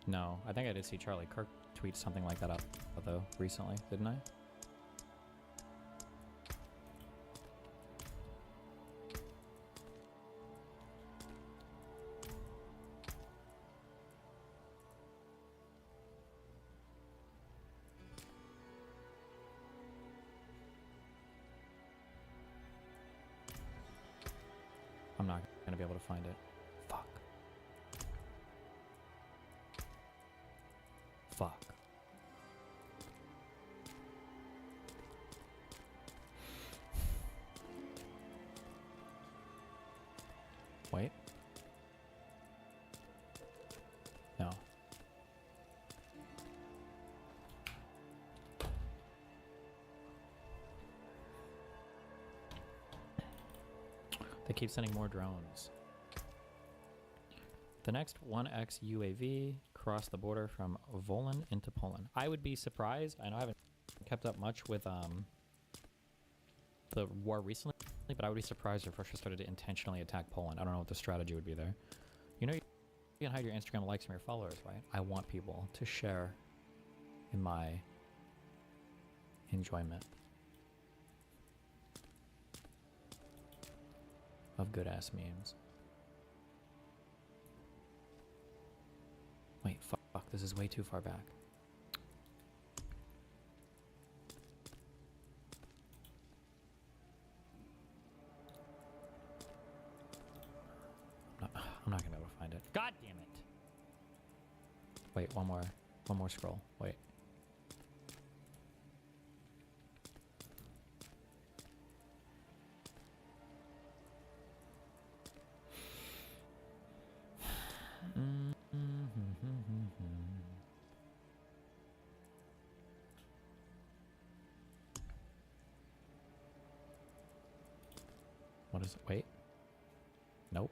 No, I think I did see Charlie Kirk tweet something like that up, though, recently, didn't I? I'm not gonna be able to find it. Fuck. Fuck. Wait. No. They keep sending more drones. The next 1X UAV crossed the border from Volyn into Poland. I would be surprised. I know I haven't kept up much with the war recently, but I would be surprised if Russia started to intentionally attack Poland. I don't know what the strategy would be there. You know, you can hide your Instagram likes from your followers, right? I want people to share in my enjoyment of good-ass memes. Wait, fuck, this is way too far back. I'm not gonna be able to find it. God damn it! Wait, one more scroll. Wait. What is it? Wait. Nope.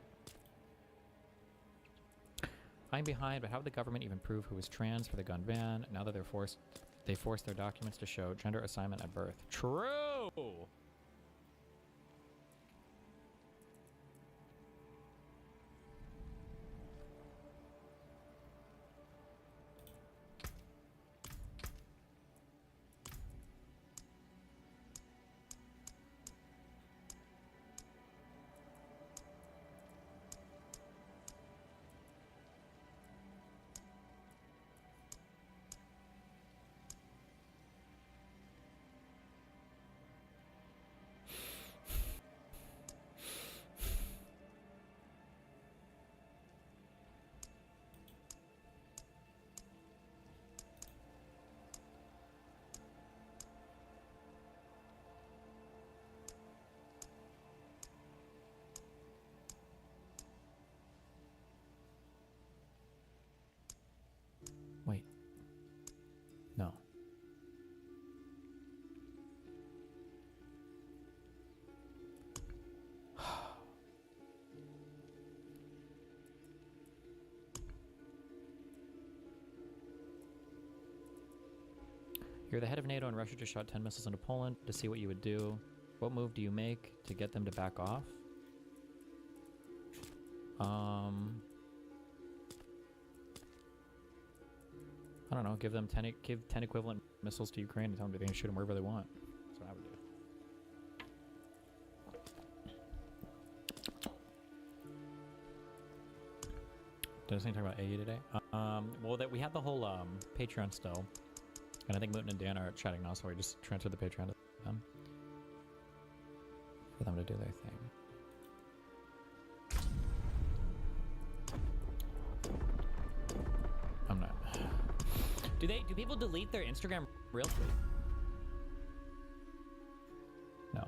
I'm behind, but how would the government even prove who was trans for the gun ban now that they forced their documents to show gender assignment at birth? True! No. You're the head of NATO and Russia just shot 10 missiles into Poland to see what you would do. What move do you make to get them to back off? I don't know. Give 10 equivalent missiles to Ukraine and tell them they can shoot them wherever they want. That's what I would do. Did I talk about AE today? Well, that we had the whole Patreon still, and I think Mooten and Dan are chatting now, so we just transferred the Patreon to them for them to do their thing. I'm not. Do people delete their Instagram real quick? No.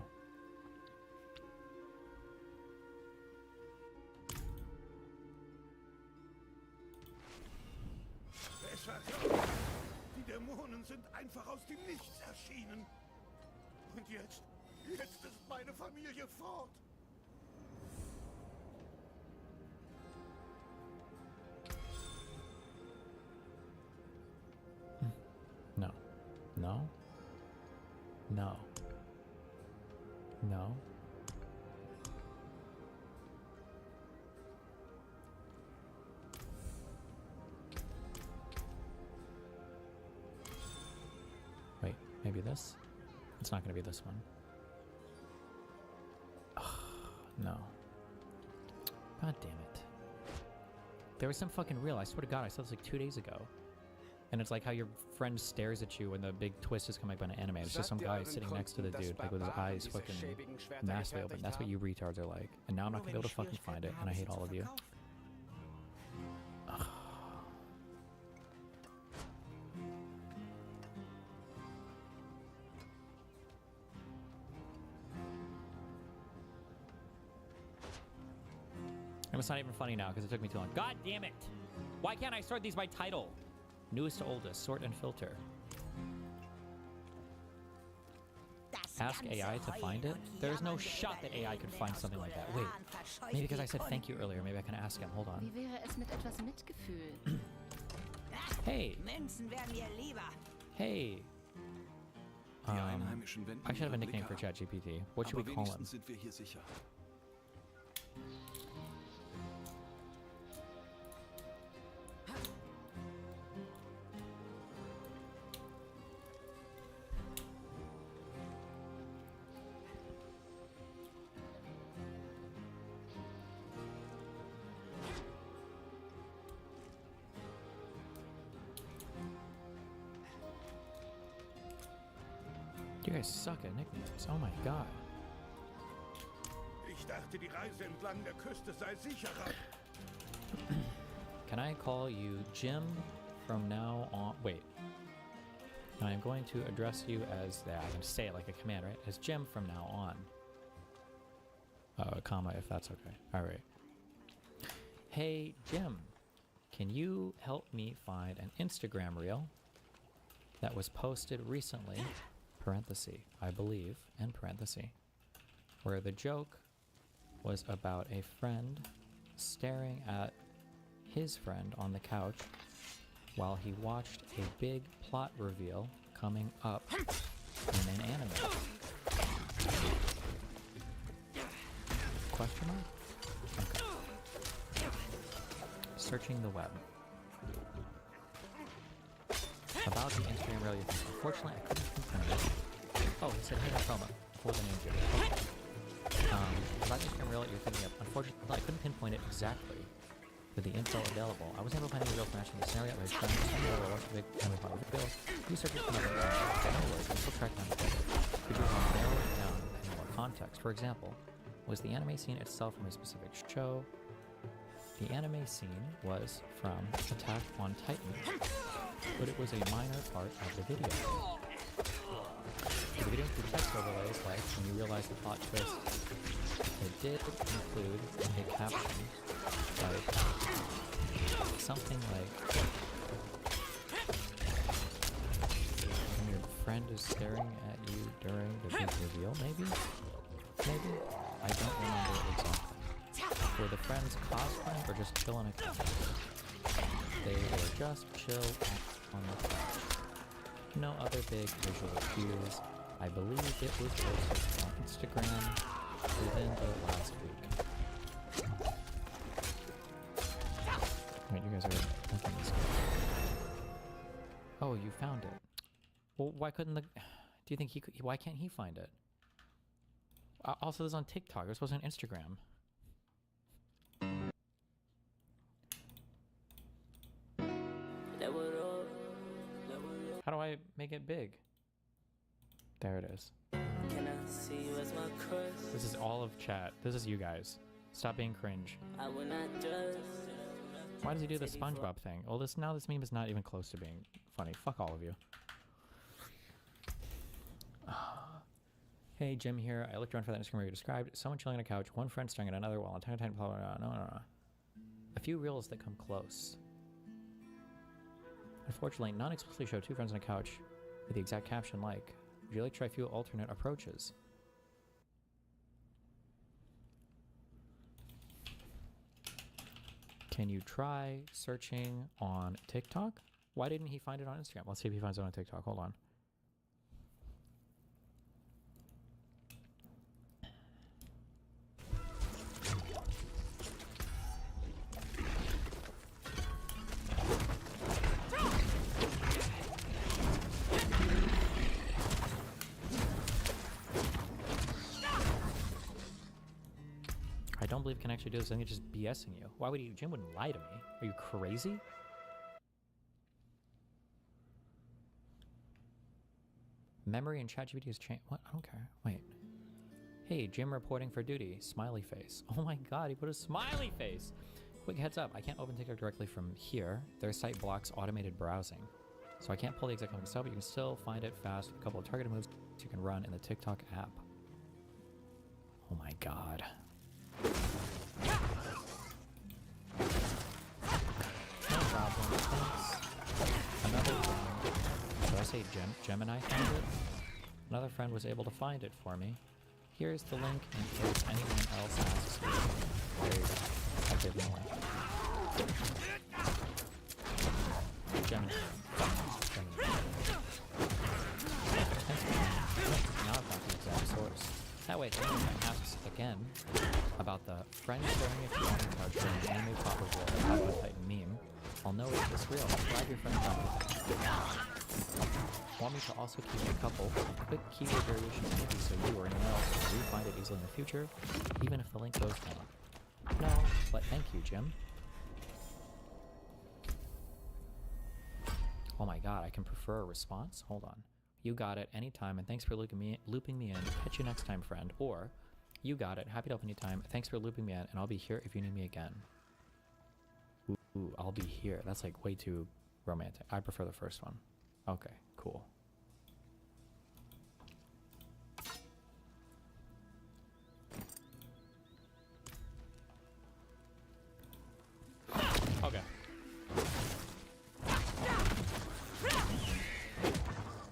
Es war klar. Die Dämonen sind einfach aus dem Nichts erschienen. Und jetzt ist meine Familie fort. No. No. No. No. Wait, maybe this? It's not going to be this one. Ugh, no. God damn it. There was some fucking reel. I swear to God, I saw this like 2 days ago. And it's like how your friend stares at you when the big twist is coming up in an anime. It's just some guy sitting next to the dude, like with his eyes fucking massively open. That's what you retards are like. And now I'm not gonna be able to fucking find it, and I hate all of you. Ugh. And it's not even funny now because it took me too long. God damn it! Why can't I sort these by title? Newest to oldest, sort and filter. Ask AI to find it? There's no shot that AI could find something like that. Wait, maybe because I said thank you earlier, maybe I can ask him. Hold on. Wie wäre es mit etwas Mitgefühl? Hey! Hey! I should have a nickname for ChatGPT. What should we call him? You guys suck at nicknames. Oh my god. Ich dachte, die Reise entlang der Küste sei sicherer. Can I call you Jim from now on? Wait. I am going to address you as that. I'm going to say it like a command, right? As Jim from now on. Comma, if that's okay. All right. Hey, Jim. Can you help me find an Instagram reel that was posted recently? Parenthesis, I believe, and parenthesis, where the joke was about a friend staring at his friend on the couch while he watched a big plot reveal coming up in an anime. Question mark? Okay. Searching the web. About the Instagram reel, unfortunately, I couldn't pinpoint it. Oh, he said, hey, no promo for the name Jimmy. Okay. About the Instagram reel you're thinking of, unfortunately, I couldn't pinpoint it exactly with the info available. I wasn't able to find any real matching the scenario. I was trying to find out watch a big anime plot reveal. Researchers come up with no worries, I'm still tracking down the photo. Could you narrow it down in more context? For example, was the anime scene itself from a specific show? The anime scene was from Attack on Titan, but it was a minor part of the video. The video included text overlays like, when you realize the plot twist, it did include a caption like something like, friend is staring at you during the big reveal, maybe? Maybe? I don't remember exactly. Were the friends cosplaying or just chill on a couch? They were just chill on the couch. No other big visual cues. I believe it was posted on Instagram within the last week. Wait, you guys are looking this up. Oh, you found it. Well, why couldn't the... Do you think he could... Why can't he find it? Also, this is on TikTok. This wasn't Instagram. How do I make it big? There it is. Can I see you as my crush? This is all of chat. This is you guys. Stop being cringe. I will not judge. Why does he do the SpongeBob thing? Well, this meme is not even close to being funny. Fuck all of you. Hey, Jim here. I looked around for that Instagram where you described someone chilling on a couch, one friend staring at another while a tiny blah, blah, blah. No. A few reels that come close. Unfortunately, none explicitly show two friends on a couch with the exact caption like, would you like to try a few alternate approaches? Can you try searching on TikTok? Why didn't he find it on Instagram? Let's see if he finds it on TikTok. Hold on. I don't believe it can actually do this. I think it's just BSing you. Why would he? Jim wouldn't lie to me. Are you crazy? Memory and ChatGPT has changed. What? I don't care. Wait. Hey, Jim reporting for duty. Smiley face. Oh my god, he put a smiley face! Quick heads up, I can't open TikTok directly from here. Their site blocks automated browsing. So I can't pull the exact link myself, but you can still find it fast with a couple of targeted moves you can run in the TikTok app. Oh my god. No problem, thanks. Another friend, did I say Gemini found it? Another friend was able to find it for me. Here's the link in case anyone else asks you. There you go. I'll give them a link. Gemini. Now I've got the exact source. That way, if anyone asks again about the friend staring at you on the couch during an anime pop reveal that Attack on Titan meme, I'll know it's real. Glad your friend found it. Want me to also keep a couple quick keyword variations handy so you or anyone else can re-find it easily in the future, even if the link goes down? No, but thank you, Jim. Oh my god, I can prefer a response? Hold on. You got it anytime, and thanks for looping me in. Catch you next time, friend. Or, you got it. Happy to help anytime. Thanks for looping me in, and I'll be here if you need me again. Ooh, I'll be here. That's like way too romantic. I prefer the first one. Okay, cool. Okay.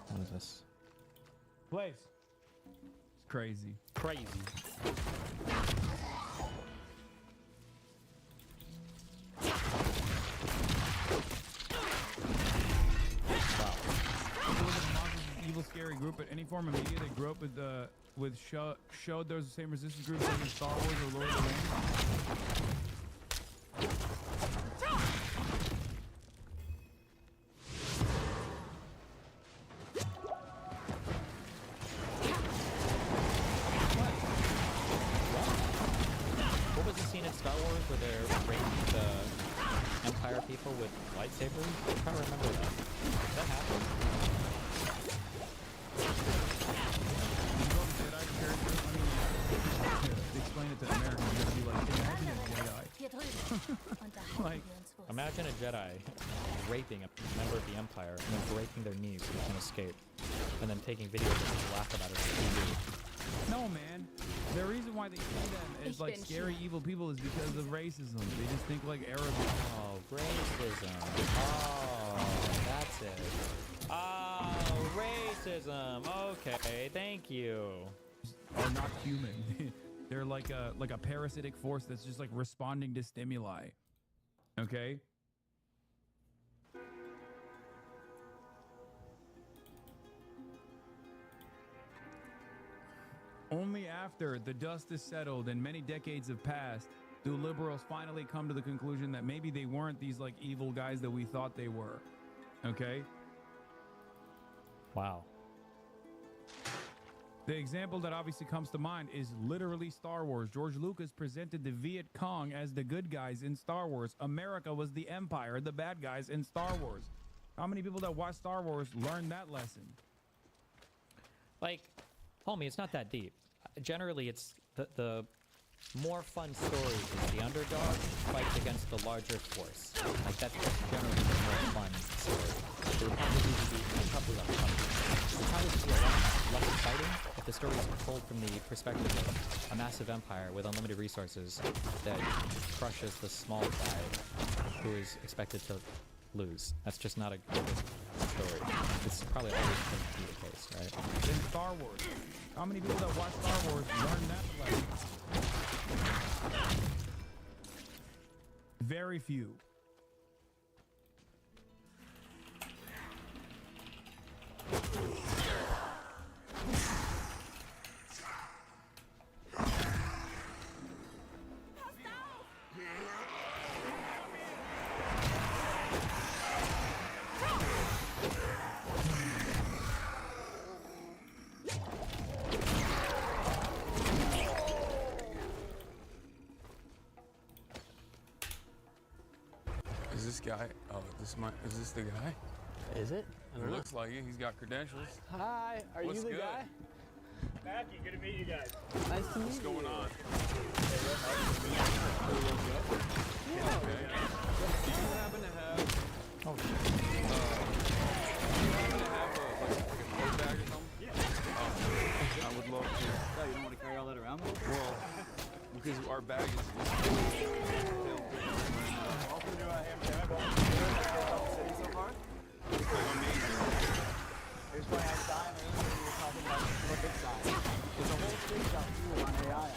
What is this? Blaze. It's crazy. Crazy. Evil scary group, but any form of media that grew up with showed there's the same resistance groups as in Star Wars or Lord of the Rings. What was the scene in Star Wars where they're raiding the Empire people with lightsabers? I can't remember that. Did that happen? Explain it to Americans, you're gonna be like, imagine a Jedi. Like, imagine a Jedi raping a member of the Empire and then breaking their knees so they can escape, and then taking videos and just laugh about it on TV. No, man. The reason why they see them as like scary evil people is because of racism. They just think like Arabs. Oh, racism. Oh, that's it. Oh, racism. racism. Okay, thank you. Are not human. They're like a parasitic force that's just like responding to stimuli. Okay? Only after the dust is settled and many decades have passed do liberals finally come to the conclusion that maybe they weren't these like evil guys that we thought they were. Okay? Wow. The example that obviously comes to mind is literally Star Wars. George Lucas presented the Viet Cong as the good guys in Star Wars. America was the Empire, the bad guys in Star Wars. How many people that watch Star Wars learned that lesson? Like, homie, it's not that deep. Generally, it's the more fun story is the underdog fights against the larger force. Like, that's generally the more fun story. It would probably be a couple of fun. It's probably be a lot less fighting if the story is told from the perspective of a massive empire with unlimited resources that crushes the small guy who is expected to lose. That's just not a good story. It's probably always going to be the case, right? In Star Wars. How many people that watch Star Wars learn that lesson? Very few. Is this guy? Oh, is this the guy? Is it? It looks like it. He's got credentials. Hi, are What's you the good? guy? Mackie, good to meet you guys. Nice to meet What's you. going on? Yeah. Okay. Do you happen to have? Oh shit. Do you happen to have a tote bag or something? Yeah. I would love to. Oh, you don't want to carry all that around? Well, because our bag is. Also do a ham sandwich. About the city so far? Amazing. Here's my sign. We were talking about the big sign. There's a whole thing about you on AI.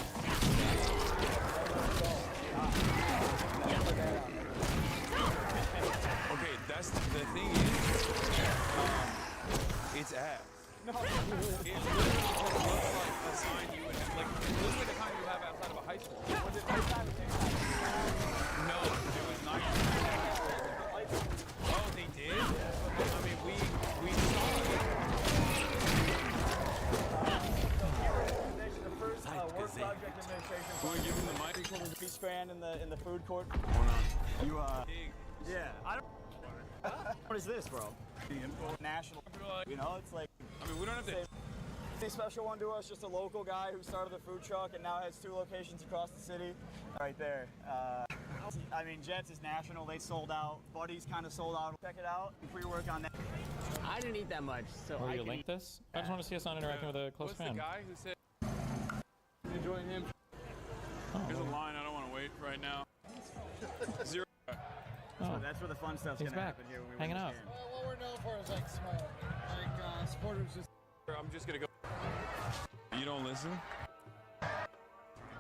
Okay, that's the thing is, it's ass. No, it literally looks like a sign you would have, like, it looks like a sign you would have outside of a high school. Was it right side of the same side? No, it was not. Oh, they did? I mean, we saw it. The first work project administration. Want to give him the mic? Peace fan in the food court. Hold on. You yeah. I don't. What is this, bro? National. You know, it's like. I mean, we don't have to. A special one to us, just a local guy who started the food truck and now has 2 locations across the city. Right there. I mean, Jets is national. They sold out. Buddy's kind of sold out. Check it out. Free work on that. I didn't eat that much, so Will I you can link this? I just want to see us on interacting with a close What's fan. the guy who said enjoying him? Here's a line I don't want to wait right now. 0. Oh. So that's where the fun stuff's He's gonna back. happen here. When we Hanging win out. this game. Well, what we're known for is like small. Like supporters just. I'm just gonna go. You don't listen?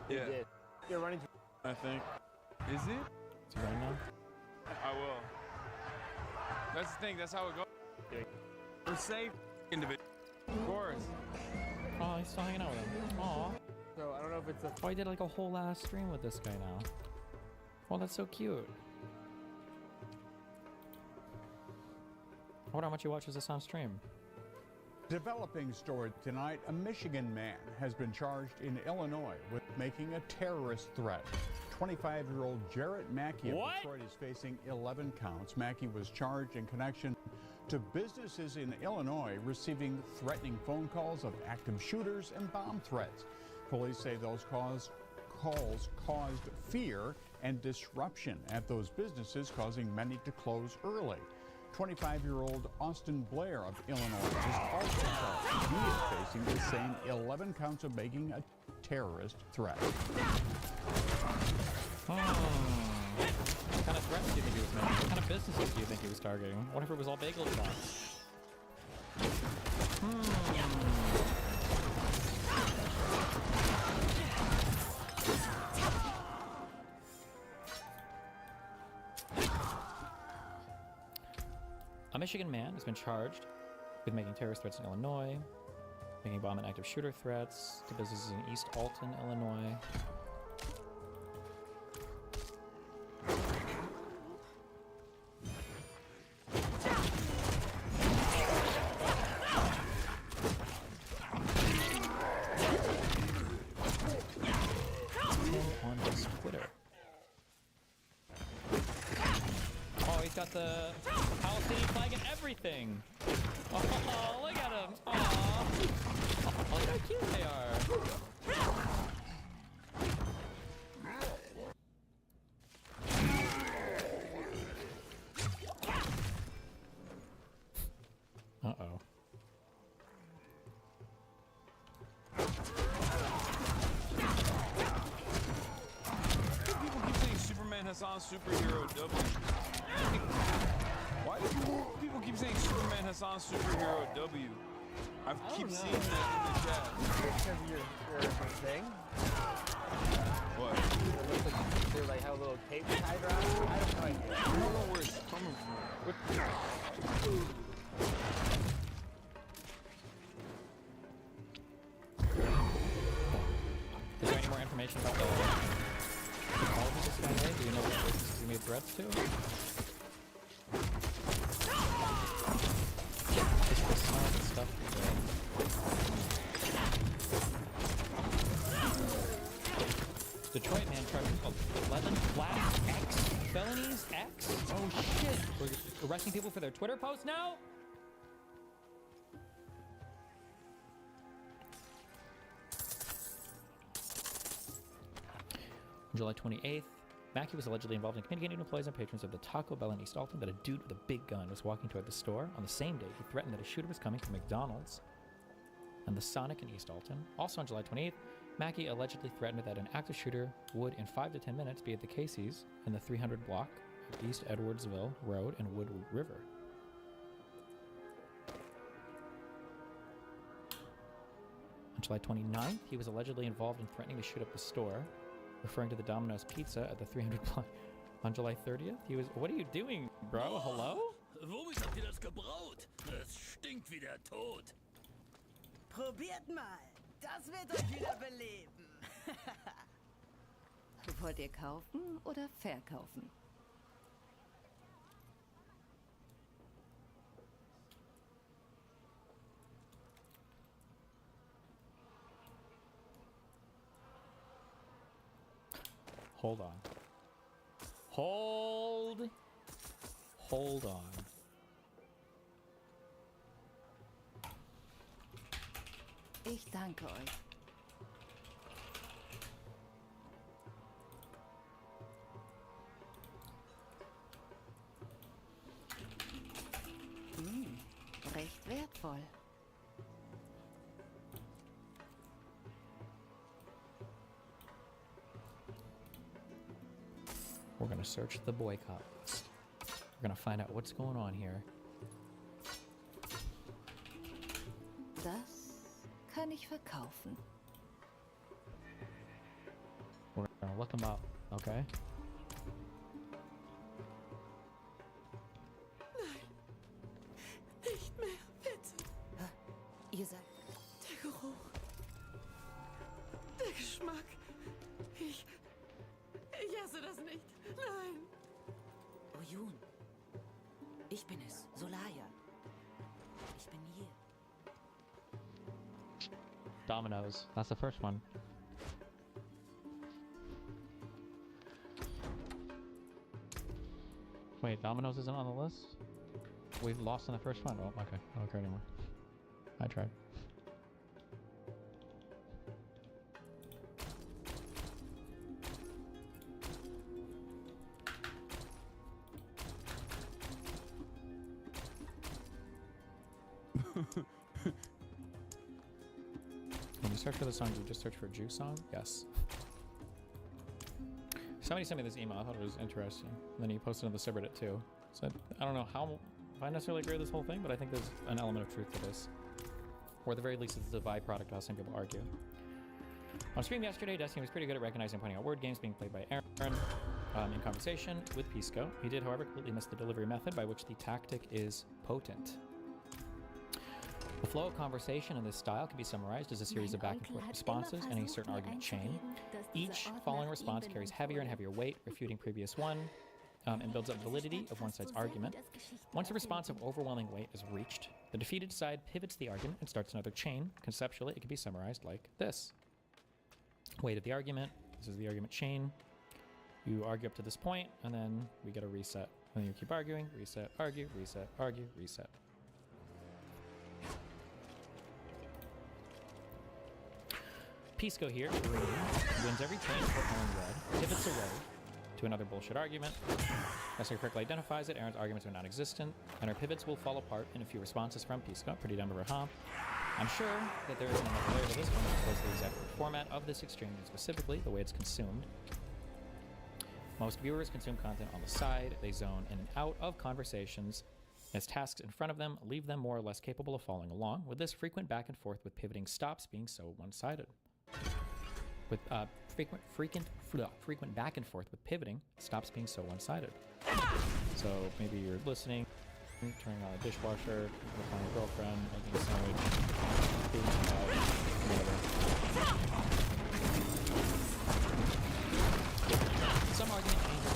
Yeah. You're running. I think. Is it? Is he running now? I will. That's the thing. That's how it goes. We're safe. Individual. Of course. Oh, he's still hanging out with him. Aw. So I don't know if it's a. Oh, I did like a whole ass stream with this guy now. Oh, that's so cute. I wonder how much he watches this on stream. Developing story tonight, a Michigan man has been charged in Illinois with making a terrorist threat. 25-year-old Jarrett Mackey of Detroit is facing 11 counts. Mackey was charged in connection to businesses in Illinois receiving threatening phone calls of active shooters and bomb threats. Police say those calls caused fear and disruption at those businesses, causing many to close early. 25-year-old Austin Blair of Illinois is also charged. He is facing the same 11 counts of making a terrorist threat. What kind of threats do you think he was making? What kind of businesses do you think he was targeting? What if it was all bagel shops? Michigan man has been charged with making terrorist threats in Illinois, making bomb and active shooter threats to businesses in East Alton, Illinois. On his Twitter. Oh, he's got the Palestinian flag and everything. Oh, look at him. Aw. Oh, look how cute they are. Uh-oh. People keep saying Superman has on superhero W. Why do people keep saying Superman has on superhero W? I keep seeing that in the chat. Because of your thing. What? It looks like they like have a little tape tied around it. I have no idea. I don't know where it's coming from. Is there any more information about the calls that this guy made? Do you know what he made threats to? Just for some of the stuff. Detroit man charged 11 flat X felonies. X? Oh shit! We're arresting people for their Twitter posts now? On July 28th, Mackey was allegedly involved in communicating to employees and patrons of the Taco Bell in East Alton that a dude with a big gun was walking toward the store. On the same day, he threatened that a shooter was coming from McDonald's and the Sonic in East Alton. Also on July 28th, Mackey allegedly threatened that an active shooter would, in 5 to 10 minutes, be at the Casey's in the 300 block of East Edwardsville Road and Wood River. On July 29th, he was allegedly involved in threatening to shoot up a store, referring to the Domino's Pizza at the 300 block. On July 30th, he was... What are you doing, bro? Hello? Womit habt ihr das gebraut? Es stinkt wie der Tod. Probiert mal. Das wird euch wieder beleben. Wollt ihr kaufen oder verkaufen? Hold on. Hold on. Ich danke euch. Recht wertvoll. We're gonna search the boycott list. We're gonna find out what's going on here. Das kann ich verkaufen. We're gonna look them up, okay? Nicht mehr, bitte. Ihr seid... Der Geruch. Der Geschmack. Ich esse das nicht. Nein. Oyun. Ich bin es, Solaya. Ich bin hier. Domino's. That's the first one. Wait, Domino's isn't on the list? We've lost in the first one. Oh, okay. I don't care anymore. I tried. When you search for the song, do you just search for Jew song? Yes. Somebody sent me this email. I thought it was interesting. And then he posted on the subreddit too. So I don't know how, if I necessarily agree with this whole thing, but I think there's an element of truth to this. Or at the very least, it's a byproduct of how some people argue. On stream yesterday, Destiny was pretty good at recognizing and pointing out word games being played by Aaron. in conversation with Pisco. He did, however, completely miss the delivery method by which the tactic is potent. The flow of conversation in this style can be summarized as a series of back and forth responses in a certain argument chain. Each following response carries heavier and heavier weight, refuting previous one, and builds up validity of one side's argument. Once a response of overwhelming weight is reached, the defeated side pivots the argument and starts another chain. Conceptually, it can be summarized like this. Weight of the argument. This is the argument chain. You argue up to this point, and then we get a reset. And then you keep arguing, reset, argue, reset. Pisco here, green, wins every chain for Aaron red, pivots away to another bullshit argument. Unless he correctly identifies it, Aaron's arguments are non-existent, and her pivots will fall apart in a few responses from Pisco. Pretty dumb of her, huh? I'm sure that there is another layer to this one that explains the exact format of this exchange, and specifically the way it's consumed. Most viewers consume content on the side. They zone in and out of conversations as tasks in front of them leave them more or less capable of following along. With this, frequent back and forth with pivoting stops being so one-sided. With frequent back and forth with pivoting stops being so one-sided. So maybe you're listening, turning on a dishwasher, working on your girlfriend, making a sandwich, being out, whatever. Some argument changes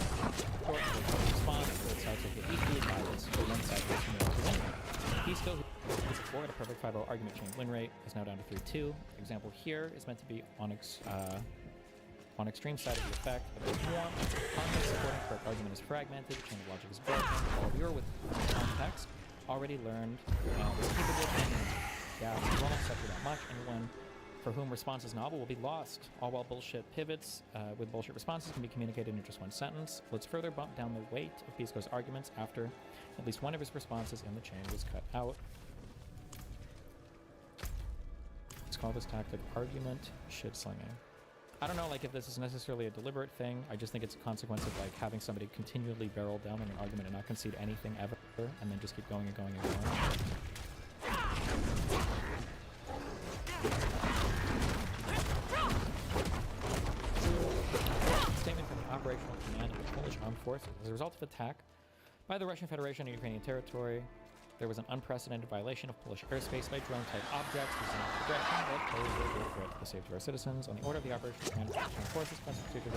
short response, both sides will get equally biased, but one side gets more to win. Pisco, who is before at a perfect 5-0 argument chain win rate, is now down to 3-2. Example here is meant to be on extreme side of the effect, but there's more. Context supporting correct argument is fragmented, chain of logic is broken. All viewer with context already learned this capable chain gas won't accept that much. Anyone for whom response is novel will be lost. All while bullshit pivots with bullshit responses can be communicated in just one sentence. Let's further bump down the weight of Pisco's arguments after at least one of his responses in the chain was cut out. Let's call this tactic argument shit slinging. I don't know, like, if this is necessarily a deliberate thing. I just think it's a consequence of, like, having somebody continually barrel down on an argument and not concede anything ever, and then just keep going and going and going. Statement from the operational command of the Polish Armed Forces. As a result of attack by the Russian Federation on Ukrainian territory, there was an unprecedented violation of Polish airspace by drone-type objects designed for direction that pose a real threat to the safety of our citizens. On the order of the operational command of the Russian forces, constituted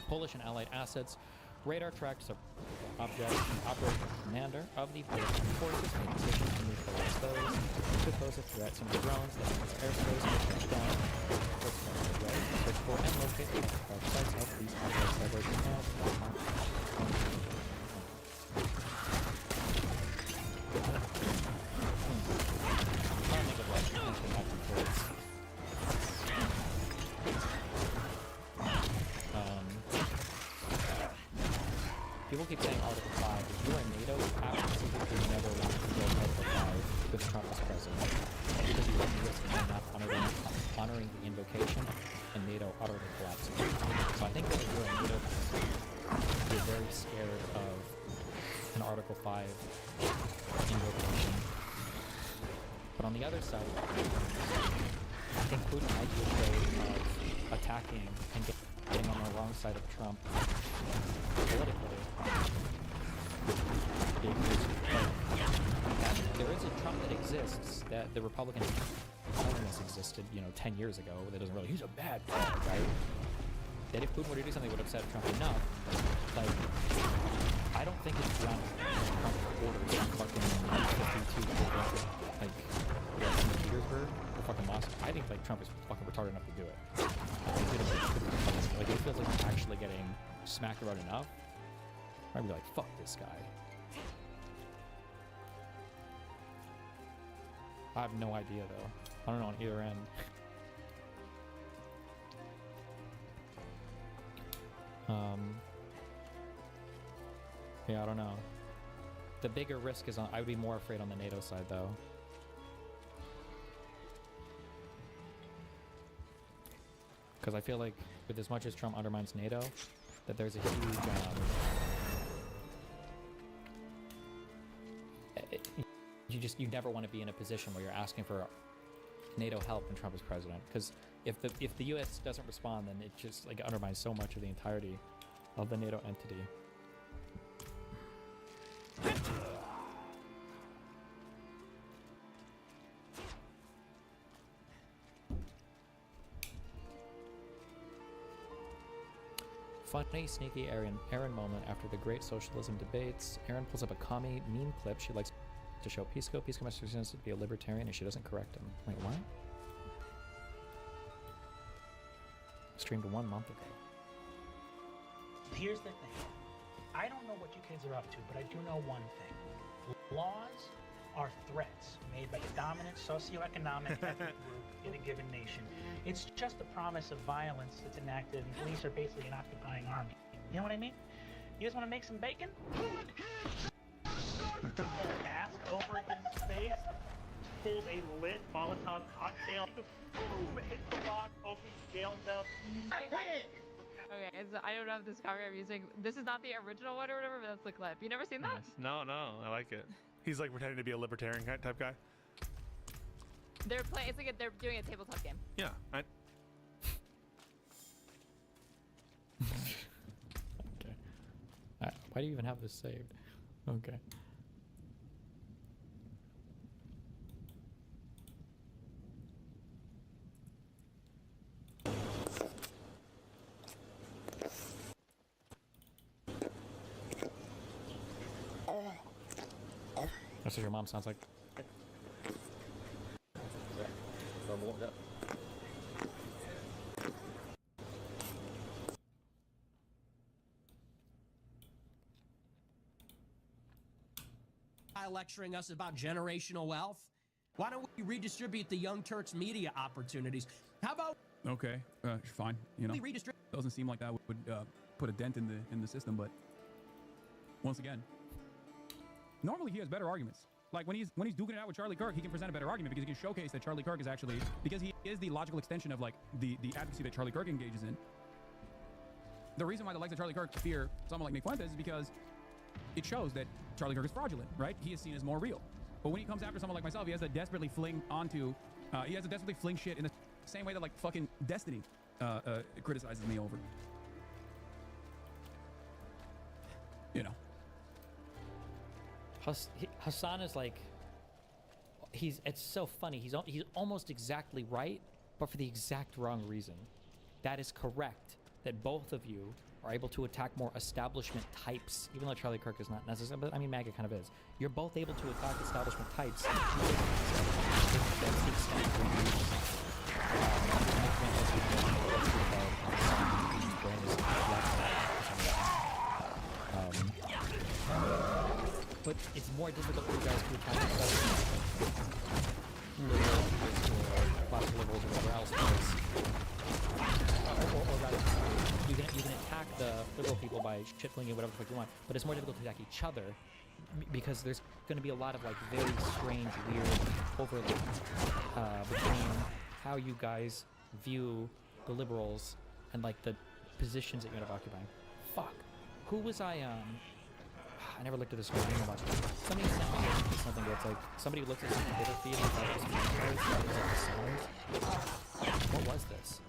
Polish and allied assets, radar tracked objects, and operational commander of the Polish Armed Forces in position to move forward those to pose a threat. Some of the drones that use airspace were touched down. Let's go away, search for and locate the sites of these objects that were people keep saying Article 5. If you are NATO, you absolutely never want to build Article 5 with Trump as president. Because you run the risk of not honoring the invocation and NATO utterly collapsing. So I think that if you're a NATO person, you're very scared of an Article 5 invocation. But on the other side, I think Putin might be afraid of attacking and getting on the wrong side of Trump politically. There is a Trump that exists, that the Republican colonists existed, 10 years ago. That doesn't really, he's a bad guy, right? That if Putin were to do something that would upset Trump enough, like, I don't think it's beyond Trump orders on fucking 52 like, St. Petersburg or fucking Moscow. I think, like, Trump is fucking retarded enough to do it. Like, it feels like he's actually getting smacked around enough. I'd be like, fuck this guy. I have no idea, though. I don't know on either end. Yeah, I don't know. The bigger risk is on, I would be more afraid on the NATO side, though. Because I feel like with as much as Trump undermines NATO, that there's a huge you never want to be in a position where you're asking for NATO help when Trump is president, because If the U.S. doesn't respond, then it just like undermines so much of the entirety of the NATO entity. Funny, sneaky Aaron moment after the great socialism debates. Aaron pulls up a commie meme clip she likes to show Pisco. Pisco must pretends to be a libertarian and she doesn't correct him. Wait, what? Streamed 1 month ago. Here's the thing. I don't know what you kids are up to, but I do know one thing. Laws are threats made by the dominant socioeconomic ethnic group in a given nation. It's just the promise of violence that's enacted, and police are basically an occupying army. You know what I mean? You guys want to make some bacon? Mask over his face, pulls a lit Molotov cocktail, boom, hits the lock, opens the jail cell. Okay, I don't have this cover I'm using. This is not the original one or whatever, but that's the clip. You never seen that? Nice. No, I like it. He's like pretending to be a libertarian type guy. They're playing. It's like they're doing a tabletop game. Yeah. Okay. Why do you even have this saved? Okay. That's what your mom sounds like. Lecturing us about generational wealth. Why don't we redistribute the Young Turks media opportunities? How about Okay, fine. You know, we redistribute? doesn't seem like that would put a dent in the system, but once again, normally he has better arguments. Like when he's duking it out with Charlie Kirk, he can present a better argument because he can showcase that Charlie Kirk is actually, because he is the logical extension of like the advocacy that Charlie Kirk engages in. The reason why the likes of Charlie Kirk fear someone like Nick Fuentes is because it shows that Charlie Kirk is fraudulent, right? He is seen as more real. But when he comes after someone like myself, he has to desperately fling shit in the same way that like fucking Destiny criticizes me over. You know. Hassan is like, it's so funny. He's almost exactly right, but for the exact wrong reason. That is correct that both of you are able to attack more establishment types, even though Charlie Kirk is not necessary, but I mean, MAGA kind of is. You're both able to attack establishment types. That's the extent of your use. But it's more difficult for you guys to attack establishment classical liberals or whatever else or rather, you can attack the liberal people by shit-flinging whatever the fuck you want, but it's more difficult to attack each other because there's going to be a lot of like very strange, weird overlap between how you guys view the liberals and like the positions that you end up occupying. Fuck. Who was I never looked at this one. I didn't watch it. Somebody sent me something where it's like somebody looked at some Twitter feed and thought it was what was this?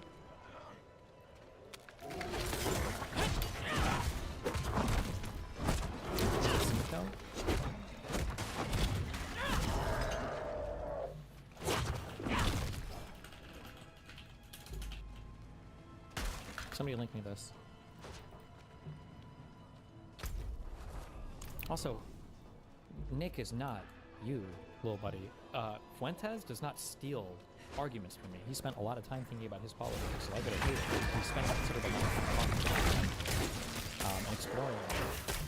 Somebody link me this. Also, Nick is not you, little buddy. Fuentes does not steal arguments from me. He spent a lot of time thinking about his politics, so I better hate it. He spent a considerable amount of time and exploring it.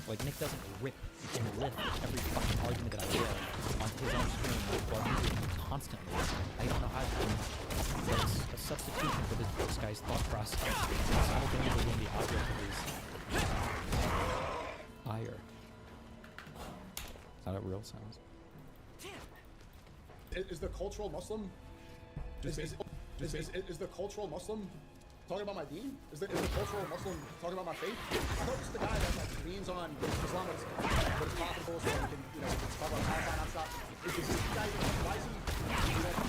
Like, Nick doesn't rip and lift every fucking argument that I give onto his own screen while he's doing it constantly. I don't know how to do that. It's a substitution for this guy's thought process. Simultaneously being the object of his ire. That's how it real sounds. Is the cultural Muslim? Is the cultural Muslim talking about my deen? Is the cultural Muslim talking about my faith? I thought this is the guy that like leans on Islam, but it's profitable, so he can, talk about Palestine nonstop. Is this guy? Why is he?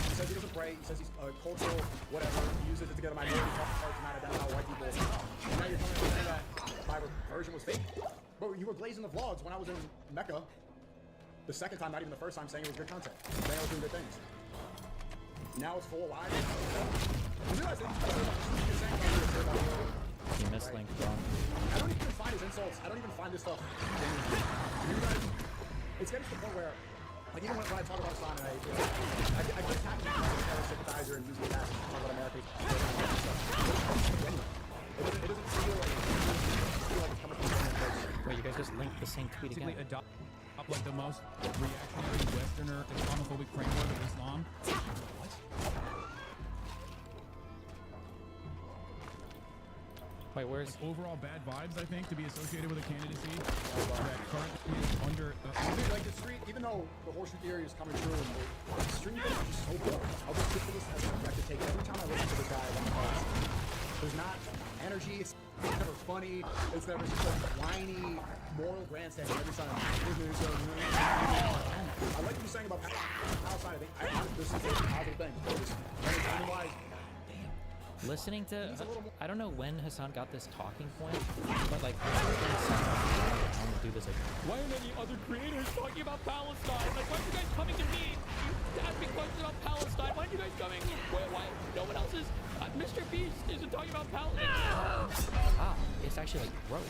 He says he doesn't pray. right? He says he's cultural, whatever. He uses it to get a minority card to not identify white people. And now you're telling me to say that my version was fake? Bro, you were glazing the vlogs when I was in Mecca. The second time, not even the first time, saying it was good content. Saying I was doing good things. Now it's full of lies. You realize that you're saying You mislinked, bro. I don't even find his insults. I don't even find this stuff genuine. You guys, it's getting to the point where, like, even when I talk about Hassan and I get attacked as a terrorist sympathizer and usually that to talk about America. It doesn't feel like it's coming from genuine place. Wait, you guys just linked the same tweet again. Adopt like the most reactionary Westerner Islamophobic framework of Islam. What? Wait, where's like overall bad vibes? I think to be associated with a candidacy that currently is under. Like the street, even though the horseshoe theory is coming true, the street is just so boring. I'll just stick to this as a direct take. Every time I listen to this guy, there's not energy. It's never funny. It's never just like whiny, moral grandstanding every time. I like what you're saying about Palestine. I think this is a positive thing. Otherwise. Listening to, I don't know when Hassan got this talking point, but like, I want to do this. Like, why aren't any other creators talking about Palestine? Like, why are you guys coming to me to ask me questions about Palestine? Why aren't you guys coming? Why no one else is? Mr. Beast isn't talking about Palestine. Ah, it's actually like gross.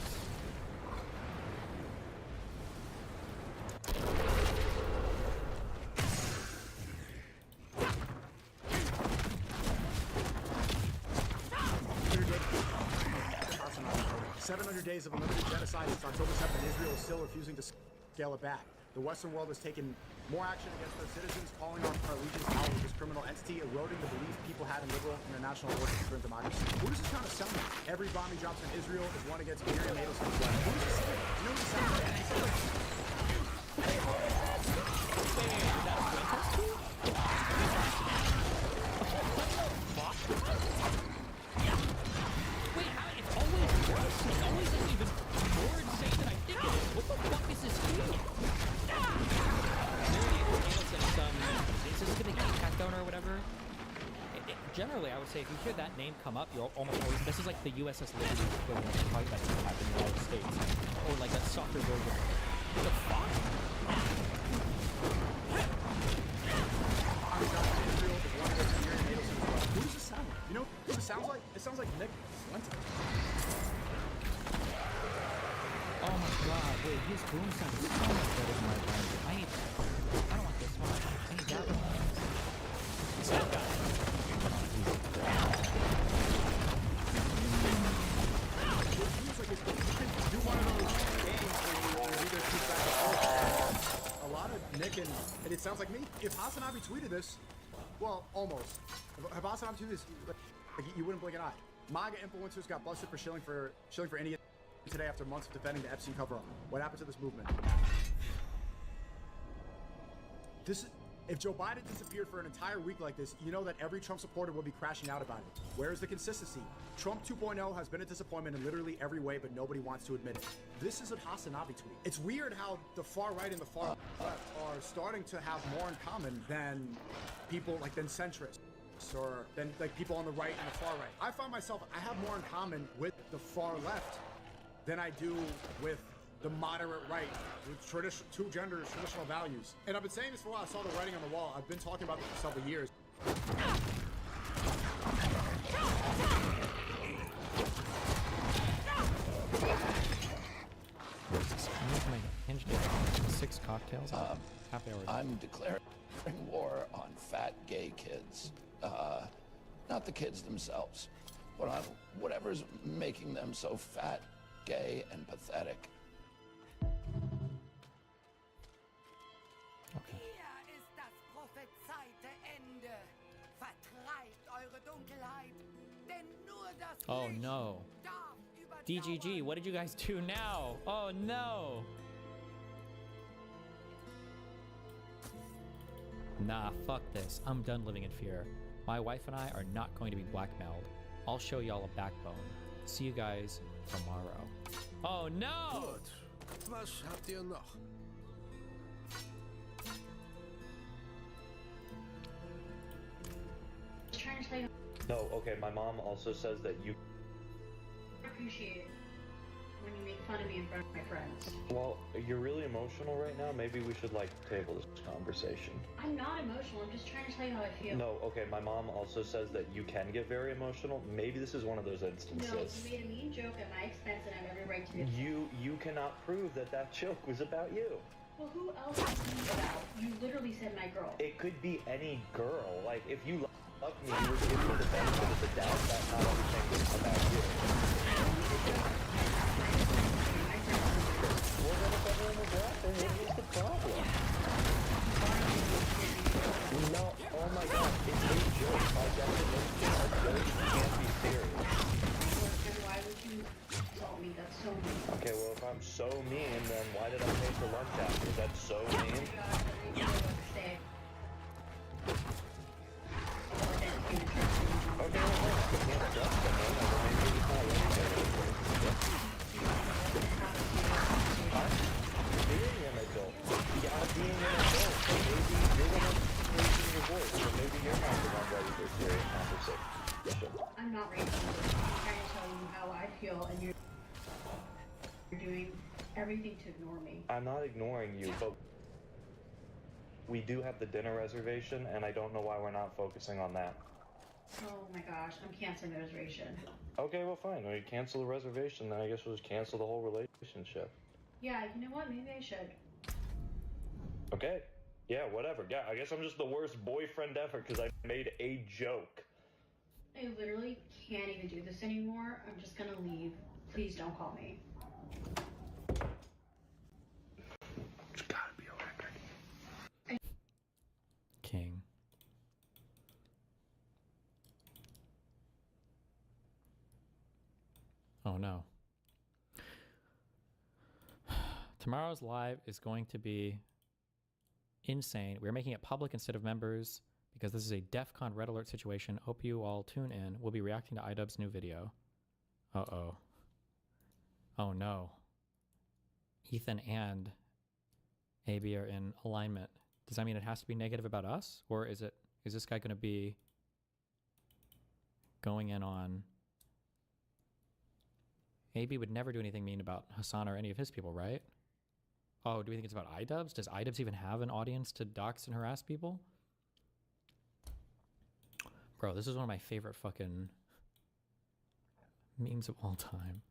700 days of unlimited genocide since October 7th, and Israel is still refusing to scale it back. The Western world has taken more action against their citizens, calling on our allegiance out with this criminal entity, eroding the belief people had in liberal international order for democracy. Who does this kind of sound like? Every bomb he drops in Israel is one against Miriam Nadel's flag. Who does this sound like? You know what he sounds like? He sounds like... It's always like even more insane than I think it is. What the fuck is this feeling? Is this like a cat donor or whatever? Generally, I would say if you hear that name come up, you'll almost always. This is like the USS Liberty equivalent of talking about impact in the United States, or like a softer version. What the fuck? Who does this sound like? You know who it sounds like? It sounds like Nick Swinton. Oh my god, wait, his boom sounds so much better than my Ranger. I don't want this one. I need that one. It's that guy. It feels like it's do one of those games where you either keep back and forth. A lot of Nick and it sounds like me. If Hasanabi tweeted this, well, almost. If Hasanabi tweeted this, like, you wouldn't blink an eye. MAGA influencers got busted for shilling for Indian today after months of defending the Epstein cover-up. What happened to this movement? If Joe Biden disappeared for an entire week like this, you know that every Trump supporter will be crashing out about it. Where is the consistency? Trump 2.0 has been a disappointment in literally every way, but nobody wants to admit it. This is a Hasanabi tweet. It's weird how the far right and the far left are starting to have more in common than people than centrists. Or than like people on the right and the far right. I find myself, I have more in common with the far left than I do with the moderate right, with two genders, traditional values. And I've been saying this for a while. I saw the writing on the wall. I've been talking about this for several years. Hinge did 6 cocktails. Happy hour. I'm declaring war on fat gay kids. Not the kids themselves, but on whatever's making them so fat, gay, and pathetic. Okay. Hier ist das prophezeite Ende. Vertreibt eure Dunkelheit, denn nur das Oh Licht no. darf DGG, what did you guys do now? Oh no. Nah, fuck this. I'm done living in fear. My wife and I are not going to be blackmailed. I'll show y'all a backbone. See you guys tomorrow. Oh no! Gut. Was habt ihr noch? to tell you No, okay, my mom also says that you... I appreciate it when you make fun of me in front of my friends. Well, you're really emotional right now. Maybe we should, like, table this conversation. I'm not emotional. I'm just trying to tell you how I feel. No, okay, my mom also says that you can get very emotional. Maybe this is one of those instances. No, you made a mean joke at my expense and I have every right to do it. You cannot prove that that joke was about you. Well, who else is it about? You literally said my girl. It could be any girl. Like, if you love me, you would give me the benefit of the doubt that not everything is about you. Well, then if everyone was laughing, what was the problem? No, oh my god, it's a joke. By definition, a joke can't be serious. And why would you insult me? That's so mean. Okay, well, if I'm so mean, then why did I pay for lunch after? That's so mean. Okay, well, no, I can't trust someone, or maybe he's not ready for it. Being an adult. Yeah, being an adult. So maybe you're the one raising your voice, or maybe you're not the one ready for a serious conversation. I'm not raising you. I'm trying to tell you how I feel, and you're doing everything to ignore me. I'm not ignoring you, but we do have the dinner reservation, and I don't know why we're not focusing on that. Oh my gosh, I'm canceling the reservation. Okay, well, fine. We cancel the reservation, then I guess we'll just cancel the whole relationship. Yeah, you know what? Maybe I should. Okay. Yeah, whatever. Yeah, I guess I'm just the worst boyfriend ever because I made a joke. I literally can't even do this anymore. I'm just gonna leave. Please don't call me. It's gotta be a record. King. Oh no. Tomorrow's live is going to be insane. We're making it public instead of members because this is a DEF CON red alert situation. Hope you all tune in. We'll be reacting to iDubbbz's new video. Uh-oh. Oh no. Ethan and AB are in alignment. Does that mean it has to be negative about us? Or is this guy gonna be going in on... AB would never do anything mean about Hassan or any of his people, right? Oh, do we think it's about iDubbbz? Does iDubbbz even have an audience to dox and harass people? Bro, this is one of my favorite fucking memes of all time.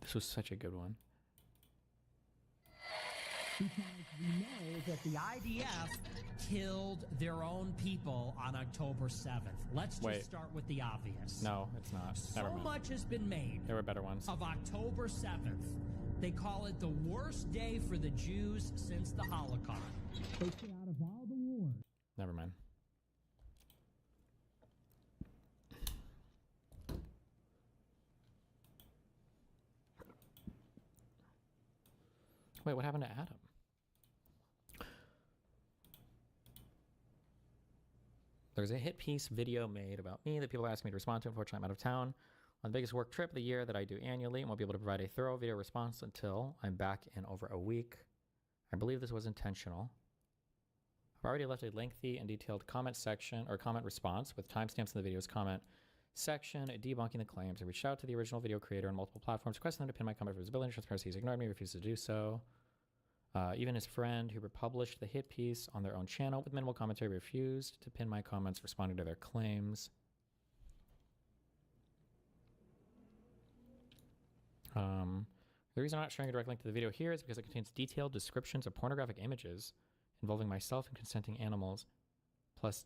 This was such a good one. Because we know that the IDF killed their own people on October 7th. Let's just start with the obvious. No, it's not. Never mind. So much has been made. There were better ones. Of October 7th. They call it the worst day for the Jews since the Holocaust. They say out of all the wars. Never mind. Wait, what happened to Adam? There's a hit piece video made about me that people ask me to respond to. Unfortunately, I'm out of town on the biggest work trip of the year that I do annually and won't be able to provide a thorough video response until I'm back in over a week. I believe this was intentional. I've already left a lengthy and detailed comment section or comment response with timestamps in the video's comment section debunking the claims. I reached out to the original video creator on multiple platforms, requesting them to pin my comment for visibility and transparency. He's ignored me, refused to do so. Even his friend who republished the hit piece on their own channel with minimal commentary refused to pin my comments responding to their claims. The reason I'm not sharing a direct link to the video here is because it contains detailed descriptions of pornographic images involving myself and consenting animals, plus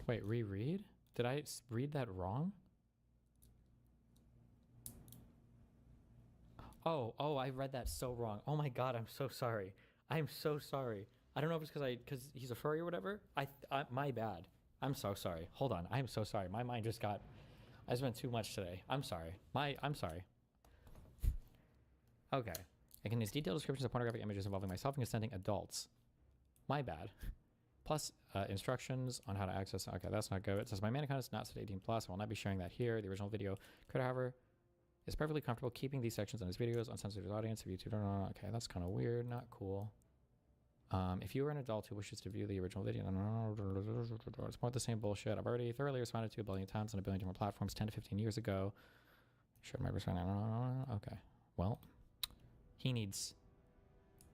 Wait, reread? Did I read that wrong? Oh, I read that so wrong. Oh my god, I'm so sorry. I'm so sorry. I don't know if it's because he's a furry or whatever. My bad. I'm so sorry. Hold on. I'm so sorry. My mind just got I spent too much today. I'm sorry. I'm sorry. Okay. It contains detailed descriptions of pornographic images involving myself and consenting adults. My bad. Plus, instructions on how to access. Okay, that's not good. It says my mannequin is not set 18 plus. I will not be sharing that here. The original video could, however, is perfectly comfortable keeping these sections on his videos uncensored to his audience. If YouTube, okay, that's kind of weird. Not cool. If you are an adult who wishes to view the original video, it's more the same bullshit. I've already thoroughly responded to a billion times on a billion different platforms 10 to 15 years ago. Sure, my perspective. Okay. Well,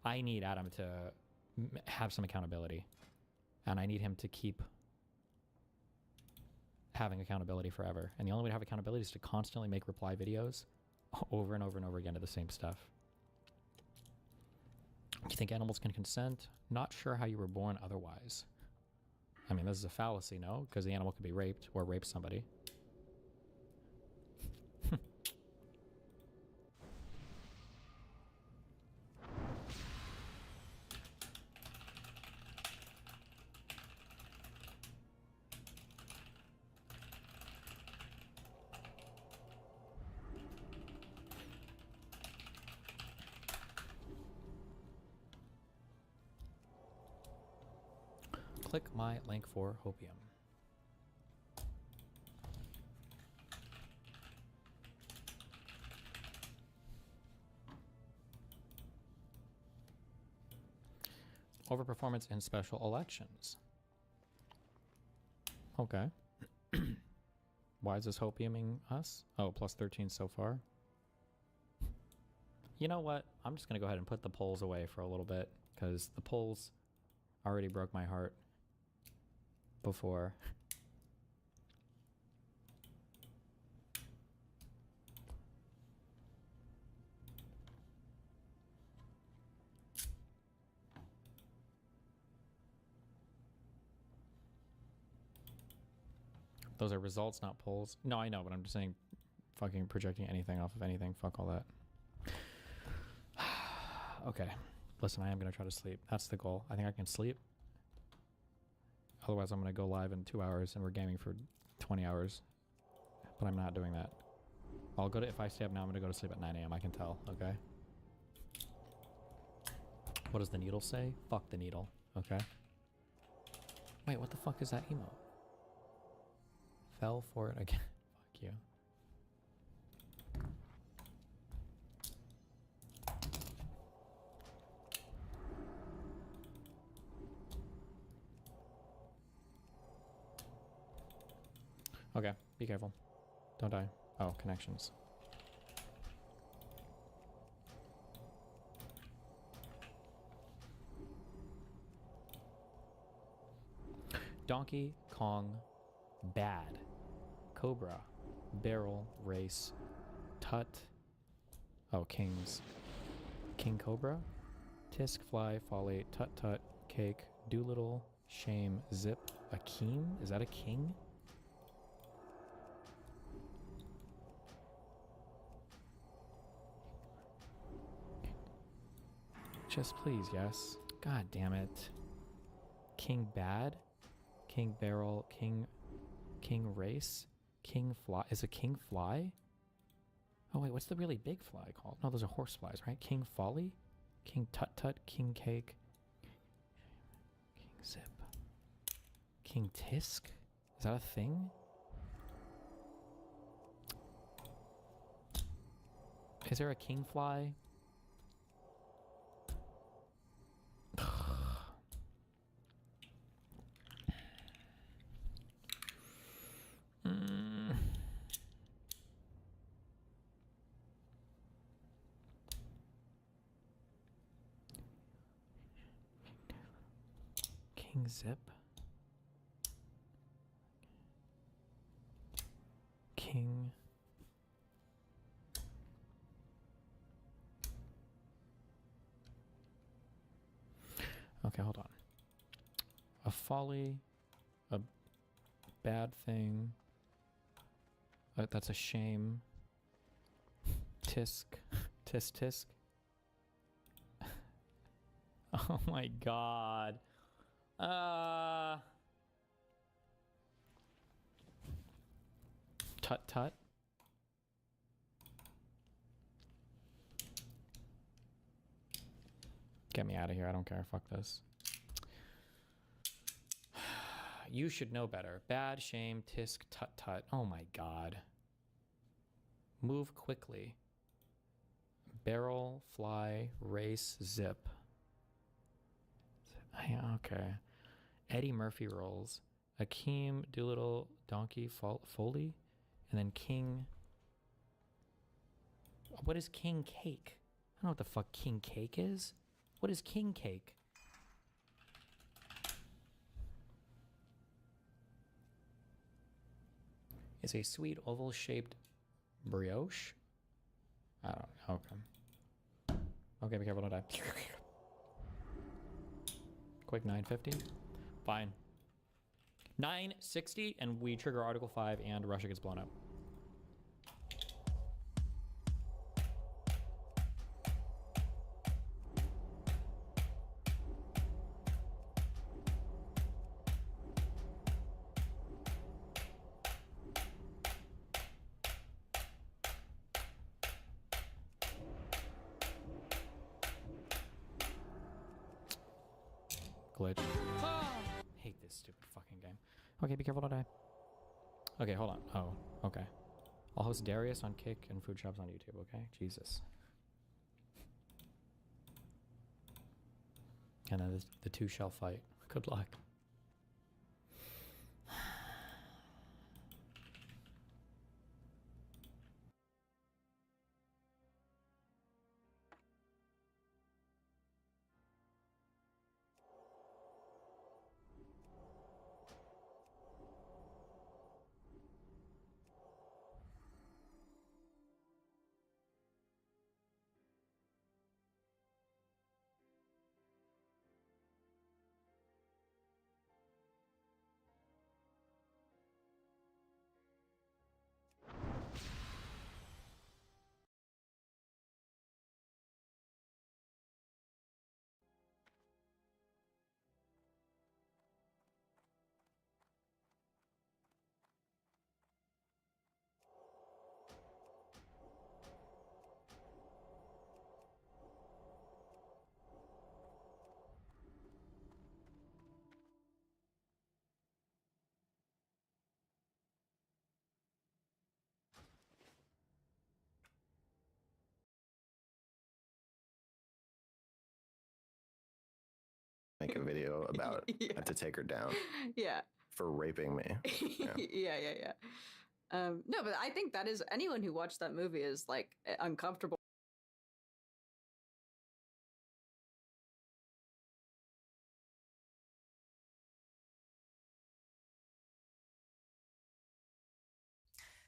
I need Adam to have some accountability. And I need him to keep having accountability forever. And the only way to have accountability is to constantly make reply videos over and over and over again to the same stuff. You think animals can consent? Not sure how you were born otherwise. I mean, this is a fallacy, no? Because the animal could be raped or rape somebody. Click my link for Hopium. Overperformance in special elections. Okay. Why is this hopiuming us? Oh, plus 13 so far. You know what? I'm just going to go ahead and put the polls away for a little bit, because the polls already broke my heart before. Those are results, not polls. No, I know, but I'm just saying fucking projecting anything off of anything. Fuck all that. Okay. Listen, I am going to try to sleep. That's the goal. I think I can sleep. Otherwise, I'm going to go live in 2 hours and we're gaming for 20 hours. But I'm not doing that. I'll go to, if I stay up now, I'm going to go to sleep at 9 a.m. I can tell, okay? What does the needle say? Fuck the needle, okay? Wait, what the fuck is that emote? Fell for it again. Fuck you. Okay, be careful. Don't die. Oh, connections. Donkey Kong Bad. Cobra. Barrel. Race. Tut. Oh, Kings. King Cobra. Tisk. Fly. Folly. Tut Tut. Cake. Doolittle. Shame. Zip. Akeem? Is that a king? Just please, yes. God damn it. King Bad? King Barrel? King Race? King Fly? Is a king fly? Oh wait, what's the really big fly called? No, those are horse flies, right? King Folly? King Tut Tut? King Cake? King Zip? King Tisk? Is that a thing? Is there a king fly? King Zip? King... Okay, hold on. A folly, a bad thing. That's a shame. Tisk. Tisk. Oh my god. Tut tut. Get me out of here. I don't care. Fuck this. You should know better. Bad, shame, tisk, tut tut. Oh my god. Move quickly. Barrel, fly, race, zip. Yeah, okay. Eddie Murphy rolls. Akeem, Doolittle, Donkey, Foley, and then King. What is King Cake? I don't know what the fuck King Cake is. What is King Cake? It's a sweet oval-shaped brioche. I don't know. Okay. Okay, be careful, don't die. Quick 950. Fine. 960, and we trigger Article 5, and Russia gets blown up. Glitch. Hate this stupid fucking game. Okay, be careful, don't die. Okay, hold on. Oh, okay. I'll host Darius on Kick and Food Shops on YouTube, okay? Jesus. And then the two shall fight. Good luck. Make a video about I have to take her down Yeah. for raping me. Yeah. Yeah. No, but I think that is anyone who watched that movie is like uncomfortable.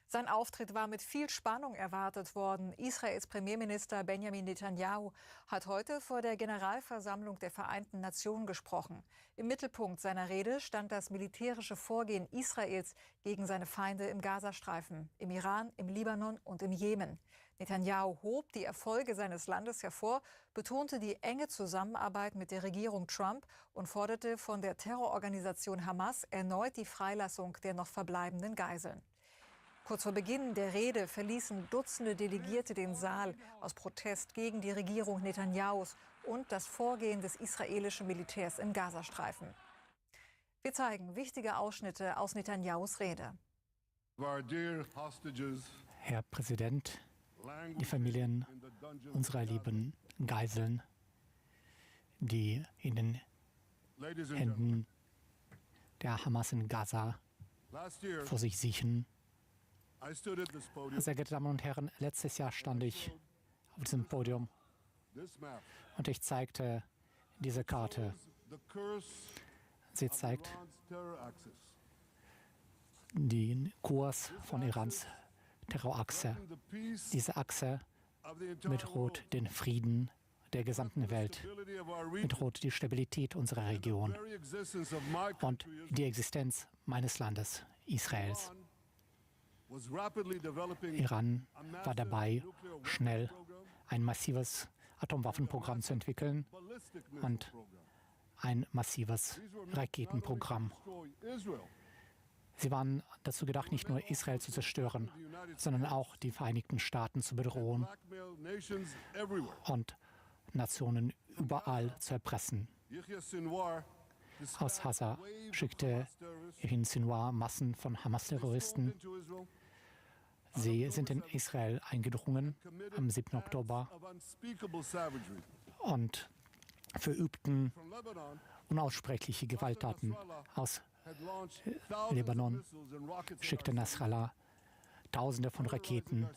Sein Auftritt war mit viel Spannung erwartet worden. Israels Premierminister Benjamin Netanyahu hat heute vor der Generalversammlung der Vereinten Nationen gesprochen. Im Mittelpunkt seiner Rede stand das militärische Vorgehen Israels gegen seine Feinde im Gazastreifen, im Iran, im Libanon und im Jemen. Netanyahu hob die Erfolge seines Landes hervor, betonte die enge Zusammenarbeit mit der Regierung Trump und forderte von der Terrororganisation Hamas erneut die Freilassung der noch verbleibenden Geiseln. Kurz vor Beginn der Rede verließen Dutzende Delegierte den Saal aus Protest gegen die Regierung Netanyahus und das Vorgehen des israelischen Militärs im Gazastreifen. Wir zeigen wichtige Ausschnitte aus Netanyahus Rede. Herr Präsident, die Familien unserer lieben Geiseln, die in den Händen der Hamas in Gaza vor sich siechen. Sehr geehrte Damen und Herren, letztes Jahr stand ich auf diesem Podium und ich zeigte diese Karte. Sie zeigt den Kurs von Irans Terrorachse. Diese Achse bedroht den Frieden der gesamten Welt, bedroht die Stabilität unserer Region und die Existenz meines Landes, Israels. Iran war dabei, schnell ein massives Atomwaffenprogramm zu entwickeln und ein massives Raketenprogramm. Sie waren dazu gedacht, nicht nur Israel zu zerstören, sondern auch die Vereinigten Staaten zu bedrohen und Nationen überall zu erpressen. Aus Gaza schickte Yahya Sinwar Massen von Hamas-Terroristen. Sie sind in Israel eingedrungen am 7. Oktober und verübten unaussprechliche Gewalttaten. Aus Libanon schickte Nasrallah Tausende von Raketen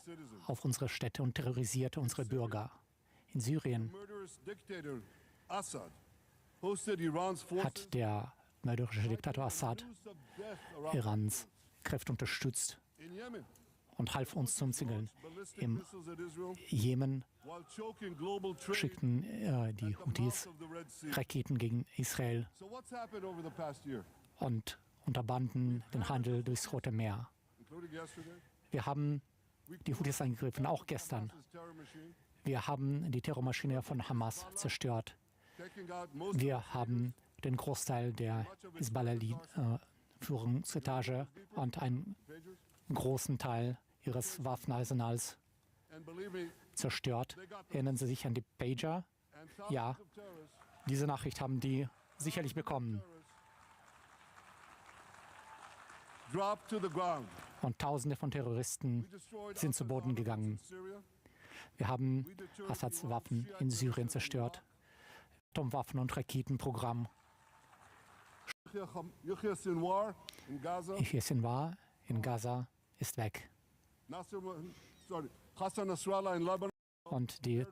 auf unsere Städte und terrorisierte unsere Bürger. In Syrien hat der mörderische Diktator Assad Irans Kräfte unterstützt und half uns zu umzingeln. Im Jemen schickten die Houthis Raketen gegen Israel und unterbanden den Handel durchs Rote Meer. Wir haben die Houthis angegriffen, auch gestern. Wir haben die Terrormaschine von Hamas zerstört. Wir haben den Großteil der Hisbollah-Führungsetage und einen großen Teil ihres Waffenarsenals zerstört. Erinnern Sie sich an die Pager? Ja, diese Nachricht haben die sicherlich bekommen. Und Tausende von Terroristen sind zu Boden gegangen. Wir haben Assads Waffen in Syrien zerstört. Atomwaffen- und Raketenprogramm. Yahya Sinwar in Gaza ist weg. Und die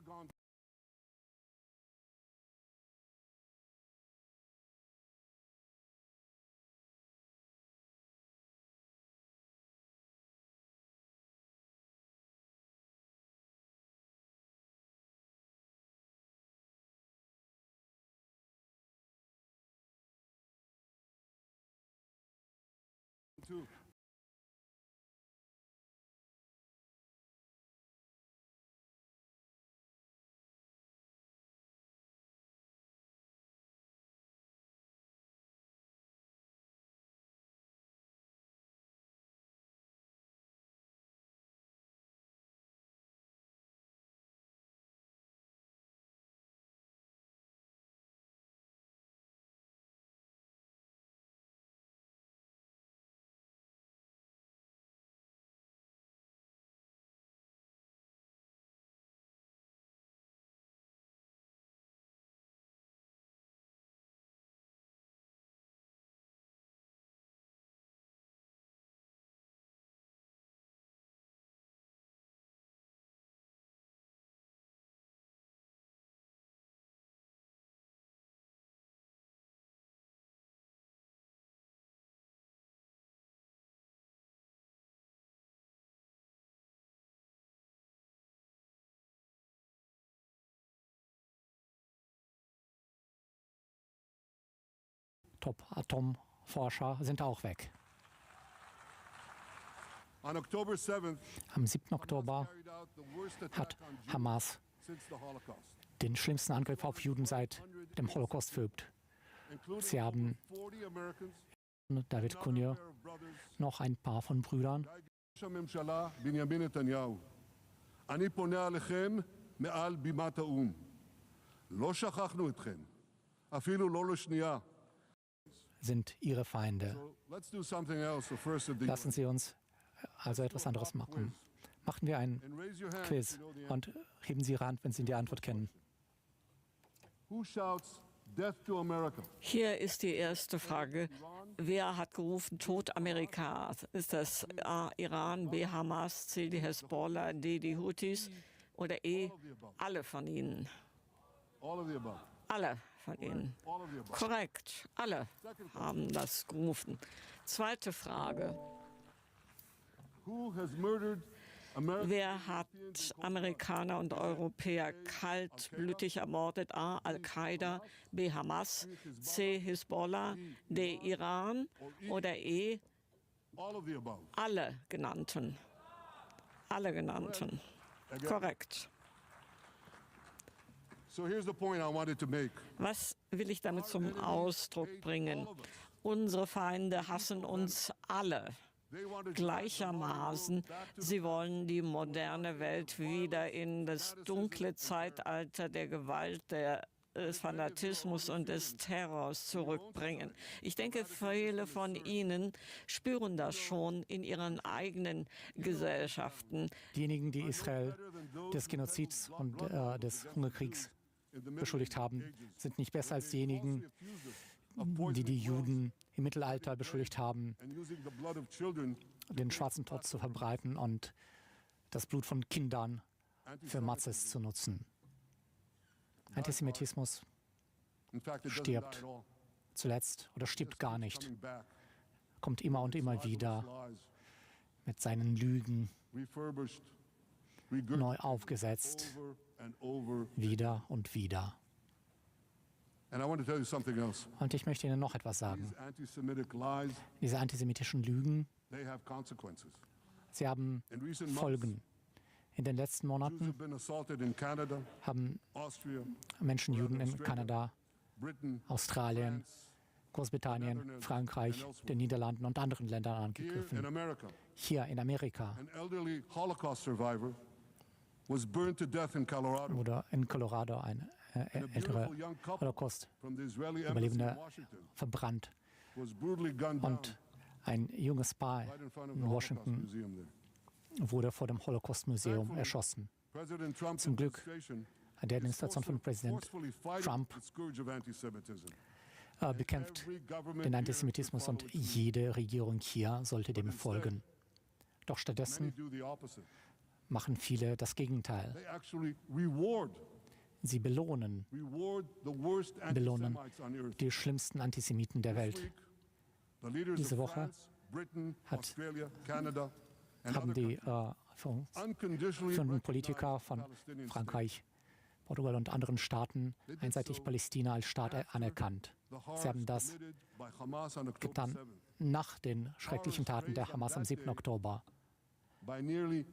Top-Atomforscher sind auch weg. Am 7. Oktober hat Hamas den schlimmsten Angriff auf Juden seit dem Holocaust verübt. Sie haben David Kunir, noch ein paar von Brüdern. Sind ihre Feinde. Lassen Sie uns also etwas anderes machen. Machen wir ein Quiz und heben Sie Ihre Hand, wenn Sie die Antwort kennen. Hier ist die erste Frage. Wer hat gerufen, Tod Amerika? Ist das A, Iran, B, Hamas, C, die Hezbollah, D, die Houthis oder E, alle von ihnen? Alle von ihnen. Korrekt, alle haben das gerufen. Zweite Frage. Wer hat Amerikaner und Europäer kaltblütig ermordet? A, Al-Qaida, B, Hamas, C, Hisbollah, D, Iran oder E, alle genannten? Alle genannten. Korrekt. Was will ich damit zum Ausdruck bringen? Unsere Feinde hassen uns alle gleichermaßen. Sie wollen die moderne Welt wieder in das dunkle Zeitalter der Gewalt, des Fanatismus und des Terrors zurückbringen. Ich denke, viele von Ihnen spüren das schon in ihren eigenen Gesellschaften. Diejenigen, die Israel des Genozids und des Hungerkriegs beschuldigt haben, sind nicht besser als diejenigen, die die Juden im Mittelalter beschuldigt haben, den schwarzen Tod zu verbreiten und das Blut von Kindern für Matzes zu nutzen. Antisemitismus stirbt zuletzt oder stirbt gar nicht, kommt immer und immer wieder mit seinen Lügen neu aufgesetzt, wieder und wieder. Und ich möchte Ihnen noch etwas sagen. Diese antisemitischen Lügen, sie haben Folgen. In den letzten Monaten haben Menschen Juden in Kanada, Australien, Großbritannien, Frankreich, den Niederlanden und anderen Ländern angegriffen. Hier in Amerika wurde in Colorado ein älterer Holocaust-Überlebender verbrannt und ein junges Paar in Washington wurde vor dem Holocaust-Museum erschossen. Zum Glück hat die Administration von Präsident Trump bekämpft den Antisemitismus und jede Regierung hier sollte dem folgen. Doch stattdessen machen viele das Gegenteil. Sie belohnen die schlimmsten Antisemiten der Welt. Diese Woche haben die führenden Politiker von Frankreich, Portugal und anderen Staaten einseitig Palästina als Staat anerkannt. Sie haben das getan nach den schrecklichen Taten der Hamas am 7. Oktober. Den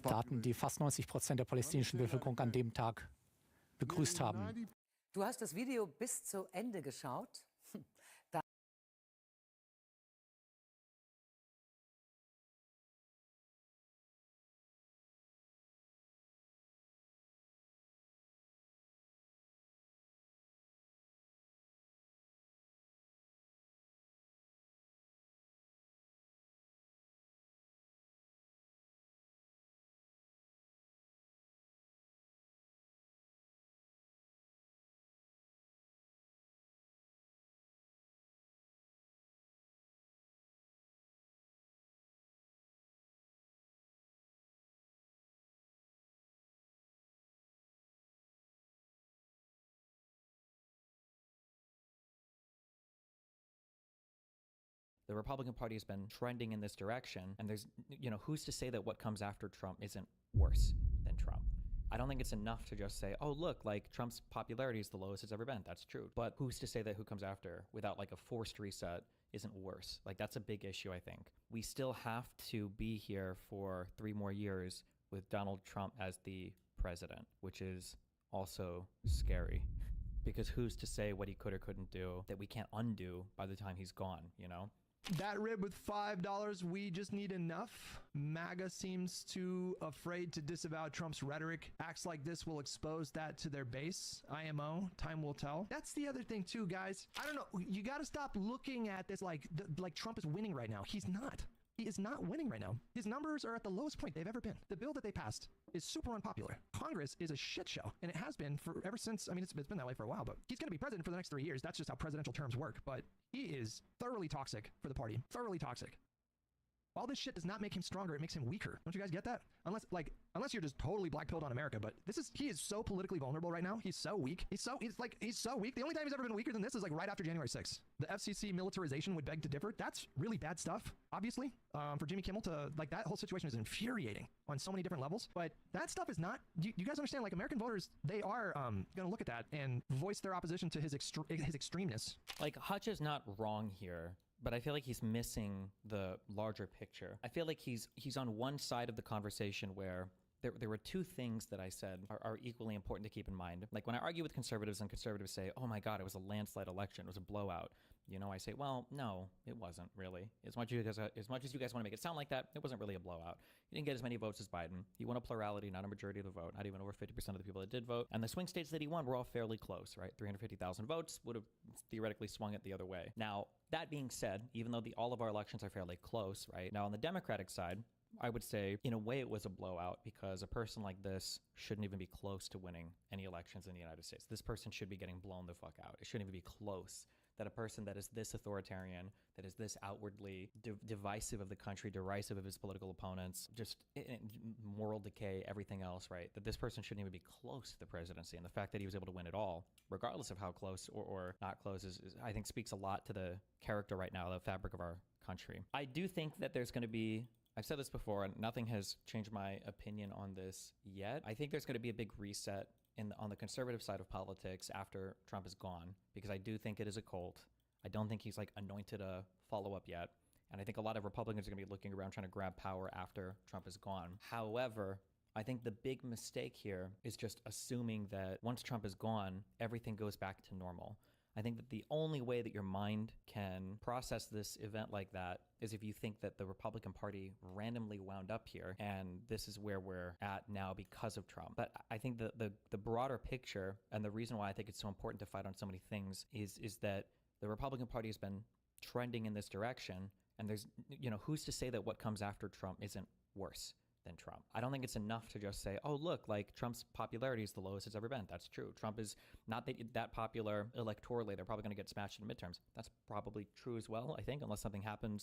Taten, die fast 90% der palästinensischen Bevölkerung an dem Tag begrüßt haben. Du hast das Video bis zu Ende geschaut? The Republican Party has been trending in this direction, and there's, who's to say that what comes after Trump isn't worse than Trump? I don't think it's enough to just say, oh, look, like Trump's popularity is the lowest it's ever been. That's true. But who's to say that who comes after without like a forced reset isn't worse? Like that's a big issue, I think. We still have to be here for 3 more years with Donald Trump as the president, which is also scary. Because who's to say what he could or couldn't do that we can't undo by the time he's gone, That rib with $5, we just need enough. MAGA seems too afraid to disavow Trump's rhetoric. Acts like this will expose that to their base. IMO, time will tell. That's the other thing too, guys. I don't know, you gotta stop looking at this like Trump is winning right now. He's not. He is not winning right now. His numbers are at the lowest point they've ever been. The bill that they passed is super unpopular. Congress is a shit show, and it has been for ever since. I mean, it's been that way for a while, but he's going to be president for the next 3 years. That's just how presidential terms work. But he is thoroughly toxic for the party. Thoroughly toxic. All this shit does not make him stronger. It makes him weaker. Don't you guys get that? Unless you're just totally black-pilled on America. But he is so politically vulnerable right now. He's so weak. He's so weak. The only time he's ever been weaker than this is like right after January 6th. The FCC militarization would beg to differ. That's really bad stuff, obviously. For Jimmy Kimmel to that whole situation is infuriating on so many different levels. But that stuff is not. You guys understand? Like American voters, they are going to look at that and voice their opposition to his extremeness. Like Hutch is not wrong here. But I feel like he's missing the larger picture. I feel like he's on one side of the conversation where there were two things that I said are equally important to keep in mind. Like when I argue with conservatives and conservatives say, oh my God, it was a landslide election, it was a blowout. You know, I say, well, no, it wasn't really. As much as you guys want to make it sound like that, it wasn't really a blowout. He didn't get as many votes as Biden. He won a plurality, not a majority of the vote, not even over 50% of the people that did vote. And the swing states that he won were all fairly close, right? 350,000 votes would have theoretically swung it the other way. Now, that being said, even though all of our elections are fairly close, right? Now, on the Democratic side, I would say, in a way, it was a blowout because a person like this shouldn't even be close to winning any elections in the United States. This person should be getting blown the fuck out. It shouldn't even be close. That a person that is this authoritarian, that is this outwardly divisive of the country, derisive of his political opponents, just moral decay, everything else, right? That this person shouldn't even be close to the presidency. And the fact that he was able to win it all, regardless of how close or not close, is I think speaks a lot to the character right now, the fabric of our country. I do think that there's going to be, I've said this before, and nothing has changed my opinion on this yet. I think there's going to be a big reset on the conservative side of politics after Trump is gone, because I do think it is a cult. I don't think he's like anointed a follow-up yet. And I think a lot of Republicans are going to be looking around trying to grab power after Trump is gone. However, I think the big mistake here is just assuming that once Trump is gone, everything goes back to normal. I think that the only way that your mind can process this event like that is if you think that the Republican Party randomly wound up here and this is where we're at now because of Trump. But I think the broader picture, and the reason why I think it's so important to fight on so many things, is that the Republican Party has been trending in this direction, and there's, you know, who's to say that what comes after Trump isn't worse than Trump? I don't think it's enough to just say, oh, look, like Trump's popularity is the lowest it's ever been. That's true. Trump is not that popular electorally. They're probably going to get smashed in the midterms. That's probably true as well, I think, unless something happens